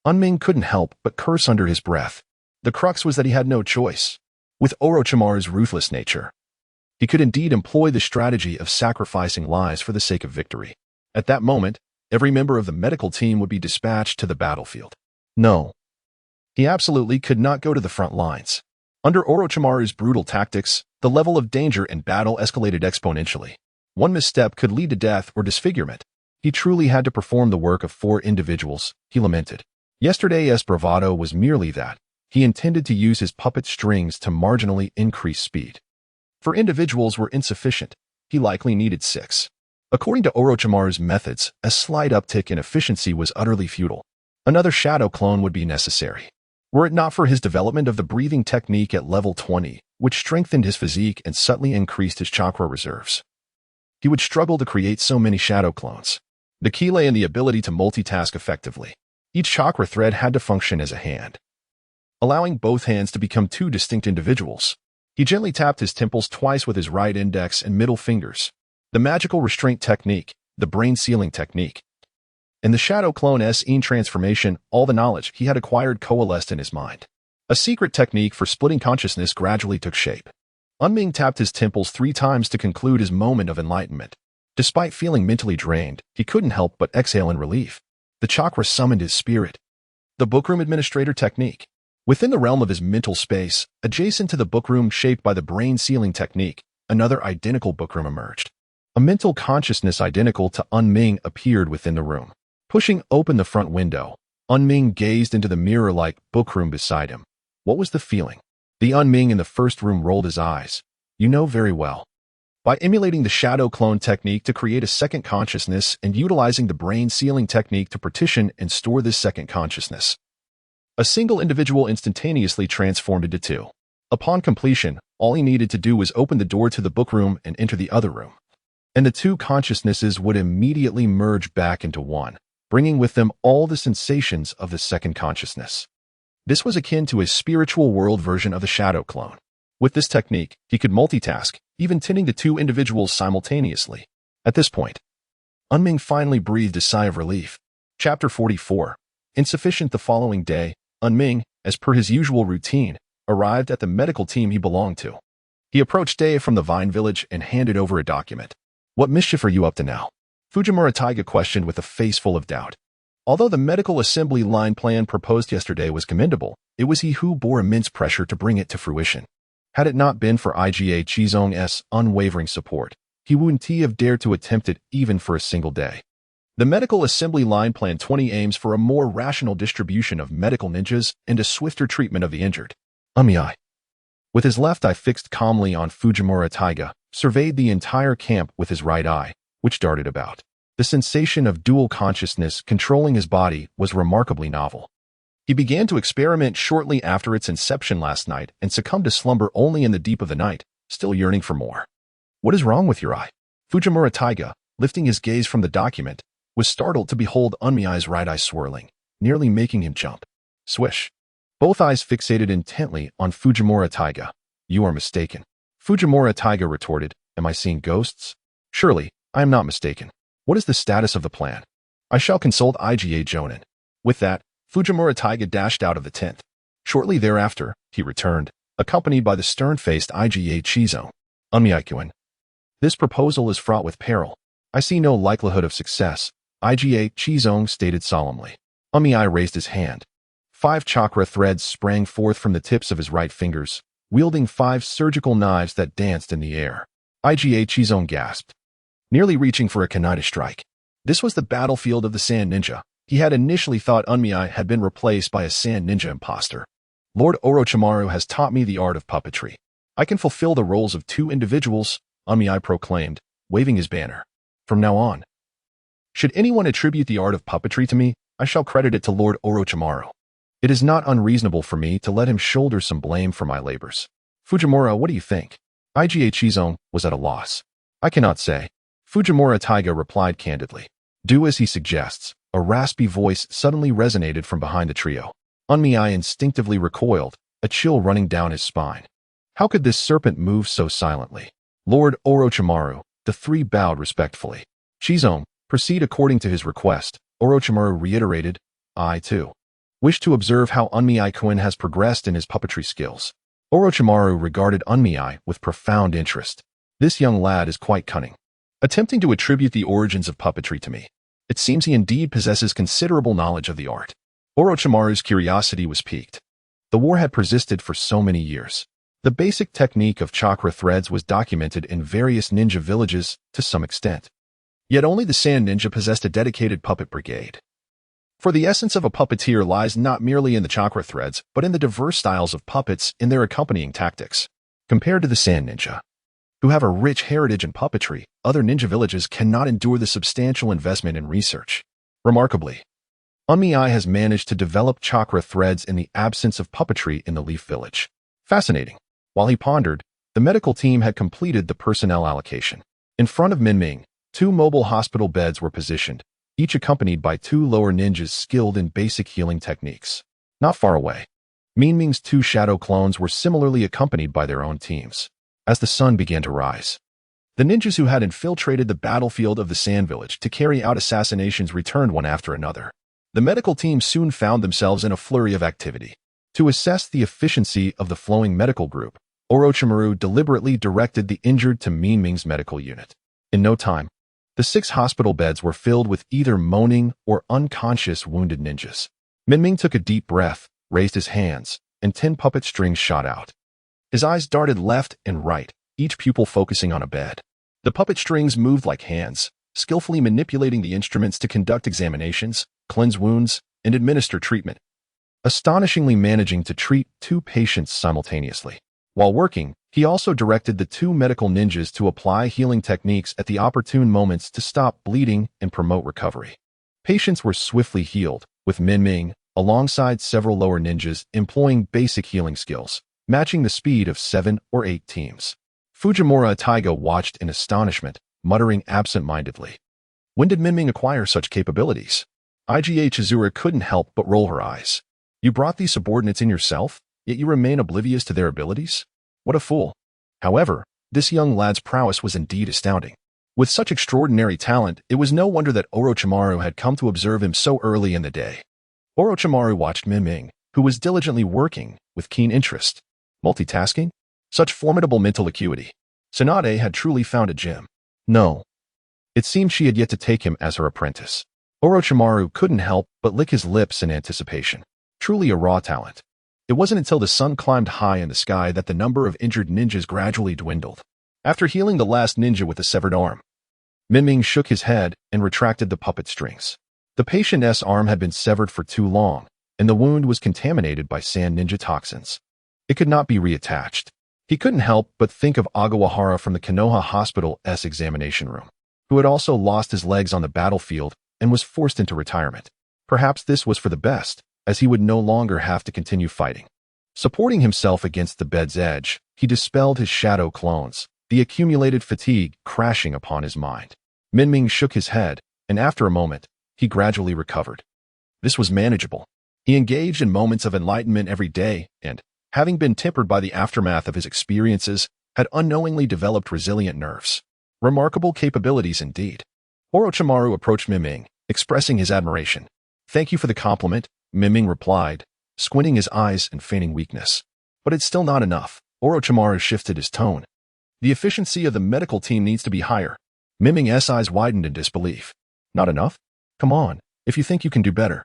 Unming couldn't help but curse under his breath. The crux was that he had no choice. With Orochimaru's ruthless nature, he could indeed employ the strategy of sacrificing lives for the sake of victory. At that moment, every member of the medical team would be dispatched to the battlefield. No, he absolutely could not go to the front lines. Under Orochimaru's brutal tactics, the level of danger in battle escalated exponentially. One misstep could lead to death or disfigurement. He truly had to perform the work of 4 individuals, he lamented. Yesterday's bravado was merely that. He intended to use his puppet strings to marginally increase speed. 4 individuals were insufficient. He likely needed 6. According to Orochimaru's methods, a slight uptick in efficiency was utterly futile. Another shadow clone would be necessary. Were it not for his development of the breathing technique at level 20, which strengthened his physique and subtly increased his chakra reserves, he would struggle to create so many shadow clones. The key lay in the ability to multitask effectively. Each chakra thread had to function as a hand, allowing both hands to become 2 distinct individuals. He gently tapped his temples twice with his right index and middle fingers. The magical restraint technique, the brain sealing technique, and the shadow clone's transformation, all the knowledge he had acquired coalesced in his mind. A secret technique for splitting consciousness gradually took shape. Unming tapped his temples 3 times to conclude his moment of enlightenment. Despite feeling mentally drained, he couldn't help but exhale in relief. The chakra summoned his spirit. The bookroom administrator technique. Within the realm of his mental space, adjacent to the bookroom shaped by the brain sealing technique, another identical bookroom emerged. A mental consciousness identical to Unming appeared within the room. Pushing open the front window, Unming gazed into the mirror-like bookroom beside him. What was the feeling? The Unming in the first room rolled his eyes. You know very well. By emulating the shadow clone technique to create a second consciousness and utilizing the brain sealing technique to partition and store this second consciousness, a single individual instantaneously transformed into 2. Upon completion, all he needed to do was open the door to the bookroom and enter the other room, and the 2 consciousnesses would immediately merge back into 1, bringing with them all the sensations of the second consciousness. This was akin to a spiritual world version of the shadow clone. With this technique, he could multitask, even tending to 2 individuals simultaneously. At this point, Unming finally breathed a sigh of relief. Chapter 44. Insufficient. The following day, Unming, as per his usual routine, arrived at the medical team he belonged to. He approached Dei from the Vine Village and handed over a document. What mischief are you up to now? Fujimura Taiga questioned with a face full of doubt. Although the medical assembly line plan proposed yesterday was commendable, it was he who bore immense pressure to bring it to fruition. Had it not been for IGA Chizong's unwavering support, he wouldn't have dared to attempt it even for a single day. The medical assembly line plan 20 aims for a more rational distribution of medical ninjas and a swifter treatment of the injured. With his left eye fixed calmly on Fujimura Taiga, surveyed the entire camp with his right eye, which darted about. The sensation of dual consciousness controlling his body was remarkably novel. He began to experiment shortly after its inception last night and succumbed to slumber only in the deep of the night, still yearning for more. What is wrong with your eye? Fujimura Taiga, lifting his gaze from the document, was startled to behold Unmiai's right eye swirling, nearly making him jump. Swish. Both eyes fixated intently on Fujimura Taiga. You are mistaken. Fujimura Taiga retorted, am I seeing ghosts? Surely, I am not mistaken. What is the status of the plan? I shall consult IGA Jonin. With that, Fujimura Taiga dashed out of the tent. Shortly thereafter, he returned, accompanied by the stern-faced IGA Chizong. Unmiai-kun. This proposal is fraught with peril. I see no likelihood of success, IGA Chizong stated solemnly. Unmiai raised his hand. 5 chakra threads sprang forth from the tips of his right fingers, wielding 5 surgical knives that danced in the air. IGA Chizong gasped, nearly reaching for a kunai strike. This was the battlefield of the Sand Ninja. He had initially thought Unmiai had been replaced by a Sand Ninja imposter. Lord Orochimaru has taught me the art of puppetry. I can fulfill the roles of 2 individuals, Unmiai proclaimed, waving his banner. From now on, should anyone attribute the art of puppetry to me, I shall credit it to Lord Orochimaru. It is not unreasonable for me to let him shoulder some blame for my labors. Fujimura, what do you think? IGA Chizong was at a loss. I cannot say. Fujimura Taiga replied candidly. Do as he suggests. A raspy voice suddenly resonated from behind the trio. Unmi instinctively recoiled, a chill running down his spine. How could this serpent move so silently? Lord Orochimaru, the three bowed respectfully. Shizome, proceed according to his request. Orochimaru reiterated, I, too, wish to observe how Unmi-kun has progressed in his puppetry skills. Orochimaru regarded Unmi with profound interest. This young lad is quite cunning, attempting to attribute the origins of puppetry to me. It seems he indeed possesses considerable knowledge of the art. Orochimaru's curiosity was piqued. The war had persisted for so many years. The basic technique of chakra threads was documented in various ninja villages to some extent. Yet only the Sand Ninja possessed a dedicated puppet brigade. For the essence of a puppeteer lies not merely in the chakra threads, but in the diverse styles of puppets in their accompanying tactics. Compared to the Sand Ninja, who have a rich heritage in puppetry, other ninja villages cannot endure the substantial investment in research. Remarkably, Unmi has managed to develop chakra threads in the absence of puppetry in the Leaf Village. Fascinating. While he pondered, the medical team had completed the personnel allocation. In front of Minming, 2 mobile hospital beds were positioned, each accompanied by 2 lower ninjas skilled in basic healing techniques. Not far away, Minming's 2 shadow clones were similarly accompanied by their own teams. As the sun began to rise, the ninjas who had infiltrated the battlefield of the Sand Village to carry out assassinations returned one after another. The medical team soon found themselves in a flurry of activity. To assess the efficiency of the flowing medical group, Orochimaru deliberately directed the injured to Minming's medical unit. In no time, the 6 hospital beds were filled with either moaning or unconscious wounded ninjas. Minming took a deep breath, raised his hands, and 10 puppet strings shot out. His eyes darted left and right, each pupil focusing on a bed. The puppet strings moved like hands, skillfully manipulating the instruments to conduct examinations, cleanse wounds, and administer treatment, astonishingly managing to treat 2 patients simultaneously. While working, he also directed the 2 medical ninjas to apply healing techniques at the opportune moments to stop bleeding and promote recovery. Patients were swiftly healed, with Minming, alongside several lower ninjas, employing basic healing skills, matching the speed of 7 or 8 teams. Fujimura Taiga watched in astonishment, muttering absent-mindedly. When did Minming acquire such capabilities? IGA Chizuru couldn't help but roll her eyes. You brought these subordinates in yourself, yet you remain oblivious to their abilities? What a fool. However, this young lad's prowess was indeed astounding. With such extraordinary talent, it was no wonder that Orochimaru had come to observe him so early in the day. Orochimaru watched Minming, who was diligently working, with keen interest. Multitasking? Such formidable mental acuity. Tsunade had truly found a gem. No. It seemed she had yet to take him as her apprentice. Orochimaru couldn't help but lick his lips in anticipation. Truly a raw talent. It wasn't until the sun climbed high in the sky that the number of injured ninjas gradually dwindled. After healing the last ninja with a severed arm, Minming shook his head and retracted the puppet strings. The patient's arm had been severed for too long, and the wound was contaminated by sand ninja toxins. It could not be reattached. He couldn't help but think of Agawahara from the Konoha Hospital's examination room, who had also lost his legs on the battlefield and was forced into retirement. Perhaps this was for the best, as he would no longer have to continue fighting. Supporting himself against the bed's edge, he dispelled his shadow clones, the accumulated fatigue crashing upon his mind. Minming shook his head, and after a moment, he gradually recovered. This was manageable. He engaged in moments of enlightenment every day, and, having been tempered by the aftermath of his experiences, had unknowingly developed resilient nerves. Remarkable capabilities indeed. Orochimaru approached Minming, expressing his admiration. Thank you for the compliment, Minming replied, squinting his eyes and feigning weakness. But it's still not enough. Orochimaru shifted his tone. The efficiency of the medical team needs to be higher. Minming's eyes widened in disbelief. Not enough? Come on, if you think you can do better,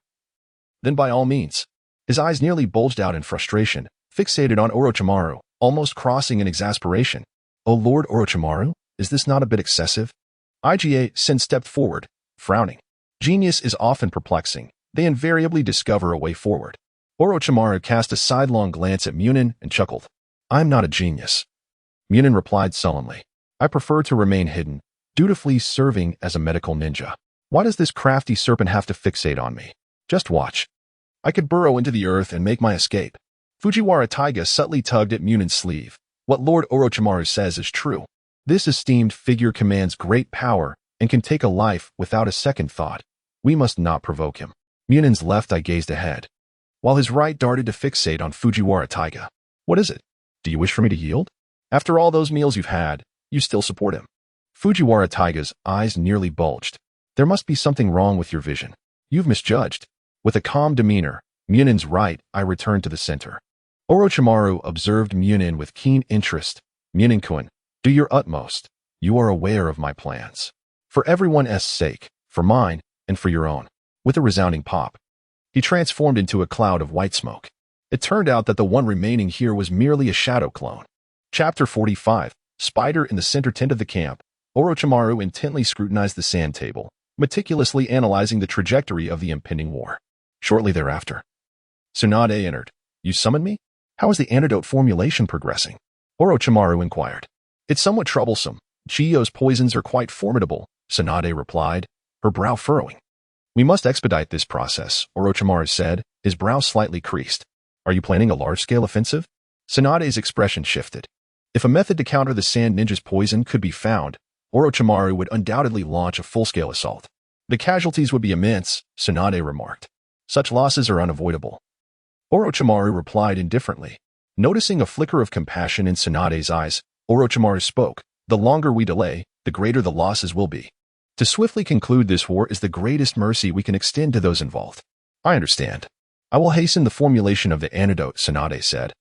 then by all means. His eyes nearly bulged out in frustration, fixated on Orochimaru, almost crossing in exasperation. Oh Lord Orochimaru, is this not a bit excessive? IGA-sen stepped forward, frowning. Genius is often perplexing. They invariably discover a way forward. Orochimaru cast a sidelong glance at Munin and chuckled. I'm not a genius. Munin replied sullenly. I prefer to remain hidden, dutifully serving as a medical ninja. Why does this crafty serpent have to fixate on me? Just watch. I could burrow into the earth and make my escape. Fujiwara Taiga subtly tugged at Munin's sleeve. What Lord Orochimaru says is true. This esteemed figure commands great power and can take a life without a second thought. We must not provoke him. Munin's left eye gazed ahead, while his right darted to fixate on Fujiwara Taiga. What is it? Do you wish for me to yield? After all those meals you've had, you still support him. Fujiwara Taiga's eyes nearly bulged. There must be something wrong with your vision. You've misjudged. With a calm demeanor, Munin's right eye returned to the center. Orochimaru observed Munin with keen interest. Munin-kun, do your utmost. You are aware of my plans. For everyone's sake, for mine, and for your own. With a resounding pop, he transformed into a cloud of white smoke. It turned out that the one remaining here was merely a shadow clone. Chapter 45. Spider in the center tent of the camp. Orochimaru intently scrutinized the sand table, meticulously analyzing the trajectory of the impending war. Shortly thereafter, Tsunade entered. You summoned me? How is the antidote formulation progressing? Orochimaru inquired. It's somewhat troublesome. Chiyo's poisons are quite formidable, Tsunade replied, her brow furrowing. We must expedite this process, Orochimaru said, his brow slightly creased. Are you planning a large-scale offensive? Tsunade's expression shifted. If a method to counter the Sand Ninja's poison could be found, Orochimaru would undoubtedly launch a full-scale assault. The casualties would be immense, Tsunade remarked. Such losses are unavoidable. Orochimaru replied indifferently. Noticing a flicker of compassion in Tsunade's eyes, Orochimaru spoke. The longer we delay, the greater the losses will be. To swiftly conclude this war is the greatest mercy we can extend to those involved. I understand. I will hasten the formulation of the antidote, Tsunade said.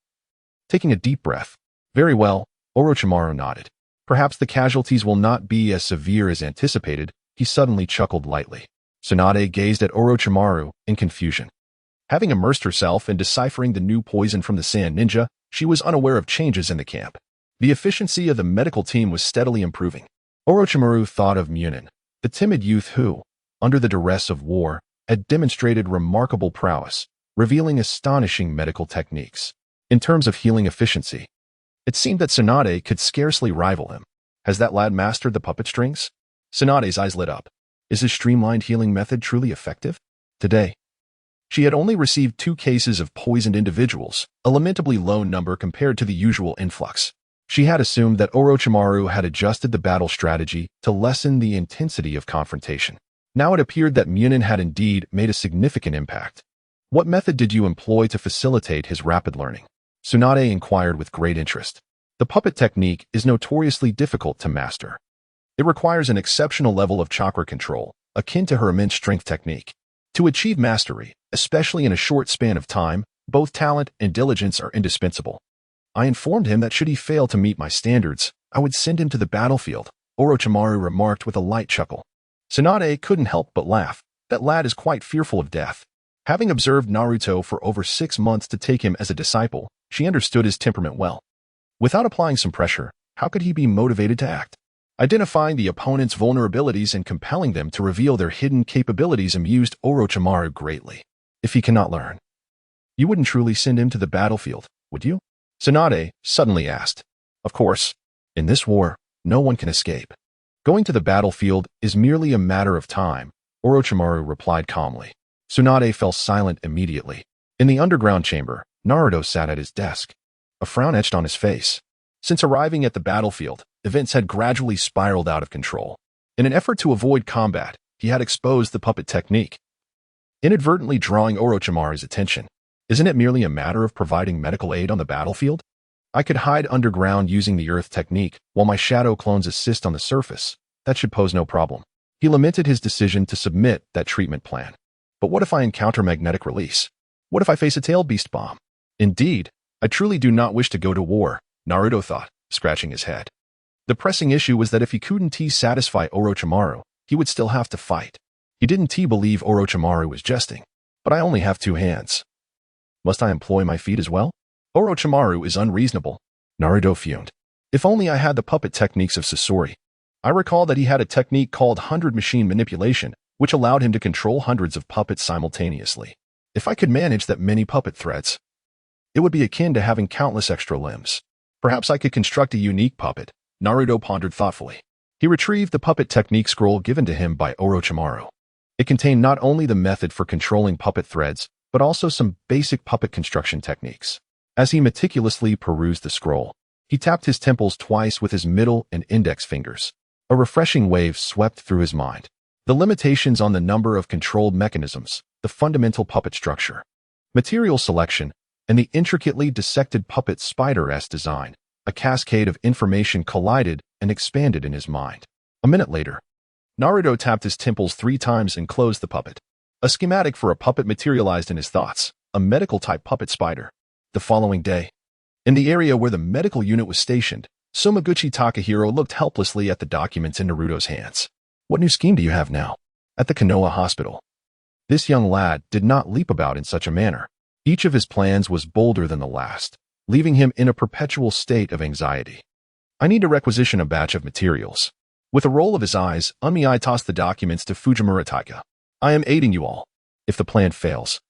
Taking a deep breath. Very well, Orochimaru nodded. Perhaps the casualties will not be as severe as anticipated, he suddenly chuckled lightly. Tsunade gazed at Orochimaru in confusion. Having immersed herself in deciphering the new poison from the Sand Ninja, she was unaware of changes in the camp. The efficiency of the medical team was steadily improving. Orochimaru thought of Munin, the timid youth who, under the duress of war, had demonstrated remarkable prowess, revealing astonishing medical techniques. In terms of healing efficiency, it seemed that Tsunade could scarcely rival him. Has that lad mastered the puppet strings? Tsunade's eyes lit up. Is his streamlined healing method truly effective? Today, she had only received 2 cases of poisoned individuals, a lamentably low number compared to the usual influx. She had assumed that Orochimaru had adjusted the battle strategy to lessen the intensity of confrontation. Now it appeared that Munin had indeed made a significant impact. What method did you employ to facilitate his rapid learning? Tsunade inquired with great interest. The puppet technique is notoriously difficult to master. It requires an exceptional level of chakra control, akin to her immense strength technique. To achieve mastery, especially in a short span of time, both talent and diligence are indispensable. I informed him that should he fail to meet my standards, I would send him to the battlefield, Orochimaru remarked with a light chuckle. Tsunade couldn't help but laugh. That lad is quite fearful of death. Having observed Naruto for over 6 months to take him as a disciple, she understood his temperament well. Without applying some pressure, how could he be motivated to act? Identifying the opponent's vulnerabilities and compelling them to reveal their hidden capabilities amused Orochimaru greatly. If he cannot learn, you wouldn't truly send him to the battlefield, would you? Tsunade suddenly asked. Of course, in this war, no one can escape. Going to the battlefield is merely a matter of time, Orochimaru replied calmly. Tsunade fell silent immediately. In the underground chamber, Naruto sat at his desk. A frown etched on his face. Since arriving at the battlefield, events had gradually spiraled out of control. In an effort to avoid combat, he had exposed the puppet technique, inadvertently drawing Orochimaru's attention. Isn't it merely a matter of providing medical aid on the battlefield? I could hide underground using the earth technique, while my shadow clones assist on the surface. That should pose no problem. He lamented his decision to submit that treatment plan. But what if I encounter magnetic release? What if I face a tail beast bomb? Indeed, I truly do not wish to go to war, Naruto thought, scratching his head. The pressing issue was that if he couldn't satisfy Orochimaru, he would still have to fight. He didn't believe Orochimaru was jesting. But I only have 2 hands. Must I employ my feet as well? Orochimaru is unreasonable. Naruto fumed. If only I had the puppet techniques of Sasori. I recall that he had a technique called 100 machine manipulation, which allowed him to control hundreds of puppets simultaneously. If I could manage that many puppet threads, it would be akin to having countless extra limbs. Perhaps I could construct a unique puppet, Naruto pondered thoughtfully. He retrieved the puppet technique scroll given to him by Orochimaru. It contained not only the method for controlling puppet threads, but also some basic puppet construction techniques. As he meticulously perused the scroll, He tapped his temples twice with his middle and index fingers. A refreshing wave swept through his mind. The limitations on the number of controlled mechanisms, the fundamental puppet structure, material selection, and the intricately dissected puppet spider-esque design, a cascade of information collided and expanded in his mind. A minute later, Naruto tapped his temples 3 times and closed the puppet. A schematic for a puppet materialized in his thoughts, a medical-type puppet spider. The following day, in the area where the medical unit was stationed, Sumaguchi Takahiro looked helplessly at the documents in Naruto's hands. What new scheme do you have now? At the Konoha hospital. This young lad did not leap about in such a manner. Each of his plans was bolder than the last, leaving him in a perpetual state of anxiety. I need to requisition a batch of materials. With a roll of his eyes, Unmei tossed the documents to Fujimura Taiga. I am aiding you all. If the plan fails,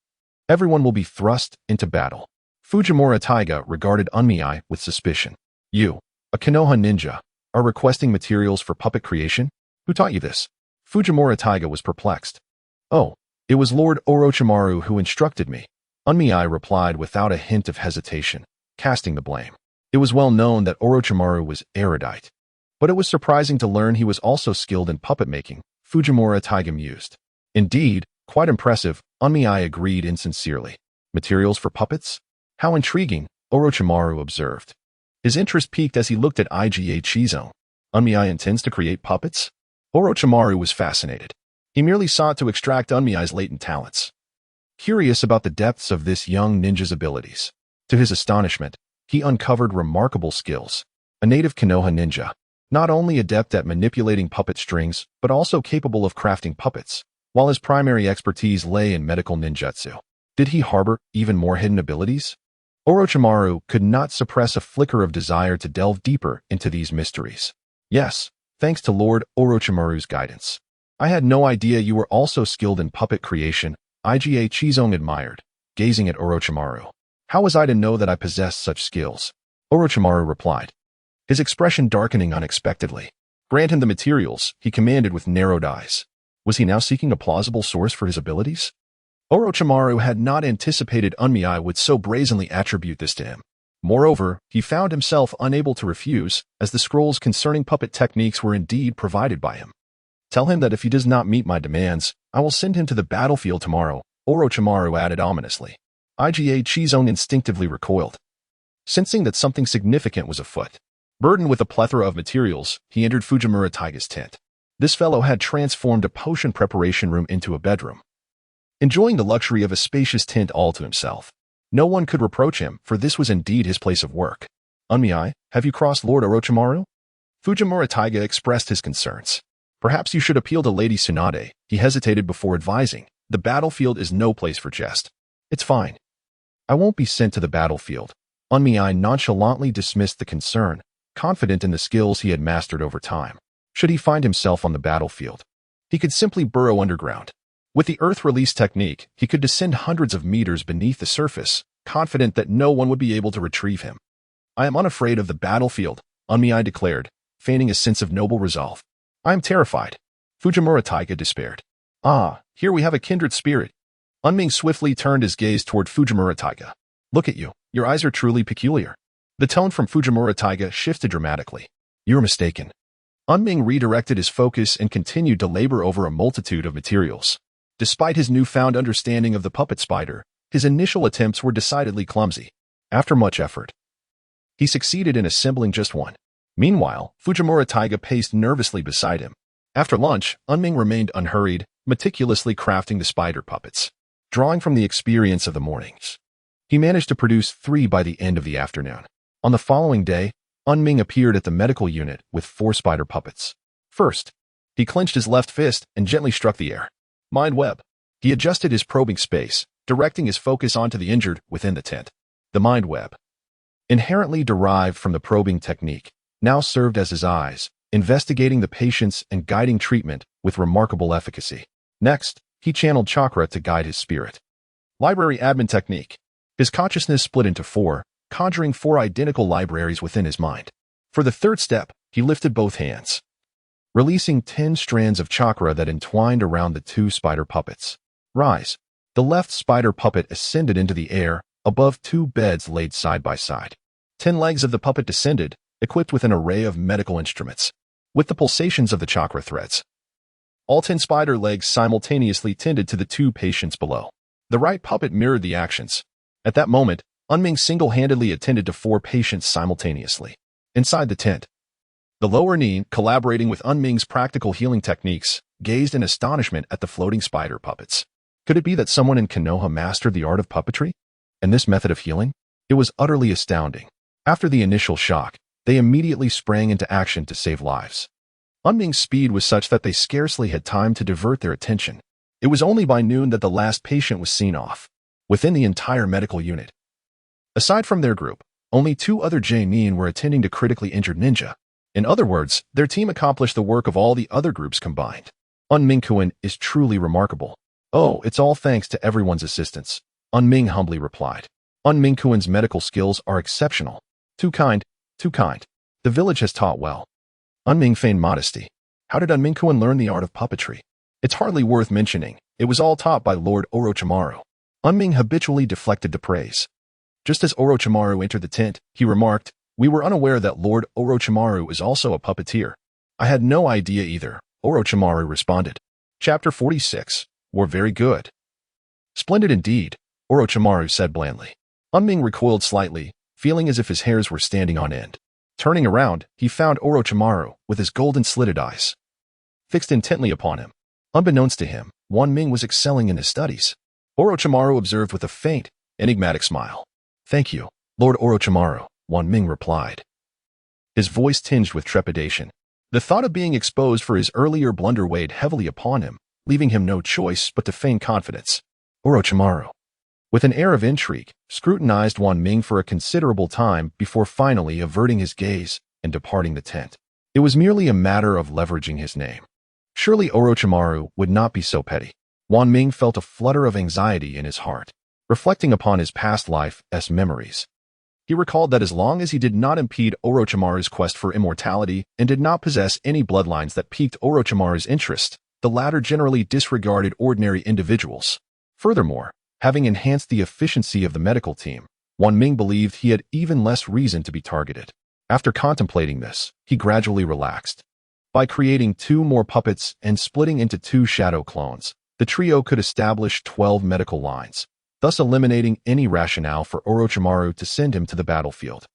everyone will be thrust into battle. Fujimura Taiga regarded Unmei with suspicion. You, a Konoha ninja, are requesting materials for puppet creation? Who taught you this? Fujimura Taiga was perplexed. Oh, it was Lord Orochimaru who instructed me. Unmei replied without a hint of hesitation, casting the blame. It was well known that Orochimaru was erudite, but it was surprising to learn he was also skilled in puppet making, Fujimura Taiga mused. Indeed, quite impressive, Unmei agreed insincerely. Materials for puppets? How intriguing, Orochimaru observed. His interest peaked as he looked at Iga Chizone. Unmei intends to create puppets? Orochimaru was fascinated. He merely sought to extract Unmei's latent talents. Curious about the depths of this young ninja's abilities. To his astonishment, he uncovered remarkable skills. A native Konoha ninja, not only adept at manipulating puppet strings, but also capable of crafting puppets, while his primary expertise lay in medical ninjutsu. Did he harbor even more hidden abilities? Orochimaru could not suppress a flicker of desire to delve deeper into these mysteries. Yes, thanks to Lord Orochimaru's guidance. I had no idea you were also skilled in puppet creation, Iga Chizone admired, gazing at Orochimaru. How was I to know that I possessed such skills? Orochimaru replied, his expression darkening unexpectedly. Grant him the materials, he commanded with narrowed eyes. Was he now seeking a plausible source for his abilities? Orochimaru had not anticipated Unmei would so brazenly attribute this to him. Moreover, he found himself unable to refuse, as the scrolls concerning puppet techniques were indeed provided by him. Tell him that if he does not meet my demands, I will send him to the battlefield tomorrow, Orochimaru added ominously. Iga Chizone instinctively recoiled, sensing that something significant was afoot. Burdened with a plethora of materials, he entered Fujimura Taiga's tent. This fellow had transformed a potion preparation room into a bedroom, enjoying the luxury of a spacious tent all to himself. No one could reproach him, for this was indeed his place of work. Unmei, have you crossed Lord Orochimaru? Fujimura Taiga expressed his concerns. Perhaps you should appeal to Lady Tsunade, he hesitated before advising. The battlefield is no place for jest. It's fine. I won't be sent to the battlefield. Unmei nonchalantly dismissed the concern, confident in the skills he had mastered over time. Should he find himself on the battlefield, he could simply burrow underground. With the earth release technique, he could descend hundreds of meters beneath the surface, confident that no one would be able to retrieve him. I am unafraid of the battlefield, Unmei declared, feigning a sense of noble resolve. I am terrified. Fujimura Taiga despaired. Ah, here we have a kindred spirit. Unmei swiftly turned his gaze toward Fujimura Taiga. Look at you, your eyes are truly peculiar. The tone from Fujimura Taiga shifted dramatically. You're mistaken. Unmei redirected his focus and continued to labor over a multitude of materials. Despite his newfound understanding of the puppet spider, his initial attempts were decidedly clumsy. After much effort, he succeeded in assembling just one. Meanwhile, Fujimura Taiga paced nervously beside him. After lunch, Unmei remained unhurried, meticulously crafting the spider puppets. Drawing from the experience of the mornings, he managed to produce 3 by the end of the afternoon. On the following day, Unmei appeared at the medical unit with 4 spider puppets. First, he clenched his left fist and gently struck the air. Mind web. He adjusted his probing space, directing his focus onto the injured within the tent. The mind web, inherently derived from the probing technique, now served as his eyes, investigating the patients and guiding treatment with remarkable efficacy. Next, he channeled chakra to guide his spirit. Library admin technique. His consciousness split into 4, conjuring 4 identical libraries within his mind. For the third step, he lifted both hands, releasing 10 strands of chakra that entwined around the 2 spider puppets. Rise. The left spider puppet ascended into the air, above 2 beds laid side by side. 10 legs of the puppet descended, equipped with an array of medical instruments. With the pulsations of the chakra threads, all 10 spider legs simultaneously tended to the 2 patients below. The right puppet mirrored the actions. At that moment, Unming single-handedly attended to 4 patients simultaneously. Inside the tent, the lower knee, collaborating with Unming's practical healing techniques, gazed in astonishment at the floating spider puppets. Could it be that someone in Konoha mastered the art of puppetry? And this method of healing? It was utterly astounding. After the initial shock, they immediately sprang into action to save lives. Unming's speed was such that they scarcely had time to divert their attention. It was only by noon that the last patient was seen off, within the entire medical unit. Aside from their group, only 2 other J-nin were attending to critically injured ninja. In other words, their team accomplished the work of all the other groups combined. Unming-kun is truly remarkable. Oh, it's all thanks to everyone's assistance, Unming humbly replied. Unming-kun's medical skills are exceptional. Too kind, too kind. The village has taught well. Unming feigned modesty. How did Unming-kun learn the art of puppetry? It's hardly worth mentioning. It was all taught by Lord Orochimaru. Unming habitually deflected to praise. Just as Orochimaru entered the tent, he remarked, "We were unaware that Lord Orochimaru is also a puppeteer." "I had no idea either," Orochimaru responded. Chapter 46. We're very good. Splendid indeed, Orochimaru said blandly. Unming recoiled slightly, feeling as if his hairs were standing on end. Turning around, he found Orochimaru, with his golden slitted eyes, fixed intently upon him. Unbeknownst to him, Unming was excelling in his studies. Orochimaru observed with a faint, enigmatic smile. "Thank you, Lord Orochimaru," Unming replied, his voice tinged with trepidation. The thought of being exposed for his earlier blunder weighed heavily upon him, leaving him no choice but to feign confidence. Orochimaru, with an air of intrigue, scrutinized Unming for a considerable time before finally averting his gaze and departing the tent. It was merely a matter of leveraging his name. Surely Orochimaru would not be so petty. Unming felt a flutter of anxiety in his heart, reflecting upon his past life's memories. He recalled that as long as he did not impede Orochimaru's quest for immortality and did not possess any bloodlines that piqued Orochimaru's interest, the latter generally disregarded ordinary individuals. Furthermore, having enhanced the efficiency of the medical team, Unming believed he had even less reason to be targeted. After contemplating this, he gradually relaxed. By creating 2 more puppets and splitting into 2 shadow clones, the trio could establish 12 medical lines, thus eliminating any rationale for Orochimaru to send him to the battlefield.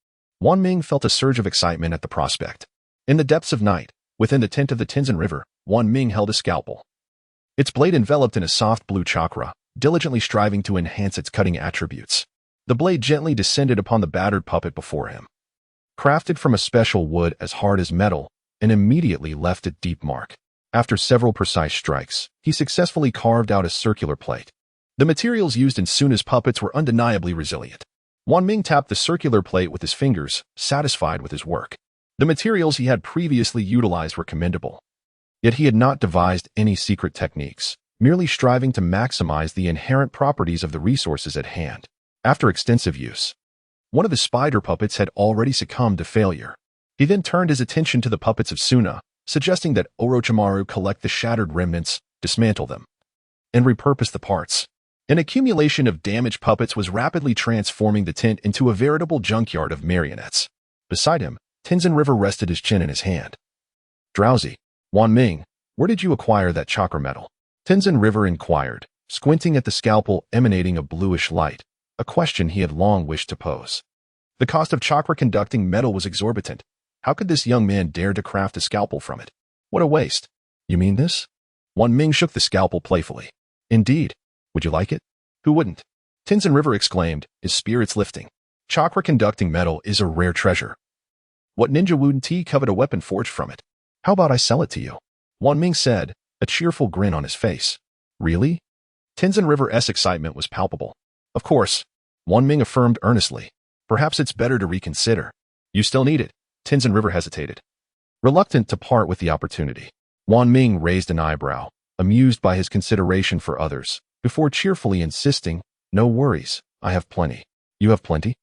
Unming felt a surge of excitement at the prospect. In the depths of night, within the tent of the Tenzin River, Unming held a scalpel, its blade enveloped in a soft blue chakra, diligently striving to enhance its cutting attributes. The blade gently descended upon the battered puppet before him, crafted from a special wood as hard as metal, and immediately left a deep mark. After several precise strikes, he successfully carved out a circular plate. The materials used in Suna's puppets were undeniably resilient. Unming tapped the circular plate with his fingers, satisfied with his work. The materials he had previously utilized were commendable. Yet he had not devised any secret techniques, merely striving to maximize the inherent properties of the resources at hand. After extensive use, one of the spider puppets had already succumbed to failure. He then turned his attention to the puppets of Suna, suggesting that Orochimaru collect the shattered remnants, dismantle them, and repurpose the parts. An accumulation of damaged puppets was rapidly transforming the tent into a veritable junkyard of marionettes. Beside him, Tenzin River rested his chin in his hand. Drowsy, Unming, where did you acquire that chakra metal? Tenzin River inquired, squinting at the scalpel emanating a bluish light, a question he had long wished to pose. The cost of chakra-conducting metal was exorbitant. How could this young man dare to craft a scalpel from it? What a waste. You mean this? Unming shook the scalpel playfully. Indeed. Would you like it? Who wouldn't? Tenzin River exclaimed, his spirits lifting. Chakra-conducting metal is a rare treasure. What ninja wouldn't covet a weapon forged from it? How about I sell it to you? Unming said, a cheerful grin on his face. Really? Tenzin River's excitement was palpable. Of course, Unming affirmed earnestly. Perhaps it's better to reconsider. You still need it. Tenzin River hesitated, reluctant to part with the opportunity. Unming raised an eyebrow, amused by his consideration for others, before cheerfully insisting, no worries, I have plenty. You have plenty?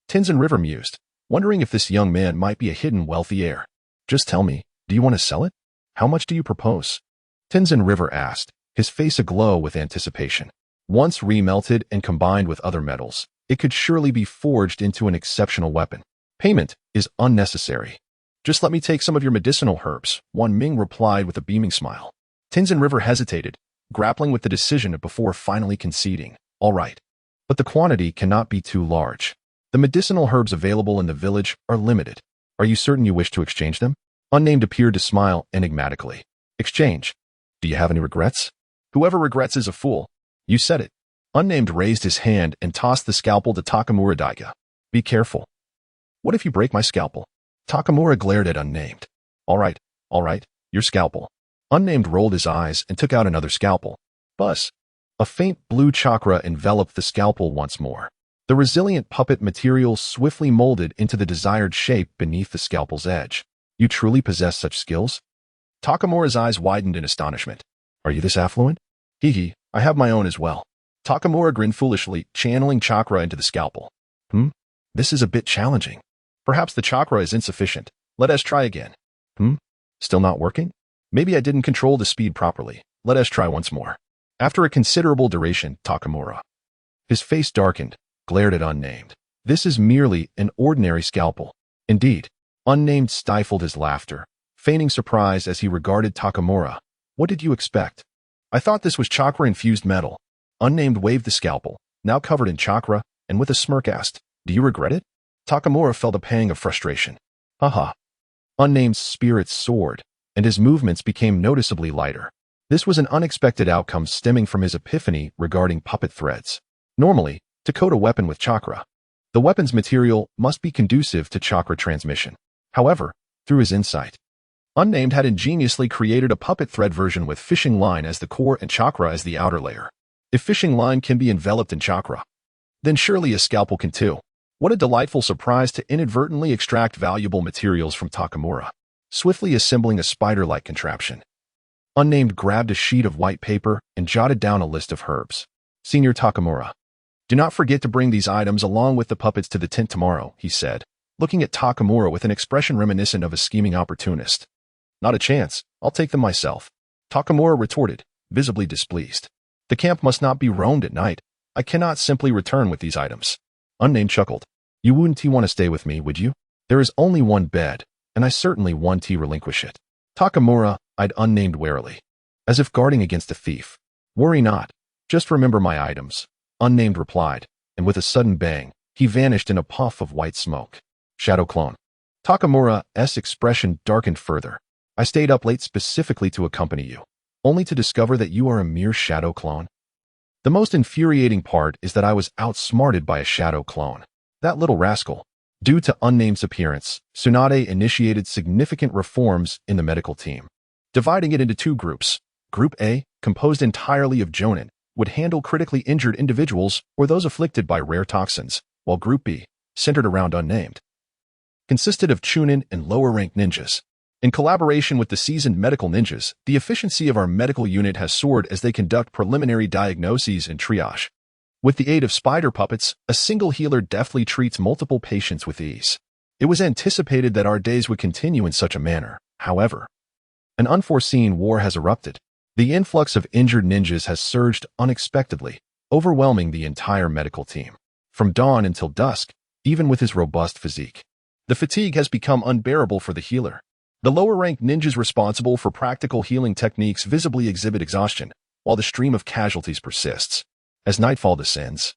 Tenzin River mused, wondering if this young man might be a hidden wealthy heir. Just tell me, do you want to sell it? How much do you propose? Tenzin River asked, his face aglow with anticipation. Once remelted and combined with other metals, it could surely be forged into an exceptional weapon. Payment is unnecessary. Just let me take some of your medicinal herbs, Wan Ming replied with a beaming smile. Tenzin River hesitated, grappling with the decision before finally conceding. All right. But the quantity cannot be too large. The medicinal herbs available in the village are limited. Are you certain you wish to exchange them? Unnamed appeared to smile enigmatically. Exchange. Do you have any regrets? Whoever regrets is a fool. You said it. Unnamed raised his hand and tossed the scalpel to Takamura Daiga. Be careful. What if you break my scalpel? Takamura glared at Unnamed. All right, your scalpel. Unnamed rolled his eyes and took out another scalpel. Buzz. A faint blue chakra enveloped the scalpel once more. The resilient puppet material swiftly molded into the desired shape beneath the scalpel's edge. You truly possess such skills? Takamura's eyes widened in astonishment. Are you this affluent? Hee, I have my own as well. Takamura grinned foolishly, channeling chakra into the scalpel. This is a bit challenging. Perhaps the chakra is insufficient. Let us try again. Still not working? Maybe I didn't control the speed properly. Let us try once more. After a considerable duration, Takamura. His face darkened, glared at Unnamed. This is merely an ordinary scalpel. Indeed. Unnamed stifled his laughter, feigning surprise as he regarded Takamura. What did you expect? I thought this was chakra-infused metal. Unnamed waved the scalpel, now covered in chakra, and with a smirk asked, Do you regret it? Takamura felt a pang of frustration. Haha. Unnamed's spirits soared, and his movements became noticeably lighter. This was an unexpected outcome stemming from his epiphany regarding puppet threads. Normally, to coat a weapon with chakra, the weapon's material must be conducive to chakra transmission. However, through his insight, Unnamed had ingeniously created a puppet thread version with fishing line as the core and chakra as the outer layer. If fishing line can be enveloped in chakra, then surely a scalpel can too. What a delightful surprise to inadvertently extract valuable materials from Takamura. Swiftly assembling a spider-like contraption, Unnamed grabbed a sheet of white paper and jotted down a list of herbs. Senior Takamura, do not forget to bring these items along with the puppets to the tent tomorrow, he said, looking at Takamura with an expression reminiscent of a scheming opportunist. Not a chance. I'll take them myself. Takamura retorted, visibly displeased. The camp must not be roamed at night. I cannot simply return with these items. Unnamed chuckled. You wouldn't want to stay with me, would you? There is only one bed, and I certainly won't relinquish it. Takamura eyed Unnamed warily, as if guarding against a thief. Worry not. Just remember my items, Unnamed replied, and with a sudden bang, he vanished in a puff of white smoke. Shadow clone. Takamura's expression darkened further. I stayed up late specifically to accompany you, only to discover that you are a mere shadow clone. The most infuriating part is that I was outsmarted by a shadow clone. That little rascal. Due to Unnamed's appearance, Tsunade initiated significant reforms in the medical team, dividing it into two groups. Group A, composed entirely of Jonin, would handle critically injured individuals or those afflicted by rare toxins, while Group B, centered around Unnamed, consisted of Chunin and lower-ranked ninjas. In collaboration with the seasoned medical ninjas, the efficiency of our medical unit has soared as they conduct preliminary diagnoses and triage. With the aid of spider puppets, a single healer deftly treats multiple patients with ease. It was anticipated that our days would continue in such a manner. However, an unforeseen war has erupted. The influx of injured ninjas has surged unexpectedly, overwhelming the entire medical team. From dawn until dusk, even with his robust physique, the fatigue has become unbearable for the healer. The lower-ranked ninjas responsible for practical healing techniques visibly exhibit exhaustion, while the stream of casualties persists. As nightfall descends,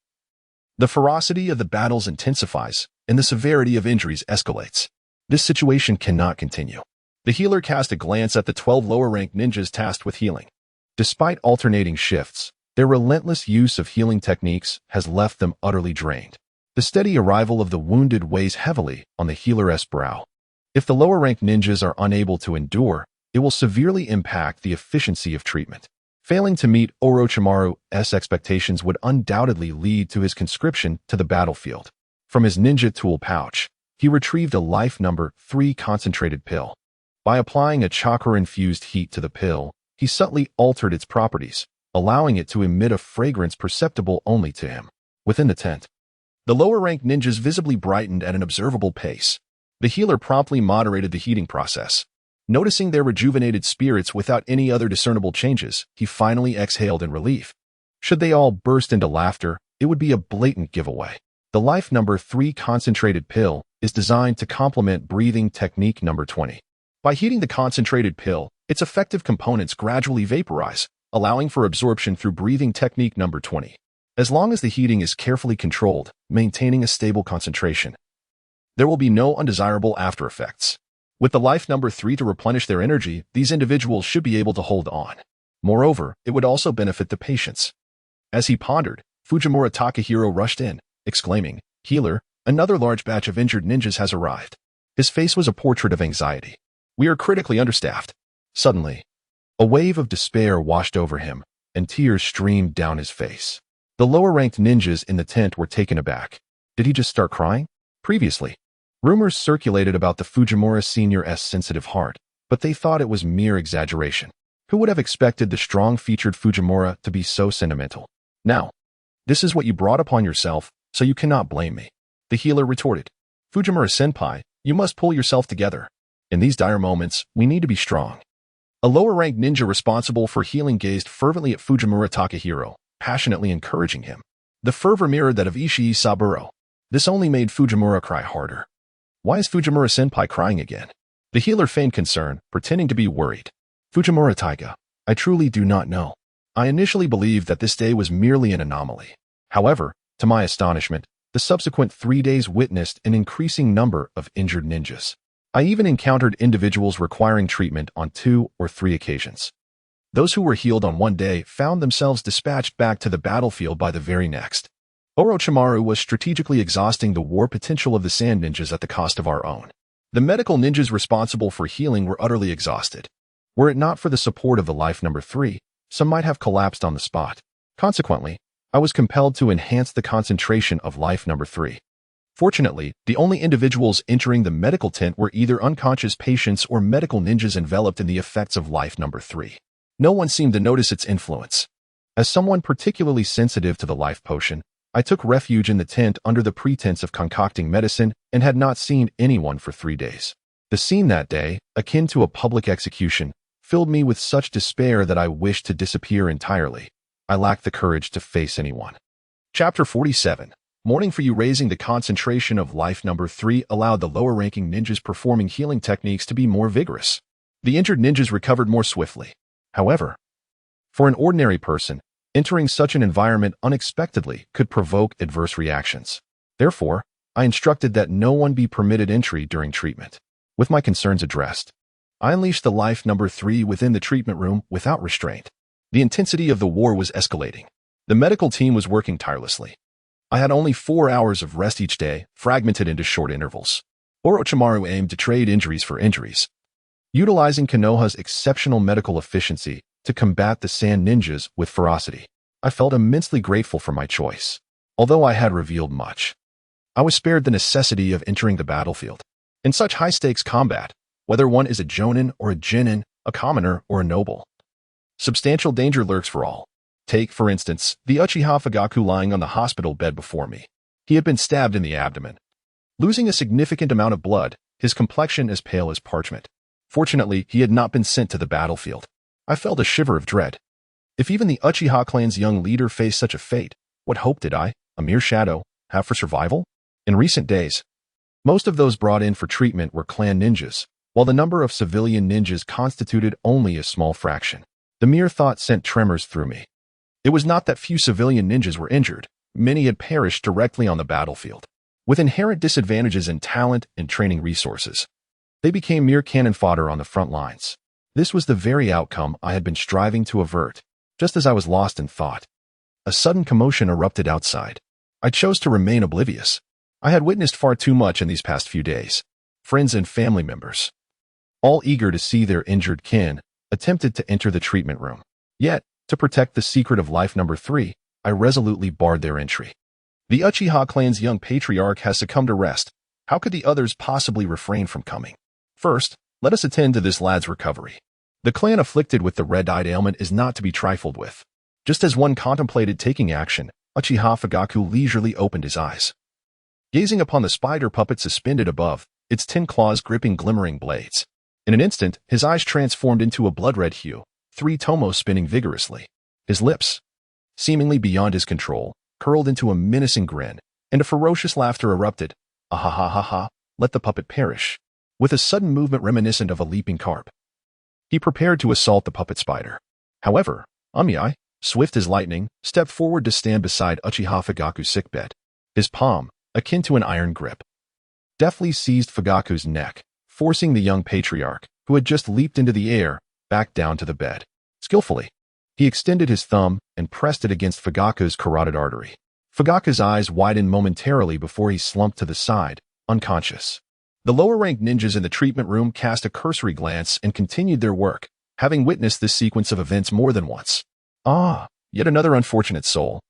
the ferocity of the battles intensifies, and the severity of injuries escalates. This situation cannot continue. The healer cast a glance at the 12 lower-ranked ninjas tasked with healing. Despite alternating shifts, their relentless use of healing techniques has left them utterly drained. The steady arrival of the wounded weighs heavily on the healer's brow. If the lower-ranked ninjas are unable to endure, it will severely impact the efficiency of treatment. Failing to meet Orochimaru's expectations would undoubtedly lead to his conscription to the battlefield. From his ninja tool pouch, he retrieved a life number 3 concentrated pill. By applying a chakra-infused heat to the pill, he subtly altered its properties, allowing it to emit a fragrance perceptible only to him. Within the tent, the lower-ranked ninjas visibly brightened at an observable pace. The healer promptly moderated the heating process. Noticing their rejuvenated spirits without any other discernible changes, he finally exhaled in relief. Should they all burst into laughter, it would be a blatant giveaway. The life number 3 concentrated pill is designed to complement breathing technique number 20. By heating the concentrated pill, its effective components gradually vaporize, allowing for absorption through breathing technique number 20. As long as the heating is carefully controlled, maintaining a stable concentration, there will be no undesirable after effects. With the life number 3 to replenish their energy, these individuals should be able to hold on. Moreover, it would also benefit the patients. As he pondered, Fujimura Takahiro rushed in, exclaiming, "Healer, another large batch of injured ninjas has arrived." His face was a portrait of anxiety. "We are critically understaffed." Suddenly, a wave of despair washed over him, and tears streamed down his face. The lower-ranked ninjas in the tent were taken aback. Did he just start crying? Previously, rumors circulated about the Fujimura Senior's sensitive heart, but they thought it was mere exaggeration. Who would have expected the strong-featured Fujimura to be so sentimental? Now, this is what you brought upon yourself, so you cannot blame me. The healer retorted. "Fujimura-senpai, you must pull yourself together. In these dire moments, we need to be strong." A lower-ranked ninja responsible for healing gazed fervently at Fujimura Takahiro, passionately encouraging him. The fervor mirrored that of Ishii Saburo. This only made Fujimura cry harder. Why is Fujimura-senpai crying again? The healer feigned concern, pretending to be worried. "Fujimura Taiga, I truly do not know. I initially believed that this day was merely an anomaly. However, to my astonishment, the subsequent 3 days witnessed an increasing number of injured ninjas. I even encountered individuals requiring treatment on 2 or 3 occasions. Those who were healed on one day found themselves dispatched back to the battlefield by the very next. Orochimaru was strategically exhausting the war potential of the sand ninjas at the cost of our own. The medical ninjas responsible for healing were utterly exhausted. Were it not for the support of the life number 3, some might have collapsed on the spot. Consequently, I was compelled to enhance the concentration of life number 3. Fortunately, the only individuals entering the medical tent were either unconscious patients or medical ninjas enveloped in the effects of life number 3. No one seemed to notice its influence. As someone particularly sensitive to the life potion, I took refuge in the tent under the pretense of concocting medicine and had not seen anyone for 3 days. The scene that day, akin to a public execution, filled me with such despair that I wished to disappear entirely. I lacked the courage to face anyone. Chapter 47. Mourning for you. Raising the concentration of life number 3 allowed the lower-ranking ninjas performing healing techniques to be more vigorous. The injured ninjas recovered more swiftly. However, for an ordinary person, entering such an environment unexpectedly could provoke adverse reactions. Therefore, I instructed that no one be permitted entry during treatment. With my concerns addressed, I unleashed the life number 3 within the treatment room without restraint. The intensity of the war was escalating. The medical team was working tirelessly. I had only 4 hours of rest each day, fragmented into short intervals. Orochimaru aimed to trade injuries for injuries, utilizing Konoha's exceptional medical efficiency to combat the sand ninjas with ferocity. I felt immensely grateful for my choice. Although I had revealed much, I was spared the necessity of entering the battlefield. In such high-stakes combat, whether one is a jonin or a genin, a commoner or a noble, substantial danger lurks for all. Take, for instance, the Uchiha Fugaku lying on the hospital bed before me. He had been stabbed in the abdomen, losing a significant amount of blood, his complexion as pale as parchment. Fortunately, he had not been sent to the battlefield. I felt a shiver of dread. If even the Uchiha clan's young leader faced such a fate, what hope did I, a mere shadow, have for survival? In recent days, most of those brought in for treatment were clan ninjas, while the number of civilian ninjas constituted only a small fraction. The mere thought sent tremors through me. It was not that few civilian ninjas were injured. Many had perished directly on the battlefield. With inherent disadvantages in talent and training resources, they became mere cannon fodder on the front lines. This was the very outcome I had been striving to avert. Just as I was lost in thought, a sudden commotion erupted outside. I chose to remain oblivious. I had witnessed far too much in these past few days. Friends and family members, all eager to see their injured kin, attempted to enter the treatment room. Yet, to protect the secret of life number 3, I resolutely barred their entry. The Uchiha clan's young patriarch has succumbed to rest. How could the others possibly refrain from coming? First, let us attend to this lad's recovery. The clan afflicted with the red-eyed ailment is not to be trifled with. Just as one contemplated taking action, Uchiha Fugaku leisurely opened his eyes. Gazing upon the spider puppet suspended above, its 10 claws gripping glimmering blades. In an instant, his eyes transformed into a blood-red hue, 3 tomos spinning vigorously. His lips, seemingly beyond his control, curled into a menacing grin, and a ferocious laughter erupted. Ah ha ha ha ha. let the puppet perish. With a sudden movement reminiscent of a leaping carp, he prepared to assault the puppet spider. However, Amiai, swift as lightning, stepped forward to stand beside Uchiha Fugaku's sickbed. His palm, akin to an iron grip, deftly seized Fugaku's neck, forcing the young patriarch, who had just leaped into the air, back down to the bed. Skillfully, he extended his thumb and pressed it against Fugaku's carotid artery. Fugaku's eyes widened momentarily before he slumped to the side, unconscious. The lower-ranked ninjas in the treatment room cast a cursory glance and continued their work, having witnessed this sequence of events more than once. Ah, yet another unfortunate soul.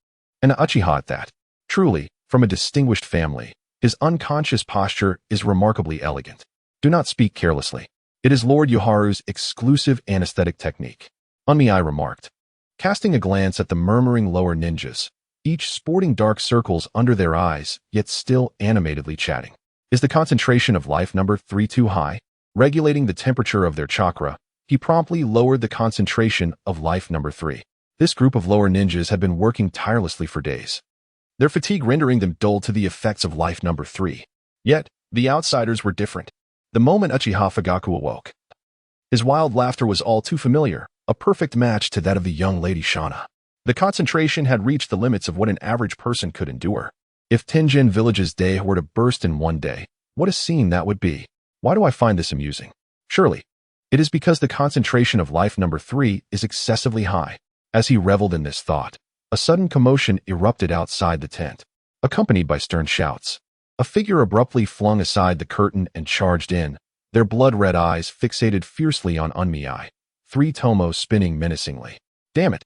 And Uchiha at that. Truly, from a distinguished family, his unconscious posture is remarkably elegant. Do not speak carelessly. It is Lord Yoharu's exclusive anesthetic technique, Unmiai remarked, casting a glance at the murmuring lower ninjas, each sporting dark circles under their eyes, yet still animatedly chatting. Is the concentration of life number 3 too high? Regulating the temperature of their chakra, he promptly lowered the concentration of life number 3. This group of lower ninjas had been working tirelessly for days, their fatigue rendering them dull to the effects of life number 3. Yet, the outsiders were different. The moment Uchiha Fugaku awoke, his wild laughter was all too familiar, a perfect match to that of the young lady Shana. The concentration had reached the limits of what an average person could endure. If Tenjin Village's day were to burst in one day, what a scene that would be. Why do I find this amusing? Surely, it is because the concentration of life number 3 is excessively high. As he reveled in this thought, a sudden commotion erupted outside the tent, accompanied by stern shouts. A figure abruptly flung aside the curtain and charged in, their blood-red eyes fixated fiercely on Unmiai, 3 tomo spinning menacingly. Damn it!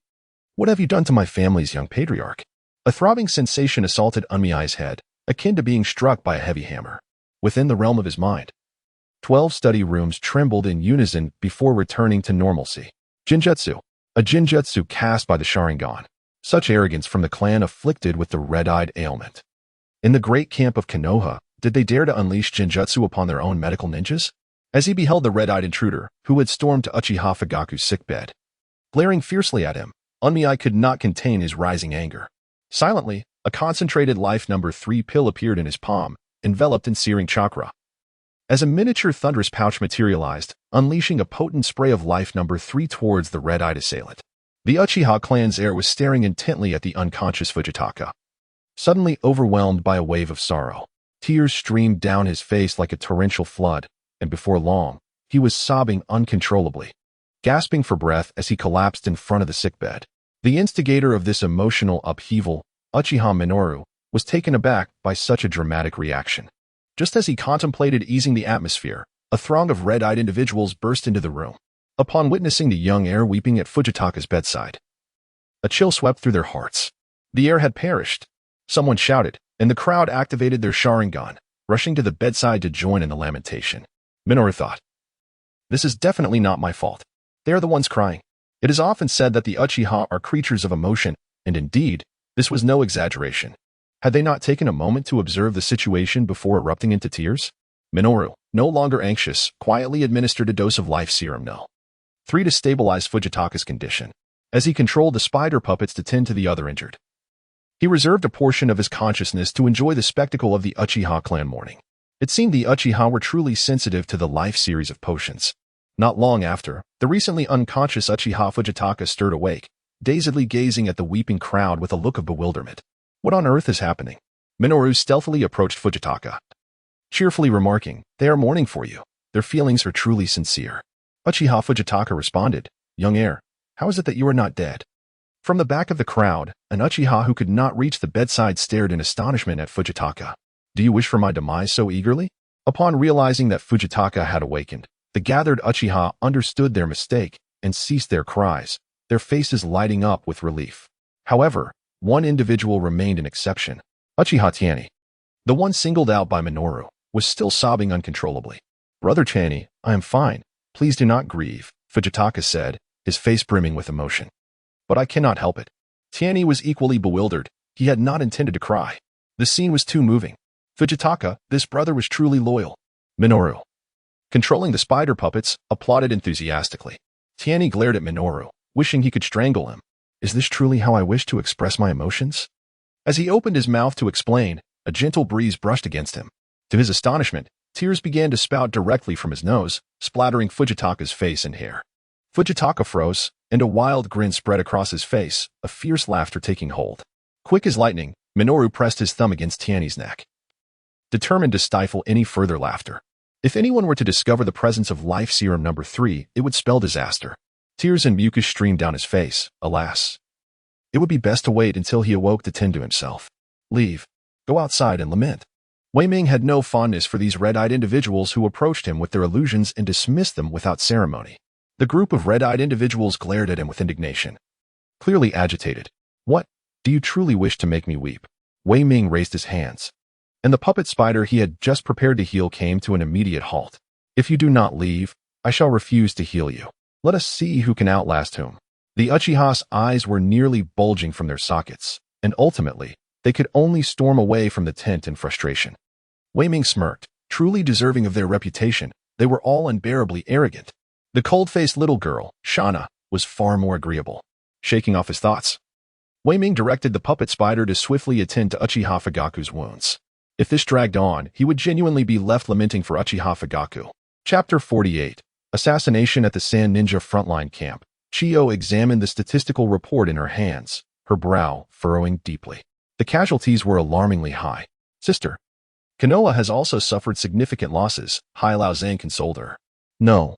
What have you done to my family's young patriarch? A throbbing sensation assaulted Unmiai's head, akin to being struck by a heavy hammer. Within the realm of his mind, 12 study rooms trembled in unison before returning to normalcy. Jinjutsu, a jinjutsu cast by the Sharingan. Such arrogance from the clan afflicted with the red-eyed ailment. In the great camp of Konoha, did they dare to unleash jinjutsu upon their own medical ninjas? As he beheld the red-eyed intruder, who had stormed to Uchiha Fugaku's sickbed, glaring fiercely at him, Unmiai could not contain his rising anger. Silently, a concentrated life number 3 pill appeared in his palm, enveloped in searing chakra. As a miniature thunderous pouch materialized, unleashing a potent spray of life number 3 towards the red-eyed assailant. The Uchiha clan's heir was staring intently at the unconscious Fujitaka. Suddenly overwhelmed by a wave of sorrow, tears streamed down his face like a torrential flood, and before long, he was sobbing uncontrollably, gasping for breath as he collapsed in front of the sickbed. The instigator of this emotional upheaval, Uchiha Minoru, was taken aback by such a dramatic reaction. Just as he contemplated easing the atmosphere, a throng of red-eyed individuals burst into the room. Upon witnessing the young heir weeping at Fujitaka's bedside, a chill swept through their hearts. The heir had perished. Someone shouted, and the crowd activated their Sharingan, rushing to the bedside to join in the lamentation. Minoru thought, "This is definitely not my fault. They are the ones crying." It is often said that the Uchiha are creatures of emotion, and indeed, this was no exaggeration. Had they not taken a moment to observe the situation before erupting into tears? Minoru, no longer anxious, quietly administered a dose of life serum No. 3 to stabilize Fujitaka's condition, as he controlled the spider puppets to tend to the other injured. He reserved a portion of his consciousness to enjoy the spectacle of the Uchiha clan mourning. It seemed the Uchiha were truly sensitive to the life series of potions. Not long after, the recently unconscious Uchiha Fujitaka stirred awake, dazedly gazing at the weeping crowd with a look of bewilderment. What on earth is happening? Minoru stealthily approached Fujitaka, cheerfully remarking, "They are mourning for you. Their feelings are truly sincere." Uchiha Fujitaka responded, "Young heir, how is it that you are not dead?" From the back of the crowd, an Uchiha who could not reach the bedside stared in astonishment at Fujitaka. "Do you wish for my demise so eagerly?" Upon realizing that Fujitaka had awakened, the gathered Uchiha understood their mistake and ceased their cries, their faces lighting up with relief. However, one individual remained an exception. Uchiha Tiani, the one singled out by Minoru, was still sobbing uncontrollably. "Brother Tiani, I am fine. Please do not grieve," Fujitaka said, his face brimming with emotion. "But I cannot help it." Tiani was equally bewildered. He had not intended to cry. The scene was too moving. Fujitaka, this brother was truly loyal. Minoru, controlling the spider puppets, applauded enthusiastically. Tiani glared at Minoru, wishing he could strangle him. Is this truly how I wish to express my emotions? As he opened his mouth to explain, a gentle breeze brushed against him. To his astonishment, Tears began to spout directly from his nose, splattering Fujitaka's face and hair. Fujitaka froze, and a wild grin spread across his face, a fierce laughter taking hold. Quick as lightning, Minoru pressed his thumb against Tiany's neck, determined to stifle any further laughter. If anyone were to discover the presence of life serum number 3, it would spell disaster. Tears and mucus streamed down his face, alas. It would be best to wait until he awoke to tend to himself. Leave. Go outside and lament. Wei Ming had no fondness for these red-eyed individuals who approached him with their illusions and dismissed them without ceremony. The group of red-eyed individuals glared at him with indignation, clearly agitated. What? Do you truly wish to make me weep? Wei Ming raised his hands, and the puppet spider he had just prepared to heal came to an immediate halt. If you do not leave, I shall refuse to heal you. Let us see who can outlast whom. The Uchiha's eyes were nearly bulging from their sockets, and ultimately, they could only storm away from the tent in frustration. Wei Ming smirked, truly deserving of their reputation. They were all unbearably arrogant. The cold-faced little girl, Shana, was far more agreeable. Shaking off his thoughts, Wei Ming directed the puppet spider to swiftly attend to Uchiha Fugaku's wounds. If this dragged on, he would genuinely be left lamenting for Uchiha Fugaku. Chapter 48. Assassination at the Sand Ninja Frontline Camp. Chiyo examined the statistical report in her hands, her brow furrowing deeply. The casualties were alarmingly high. Sister, Konoha has also suffered significant losses, Hai Lao Zhang consoled her. No.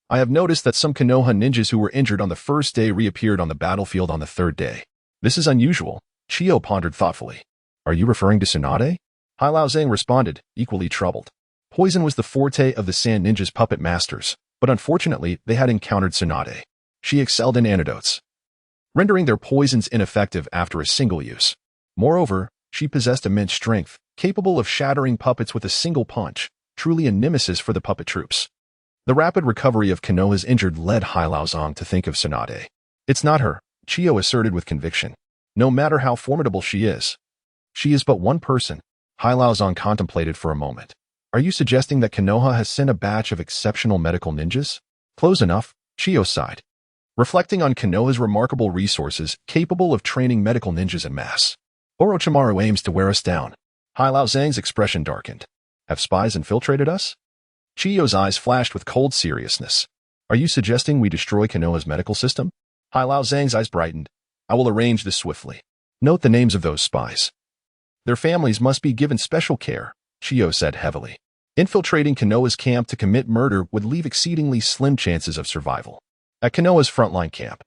I have noticed that some Konoha ninjas who were injured on the first day reappeared on the battlefield on the third day. This is unusual, Chiyo pondered thoughtfully. Are you referring to Tsunade? Hai Lao Zhang responded, equally troubled. Poison was the forte of the Sand Ninja's puppet masters, but unfortunately they had encountered Tsunade. She excelled in antidotes, rendering their poisons ineffective after a single use. Moreover, she possessed immense strength, capable of shattering puppets with a single punch, truly a nemesis for the puppet troops. The rapid recovery of Konoha's injured led Hai Lao Zhang to think of Tsunade. It's not her, Chiyo asserted with conviction. No matter how formidable she is but one person. Hai Lao Zhang contemplated for a moment. Are you suggesting that Konoha has sent a batch of exceptional medical ninjas? Close enough, Chiyo sighed, reflecting on Konoha's remarkable resources capable of training medical ninjas en masse. Orochimaru aims to wear us down. Hai Lao Zhang's expression darkened. Have spies infiltrated us? Chiyo's eyes flashed with cold seriousness. Are you suggesting we destroy Konoha's medical system? Hai Lao Zhang's eyes brightened. I will arrange this swiftly. Note the names of those spies. Their families must be given special care, Chiyo said heavily. Infiltrating Konoha's camp to commit murder would leave exceedingly slim chances of survival. At Konoha's frontline camp,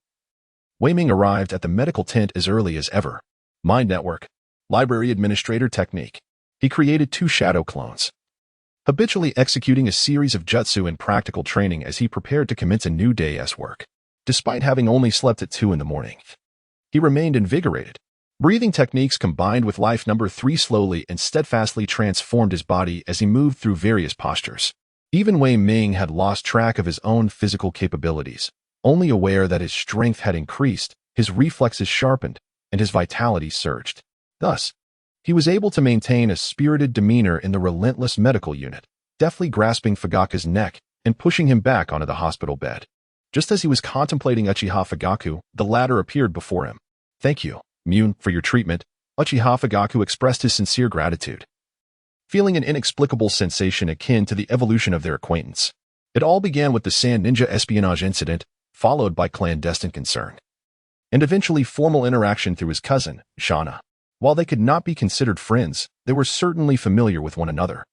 Wei Ming arrived at the medical tent as early as ever. Mind Network. Library Administrator Technique. He created 2 shadow clones, habitually executing a series of jutsu and practical training as he prepared to commence a new day's work. Despite having only slept at 2 in the morning, he remained invigorated. Breathing techniques combined with life number 3 slowly and steadfastly transformed his body as he moved through various postures. Even Wei Ming had lost track of his own physical capabilities, only aware that his strength had increased, his reflexes sharpened, and his vitality surged. Thus, he was able to maintain a spirited demeanor in the relentless medical unit, deftly grasping Fugaku's neck and pushing him back onto the hospital bed. Just as he was contemplating Uchiha Fugaku, the latter appeared before him. Thank you, Mune, for your treatment. Uchiha Fugaku expressed his sincere gratitude, feeling an inexplicable sensation akin to the evolution of their acquaintance. It all began with the Sand Ninja espionage incident, followed by clandestine concern, and eventually formal interaction through his cousin, Shana. While they could not be considered friends, they were certainly familiar with one another.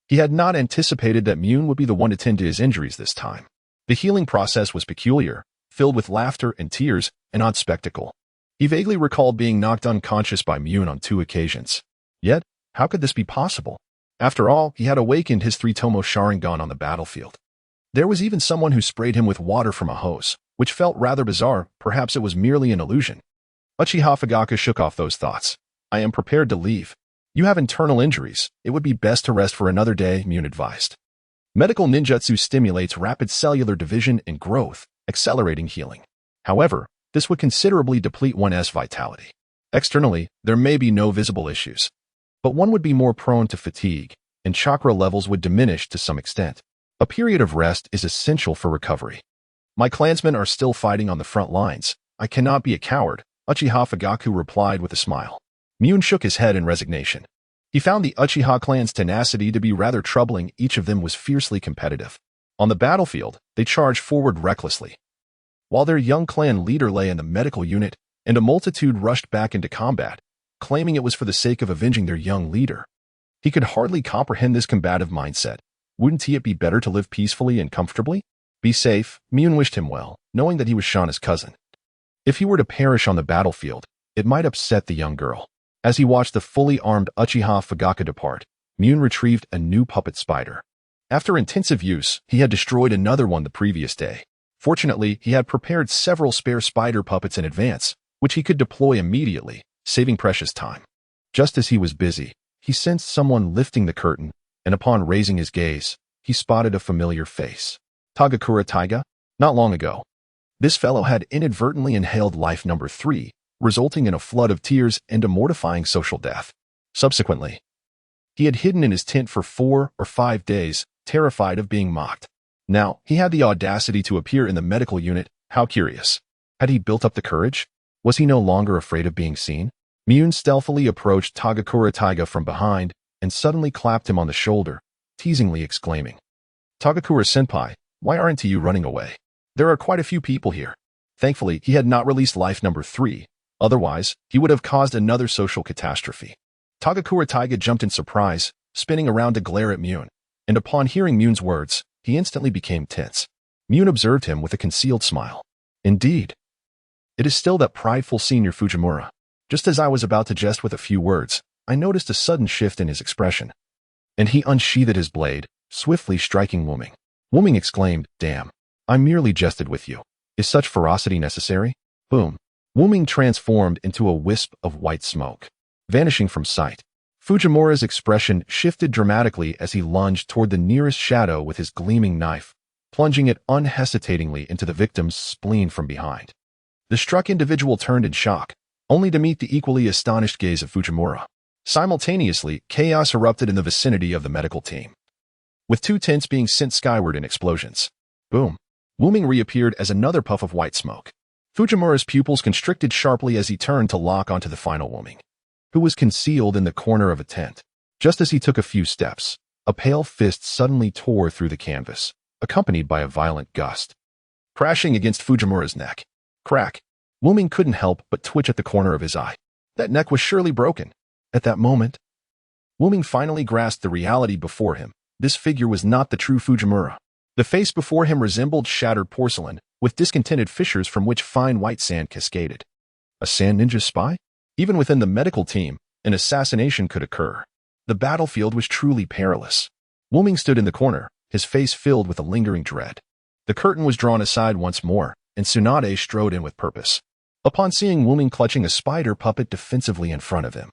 He had not anticipated that Mune would be the one to tend to his injuries this time. The healing process was peculiar, filled with laughter and tears, an odd spectacle. He vaguely recalled being knocked unconscious by Mune on 2 occasions. Yet, how could this be possible? After all, he had awakened his 3-tomo Sharingan on the battlefield. There was even someone who sprayed him with water from a hose, which felt rather bizarre. Perhaps it was merely an illusion. Uchiha Fugaku shook off those thoughts. I am prepared to leave. You have internal injuries. It would be best to rest for another day, Mune advised. Medical ninjutsu stimulates rapid cellular division and growth, accelerating healing. However, this would considerably deplete one's vitality. Externally, there may be no visible issues, but one would be more prone to fatigue, and chakra levels would diminish to some extent. A period of rest is essential for recovery. My clansmen are still fighting on the front lines. I cannot be a coward, Uchiha Fugaku replied with a smile. Mune shook his head in resignation. He found the Uchiha clan's tenacity to be rather troubling. Each of them was fiercely competitive. On the battlefield, they charged forward recklessly, while their young clan leader lay in the medical unit, and a multitude rushed back into combat, claiming it was for the sake of avenging their young leader. He could hardly comprehend this combative mindset. Wouldn't it be better to live peacefully and comfortably? Be safe. Mune wished him well, knowing that he was Shauna's cousin. If he were to perish on the battlefield, it might upset the young girl. As he watched the fully armed Uchiha Fugaka depart, Mune retrieved a new puppet spider. After intensive use, he had destroyed another one the previous day. Fortunately, he had prepared several spare spider puppets in advance, which he could deploy immediately, saving precious time. Just as he was busy, he sensed someone lifting the curtain, and upon raising his gaze, he spotted a familiar face. Tagakura Taiga? Not long ago, this fellow had inadvertently inhaled life number 3, resulting in a flood of tears and a mortifying social death. Subsequently, he had hidden in his tent for 4 or 5 days, terrified of being mocked. Now, he had the audacity to appear in the medical unit. How curious. Had he built up the courage? Was he no longer afraid of being seen? Mune stealthily approached Tagakura Taiga from behind and suddenly clapped him on the shoulder, teasingly exclaiming, "Tagakura-senpai, why aren't you running away? There are quite a few people here." Thankfully, he had not released life number 3. Otherwise, he would have caused another social catastrophe. Tagakura Taiga jumped in surprise, spinning around to glare at Mune, and upon hearing Mune's words, he instantly became tense. Mune observed him with a concealed smile. Indeed, it is still that prideful senior Fujimura. Just as I was about to jest with a few words, I noticed a sudden shift in his expression, and he unsheathed his blade, swiftly striking Wuming. Wuming exclaimed, "Damn, I merely jested with you. Is such ferocity necessary?" Boom. Wuming transformed into a wisp of white smoke, vanishing from sight. Fujimura's expression shifted dramatically as he lunged toward the nearest shadow with his gleaming knife, plunging it unhesitatingly into the victim's spleen from behind. The struck individual turned in shock, only to meet the equally astonished gaze of Fujimura. Simultaneously, chaos erupted in the vicinity of the medical team, with 2 tents being sent skyward in explosions. Boom. Wuming reappeared as another puff of white smoke. Fujimura's pupils constricted sharply as he turned to lock onto the final Wuming, who was concealed in the corner of a tent. Just as he took a few steps, a pale fist suddenly tore through the canvas, accompanied by a violent gust, crashing against Fujimura's neck. Crack. Wuming couldn't help but twitch at the corner of his eye. That neck was surely broken. At that moment, Wuming finally grasped the reality before him. This figure was not the true Fujimura. The face before him resembled shattered porcelain, with discontented fissures from which fine white sand cascaded. A sand ninja spy? Even within the medical team, an assassination could occur. The battlefield was truly perilous. Wuming stood in the corner, his face filled with a lingering dread. The curtain was drawn aside once more, and Tsunade strode in with purpose. Upon seeing Wuming clutching a spider puppet defensively in front of him,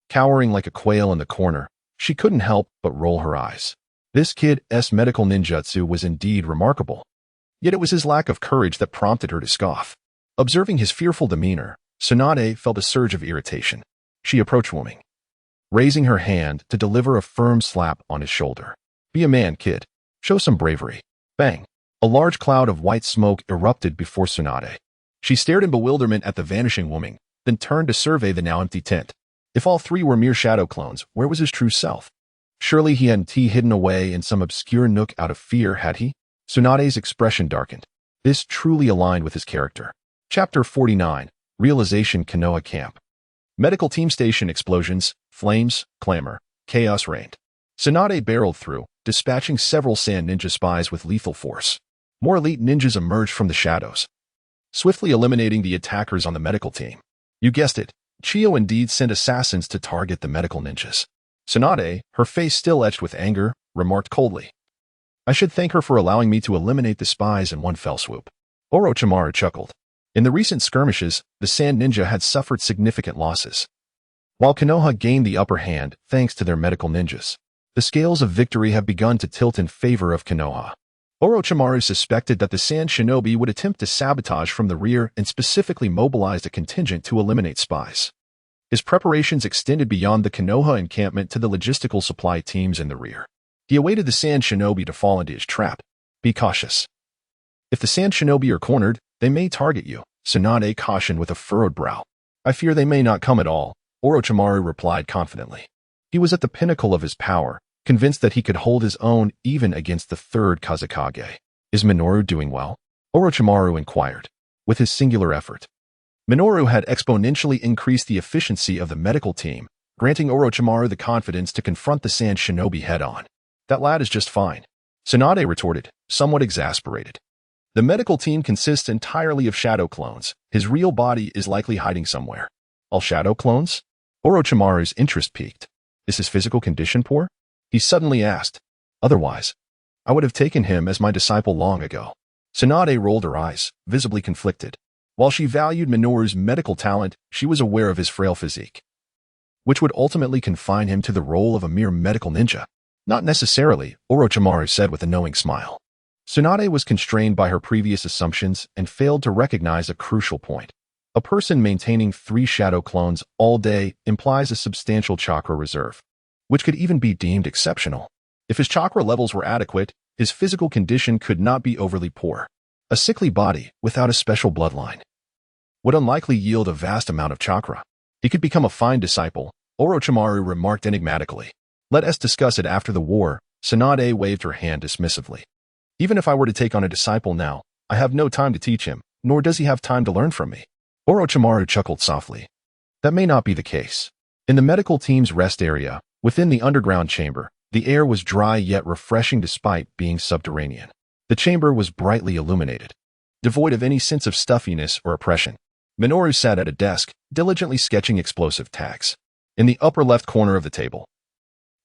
cowering like a quail in the corner, she couldn't help but roll her eyes. This kid's medical ninjutsu was indeed remarkable. Yet it was his lack of courage that prompted her to scoff. Observing his fearful demeanor, Tsunade felt a surge of irritation. She approached Wuming, raising her hand to deliver a firm slap on his shoulder. "Be a man, kid. Show some bravery." Bang! A large cloud of white smoke erupted before Tsunade. She stared in bewilderment at the vanishing Wuming, then turned to survey the now empty tent. If all 3 were mere shadow clones, where was his true self? Surely he hadn't hidden away in some obscure nook out of fear, had he? Tsunade's expression darkened. This truly aligned with his character. Chapter 49. Realization. Konoha Camp. Medical team station. Explosions, flames, clamor, chaos reigned. Tsunade barreled through, dispatching several sand ninja spies with lethal force. More elite ninjas emerged from the shadows, swiftly eliminating the attackers on the medical team. You guessed it, Chiyo indeed sent assassins to target the medical ninjas. Tsunade, her face still etched with anger, remarked coldly, "I should thank her for allowing me to eliminate the spies in one fell swoop." Orochimaru chuckled. In the recent skirmishes, the Sand Ninja had suffered significant losses, while Konoha gained the upper hand thanks to their medical ninjas. The scales of victory have begun to tilt in favor of Konoha. Orochimaru suspected that the Sand Shinobi would attempt to sabotage from the rear and specifically mobilized a contingent to eliminate spies. His preparations extended beyond the Konoha encampment to the logistical supply teams in the rear. He awaited the Sand Shinobi to fall into his trap. Be cautious. If the Sand Shinobi are cornered, they may target you, Tsunade cautioned with a furrowed brow. I fear they may not come at all, Orochimaru replied confidently. He was at the pinnacle of his power, convinced that he could hold his own even against the third Kazekage. Is Minoru doing well? Orochimaru inquired. With his singular effort, Minoru had exponentially increased the efficiency of the medical team, granting Orochimaru the confidence to confront the Sand Shinobi head-on. That lad is just fine, Tsunade retorted, somewhat exasperated. The medical team consists entirely of shadow clones. His real body is likely hiding somewhere. All shadow clones? Orochimaru's interest piqued. Is his physical condition poor? He suddenly asked. Otherwise, I would have taken him as my disciple long ago. Tsunade rolled her eyes, visibly conflicted. While she valued Minoru's medical talent, she was aware of his frail physique, which would ultimately confine him to the role of a mere medical ninja. Not necessarily, Orochimaru said with a knowing smile. Tsunade was constrained by her previous assumptions and failed to recognize a crucial point. A person maintaining 3 shadow clones all day implies a substantial chakra reserve, which could even be deemed exceptional. If his chakra levels were adequate, his physical condition could not be overly poor. A sickly body, without a special bloodline, would unlikely yield a vast amount of chakra. He could become a fine disciple, Orochimaru remarked enigmatically. Let us discuss it after the war. Tsunade waved her hand dismissively. Even if I were to take on a disciple now, I have no time to teach him, nor does he have time to learn from me. Orochimaru chuckled softly. That may not be the case. In the medical team's rest area, within the underground chamber, the air was dry yet refreshing despite being subterranean. The chamber was brightly illuminated, devoid of any sense of stuffiness or oppression. Minoru sat at a desk, diligently sketching explosive tags. In the upper left corner of the table,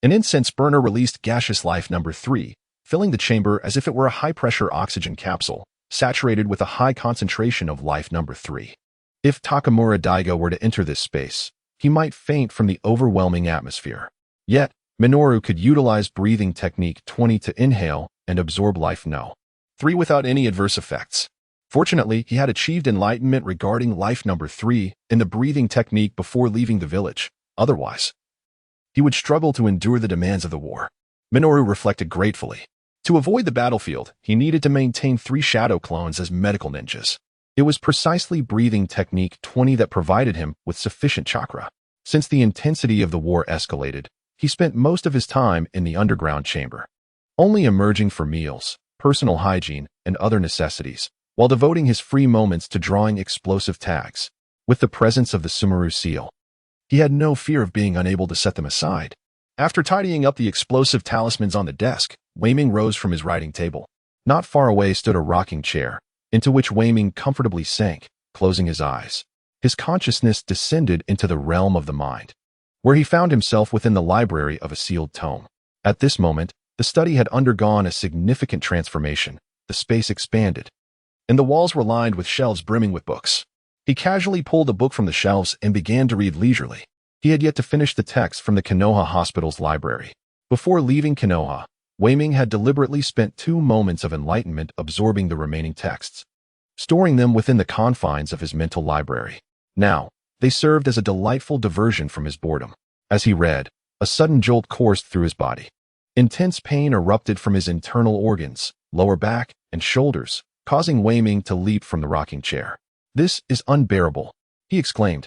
an incense burner released gaseous life number 3, filling the chamber as if it were a high-pressure oxygen capsule, saturated with a high concentration of life number 3. If Takamura Daigo were to enter this space, he might faint from the overwhelming atmosphere. Yet, Minoru could utilize breathing technique 20 to inhale and absorb life no. 3 without any adverse effects. Fortunately, he had achieved enlightenment regarding life number 3 in the breathing technique before leaving the village. Otherwise, he would struggle to endure the demands of the war. Minoru reflected gratefully. To avoid the battlefield, he needed to maintain 3 shadow clones as medical ninjas. It was precisely breathing technique 20 that provided him with sufficient chakra. Since the intensity of the war escalated, he spent most of his time in the underground chamber, only emerging for meals, personal hygiene, and other necessities, while devoting his free moments to drawing explosive tags. With the presence of the Sumeru seal, he had no fear of being unable to set them aside. After tidying up the explosive talismans on the desk, Weiming rose from his writing table. Not far away stood a rocking chair, into which Weiming comfortably sank, closing his eyes. His consciousness descended into the realm of the mind, where he found himself within the library of a sealed tome. At this moment, the study had undergone a significant transformation. The space expanded, and the walls were lined with shelves brimming with books. He casually pulled a book from the shelves and began to read leisurely. He had yet to finish the text from the Konoha Hospital's library. Before leaving Konoha, Weiming had deliberately spent 2 moments of enlightenment absorbing the remaining texts, storing them within the confines of his mental library. Now, they served as a delightful diversion from his boredom. As he read, a sudden jolt coursed through his body. Intense pain erupted from his internal organs, lower back, and shoulders, causing Weiming to leap from the rocking chair. This is unbearable, he exclaimed.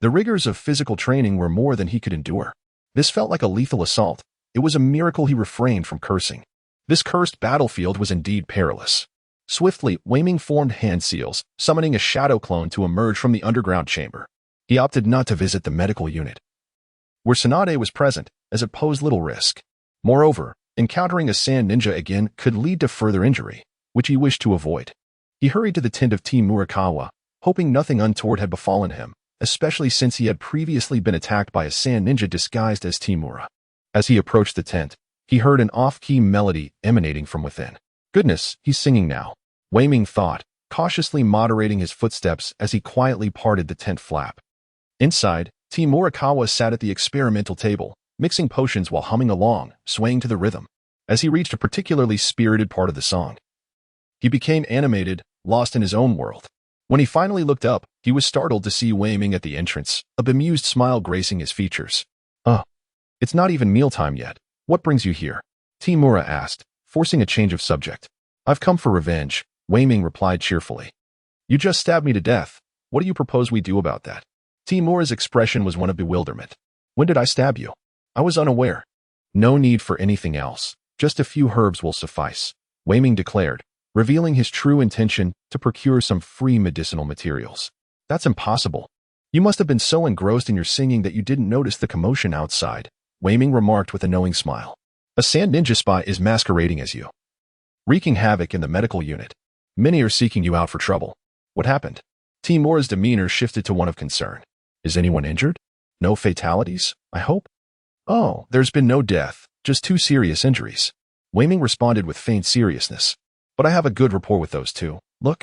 The rigors of physical training were more than he could endure. This felt like a lethal assault. It was a miracle he refrained from cursing. This cursed battlefield was indeed perilous. Swiftly, Weiming formed hand seals, summoning a shadow clone to emerge from the underground chamber. He opted not to visit the medical unit, where Tsunade was present, as it posed little risk. Moreover, encountering a sand ninja again could lead to further injury, which he wished to avoid. He hurried to the tent of Team Murakawa, hoping nothing untoward had befallen him, especially since he had previously been attacked by a sand ninja disguised as Timura. As he approached the tent, he heard an off-key melody emanating from within. Goodness, he's singing now, Weiming thought, cautiously moderating his footsteps as he quietly parted the tent flap. Inside, Team Murakawa sat at the experimental table, mixing potions while humming along, swaying to the rhythm. As he reached a particularly spirited part of the song, he became animated, lost in his own world. When he finally looked up, he was startled to see Weiming at the entrance, a bemused smile gracing his features. It's not even mealtime yet. What brings you here? Timura asked, forcing a change of subject. I've come for revenge, Weiming replied cheerfully. You just stabbed me to death. What do you propose we do about that? Timura's expression was one of bewilderment. When did I stab you? I was unaware. No need for anything else. Just a few herbs will suffice, Wei Ming declared, revealing his true intention to procure some free medicinal materials. That's impossible. You must have been so engrossed in your singing that you didn't notice the commotion outside, Wei Ming remarked with a knowing smile. A sand ninja spy is masquerading as you, wreaking havoc in the medical unit. Many are seeking you out for trouble. What happened? Timura's demeanor shifted to one of concern. Is anyone injured? No fatalities, I hope? Oh, there's been no death, just 2 serious injuries. Wei Ming responded with faint seriousness. But I have a good rapport with those 2. Look.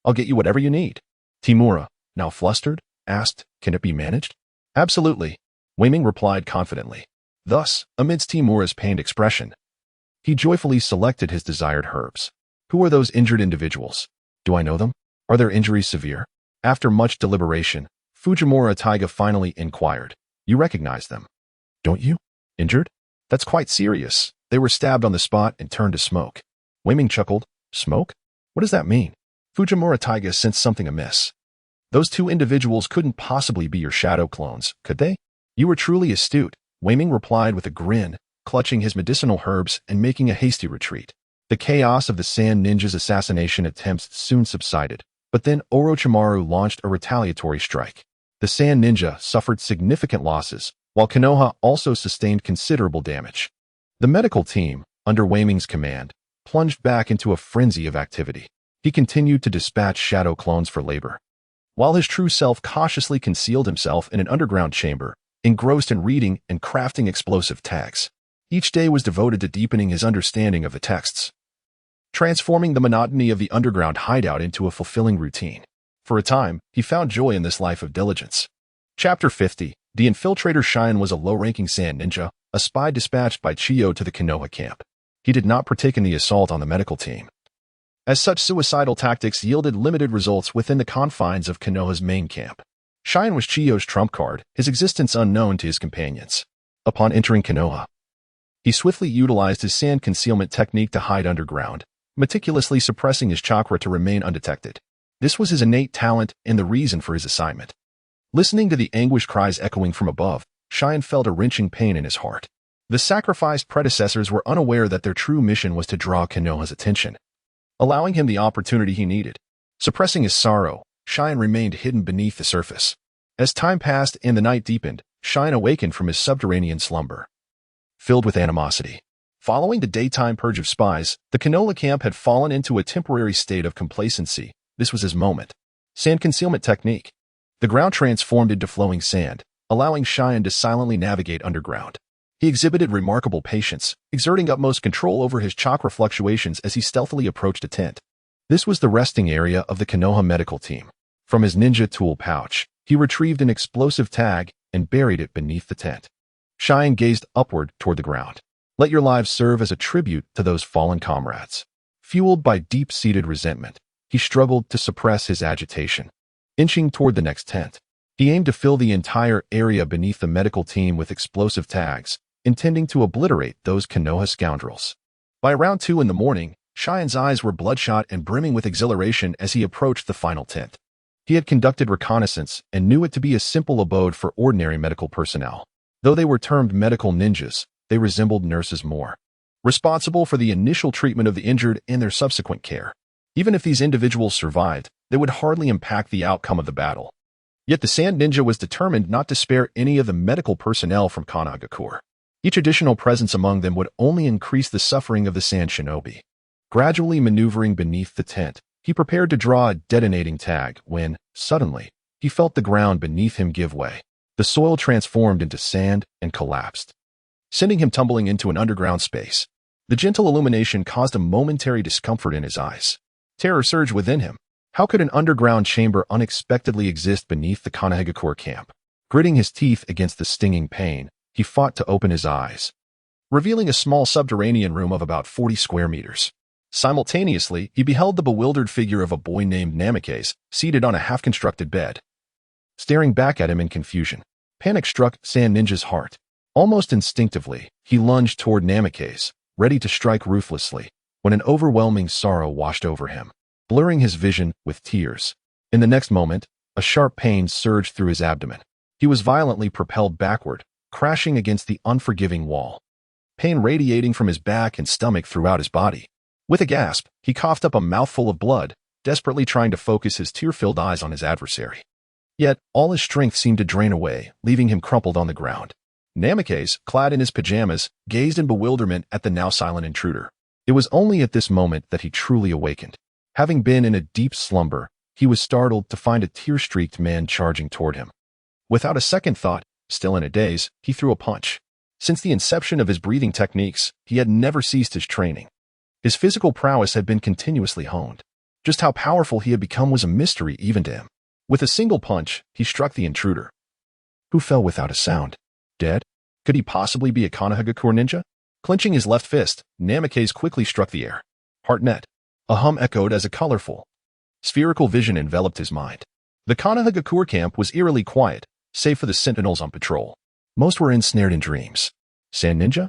I'll get you whatever you need. Timura, now flustered, asked, can it be managed? Absolutely, Wei Ming replied confidently. Thus, amidst Timura's pained expression, he joyfully selected his desired herbs. Who are those injured individuals? Do I know them? Are their injuries severe? After much deliberation, Fujimura Taiga finally inquired. You recognize them, don't you? Injured? That's quite serious. They were stabbed on the spot and turned to smoke. Wei Ming chuckled. Smoke? What does that mean? Fujimura Taiga sensed something amiss. Those 2 individuals couldn't possibly be your shadow clones, could they? You were truly astute, Wei Ming replied with a grin, clutching his medicinal herbs and making a hasty retreat. The chaos of the Sand Ninja's assassination attempts soon subsided, but then Orochimaru launched a retaliatory strike. The Sand Ninja suffered significant losses, while Konoha also sustained considerable damage. The medical team, under Wei Ming's command, plunged back into a frenzy of activity. He continued to dispatch shadow clones for labor, while his true self cautiously concealed himself in an underground chamber, engrossed in reading and crafting explosive tags. Each day was devoted to deepening his understanding of the texts, transforming the monotony of the underground hideout into a fulfilling routine. For a time, he found joy in this life of diligence. Chapter 50. The infiltrator Shine was a low-ranking sand ninja, a spy dispatched by Chiyo to the Konoha camp. He did not partake in the assault on the medical team, as such suicidal tactics yielded limited results within the confines of Konoha's main camp. Shine was Chiyo's trump card, his existence unknown to his companions. Upon entering Konoha, he swiftly utilized his sand concealment technique to hide underground, meticulously suppressing his chakra to remain undetected. This was his innate talent and the reason for his assignment. Listening to the anguished cries echoing from above, Shine felt a wrenching pain in his heart. The sacrificed predecessors were unaware that their true mission was to draw Konoha's attention, allowing him the opportunity he needed. Suppressing his sorrow, Shine remained hidden beneath the surface. As time passed and the night deepened, Shine awakened from his subterranean slumber, filled with animosity. Following the daytime purge of spies, the Konoha camp had fallen into a temporary state of complacency. This was his moment. Sand concealment technique. The ground transformed into flowing sand, allowing Shine to silently navigate underground. He exhibited remarkable patience, exerting utmost control over his chakra fluctuations as he stealthily approached a tent. This was the resting area of the Konoha medical team. From his ninja tool pouch, he retrieved an explosive tag and buried it beneath the tent. Shine gazed upward toward the ground. Let your lives serve as a tribute to those fallen comrades. Fueled by deep-seated resentment, he struggled to suppress his agitation. Inching toward the next tent, he aimed to fill the entire area beneath the medical team with explosive tags, intending to obliterate those Konoha scoundrels. By around 2 in the morning, Shine's eyes were bloodshot and brimming with exhilaration as he approached the final tent. He had conducted reconnaissance and knew it to be a simple abode for ordinary medical personnel. Though they were termed medical ninjas, they resembled nurses more, responsible for the initial treatment of the injured and their subsequent care. Even if these individuals survived, they would hardly impact the outcome of the battle. Yet the Sand Ninja was determined not to spare any of the medical personnel from Konoha. Each additional presence among them would only increase the suffering of the Sand Shinobi. Gradually maneuvering beneath the tent, he prepared to draw a detonating tag when, suddenly, he felt the ground beneath him give way. The soil transformed into sand and collapsed, sending him tumbling into an underground space. The gentle illumination caused a momentary discomfort in his eyes. Terror surged within him. How could an underground chamber unexpectedly exist beneath the Konoha camp? Gritting his teeth against the stinging pain, he fought to open his eyes, revealing a small subterranean room of about 40 square meters. Simultaneously, he beheld the bewildered figure of a boy named Namikaze, seated on a half-constructed bed, staring back at him in confusion. Panic struck Sand Ninja's heart. Almost instinctively, he lunged toward Namikaze, ready to strike ruthlessly, when an overwhelming sorrow washed over him, blurring his vision with tears. In the next moment, a sharp pain surged through his abdomen. He was violently propelled backward, crashing against the unforgiving wall. Pain radiating from his back and stomach throughout his body. With a gasp, he coughed up a mouthful of blood, desperately trying to focus his tear-filled eyes on his adversary. Yet, all his strength seemed to drain away, leaving him crumpled on the ground. Namikaze, clad in his pajamas, gazed in bewilderment at the now silent intruder. It was only at this moment that he truly awakened. Having been in a deep slumber, he was startled to find a tear-streaked man charging toward him. Without a second thought, still in a daze, he threw a punch. Since the inception of his breathing techniques, he had never ceased his training. His physical prowess had been continuously honed. Just how powerful he had become was a mystery even to him. With a single punch, he struck the intruder, who fell without a sound. Dead? Could he possibly be a Konoha ninja? Clenching his left fist, Namikaze quickly struck the air. Heartnet. A hum echoed as a colorful, spherical vision enveloped his mind. The Konoha camp was eerily quiet, save for the sentinels on patrol. Most were ensnared in dreams. Sand ninja?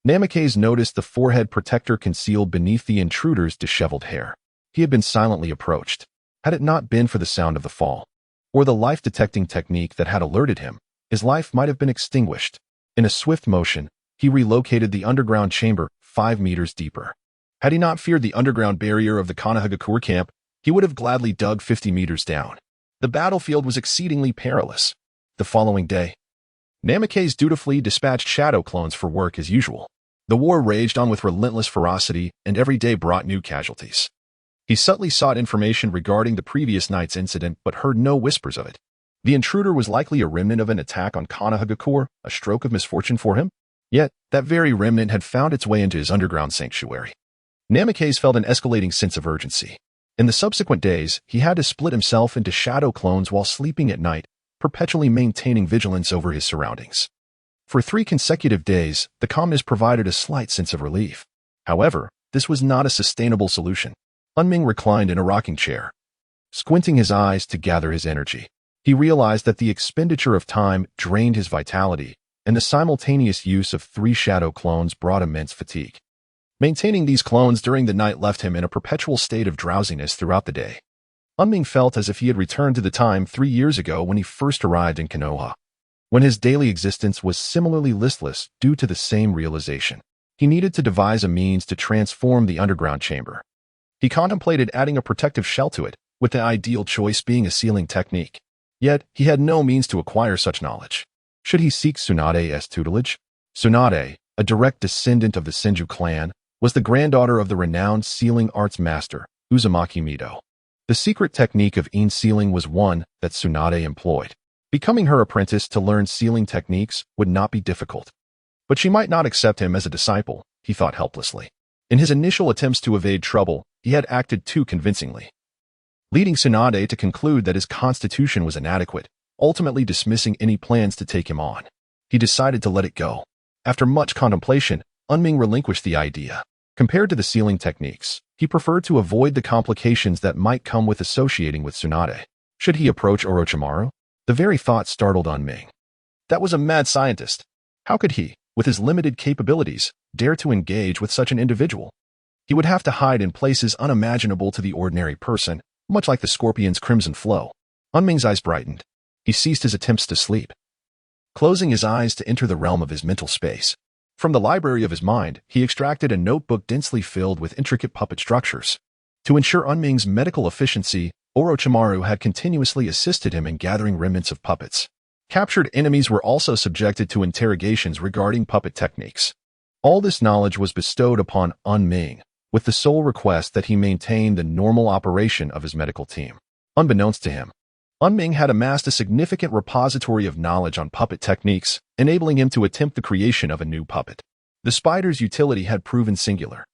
Namikaze noticed the forehead protector concealed beneath the intruder's disheveled hair. He had been silently approached. Had it not been for the sound of the fall, or the life-detecting technique that had alerted him, his life might have been extinguished. In a swift motion, he relocated the underground chamber 5 meters deeper. Had he not feared the underground barrier of the Konoha camp, he would have gladly dug 50 meters down. The battlefield was exceedingly perilous. The following day, Namikaze dutifully dispatched shadow clones for work as usual. The war raged on with relentless ferocity, and every day brought new casualties. He subtly sought information regarding the previous night's incident but heard no whispers of it. The intruder was likely a remnant of an attack on Konoha, a stroke of misfortune for him. Yet, that very remnant had found its way into his underground sanctuary. Namikaze felt an escalating sense of urgency. In the subsequent days, he had to split himself into shadow clones while sleeping at night, perpetually maintaining vigilance over his surroundings. For 3 consecutive days, the calmness provided a slight sense of relief. However, this was not a sustainable solution. Unming reclined in a rocking chair, squinting his eyes to gather his energy. He realized that the expenditure of time drained his vitality, and the simultaneous use of 3 shadow clones brought immense fatigue. Maintaining these clones during the night left him in a perpetual state of drowsiness throughout the day. Unming felt as if he had returned to the time 3 years ago when he first arrived in Konoha, when his daily existence was similarly listless due to the same realization. He needed to devise a means to transform the underground chamber. He contemplated adding a protective shell to it, with the ideal choice being a sealing technique. Yet, he had no means to acquire such knowledge. Should he seek Tsunade's tutelage? Tsunade, a direct descendant of the Senju clan, was the granddaughter of the renowned sealing arts master, Uzumaki Mido. The secret technique of sealing was one that Tsunade employed. Becoming her apprentice to learn sealing techniques would not be difficult. But she might not accept him as a disciple, he thought helplessly. In his initial attempts to evade trouble, he had acted too convincingly, leading Tsunade to conclude that his constitution was inadequate, ultimately dismissing any plans to take him on. He decided to let it go. After much contemplation, Unming relinquished the idea. Compared to the sealing techniques, he preferred to avoid the complications that might come with associating with Tsunade. Should he approach Orochimaru? The very thought startled Unming. That was a mad scientist. How could he, with his limited capabilities, dare to engage with such an individual? He would have to hide in places unimaginable to the ordinary person, much like the scorpion's crimson flow. Unming's eyes brightened. He ceased his attempts to sleep, closing his eyes to enter the realm of his mental space. From the library of his mind, he extracted a notebook densely filled with intricate puppet structures. To ensure Unming's medical efficiency, Orochimaru had continuously assisted him in gathering remnants of puppets. Captured enemies were also subjected to interrogations regarding puppet techniques. All this knowledge was bestowed upon Unming, with the sole request that he maintain the normal operation of his medical team. Unbeknownst to him, Unming had amassed a significant repository of knowledge on puppet techniques, enabling him to attempt the creation of a new puppet. The spider's utility had proven singular,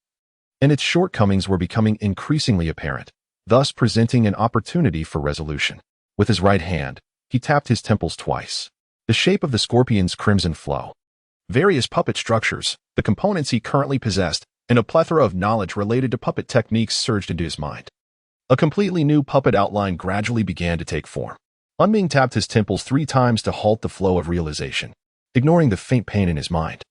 and its shortcomings were becoming increasingly apparent, thus presenting an opportunity for resolution. With his right hand, he tapped his temples twice. The shape of the scorpion's crimson flow, various puppet structures, the components he currently possessed, and a plethora of knowledge related to puppet techniques surged into his mind. A completely new puppet outline gradually began to take form. Unming tapped his temples 3 times to halt the flow of realization, ignoring the faint pain in his mind.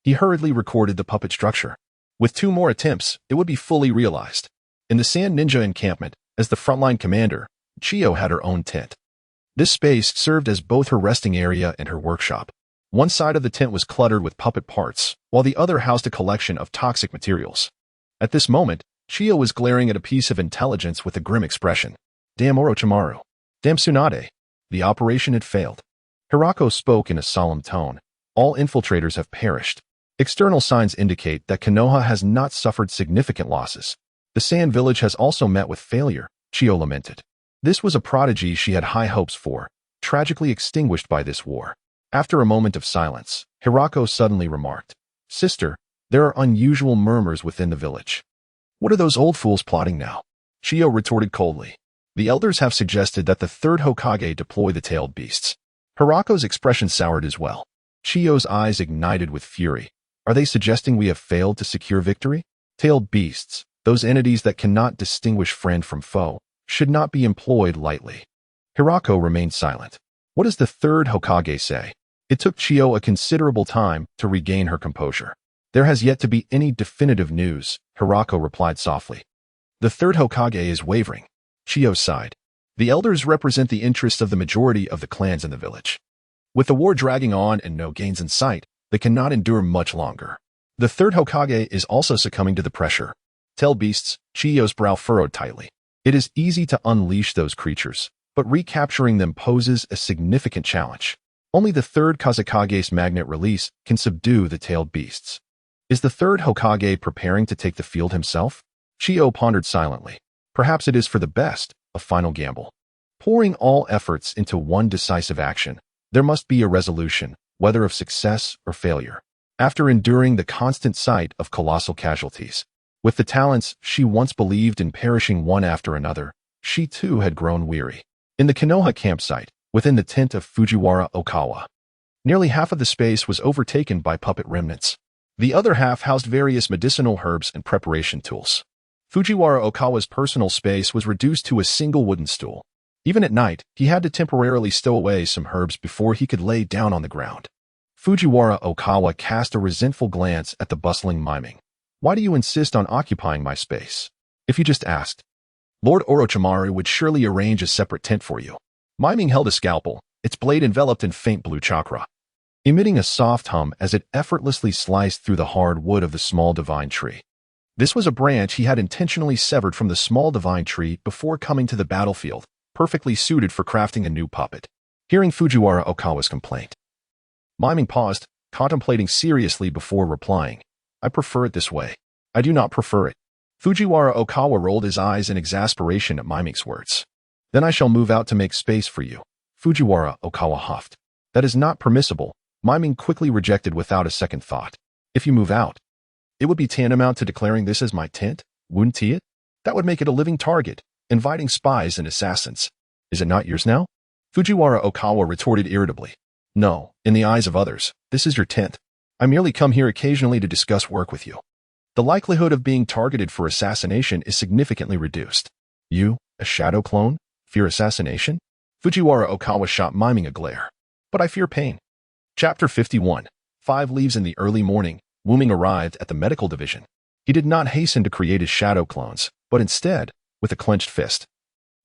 He hurriedly recorded the puppet structure. With 2 more attempts, it would be fully realized. In the Sand Ninja encampment, as the frontline commander, Chiyo had her own tent. This space served as both her resting area and her workshop. One side of the tent was cluttered with puppet parts, while the other housed a collection of toxic materials. At this moment, Chiyo was glaring at a piece of intelligence with a grim expression. Damn Orochimaru. Damn Tsunade. The operation had failed. Hirako spoke in a solemn tone. All infiltrators have perished. External signs indicate that Konoha has not suffered significant losses. The Sand Village has also met with failure, Chiyo lamented. This was a prodigy she had high hopes for, tragically extinguished by this war. After a moment of silence, Hirako suddenly remarked, Sister, there are unusual murmurs within the village. What are those old fools plotting now? Chiyo retorted coldly. The elders have suggested that the third Hokage deploy the tailed beasts. Hirako's expression soured as well. Chiyo's eyes ignited with fury. Are they suggesting we have failed to secure victory? Tailed beasts, those entities that cannot distinguish friend from foe, should not be employed lightly. Hirako remained silent. What does the third Hokage say? It took Chiyo a considerable time to regain her composure. There has yet to be any definitive news, Hirako replied softly. The third Hokage is wavering. Chiyo sighed. The elders represent the interests of the majority of the clans in the village. With the war dragging on and no gains in sight, they cannot endure much longer. The third Hokage is also succumbing to the pressure. Tell beasts, Chiyo's brow furrowed tightly. It is easy to unleash those creatures, but recapturing them poses a significant challenge. Only the third Kazekage's magnet release can subdue the tailed beasts. Is the third Hokage preparing to take the field himself? Chiyo pondered silently. Perhaps it is for the best, a final gamble. Pouring all efforts into one decisive action, there must be a resolution, whether of success or failure. After enduring the constant sight of colossal casualties, with the talents she once believed in perishing one after another, she too had grown weary. In the Konoha campsite, within the tent of Fujiwara Okawa, nearly half of the space was overtaken by puppet remnants. The other half housed various medicinal herbs and preparation tools. Fujiwara Okawa's personal space was reduced to a single wooden stool. Even at night, he had to temporarily stow away some herbs before he could lay down on the ground. Fujiwara Okawa cast a resentful glance at the bustling miming. Why do you insist on occupying my space? If you just asked, Lord Orochimaru would surely arrange a separate tent for you. Miming held a scalpel, its blade enveloped in faint blue chakra, emitting a soft hum as it effortlessly sliced through the hard wood of the small divine tree. This was a branch he had intentionally severed from the small divine tree before coming to the battlefield, perfectly suited for crafting a new puppet. Hearing Fujiwara Okawa's complaint, Miming paused, contemplating seriously before replying. I prefer it this way. I do not prefer it. Fujiwara Okawa rolled his eyes in exasperation at Miming's words. Then I shall move out to make space for you. Fujiwara Okawa huffed. That is not permissible, Miming quickly rejected without a second thought. If you move out, it would be tantamount to declaring this as my tent, wouldn't it? That would make it a living target, inviting spies and assassins. Is it not yours now? Fujiwara Okawa retorted irritably. No, in the eyes of others, this is your tent. I merely come here occasionally to discuss work with you. The likelihood of being targeted for assassination is significantly reduced. You, a shadow clone, fear assassination? Fujiwara Okawa shot Miming a glare. But I fear pain. Chapter 51. 5 leaves in the early morning, Wuming arrived at the medical division. He did not hasten to create his shadow clones, but instead, with a clenched fist,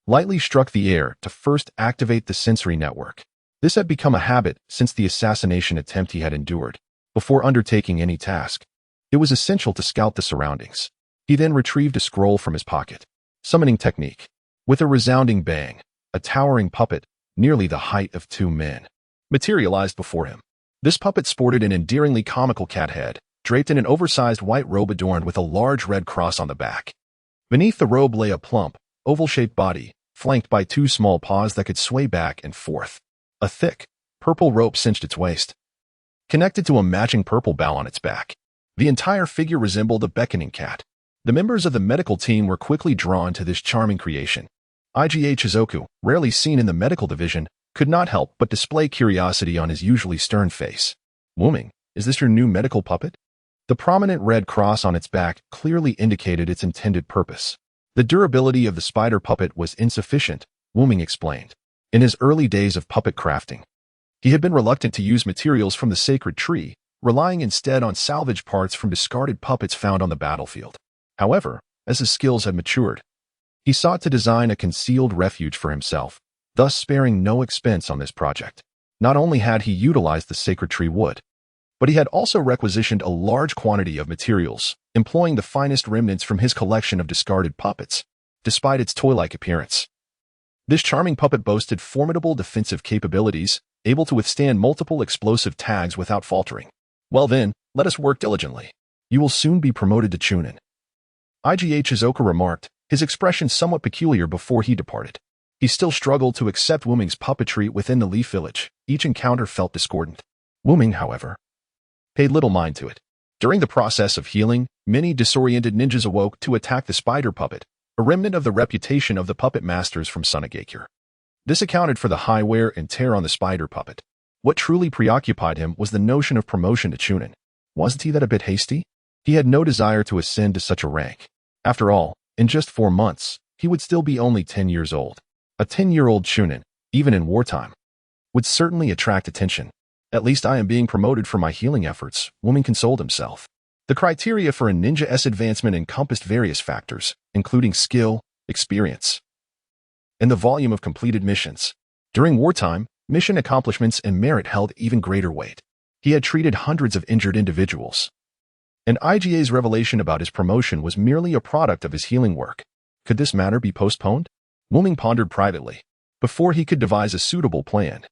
lightly struck the air to first activate the sensory network. This had become a habit since the assassination attempt he had endured. Before undertaking any task, it was essential to scout the surroundings. He then retrieved a scroll from his pocket. Summoning technique. With a resounding bang, a towering puppet, nearly the height of 2 men, materialized before him. This puppet sported an endearingly comical cat head, draped in an oversized white robe adorned with a large red cross on the back. Beneath the robe lay a plump, oval-shaped body, flanked by 2 small paws that could sway back and forth. A thick, purple rope cinched its waist, connected to a matching purple bow on its back. The entire figure resembled a beckoning cat. The members of the medical team were quickly drawn to this charming creation. IGA Chizoku, rarely seen in the medical division, could not help but display curiosity on his usually stern face. Wuming, is this your new medical puppet? The prominent red cross on its back clearly indicated its intended purpose. The durability of the spider puppet was insufficient, Wuming explained. In his early days of puppet crafting, he had been reluctant to use materials from the sacred tree, relying instead on salvage parts from discarded puppets found on the battlefield. However, as his skills had matured, he sought to design a concealed refuge for himself, thus sparing no expense on this project. Not only had he utilized the sacred tree wood, but he had also requisitioned a large quantity of materials, employing the finest remnants from his collection of discarded puppets, despite its toy-like appearance. This charming puppet boasted formidable defensive capabilities, able to withstand multiple explosive tags without faltering. Well then, let us work diligently. You will soon be promoted to Chunin. IGH Izuka remarked, his expression somewhat peculiar before he departed. He still struggled to accept Wuming's puppetry within the Leaf Village. Each encounter felt discordant. Wuming, however, paid little mind to it. During the process of healing, many disoriented ninjas awoke to attack the spider puppet, a remnant of the reputation of the puppet masters from Sunagakure. This accounted for the high wear and tear on the spider puppet. What truly preoccupied him was the notion of promotion to Chunin. Wasn't he that a bit hasty? He had no desire to ascend to such a rank. After all, in just 4 months, he would still be only 10 years old. A 10-year-old Chunin, even in wartime, would certainly attract attention. At least I am being promoted for my healing efforts, Wuming consoled himself. The criteria for a ninja's advancement encompassed various factors, including skill, experience, and the volume of completed missions. During wartime, mission accomplishments and merit held even greater weight. He had treated hundreds of injured individuals, and IGA's revelation about his promotion was merely a product of his healing work. Could this matter be postponed? Wuming pondered privately, before he could devise a suitable plan.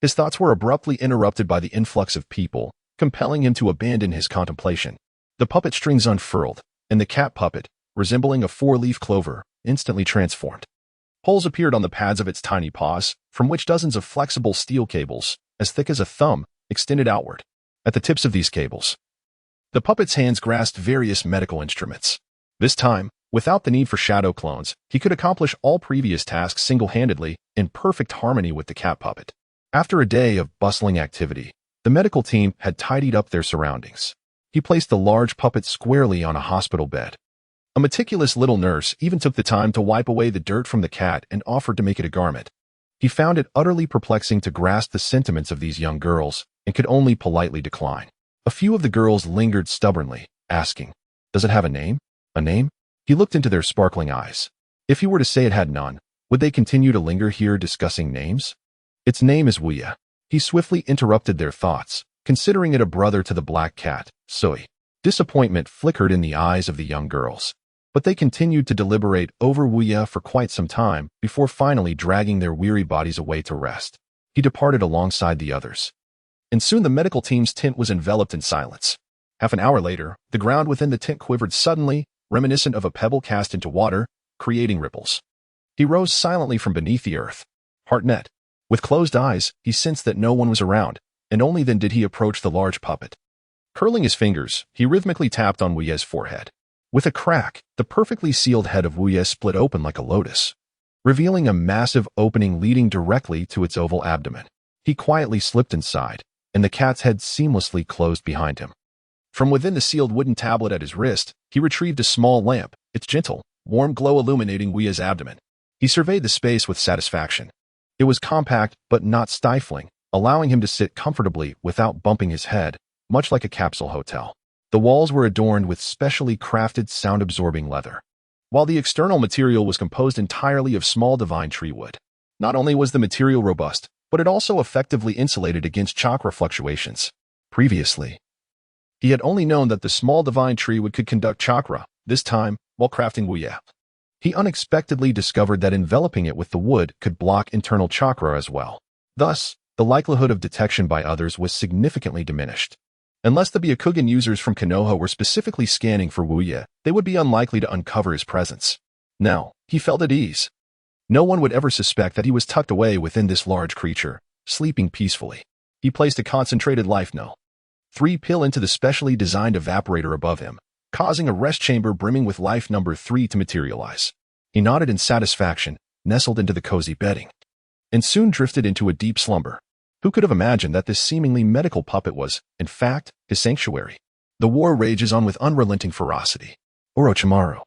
His thoughts were abruptly interrupted by the influx of people, compelling him to abandon his contemplation. The puppet strings unfurled, and the cat puppet, resembling a 4-leaf clover, instantly transformed. Holes appeared on the pads of its tiny paws, from which dozens of flexible steel cables, as thick as a thumb, extended outward. At the tips of these cables, the puppet's hands grasped various medical instruments. This time, without the need for shadow clones, he could accomplish all previous tasks single-handedly, in perfect harmony with the cat puppet. After a day of bustling activity, the medical team had tidied up their surroundings. He placed the large puppet squarely on a hospital bed. A meticulous little nurse even took the time to wipe away the dirt from the cat and offered to make it a garment. He found it utterly perplexing to grasp the sentiments of these young girls and could only politely decline. A few of the girls lingered stubbornly, asking, "Does it have a name? A name?" He looked into their sparkling eyes. If he were to say it had none, would they continue to linger here discussing names? Its name is Wuya. He swiftly interrupted their thoughts, considering it a brother to the black cat, Sui. Disappointment flickered in the eyes of the young girls, but they continued to deliberate over Wuya for quite some time before finally dragging their weary bodies away to rest. He departed alongside the others, and soon the medical team's tent was enveloped in silence. Half an hour later, the ground within the tent quivered suddenly, reminiscent of a pebble cast into water, creating ripples. He rose silently from beneath the earth, heart net. With closed eyes, he sensed that no one was around, and only then did he approach the large puppet. Curling his fingers, he rhythmically tapped on Wuye's forehead. With a crack, the perfectly sealed head of Wuye split open like a lotus, revealing a massive opening leading directly to its oval abdomen. He quietly slipped inside, and the cat's head seamlessly closed behind him. From within the sealed wooden tablet at his wrist, he retrieved a small lamp, its gentle, warm glow illuminating Wuye's abdomen. He surveyed the space with satisfaction. It was compact but not stifling, allowing him to sit comfortably without bumping his head, much like a capsule hotel. The walls were adorned with specially crafted sound-absorbing leather, while the external material was composed entirely of small divine tree wood. Not only was the material robust, but it also effectively insulated against chakra fluctuations. Previously, he had only known that the small divine tree wood could conduct chakra. This time, while crafting Wuya, he unexpectedly discovered that enveloping it with the wood could block internal chakra as well. Thus, the likelihood of detection by others was significantly diminished. Unless the Byakugan users from Konoha were specifically scanning for Wuya, they would be unlikely to uncover his presence. Now, he felt at ease. No one would ever suspect that he was tucked away within this large creature, sleeping peacefully. He placed a concentrated life no. 3 pill into the specially designed evaporator above him, causing a rest chamber brimming with life number 3 to materialize. He nodded in satisfaction, nestled into the cozy bedding, and soon drifted into a deep slumber. Who could have imagined that this seemingly medical puppet was, in fact, his sanctuary? The war rages on with unrelenting ferocity. Orochimaru,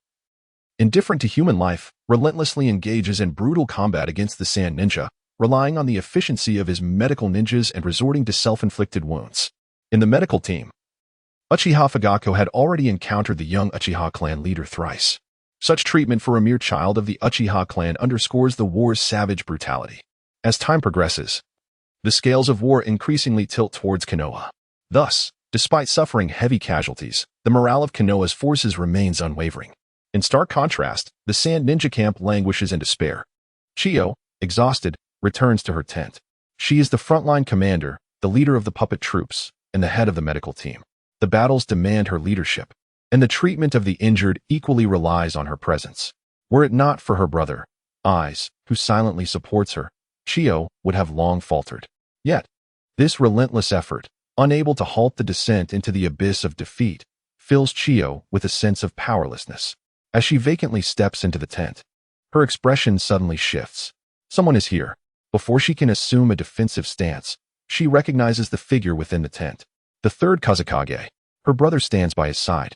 indifferent to human life, relentlessly engages in brutal combat against the Sand Ninja, relying on the efficiency of his medical ninjas and resorting to self-inflicted wounds. In the medical team, Uchiha Fugako had already encountered the young Uchiha clan leader thrice. Such treatment for a mere child of the Uchiha clan underscores the war's savage brutality. As time progresses, The scales of war increasingly tilt towards Konoha. Thus, despite suffering heavy casualties, the morale of Konoha's forces remains unwavering. In stark contrast, the Sand Ninja camp languishes in despair. Chiyo, exhausted, returns to her tent. She is the frontline commander, the leader of the puppet troops, and the head of the medical team. The battles demand her leadership, and the treatment of the injured equally relies on her presence. Were it not for her brother, Eyes, who silently supports her, Chiyo would have long faltered. Yet, this relentless effort, unable to halt the descent into the abyss of defeat, fills Chiyo with a sense of powerlessness. As she vacantly steps into the tent, her expression suddenly shifts. Someone is here. Before she can assume a defensive stance, she recognizes the figure within the tent. The third Kazekage. Her brother stands by his side.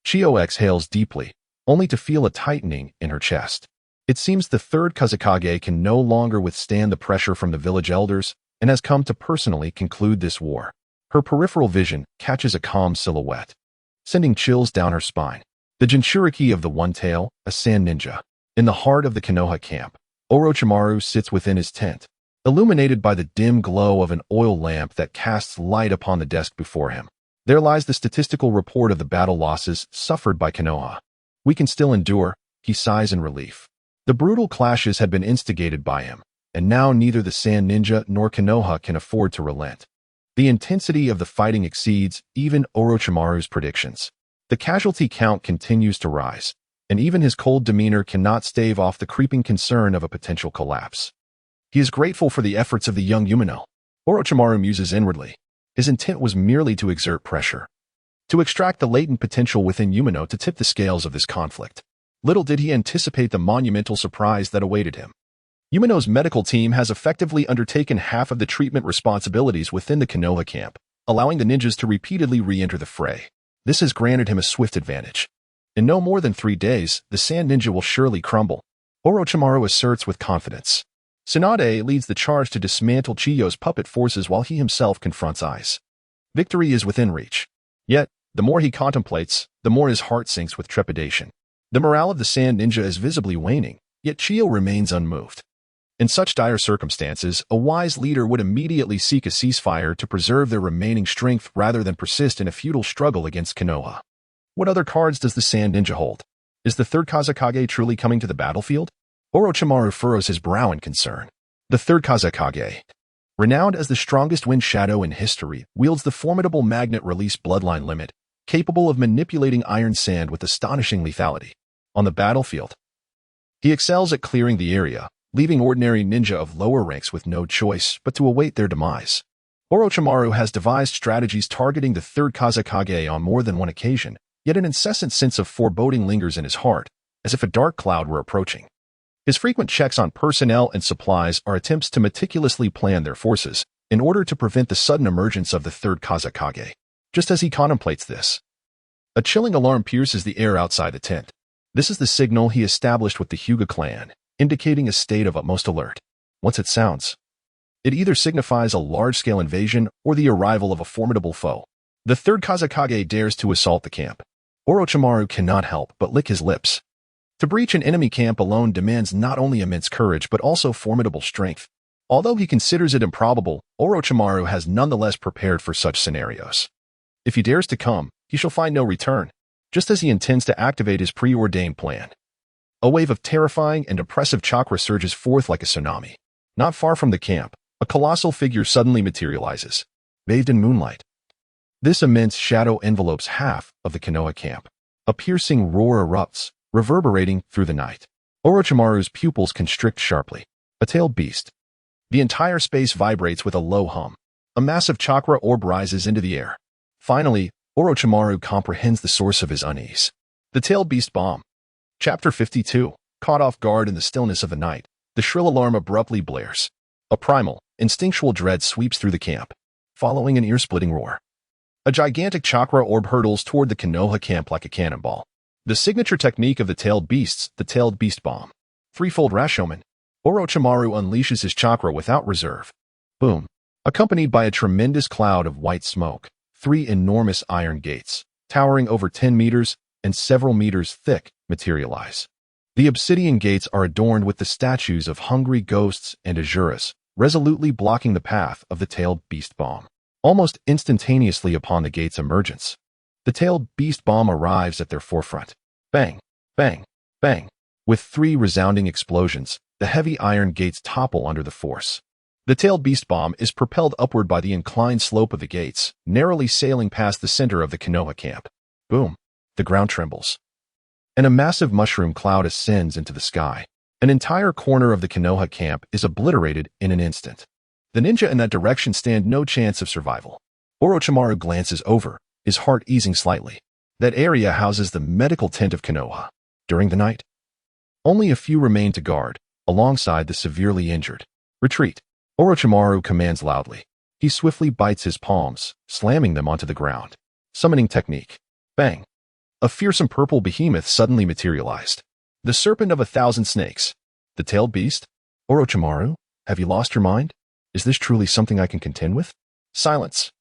Chiyo exhales deeply, only to feel a tightening in her chest. It seems the third Kazekage can no longer withstand the pressure from the village elders and has come to personally conclude this war. Her peripheral vision catches a calm silhouette, sending chills down her spine. The Jinchuriki of the One Tail, a sand ninja. In the heart of the Konoha camp, Orochimaru sits within his tent, illuminated by the dim glow of an oil lamp that casts light upon the desk before him. There lies the statistical report of the battle losses suffered by Konoha. We can still endure, he sighs in relief. The brutal clashes had been instigated by him, and now neither the Sand Ninja nor Konoha can afford to relent. The intensity of the fighting exceeds even Orochimaru's predictions. The casualty count continues to rise, and even his cold demeanor cannot stave off the creeping concern of a potential collapse. He is grateful for the efforts of the young Yumino. Orochimaru muses inwardly. His intent was merely to exert pressure, to extract the latent potential within Yumino to tip the scales of this conflict. Little did he anticipate the monumental surprise that awaited him. Yumino's medical team has effectively undertaken half of the treatment responsibilities within the Konoha camp, allowing the ninjas to repeatedly re-enter the fray. This has granted him a swift advantage. In no more than 3 days, the Sand Ninja will surely crumble, Orochimaru asserts with confidence. Tsunade leads the charge to dismantle Chiyo's puppet forces while he himself confronts Eyes. Victory is within reach. Yet, the more he contemplates, the more his heart sinks with trepidation. The morale of the Sand Ninja is visibly waning, yet Chiyo remains unmoved. In such dire circumstances, a wise leader would immediately seek a ceasefire to preserve their remaining strength rather than persist in a futile struggle against Konoha. What other cards does the Sand Ninja hold? Is the third Kazekage truly coming to the battlefield? Orochimaru furrows his brow in concern. The third Kazekage, renowned as the strongest wind shadow in history, wields the formidable magnet release bloodline limit, capable of manipulating iron sand with astonishing lethality. On the battlefield, he excels at clearing the area, leaving ordinary ninja of lower ranks with no choice but to await their demise. Orochimaru has devised strategies targeting the third Kazekage on more than one occasion, yet an incessant sense of foreboding lingers in his heart, as if a dark cloud were approaching. His frequent checks on personnel and supplies are attempts to meticulously plan their forces in order to prevent the sudden emergence of the third Kazekage. Just as he contemplates this, a chilling alarm pierces the air outside the tent. This is the signal he established with the Hyuga clan, indicating a state of utmost alert. Once it sounds, it either signifies a large-scale invasion or the arrival of a formidable foe. The third Kazekage dares to assault the camp. Orochimaru cannot help but lick his lips. To breach an enemy camp alone demands not only immense courage but also formidable strength. Although he considers it improbable, Orochimaru has nonetheless prepared for such scenarios. If he dares to come, he shall find no return, just as he intends to activate his preordained plan. A wave of terrifying and oppressive chakra surges forth like a tsunami. Not far from the camp, a colossal figure suddenly materializes, bathed in moonlight. This immense shadow envelopes half of the Konoha camp. A piercing roar erupts, reverberating through the night. Orochimaru's pupils constrict sharply. A tailed beast. The entire space vibrates with a low hum. A massive chakra orb rises into the air. Finally, Orochimaru comprehends the source of his unease. The tailed beast bomb. Chapter 52. Caught off guard in the stillness of the night, the shrill alarm abruptly blares. A primal, instinctual dread sweeps through the camp, following an ear-splitting roar. A gigantic chakra orb hurtles toward the Konoha camp like a cannonball. The signature technique of the tailed beasts, the tailed beast bomb. Threefold Rashomon. Orochimaru unleashes his chakra without reserve. Boom. Accompanied by a tremendous cloud of white smoke, 3 enormous iron gates, towering over 10 meters and several meters thick, materialize. The obsidian gates are adorned with the statues of hungry ghosts and Azuras, resolutely blocking the path of the tailed beast bomb. Almost instantaneously upon the gate's emergence, the tailed beast bomb arrives at their forefront. Bang, bang, bang. With 3 resounding explosions, the heavy iron gates topple under the force. The tailed beast bomb is propelled upward by the inclined slope of the gates, narrowly sailing past the center of the Konoha camp. Boom. The ground trembles, and a massive mushroom cloud ascends into the sky. An entire corner of the Konoha camp is obliterated in an instant. The ninja in that direction stand no chance of survival. Orochimaru glances over, his heart easing slightly. That area houses the medical tent of Konoha. During the night, only a few remain to guard, alongside the severely injured. Retreat. Orochimaru commands loudly. He swiftly bites his palms, slamming them onto the ground. Summoning technique. Bang. A fearsome purple behemoth suddenly materialized. The serpent of 1,000 snakes. The tailed beast? Orochimaru, have you lost your mind? Is this truly something I can contend with? Silence.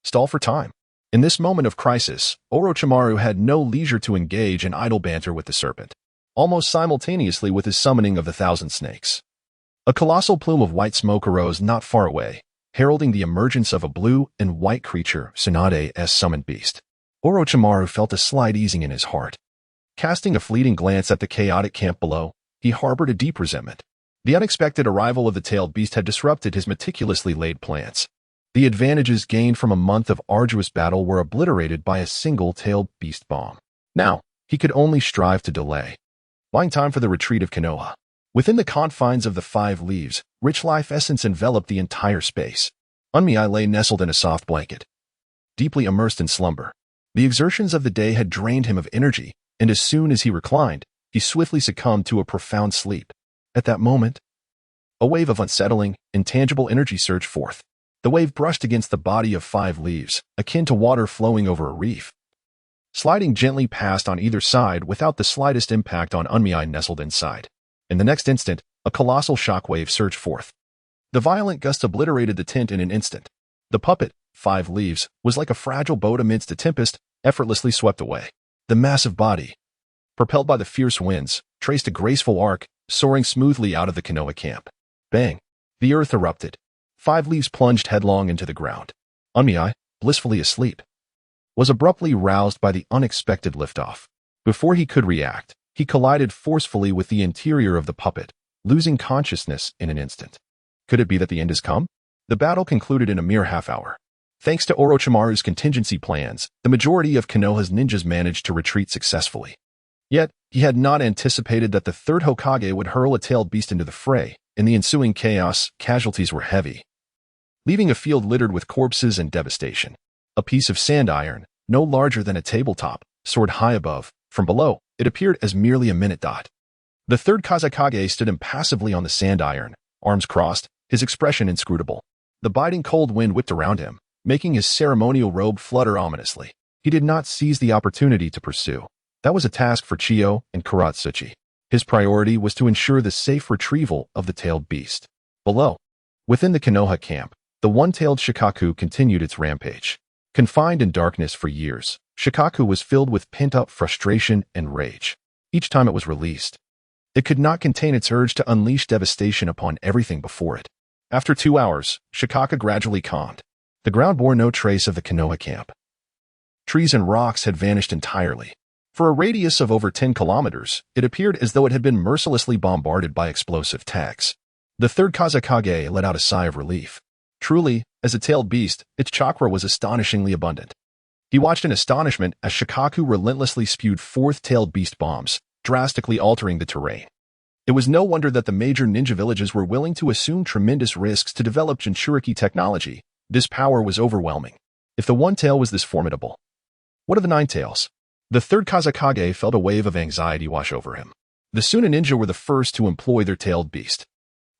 Stall for time. In this moment of crisis, Orochimaru had no leisure to engage in idle banter with the serpent. Almost simultaneously with his summoning of the 1,000 snakes, a colossal plume of white smoke arose not far away, heralding the emergence of a blue and white creature, Tsunade's summoned beast. Orochimaru felt a slight easing in his heart. Casting a fleeting glance at the chaotic camp below, he harbored a deep resentment. The unexpected arrival of the tailed beast had disrupted his meticulously laid plans. The advantages gained from a month of arduous battle were obliterated by a single tailed beast bomb. Now, he could only strive to delay, buying time for the retreat of Konoha. Within the confines of the 5 leaves, rich life essence enveloped the entire space. Unmei lay nestled in a soft blanket, deeply immersed in slumber. The exertions of the day had drained him of energy, and as soon as he reclined, he swiftly succumbed to a profound sleep. At that moment, a wave of unsettling, intangible energy surged forth. The wave brushed against the body of 5 leaves, akin to water flowing over a reef, sliding gently past on either side without the slightest impact on Unmei nestled inside. In the next instant, a colossal shockwave surged forth. The violent gust obliterated the tent in an instant. The puppet, 5 leaves, was like a fragile boat amidst a tempest, effortlessly swept away. The massive body, propelled by the fierce winds, traced a graceful arc, soaring smoothly out of the Konoha camp. Bang! The earth erupted. 5 leaves plunged headlong into the ground. Unmei, blissfully asleep, was abruptly roused by the unexpected liftoff. Before he could react, he collided forcefully with the interior of the puppet, losing consciousness in an instant. Could it be that the end has come? The battle concluded in a mere half-hour. Thanks to Orochimaru's contingency plans, the majority of Konoha's ninjas managed to retreat successfully. Yet, he had not anticipated that the 3rd Hokage would hurl a tailed beast into the fray. In the ensuing chaos, casualties were heavy, leaving a field littered with corpses and devastation. A piece of sand iron, no larger than a tabletop, soared high above. From below, it appeared as merely a minute dot. The 3rd Kazekage stood impassively on the sand iron, arms crossed, his expression inscrutable. The biting cold wind whipped around him, making his ceremonial robe flutter ominously. He did not seize the opportunity to pursue. That was a task for Chiyo and Kuratsuchi. His priority was to ensure the safe retrieval of the tailed beast. Below, within the Konoha camp, the one-tailed Shikaku continued its rampage. Confined in darkness for years, Shikaku was filled with pent-up frustration and rage. Each time it was released, it could not contain its urge to unleash devastation upon everything before it. After 2 hours, Shikaku gradually calmed. The ground bore no trace of the Konoha camp. Trees and rocks had vanished entirely. For a radius of over 10 kilometers, it appeared as though it had been mercilessly bombarded by explosive attacks. The 3rd Kazekage let out a sigh of relief. Truly, as a tailed beast, its chakra was astonishingly abundant. He watched in astonishment as Shikaku relentlessly spewed 4th tailed beast bombs, drastically altering the terrain. It was no wonder that the major ninja villages were willing to assume tremendous risks to develop Jinchuriki technology. This power was overwhelming. If the one tail was this formidable, what of the 9 tails? The 3rd Kazekage felt a wave of anxiety wash over him. The Suna ninja were the first to employ their tailed beast.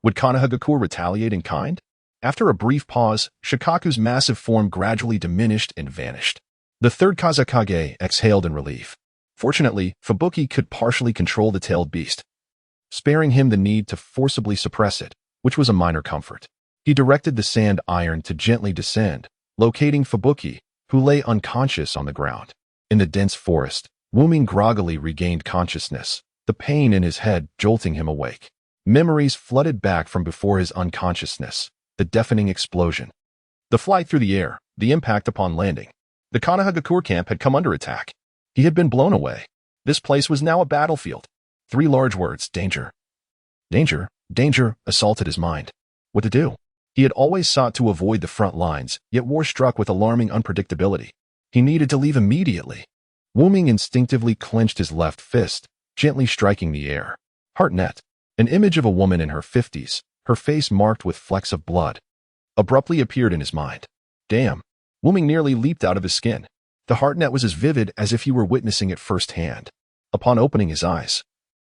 Would Konohagakure retaliate in kind? After a brief pause, Shikaku's massive form gradually diminished and vanished. The 3rd Kazekage exhaled in relief. Fortunately, Fubuki could partially control the tailed beast, sparing him the need to forcibly suppress it, which was a minor comfort. He directed the sand iron to gently descend, locating Fubuki, who lay unconscious on the ground. In the dense forest, Wuming groggily regained consciousness, the pain in his head jolting him awake. Memories flooded back from before his unconsciousness, the deafening explosion, the flight through the air, the impact upon landing. The Konoha camp had come under attack. He had been blown away. This place was now a battlefield. 3 large words, danger. Danger, danger, assaulted his mind. What to do? He had always sought to avoid the front lines, yet war struck with alarming unpredictability. He needed to leave immediately. Wu Ming instinctively clenched his left fist, gently striking the air. Heartnet, an image of a woman in her 50s, her face marked with flecks of blood, abruptly appeared in his mind. Damn. Wu Ming nearly leaped out of his skin. The heartnet was as vivid as if he were witnessing it firsthand. Upon opening his eyes,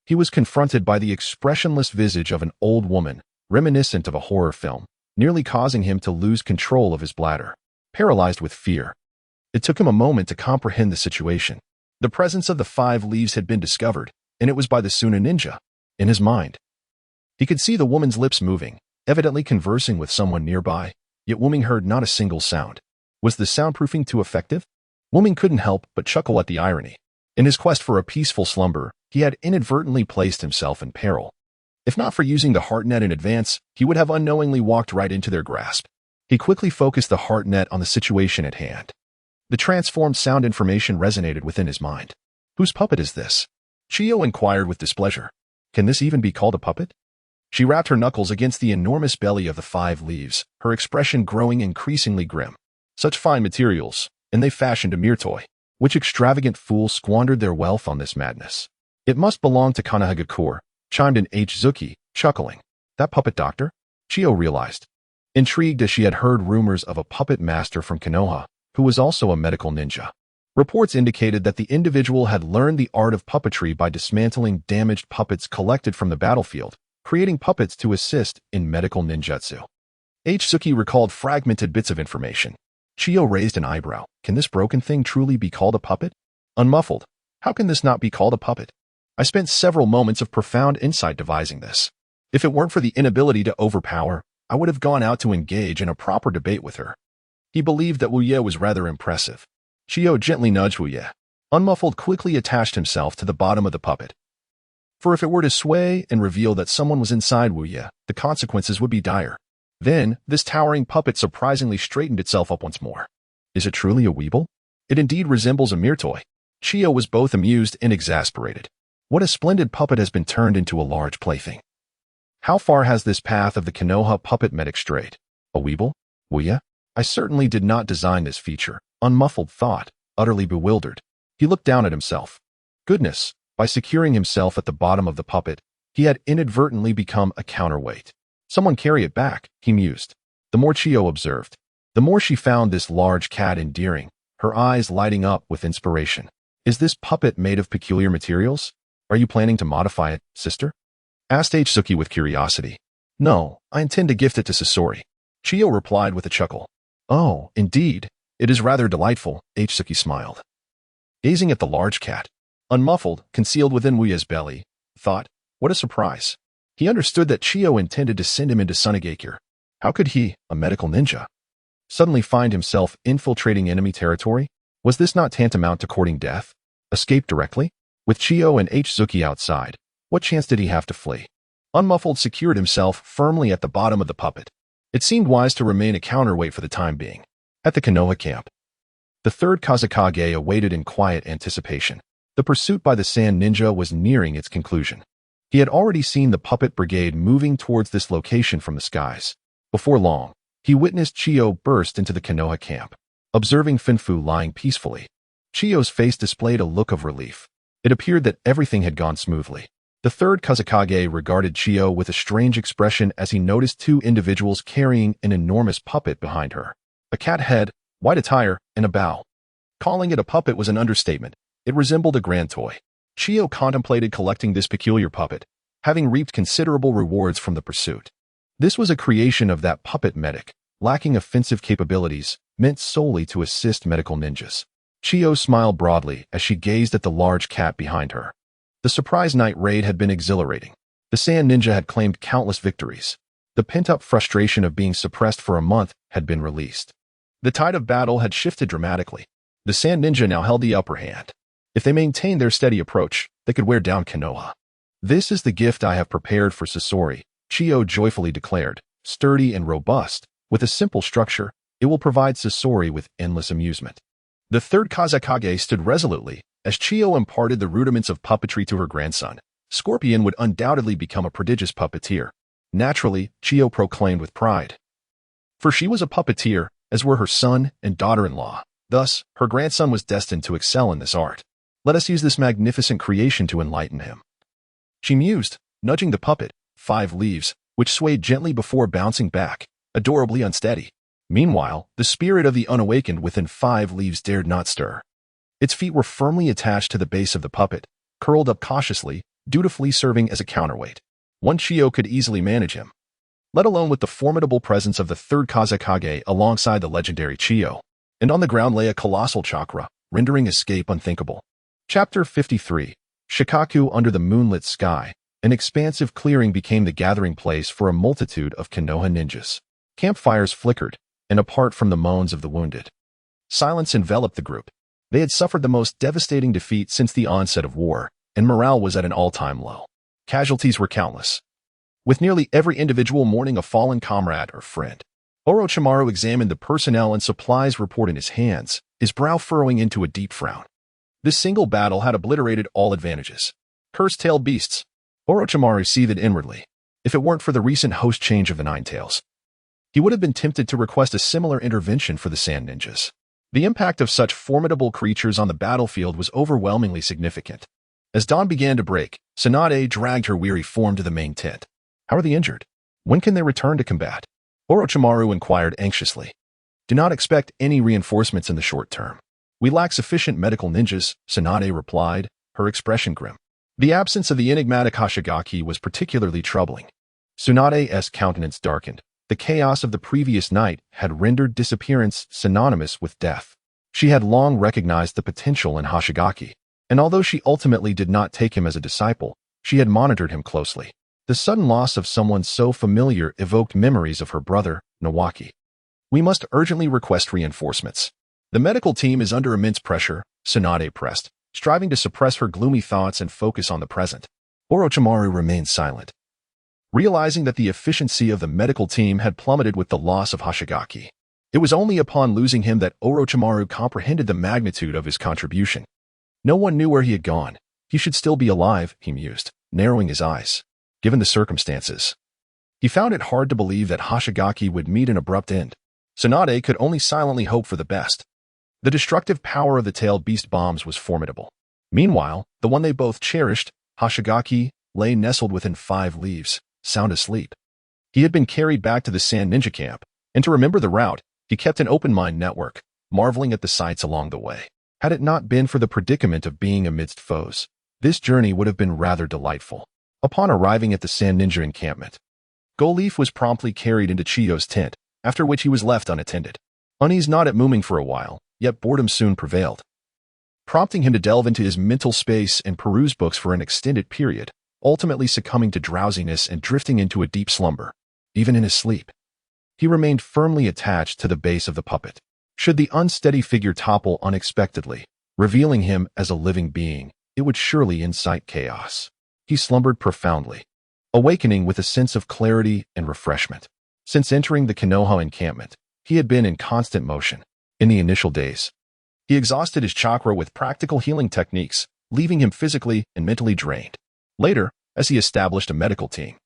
he was confronted by the expressionless visage of an old woman, reminiscent of a horror film, nearly causing him to lose control of his bladder. Paralyzed with fear, it took him a moment to comprehend the situation. The presence of the 5 leaves had been discovered, and it was by the Suna ninja. In his mind, he could see the woman's lips moving, evidently conversing with someone nearby, yet Wu Ming heard not a single sound. Was the soundproofing too effective? Wu Ming couldn't help but chuckle at the irony. In his quest for a peaceful slumber, he had inadvertently placed himself in peril. If not for using the heartnet in advance, he would have unknowingly walked right into their grasp. He quickly focused the heartnet on the situation at hand. The transformed sound information resonated within his mind. Whose puppet is this? Chiyo inquired with displeasure. Can this even be called a puppet? She rapped her knuckles against the enormous belly of the 5 leaves, her expression growing increasingly grim. Such fine materials, and they fashioned a mere toy. Which extravagant fool squandered their wealth on this madness? It must belong to Konoha, chimed in Zuki, chuckling. That puppet doctor? Chiyo realized, intrigued as she had heard rumors of a puppet master from Konoha, who was also a medical ninja. Reports indicated that the individual had learned the art of puppetry by dismantling damaged puppets collected from the battlefield, creating puppets to assist in medical ninjutsu. Zuki recalled fragmented bits of information. Chiyo raised an eyebrow. Can this broken thing truly be called a puppet? Unmuffled. How can this not be called a puppet? I spent several moments of profound insight devising this. If it weren't for the inability to overpower, I would have gone out to engage in a proper debate with her. He believed that Wu Ye was rather impressive. Chiyo gently nudged Wu Ye. Unmuffled quickly attached himself to the bottom of the puppet. For if it were to sway and reveal that someone was inside Wu Ye, the consequences would be dire. Then, this towering puppet surprisingly straightened itself up once more. Is it truly a weeble? It indeed resembles a mere toy. Chiyo was both amused and exasperated. What a splendid puppet has been turned into a large plaything. How far has this path of the Konoha puppet medic strayed? A weeble? Wu Ye? I certainly did not design this feature. Unmuffled thought, utterly bewildered. He looked down at himself. Goodness, by securing himself at the bottom of the puppet, he had inadvertently become a counterweight. Someone carry it back, he mused. The more Chiyo observed, the more she found this large cat endearing, her eyes lighting up with inspiration. Is this puppet made of peculiar materials? Are you planning to modify it, sister? Asked Zuki with curiosity. No, I intend to gift it to Sasori. Chiyo replied with a chuckle. Oh, indeed. It is rather delightful, Zuki smiled. Gazing at the large cat, unmuffled, concealed within Wu Ye's belly, thought, what a surprise. He understood that Chiyo intended to send him into Sunagakure. How could he, a medical ninja, suddenly find himself infiltrating enemy territory? Was this not tantamount to courting death? Escape directly? With Chiyo and Zuki outside, what chance did he have to flee? Unmuffled secured himself firmly at the bottom of the puppet. It seemed wise to remain a counterweight for the time being. At the Konoha camp, the 3rd Kazekage awaited in quiet anticipation. The pursuit by the Sand Ninja was nearing its conclusion. He had already seen the puppet brigade moving towards this location from the skies. Before long, he witnessed Chiyo burst into the Konoha camp, observing Finfu lying peacefully. Chiyo's face displayed a look of relief. It appeared that everything had gone smoothly. The 3rd Kazekage regarded Chiyo with a strange expression as he noticed 2 individuals carrying an enormous puppet behind her. A cat head, white attire, and a bow. Calling it a puppet was an understatement. It resembled a grand toy. Chiyo contemplated collecting this peculiar puppet, having reaped considerable rewards from the pursuit. This was a creation of that puppet medic, lacking offensive capabilities, meant solely to assist medical ninjas. Chiyo smiled broadly as she gazed at the large cat behind her. The surprise night raid had been exhilarating. The Sand Ninja had claimed countless victories. The pent-up frustration of being suppressed for a month had been released. The tide of battle had shifted dramatically. The Sand Ninja now held the upper hand. If they maintained their steady approach, they could wear down Konoha. "This is the gift I have prepared for Sasori," Chiyo joyfully declared. "Sturdy and robust, with a simple structure, it will provide Sasori with endless amusement." The third Kazekage stood resolutely. As Chiyo imparted the rudiments of puppetry to her grandson, Scorpion would undoubtedly become a prodigious puppeteer. Naturally, Chiyo proclaimed with pride. For she was a puppeteer, as were her son and daughter-in-law. Thus, her grandson was destined to excel in this art. Let us use this magnificent creation to enlighten him. She mused, nudging the puppet, 5 leaves, which swayed gently before bouncing back, adorably unsteady. Meanwhile, the spirit of the unawakened within 5 leaves dared not stir. Its feet were firmly attached to the base of the puppet, curled up cautiously, dutifully serving as a counterweight. One Chiyo could easily manage him, let alone with the formidable presence of the third Kazekage alongside the legendary Chiyo. And on the ground lay a colossal chakra, rendering escape unthinkable. Chapter 53. Shikaku under the moonlit sky. An expansive clearing became the gathering place for a multitude of Konoha ninjas. Campfires flickered, and apart from the moans of the wounded, silence enveloped the group. They had suffered the most devastating defeat since the onset of war, and morale was at an all-time low. Casualties were countless, with nearly every individual mourning a fallen comrade or friend. Orochimaru examined the personnel and supplies report in his hands, his brow furrowing into a deep frown. This single battle had obliterated all advantages. Curse-tailed beasts, Orochimaru seethed inwardly. If it weren't for the recent host change of the Nine Tails, he would have been tempted to request a similar intervention for the Sand Ninjas. The impact of such formidable creatures on the battlefield was overwhelmingly significant. As dawn began to break, Tsunade dragged her weary form to the main tent. "How are the injured? When can they return to combat?" Orochimaru inquired anxiously. "Do not expect any reinforcements in the short term. We lack sufficient medical ninjas," Tsunade replied, her expression grim. The absence of the enigmatic Hashigaki was particularly troubling. Tsunade's countenance darkened. The chaos of the previous night had rendered disappearance synonymous with death. She had long recognized the potential in Hashigaki, and although she ultimately did not take him as a disciple, she had monitored him closely. The sudden loss of someone so familiar evoked memories of her brother, Nawaki. "We must urgently request reinforcements. The medical team is under immense pressure," Tsunade pressed, striving to suppress her gloomy thoughts and focus on the present. Orochimaru remained silent, realizing that the efficiency of the medical team had plummeted with the loss of Hashigaki. It was only upon losing him that Orochimaru comprehended the magnitude of his contribution. No one knew where he had gone. He should still be alive, he mused, narrowing his eyes. Given the circumstances, he found it hard to believe that Hashigaki would meet an abrupt end. Tsunade could only silently hope for the best. The destructive power of the tailed beast bombs was formidable. Meanwhile, the one they both cherished, Hashigaki, lay nestled within 5 leaves, sound asleep. He had been carried back to the Sand Ninja camp, and to remember the route, he kept an open mind network, marveling at the sights along the way. Had it not been for the predicament of being amidst foes, this journey would have been rather delightful. Upon arriving at the Sand Ninja encampment, Goleaf was promptly carried into Chiyo's tent, after which he was left unattended. Unease gnawed at Mooming for a while, yet boredom soon prevailed, prompting him to delve into his mental space and peruse books for an extended period, ultimately succumbing to drowsiness and drifting into a deep slumber. Even in his sleep, he remained firmly attached to the base of the puppet. Should the unsteady figure topple unexpectedly, revealing him as a living being, it would surely incite chaos. He slumbered profoundly, awakening with a sense of clarity and refreshment. Since entering the Konoha encampment, he had been in constant motion. In the initial days, he exhausted his chakra with practical healing techniques, leaving him physically and mentally drained. Later, as he established a medical team,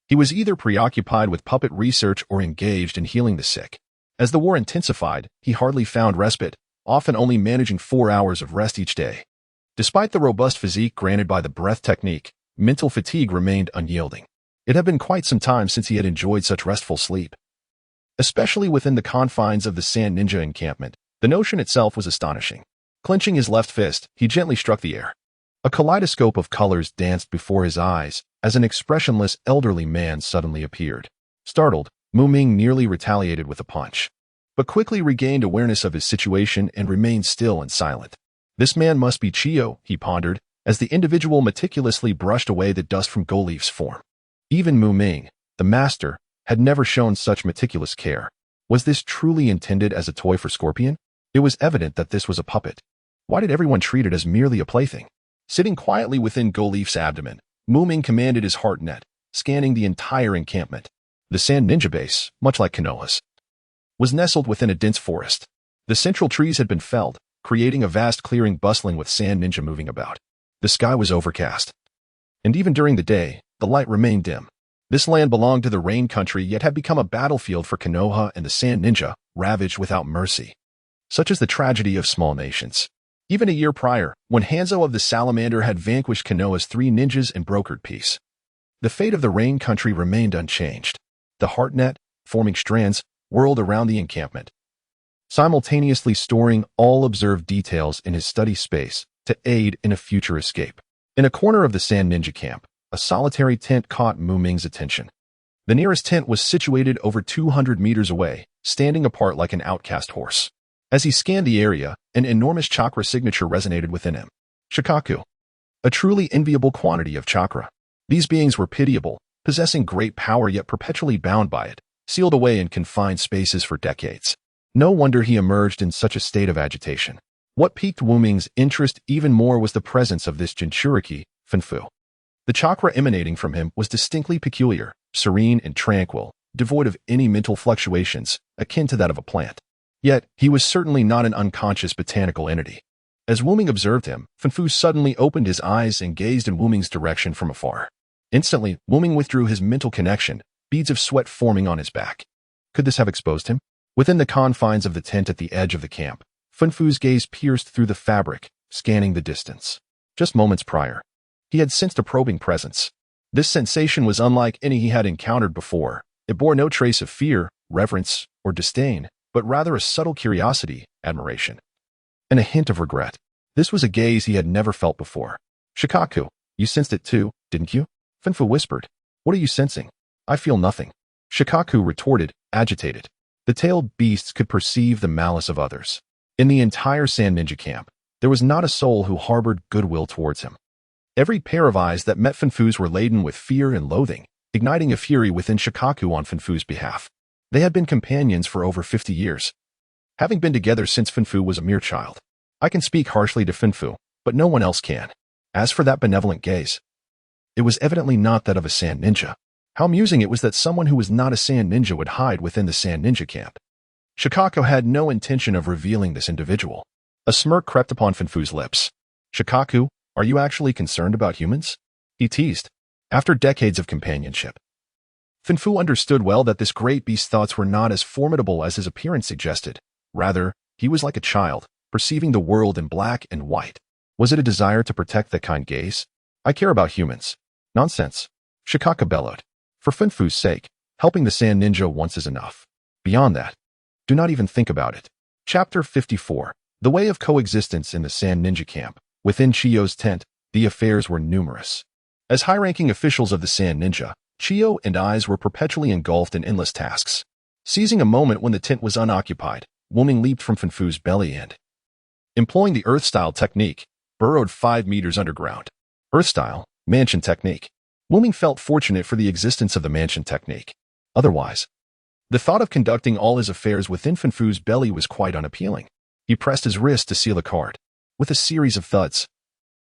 he was either preoccupied with puppet research or engaged in healing the sick. As the war intensified, he hardly found respite, often only managing 4 hours of rest each day. Despite the robust physique granted by the breath technique, mental fatigue remained unyielding. It had been quite some time since he had enjoyed such restful sleep. Especially within the confines of the Sand Ninja encampment, the notion itself was astonishing. Clenching his left fist, he gently struck the air. A kaleidoscope of colors danced before his eyes as an expressionless elderly man suddenly appeared. Startled, Mooming nearly retaliated with a punch, but quickly regained awareness of his situation and remained still and silent. This man must be Chiyo, he pondered, as the individual meticulously brushed away the dust from Goleaf's form. Even Mooming, the master, had never shown such meticulous care. Was this truly intended as a toy for Scorpion? It was evident that this was a puppet. Why did everyone treat it as merely a plaything? Sitting quietly within Goleaf's abdomen, Mu-Ming commanded his heart net, scanning the entire encampment. The Sand Ninja base, much like Konoha's, was nestled within a dense forest. The central trees had been felled, creating a vast clearing bustling with Sand Ninja moving about. The sky was overcast, and even during the day, the light remained dim. This land belonged to the Rain Country, yet had become a battlefield for Konoha and the Sand Ninja, ravaged without mercy. Such is the tragedy of small nations. Even a year prior, when Hanzo of the Salamander had vanquished Konoha's 3 ninjas and brokered peace, the fate of the Rain Country remained unchanged. The heart net, forming strands, whirled around the encampment, simultaneously storing all observed details in his study space to aid in a future escape. In a corner of the Sand Ninja camp, a solitary tent caught Mu-Ming's attention. The nearest tent was situated over 200 meters away, standing apart like an outcast horse. As he scanned the area, an enormous chakra signature resonated within him. Shikaku. A truly enviable quantity of chakra. These beings were pitiable, possessing great power yet perpetually bound by it, sealed away in confined spaces for decades. No wonder he emerged in such a state of agitation. What piqued Mu-Ming's interest even more was the presence of this Jinchuriki, Funfu. The chakra emanating from him was distinctly peculiar, serene and tranquil, devoid of any mental fluctuations, akin to that of a plant. Yet, he was certainly not an unconscious botanical entity. As Wu-Ming observed him, Funfu suddenly opened his eyes and gazed in Wu-Ming's direction from afar. Instantly, Wu-Ming withdrew his mental connection, beads of sweat forming on his back. Could this have exposed him? Within the confines of the tent at the edge of the camp, Funfu's gaze pierced through the fabric, scanning the distance. Just moments prior, he had sensed a probing presence. This sensation was unlike any he had encountered before. It bore no trace of fear, reverence, or disdain, but rather a subtle curiosity, admiration, and a hint of regret. This was a gaze he had never felt before. Shikaku, you sensed it too, didn't you? Funfu whispered. What are you sensing? I feel nothing. Shikaku retorted, agitated. The tailed beasts could perceive the malice of others. In the entire Sand Ninja camp, there was not a soul who harbored goodwill towards him. Every pair of eyes that met Funfu's were laden with fear and loathing, igniting a fury within Shikaku on Funfu's behalf. They had been companions for over 50 years, having been together since Funfu was a mere child. I can speak harshly to Funfu, but no one else can. As for that benevolent gaze, it was evidently not that of a Sand Ninja. How amusing it was that someone who was not a Sand Ninja would hide within the Sand Ninja camp. Shikaku had no intention of revealing this individual. A smirk crept upon Funfu's lips. Shikaku, are you actually concerned about humans? He teased. After decades of companionship, Funfu understood well that this great beast's thoughts were not as formidable as his appearance suggested. Rather, he was like a child, perceiving the world in black and white. Was it a desire to protect that kind gaze? I care about humans. Nonsense. Shikaku bellowed. For Funfu's sake, helping the Sand Ninja once is enough. Beyond that, do not even think about it. Chapter 54. The Way of Coexistence in the Sand Ninja Camp. Within Chiyo's tent, the affairs were numerous. As high-ranking officials of the Sand Ninja, Chiyo and Eyes were perpetually engulfed in endless tasks. Seizing a moment when the tent was unoccupied, Wu-Ming leaped from Funfu's belly and, employing the Earth-style technique, burrowed 5 meters underground. Earth-style, mansion technique. Wu-Ming felt fortunate for the existence of the mansion technique. Otherwise, the thought of conducting all his affairs within Funfu's belly was quite unappealing. He pressed his wrist to seal a card. With a series of thuds,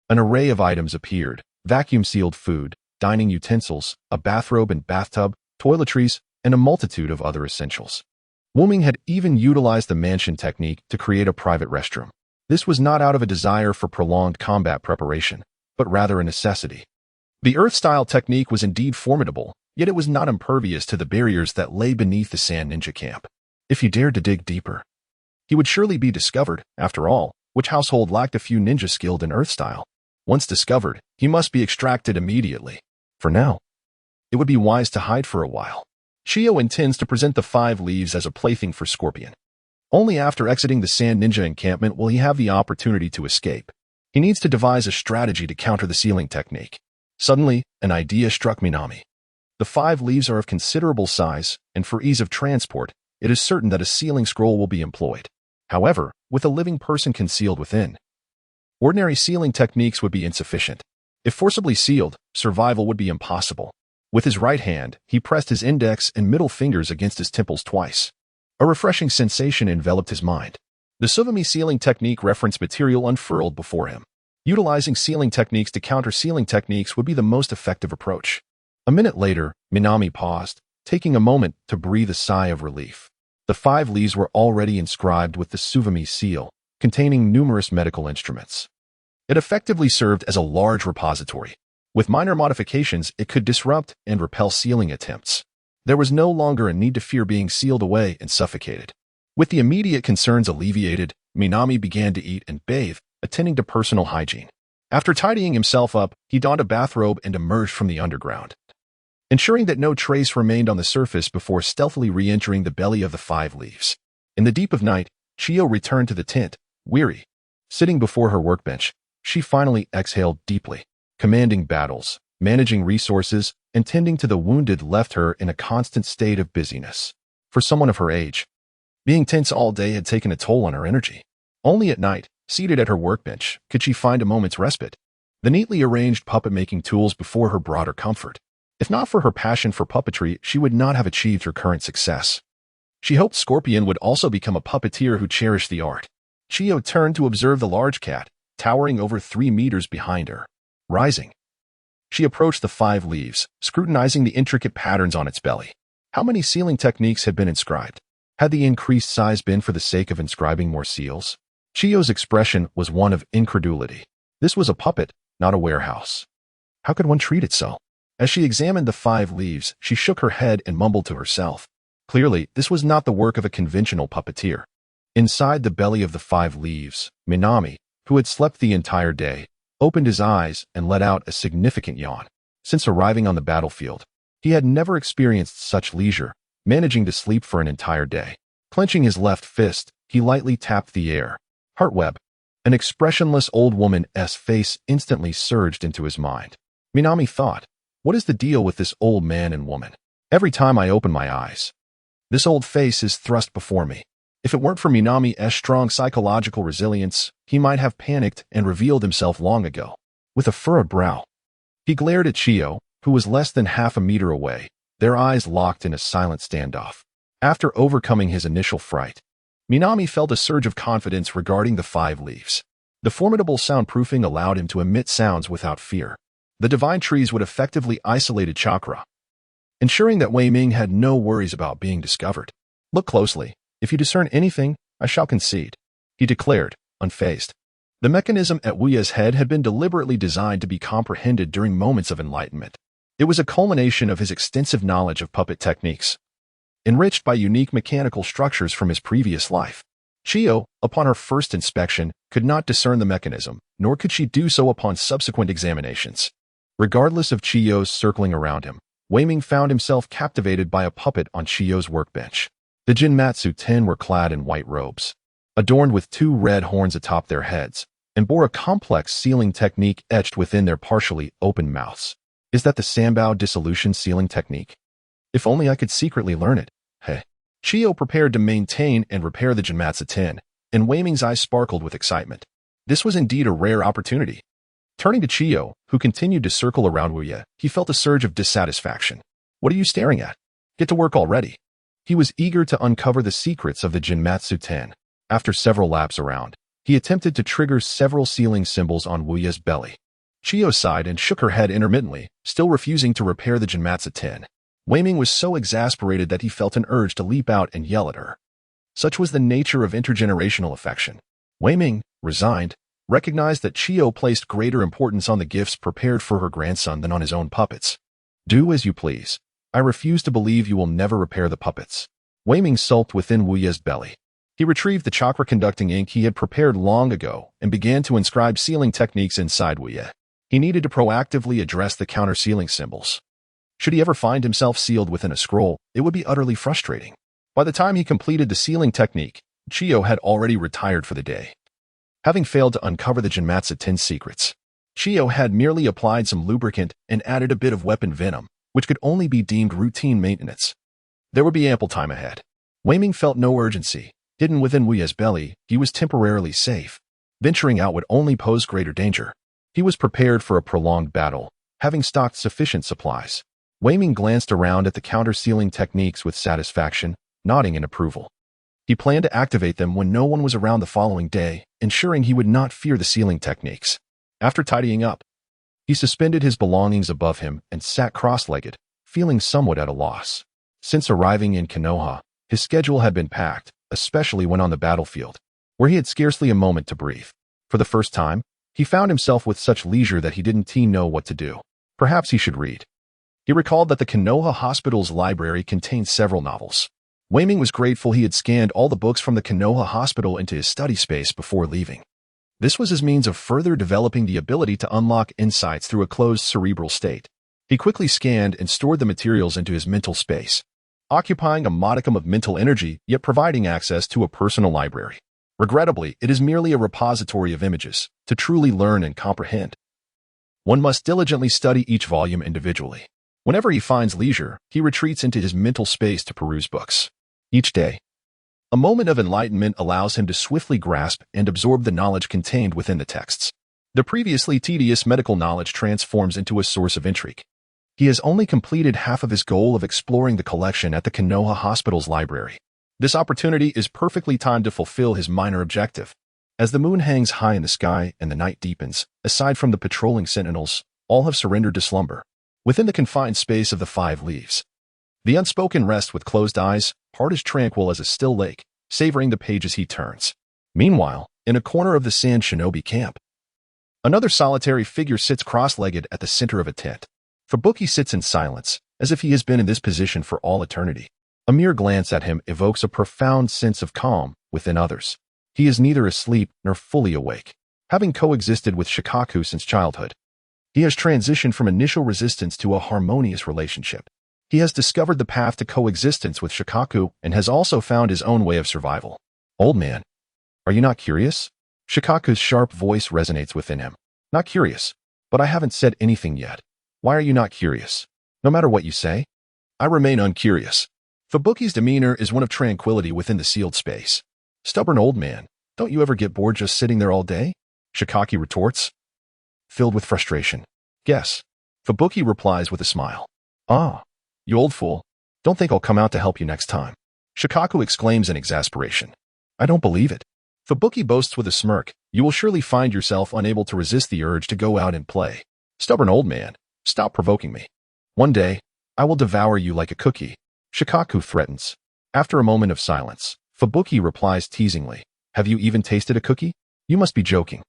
an array of items appeared: vacuum-sealed food, dining utensils, a bathrobe and bathtub, toiletries, and a multitude of other essentials. Wu-Ming had even utilized the mansion technique to create a private restroom. This was not out of a desire for prolonged combat preparation, but rather a necessity. The Earth-style technique was indeed formidable, yet it was not impervious to the barriers that lay beneath the Sand Ninja camp. If he dared to dig deeper, he would surely be discovered. After all, which household lacked a few ninjas skilled in Earth-style? Once discovered, he must be extracted immediately. For now, it would be wise to hide for a while. Chiyo intends to present the 5 leaves as a plaything for Scorpion. Only after exiting the Sand Ninja encampment will he have the opportunity to escape. He needs to devise a strategy to counter the sealing technique. Suddenly, an idea struck Minami. The 5 leaves are of considerable size, and for ease of transport, it is certain that a sealing scroll will be employed. However, with a living person concealed within, ordinary sealing techniques would be insufficient. If forcibly sealed, survival would be impossible. With his right hand, he pressed his index and middle fingers against his temples twice. A refreshing sensation enveloped his mind. The Suvami sealing technique reference material unfurled before him. Utilizing sealing techniques to counter sealing techniques would be the most effective approach. A minute later, Minami paused, taking a moment to breathe a sigh of relief. The 5 leaves were already inscribed with the Suvami seal, containing numerous medical instruments. It effectively served as a large repository. With minor modifications, it could disrupt and repel sealing attempts. There was no longer a need to fear being sealed away and suffocated. With the immediate concerns alleviated, Minami began to eat and bathe, attending to personal hygiene. After tidying himself up, he donned a bathrobe and emerged from the underground, ensuring that no trace remained on the surface before stealthily re-entering the belly of the 5 leaves. In the deep of night, Chiyo returned to the tent, weary. Sitting before her workbench, she finally exhaled deeply. Commanding battles, managing resources, and tending to the wounded left her in a constant state of busyness. For someone of her age, being tense all day had taken a toll on her energy. Only at night, seated at her workbench, could she find a moment's respite. The neatly arranged puppet-making tools before her brought her comfort. If not for her passion for puppetry, she would not have achieved her current success. She hoped Scorpion would also become a puppeteer who cherished the art. Chiyo turned to observe the large cat, towering over 3 meters behind her. Rising, she approached the 5 leaves, scrutinizing the intricate patterns on its belly. How many sealing techniques had been inscribed? Had the increased size been for the sake of inscribing more seals? Chiyo's expression was one of incredulity. This was a puppet, not a warehouse. How could one treat it so? As she examined the 5 leaves, she shook her head and mumbled to herself. Clearly, this was not the work of a conventional puppeteer. Inside the belly of the 5 leaves, Minami, who had slept the entire day, opened his eyes and let out a significant yawn. Since arriving on the battlefield, he had never experienced such leisure, managing to sleep for an entire day. Clenching his left fist, he lightly tapped the air. Heartweb. An expressionless old woman's face instantly surged into his mind. Minami thought, what is the deal with this old man and woman? Every time I open my eyes, this old face is thrust before me. If it weren't for Minami's strong psychological resilience, he might have panicked and revealed himself long ago. With a furrowed brow, he glared at Chiyo, who was less than half a meter away, their eyes locked in a silent standoff. After overcoming his initial fright, Minami felt a surge of confidence regarding the 5 leaves. The formidable soundproofing allowed him to emit sounds without fear. The divine trees would effectively isolate a chakra, ensuring that Wei Ming had no worries about being discovered. Look closely. If you discern anything, I shall concede, he declared, unfazed. The mechanism at Wu Ye's head had been deliberately designed to be comprehended during moments of enlightenment. It was a culmination of his extensive knowledge of puppet techniques, enriched by unique mechanical structures from his previous life. Chiyo, upon her first inspection, could not discern the mechanism, nor could she do so upon subsequent examinations. Regardless of Chiyo's circling around him, Wei Ming found himself captivated by a puppet on Chiyo's workbench. The Jinmatsu 10 were clad in white robes, adorned with 2 red horns atop their heads, and bore a complex sealing technique etched within their partially open mouths. Is that the Sanbao dissolution sealing technique? If only I could secretly learn it. Hey. Chiyo prepared to maintain and repair the Jinmatsu 10, and Wei Ming's eyes sparkled with excitement. This was indeed a rare opportunity. Turning to Chiyo, who continued to circle around Wu Ye, he felt a surge of dissatisfaction. What are you staring at? Get to work already. He was eager to uncover the secrets of the Jinmatsu 10. After several laps around, he attempted to trigger several sealing symbols on Wu Ye's belly. Chiyo sighed and shook her head intermittently, still refusing to repair the Jinmatsu 10. Wei Ming was so exasperated that he felt an urge to leap out and yell at her. Such was the nature of intergenerational affection. Wei Ming, resigned, recognized that Chiyo placed greater importance on the gifts prepared for her grandson than on his own puppets. Do as you please. I refuse to believe you will never repair the puppets. Wei Ming sulked within Wu Ye's belly. He retrieved the chakra-conducting ink he had prepared long ago and began to inscribe sealing techniques inside Wu Ye. He needed to proactively address the counter-sealing symbols. Should he ever find himself sealed within a scroll, it would be utterly frustrating. By the time he completed the sealing technique, Chiyo had already retired for the day. Having failed to uncover the Jinmatsu 10 secrets, Chiyo had merely applied some lubricant and added a bit of weapon venom, which could only be deemed routine maintenance. There would be ample time ahead. Wei Ming felt no urgency. Hidden within Wu Ye's belly, he was temporarily safe. Venturing out would only pose greater danger. He was prepared for a prolonged battle, having stocked sufficient supplies. Wei Ming glanced around at the counter-sealing techniques with satisfaction, nodding in approval. He planned to activate them when no one was around the following day, ensuring he would not fear the sealing techniques. After tidying up, he suspended his belongings above him and sat cross-legged, feeling somewhat at a loss. Since arriving in Konoha, his schedule had been packed, especially when on the battlefield, where he had scarcely a moment to breathe. For the first time, he found himself with such leisure that he didn't know what to do. Perhaps he should read. He recalled that the Konoha Hospital's library contained several novels. Wei-Ming was grateful he had scanned all the books from the Konoha Hospital into his study space before leaving. This was his means of further developing the ability to unlock insights through a closed cerebral state. He quickly scanned and stored the materials into his mental space, occupying a modicum of mental energy, yet providing access to a personal library. Regrettably, it is merely a repository of images. To truly learn and comprehend, one must diligently study each volume individually. Whenever he finds leisure, he retreats into his mental space to peruse books. Each day, a moment of enlightenment allows him to swiftly grasp and absorb the knowledge contained within the texts. The previously tedious medical knowledge transforms into a source of intrigue. He has only completed half of his goal of exploring the collection at the Konoha Hospital's library. This opportunity is perfectly timed to fulfill his minor objective. As the moon hangs high in the sky and the night deepens, aside from the patrolling sentinels, all have surrendered to slumber. Within the confined space of the 5 leaves, the unspoken rests with closed eyes, heart as tranquil as a still lake, savoring the pages he turns. Meanwhile, in a corner of the Sand Shinobi camp, another solitary figure sits cross-legged at the center of a tent. Fubuki sits in silence, as if he has been in this position for all eternity. A mere glance at him evokes a profound sense of calm within others. He is neither asleep nor fully awake, having coexisted with Shikaku since childhood. He has transitioned from initial resistance to a harmonious relationship. He has discovered the path to coexistence with Shikaku and has also found his own way of survival. Old man, are you not curious? Shikaku's sharp voice resonates within him. Not curious, but I haven't said anything yet. Why are you not curious? No matter what you say, I remain uncurious. Fubuki's demeanor is one of tranquility within the sealed space. Stubborn old man, don't you ever get bored just sitting there all day? Shikaki retorts, filled with frustration. Yes. Fubuki replies with a smile. Ah, you old fool. Don't think I'll come out to help you next time. Shikaku exclaims in exasperation. I don't believe it. Fubuki boasts with a smirk. You will surely find yourself unable to resist the urge to go out and play. Stubborn old man, stop provoking me. One day, I will devour you like a cookie. Shikaku threatens. After a moment of silence, Fubuki replies teasingly. Have you even tasted a cookie? You must be joking.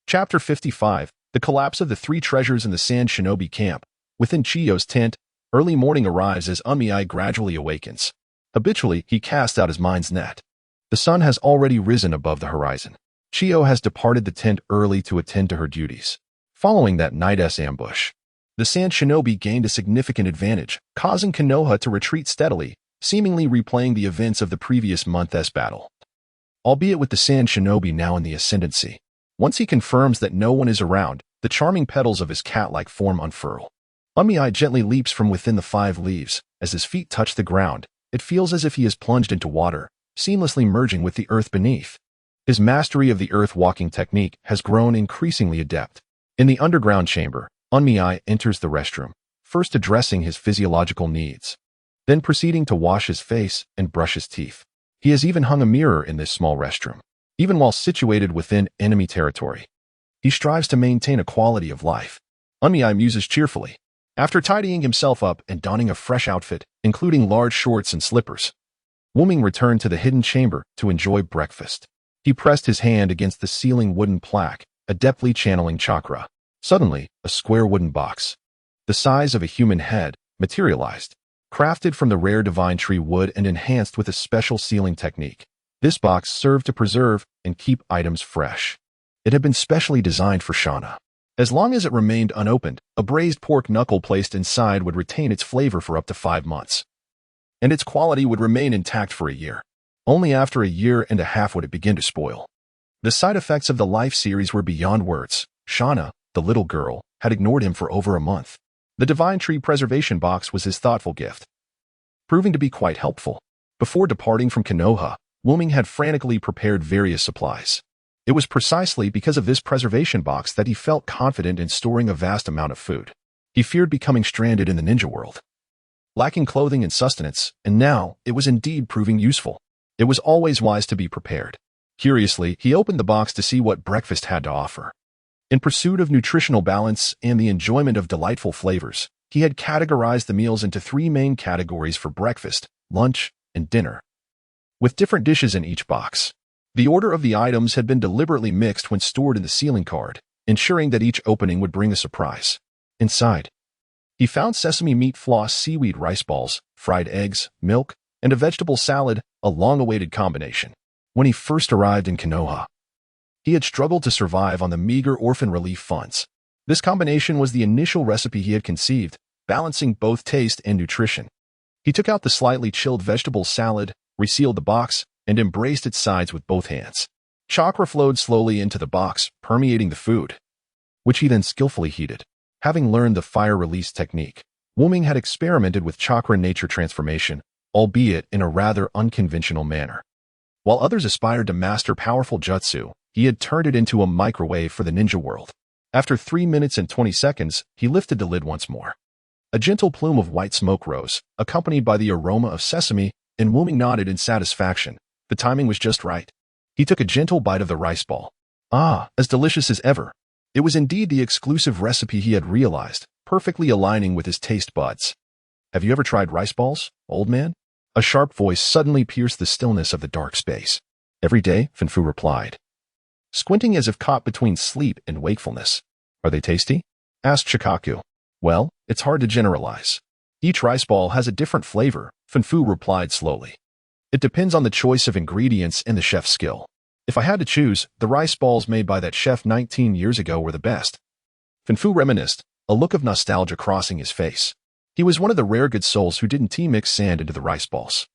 Chapter 55. The collapse of the 3 treasures in the Sand Shinobi camp. Within Chiyo's tent, early morning arrives as Unmei gradually awakens. Habitually, he casts out his mind's net. The sun has already risen above the horizon. Chiyo has departed the tent early to attend to her duties. Following that night's ambush, the Sand Shinobi gained a significant advantage, causing Konoha to retreat steadily, seemingly replaying the events of the previous month's battle. Albeit with the Sand Shinobi now in the ascendancy, once he confirms that no one is around, the charming petals of his cat-like form unfurl. Unmei gently leaps from within the 5 leaves. As his feet touch the ground, it feels as if he is plunged into water, seamlessly merging with the earth beneath. His mastery of the earth-walking technique has grown increasingly adept. In the underground chamber, Unmei enters the restroom, first addressing his physiological needs, then proceeding to wash his face and brush his teeth. He has even hung a mirror in this small restroom. Even while situated within enemy territory, he strives to maintain a quality of life. Unmei muses cheerfully. After tidying himself up and donning a fresh outfit, including large shorts and slippers, Wuming returned to the hidden chamber to enjoy breakfast. He pressed his hand against the ceiling wooden plaque, adeptly channeling chakra. Suddenly, a square wooden box, the size of a human head, materialized. Crafted from the rare divine tree wood and enhanced with a special sealing technique, this box served to preserve and keep items fresh. It had been specially designed for Shauna. As long as it remained unopened, a braised pork knuckle placed inside would retain its flavor for up to 5 months, and its quality would remain intact for a year. Only after a year and a half would it begin to spoil. The side effects of the Life series were beyond words. Shauna, the little girl, had ignored him for over a month. The Divine Tree Preservation Box was his thoughtful gift, proving to be quite helpful. Before departing from Konoha, Wuming had frantically prepared various supplies. It was precisely because of this preservation box that he felt confident in storing a vast amount of food. He feared becoming stranded in the ninja world, lacking clothing and sustenance, and now it was indeed proving useful. It was always wise to be prepared. Curiously, he opened the box to see what breakfast had to offer. In pursuit of nutritional balance and the enjoyment of delightful flavors, he had categorized the meals into three main categories for breakfast, lunch, and dinner, with different dishes in each box. The order of the items had been deliberately mixed when stored in the sealing card, ensuring that each opening would bring a surprise. Inside, he found sesame meat floss seaweed rice balls, fried eggs, milk, and a vegetable salad, a long-awaited combination. When he first arrived in Konoha, he had struggled to survive on the meager orphan relief funds. This combination was the initial recipe he had conceived, balancing both taste and nutrition. He took out the slightly chilled vegetable salad, resealed the box, and embraced its sides with both hands. Chakra flowed slowly into the box, permeating the food, which he then skillfully heated. Having learned the fire release technique, Wuming had experimented with chakra nature transformation, albeit in a rather unconventional manner. While others aspired to master powerful jutsu, he had turned it into a microwave for the ninja world. After 3 minutes and 20 seconds, he lifted the lid once more. A gentle plume of white smoke rose, accompanied by the aroma of sesame, and Wuming nodded in satisfaction. The timing was just right. He took a gentle bite of the rice ball. Ah, as delicious as ever. It was indeed the exclusive recipe he had realized, perfectly aligning with his taste buds. Have you ever tried rice balls, old man? A sharp voice suddenly pierced the stillness of the dark space. Every day, Finfu replied, squinting as if caught between sleep and wakefulness. Are they tasty? Asked Shikaku. Well, it's hard to generalize. Each rice ball has a different flavor, Finfu replied slowly. It depends on the choice of ingredients and the chef's skill. If I had to choose, the rice balls made by that chef 19 years ago were the best. Finfu reminisced, a look of nostalgia crossing his face. He was one of the rare good souls who didn't mix sand into the rice balls.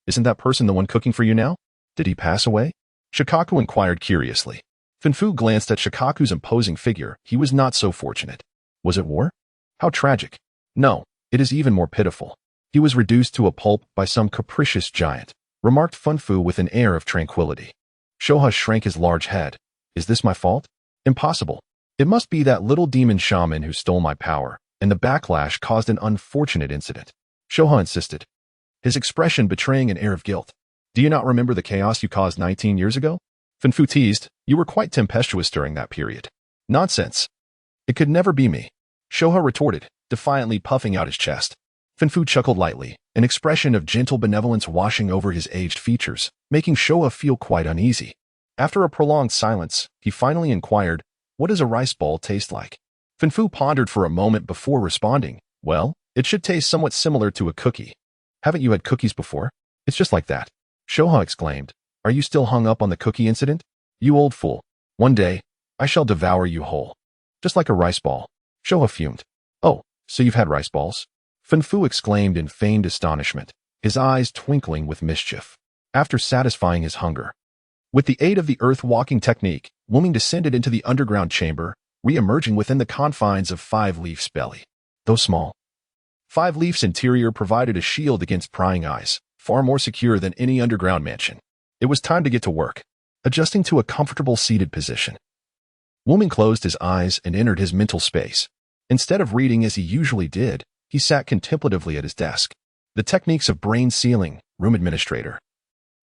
Isn't that person the one cooking for you now? Did he pass away? Shikaku inquired curiously. Finfu glanced at Shikaku's imposing figure. He was not so fortunate. Was it war? How tragic. No, it is even more pitiful. He was reduced to a pulp by some capricious giant, remarked Finfu with an air of tranquility. Shoha shrank his large head. Is this my fault? Impossible. It must be that little demon shaman who stole my power, and the backlash caused an unfortunate incident. Shoha insisted, his expression betraying an air of guilt. Do you not remember the chaos you caused 19 years ago? Finfu teased, you were quite tempestuous during that period. Nonsense. It could never be me. Shoha retorted, defiantly puffing out his chest. Finfu chuckled lightly, an expression of gentle benevolence washing over his aged features, making Shoha feel quite uneasy. After a prolonged silence, he finally inquired, what does a rice ball taste like? Finfu pondered for a moment before responding, well, it should taste somewhat similar to a cookie. Haven't you had cookies before? It's just like that. Shoha exclaimed, are you still hung up on the cookie incident? You old fool. One day, I shall devour you whole. Just like a rice ball. Shoha fumed. Oh, so you've had rice balls? Finfu exclaimed in feigned astonishment, his eyes twinkling with mischief. After satisfying his hunger, with the aid of the earth-walking technique, Wuming descended into the underground chamber, re-emerging within the confines of Five Leaf's belly. Though small, Five Leaf's interior provided a shield against prying eyes, far more secure than any underground mansion. It was time to get to work, adjusting to a comfortable seated position. Wuming closed his eyes and entered his mental space. Instead of reading as he usually did, he sat contemplatively at his desk. The techniques of brain sealing, room administrator,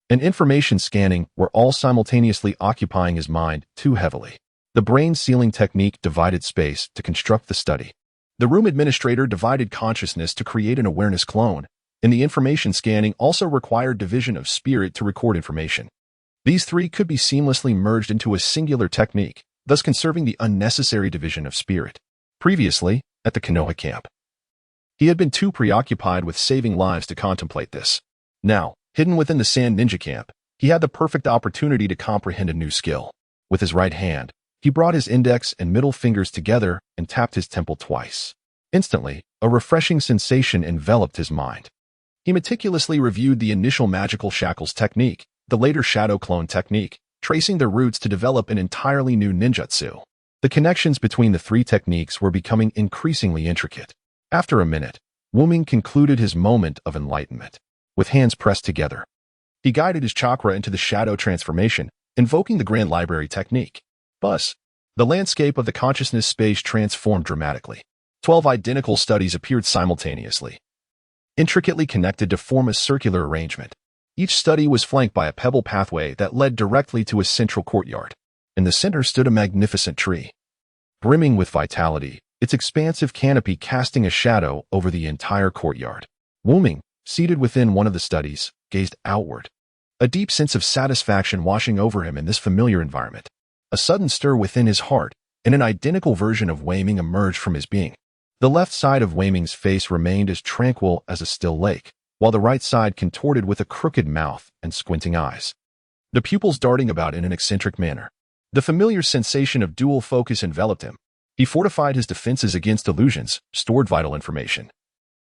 and information scanning were all simultaneously occupying his mind too heavily. The brain sealing technique divided space to construct the study. The room administrator divided consciousness to create an awareness clone, and the information scanning also required division of spirit to record information. These three could be seamlessly merged into a singular technique, thus conserving the unnecessary division of spirit. Previously, at the Konoha camp, he had been too preoccupied with saving lives to contemplate this. Now, hidden within the Sand Ninja camp, he had the perfect opportunity to comprehend a new skill. With his right hand, he brought his index and middle fingers together and tapped his temple twice. Instantly, a refreshing sensation enveloped his mind. He meticulously reviewed the initial magical shackles technique, the later shadow clone technique, tracing their roots to develop an entirely new ninjutsu. The connections between the three techniques were becoming increasingly intricate. After a minute, Wuming concluded his moment of enlightenment. With hands pressed together, he guided his chakra into the shadow transformation, invoking the Grand Library technique. Thus, the landscape of the consciousness space transformed dramatically. 12 identical studies appeared simultaneously, intricately connected to form a circular arrangement. Each study was flanked by a pebble pathway that led directly to a central courtyard. In the center stood a magnificent tree. brimming with vitality, its expansive canopy casting a shadow over the entire courtyard. Wuming, seated within one of the studies, gazed outward, a deep sense of satisfaction washing over him in this familiar environment. A sudden stir within his heart, and an identical version of Wei-Ming emerged from his being. The left side of Wei-Ming's face remained as tranquil as a still lake, while the right side contorted with a crooked mouth and squinting eyes, the pupils darting about in an eccentric manner. The familiar sensation of dual focus enveloped him. He fortified his defenses against illusions, stored vital information,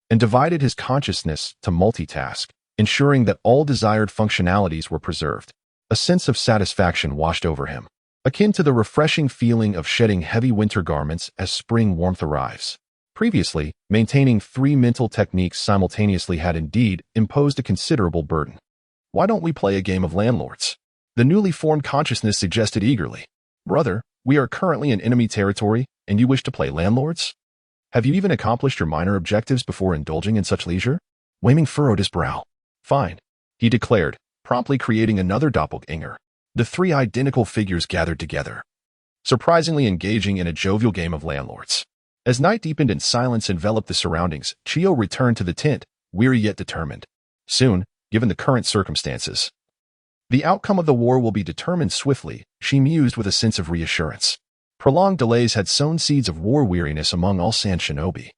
and divided his consciousness to multitask, ensuring that all desired functionalities were preserved. A sense of satisfaction washed over him, akin to the refreshing feeling of shedding heavy winter garments as spring warmth arrives. Previously, maintaining 3 mental techniques simultaneously had indeed imposed a considerable burden. "Why don't we play a game of landlords?" The newly formed consciousness suggested eagerly. "Brother, we are currently in enemy territory, and you wish to play landlords? Have you even accomplished your minor objectives before indulging in such leisure?" Wei-Ming furrowed his brow. "Fine," he declared, promptly creating another doppelganger. The 3 identical figures gathered together, surprisingly engaging in a jovial game of landlords. As night deepened and silence enveloped the surroundings, Chiyo returned to the tent, weary yet determined. Soon, given the current circumstances, the outcome of the war will be determined swiftly, she mused with a sense of reassurance. Prolonged delays had sown seeds of war weariness among all sand shinobi.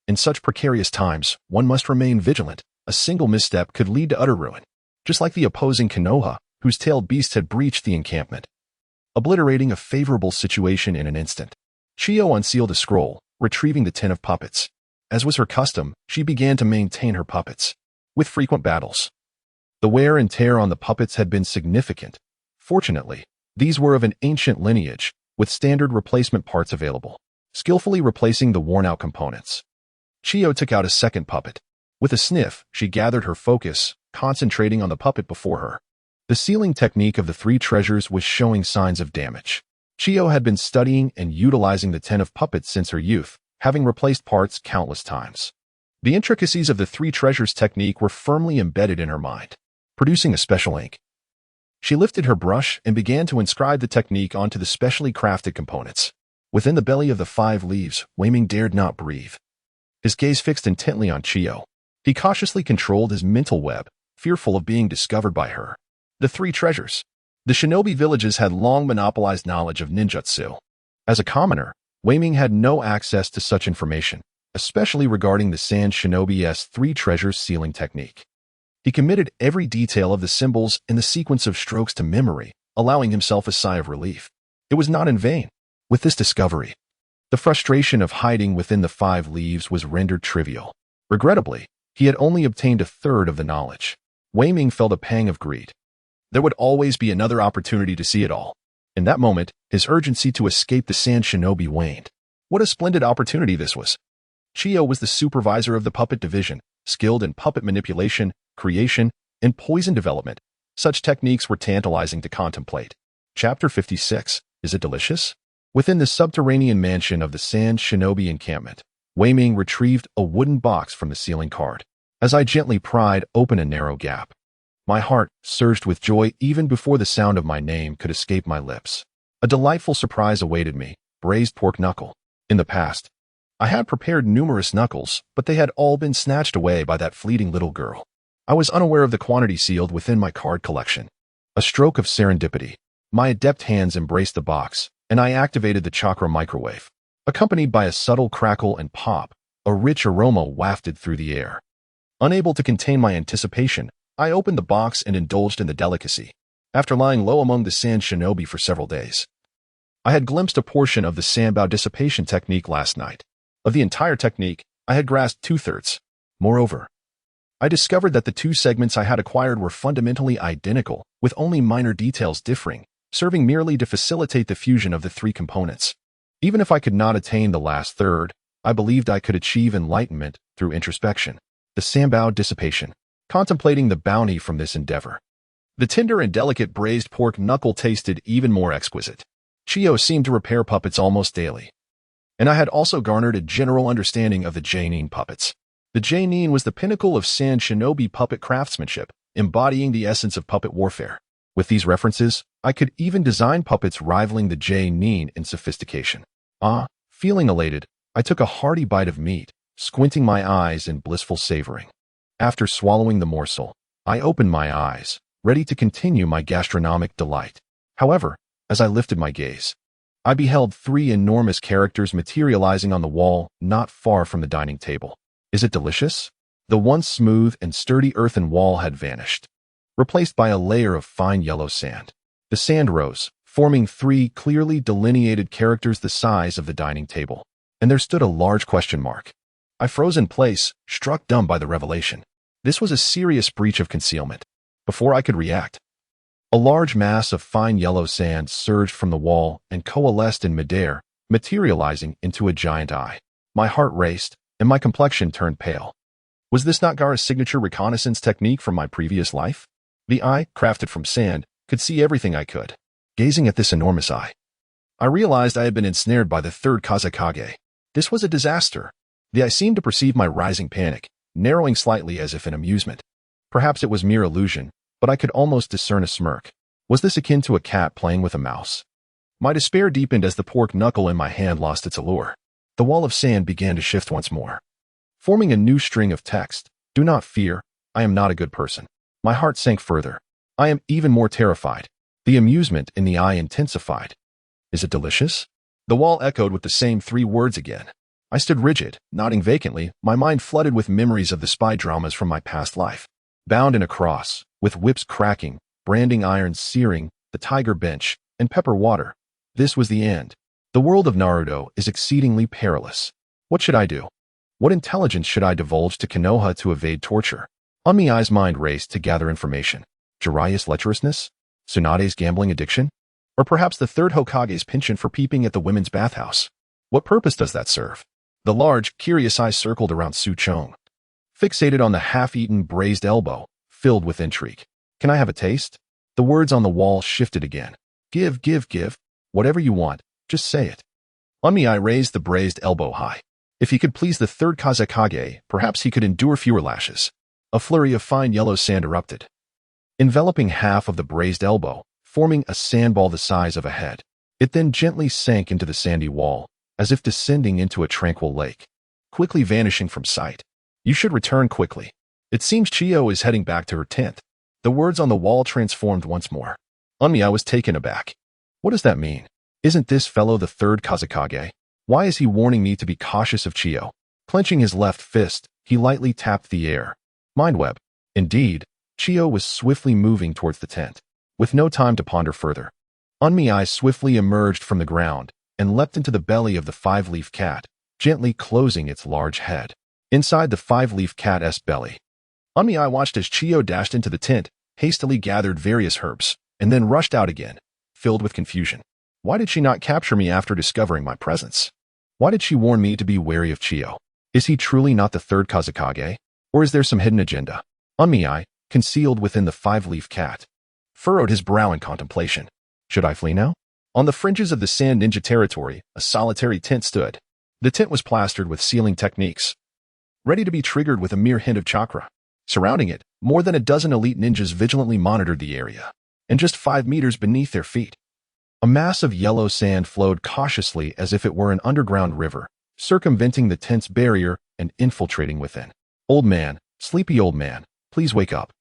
In such precarious times, one must remain vigilant. A single misstep could lead to utter ruin, just like the opposing Konoha, whose tailed beasts had breached the encampment, obliterating a favorable situation in an instant. Chiyo unsealed a scroll, retrieving the 10 of puppets. As was her custom, she began to maintain her puppets, with frequent battles. The wear and tear on the puppets had been significant. Fortunately, these were of an ancient lineage, with standard replacement parts available, skillfully replacing the worn-out components. Chiyo took out a second puppet. With a sniff, she gathered her focus, concentrating on the puppet before her. The sealing technique of the 3 treasures was showing signs of damage. Chiyo had been studying and utilizing the 10 of puppets since her youth, having replaced parts countless times. The intricacies of the 3 treasures technique were firmly embedded in her mind. Producing a special ink, she lifted her brush and began to inscribe the technique onto the specially crafted components. Within the belly of the 5 leaves, Wei-Ming dared not breathe, his gaze fixed intently on Chiyo. He cautiously controlled his mental web, fearful of being discovered by her. The 3 treasures. The shinobi villages had long monopolized knowledge of ninjutsu. As a commoner, Wei-Ming had no access to such information, especially regarding the Sand Shinobi's 3 treasures sealing technique. He committed every detail of the symbols and the sequence of strokes to memory, allowing himself a sigh of relief. It was not in vain. With this discovery, the frustration of hiding within the 5 leaves was rendered trivial. Regrettably, he had only obtained a third of the knowledge. Wei-Ming felt a pang of greed. There would always be another opportunity to see it all. In that moment, his urgency to escape the Sand Shinobi waned. What a splendid opportunity this was. Chiyo was the supervisor of the puppet division, skilled in puppet manipulation, creation, and poison development. Such techniques were tantalizing to contemplate. Chapter 56. Is it delicious? Within the subterranean mansion of the Sand Shinobi encampment, Wei-Ming retrieved a wooden box from the ceiling card. As I gently pried open a narrow gap, my heart surged with joy even before the sound of my name could escape my lips. A delightful surprise awaited me: braised pork knuckle. In the past, I had prepared numerous knuckles, but they had all been snatched away by that fleeting little girl. I was unaware of the quantity sealed within my card collection. A stroke of serendipity. My adept hands embraced the box, and I activated the chakra microwave. Accompanied by a subtle crackle and pop, a rich aroma wafted through the air. Unable to contain my anticipation, I opened the box and indulged in the delicacy. After lying low among the Sand Shinobi for several days, I had glimpsed a portion of the Sanbao dissipation technique last night. Of the entire technique, I had grasped 2/3. Moreover, I discovered that the 2 segments I had acquired were fundamentally identical, with only minor details differing, serving merely to facilitate the fusion of the 3 components. Even if I could not attain the last third, I believed I could achieve enlightenment through introspection. The Sanbao dissipation. Contemplating the bounty from this endeavor, the tender and delicate braised pork knuckle tasted even more exquisite. Chiyo seemed to repair puppets almost daily, and I had also garnered a general understanding of the Jainin puppets. The Jainin was the pinnacle of Sand Shinobi puppet craftsmanship, embodying the essence of puppet warfare. With these references, I could even design puppets rivaling the Jainin in sophistication. Feeling elated, I took a hearty bite of meat, squinting my eyes in blissful savoring. After swallowing the morsel, I opened my eyes, ready to continue my gastronomic delight. However, as I lifted my gaze, I beheld three enormous characters materializing on the wall not far from the dining table. Is it delicious? The once smooth and sturdy earthen wall had vanished, replaced by a layer of fine yellow sand. The sand rose, forming three clearly delineated characters the size of the dining table, and there stood a large question mark. I froze in place, struck dumb by the revelation. This was a serious breach of concealment. Before I could react, a large mass of fine yellow sand surged from the wall and coalesced in midair, materializing into a giant eye. My heart raced, and my complexion turned pale. Was this not Gaara's signature reconnaissance technique from my previous life? The eye, crafted from sand, could see everything I could. Gazing at this enormous eye, I realized I had been ensnared by the third Kazekage. This was a disaster. The eye seemed to perceive my rising panic, narrowing slightly as if in amusement. Perhaps it was mere illusion, but I could almost discern a smirk. Was this akin to a cat playing with a mouse? My despair deepened as the pork knuckle in my hand lost its allure. The wall of sand began to shift once more, forming a new string of text. Do not fear, I am not a good person. My heart sank further. I am even more terrified. The amusement in the eye intensified. Is it delicious? The wall echoed with the same three words again. I stood rigid, nodding vacantly, my mind flooded with memories of the spy dramas from my past life. Bound in a cross, with whips cracking, branding irons searing, the tiger bench, and pepper water. This was the end. The world of Naruto is exceedingly perilous. What should I do? What intelligence should I divulge to Konoha to evade torture? Onmiai's mind raced to gather information. Jiraiya's lecherousness? Tsunade's gambling addiction? Or perhaps the third Hokage's penchant for peeping at the women's bathhouse? What purpose does that serve? The large, curious eyes circled around Su Chong, fixated on the half-eaten braised elbow, filled with intrigue. Can I have a taste? The words on the wall shifted again. Give. Whatever you want, just say it. Onmiai raised the braised elbow high. If he could please the third Kazekage, perhaps he could endure fewer lashes. A flurry of fine yellow sand erupted, enveloping half of the braised elbow, forming a sandball the size of a head. It then gently sank into the sandy wall, as if descending into a tranquil lake, quickly vanishing from sight. You should return quickly. It seems Chiyo is heading back to her tent. The words on the wall transformed once more. Onmiai was taken aback. What does that mean? Isn't this fellow the third Kazekage? Why is he warning me to be cautious of Chiyo? Clenching his left fist, he lightly tapped the air. Mindweb. Indeed, Chiyo was swiftly moving towards the tent. With no time to ponder further, Onmiai swiftly emerged from the ground and leapt into the belly of the five-leaf cat, gently closing its large head. Inside the five-leaf cat's belly, Onmiai watched as Chiyo dashed into the tent, hastily gathered various herbs, and then rushed out again, filled with confusion. Why did she not capture me after discovering my presence? Why did she warn me to be wary of Chiyo? Is he truly not the third Kazekage? Or is there some hidden agenda? Onmiai, concealed within the five-leaf cat, furrowed his brow in contemplation. Should I flee now? On the fringes of the sand ninja territory, a solitary tent stood. The tent was plastered with sealing techniques, ready to be triggered with a mere hint of chakra. Surrounding it, more than a dozen elite ninjas vigilantly monitored the area, and just 5 meters beneath their feet, a mass of yellow sand flowed cautiously as if it were an underground river, circumventing the tent's barrier and infiltrating within. Old man, sleepy old man, please wake up.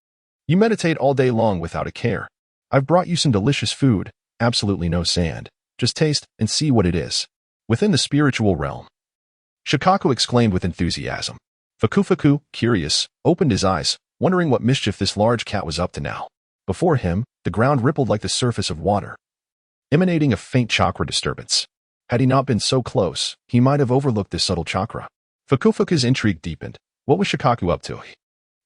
You meditate all day long without a care. I've brought you some delicious food, absolutely no sand. Just taste and see what it is. Within the spiritual realm, Shikaku exclaimed with enthusiasm. Fukufuku, curious, opened his eyes, wondering what mischief this large cat was up to now. Before him, the ground rippled like the surface of water, emanating a faint chakra disturbance. Had he not been so close, he might have overlooked this subtle chakra. Fukufuku's intrigue deepened. What was Shikaku up to?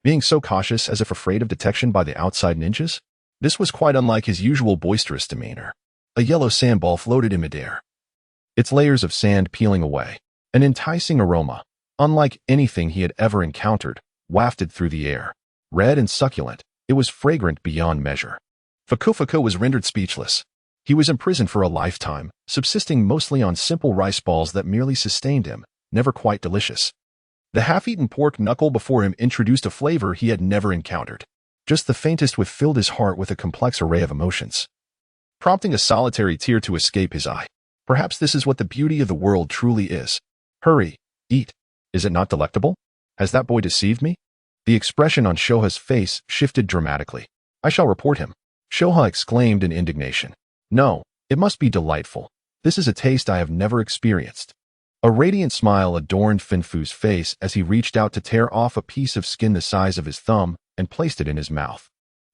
Being so cautious as if afraid of detection by the outside ninjas? This was quite unlike his usual boisterous demeanor. A yellow sandball floated in midair, its layers of sand peeling away. An enticing aroma, unlike anything he had ever encountered, wafted through the air. Red and succulent, it was fragrant beyond measure. Fukufuku was rendered speechless. He was imprisoned for a lifetime, subsisting mostly on simple rice balls that merely sustained him, never quite delicious. The half-eaten pork knuckle before him introduced a flavor he had never encountered. Just the faintest whiff filled his heart with a complex array of emotions, prompting a solitary tear to escape his eye. Perhaps this is what the beauty of the world truly is. Hurry, eat. Is it not delectable? Has that boy deceived me? The expression on Shoha's face shifted dramatically. I shall report him. Shoha exclaimed in indignation. No, it must be delightful. This is a taste I have never experienced. A radiant smile adorned Finfu's face as he reached out to tear off a piece of skin the size of his thumb and placed it in his mouth.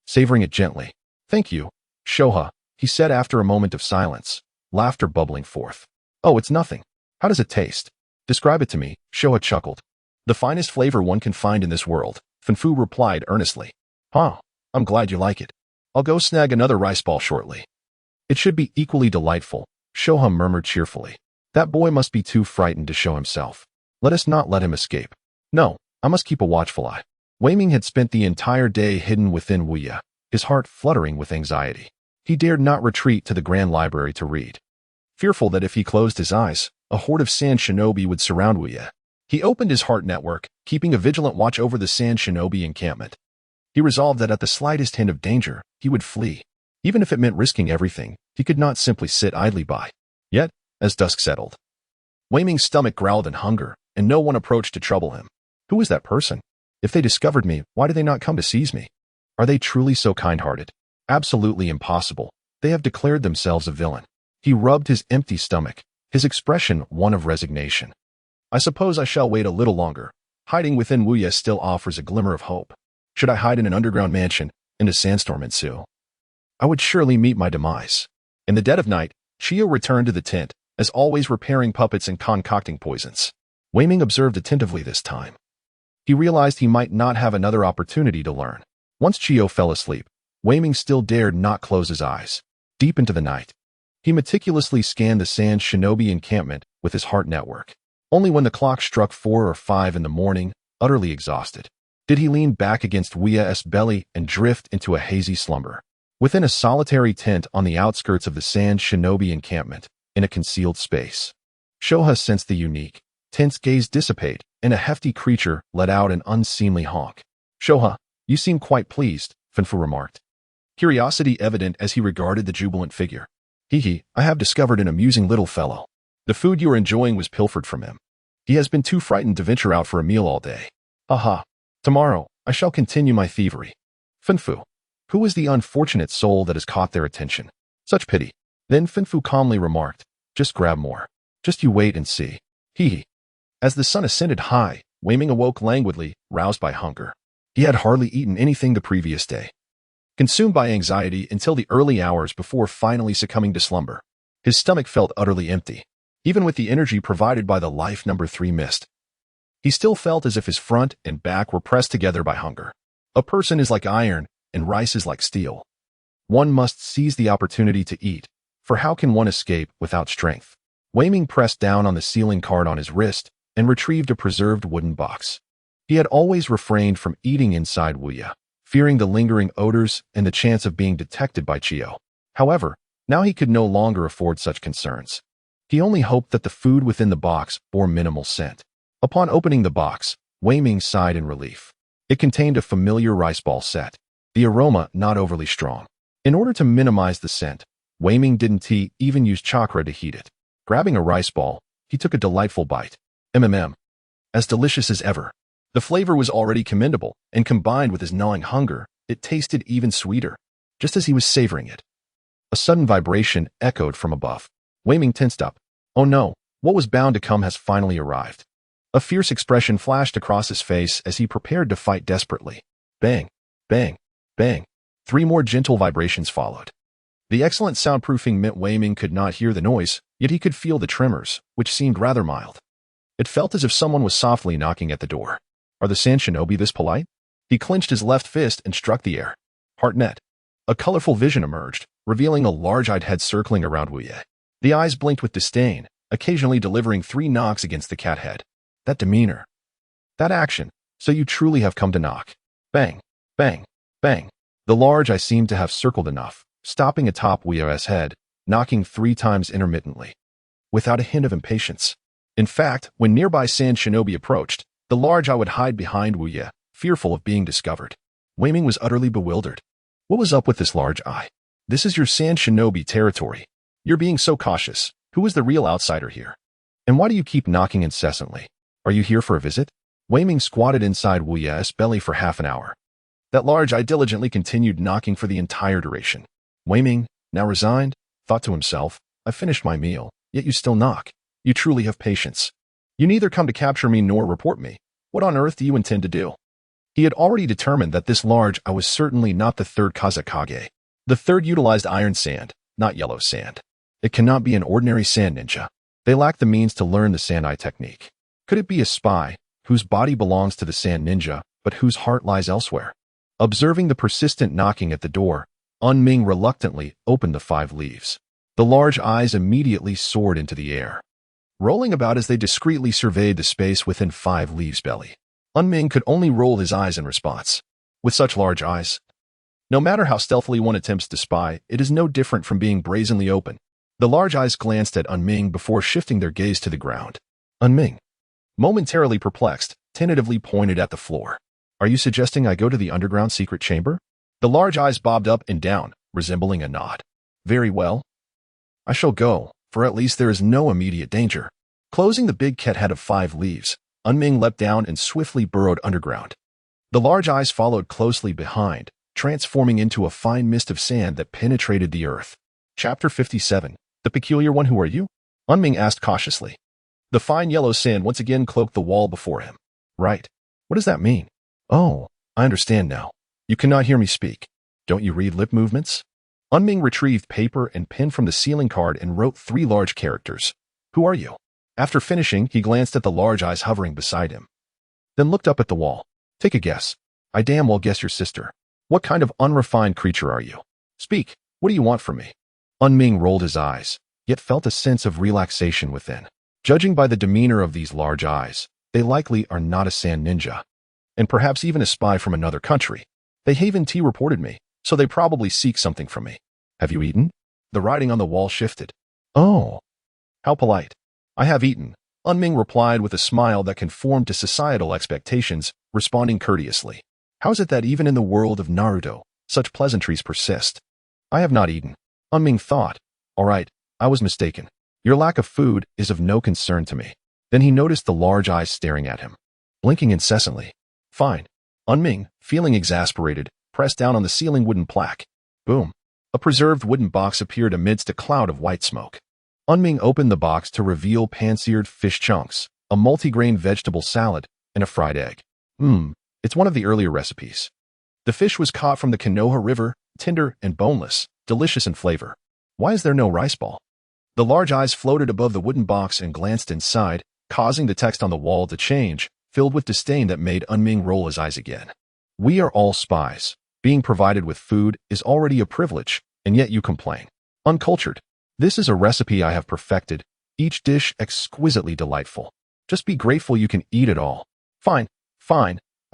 Savoring it gently. Thank you, Shoha, he said after a moment of silence, laughter bubbling forth. Oh, it's nothing. How does it taste? Describe it to me, Shoha chuckled. The finest flavor one can find in this world, Finfu replied earnestly. Huh, I'm glad you like it. I'll go snag another rice ball shortly. It should be equally delightful, Shoha murmured cheerfully. That boy must be too frightened to show himself. Let us not let him escape. No, I must keep a watchful eye. Wei Ming had spent the entire day hidden within Wuya, his heart fluttering with anxiety. He dared not retreat to the Grand Library to read. Fearful that if he closed his eyes, a horde of sand shinobi would surround Wuya. He opened his heart network, keeping a vigilant watch over the sand shinobi encampment. He resolved that at the slightest hint of danger, he would flee. Even if it meant risking everything, he could not simply sit idly by. Yet, as dusk settled, Wei Ming's stomach growled in hunger, and no one approached to trouble him. Who was that person? If they discovered me, why did they not come to seize me? Are they truly so kind-hearted? Absolutely impossible. They have declared themselves a villain. He rubbed his empty stomach, his expression one of resignation. I suppose I shall wait a little longer. Hiding within Wuya still offers a glimmer of hope. Should I hide in an underground mansion, and a sandstorm ensue, I would surely meet my demise. In the dead of night, Chiyo returned to the tent, as always repairing puppets and concocting poisons. Wei Ming observed attentively this time. He realized he might not have another opportunity to learn. Once Chiyo fell asleep, Wei Ming still dared not close his eyes. Deep into the night, he meticulously scanned the sand shinobi encampment with his heart network. Only when the clock struck 4 or 5 in the morning, utterly exhausted, did he lean back against Wuya's belly and drift into a hazy slumber. Within a solitary tent on the outskirts of the sand shinobi encampment, in a concealed space, Shoha sensed the unique, tense gaze dissipate, and a hefty creature let out an unseemly honk. Shoha, you seem quite pleased, Finfu remarked, curiosity evident as he regarded the jubilant figure. Hee, I have discovered an amusing little fellow. The food you are enjoying was pilfered from him. He has been too frightened to venture out for a meal all day. Aha. Tomorrow, I shall continue my thievery. Finfu, who is the unfortunate soul that has caught their attention? Such pity. Then Finfu calmly remarked, just grab more. Just you wait and see. Hee. As the sun ascended high, Wei Ming awoke languidly, roused by hunger. He had hardly eaten anything the previous day. Consumed by anxiety until the early hours before finally succumbing to slumber, his stomach felt utterly empty. Even with the energy provided by the Life No. 3 mist, he still felt as if his front and back were pressed together by hunger. A person is like iron, and rice is like steel. One must seize the opportunity to eat, for how can one escape without strength? Wei Ming pressed down on the sealing card on his wrist and retrieved a preserved wooden box. He had always refrained from eating inside Wuya, fearing the lingering odors and the chance of being detected by Chiyo. However, now he could no longer afford such concerns. He only hoped that the food within the box bore minimal scent. Upon opening the box, Wei Ming sighed in relief. It contained a familiar rice ball set, the aroma not overly strong. In order to minimize the scent, Wei Ming didn't even use chakra to heat it. Grabbing a rice ball, he took a delightful bite. As delicious as ever. The flavor was already commendable, and combined with his gnawing hunger, it tasted even sweeter. Just as he was savoring it, a sudden vibration echoed from above. Wei Ming tensed up. Oh no, what was bound to come has finally arrived. A fierce expression flashed across his face as he prepared to fight desperately. Bang, bang, bang. 3 more gentle vibrations followed. The excellent soundproofing meant Wei Ming could not hear the noise, yet he could feel the tremors, which seemed rather mild. It felt as if someone was softly knocking at the door. Are the sand shinobi this polite? He clenched his left fist and struck the air. Heartnet. A colorful vision emerged, revealing a large-eyed head circling around Wuye. The eyes blinked with disdain, occasionally delivering 3 knocks against the cat head. That demeanor. That action. So you truly have come to knock. Bang, bang, bang. The large eye seemed to have circled enough, stopping atop Wuye's head, knocking 3 times intermittently, without a hint of impatience. In fact, when nearby sand shinobi approached, the large eye would hide behind Wuye, fearful of being discovered. Wei Ming was utterly bewildered. What was up with this large eye? This is your sand shinobi territory. You're being so cautious. Who is the real outsider here? And why do you keep knocking incessantly? Are you here for a visit? Wei Ming squatted inside Wu Ye's belly for half an hour. That large eye diligently continued knocking for the entire duration. Wei Ming, now resigned, thought to himself, I finished my meal, yet you still knock. You truly have patience. You neither come to capture me nor report me. What on earth do you intend to do? He had already determined that this large eye was certainly not the third Kazekage. The third utilized iron sand, not yellow sand. It cannot be an ordinary sand ninja. They lack the means to learn the sand eye technique. Could it be a spy, whose body belongs to the sand ninja, but whose heart lies elsewhere? Observing the persistent knocking at the door, Ming reluctantly opened the 5 leaves. The large eyes immediately soared into the air, rolling about as they discreetly surveyed the space within 5 leaves' belly. Ming could only roll his eyes in response. With such large eyes, no matter how stealthily one attempts to spy, it is no different from being brazenly open. The large eyes glanced at Ming before shifting their gaze to the ground. Ming, momentarily perplexed, tentatively pointed at the floor. Are you suggesting I go to the underground secret chamber? The large eyes bobbed up and down, resembling a nod. Very well. I shall go, for at least there is no immediate danger. Closing the big cat head of 5 leaves, Ming leapt down and swiftly burrowed underground. The large eyes followed closely behind, transforming into a fine mist of sand that penetrated the earth. Chapter 57. The Peculiar One. Who are you? Ming asked cautiously. The fine yellow sand once again cloaked the wall before him. Right. What does that mean? Oh, I understand now. You cannot hear me speak. Don't you read lip movements? Ming retrieved paper and pen from the ceiling card and wrote 3 large characters. Who are you? After finishing, he glanced at the large eyes hovering beside him. Then looked up at the wall. Take a guess. I damn well guess your sister. What kind of unrefined creature are you? Speak. What do you want from me? Ming rolled his eyes, yet felt a sense of relaxation within. Judging by the demeanor of these large eyes, they likely are not a sand ninja, and perhaps even a spy from another country. They Haven T reported me, so they probably seek something from me. Have you eaten? The writing on the wall shifted. Oh, how polite. I have eaten, Ming replied with a smile that conformed to societal expectations, responding courteously. How is it that even in the world of Naruto, such pleasantries persist? I have not eaten. Ming thought. All right, I was mistaken. Your lack of food is of no concern to me. Then he noticed the large eyes staring at him, blinking incessantly. Fine. Ming, feeling exasperated, pressed down on the ceiling wooden plaque. Boom. A preserved wooden box appeared amidst a cloud of white smoke. Ming opened the box to reveal pan-seared fish chunks, a multigrain vegetable salad, and a fried egg. It's one of the earlier recipes. The fish was caught from the Konoha River, tender and boneless, delicious in flavor. Why is there no rice ball? The large eyes floated above the wooden box and glanced inside, causing the text on the wall to change, filled with disdain that made Ming roll his eyes again. We are all spies. Being provided with food is already a privilege, and yet you complain. Uncultured. This is a recipe I have perfected, each dish exquisitely delightful. Just be grateful you can eat it all. Fine.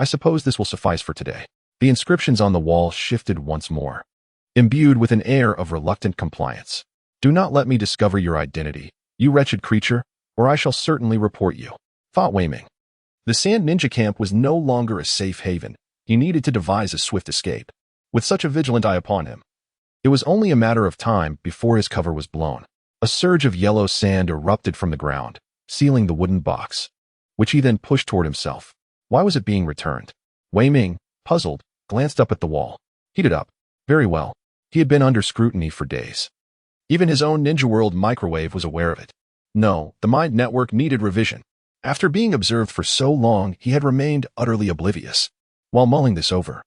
I suppose this will suffice for today. The inscriptions on the wall shifted once more, imbued with an air of reluctant compliance. Do not let me discover your identity, you wretched creature, or I shall certainly report you, thought Wei Ming. The sand ninja camp was no longer a safe haven. He needed to devise a swift escape. With such a vigilant eye upon him, it was only a matter of time before his cover was blown. A surge of yellow sand erupted from the ground, sealing the wooden box, which he then pushed toward himself. Why was it being returned? Wei Ming, puzzled, glanced up at the wall. Heated up. Very well. He had been under scrutiny for days. Even his own Ninja World microwave was aware of it. No, the mind network needed revision. After being observed for so long, he had remained utterly oblivious. While mulling this over,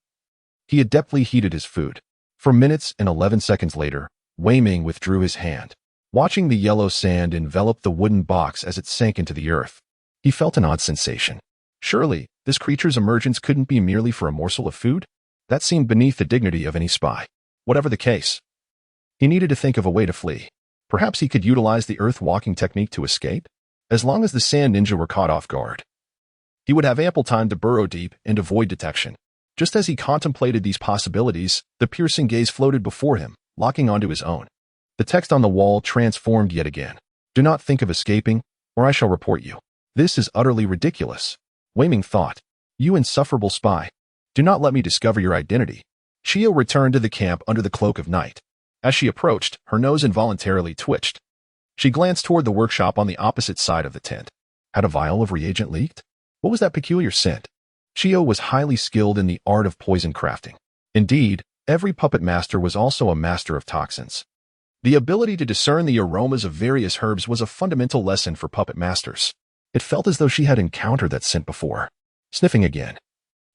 he adeptly heated his food. For minutes and 11 seconds later, Wei Ming withdrew his hand. Watching the yellow sand envelop the wooden box as it sank into the earth, he felt an odd sensation. Surely, this creature's emergence couldn't be merely for a morsel of food? That seemed beneath the dignity of any spy. Whatever the case, he needed to think of a way to flee. Perhaps he could utilize the earth-walking technique to escape? As long as the sand ninja were caught off guard, he would have ample time to burrow deep and avoid detection. Just as he contemplated these possibilities, the piercing gaze floated before him, locking onto his own. The text on the wall transformed yet again. Do not think of escaping, or I shall report you. This is utterly ridiculous. Wei Ming thought. You insufferable spy. Do not let me discover your identity. Shio returned to the camp under the cloak of night. As she approached, her nose involuntarily twitched. She glanced toward the workshop on the opposite side of the tent. Had a vial of reagent leaked? What was that peculiar scent? Chiyo was highly skilled in the art of poison crafting. Indeed, every puppet master was also a master of toxins. The ability to discern the aromas of various herbs was a fundamental lesson for puppet masters. It felt as though she had encountered that scent before. Sniffing again.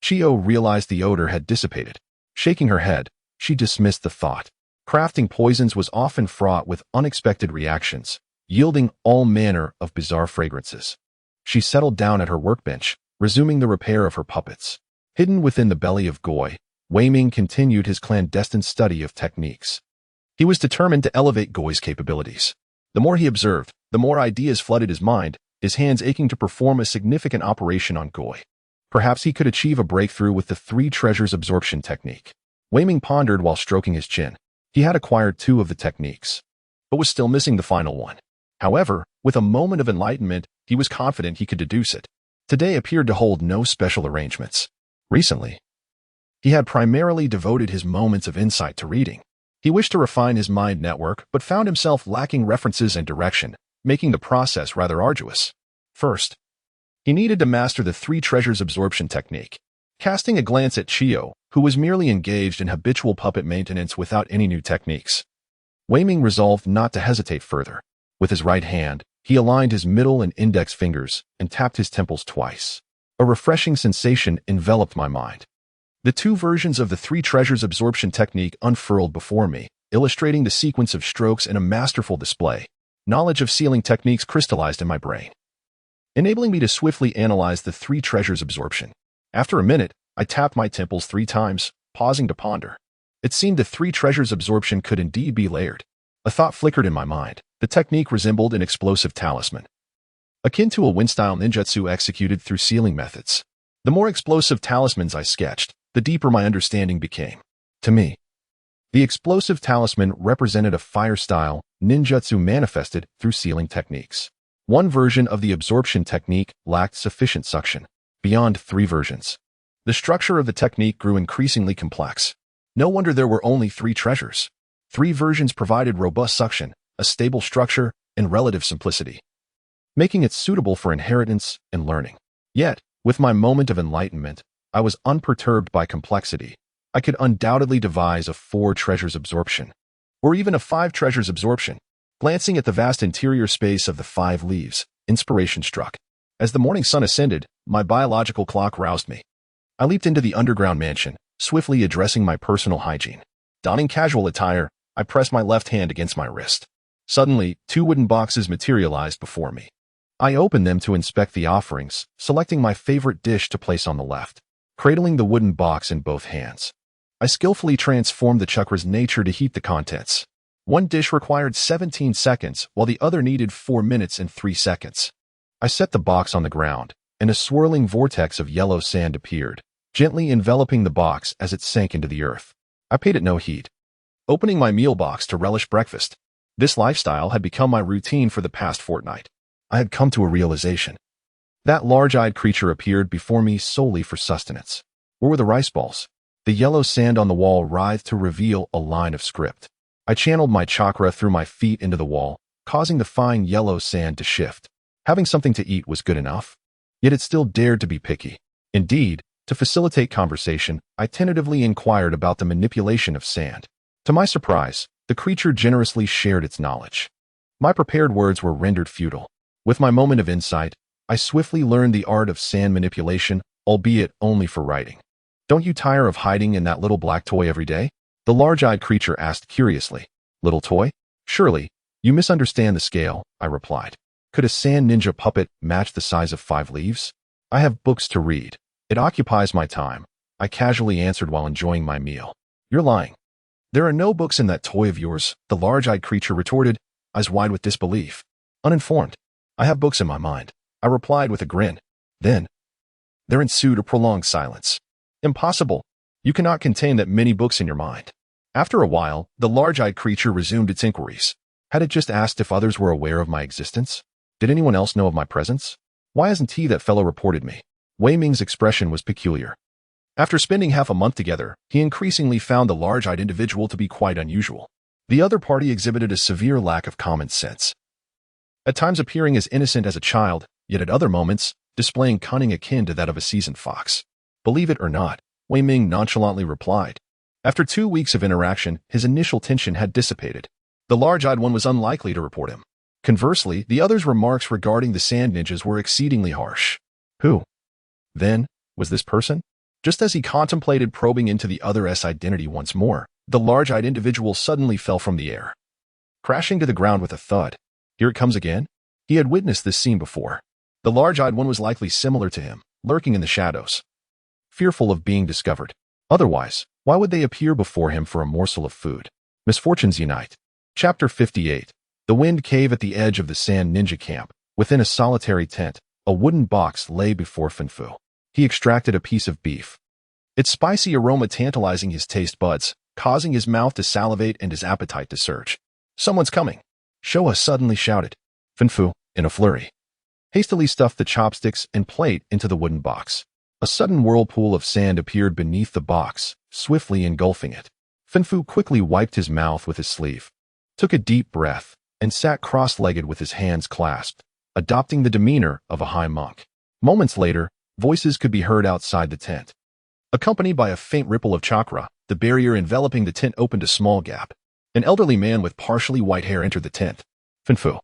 Chiyo realized the odor had dissipated. Shaking her head, she dismissed the thought. Crafting poisons was often fraught with unexpected reactions, yielding all manner of bizarre fragrances. She settled down at her workbench, resuming the repair of her puppets. Hidden within the belly of Goi, Wei Ming continued his clandestine study of techniques. He was determined to elevate Goi's capabilities. The more he observed, the more ideas flooded his mind, his hands aching to perform a significant operation on Goi. Perhaps he could achieve a breakthrough with the three treasures absorption technique. Wei Ming pondered while stroking his chin. He had acquired 2 of the techniques, but was still missing the final one. However, with a moment of enlightenment, he was confident he could deduce it. Today appeared to hold no special arrangements. Recently, he had primarily devoted his moments of insight to reading. He wished to refine his mind network, but found himself lacking references and direction, making the process rather arduous. First, he needed to master the 3 treasures absorption technique. Casting a glance at Chiyo, who was merely engaged in habitual puppet maintenance without any new techniques, Wei Ming resolved not to hesitate further. With his right hand, he aligned his middle and index fingers and tapped his temples twice. A refreshing sensation enveloped my mind. The 2 versions of the 3 treasures absorption technique unfurled before me, illustrating the sequence of strokes in a masterful display. Knowledge of sealing techniques crystallized in my brain, enabling me to swiftly analyze the 3 treasures absorption. After a minute, I tapped my temples 3 times, pausing to ponder. It seemed the 3 treasures absorption could indeed be layered. A thought flickered in my mind. The technique resembled an explosive talisman, akin to a Win-style ninjutsu executed through sealing methods. The more explosive talismans I sketched, the deeper my understanding became. To me, the explosive talisman represented a fire-style ninjutsu manifested through sealing techniques. One version of the absorption technique lacked sufficient suction. Beyond 3 versions, the structure of the technique grew increasingly complex. No wonder there were only 3 treasures. 3 versions provided robust suction, a stable structure, and relative simplicity, making it suitable for inheritance and learning. Yet, with my moment of enlightenment, I was unperturbed by complexity. I could undoubtedly devise a 4 treasures absorption, or even a 5 treasures absorption. Glancing at the vast interior space of the 5 leaves, inspiration struck. As the morning sun ascended, my biological clock roused me. I leaped into the underground mansion, swiftly addressing my personal hygiene. Donning casual attire, I pressed my left hand against my wrist. Suddenly, 2 wooden boxes materialized before me. I opened them to inspect the offerings, selecting my favorite dish to place on the left. Cradling the wooden box in both hands, I skillfully transformed the chakra's nature to heat the contents. One dish required 17 seconds, while the other needed 4 minutes and 3 seconds. I set the box on the ground, and a swirling vortex of yellow sand appeared, gently enveloping the box as it sank into the earth. I paid it no heed, opening my meal box to relish breakfast. This lifestyle had become my routine for the past fortnight. I had come to a realization. That large-eyed creature appeared before me solely for sustenance. Where were the rice balls? The yellow sand on the wall writhed to reveal a line of script. I channeled my chakra through my feet into the wall, causing the fine yellow sand to shift. Having something to eat was good enough. Yet it still dared to be picky. Indeed, to facilitate conversation, I tentatively inquired about the manipulation of sand. To my surprise, the creature generously shared its knowledge. My prepared words were rendered futile. With my moment of insight, I swiftly learned the art of sand manipulation, albeit only for writing. Don't you tire of hiding in that little black toy every day? The large-eyed creature asked curiously. Little toy? Surely, you misunderstand the scale, I replied. Could a sand ninja puppet match the size of 5 leaves? I have books to read. It occupies my time, I casually answered while enjoying my meal. You're lying. There are no books in that toy of yours, the large-eyed creature retorted, eyes wide with disbelief. Uninformed. I have books in my mind, I replied with a grin. Then, there ensued a prolonged silence. Impossible. You cannot contain that many books in your mind. After a while, the large-eyed creature resumed its inquiries. Had it just asked if others were aware of my existence? Did anyone else know of my presence? Why hasn't that fellow reported me? Wei Ming's expression was peculiar. After spending half a month together, he increasingly found the large-eyed individual to be quite unusual. The other party exhibited a severe lack of common sense. at times appearing as innocent as a child, yet at other moments, displaying cunning akin to that of a seasoned fox. Believe it or not, Wei Ming nonchalantly replied. After 2 weeks of interaction, his initial tension had dissipated. The large-eyed one was unlikely to report him. Conversely, the other's remarks regarding the sand ninjas were exceedingly harsh. Who, then, was this person? Just as he contemplated probing into the other's identity once more, the large-eyed individual suddenly fell from the air, crashing to the ground with a thud. Here it comes again? He had witnessed this scene before. The large-eyed one was likely similar to him, lurking in the shadows, fearful of being discovered. Otherwise, why would they appear before him for a morsel of food? Misfortunes unite. Chapter 58. The Wind Cave. At the edge of the sand ninja camp, within a solitary tent, a wooden box lay before Fin Fu. He extracted a piece of beef, its spicy aroma tantalizing his taste buds, causing his mouth to salivate and his appetite to surge. Someone's coming, Showa suddenly shouted. Fin Fu, in a flurry, hastily stuffed the chopsticks and plate into the wooden box. A sudden whirlpool of sand appeared beneath the box, swiftly engulfing it. Fin Fu quickly wiped his mouth with his sleeve, took a deep breath, and sat cross-legged with his hands clasped, adopting the demeanor of a high monk. Moments later, voices could be heard outside the tent. Accompanied by a faint ripple of chakra, the barrier enveloping the tent opened a small gap. An elderly man with partially white hair entered the tent. Fin Fu,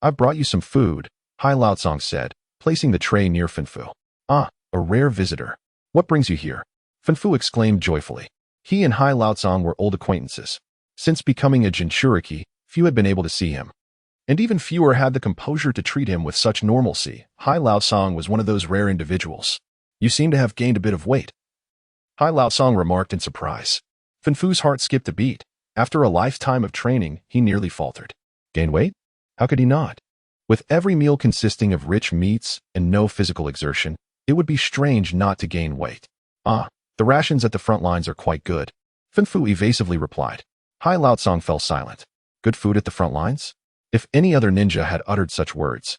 I've brought you some food, Hai Laotsong said, placing the tray near Fin Fu. Ah, a rare visitor. What brings you here? Fin Fu exclaimed joyfully. He and Hai Laotsong were old acquaintances. Since becoming a Jinchuriki, few had been able to see him, and even fewer had the composure to treat him with such normalcy. Hai Laotsong was one of those rare individuals. You seem to have gained a bit of weight, Hai Laotsong remarked in surprise. Fin Fu's heart skipped a beat. After a lifetime of training, he nearly faltered. Gain weight? How could he not? With every meal consisting of rich meats and no physical exertion, it would be strange not to gain weight. Ah, the rations at the front lines are quite good, Fin Fu evasively replied. Hai Laotsong fell silent. Good food at the front lines? If any other ninja had uttered such words,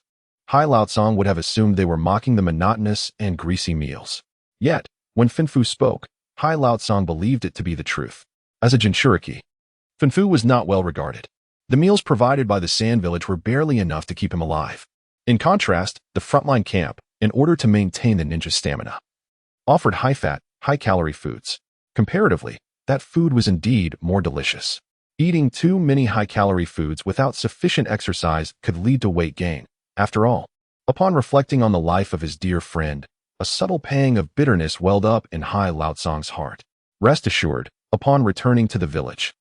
Hai Laotsong would have assumed they were mocking the monotonous and greasy meals. Yet, when Fin Fu spoke, Hai Laotsong believed it to be the truth. As a Jinchuriki, Fin Fu was not well regarded. The meals provided by the Sand Village were barely enough to keep him alive. In contrast, the frontline camp, in order to maintain the ninja's stamina, offered high-fat, high-calorie foods. Comparatively, that food was indeed more delicious. Eating too many high-calorie foods without sufficient exercise could lead to weight gain. After all, upon reflecting on the life of his dear friend, a subtle pang of bitterness welled up in Hai Laotsong's heart. Rest assured, upon returning to the village,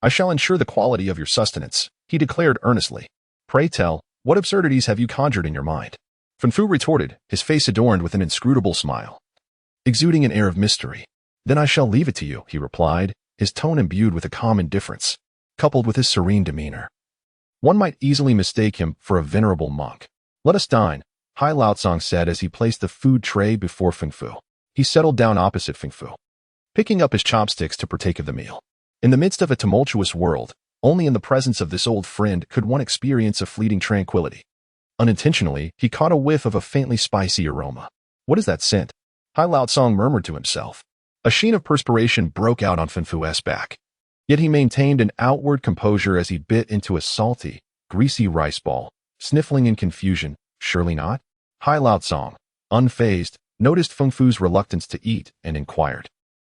I shall ensure the quality of your sustenance, he declared earnestly. Pray tell, what absurdities have you conjured in your mind? Fin Fu retorted, his face adorned with an inscrutable smile, exuding an air of mystery. Then I shall leave it to you, he replied, his tone imbued with a calm indifference, coupled with his serene demeanor. One might easily mistake him for a venerable monk. Let us dine, Hai Laotsong said as he placed the food tray before Fin Fu. He settled down opposite Fin Fu, picking up his chopsticks to partake of the meal. In the midst of a tumultuous world, only in the presence of this old friend could one experience a fleeting tranquility. Unintentionally, he caught a whiff of a faintly spicy aroma. What is that scent? Hai Laotsong murmured to himself. A sheen of perspiration broke out on Fin Fu's back. Yet he maintained an outward composure as he bit into a salty, greasy rice ball, sniffling in confusion. Surely not? Hai Laotsong, unfazed, noticed Fin Fu's reluctance to eat and inquired.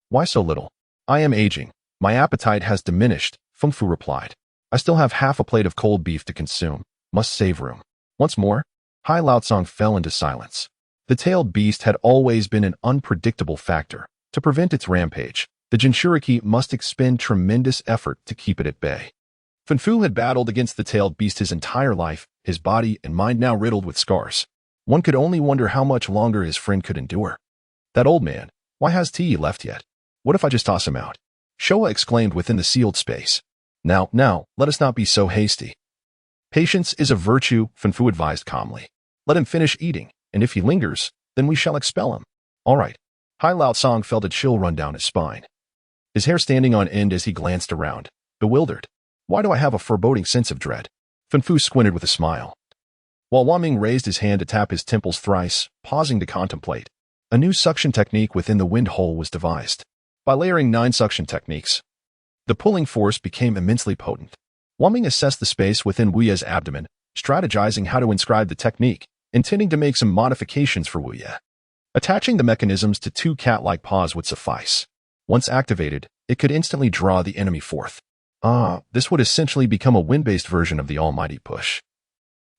Why so little? I am aging. My appetite has diminished, Fin Fu replied. I still have half a plate of cold beef to consume. Must save room. Once more, Hai Laotsong fell into silence. The tailed beast had always been an unpredictable factor. To prevent its rampage, the Jinchuriki must expend tremendous effort to keep it at bay. Fin Fu had battled against the tailed beast his entire life, his body and mind now riddled with scars. One could only wonder how much longer his friend could endure. That old man, why has he left yet? What if I just toss him out? Showa exclaimed within the sealed space. Now, let us not be so hasty. Patience is a virtue, Fin Fu advised calmly. Let him finish eating, and if he lingers, then we shall expel him. All right. Hai Laotsong felt a chill run down his spine, his hair standing on end as he glanced around, bewildered. Why do I have a foreboding sense of dread? Fin Fu squinted with a smile, while Wang Ming raised his hand to tap his temples thrice, pausing to contemplate. A new suction technique within the wind hole was devised. By layering 9 suction techniques, the pulling force became immensely potent. Wang Ming assessed the space within Wu Ye's abdomen, strategizing how to inscribe the technique, intending to make some modifications for Wu Ye. Attaching the mechanisms to two cat-like paws would suffice. Once activated, it could instantly draw the enemy forth. This would essentially become a wind-based version of the almighty push.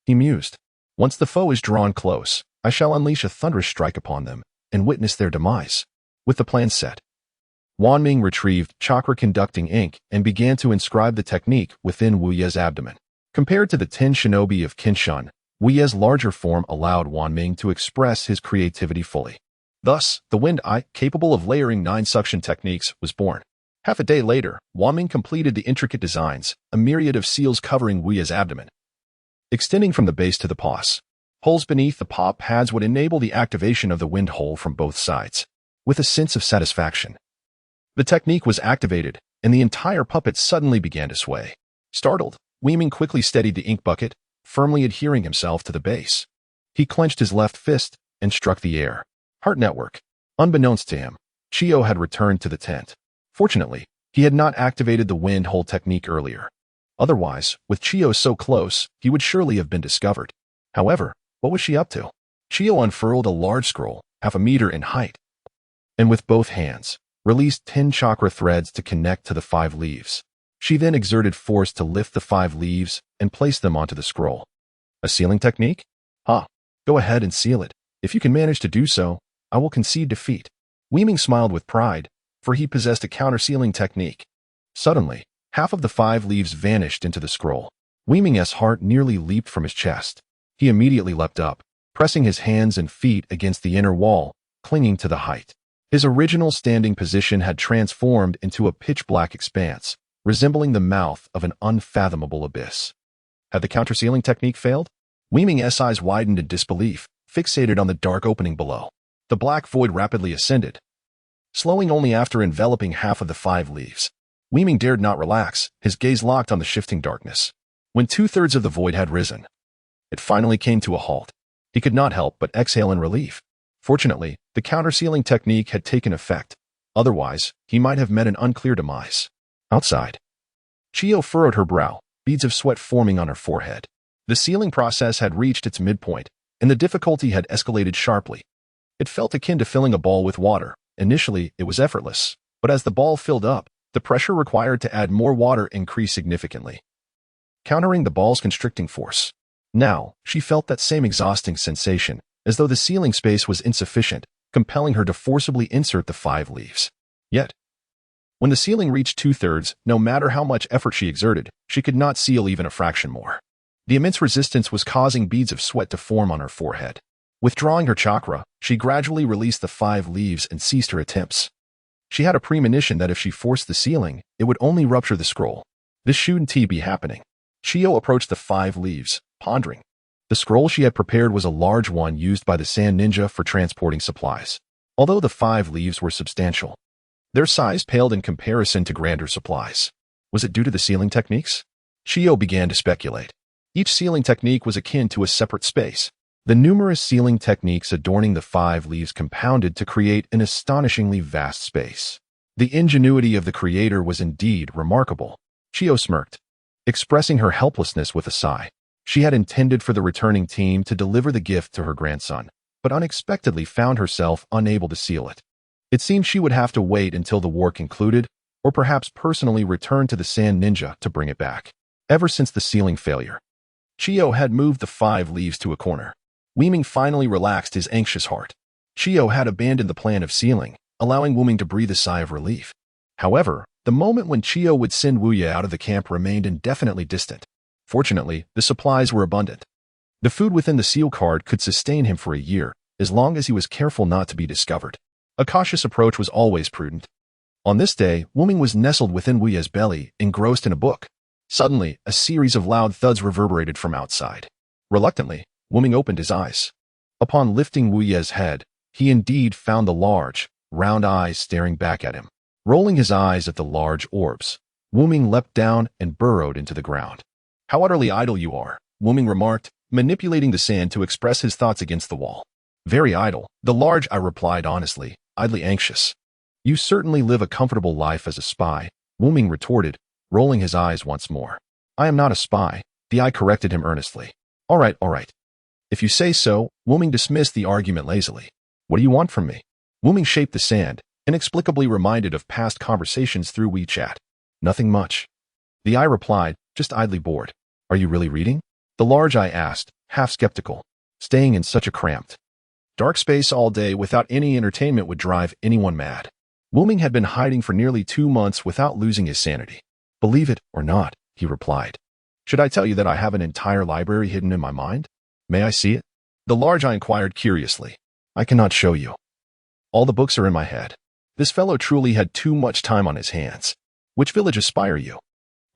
He mused. Once the foe is drawn close, I shall unleash a thunderous strike upon them and witness their demise. With the plan set, Wanming retrieved chakra-conducting ink and began to inscribe the technique within Wu Ye's abdomen. Compared to the 10 shinobi of Kenshin, Wu Ye's larger form allowed Wanming to express his creativity fully. Thus, the Wind Eye, capable of layering 9 suction techniques, was born. Half a day later, Wanming completed the intricate designs, a myriad of seals covering Wu Ye's abdomen. Extending from the base to the paws, holes beneath the paw pads would enable the activation of the wind hole from both sides. With a sense of satisfaction, the technique was activated, and the entire puppet suddenly began to sway. Startled, Weiming quickly steadied the ink bucket, firmly adhering himself to the base. He clenched his left fist and struck the air. Heart network. Unbeknownst to him, Chio had returned to the tent. Fortunately, he had not activated the wind hole technique earlier. Otherwise, with Chio so close, he would surely have been discovered. However, what was she up to? Chio unfurled a large scroll, half a meter in height, and with both hands, released 10 chakra threads to connect to the 5 leaves. She then exerted force to lift the 5 leaves and place them onto the scroll. A sealing technique? Go ahead and seal it. If you can manage to do so, I will concede defeat. Weiming smiled with pride, for he possessed a counter-sealing technique. Suddenly, half of the 5 leaves vanished into the scroll. Weiming's heart nearly leaped from his chest. He immediately leapt up, pressing his hands and feet against the inner wall, clinging to the height. His original standing position had transformed into a pitch-black expanse, resembling the mouth of an unfathomable abyss. Had the counter-sealing technique failed? Weiming's eyes widened in disbelief, fixated on the dark opening below. The black void rapidly ascended, slowing only after enveloping half of the 5 leaves. Weiming dared not relax, his gaze locked on the shifting darkness. When 2/3 of the void had risen, it finally came to a halt. He could not help but exhale in relief. Fortunately, the counter-sealing technique had taken effect. Otherwise, he might have met an unclear demise. Outside, Chio furrowed her brow, beads of sweat forming on her forehead. The sealing process had reached its midpoint, and the difficulty had escalated sharply. It felt akin to filling a ball with water. Initially, it was effortless, but as the ball filled up, the pressure required to add more water increased significantly, countering the ball's constricting force. Now, she felt that same exhausting sensation, as though the sealing space was insufficient, compelling her to forcibly insert the 5 leaves. Yet, when the sealing reached 2/3, no matter how much effort she exerted, she could not seal even a fraction more. The immense resistance was causing beads of sweat to form on her forehead. Withdrawing her chakra, she gradually released the 5 leaves and ceased her attempts. She had a premonition that if she forced the sealing, it would only rupture the scroll. This shouldn't be happening. Chio approached the 5 leaves, pondering. The scroll she had prepared was a large one used by the Sand Ninja for transporting supplies. Although the 5 leaves were substantial, their size paled in comparison to grander supplies. Was it due to the sealing techniques? Chio began to speculate. Each sealing technique was akin to a separate space. The numerous sealing techniques adorning the 5 leaves compounded to create an astonishingly vast space. The ingenuity of the creator was indeed remarkable. Chio smirked, expressing her helplessness with a sigh. She had intended for the returning team to deliver the gift to her grandson, but unexpectedly found herself unable to seal it. It seemed she would have to wait until the war concluded, or perhaps personally return to the Sand Ninja to bring it back. Ever since the sealing failure, Chio had moved the 5 leaves to a corner. Weiming finally relaxed his anxious heart. Chio had abandoned the plan of sealing, allowing Weiming to breathe a sigh of relief. However, the moment when Chio would send Wu Ye out of the camp remained indefinitely distant. Fortunately, the supplies were abundant. The food within the seal card could sustain him for a year, as long as he was careful not to be discovered. A cautious approach was always prudent. On this day, Weiming was nestled within Wu Ye's belly, engrossed in a book. Suddenly, a series of loud thuds reverberated from outside. Reluctantly, Weiming opened his eyes. Upon lifting Wu Ye's head, he indeed found the large, round eyes staring back at him. Rolling his eyes at the large orbs, Weiming leapt down and burrowed into the ground. "How utterly idle you are," Weiming remarked, manipulating the sand to express his thoughts against the wall. "Very idle," the large eye replied honestly, idly anxious. "You certainly live a comfortable life as a spy," Weiming retorted, rolling his eyes once more. "I am not a spy," the eye corrected him earnestly. All right. If you say so, Wuming dismissed the argument lazily. What do you want from me? Wuming shaped the sand, inexplicably reminded of past conversations through WeChat. Nothing much. The eye replied, just idly bored. Are you really reading? The large eye asked, half skeptical. Staying in such a cramped, dark space all day without any entertainment would drive anyone mad. Wuming had been hiding for nearly 2 months without losing his sanity. Believe it or not, he replied. Should I tell you that I have an entire library hidden in my mind? May I see it? The large eye inquired curiously. I cannot show you. All the books are in my head. This fellow truly had too much time on his hands. Which village aspire you?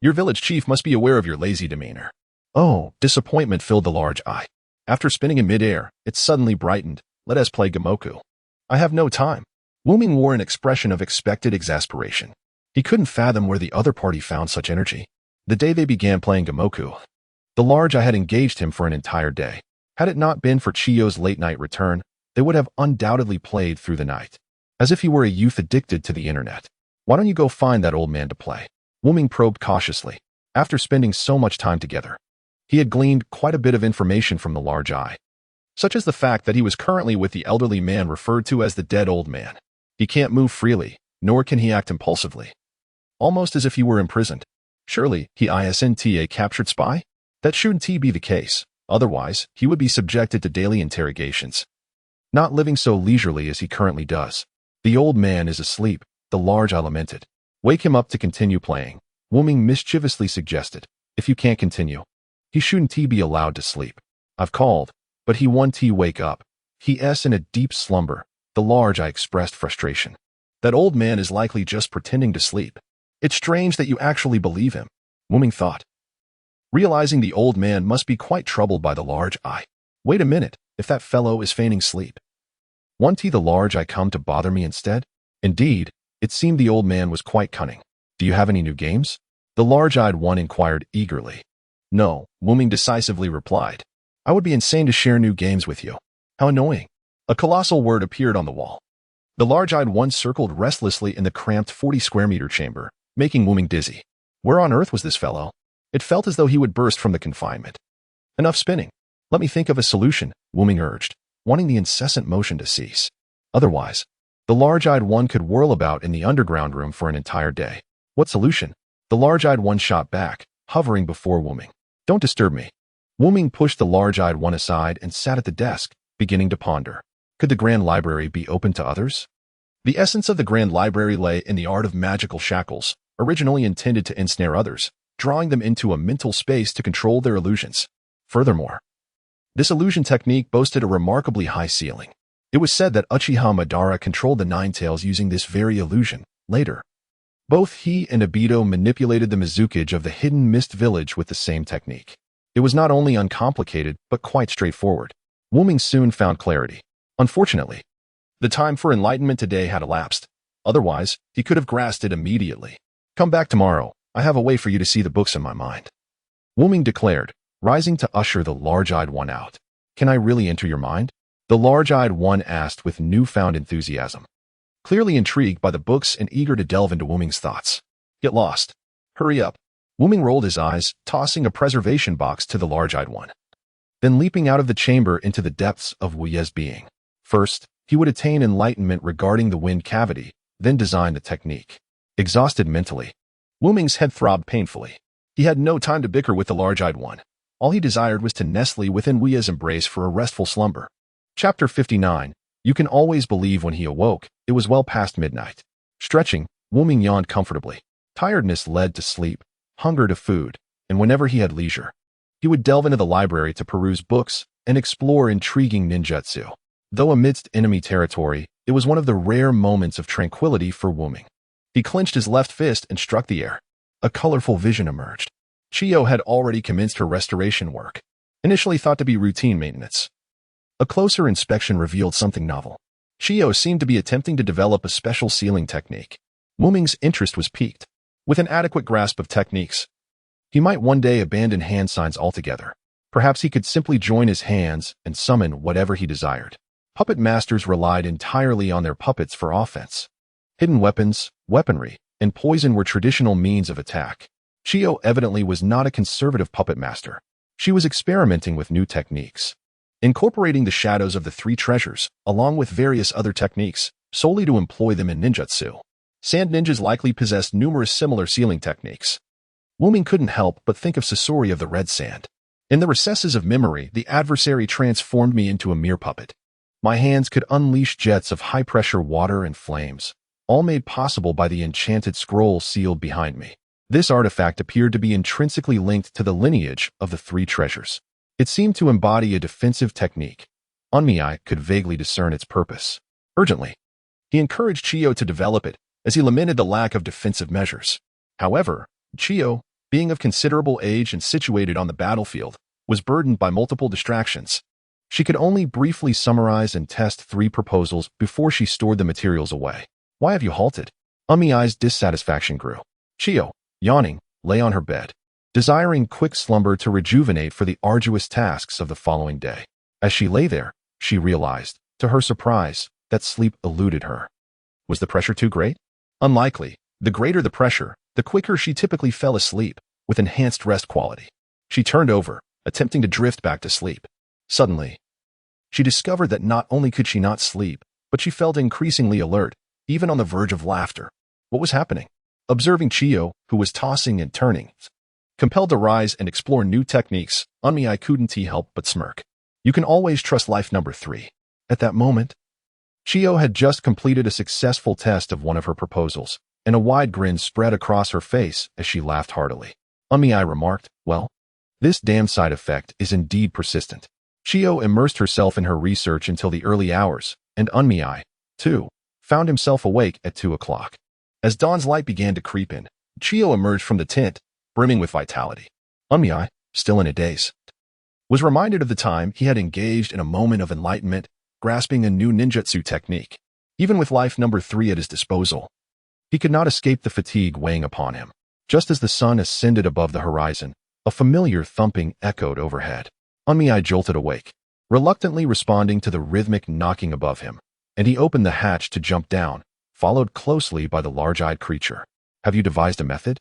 Your village chief must be aware of your lazy demeanor. Oh, disappointment filled the large eye. After spinning in midair, it suddenly brightened. Let us play Gamoku. I have no time. Wuming wore an expression of expected exasperation. He couldn't fathom where the other party found such energy. The day they began playing Gamoku, the large eye had engaged him for an entire day. Had it not been for Chiyo's late-night return, they would have undoubtedly played through the night. As if he were a youth addicted to the internet. Why don't you go find that old man to play? Wuming probed cautiously. After spending so much time together, he had gleaned quite a bit of information from the large eye, such as the fact that he was currently with the elderly man referred to as the dead old man. He can't move freely, nor can he act impulsively. Almost as if he were imprisoned. Surely, he isn't a captured spy? That shouldn't be the case. Otherwise, he would be subjected to daily interrogations. Not living so leisurely as he currently does. The old man is asleep, the large eye lamented. Wake him up to continue playing. Wuming mischievously suggested. If you can't continue, he shouldn't be allowed to sleep. I've called, but he won't wake up. He's in a deep slumber. The large eye expressed frustration. That old man is likely just pretending to sleep. It's strange that you actually believe him, Wuming thought, realizing the old man must be quite troubled by the large eye. Wait a minute, if that fellow is feigning sleep. Won't the large eye come to bother me instead? Indeed, it seemed the old man was quite cunning. Do you have any new games? The large-eyed one inquired eagerly. No, Wuming decisively replied. I would be insane to share new games with you. How annoying. A colossal word appeared on the wall. The large-eyed one circled restlessly in the cramped 40-square-meter chamber, making Wuming dizzy. Where on earth was this fellow? It felt as though he would burst from the confinement. Enough spinning. Let me think of a solution, Wuming urged, wanting the incessant motion to cease. Otherwise, the large-eyed one could whirl about in the underground room for an entire day. What solution? The large-eyed one shot back, hovering before Wuming. Don't disturb me. Wuming pushed the large-eyed one aside and sat at the desk, beginning to ponder. Could the Grand Library be open to others? The essence of the Grand Library lay in the art of magical shackles, originally intended to ensnare others, drawing them into a mental space to control their illusions. Furthermore, this illusion technique boasted a remarkably high ceiling. It was said that Uchiha Madara controlled the Nine Tails using this very illusion. Later, both he and Obito manipulated the Mizukage of the hidden mist village with the same technique. It was not only uncomplicated, but quite straightforward. Wuming soon found clarity. Unfortunately, the time for enlightenment today had elapsed. Otherwise, he could have grasped it immediately. Come back tomorrow. I have a way for you to see the books in my mind. Wuming declared, rising to usher the large-eyed one out. Can I really enter your mind? The large-eyed one asked with newfound enthusiasm. Clearly intrigued by the books and eager to delve into Wuming's thoughts. Get lost. Hurry up. Wuming rolled his eyes, tossing a preservation box to the large-eyed one. Then leaping out of the chamber into the depths of Wuye's being. First, he would attain enlightenment regarding the wind cavity, then design the technique. Exhausted mentally, Wuming's head throbbed painfully. He had no time to bicker with the large-eyed one. All he desired was to nestle within Wuye's embrace for a restful slumber. Chapter 59. You can always believe when he awoke, it was well past midnight. Stretching, Wuming yawned comfortably. Tiredness led to sleep, hunger to food, and whenever he had leisure, he would delve into the library to peruse books and explore intriguing ninjutsu. Though amidst enemy territory, it was one of the rare moments of tranquility for Wuming. He clenched his left fist and struck the air. A colorful vision emerged. Chiyo had already commenced her restoration work, initially thought to be routine maintenance. A closer inspection revealed something novel. Chiyo seemed to be attempting to develop a special sealing technique. Wuming's interest was piqued. With an adequate grasp of techniques, he might one day abandon hand signs altogether. Perhaps he could simply join his hands and summon whatever he desired. Puppet masters relied entirely on their puppets for offense. Hidden weapons, weaponry, and poison were traditional means of attack. Chiyo evidently was not a conservative puppet master. She was experimenting with new techniques, incorporating the shadows of the three treasures, along with various other techniques, solely to employ them in ninjutsu. Sand ninjas likely possessed numerous similar sealing techniques. Wuming couldn't help but think of Sasori of the Red Sand. In the recesses of memory, the adversary transformed me into a mere puppet. My hands could unleash jets of high-pressure water and flames, all made possible by the enchanted scroll sealed behind me. This artifact appeared to be intrinsically linked to the lineage of the three treasures. It seemed to embody a defensive technique. Onmei could vaguely discern its purpose. Urgently, he encouraged Chiyo to develop it, as he lamented the lack of defensive measures. However, Chiyo, being of considerable age and situated on the battlefield, was burdened by multiple distractions. She could only briefly summarize and test 3 proposals before she stored the materials away. "Why have you halted?" Onmei's dissatisfaction grew. Chiyo, yawning, lay on her bed, desiring quick slumber to rejuvenate for the arduous tasks of the following day. As she lay there, she realized, to her surprise, that sleep eluded her. Was the pressure too great? Unlikely. The greater the pressure, the quicker she typically fell asleep, with enhanced rest quality. She turned over, attempting to drift back to sleep. Suddenly, she discovered that not only could she not sleep, but she felt increasingly alert, even on the verge of laughter. What was happening? Observing Chiyo, who was tossing and turning, compelled to rise and explore new techniques, Onmei couldn't help but smirk. You can always trust life number 3. At that moment, Chiyo had just completed a successful test of one of her proposals, and a wide grin spread across her face as she laughed heartily. Onmei remarked, "Well, this damn side effect is indeed persistent." Chiyo immersed herself in her research until the early hours, and Onmei, too, found himself awake at 2 o'clock. As dawn's light began to creep in, Chiyo emerged from the tent, brimming with vitality. Onmei, still in a daze, was reminded of the time he had engaged in a moment of enlightenment, grasping a new ninjutsu technique. Even with life number 3 at his disposal, he could not escape the fatigue weighing upon him. Just as the sun ascended above the horizon, a familiar thumping echoed overhead. Onmei jolted awake, reluctantly responding to the rhythmic knocking above him, and he opened the hatch to jump down, followed closely by the large-eyed creature. "Have you devised a method?"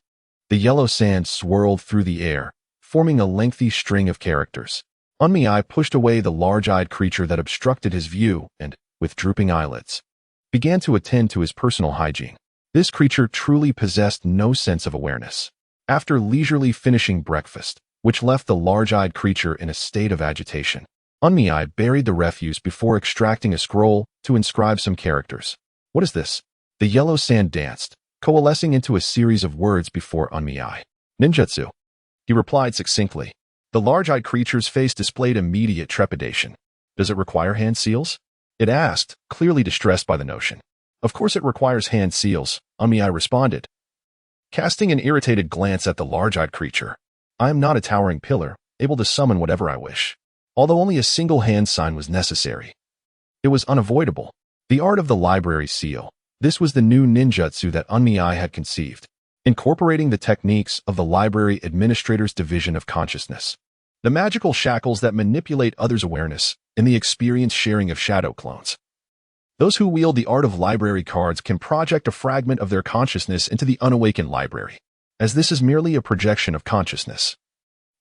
The yellow sand swirled through the air, forming a lengthy string of characters. Onmei pushed away the large-eyed creature that obstructed his view and, with drooping eyelids, began to attend to his personal hygiene. This creature truly possessed no sense of awareness. After leisurely finishing breakfast, which left the large-eyed creature in a state of agitation, Onmei buried the refuse before extracting a scroll to inscribe some characters. "What is this?" The yellow sand danced, coalescing into a series of words before Onmei. "Ninjutsu," he replied succinctly. The large-eyed creature's face displayed immediate trepidation. "Does it require hand seals?" it asked, clearly distressed by the notion. "Of course it requires hand seals," Onmei responded, casting an irritated glance at the large-eyed creature. "I am not a towering pillar, able to summon whatever I wish." Although only a single hand sign was necessary, it was unavoidable. The art of the library seal. This was the new ninjutsu that Onmei had conceived, incorporating the techniques of the library administrator's division of consciousness. The magical shackles that manipulate others' awareness, and the experience sharing of shadow clones. Those who wield the art of library cards can project a fragment of their consciousness into the unawakened library, as this is merely a projection of consciousness.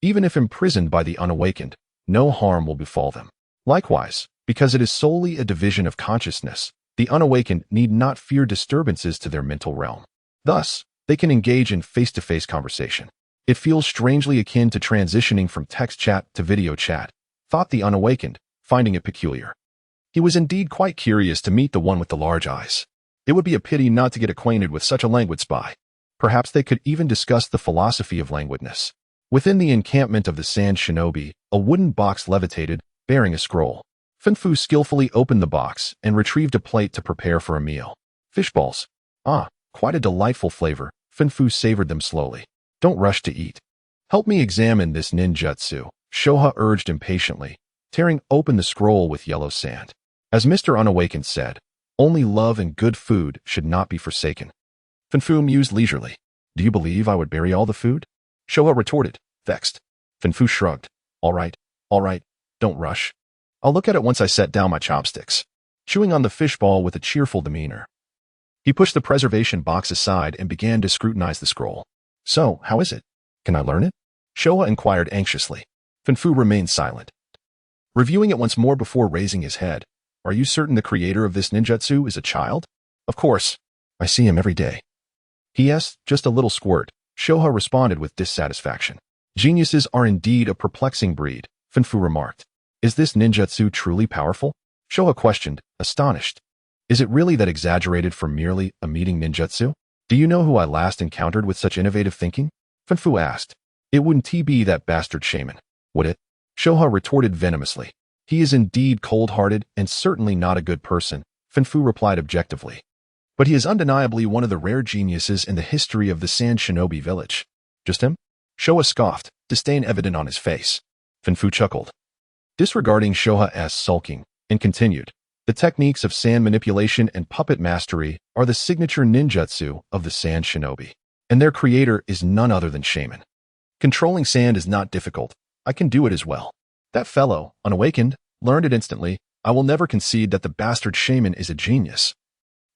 Even if imprisoned by the unawakened, no harm will befall them. Likewise, because it is solely a division of consciousness, the unawakened need not fear disturbances to their mental realm. Thus, they can engage in face-to-face conversation. It feels strangely akin to transitioning from text chat to video chat, thought the unawakened, finding it peculiar. He was indeed quite curious to meet the one with the large eyes. It would be a pity not to get acquainted with such a languid spy. Perhaps they could even discuss the philosophy of languidness. Within the encampment of the sand shinobi, a wooden box levitated, bearing a scroll. Finfu skillfully opened the box and retrieved a plate to prepare for a meal. Fish balls. Ah, quite a delightful flavor. Finfu savored them slowly. "Don't rush to eat. Help me examine this ninjutsu," Shoha urged impatiently, tearing open the scroll with yellow sand. As Mr. Unawakened said, only love and good food should not be forsaken. Finfu mused leisurely. "Do you believe I would bury all the food?" Shoha retorted, vexed. Finfu shrugged. All right, don't rush. I'll look at it once I set down my chopsticks." Chewing on the fishball with a cheerful demeanor, he pushed the preservation box aside and began to scrutinize the scroll. "So, how is it? Can I learn it?" Shoha inquired anxiously. Fu remained silent, reviewing it once more before raising his head. Are you certain the creator of this ninjutsu is a child? Of course. I see him every day. P.S. Just a little squirt. Shoha responded with dissatisfaction. Geniuses are indeed a perplexing breed, Fu remarked. Is this ninjutsu truly powerful? Shoha questioned, astonished. Is it really that exaggerated for merely a meeting ninjutsu? Do you know who I last encountered with such innovative thinking? Fu asked. It wouldn't be that bastard shaman, would it? Shoha retorted venomously. He is indeed cold-hearted and certainly not a good person, Fu replied objectively. But he is undeniably one of the rare geniuses in the history of the Sand Shinobi village. Just him? Shoha scoffed, disdain evident on his face. Fu chuckled, disregarding Shoha's sulking, and continued. The techniques of sand manipulation and puppet mastery are the signature ninjutsu of the Sand Shinobi, and their creator is none other than Shaman. Controlling sand is not difficult. I can do it as well. That fellow, unawakened, learned it instantly. I will never concede that the bastard Shaman is a genius.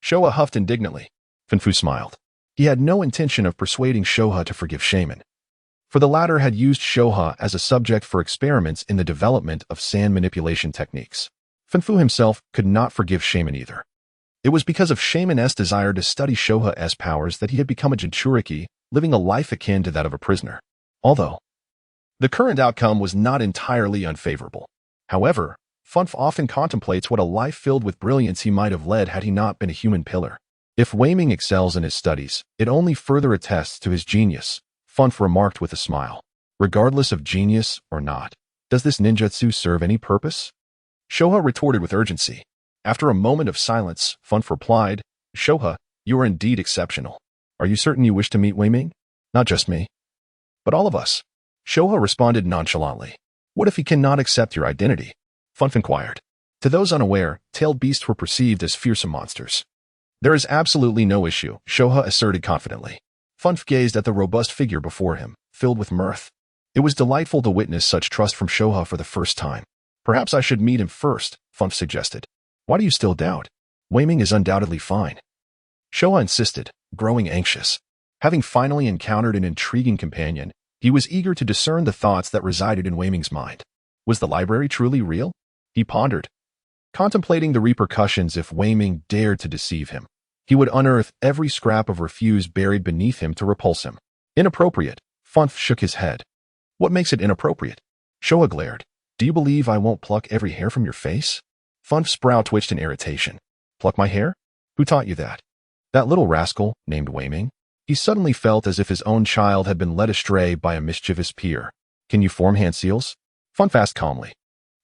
Shoha huffed indignantly. Fu smiled. He had no intention of persuading Shoha to forgive Shaman, for the latter had used Shoha as a subject for experiments in the development of sand manipulation techniques. Fu himself could not forgive Shaman either. It was because of Shaman's desire to study Shoha's powers that he had become a Jinchuriki, living a life akin to that of a prisoner. Although the current outcome was not entirely unfavorable. However, Funf often contemplates what a life filled with brilliance he might have led had he not been a human pillar. If Wei Ming excels in his studies, it only further attests to his genius, Funf remarked with a smile. Regardless of genius or not, does this ninjutsu serve any purpose? Shoha retorted with urgency. After a moment of silence, Funf replied, Shoha, you are indeed exceptional. Are you certain you wish to meet Wei Ming? Not just me, but all of us. Shoha responded nonchalantly. What if he cannot accept your identity? Funf inquired. To those unaware, tailed beasts were perceived as fearsome monsters. There is absolutely no issue, Shoha asserted confidently. Funf gazed at the robust figure before him, filled with mirth. It was delightful to witness such trust from Shoha for the first time. Perhaps I should meet him first, Funf suggested. Why do you still doubt? Wei Ming is undoubtedly fine. Shoha insisted, growing anxious. Having finally encountered an intriguing companion, he was eager to discern the thoughts that resided in Wei Ming's mind. Was the library truly real? He pondered, contemplating the repercussions if Wei Ming dared to deceive him. He would unearth every scrap of refuse buried beneath him to repulse him. Inappropriate. Funf shook his head. What makes it inappropriate? Shoha glared. Do you believe I won't pluck every hair from your face? Funf's brow twitched in irritation. Pluck my hair? Who taught you that? That little rascal, named Wei Ming? He suddenly felt as if his own child had been led astray by a mischievous peer. Can you form hand seals? Funf asked calmly.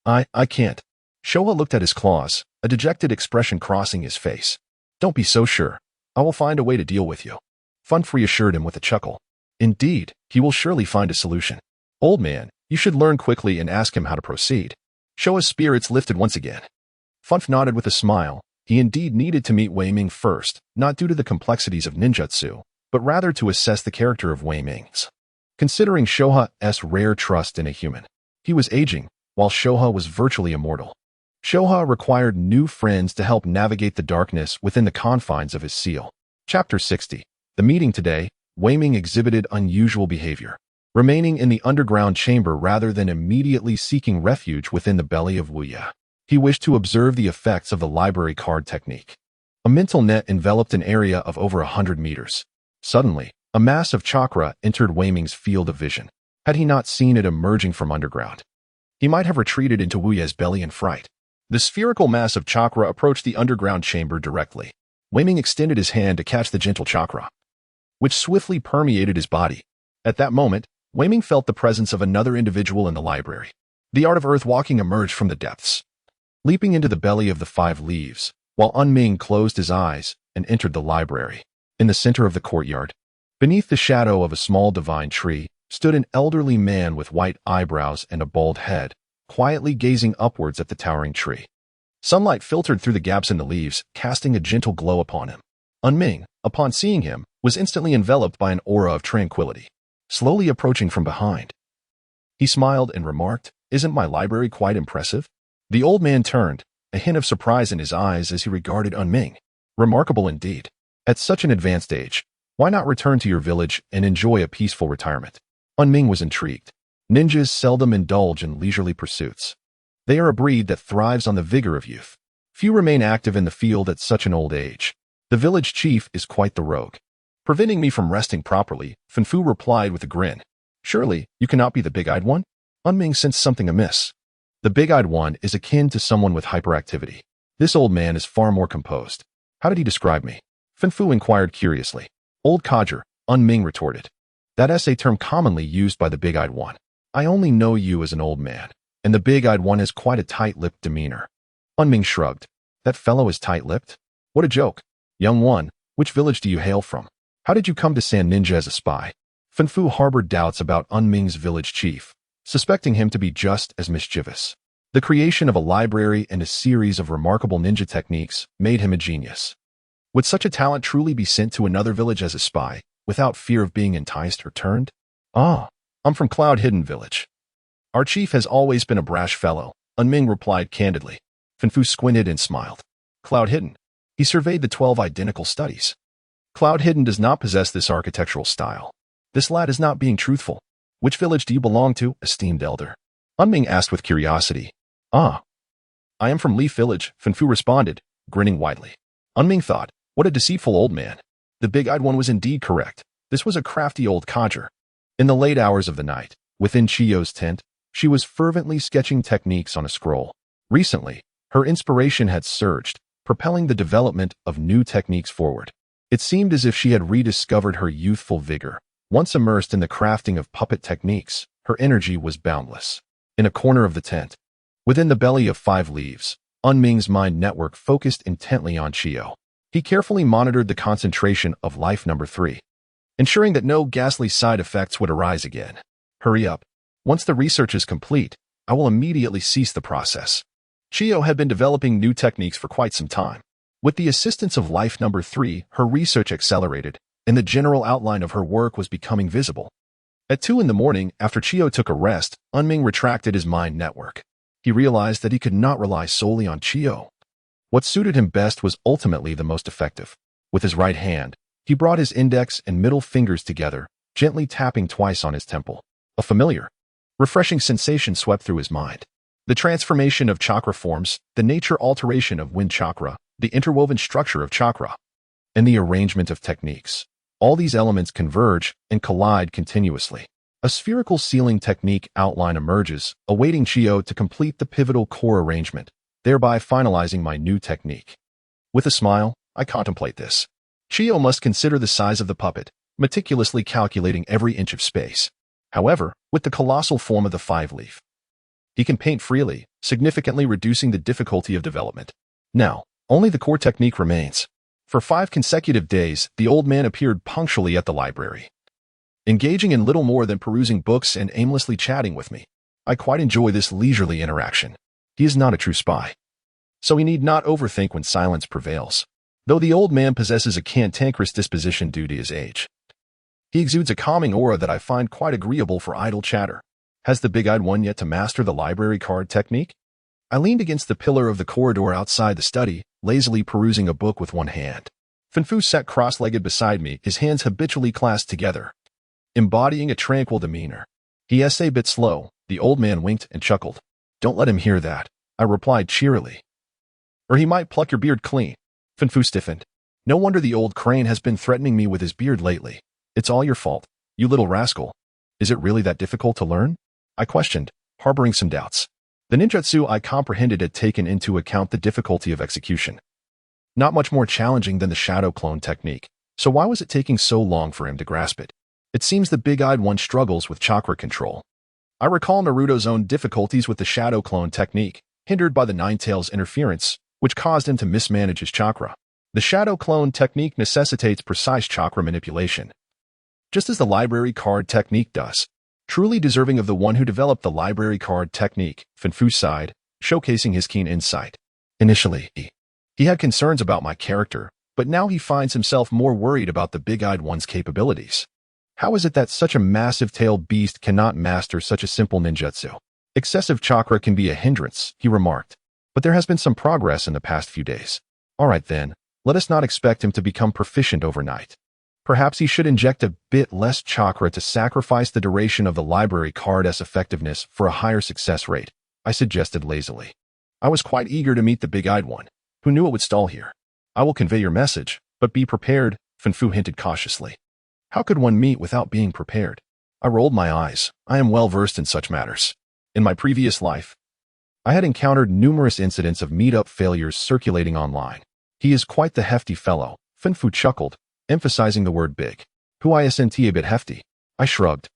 I can't. Shoha looked at his claws, a dejected expression crossing his face. Don't be so sure. I will find a way to deal with you. Funf reassured him with a chuckle. Indeed, he will surely find a solution. Old man, you should learn quickly and ask him how to proceed. Shoha's spirits lifted once again. Funf nodded with a smile. He indeed needed to meet Wei Ming first, not due to the complexities of ninjutsu, but rather to assess the character of Wei Ming's. Considering Shoha's rare trust in a human, he was aging, while Shoha was virtually immortal. Shoha required new friends to help navigate the darkness within the confines of his seal. Chapter 60. The meeting today, Wei Ming exhibited unusual behavior, remaining in the underground chamber rather than immediately seeking refuge within the belly of Wuya. He wished to observe the effects of the library card technique. A mental net enveloped an area of over 100 meters. Suddenly, a mass of chakra entered Wei Ming's field of vision. Had he not seen it emerging from underground, he might have retreated into Wuya's belly in fright. The spherical mass of chakra approached the underground chamber directly. Wei Ming extended his hand to catch the gentle chakra, which swiftly permeated his body. At that moment, Wei Ming felt the presence of another individual in the library. The art of earth walking emerged from the depths, leaping into the belly of the 5 leaves, while Unming closed his eyes and entered the library. In the center of the courtyard, beneath the shadow of a small divine tree, stood an elderly man with white eyebrows and a bald head, quietly gazing upwards at the towering tree. Sunlight filtered through the gaps in the leaves, casting a gentle glow upon him. Unming, upon seeing him, was instantly enveloped by an aura of tranquility, slowly approaching from behind. He smiled and remarked, "Isn't my library quite impressive?" The old man turned, a hint of surprise in his eyes as he regarded Unming. Remarkable indeed. At such an advanced age, why not return to your village and enjoy a peaceful retirement? Unming was intrigued. Ninjas seldom indulge in leisurely pursuits. They are a breed that thrives on the vigor of youth. Few remain active in the field at such an old age. The village chief is quite the rogue. Preventing me from resting properly, Fanfu replied with a grin. Surely, you cannot be the big-eyed one? Unming sensed something amiss. The big-eyed one is akin to someone with hyperactivity. This old man is far more composed. How did he describe me? Fanfu inquired curiously. Old codger, Unming retorted. That's a term commonly used by the big-eyed one. I only know you as an old man, and the big-eyed one has quite a tight-lipped demeanor. Unming shrugged. That fellow is tight-lipped? What a joke. Young one, which village do you hail from? How did you come to Sand Ninja as a spy? Fanfu harbored doubts about Unming's village chief, suspecting him to be just as mischievous. The creation of a library and a series of remarkable ninja techniques made him a genius. Would such a talent truly be sent to another village as a spy, without fear of being enticed or turned? Ah, I'm from Cloud Hidden Village. Our chief has always been a brash fellow, Unming replied candidly. Fanfu squinted and smiled. Cloud Hidden. He surveyed the 12 identical studies. Cloud Hidden does not possess this architectural style. This lad is not being truthful. Which village do you belong to, esteemed elder? Unming asked with curiosity. Ah. I am from Leaf Village, Fanfu responded, grinning widely. Unming thought, what a deceitful old man. The big-eyed one was indeed correct. This was a crafty old codger. In the late hours of the night, within Chiyo's tent, she was fervently sketching techniques on a scroll. Recently, her inspiration had surged, propelling the development of new techniques forward. It seemed as if she had rediscovered her youthful vigor. Once immersed in the crafting of puppet techniques, her energy was boundless. In a corner of the tent, within the belly of 5 leaves, Unming's mind network focused intently on Chiyo. He carefully monitored the concentration of life number 3, ensuring that no ghastly side effects would arise again. Hurry up. Once the research is complete, I will immediately cease the process. Chiyo had been developing new techniques for quite some time. With the assistance of life number 3, her research accelerated, and the general outline of her work was becoming visible. At 2 in the morning, after Chiyo took a rest, Unming retracted his mind network. He realized that he could not rely solely on Chiyo. What suited him best was ultimately the most effective. With his right hand, he brought his index and middle fingers together, gently tapping twice on his temple. A familiar, refreshing sensation swept through his mind. The transformation of chakra forms, the nature alteration of wind chakra, the interwoven structure of chakra, and the arrangement of techniques. All these elements converge and collide continuously. A spherical ceiling technique outline emerges, awaiting Chiyo to complete the pivotal core arrangement, thereby finalizing my new technique. With a smile, I contemplate this. Chiyo must consider the size of the puppet, meticulously calculating every inch of space. However, with the colossal form of the 5-leaf, he can paint freely, significantly reducing the difficulty of development. Now, only the core technique remains. For 5 consecutive days, the old man appeared punctually at the library, engaging in little more than perusing books and aimlessly chatting with me. I quite enjoy this leisurely interaction. He is not a true spy, so he need not overthink when silence prevails. Though the old man possesses a cantankerous disposition due to his age, he exudes a calming aura that I find quite agreeable for idle chatter. Has the big-eyed one yet to master the library card technique? I leaned against the pillar of the corridor outside the study, lazily perusing a book with one hand. Fanfu sat cross-legged beside me, his hands habitually clasped together, embodying a tranquil demeanor. He is a bit slow. The old man winked and chuckled. Don't let him hear that, I replied cheerily. Or he might pluck your beard clean. Fanfu stiffened. No wonder the old crane has been threatening me with his beard lately. It's all your fault, you little rascal. Is it really that difficult to learn? I questioned, harboring some doubts. The ninjutsu I comprehended had taken into account the difficulty of execution. Not much more challenging than the shadow clone technique, so why was it taking so long for him to grasp it? It seems the big-eyed one struggles with chakra control. I recall Naruto's own difficulties with the shadow clone technique, hindered by the Nine-Tails interference, which caused him to mismanage his chakra. The shadow clone technique necessitates precise chakra manipulation, just as the library card technique does. Truly deserving of the one who developed the library card technique, Fanfu sighed, showcasing his keen insight. Initially, he had concerns about my character, but now he finds himself more worried about the big-eyed one's capabilities. How is it that such a massive-tailed beast cannot master such a simple ninjutsu? Excessive chakra can be a hindrance, he remarked, but there has been some progress in the past few days. All right then, let us not expect him to become proficient overnight. Perhaps he should inject a bit less chakra to sacrifice the duration of the library card's effectiveness for a higher success rate, I suggested lazily. I was quite eager to meet the big-eyed one, who knew it would stall here. I will convey your message, but be prepared, Fanfu hinted cautiously. How could one meet without being prepared? I rolled my eyes. I am well versed in such matters. In my previous life, I had encountered numerous incidents of meet-up failures circulating online. He is quite the hefty fellow, Fanfu chuckled, emphasizing the word big. Who isn't a bit hefty? I shrugged,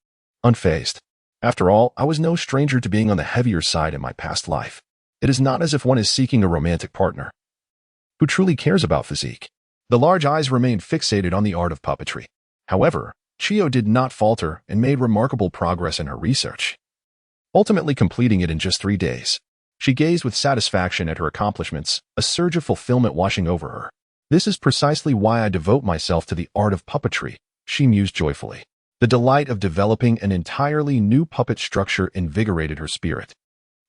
unfazed. After all, I was no stranger to being on the heavier side in my past life. It is not as if one is seeking a romantic partner who truly cares about physique. The large eyes remained fixated on the art of puppetry. However, Chio did not falter and made remarkable progress in her research, ultimately completing it in just 3 days. She gazed with satisfaction at her accomplishments, a surge of fulfillment washing over her. This is precisely why I devote myself to the art of puppetry, she mused joyfully. The delight of developing an entirely new puppet structure invigorated her spirit,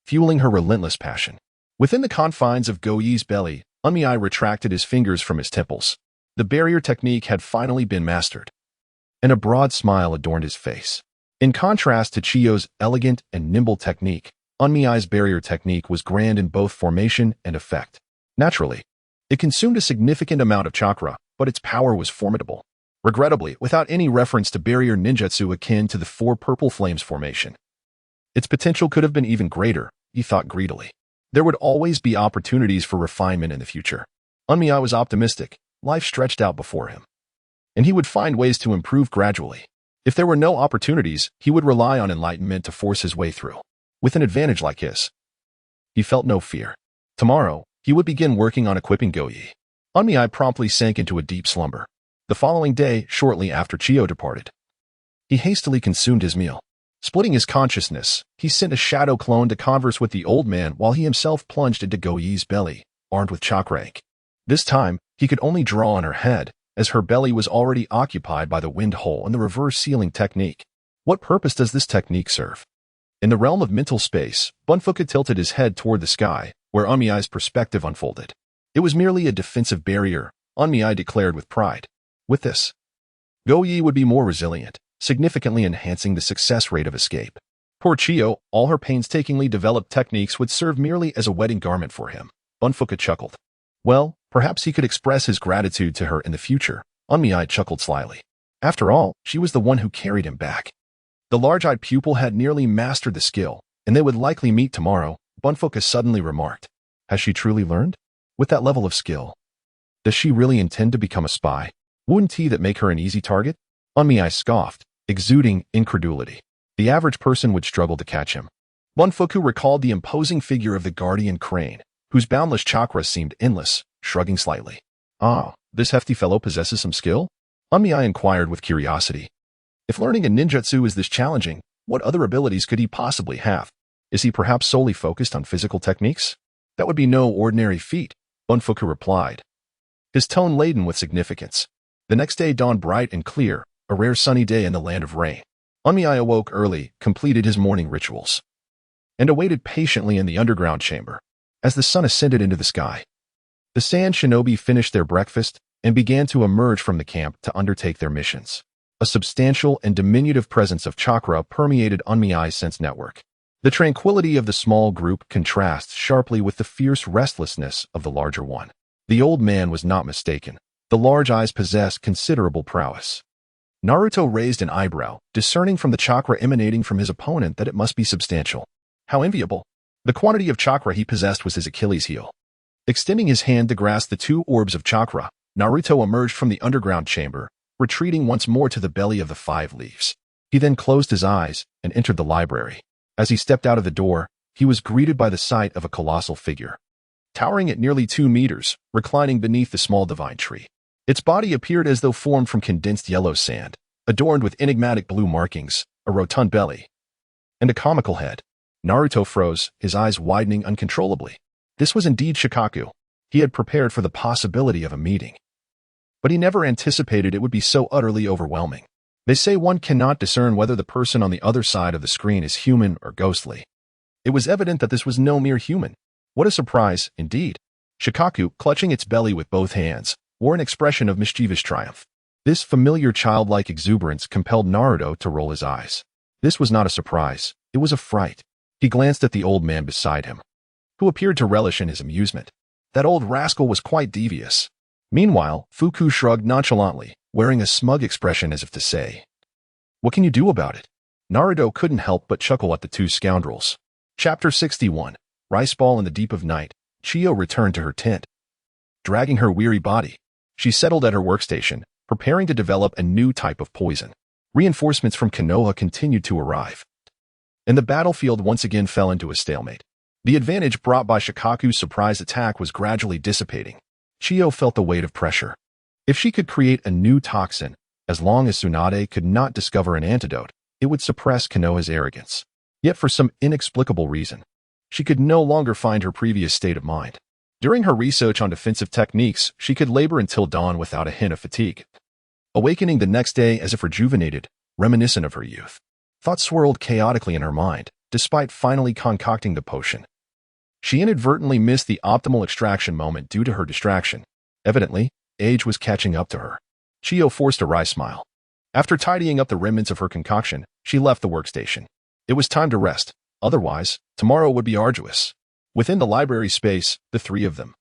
fueling her relentless passion. Within the confines of Go-Yi's belly, Unmi retracted his fingers from his temples. The barrier technique had finally been mastered, and a broad smile adorned his face. In contrast to Chio's elegant and nimble technique, Unmi's barrier technique was grand in both formation and effect. Naturally, it consumed a significant amount of chakra, but its power was formidable. Regrettably, without any reference to barrier ninjutsu akin to the Four Purple Flames formation. Its potential could have been even greater, he thought greedily. There would always be opportunities for refinement in the future. Unmi was optimistic. Life stretched out before him, and he would find ways to improve gradually. If there were no opportunities, he would rely on enlightenment to force his way through. With an advantage like his, he felt no fear. Tomorrow, he would begin working on equipping Go-Yi. Unmi promptly sank into a deep slumber. The following day, shortly after Chio departed, he hastily consumed his meal. Splitting his consciousness, he sent a shadow clone to converse with the old man while he himself plunged into Go-Yi's belly, armed with chakra ink. This time, he could only draw on her head, as her belly was already occupied by the wind hole and the reverse sealing technique. What purpose does this technique serve? In the realm of mental space, Bunfuka tilted his head toward the sky, where Unmi's perspective unfolded. It was merely a defensive barrier, Unmi declared with pride. With this, Go-Yi would be more resilient, significantly enhancing the success rate of escape. Poor Chio, all her painstakingly developed techniques would serve merely as a wedding garment for him. Bunfuka chuckled. Well, perhaps he could express his gratitude to her in the future. Unmi chuckled slyly. After all, she was the one who carried him back. The large-eyed pupil had nearly mastered the skill, and they would likely meet tomorrow, Bunfuka suddenly remarked. Has she truly learned? With that level of skill, does she really intend to become a spy? Wouldn't that make her an easy target? Unmi scoffed, exuding incredulity. The average person would struggle to catch him. Bunfuku recalled the imposing figure of the guardian crane, whose boundless chakra seemed endless, shrugging slightly. Ah, this hefty fellow possesses some skill? Unmi inquired with curiosity. If learning a ninjutsu is this challenging, what other abilities could he possibly have? Is he perhaps solely focused on physical techniques? That would be no ordinary feat, Bunfuku replied, his tone laden with significance. The next day dawned bright and clear, a rare sunny day in the land of rain. Unmi awoke early, completed his morning rituals, and awaited patiently in the underground chamber. As the sun ascended into the sky, the sand shinobi finished their breakfast and began to emerge from the camp to undertake their missions. A substantial and diminutive presence of chakra permeated Unmi's sense network. The tranquility of the small group contrasts sharply with the fierce restlessness of the larger one. The old man was not mistaken. The large eyes possessed considerable prowess. Naruto raised an eyebrow, discerning from the chakra emanating from his opponent that it must be substantial. How enviable! The quantity of chakra he possessed was his Achilles heel. Extending his hand to grasp the 2 orbs of chakra, Naruto emerged from the underground chamber, retreating once more to the belly of the 5 leaves. He then closed his eyes and entered the library. As he stepped out of the door, he was greeted by the sight of a colossal figure. Towering at nearly 2 meters, reclining beneath the small divine tree. Its body appeared as though formed from condensed yellow sand, adorned with enigmatic blue markings, a rotund belly, and a comical head. Naruto froze, his eyes widening uncontrollably. This was indeed Shikaku. He had prepared for the possibility of a meeting, but he never anticipated it would be so utterly overwhelming. They say one cannot discern whether the person on the other side of the screen is human or ghostly. It was evident that this was no mere human. What a surprise, indeed. Shikaku, clutching its belly with both hands, wore an expression of mischievous triumph. This familiar childlike exuberance compelled Naruto to roll his eyes. This was not a surprise, it was a fright. He glanced at the old man beside him, who appeared to relish in his amusement. That old rascal was quite devious. Meanwhile, Fuku shrugged nonchalantly, wearing a smug expression as if to say, "What can you do about it?" Naruto couldn't help but chuckle at the two scoundrels. Chapter 61. Rice Ball in the Deep of Night. Chiyo returned to her tent. Dragging her weary body, she settled at her workstation, preparing to develop a new type of poison. Reinforcements from Konoha continued to arrive, and the battlefield once again fell into a stalemate. The advantage brought by Shikaku's surprise attack was gradually dissipating. Chiyo felt the weight of pressure. If she could create a new toxin, as long as Tsunade could not discover an antidote, it would suppress Konoha's arrogance. Yet for some inexplicable reason, she could no longer find her previous state of mind. During her research on defensive techniques, she could labor until dawn without a hint of fatigue. Awakening the next day as if rejuvenated, reminiscent of her youth. Thoughts swirled chaotically in her mind, despite finally concocting the potion. She inadvertently missed the optimal extraction moment due to her distraction. Evidently, age was catching up to her. Chiyo forced a wry smile. After tidying up the remnants of her concoction, she left the workstation. It was time to rest, otherwise, tomorrow would be arduous. Within the library space, the three of them,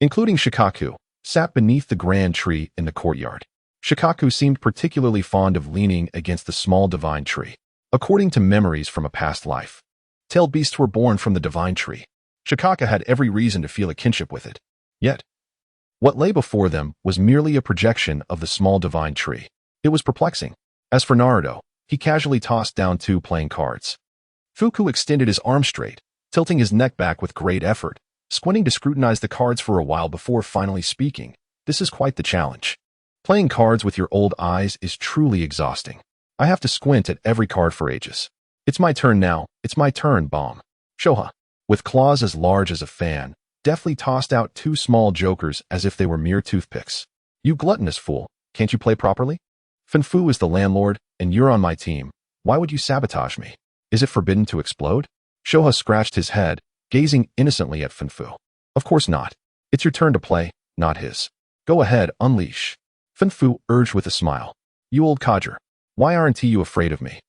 including Shikaku, sat beneath the grand tree in the courtyard. Shikaku seemed particularly fond of leaning against the small divine tree. According to memories from a past life, tailed beasts were born from the divine tree. Shikaku had every reason to feel a kinship with it. Yet, what lay before them was merely a projection of the small divine tree. It was perplexing. As for Naruto, he casually tossed down 2 playing cards. Fuku extended his arm straight, tilting his neck back with great effort, squinting to scrutinize the cards for a while before finally speaking. This is quite the challenge. Playing cards with your old eyes is truly exhausting. I have to squint at every card for ages. It's my turn now, it's my turn, bomb. Shoha, with claws as large as a fan, deftly tossed out 2 small jokers as if they were mere toothpicks. You gluttonous fool, can't you play properly? Finfu is the landlord, and you're on my team. Why would you sabotage me? Is it forbidden to explode? Shoha scratched his head, gazing innocently at Finfu. Of course not. It's your turn to play, not his. Go ahead, unleash. Finfu urged with a smile. You old codger, why aren't you afraid of me?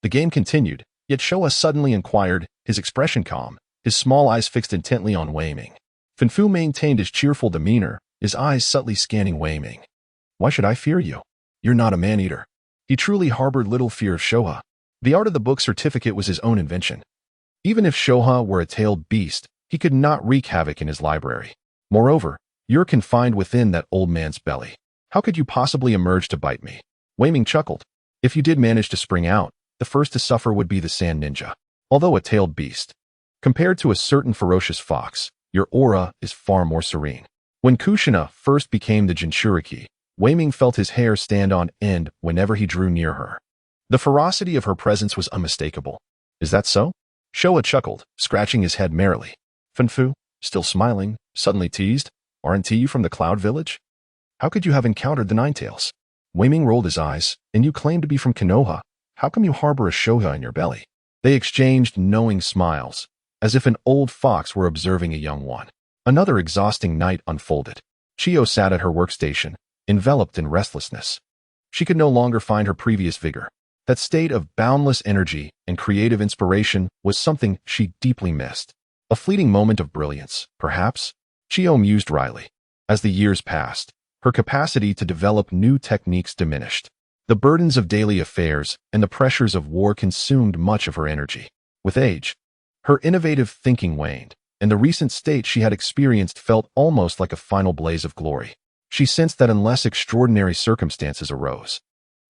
The game continued, yet Shoha suddenly inquired, his expression calm, his small eyes fixed intently on Wei Ming. Finfu maintained his cheerful demeanor, his eyes subtly scanning Wei Ming. Why should I fear you? You're not a man-eater. He truly harbored little fear of Shoha. The art of the book certificate was his own invention. Even if Shoha were a tailed beast, he could not wreak havoc in his library. Moreover, you're confined within that old man's belly. How could you possibly emerge to bite me? Wei Ming chuckled. If you did manage to spring out, the first to suffer would be the sand ninja. Although a tailed beast, compared to a certain ferocious fox, your aura is far more serene. When Kushina first became the Jinchuriki, Wei Ming felt his hair stand on end whenever he drew near her. The ferocity of her presence was unmistakable. Is that so? Showa chuckled, scratching his head merrily. Finfu, still smiling, suddenly teased, aren't you from the Cloud Village? How could you have encountered the Ninetales? Wei Ming rolled his eyes, and you claim to be from Konoha. How come you harbor a Shoha in your belly? They exchanged knowing smiles, as if an old fox were observing a young one. Another exhausting night unfolded. Chiyo sat at her workstation, enveloped in restlessness. She could no longer find her previous vigor. That state of boundless energy and creative inspiration was something she deeply missed. A fleeting moment of brilliance, perhaps? Chiyo mused wryly. As the years passed, her capacity to develop new techniques diminished. The burdens of daily affairs and the pressures of war consumed much of her energy. With age, her innovative thinking waned, and the recent state she had experienced felt almost like a final blaze of glory. She sensed that unless extraordinary circumstances arose,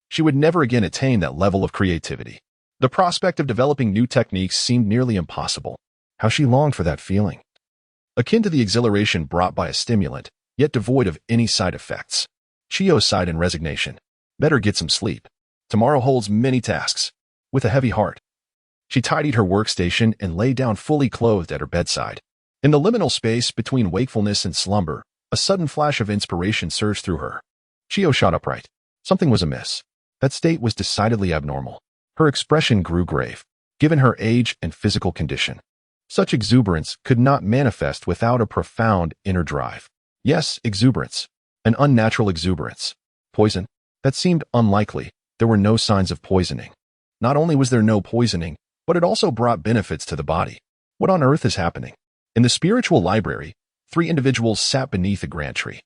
she would never again attain that level of creativity. The prospect of developing new techniques seemed nearly impossible. How she longed for that feeling. Akin to the exhilaration brought by a stimulant, yet devoid of any side effects. Chiyo sighed in resignation. Better get some sleep. Tomorrow holds many tasks. With a heavy heart, she tidied her workstation and lay down fully clothed at her bedside. In the liminal space between wakefulness and slumber, a sudden flash of inspiration surged through her. Chiyo shot upright. Something was amiss. That state was decidedly abnormal. Her expression grew grave, given her age and physical condition. Such exuberance could not manifest without a profound inner drive. Yes, exuberance. An unnatural exuberance. Poison. That seemed unlikely. There were no signs of poisoning. Not only was there no poisoning, but it also brought benefits to the body. What on earth is happening? In the spiritual library, 3 individuals sat beneath a grand tree.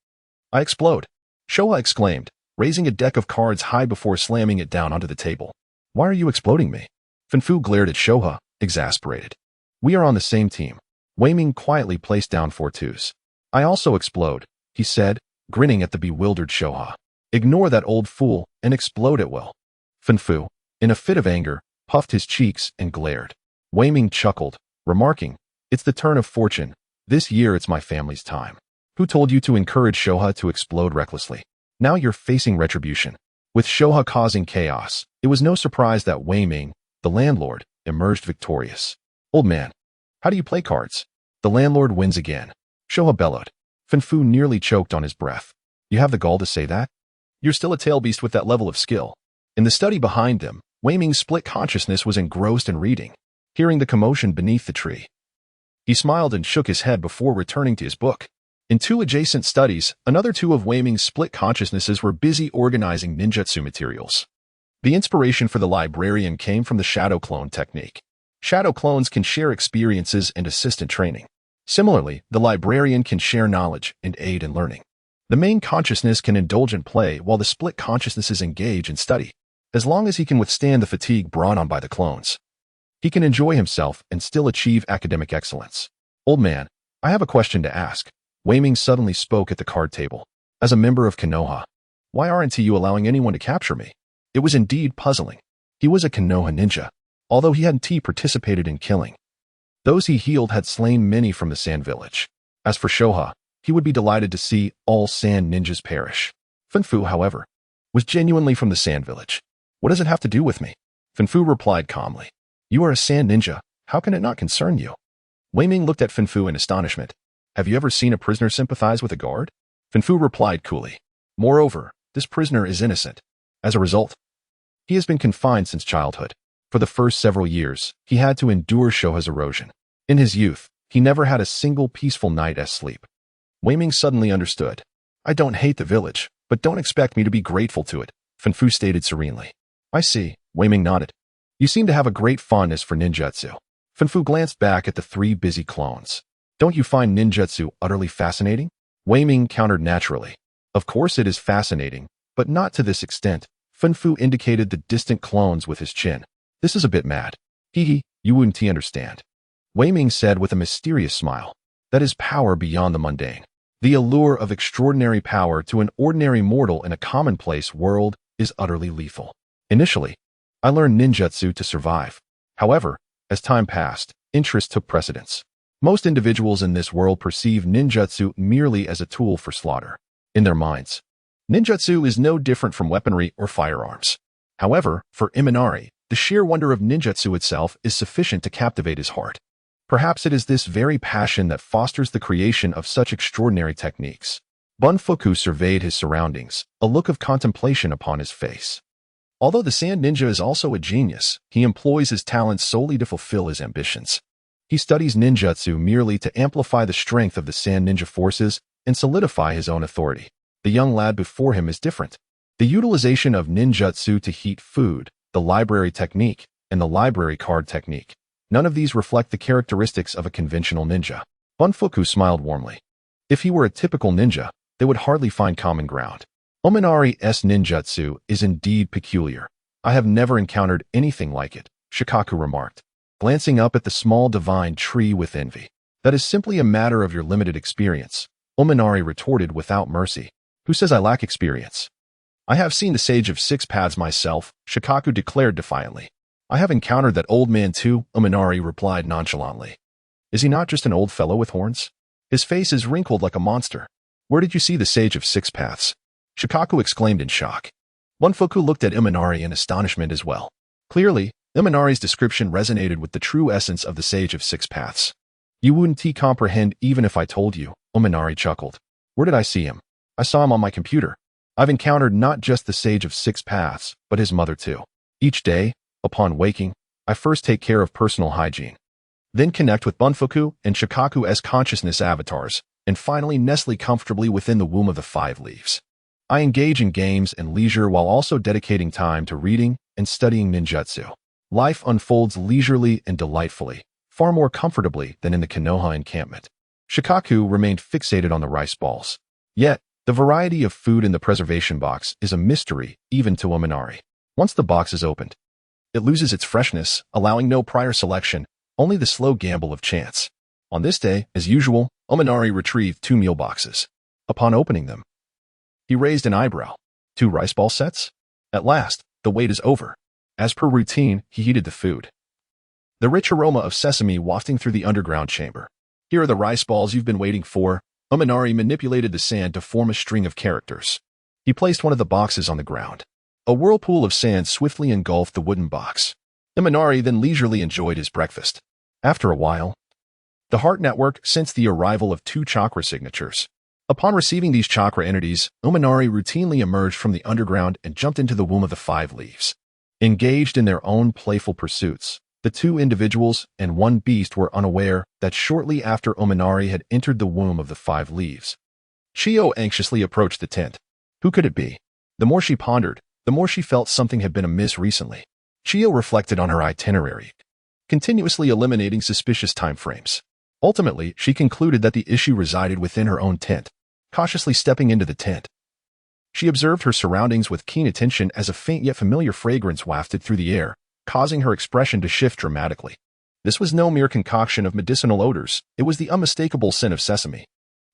I explode, Shoha exclaimed, raising a deck of cards high before slamming it down onto the table. Why are you exploding me? Finfu glared at Shoha, exasperated. We are on the same team. Wei Ming quietly placed down 4 twos. I also explode, he said, grinning at the bewildered Shoha. Ignore that old fool and explode at will. Finfu, in a fit of anger, puffed his cheeks and glared. Wei Ming chuckled, remarking, it's the turn of fortune. This year it's my family's time. Who told you to encourage Shoha to explode recklessly? Now you're facing retribution. With Shoha causing chaos, it was no surprise that Wei Ming, the landlord, emerged victorious. Old man, how do you play cards? The landlord wins again. Shoha bellowed. Finfu nearly choked on his breath. You have the gall to say that? You're still a tail beast with that level of skill. In the study behind them, Wei Ming's split consciousness was engrossed in reading, hearing the commotion beneath the tree. He smiled and shook his head before returning to his book. In 2 adjacent studies, another 2 of Wei Ming's split consciousnesses were busy organizing ninjutsu materials. The inspiration for the librarian came from the shadow clone technique. Shadow clones can share experiences and assist in training. Similarly, the librarian can share knowledge and aid in learning. The main consciousness can indulge in play while the split consciousnesses engage in study. As long as he can withstand the fatigue brought on by the clones, he can enjoy himself and still achieve academic excellence. Old man, I have a question to ask. Wei Ming suddenly spoke at the card table. As a member of Konoha, why aren't you allowing anyone to capture me? It was indeed puzzling. He was a Konoha ninja, although he hadn't participated in killing. Those he healed had slain many from the Sand Village. As for Shoha, he would be delighted to see all Sand ninjas perish. Finfu, however, was genuinely from the Sand Village. What does it have to do with me? Finfu replied calmly. You are a Sand ninja. How can it not concern you? Wei Ming looked at Finfu in astonishment. Have you ever seen a prisoner sympathize with a guard? Finfu replied coolly. Moreover, this prisoner is innocent. As a result, he has been confined since childhood. For the first several years, he had to endure Shoha's erosion. In his youth, he never had a single peaceful night's sleep. Wei Ming suddenly understood. I don't hate the village, but don't expect me to be grateful to it, Finfu stated serenely. I see, Wei Ming nodded. You seem to have a great fondness for ninjutsu. Finfu glanced back at the 3 busy clones. Don't you find ninjutsu utterly fascinating? Wei Ming countered naturally. Of course it is fascinating, but not to this extent. Finfu indicated the distant clones with his chin. This is a bit mad. Hee, you wouldn't understand. Wei Ming said with a mysterious smile. That is power beyond the mundane. The allure of extraordinary power to an ordinary mortal in a commonplace world is utterly lethal. Initially, I learned ninjutsu to survive. However, as time passed, interest took precedence. Most individuals in this world perceive ninjutsu merely as a tool for slaughter. In their minds, ninjutsu is no different from weaponry or firearms. However, for Imanari, the sheer wonder of ninjutsu itself is sufficient to captivate his heart. Perhaps it is this very passion that fosters the creation of such extraordinary techniques. Bunfuku surveyed his surroundings, a look of contemplation upon his face. Although the Sand Ninja is also a genius, he employs his talents solely to fulfill his ambitions. He studies ninjutsu merely to amplify the strength of the Sand Ninja forces and solidify his own authority. The young lad before him is different. The utilization of ninjutsu to heat food, the library technique, and the library card technique. None of these reflect the characteristics of a conventional ninja. Bunfuku smiled warmly. If he were a typical ninja, they would hardly find common ground. Ominari's ninjutsu is indeed peculiar. I have never encountered anything like it, Shikaku remarked, glancing up at the small divine tree with envy. That is simply a matter of your limited experience, Ominari retorted without mercy. Who says I lack experience? I have seen the Sage of 6 Paths myself, Shikaku declared defiantly. I have encountered that old man too, Ominari replied nonchalantly. Is he not just an old fellow with horns? His face is wrinkled like a monster. Where did you see the Sage of 6 Paths? Shikaku exclaimed in shock. Bunfuku looked at Imanari in astonishment as well. Clearly, Imanari's description resonated with the true essence of the Sage of 6 Paths. You wouldn't comprehend even if I told you, Ominari chuckled. Where did I see him? I saw him on my computer. I've encountered not just the Sage of 6 Paths, but his mother too. Each day, upon waking, I first take care of personal hygiene. Then connect with Bunfuku and Shikaku's consciousness avatars, and finally nestle comfortably within the womb of the 5 leaves. I engage in games and leisure while also dedicating time to reading and studying ninjutsu. Life unfolds leisurely and delightfully, far more comfortably than in the Konoha encampment. Shikaku remained fixated on the rice balls. Yet, the variety of food in the preservation box is a mystery even to Ominari. Once the box is opened, it loses its freshness, allowing no prior selection, only the slow gamble of chance. On this day, as usual, Ominari retrieved 2 meal boxes. Upon opening them, he raised an eyebrow. 2 rice ball sets? At last, the wait is over. As per routine, he heated the food. The rich aroma of sesame wafting through the underground chamber. Here are the rice balls you've been waiting for. Ominari manipulated the sand to form a string of characters. He placed one of the boxes on the ground. A whirlpool of sand swiftly engulfed the wooden box. Ominari then leisurely enjoyed his breakfast. After a while, the Heart Network sensed the arrival of 2 chakra signatures. Upon receiving these chakra entities, Ominari routinely emerged from the underground and jumped into the womb of the 5 leaves. Engaged in their own playful pursuits, the 2 individuals and 1 beast were unaware that shortly after Ominari had entered the womb of the 5 leaves, Chiyo anxiously approached the tent. Who could it be? The more she pondered, the more she felt something had been amiss recently. Chiyo reflected on her itinerary, continuously eliminating suspicious time frames. Ultimately, she concluded that the issue resided within her own tent. Cautiously stepping into the tent, she observed her surroundings with keen attention as a faint yet familiar fragrance wafted through the air, causing her expression to shift dramatically. This was no mere concoction of medicinal odors, it was the unmistakable scent of sesame.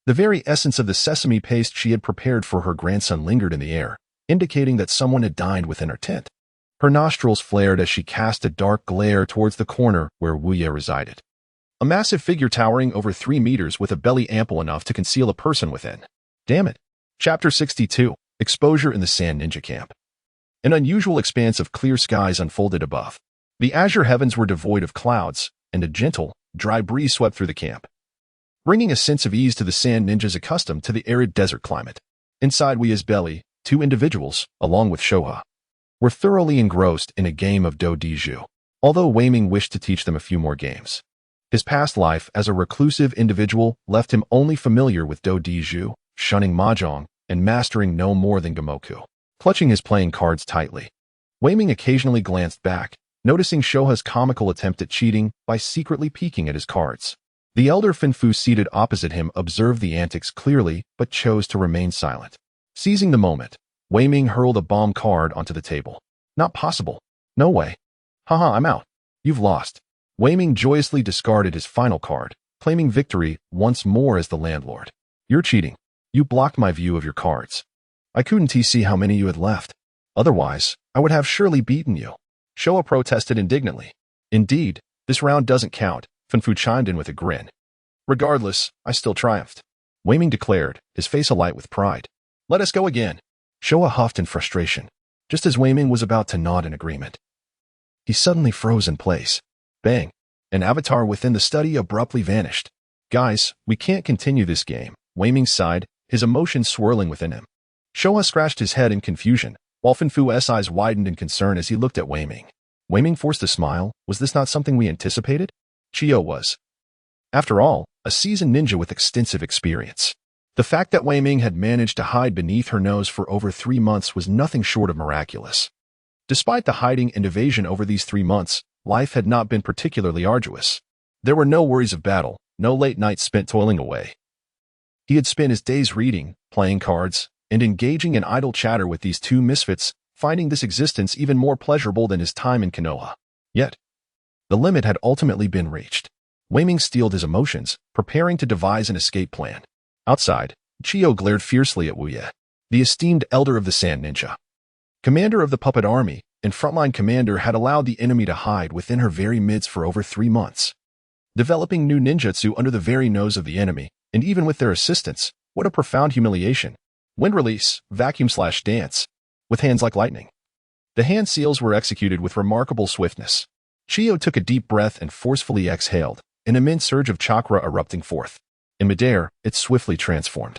The very essence of the sesame paste she had prepared for her grandson lingered in the air, indicating that someone had dined within her tent. Her nostrils flared as she cast a dark glare towards the corner where Wuye resided. A massive figure towering over 3 meters with a belly ample enough to conceal a person within. Damn it. Chapter 62. Exposure in the Sand Ninja Camp. An unusual expanse of clear skies unfolded above. The azure heavens were devoid of clouds, and a gentle, dry breeze swept through the camp, bringing a sense of ease to the sand ninjas accustomed to the arid desert climate. Inside Wuye's belly, 2 individuals, along with Shoha, were thoroughly engrossed in a game of Do-Di-Ju, although Wei Ming wished to teach them a few more games. His past life as a reclusive individual left him only familiar with Do-Di-Ju, shunning Mahjong, and mastering no more than Gamoku. Clutching his playing cards tightly, Wei Ming occasionally glanced back, noticing Shoha's comical attempt at cheating by secretly peeking at his cards. The elder Finfu seated opposite him observed the antics clearly but chose to remain silent. Seizing the moment, Wei Ming hurled a bomb card onto the table. Not possible. No way. Haha, I'm out. You've lost. Wei Ming joyously discarded his final card, claiming victory once more as the landlord. You're cheating. You blocked my view of your cards. I couldn't see how many you had left. Otherwise, I would have surely beaten you. Showa protested indignantly. Indeed, this round doesn't count, Finfu chimed in with a grin. Regardless, I still triumphed. Wei Ming declared, his face alight with pride. Let us go again. Showa huffed in frustration, just as Wei Ming was about to nod in agreement. He suddenly froze in place. Bang! An avatar within the study abruptly vanished. Guys, we can't continue this game, Wei Ming sighed, his emotions swirling within him. Showa scratched his head in confusion, while Finfu's eyes widened in concern as he looked at Wei Ming. Wei Ming forced a smile. Was this not something we anticipated? Chiyo was, after all, a seasoned ninja with extensive experience. The fact that Wei Ming had managed to hide beneath her nose for over 3 months was nothing short of miraculous. Despite the hiding and evasion over these 3 months, life had not been particularly arduous. There were no worries of battle, no late nights spent toiling away. He had spent his days reading, playing cards, and engaging in idle chatter with these 2 misfits, finding this existence even more pleasurable than his time in Konoha. Yet, the limit had ultimately been reached. Wei Ming steeled his emotions, preparing to devise an escape plan. Outside, Chiyo glared fiercely at Wuye, the esteemed elder of the Sand Ninja. Commander of the puppet army and frontline commander had allowed the enemy to hide within her very midst for over 3 months. Developing new ninjutsu under the very nose of the enemy, and even with their assistance, what a profound humiliation. Wind release, vacuum/dance, with hands like lightning. The hand seals were executed with remarkable swiftness. Chiyo took a deep breath and forcefully exhaled, an immense surge of chakra erupting forth. In midair, it swiftly transformed,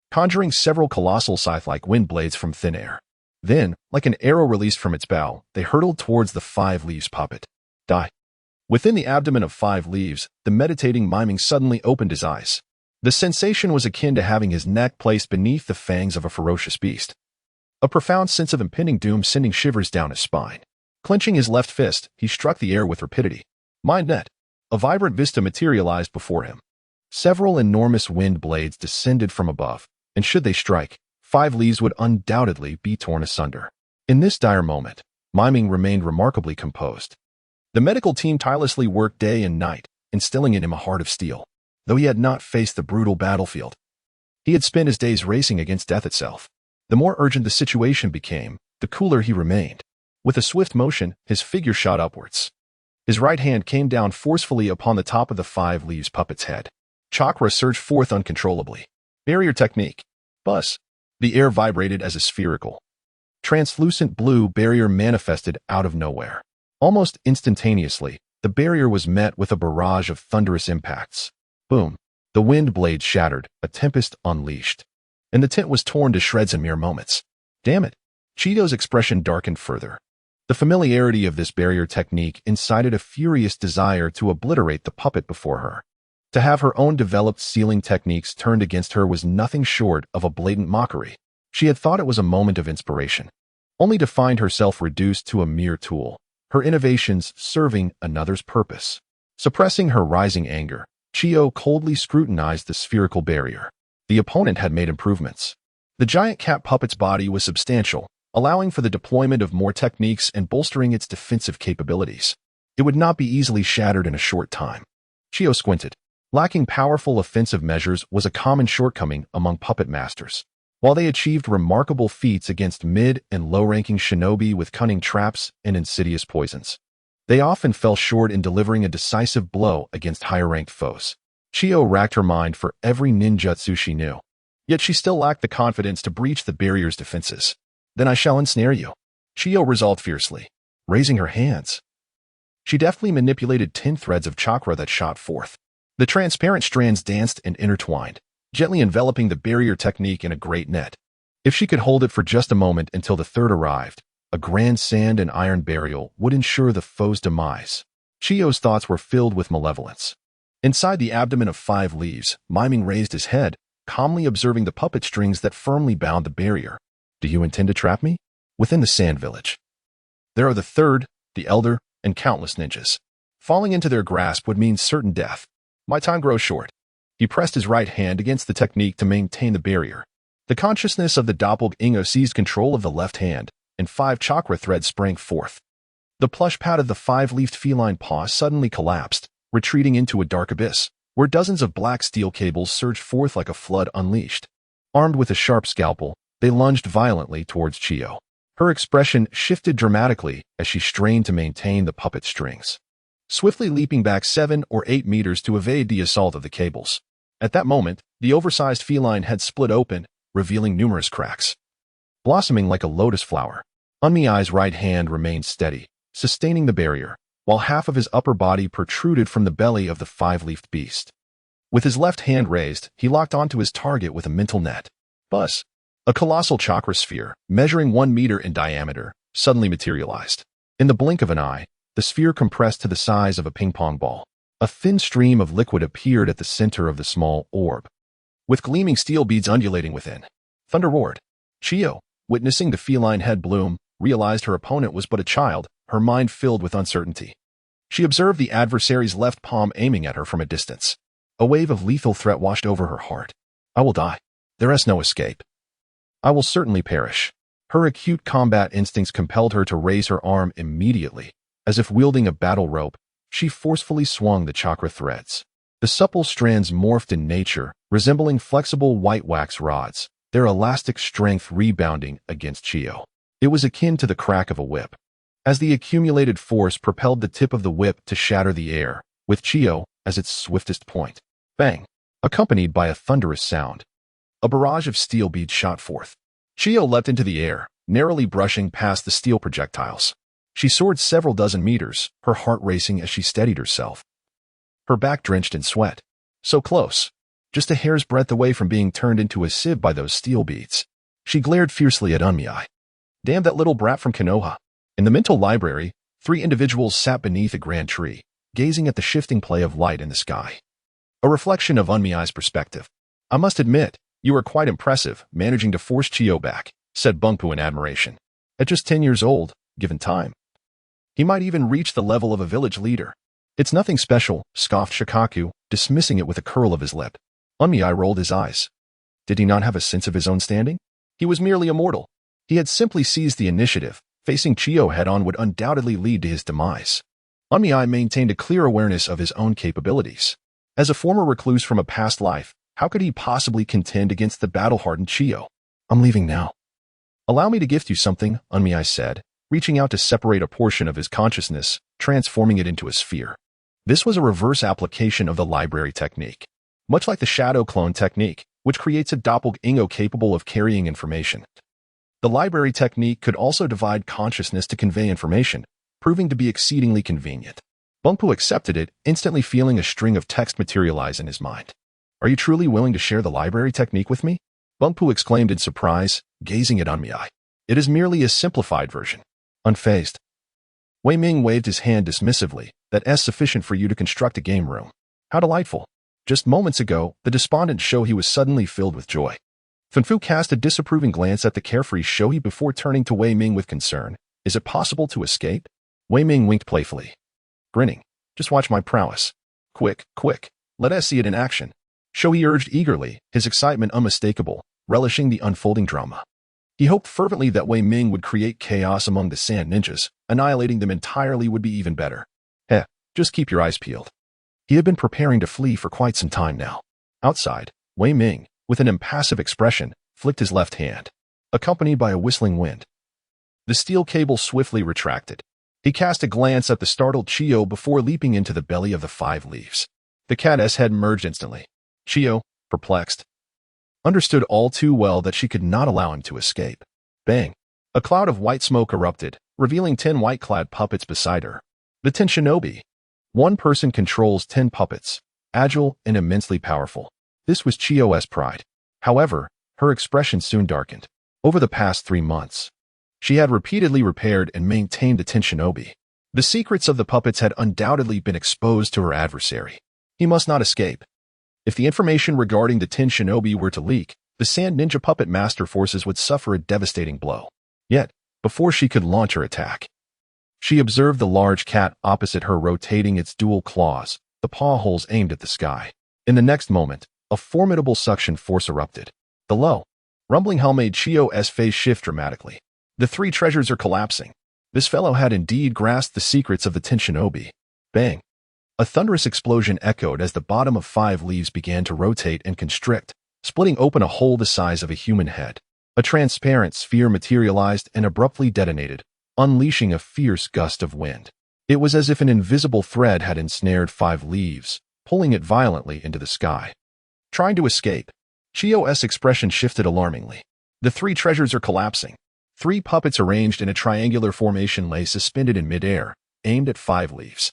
conjuring several colossal scythe-like wind blades from thin air. Then, like an arrow released from its bow, they hurtled towards the 5 leaves puppet. Die. Within the abdomen of 5 leaves, the meditating miming suddenly opened his eyes. The sensation was akin to having his neck placed beneath the fangs of a ferocious beast. A profound sense of impending doom sending shivers down his spine. Clenching his left fist, he struck the air with rapidity. Mind net. A vibrant vista materialized before him. Several enormous wind blades descended from above, and should they strike, 5 leaves would undoubtedly be torn asunder. In this dire moment, Miming remained remarkably composed. The medical team tirelessly worked day and night, instilling in him a heart of steel. Though he had not faced the brutal battlefield, he had spent his days racing against death itself. The more urgent the situation became, the cooler he remained. With a swift motion, his figure shot upwards. His right hand came down forcefully upon the top of the 5 leaves puppet's head. Chakra surged forth uncontrollably. Barrier technique. Buzz. The air vibrated as a spherical, translucent blue barrier manifested out of nowhere. Almost instantaneously, the barrier was met with a barrage of thunderous impacts. Boom. The wind blades shattered, a tempest unleashed. And the tent was torn to shreds in mere moments. Damn it. Cheeto's expression darkened further. The familiarity of this barrier technique incited a furious desire to obliterate the puppet before her. To have her own developed sealing techniques turned against her was nothing short of a blatant mockery. She had thought it was a moment of inspiration, only to find herself reduced to a mere tool, her innovations serving another's purpose. Suppressing her rising anger, Chio coldly scrutinized the spherical barrier. The opponent had made improvements. The giant cat puppet's body was substantial, allowing for the deployment of more techniques and bolstering its defensive capabilities. It would not be easily shattered in a short time. Chio squinted. Lacking powerful offensive measures was a common shortcoming among puppet masters. While they achieved remarkable feats against mid- and low-ranking shinobi with cunning traps and insidious poisons, they often fell short in delivering a decisive blow against higher-ranked foes. Chio racked her mind for every ninjutsu she knew. Yet she still lacked the confidence to breach the barrier's defenses. Then I shall ensnare you. Chio resolved fiercely, raising her hands. She deftly manipulated 10 threads of chakra that shot forth. The transparent strands danced and intertwined, gently enveloping the barrier technique in a great net. If she could hold it for just a moment until the third arrived, a grand sand and iron burial would ensure the foe's demise. Chio's thoughts were filled with malevolence. Inside the abdomen of 5 leaves, Miming raised his head, calmly observing the puppet strings that firmly bound the barrier. Do you intend to trap me? Within the sand village. There are the third, the elder, and countless ninjas. Falling into their grasp would mean certain death. My time grows short. He pressed his right hand against the technique to maintain the barrier. The consciousness of the doppelganger seized control of the left hand, and 5 chakra threads sprang forth. The plush pad of the 5-leafed feline paw suddenly collapsed, retreating into a dark abyss, where dozens of black steel cables surged forth like a flood unleashed. Armed with a sharp scalpel, they lunged violently towards Chio. Her expression shifted dramatically as she strained to maintain the puppet strings, swiftly leaping back 7 or 8 meters to evade the assault of the cables. At that moment, the oversized feline head split open, revealing numerous cracks. Blossoming like a lotus flower, Unmiai's right hand remained steady, sustaining the barrier, while half of his upper body protruded from the belly of the 5-leafed beast. With his left hand raised, he locked onto his target with a mental net. Buzz. A colossal chakra sphere, measuring 1 meter in diameter, suddenly materialized. In the blink of an eye, the sphere compressed to the size of a ping-pong ball. A thin stream of liquid appeared at the center of the small orb, with gleaming steel beads undulating within. Thunder roared. Chio, witnessing the feline head bloom, realized her opponent was but a child, her mind filled with uncertainty. She observed the adversary's left palm aiming at her from a distance. A wave of lethal threat washed over her heart. I will die. There is no escape. I will certainly perish. Her acute combat instincts compelled her to raise her arm immediately. As if wielding a battle rope, she forcefully swung the chakra threads. The supple strands morphed in nature, resembling flexible white wax rods, their elastic strength rebounding against Chio. It was akin to the crack of a whip. As the accumulated force propelled the tip of the whip to shatter the air, with Chio as its swiftest point. Bang! Accompanied by a thunderous sound. A barrage of steel beads shot forth. Chio leapt into the air, narrowly brushing past the steel projectiles. She soared several dozen meters, her heart racing as she steadied herself. Her back drenched in sweat. So close. Just a hair's breadth away from being turned into a sieve by those steel beads. She glared fiercely at Unmiai. Damn that little brat from Konoha. In the mental library, 3 individuals sat beneath a grand tree, gazing at the shifting play of light in the sky. a reflection of Unmiai's perspective. I must admit, you are quite impressive, managing to force Chiyo back, said Bungpu in admiration. At just 10 years old, given time, he might even reach the level of a village leader. It's nothing special, scoffed Shikaku, dismissing it with a curl of his lip. Unmiai rolled his eyes. Did he not have a sense of his own standing? He was merely a mortal. He had simply seized the initiative. Facing Chiyo head-on would undoubtedly lead to his demise. Unmiai maintained a clear awareness of his own capabilities. As a former recluse from a past life, how could he possibly contend against the battle-hardened Chiyo? I'm leaving now. Allow me to gift you something, Unmiai said, reaching out to separate a portion of his consciousness, transforming it into a sphere. This was a reverse application of the library technique. Much like the shadow clone technique, which creates a doppelganger capable of carrying information. The library technique could also divide consciousness to convey information, proving to be exceedingly convenient. Bungpu accepted it, instantly feeling a string of text materialize in his mind. Are you truly willing to share the library technique with me? Bungpu exclaimed in surprise, gazing at Unmiai. It is merely a simplified version. Unfazed. Wei Ming waved his hand dismissively. That's sufficient for you to construct a game room. How delightful. Just moments ago, the despondent Shohei was suddenly filled with joy. Fanfu cast a disapproving glance at the carefree Shohei before turning to Wei Ming with concern. Is it possible to escape? Wei Ming winked playfully, grinning. Just watch my prowess. Quick, quick. Let us see it in action. Shohei urged eagerly, his excitement unmistakable, relishing the unfolding drama. He hoped fervently that Wei Ming would create chaos among the sand ninjas. Annihilating them entirely would be even better. Just keep your eyes peeled. He had been preparing to flee for quite some time now. Outside, Wei Ming, with an impassive expression, flicked his left hand, accompanied by a whistling wind. The steel cable swiftly retracted. He cast a glance at the startled Chiyo before leaping into the belly of the 5 leaves. The cat's head merged instantly. Chiyo, perplexed, understood all too well that she could not allow him to escape. Bang! A cloud of white smoke erupted, revealing 10 white-clad puppets beside her. The 10 shinobi. One person controls 10 puppets, agile and immensely powerful. This was Chiyo's pride. However, her expression soon darkened. Over the past 3 months, she had repeatedly repaired and maintained the 10 shinobi. The secrets of the puppets had undoubtedly been exposed to her adversary. He must not escape. If the information regarding the 10 shinobi were to leak, the Sand Ninja puppet master forces would suffer a devastating blow. Yet, before she could launch her attack, she observed the large cat opposite her rotating its dual claws, the paw holes aimed at the sky. In the next moment, a formidable suction force erupted. The low, rumbling hell made Chiyo's face shift dramatically. The 3 treasures are collapsing. This fellow had indeed grasped the secrets of the 10 shinobi. Bang! A thunderous explosion echoed as the bottom of 5 leaves began to rotate and constrict, splitting open a hole the size of a human head. A transparent sphere materialized and abruptly detonated, unleashing a fierce gust of wind. It was as if an invisible thread had ensnared 5 leaves, pulling it violently into the sky. Trying to escape. Chiyo's expression shifted alarmingly. The 3 treasures are collapsing. 3 puppets arranged in a triangular formation lay suspended in midair, aimed at 5 leaves.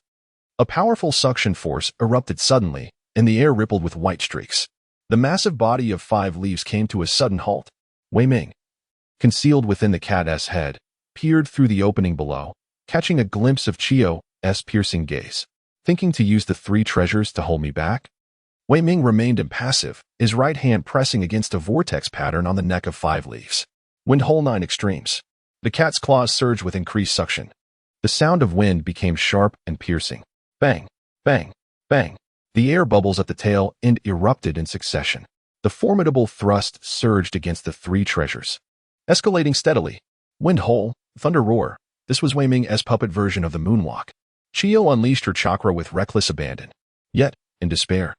A powerful suction force erupted suddenly, and the air rippled with white streaks. The massive body of 5 leaves came to a sudden halt. Wei Ming, concealed within the cat's head, peered through the opening below, catching a glimpse of Chiyo's piercing gaze. Thinking to use the 3 treasures to hold me back? Wei Ming remained impassive, his right hand pressing against a vortex pattern on the neck of 5 leaves. Wind hole 9 extremes. The cat's claws surged with increased suction. The sound of wind became sharp and piercing. Bang, bang, bang. The air bubbles at the tail end erupted in succession. The formidable thrust surged against the 3 treasures. Escalating steadily. Wind hole, thunder roar. This was Wei Ming's puppet version of the moonwalk. Chiyo unleashed her chakra with reckless abandon. Yet, in despair,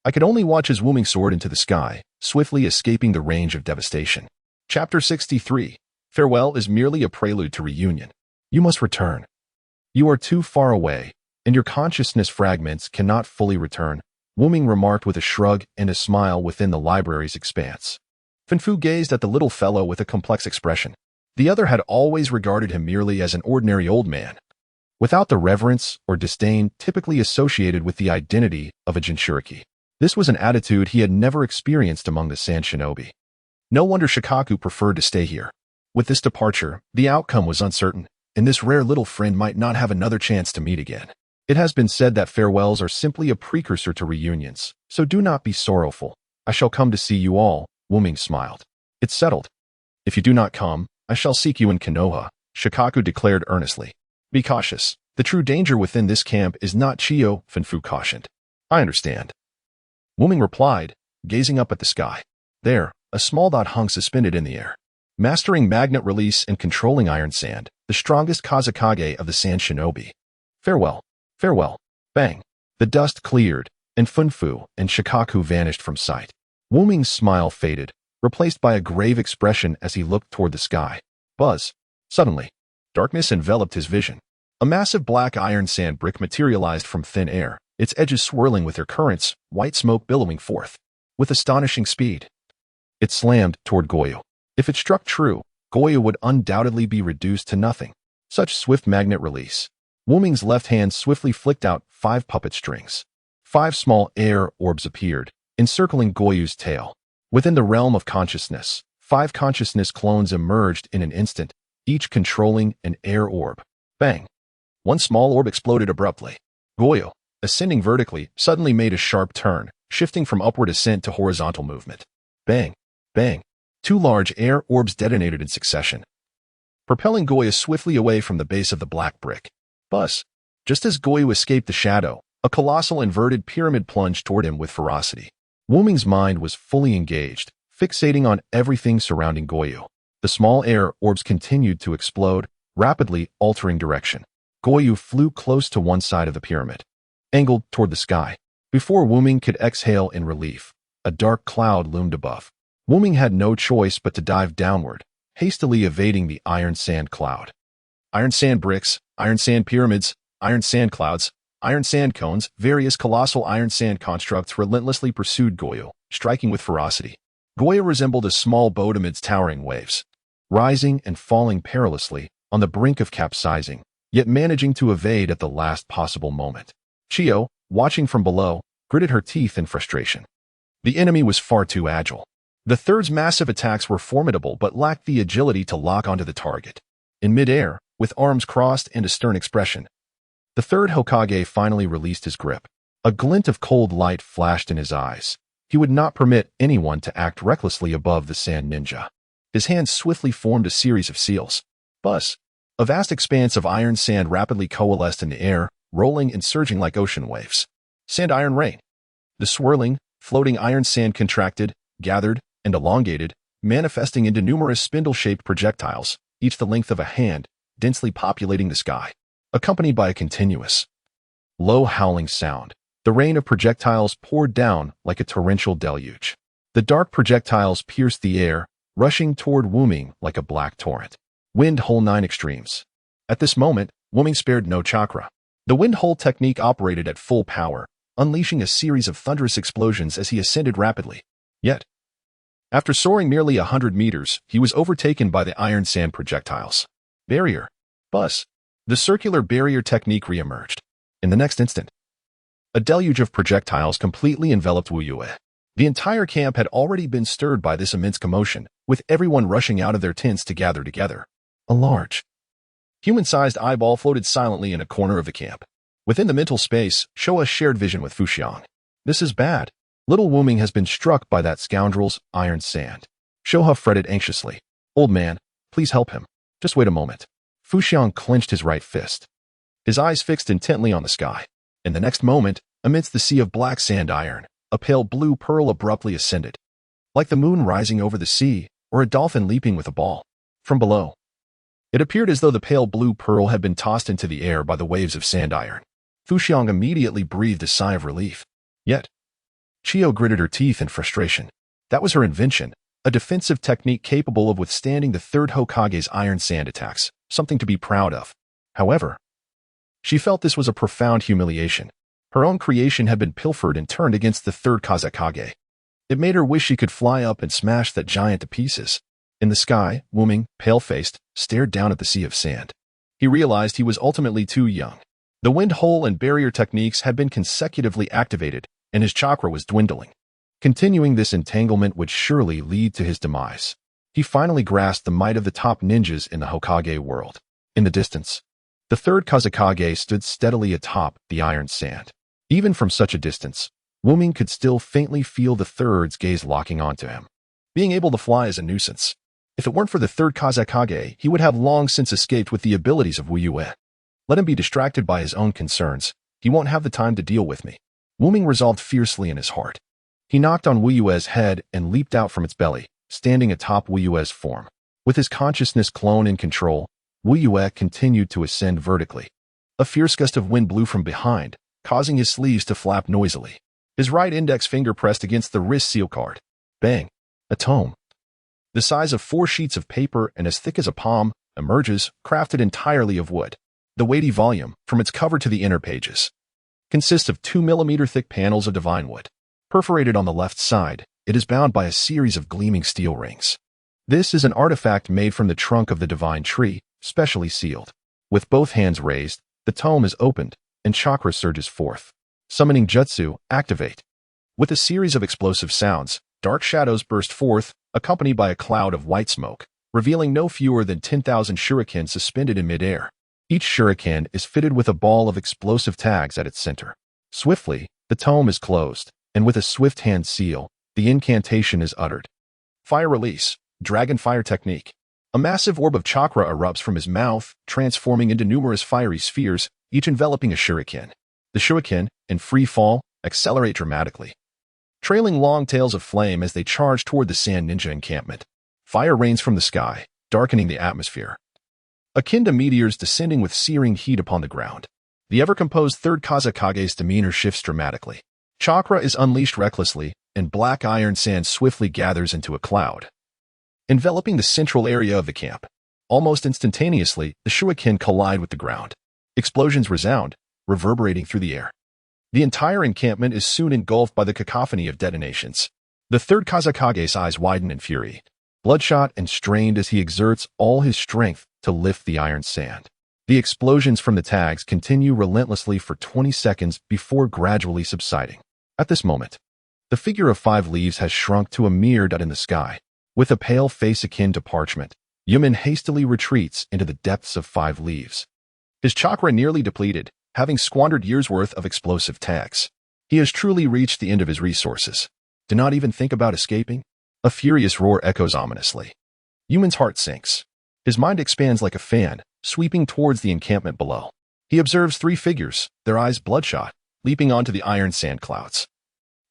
I could only watch his whooming sword into the sky, swiftly escaping the range of devastation. Chapter 63. Farewell is merely a prelude to reunion. You must return. You are too far away, and your consciousness fragments cannot fully return, Wu Ming remarked with a shrug and a smile within the library's expanse. Fanfu gazed at the little fellow with a complex expression. The other had always regarded him merely as an ordinary old man, without the reverence or disdain typically associated with the identity of a Jinchuriki. This was an attitude he had never experienced among the Sand Shinobi. No wonder Shikaku preferred to stay here. With this departure, the outcome was uncertain, and this rare little friend might not have another chance to meet again. It has been said that farewells are simply a precursor to reunions, so do not be sorrowful. I shall come to see you all, Wuming smiled. It's settled. If you do not come, I shall seek you in Konoha, Shikaku declared earnestly. Be cautious. The true danger within this camp is not Chiyo, Finfu cautioned. I understand. Wuming replied, gazing up at the sky. There, a small dot hung suspended in the air. Mastering magnet release and controlling iron sand, the strongest Kazekage of the Sand Shinobi. Farewell. Farewell. Bang. The dust cleared, and Funfu and Shikaku vanished from sight. Wuming's smile faded, replaced by a grave expression as he looked toward the sky. Buzz. Suddenly, darkness enveloped his vision. A massive black iron sand brick materialized from thin air, its edges swirling with their currents, white smoke billowing forth. With astonishing speed, it slammed toward Goyo. If it struck true, Goyo would undoubtedly be reduced to nothing. Such swift magnet release. Wuming's left hand swiftly flicked out 5 puppet strings. 5 small air orbs appeared, encircling Goyo's tail. Within the realm of consciousness, 5 consciousness clones emerged in an instant, each controlling an air orb. Bang! One small orb exploded abruptly. Goyo, ascending vertically, suddenly made a sharp turn, shifting from upward ascent to horizontal movement. Bang! Bang! 2 large air orbs detonated in succession, propelling Goyo swiftly away from the base of the black brick. Buzz! Just as Goyo escaped the shadow, a colossal inverted pyramid plunged toward him with ferocity. Wuming's mind was fully engaged, fixating on everything surrounding Goyo. The small air orbs continued to explode, rapidly altering direction. Goyo flew close to one side of the pyramid, angled toward the sky. Before Wuming could exhale in relief, a dark cloud loomed above. Wuming had no choice but to dive downward, hastily evading the iron sand cloud. Iron sand bricks, iron sand pyramids, iron sand clouds, iron sand cones, various colossal iron sand constructs relentlessly pursued Goyo, striking with ferocity. Goyo resembled a small boat amidst towering waves, rising and falling perilously, on the brink of capsizing, yet managing to evade at the last possible moment. Chiyo, watching from below, gritted her teeth in frustration. The enemy was far too agile. The third's massive attacks were formidable but lacked the agility to lock onto the target. In midair, with arms crossed and a stern expression, the third Hokage finally released his grip. A glint of cold light flashed in his eyes. He would not permit anyone to act recklessly above the sand ninja. His hands swiftly formed a series of seals. Buzz! A vast expanse of iron sand rapidly coalesced in the air, rolling and surging like ocean waves. Sand iron rain. The swirling, floating iron sand contracted, gathered, and elongated, manifesting into numerous spindle-shaped projectiles, each the length of a hand, densely populating the sky. Accompanied by a continuous, low howling sound, the rain of projectiles poured down like a torrential deluge. The dark projectiles pierced the air, rushing toward Wuming like a black torrent. Wind hole 9 extremes. At this moment, Wuming spared no chakra. The wind hole technique operated at full power, unleashing a series of thunderous explosions as he ascended rapidly. Yet, after soaring nearly 100 meters, he was overtaken by the iron sand projectiles. Barrier. Buzz. The circular barrier technique reemerged. In the next instant, a deluge of projectiles completely enveloped Wu Yue. The entire camp had already been stirred by this immense commotion, with everyone rushing out of their tents to gather together. A large, human-sized eyeball floated silently in a corner of the camp. Within the mental space, Showa shared vision with Fuxiang. This is bad. Little Wuming has been struck by that scoundrel's iron sand. Showa fretted anxiously. Old man, please help him. Just wait a moment. Fuxiang clenched his right fist, his eyes fixed intently on the sky. In the next moment, amidst the sea of black sand iron, a pale blue pearl abruptly ascended, like the moon rising over the sea, or a dolphin leaping with a ball. From below, it appeared as though the pale blue pearl had been tossed into the air by the waves of sand iron. Fuxiang immediately breathed a sigh of relief. Yet, Chiyo gritted her teeth in frustration. That was her invention, a defensive technique capable of withstanding the third Hokage's iron sand attacks, something to be proud of. However, she felt this was a profound humiliation. Her own creation had been pilfered and turned against the third Kazekage. It made her wish she could fly up and smash that giant to pieces. In the sky, Wuming, pale-faced, stared down at the sea of sand. He realized he was ultimately too young. The wind hole and barrier techniques had been consecutively activated, and his chakra was dwindling. Continuing this entanglement would surely lead to his demise. He finally grasped the might of the top ninjas in the Hokage world. In the distance, The third Kazakage stood steadily atop the iron sand. Even from such a distance, Wuming could still faintly feel the third's gaze locking onto him. Being able to fly is a nuisance. If it weren't for the third Kazakage, he would have long since escaped with the abilities of Wu Yue. Let him be distracted by his own concerns. He won't have the time to deal with me. Wuming resolved fiercely in his heart. He knocked on Wu Yue's head and leaped out from its belly, standing atop Wu Yue's form. With his consciousness clone in control, Wu Yue continued to ascend vertically. A fierce gust of wind blew from behind, causing his sleeves to flap noisily. His right index finger pressed against the wrist seal card. Bang! A tome. The size of 4 sheets of paper and as thick as a palm, emerges, crafted entirely of wood. The weighty volume, from its cover to the inner pages, consists of 2 mm thick panels of divine wood. Perforated on the left side, it is bound by a series of gleaming steel rings. This is an artifact made from the trunk of the divine tree, specially sealed. With both hands raised, the tome is opened, and chakra surges forth. Summoning jutsu, activate. With a series of explosive sounds, dark shadows burst forth, accompanied by a cloud of white smoke, revealing no fewer than 10,000 shurikens suspended in midair. Each shuriken is fitted with a ball of explosive tags at its center. Swiftly, the tome is closed, and with a swift hand seal, the incantation is uttered. Fire release, dragon fire technique. A massive orb of chakra erupts from his mouth, transforming into numerous fiery spheres, each enveloping a shuriken. The shuriken, in free fall, accelerate dramatically, trailing long tails of flame as they charge toward the sand ninja encampment. Fire rains from the sky, darkening the atmosphere, akin to meteors descending with searing heat upon the ground. The ever-composed third Kazakage's demeanor shifts dramatically. Chakra is unleashed recklessly, and black iron sand swiftly gathers into a cloud, enveloping the central area of the camp. Almost instantaneously, the shuriken collide with the ground. Explosions resound, reverberating through the air. The entire encampment is soon engulfed by the cacophony of detonations. The third Kazakage's eyes widen in fury, bloodshot and strained as he exerts all his strength to lift the iron sand. The explosions from the tags continue relentlessly for 20 seconds before gradually subsiding. At this moment, the figure of 5 leaves has shrunk to a mere dot in the sky. With a pale face akin to parchment, Yumin hastily retreats into the depths of 5 leaves. His chakra nearly depleted, having squandered years' worth of explosive tags. He has truly reached the end of his resources. Do not even think about escaping. A furious roar echoes ominously. Yumin's heart sinks. His mind expands like a fan, sweeping towards the encampment below. He observes 3 figures, their eyes bloodshot, leaping onto the iron sand clouds,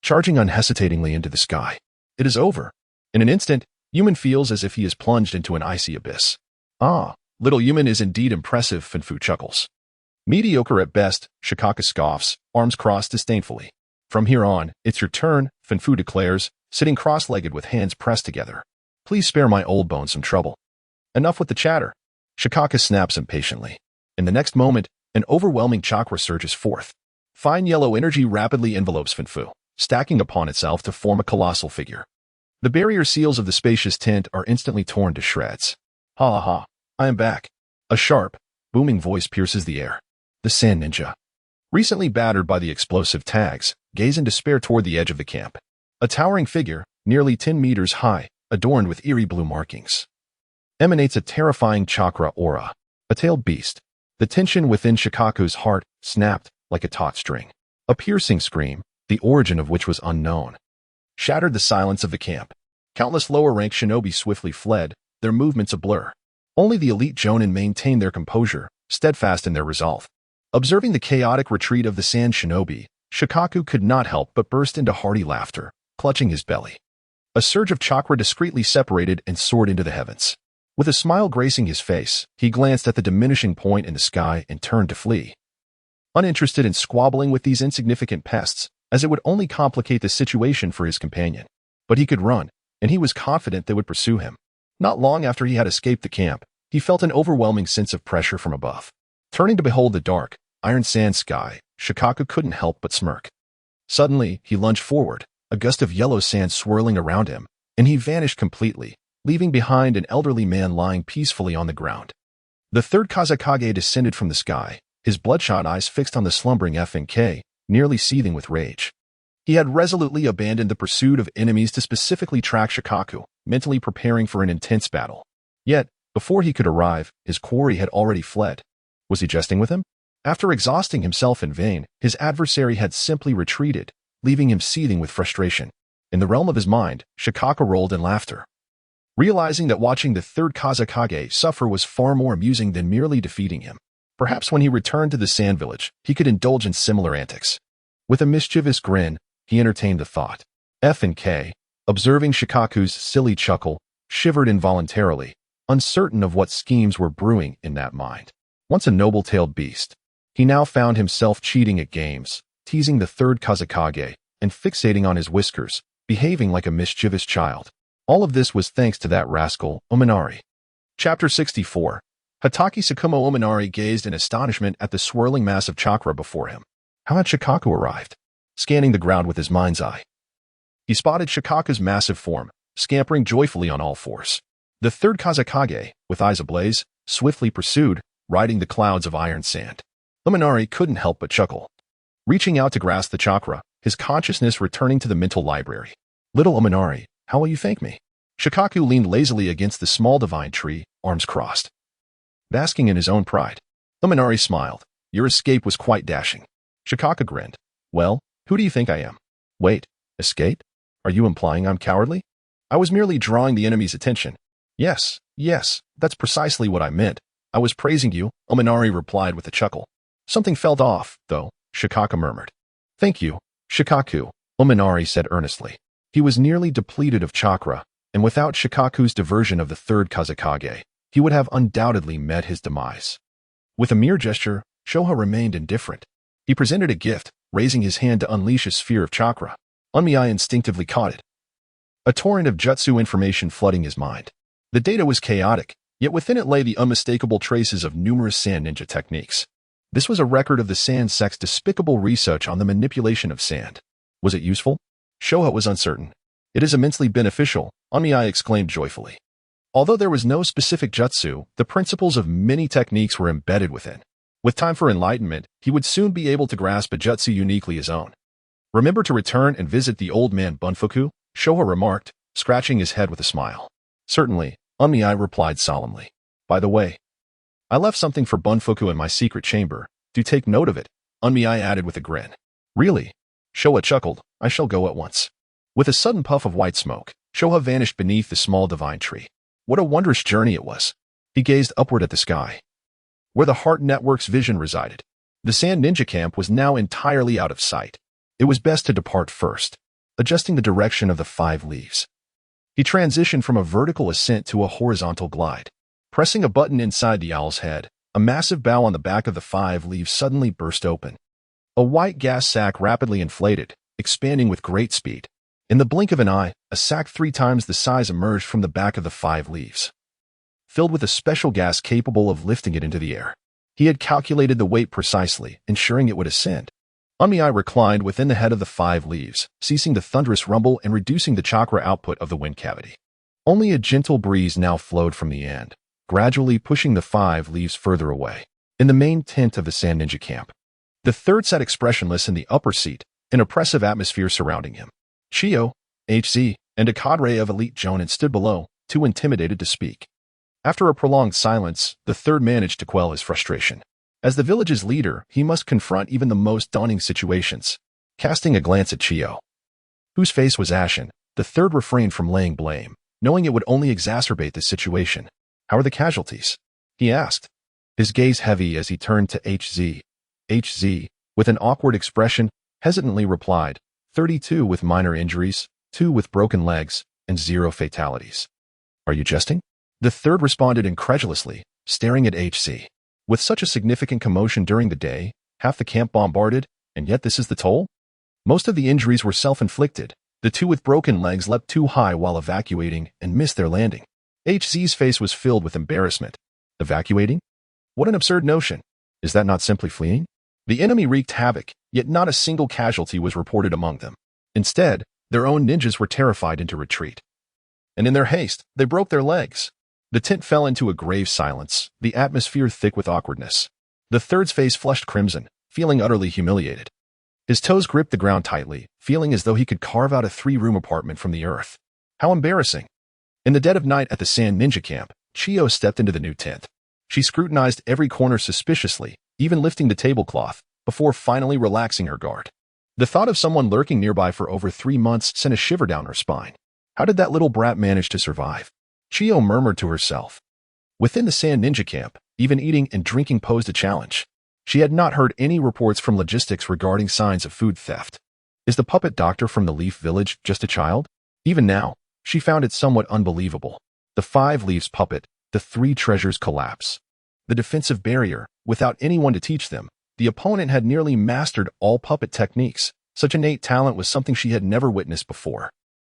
charging unhesitatingly into the sky. It is over. In an instant, Yumin feels as if he is plunged into an icy abyss. Ah, little Yumin is indeed impressive, Finfu chuckles. Mediocre at best, Shikaka scoffs, arms crossed disdainfully. From here on, it's your turn, Finfu declares, sitting cross-legged with hands pressed together. Please spare my old bones some trouble. Enough with the chatter. Shikaka snaps impatiently. In the next moment, an overwhelming chakra surges forth. Fine yellow energy rapidly envelopes Finfu, stacking upon itself to form a colossal figure. The barrier seals of the spacious tent are instantly torn to shreds. Ha ha ha, I am back. A sharp, booming voice pierces the air. The sand ninja, recently battered by the explosive tags, gaze in despair toward the edge of the camp. A towering figure, nearly 10 meters high, adorned with eerie blue markings, emanates a terrifying chakra aura. A tailed beast. The tension within Shikaku's heart snapped like a taut string. A piercing scream, the origin of which was unknown, shattered the silence of the camp. Countless lower-ranked shinobi swiftly fled, their movements a blur. Only the elite jonin maintained their composure, steadfast in their resolve. Observing the chaotic retreat of the sand shinobi, Shikaku could not help but burst into hearty laughter, clutching his belly. A surge of chakra discreetly separated and soared into the heavens. With a smile gracing his face, he glanced at the diminishing point in the sky and turned to flee. Uninterested in squabbling with these insignificant pests, as it would only complicate the situation for his companion. But he could run, and he was confident they would pursue him. Not long after he had escaped the camp, he felt an overwhelming sense of pressure from above. Turning to behold the dark, iron sand sky, Shikaku couldn't help but smirk. Suddenly, he lunged forward, a gust of yellow sand swirling around him, and he vanished completely, leaving behind an elderly man lying peacefully on the ground. The third Kazakage descended from the sky, his bloodshot eyes fixed on the slumbering FNK, nearly seething with rage. He had resolutely abandoned the pursuit of enemies to specifically track Shikaku, mentally preparing for an intense battle. Yet, before he could arrive, his quarry had already fled. Was he jesting with him? After exhausting himself in vain, his adversary had simply retreated, leaving him seething with frustration. In the realm of his mind, Shikaka rolled in laughter, realizing that watching the third Kazekage suffer was far more amusing than merely defeating him. Perhaps when he returned to the sand village, he could indulge in similar antics. With a mischievous grin, he entertained the thought. F and K, observing Shikaku's silly chuckle, shivered involuntarily, uncertain of what schemes were brewing in that mind. Once a noble-tailed beast, he now found himself cheating at games, teasing the third Kazekage, and fixating on his whiskers, behaving like a mischievous child. All of this was thanks to that rascal, Ominari. Chapter 64. Hataki Tsukumo Ominari gazed in astonishment at the swirling mass of chakra before him. How had Shikaku arrived? Scanning the ground with his mind's eye, he spotted Shikaku's massive form, scampering joyfully on all fours. The third Kazekage, with eyes ablaze, swiftly pursued, riding the clouds of iron sand. Ominari couldn't help but chuckle. Reaching out to grasp the chakra, his consciousness returning to the mental library. Little Ominari, how will you thank me? Shikaku leaned lazily against the small divine tree, arms crossed, basking in his own pride. Ominari smiled. Your escape was quite dashing. Shikaku grinned. Well, who do you think I am? Wait, escape? Are you implying I'm cowardly? I was merely drawing the enemy's attention. Yes, that's precisely what I meant. I was praising you, Ominari replied with a chuckle. Something felt off, though, Shikaku murmured. Thank you, Shikaku, Ominari said earnestly. He was nearly depleted of chakra, and without Shikaku's diversion of the third Kazekage, he would have undoubtedly met his demise. With a mere gesture, Shoha remained indifferent. He presented a gift, raising his hand to unleash a sphere of chakra. Onmei instinctively caught it. A torrent of jutsu information flooding his mind. The data was chaotic, yet within it lay the unmistakable traces of numerous sand ninja techniques. This was a record of the sand sect's despicable research on the manipulation of sand. Was it useful? Shoha was uncertain. It is immensely beneficial, Onmei exclaimed joyfully. Although there was no specific jutsu, the principles of many techniques were embedded within. With time for enlightenment, he would soon be able to grasp a jutsu uniquely his own. Remember to return and visit the old man Bunfuku, Shoha remarked, scratching his head with a smile. Certainly, Onmei replied solemnly. By the way, I left something for Bunfuku in my secret chamber. Do take note of it, Onmei added with a grin. Really? Shoha chuckled. I shall go at once. With a sudden puff of white smoke, Shoha vanished beneath the small divine tree. What a wondrous journey it was. He gazed upward at the sky, where the Heart Network's vision resided. The Sand Ninja Camp was now entirely out of sight. It was best to depart first, adjusting the direction of the 5 leaves. He transitioned from a vertical ascent to a horizontal glide. Pressing a button inside the owl's head, a massive bow on the back of the 5 leaves suddenly burst open. A white gas sack rapidly inflated, expanding with great speed. In the blink of an eye, a sack 3 times the size emerged from the back of the 5 leaves, filled with a special gas capable of lifting it into the air. He had calculated the weight precisely, ensuring it would ascend. Onmei reclined within the head of the 5 leaves, ceasing the thunderous rumble and reducing the chakra output of the wind cavity. Only a gentle breeze now flowed from the end, gradually pushing the 5 leaves further away. In the main tent of the Sand Ninja Camp, the third sat expressionless in the upper seat, an oppressive atmosphere surrounding him. Chiyo, HZ, and a cadre of elite jonin stood below, too intimidated to speak. After a prolonged silence, the third managed to quell his frustration. As the village's leader, he must confront even the most daunting situations. Casting a glance at Chiyo, whose face was ashen, the third refrained from laying blame, knowing it would only exacerbate the situation. How are the casualties? He asked, his gaze heavy as he turned to HZ. HZ, with an awkward expression, hesitantly replied, 32 with minor injuries, 2 with broken legs, and 0 fatalities. Are you jesting? The third responded incredulously, staring at HZ. With such a significant commotion during the day, half the camp bombarded, and yet this is the toll? Most of the injuries were self-inflicted. The 2 with broken legs leapt too high while evacuating and missed their landing. HZ's face was filled with embarrassment. Evacuating? What an absurd notion. Is that not simply fleeing? The enemy wreaked havoc, yet not a single casualty was reported among them. Instead, their own ninjas were terrified into retreat. And in their haste, they broke their legs. The tent fell into a grave silence, the atmosphere thick with awkwardness. The third's face flushed crimson, feeling utterly humiliated. His toes gripped the ground tightly, feeling as though he could carve out a 3-room apartment from the earth. How embarrassing. In the dead of night at the Sand Ninja Camp, Chiyo stepped into the new tent. She scrutinized every corner suspiciously, even lifting the tablecloth, before finally relaxing her guard. The thought of someone lurking nearby for over 3 months sent a shiver down her spine. How did that little brat manage to survive? Chio murmured to herself. Within the Sand Ninja camp, even eating and drinking posed a challenge. She had not heard any reports from logistics regarding signs of food theft. Is the puppet doctor from the Leaf Village just a child? Even now, she found it somewhat unbelievable. The 5 Leaves puppet, the 3 treasures collapse. The defensive barrier, without anyone to teach them, the opponent had nearly mastered all puppet techniques. Such innate talent was something she had never witnessed before.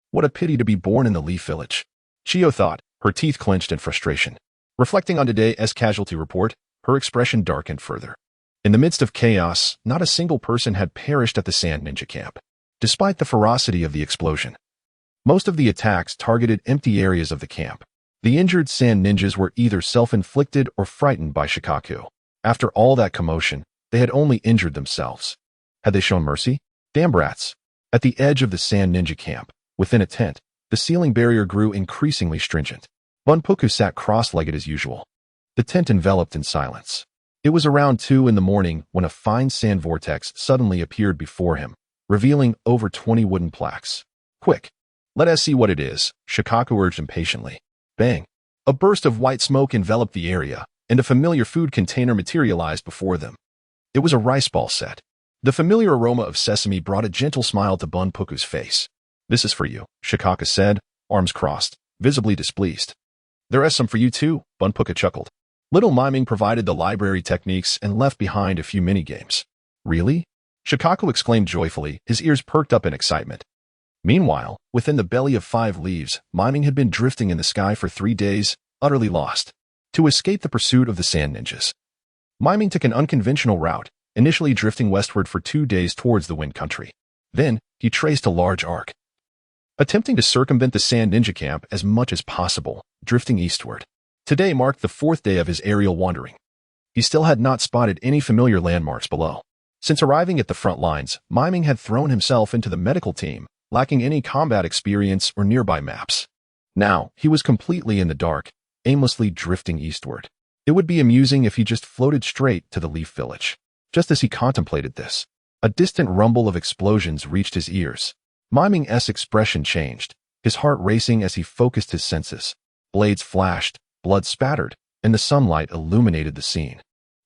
What a pity to be born in the Leaf Village. Chio thought, her teeth clenched in frustration. Reflecting on today's casualty report, her expression darkened further. In the midst of chaos, not a single person had perished at the Sand Ninja camp. Despite the ferocity of the explosion, most of the attacks targeted empty areas of the camp. The injured Sand Ninjas were either self-inflicted or frightened by Shikaku. After all that commotion, they had only injured themselves. Had they shown mercy? Damn brats. At the edge of the Sand Ninja camp, within a tent, the ceiling barrier grew increasingly stringent. Bunpuku sat cross-legged as usual. The tent enveloped in silence. It was around 2 in the morning when a fine sand vortex suddenly appeared before him, revealing over 20 wooden plaques. Quick, let us see what it is, Shikaku urged impatiently. Bang! A burst of white smoke enveloped the area, and a familiar food container materialized before them. It was a rice ball set. The familiar aroma of sesame brought a gentle smile to Bunpuku's face. This is for you, Shikaku said, arms crossed, visibly displeased. There is some for you too, Bunpuku chuckled. Little Miming provided the library techniques and left behind a few minigames. Really? Shikaku exclaimed joyfully, his ears perked up in excitement. Meanwhile, within the belly of 5 Leaves, Miming had been drifting in the sky for 3 days, utterly lost. To escape the pursuit of the Sand Ninjas, Miming took an unconventional route, initially drifting westward for 2 days towards the Wind Country. Then, he traced a large arc, attempting to circumvent the Sand Ninja camp as much as possible, drifting eastward. Today marked the 4th day of his aerial wandering. He still had not spotted any familiar landmarks below. Since arriving at the front lines, Miming had thrown himself into the medical team, lacking any combat experience or nearby maps. Now, he was completely in the dark, aimlessly drifting eastward. It would be amusing if he just floated straight to the Leaf Village. Just as he contemplated this, a distant rumble of explosions reached his ears. Miming's expression changed, his heart racing as he focused his senses. Blades flashed, blood spattered, and the sunlight illuminated the scene,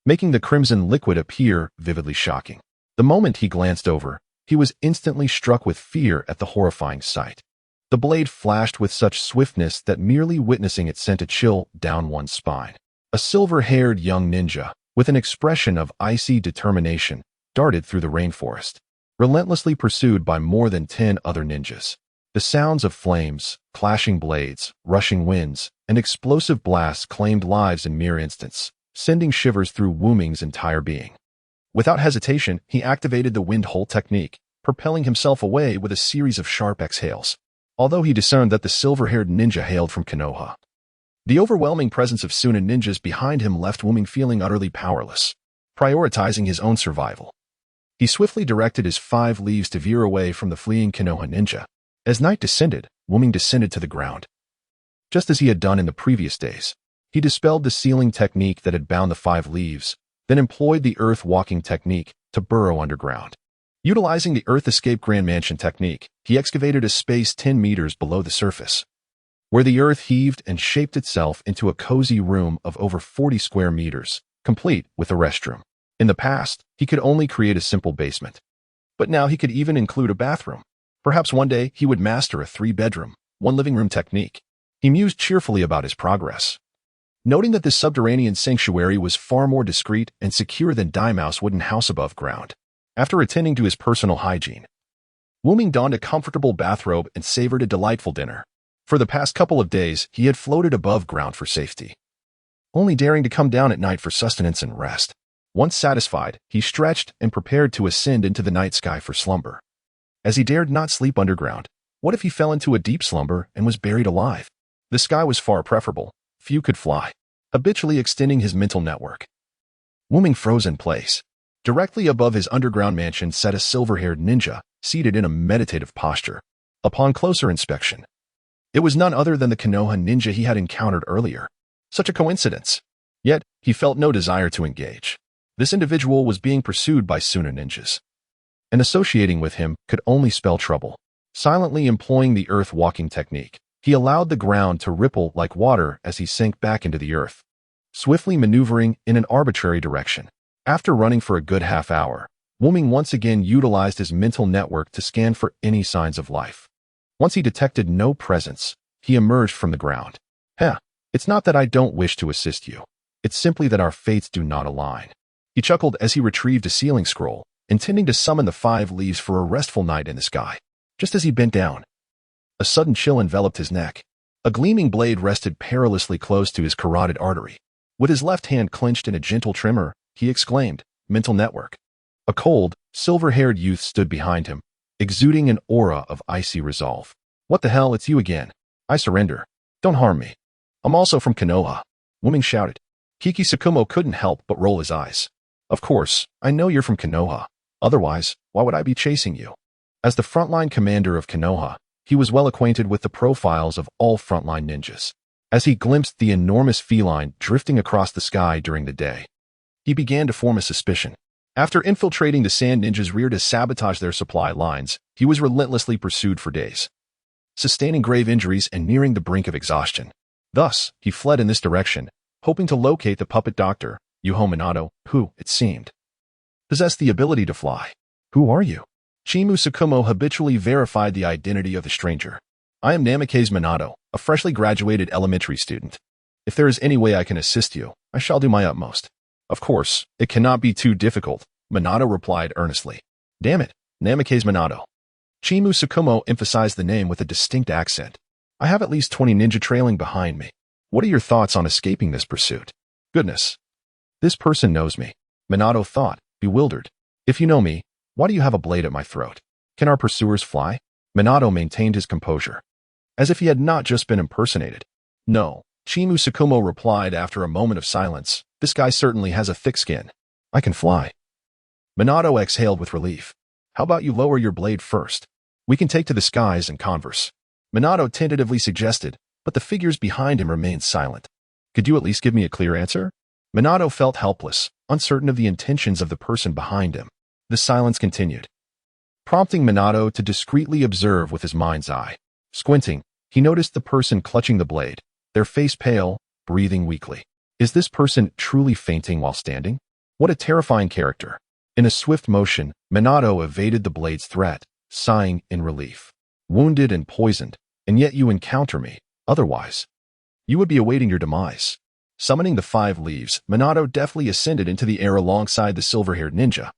making the crimson liquid appear vividly shocking. The moment he glanced over, he was instantly struck with fear at the horrifying sight. The blade flashed with such swiftness that merely witnessing it sent a chill down one's spine. A silver-haired young ninja, with an expression of icy determination, darted through the rainforest, relentlessly pursued by more than 10 other ninjas. The sounds of flames, clashing blades, rushing winds, and explosive blasts claimed lives in mere instants, sending shivers through Wuming's entire being. Without hesitation, he activated the wind hole technique, propelling himself away with a series of sharp exhales. Although he discerned that the silver-haired ninja hailed from Konoha, the overwhelming presence of Suna ninjas behind him left Wuming feeling utterly powerless, prioritizing his own survival. He swiftly directed his 5 Leaves to veer away from the fleeing Konoha ninja. As night descended, Wuming descended to the ground. Just as he had done in the previous days, he dispelled the sealing technique that had bound the 5 Leaves, then employed the earth walking technique to burrow underground. Utilizing the earth escape grand mansion technique, he excavated a space 10 meters below the surface, where the earth heaved and shaped itself into a cozy room of over 40 square meters, complete with a restroom. In the past, he could only create a simple basement, but now he could even include a bathroom. Perhaps one day he would master a 3-bedroom, 1 living room technique. He mused cheerfully about his progress, noting that this subterranean sanctuary was far more discreet and secure than Daimau's wooden house above ground. After attending to his personal hygiene, Wuming donned a comfortable bathrobe and savored a delightful dinner. For the past couple of days, he had floated above ground for safety, only daring to come down at night for sustenance and rest. Once satisfied, he stretched and prepared to ascend into the night sky for slumber. As he dared not sleep underground, what if he fell into a deep slumber and was buried alive? The sky was far preferable. Few could fly, habitually extending his mental network. Wuming froze in place. Directly above his underground mansion sat a silver-haired ninja, seated in a meditative posture. Upon closer inspection, it was none other than the Konoha ninja he had encountered earlier. Such a coincidence. Yet, he felt no desire to engage. This individual was being pursued by Suna ninjas, and associating with him could only spell trouble. Silently employing the earth-walking technique, he allowed the ground to ripple like water as he sank back into the earth, swiftly maneuvering in an arbitrary direction. After running for a good half hour, Wuming once again utilized his mental network to scan for any signs of life. Once he detected no presence, he emerged from the ground. It's not that I don't wish to assist you. It's simply that our fates do not align. He chuckled as he retrieved a sealing scroll, intending to summon the 5 leaves for a restful night in the sky. Just as he bent down, a sudden chill enveloped his neck. A gleaming blade rested perilously close to his carotid artery. With his left hand clenched in a gentle tremor, he exclaimed, "Mental network." A cold, silver-haired youth stood behind him, exuding an aura of icy resolve. "What the hell, it's you again. I surrender. Don't harm me. I'm also from Konoha," Wuming shouted. Kiki Tsukumo couldn't help but roll his eyes. "Of course, I know you're from Konoha. Otherwise, why would I be chasing you?" As the frontline commander of Konoha, he was well acquainted with the profiles of all frontline ninjas. As he glimpsed the enormous feline drifting across the sky during the day, he began to form a suspicion. After infiltrating the Sand Ninjas' rear to sabotage their supply lines, he was relentlessly pursued for days, sustaining grave injuries and nearing the brink of exhaustion. Thus, he fled in this direction, hoping to locate the puppet doctor, Yuho Minato, who, it seemed, possessed the ability to fly. "Who are you?" Chimu Tsukumo habitually verified the identity of the stranger. "I am Namikaze Minato, a freshly graduated elementary student. If there is any way I can assist you, I shall do my utmost." "Of course, it cannot be too difficult," Minato replied earnestly. "Damn it, Namikaze Minato." Chimu Tsukumo emphasized the name with a distinct accent. "I have at least 20 ninja trailing behind me. What are your thoughts on escaping this pursuit?" "Goodness. This person knows me," Minato thought, bewildered. "If you know me, why do you have a blade at my throat? Can our pursuers fly?" Minato maintained his composure, as if he had not just been impersonated. "No," Chimu Tsukumo replied after a moment of silence. "This guy certainly has a thick skin. I can fly." Minato exhaled with relief. "How about you lower your blade first? We can take to the skies and converse," Minato tentatively suggested, but the figures behind him remained silent. "Could you at least give me a clear answer?" Minato felt helpless, uncertain of the intentions of the person behind him. The silence continued, prompting Minato to discreetly observe with his mind's eye. Squinting, he noticed the person clutching the blade, their face pale, breathing weakly. Is this person truly fainting while standing? What a terrifying character. In a swift motion, Minato evaded the blade's threat, sighing in relief. "Wounded and poisoned, and yet you encounter me. Otherwise, you would be awaiting your demise." Summoning the 5 leaves, Minato deftly ascended into the air alongside the silver-haired ninja.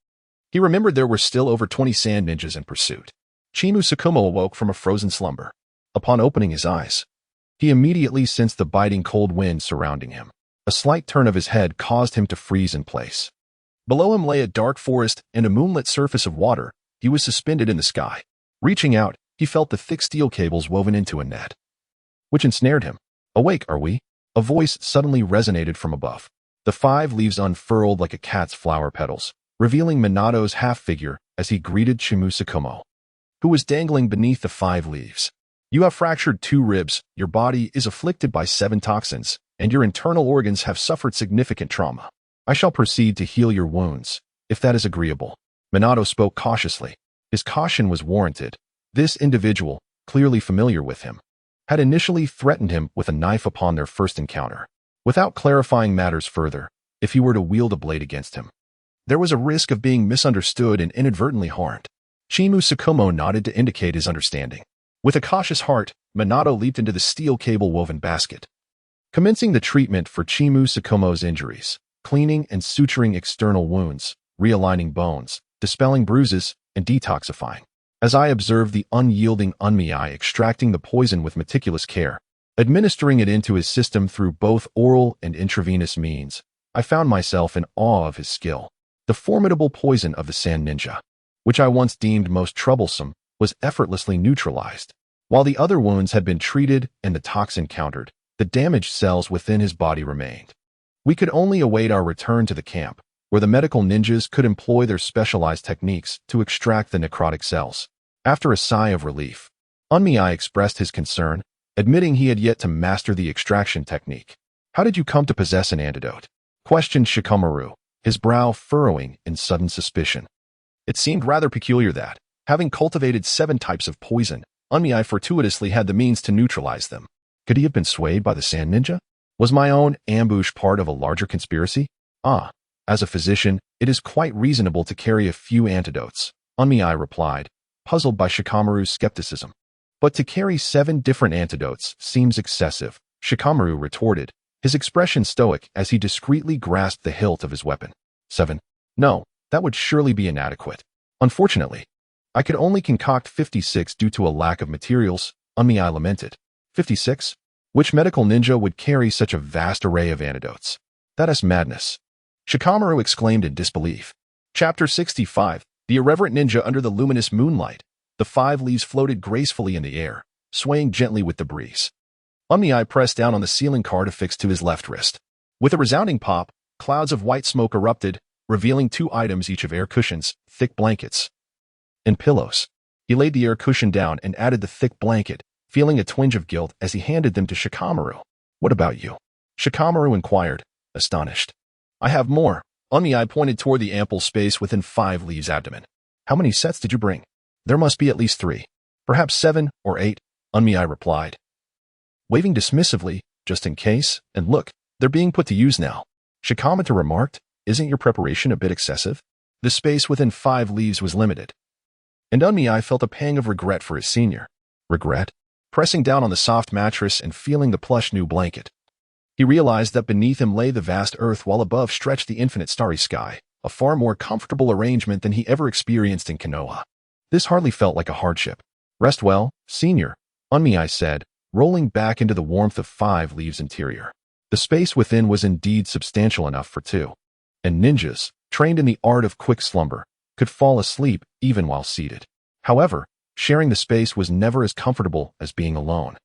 He remembered there were still over 20 sand ninjas in pursuit. Chimu Tsukumo awoke from a frozen slumber. Upon opening his eyes, he immediately sensed the biting cold wind surrounding him. A slight turn of his head caused him to freeze in place. Below him lay a dark forest and a moonlit surface of water. He was suspended in the sky. Reaching out, he felt the thick steel cables woven into a net, which ensnared him. "Awake, are we?" A voice suddenly resonated from above. The 5 leaves unfurled like a cat's flower petals, revealing Minato's half-figure as he greeted Chimu Tsukumo, who was dangling beneath the 5 leaves. "You have fractured 2 ribs, your body is afflicted by 7 toxins, and your internal organs have suffered significant trauma. I shall proceed to heal your wounds, if that is agreeable." Minato spoke cautiously. His caution was warranted. This individual, clearly familiar with him, had initially threatened him with a knife upon their first encounter. Without clarifying matters further, if he were to wield a blade against him, there was a risk of being misunderstood and inadvertently harmed. Chimu Tsukumo nodded to indicate his understanding. With a cautious heart, Minato leaped into the steel cable-woven basket, commencing the treatment for Chimu Tsukumo's injuries, cleaning and suturing external wounds, realigning bones, dispelling bruises, and detoxifying. As I observed the unyielding Unmei extracting the poison with meticulous care, administering it into his system through both oral and intravenous means, I found myself in awe of his skill. The formidable poison of the Sand Ninja, which I once deemed most troublesome, was effortlessly neutralized. While the other wounds had been treated and the toxin countered, the damaged cells within his body remained. We could only await our return to the camp, where the medical ninjas could employ their specialized techniques to extract the necrotic cells. After a sigh of relief, Unmei expressed his concern, admitting he had yet to master the extraction technique. "How did you come to possess an antidote?" questioned Shikamaru, his brow furrowing in sudden suspicion. It seemed rather peculiar that, having cultivated 7 types of poison, Unmi fortuitously had the means to neutralize them. Could he have been swayed by the sand ninja? Was my own ambush part of a larger conspiracy? As a physician, it is quite reasonable to carry a few antidotes, Unmi replied, puzzled by Shikamaru's skepticism. But to carry 7 different antidotes seems excessive, Shikamaru retorted, his expression stoic as he discreetly grasped the hilt of his weapon. 7. No, that would surely be inadequate. Unfortunately, I could only concoct 56 due to a lack of materials, Unmi lamented. 56? Which medical ninja would carry such a vast array of antidotes? That is madness. Shikamaru exclaimed in disbelief. Chapter 65. The irreverent ninja under the luminous moonlight. The 5 leaves floated gracefully in the air, swaying gently with the breeze. Unmi pressed down on the ceiling card affixed to his left wrist. With a resounding pop, clouds of white smoke erupted, revealing 2 items each of air cushions, thick blankets, and pillows. He laid the air cushion down and added the thick blanket, feeling a twinge of guilt as he handed them to Shikamaru. What about you? Shikamaru inquired, astonished. I have more. Unmi pointed toward the ample space within 5 leaves' abdomen. How many sets did you bring? There must be at least 3. Perhaps 7 or 8, Unmi replied, waving dismissively, just in case, and look, they're being put to use now. Shikamaru remarked, isn't your preparation a bit excessive? The space within 5 leaves was limited. And Unmi felt a pang of regret for his senior. Regret? Pressing down on the soft mattress and feeling the plush new blanket. He realized that beneath him lay the vast earth while above stretched the infinite starry sky, a far more comfortable arrangement than he ever experienced in Konoha. This hardly felt like a hardship. Rest well, senior, Unmi said, rolling back into the warmth of 5 leaves interior. The space within was indeed substantial enough for 2. And ninjas, trained in the art of quick slumber, could fall asleep even while seated. However, sharing the space was never as comfortable as being alone.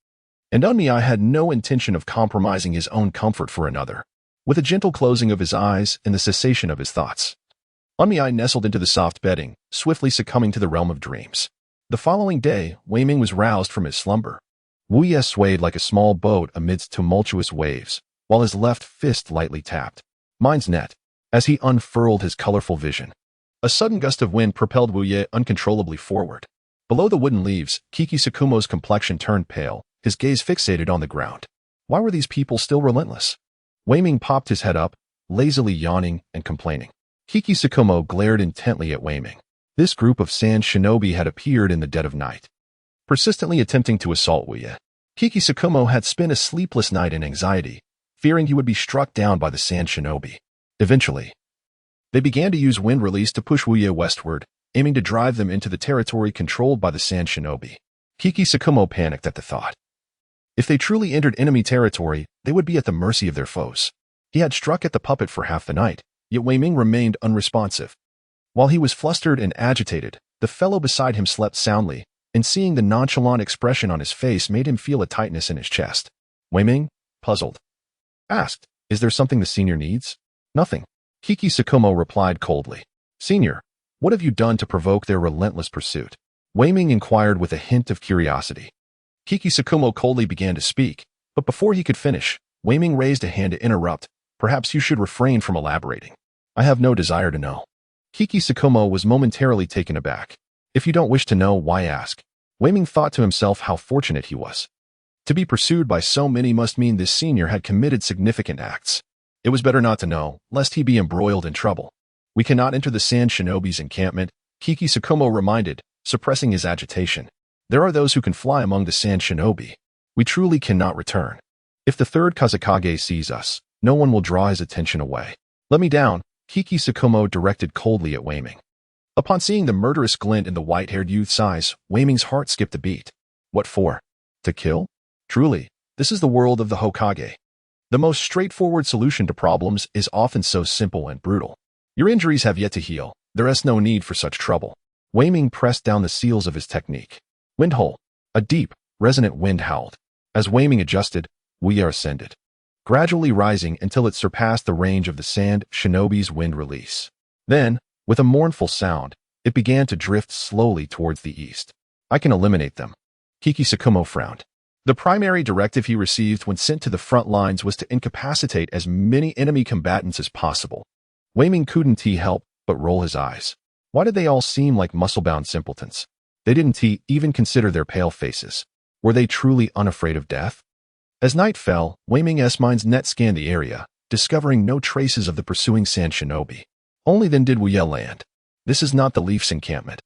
And Unmi had no intention of compromising his own comfort for another. With a gentle closing of his eyes and the cessation of his thoughts, Unmi nestled into the soft bedding, swiftly succumbing to the realm of dreams. The following day, Wei Ming was roused from his slumber. Wu Ye swayed like a small boat amidst tumultuous waves, while his left fist lightly tapped Mine's net as he unfurled his colorful vision. A sudden gust of wind propelled Wu Ye uncontrollably forward. Below the wooden leaves, Kiki Tsukumo's complexion turned pale, his gaze fixated on the ground. Why were these people still relentless? Wei Ming popped his head up, lazily yawning and complaining. Kiki Tsukumo glared intently at Wei Ming. This group of sand shinobi had appeared in the dead of night, persistently attempting to assault Wu Ye. Kiki Tsukumo had spent a sleepless night in anxiety, fearing he would be struck down by the sand shinobi. Eventually, they began to use wind release to push Wu Ye westward, aiming to drive them into the territory controlled by the sand shinobi. Kiki Tsukumo panicked at the thought. If they truly entered enemy territory, they would be at the mercy of their foes. He had struck at the puppet for half the night, yet Wei Ming remained unresponsive. While he was flustered and agitated, the fellow beside him slept soundly, and seeing the nonchalant expression on his face made him feel a tightness in his chest. Wei Ming, puzzled, asked, is there something the senior needs? Nothing. Kiki Tsukumo replied coldly. Senior, what have you done to provoke their relentless pursuit? Wei Ming inquired with a hint of curiosity. Kiki Tsukumo coldly began to speak, but before he could finish, Wei Ming raised a hand to interrupt. Perhaps you should refrain from elaborating. I have no desire to know. Kiki Tsukumo was momentarily taken aback. If you don't wish to know, why ask? Wei Ming thought to himself how fortunate he was. To be pursued by so many must mean this senior had committed significant acts. It was better not to know, lest he be embroiled in trouble. We cannot enter the sand shinobi's encampment, Kiki Tsukumo reminded, suppressing his agitation. There are those who can fly among the sand shinobi. We truly cannot return. If the 3rd Kazekage sees us, no one will draw his attention away. Let me down, Kiki Tsukumo directed coldly at Wei Ming. Upon seeing the murderous glint in the white-haired youth's eyes, Wei Ming's heart skipped a beat. What for? To kill? Truly, this is the world of the Hokage. The most straightforward solution to problems is often so simple and brutal. Your injuries have yet to heal. There is no need for such trouble. Wei Ming pressed down the seals of his technique. Wind hole. A deep, resonant wind howled. As Wei Ming adjusted, Wu Ye ascended, gradually rising until it surpassed the range of the sand shinobi's wind release. Then, with a mournful sound, it began to drift slowly towards the east. I can eliminate them. Kiki Tsukumo frowned. The primary directive he received when sent to the front lines was to incapacitate as many enemy combatants as possible. Wei Ming couldn't help but roll his eyes. Why did they all seem like muscle-bound simpletons? They didn't even consider their pale faces. Were they truly unafraid of death? As night fell, Wei Ming's mind's net scanned the area, discovering no traces of the pursuing sand shinobi. Only then did Wu Ye land. This is not the Leaf's encampment.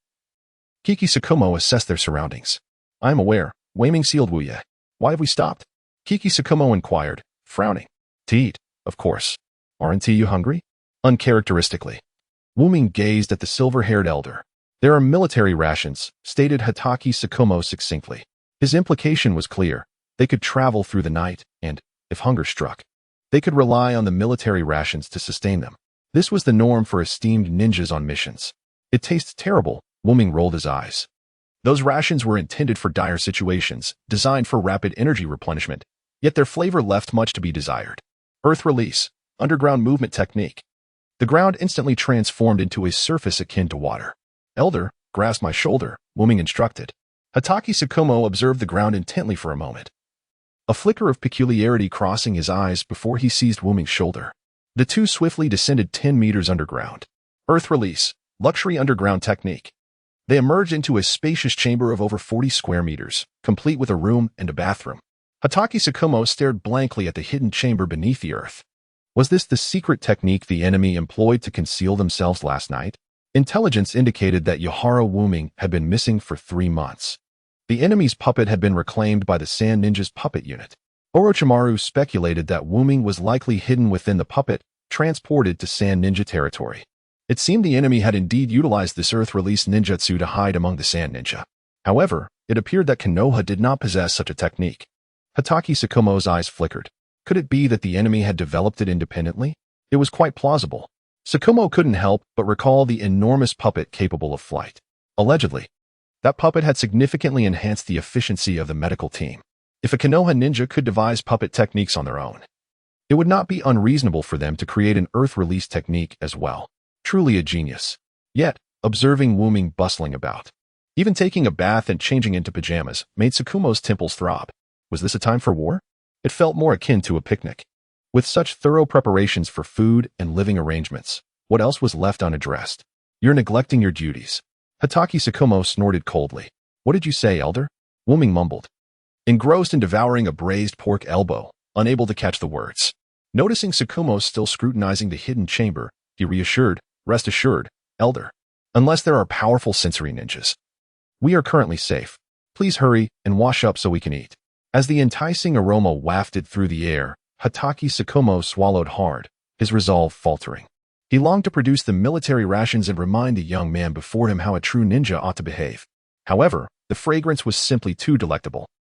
Kiki Tsukumo assessed their surroundings. I am aware, Wei Ming sealed Wu Ye. Why have we stopped? Kiki Tsukumo inquired, frowning. To eat, of course. Aren't you hungry? Uncharacteristically. Wu Ming gazed at the silver-haired elder. There are military rations, stated Hatake Tsukumo succinctly. His implication was clear. They could travel through the night, and, if hunger struck, they could rely on the military rations to sustain them. This was the norm for esteemed ninjas on missions. It tastes terrible, Wu Ming rolled his eyes. Those rations were intended for dire situations, designed for rapid energy replenishment, yet their flavor left much to be desired. Earth release, underground movement technique. The ground instantly transformed into a surface akin to water. Elder, grasp my shoulder, Wu Ming instructed. Hatake Tsukumo observed the ground intently for a moment, a flicker of peculiarity crossing his eyes before he seized Wu Ming's shoulder. The two swiftly descended 10 meters underground. Earth release, luxury underground technique. They emerged into a spacious chamber of over 40 square meters, complete with a room and a bathroom. Hatake Tsukumo stared blankly at the hidden chamber beneath the earth. Was this the secret technique the enemy employed to conceal themselves last night? Intelligence indicated that Yohara Wu Ming had been missing for 3 months. The enemy's puppet had been reclaimed by the Sand Ninja's puppet unit. Orochimaru speculated that Wu Ming was likely hidden within the puppet, transported to Sand Ninja territory. It seemed the enemy had indeed utilized this earth-release ninjutsu to hide among the Sand Ninja. However, it appeared that Konoha did not possess such a technique. Hatake Tsukumo's eyes flickered. Could it be that the enemy had developed it independently? It was quite plausible. Tsukumo couldn't help but recall the enormous puppet capable of flight. Allegedly, that puppet had significantly enhanced the efficiency of the medical team. If a Konoha ninja could devise puppet techniques on their own, it would not be unreasonable for them to create an earth-release technique as well. Truly a genius. Yet, observing Wu Ming bustling about, even taking a bath and changing into pajamas, made Tsukumo's temples throb. Was this a time for war? It felt more akin to a picnic. With such thorough preparations for food and living arrangements, what else was left unaddressed? You're neglecting your duties. Hatake Tsukumo snorted coldly. What did you say, elder? Wu Ming mumbled, engrossed in devouring a braised pork elbow, unable to catch the words. Noticing Tsukumo still scrutinizing the hidden chamber, he reassured, rest assured, elder. Unless there are powerful sensory ninjas, we are currently safe. Please hurry and wash up so we can eat. As the enticing aroma wafted through the air, Hatake Tsukumo swallowed hard, his resolve faltering. He longed to produce the military rations and remind the young man before him how a true ninja ought to behave. However, the fragrance was simply too delectable.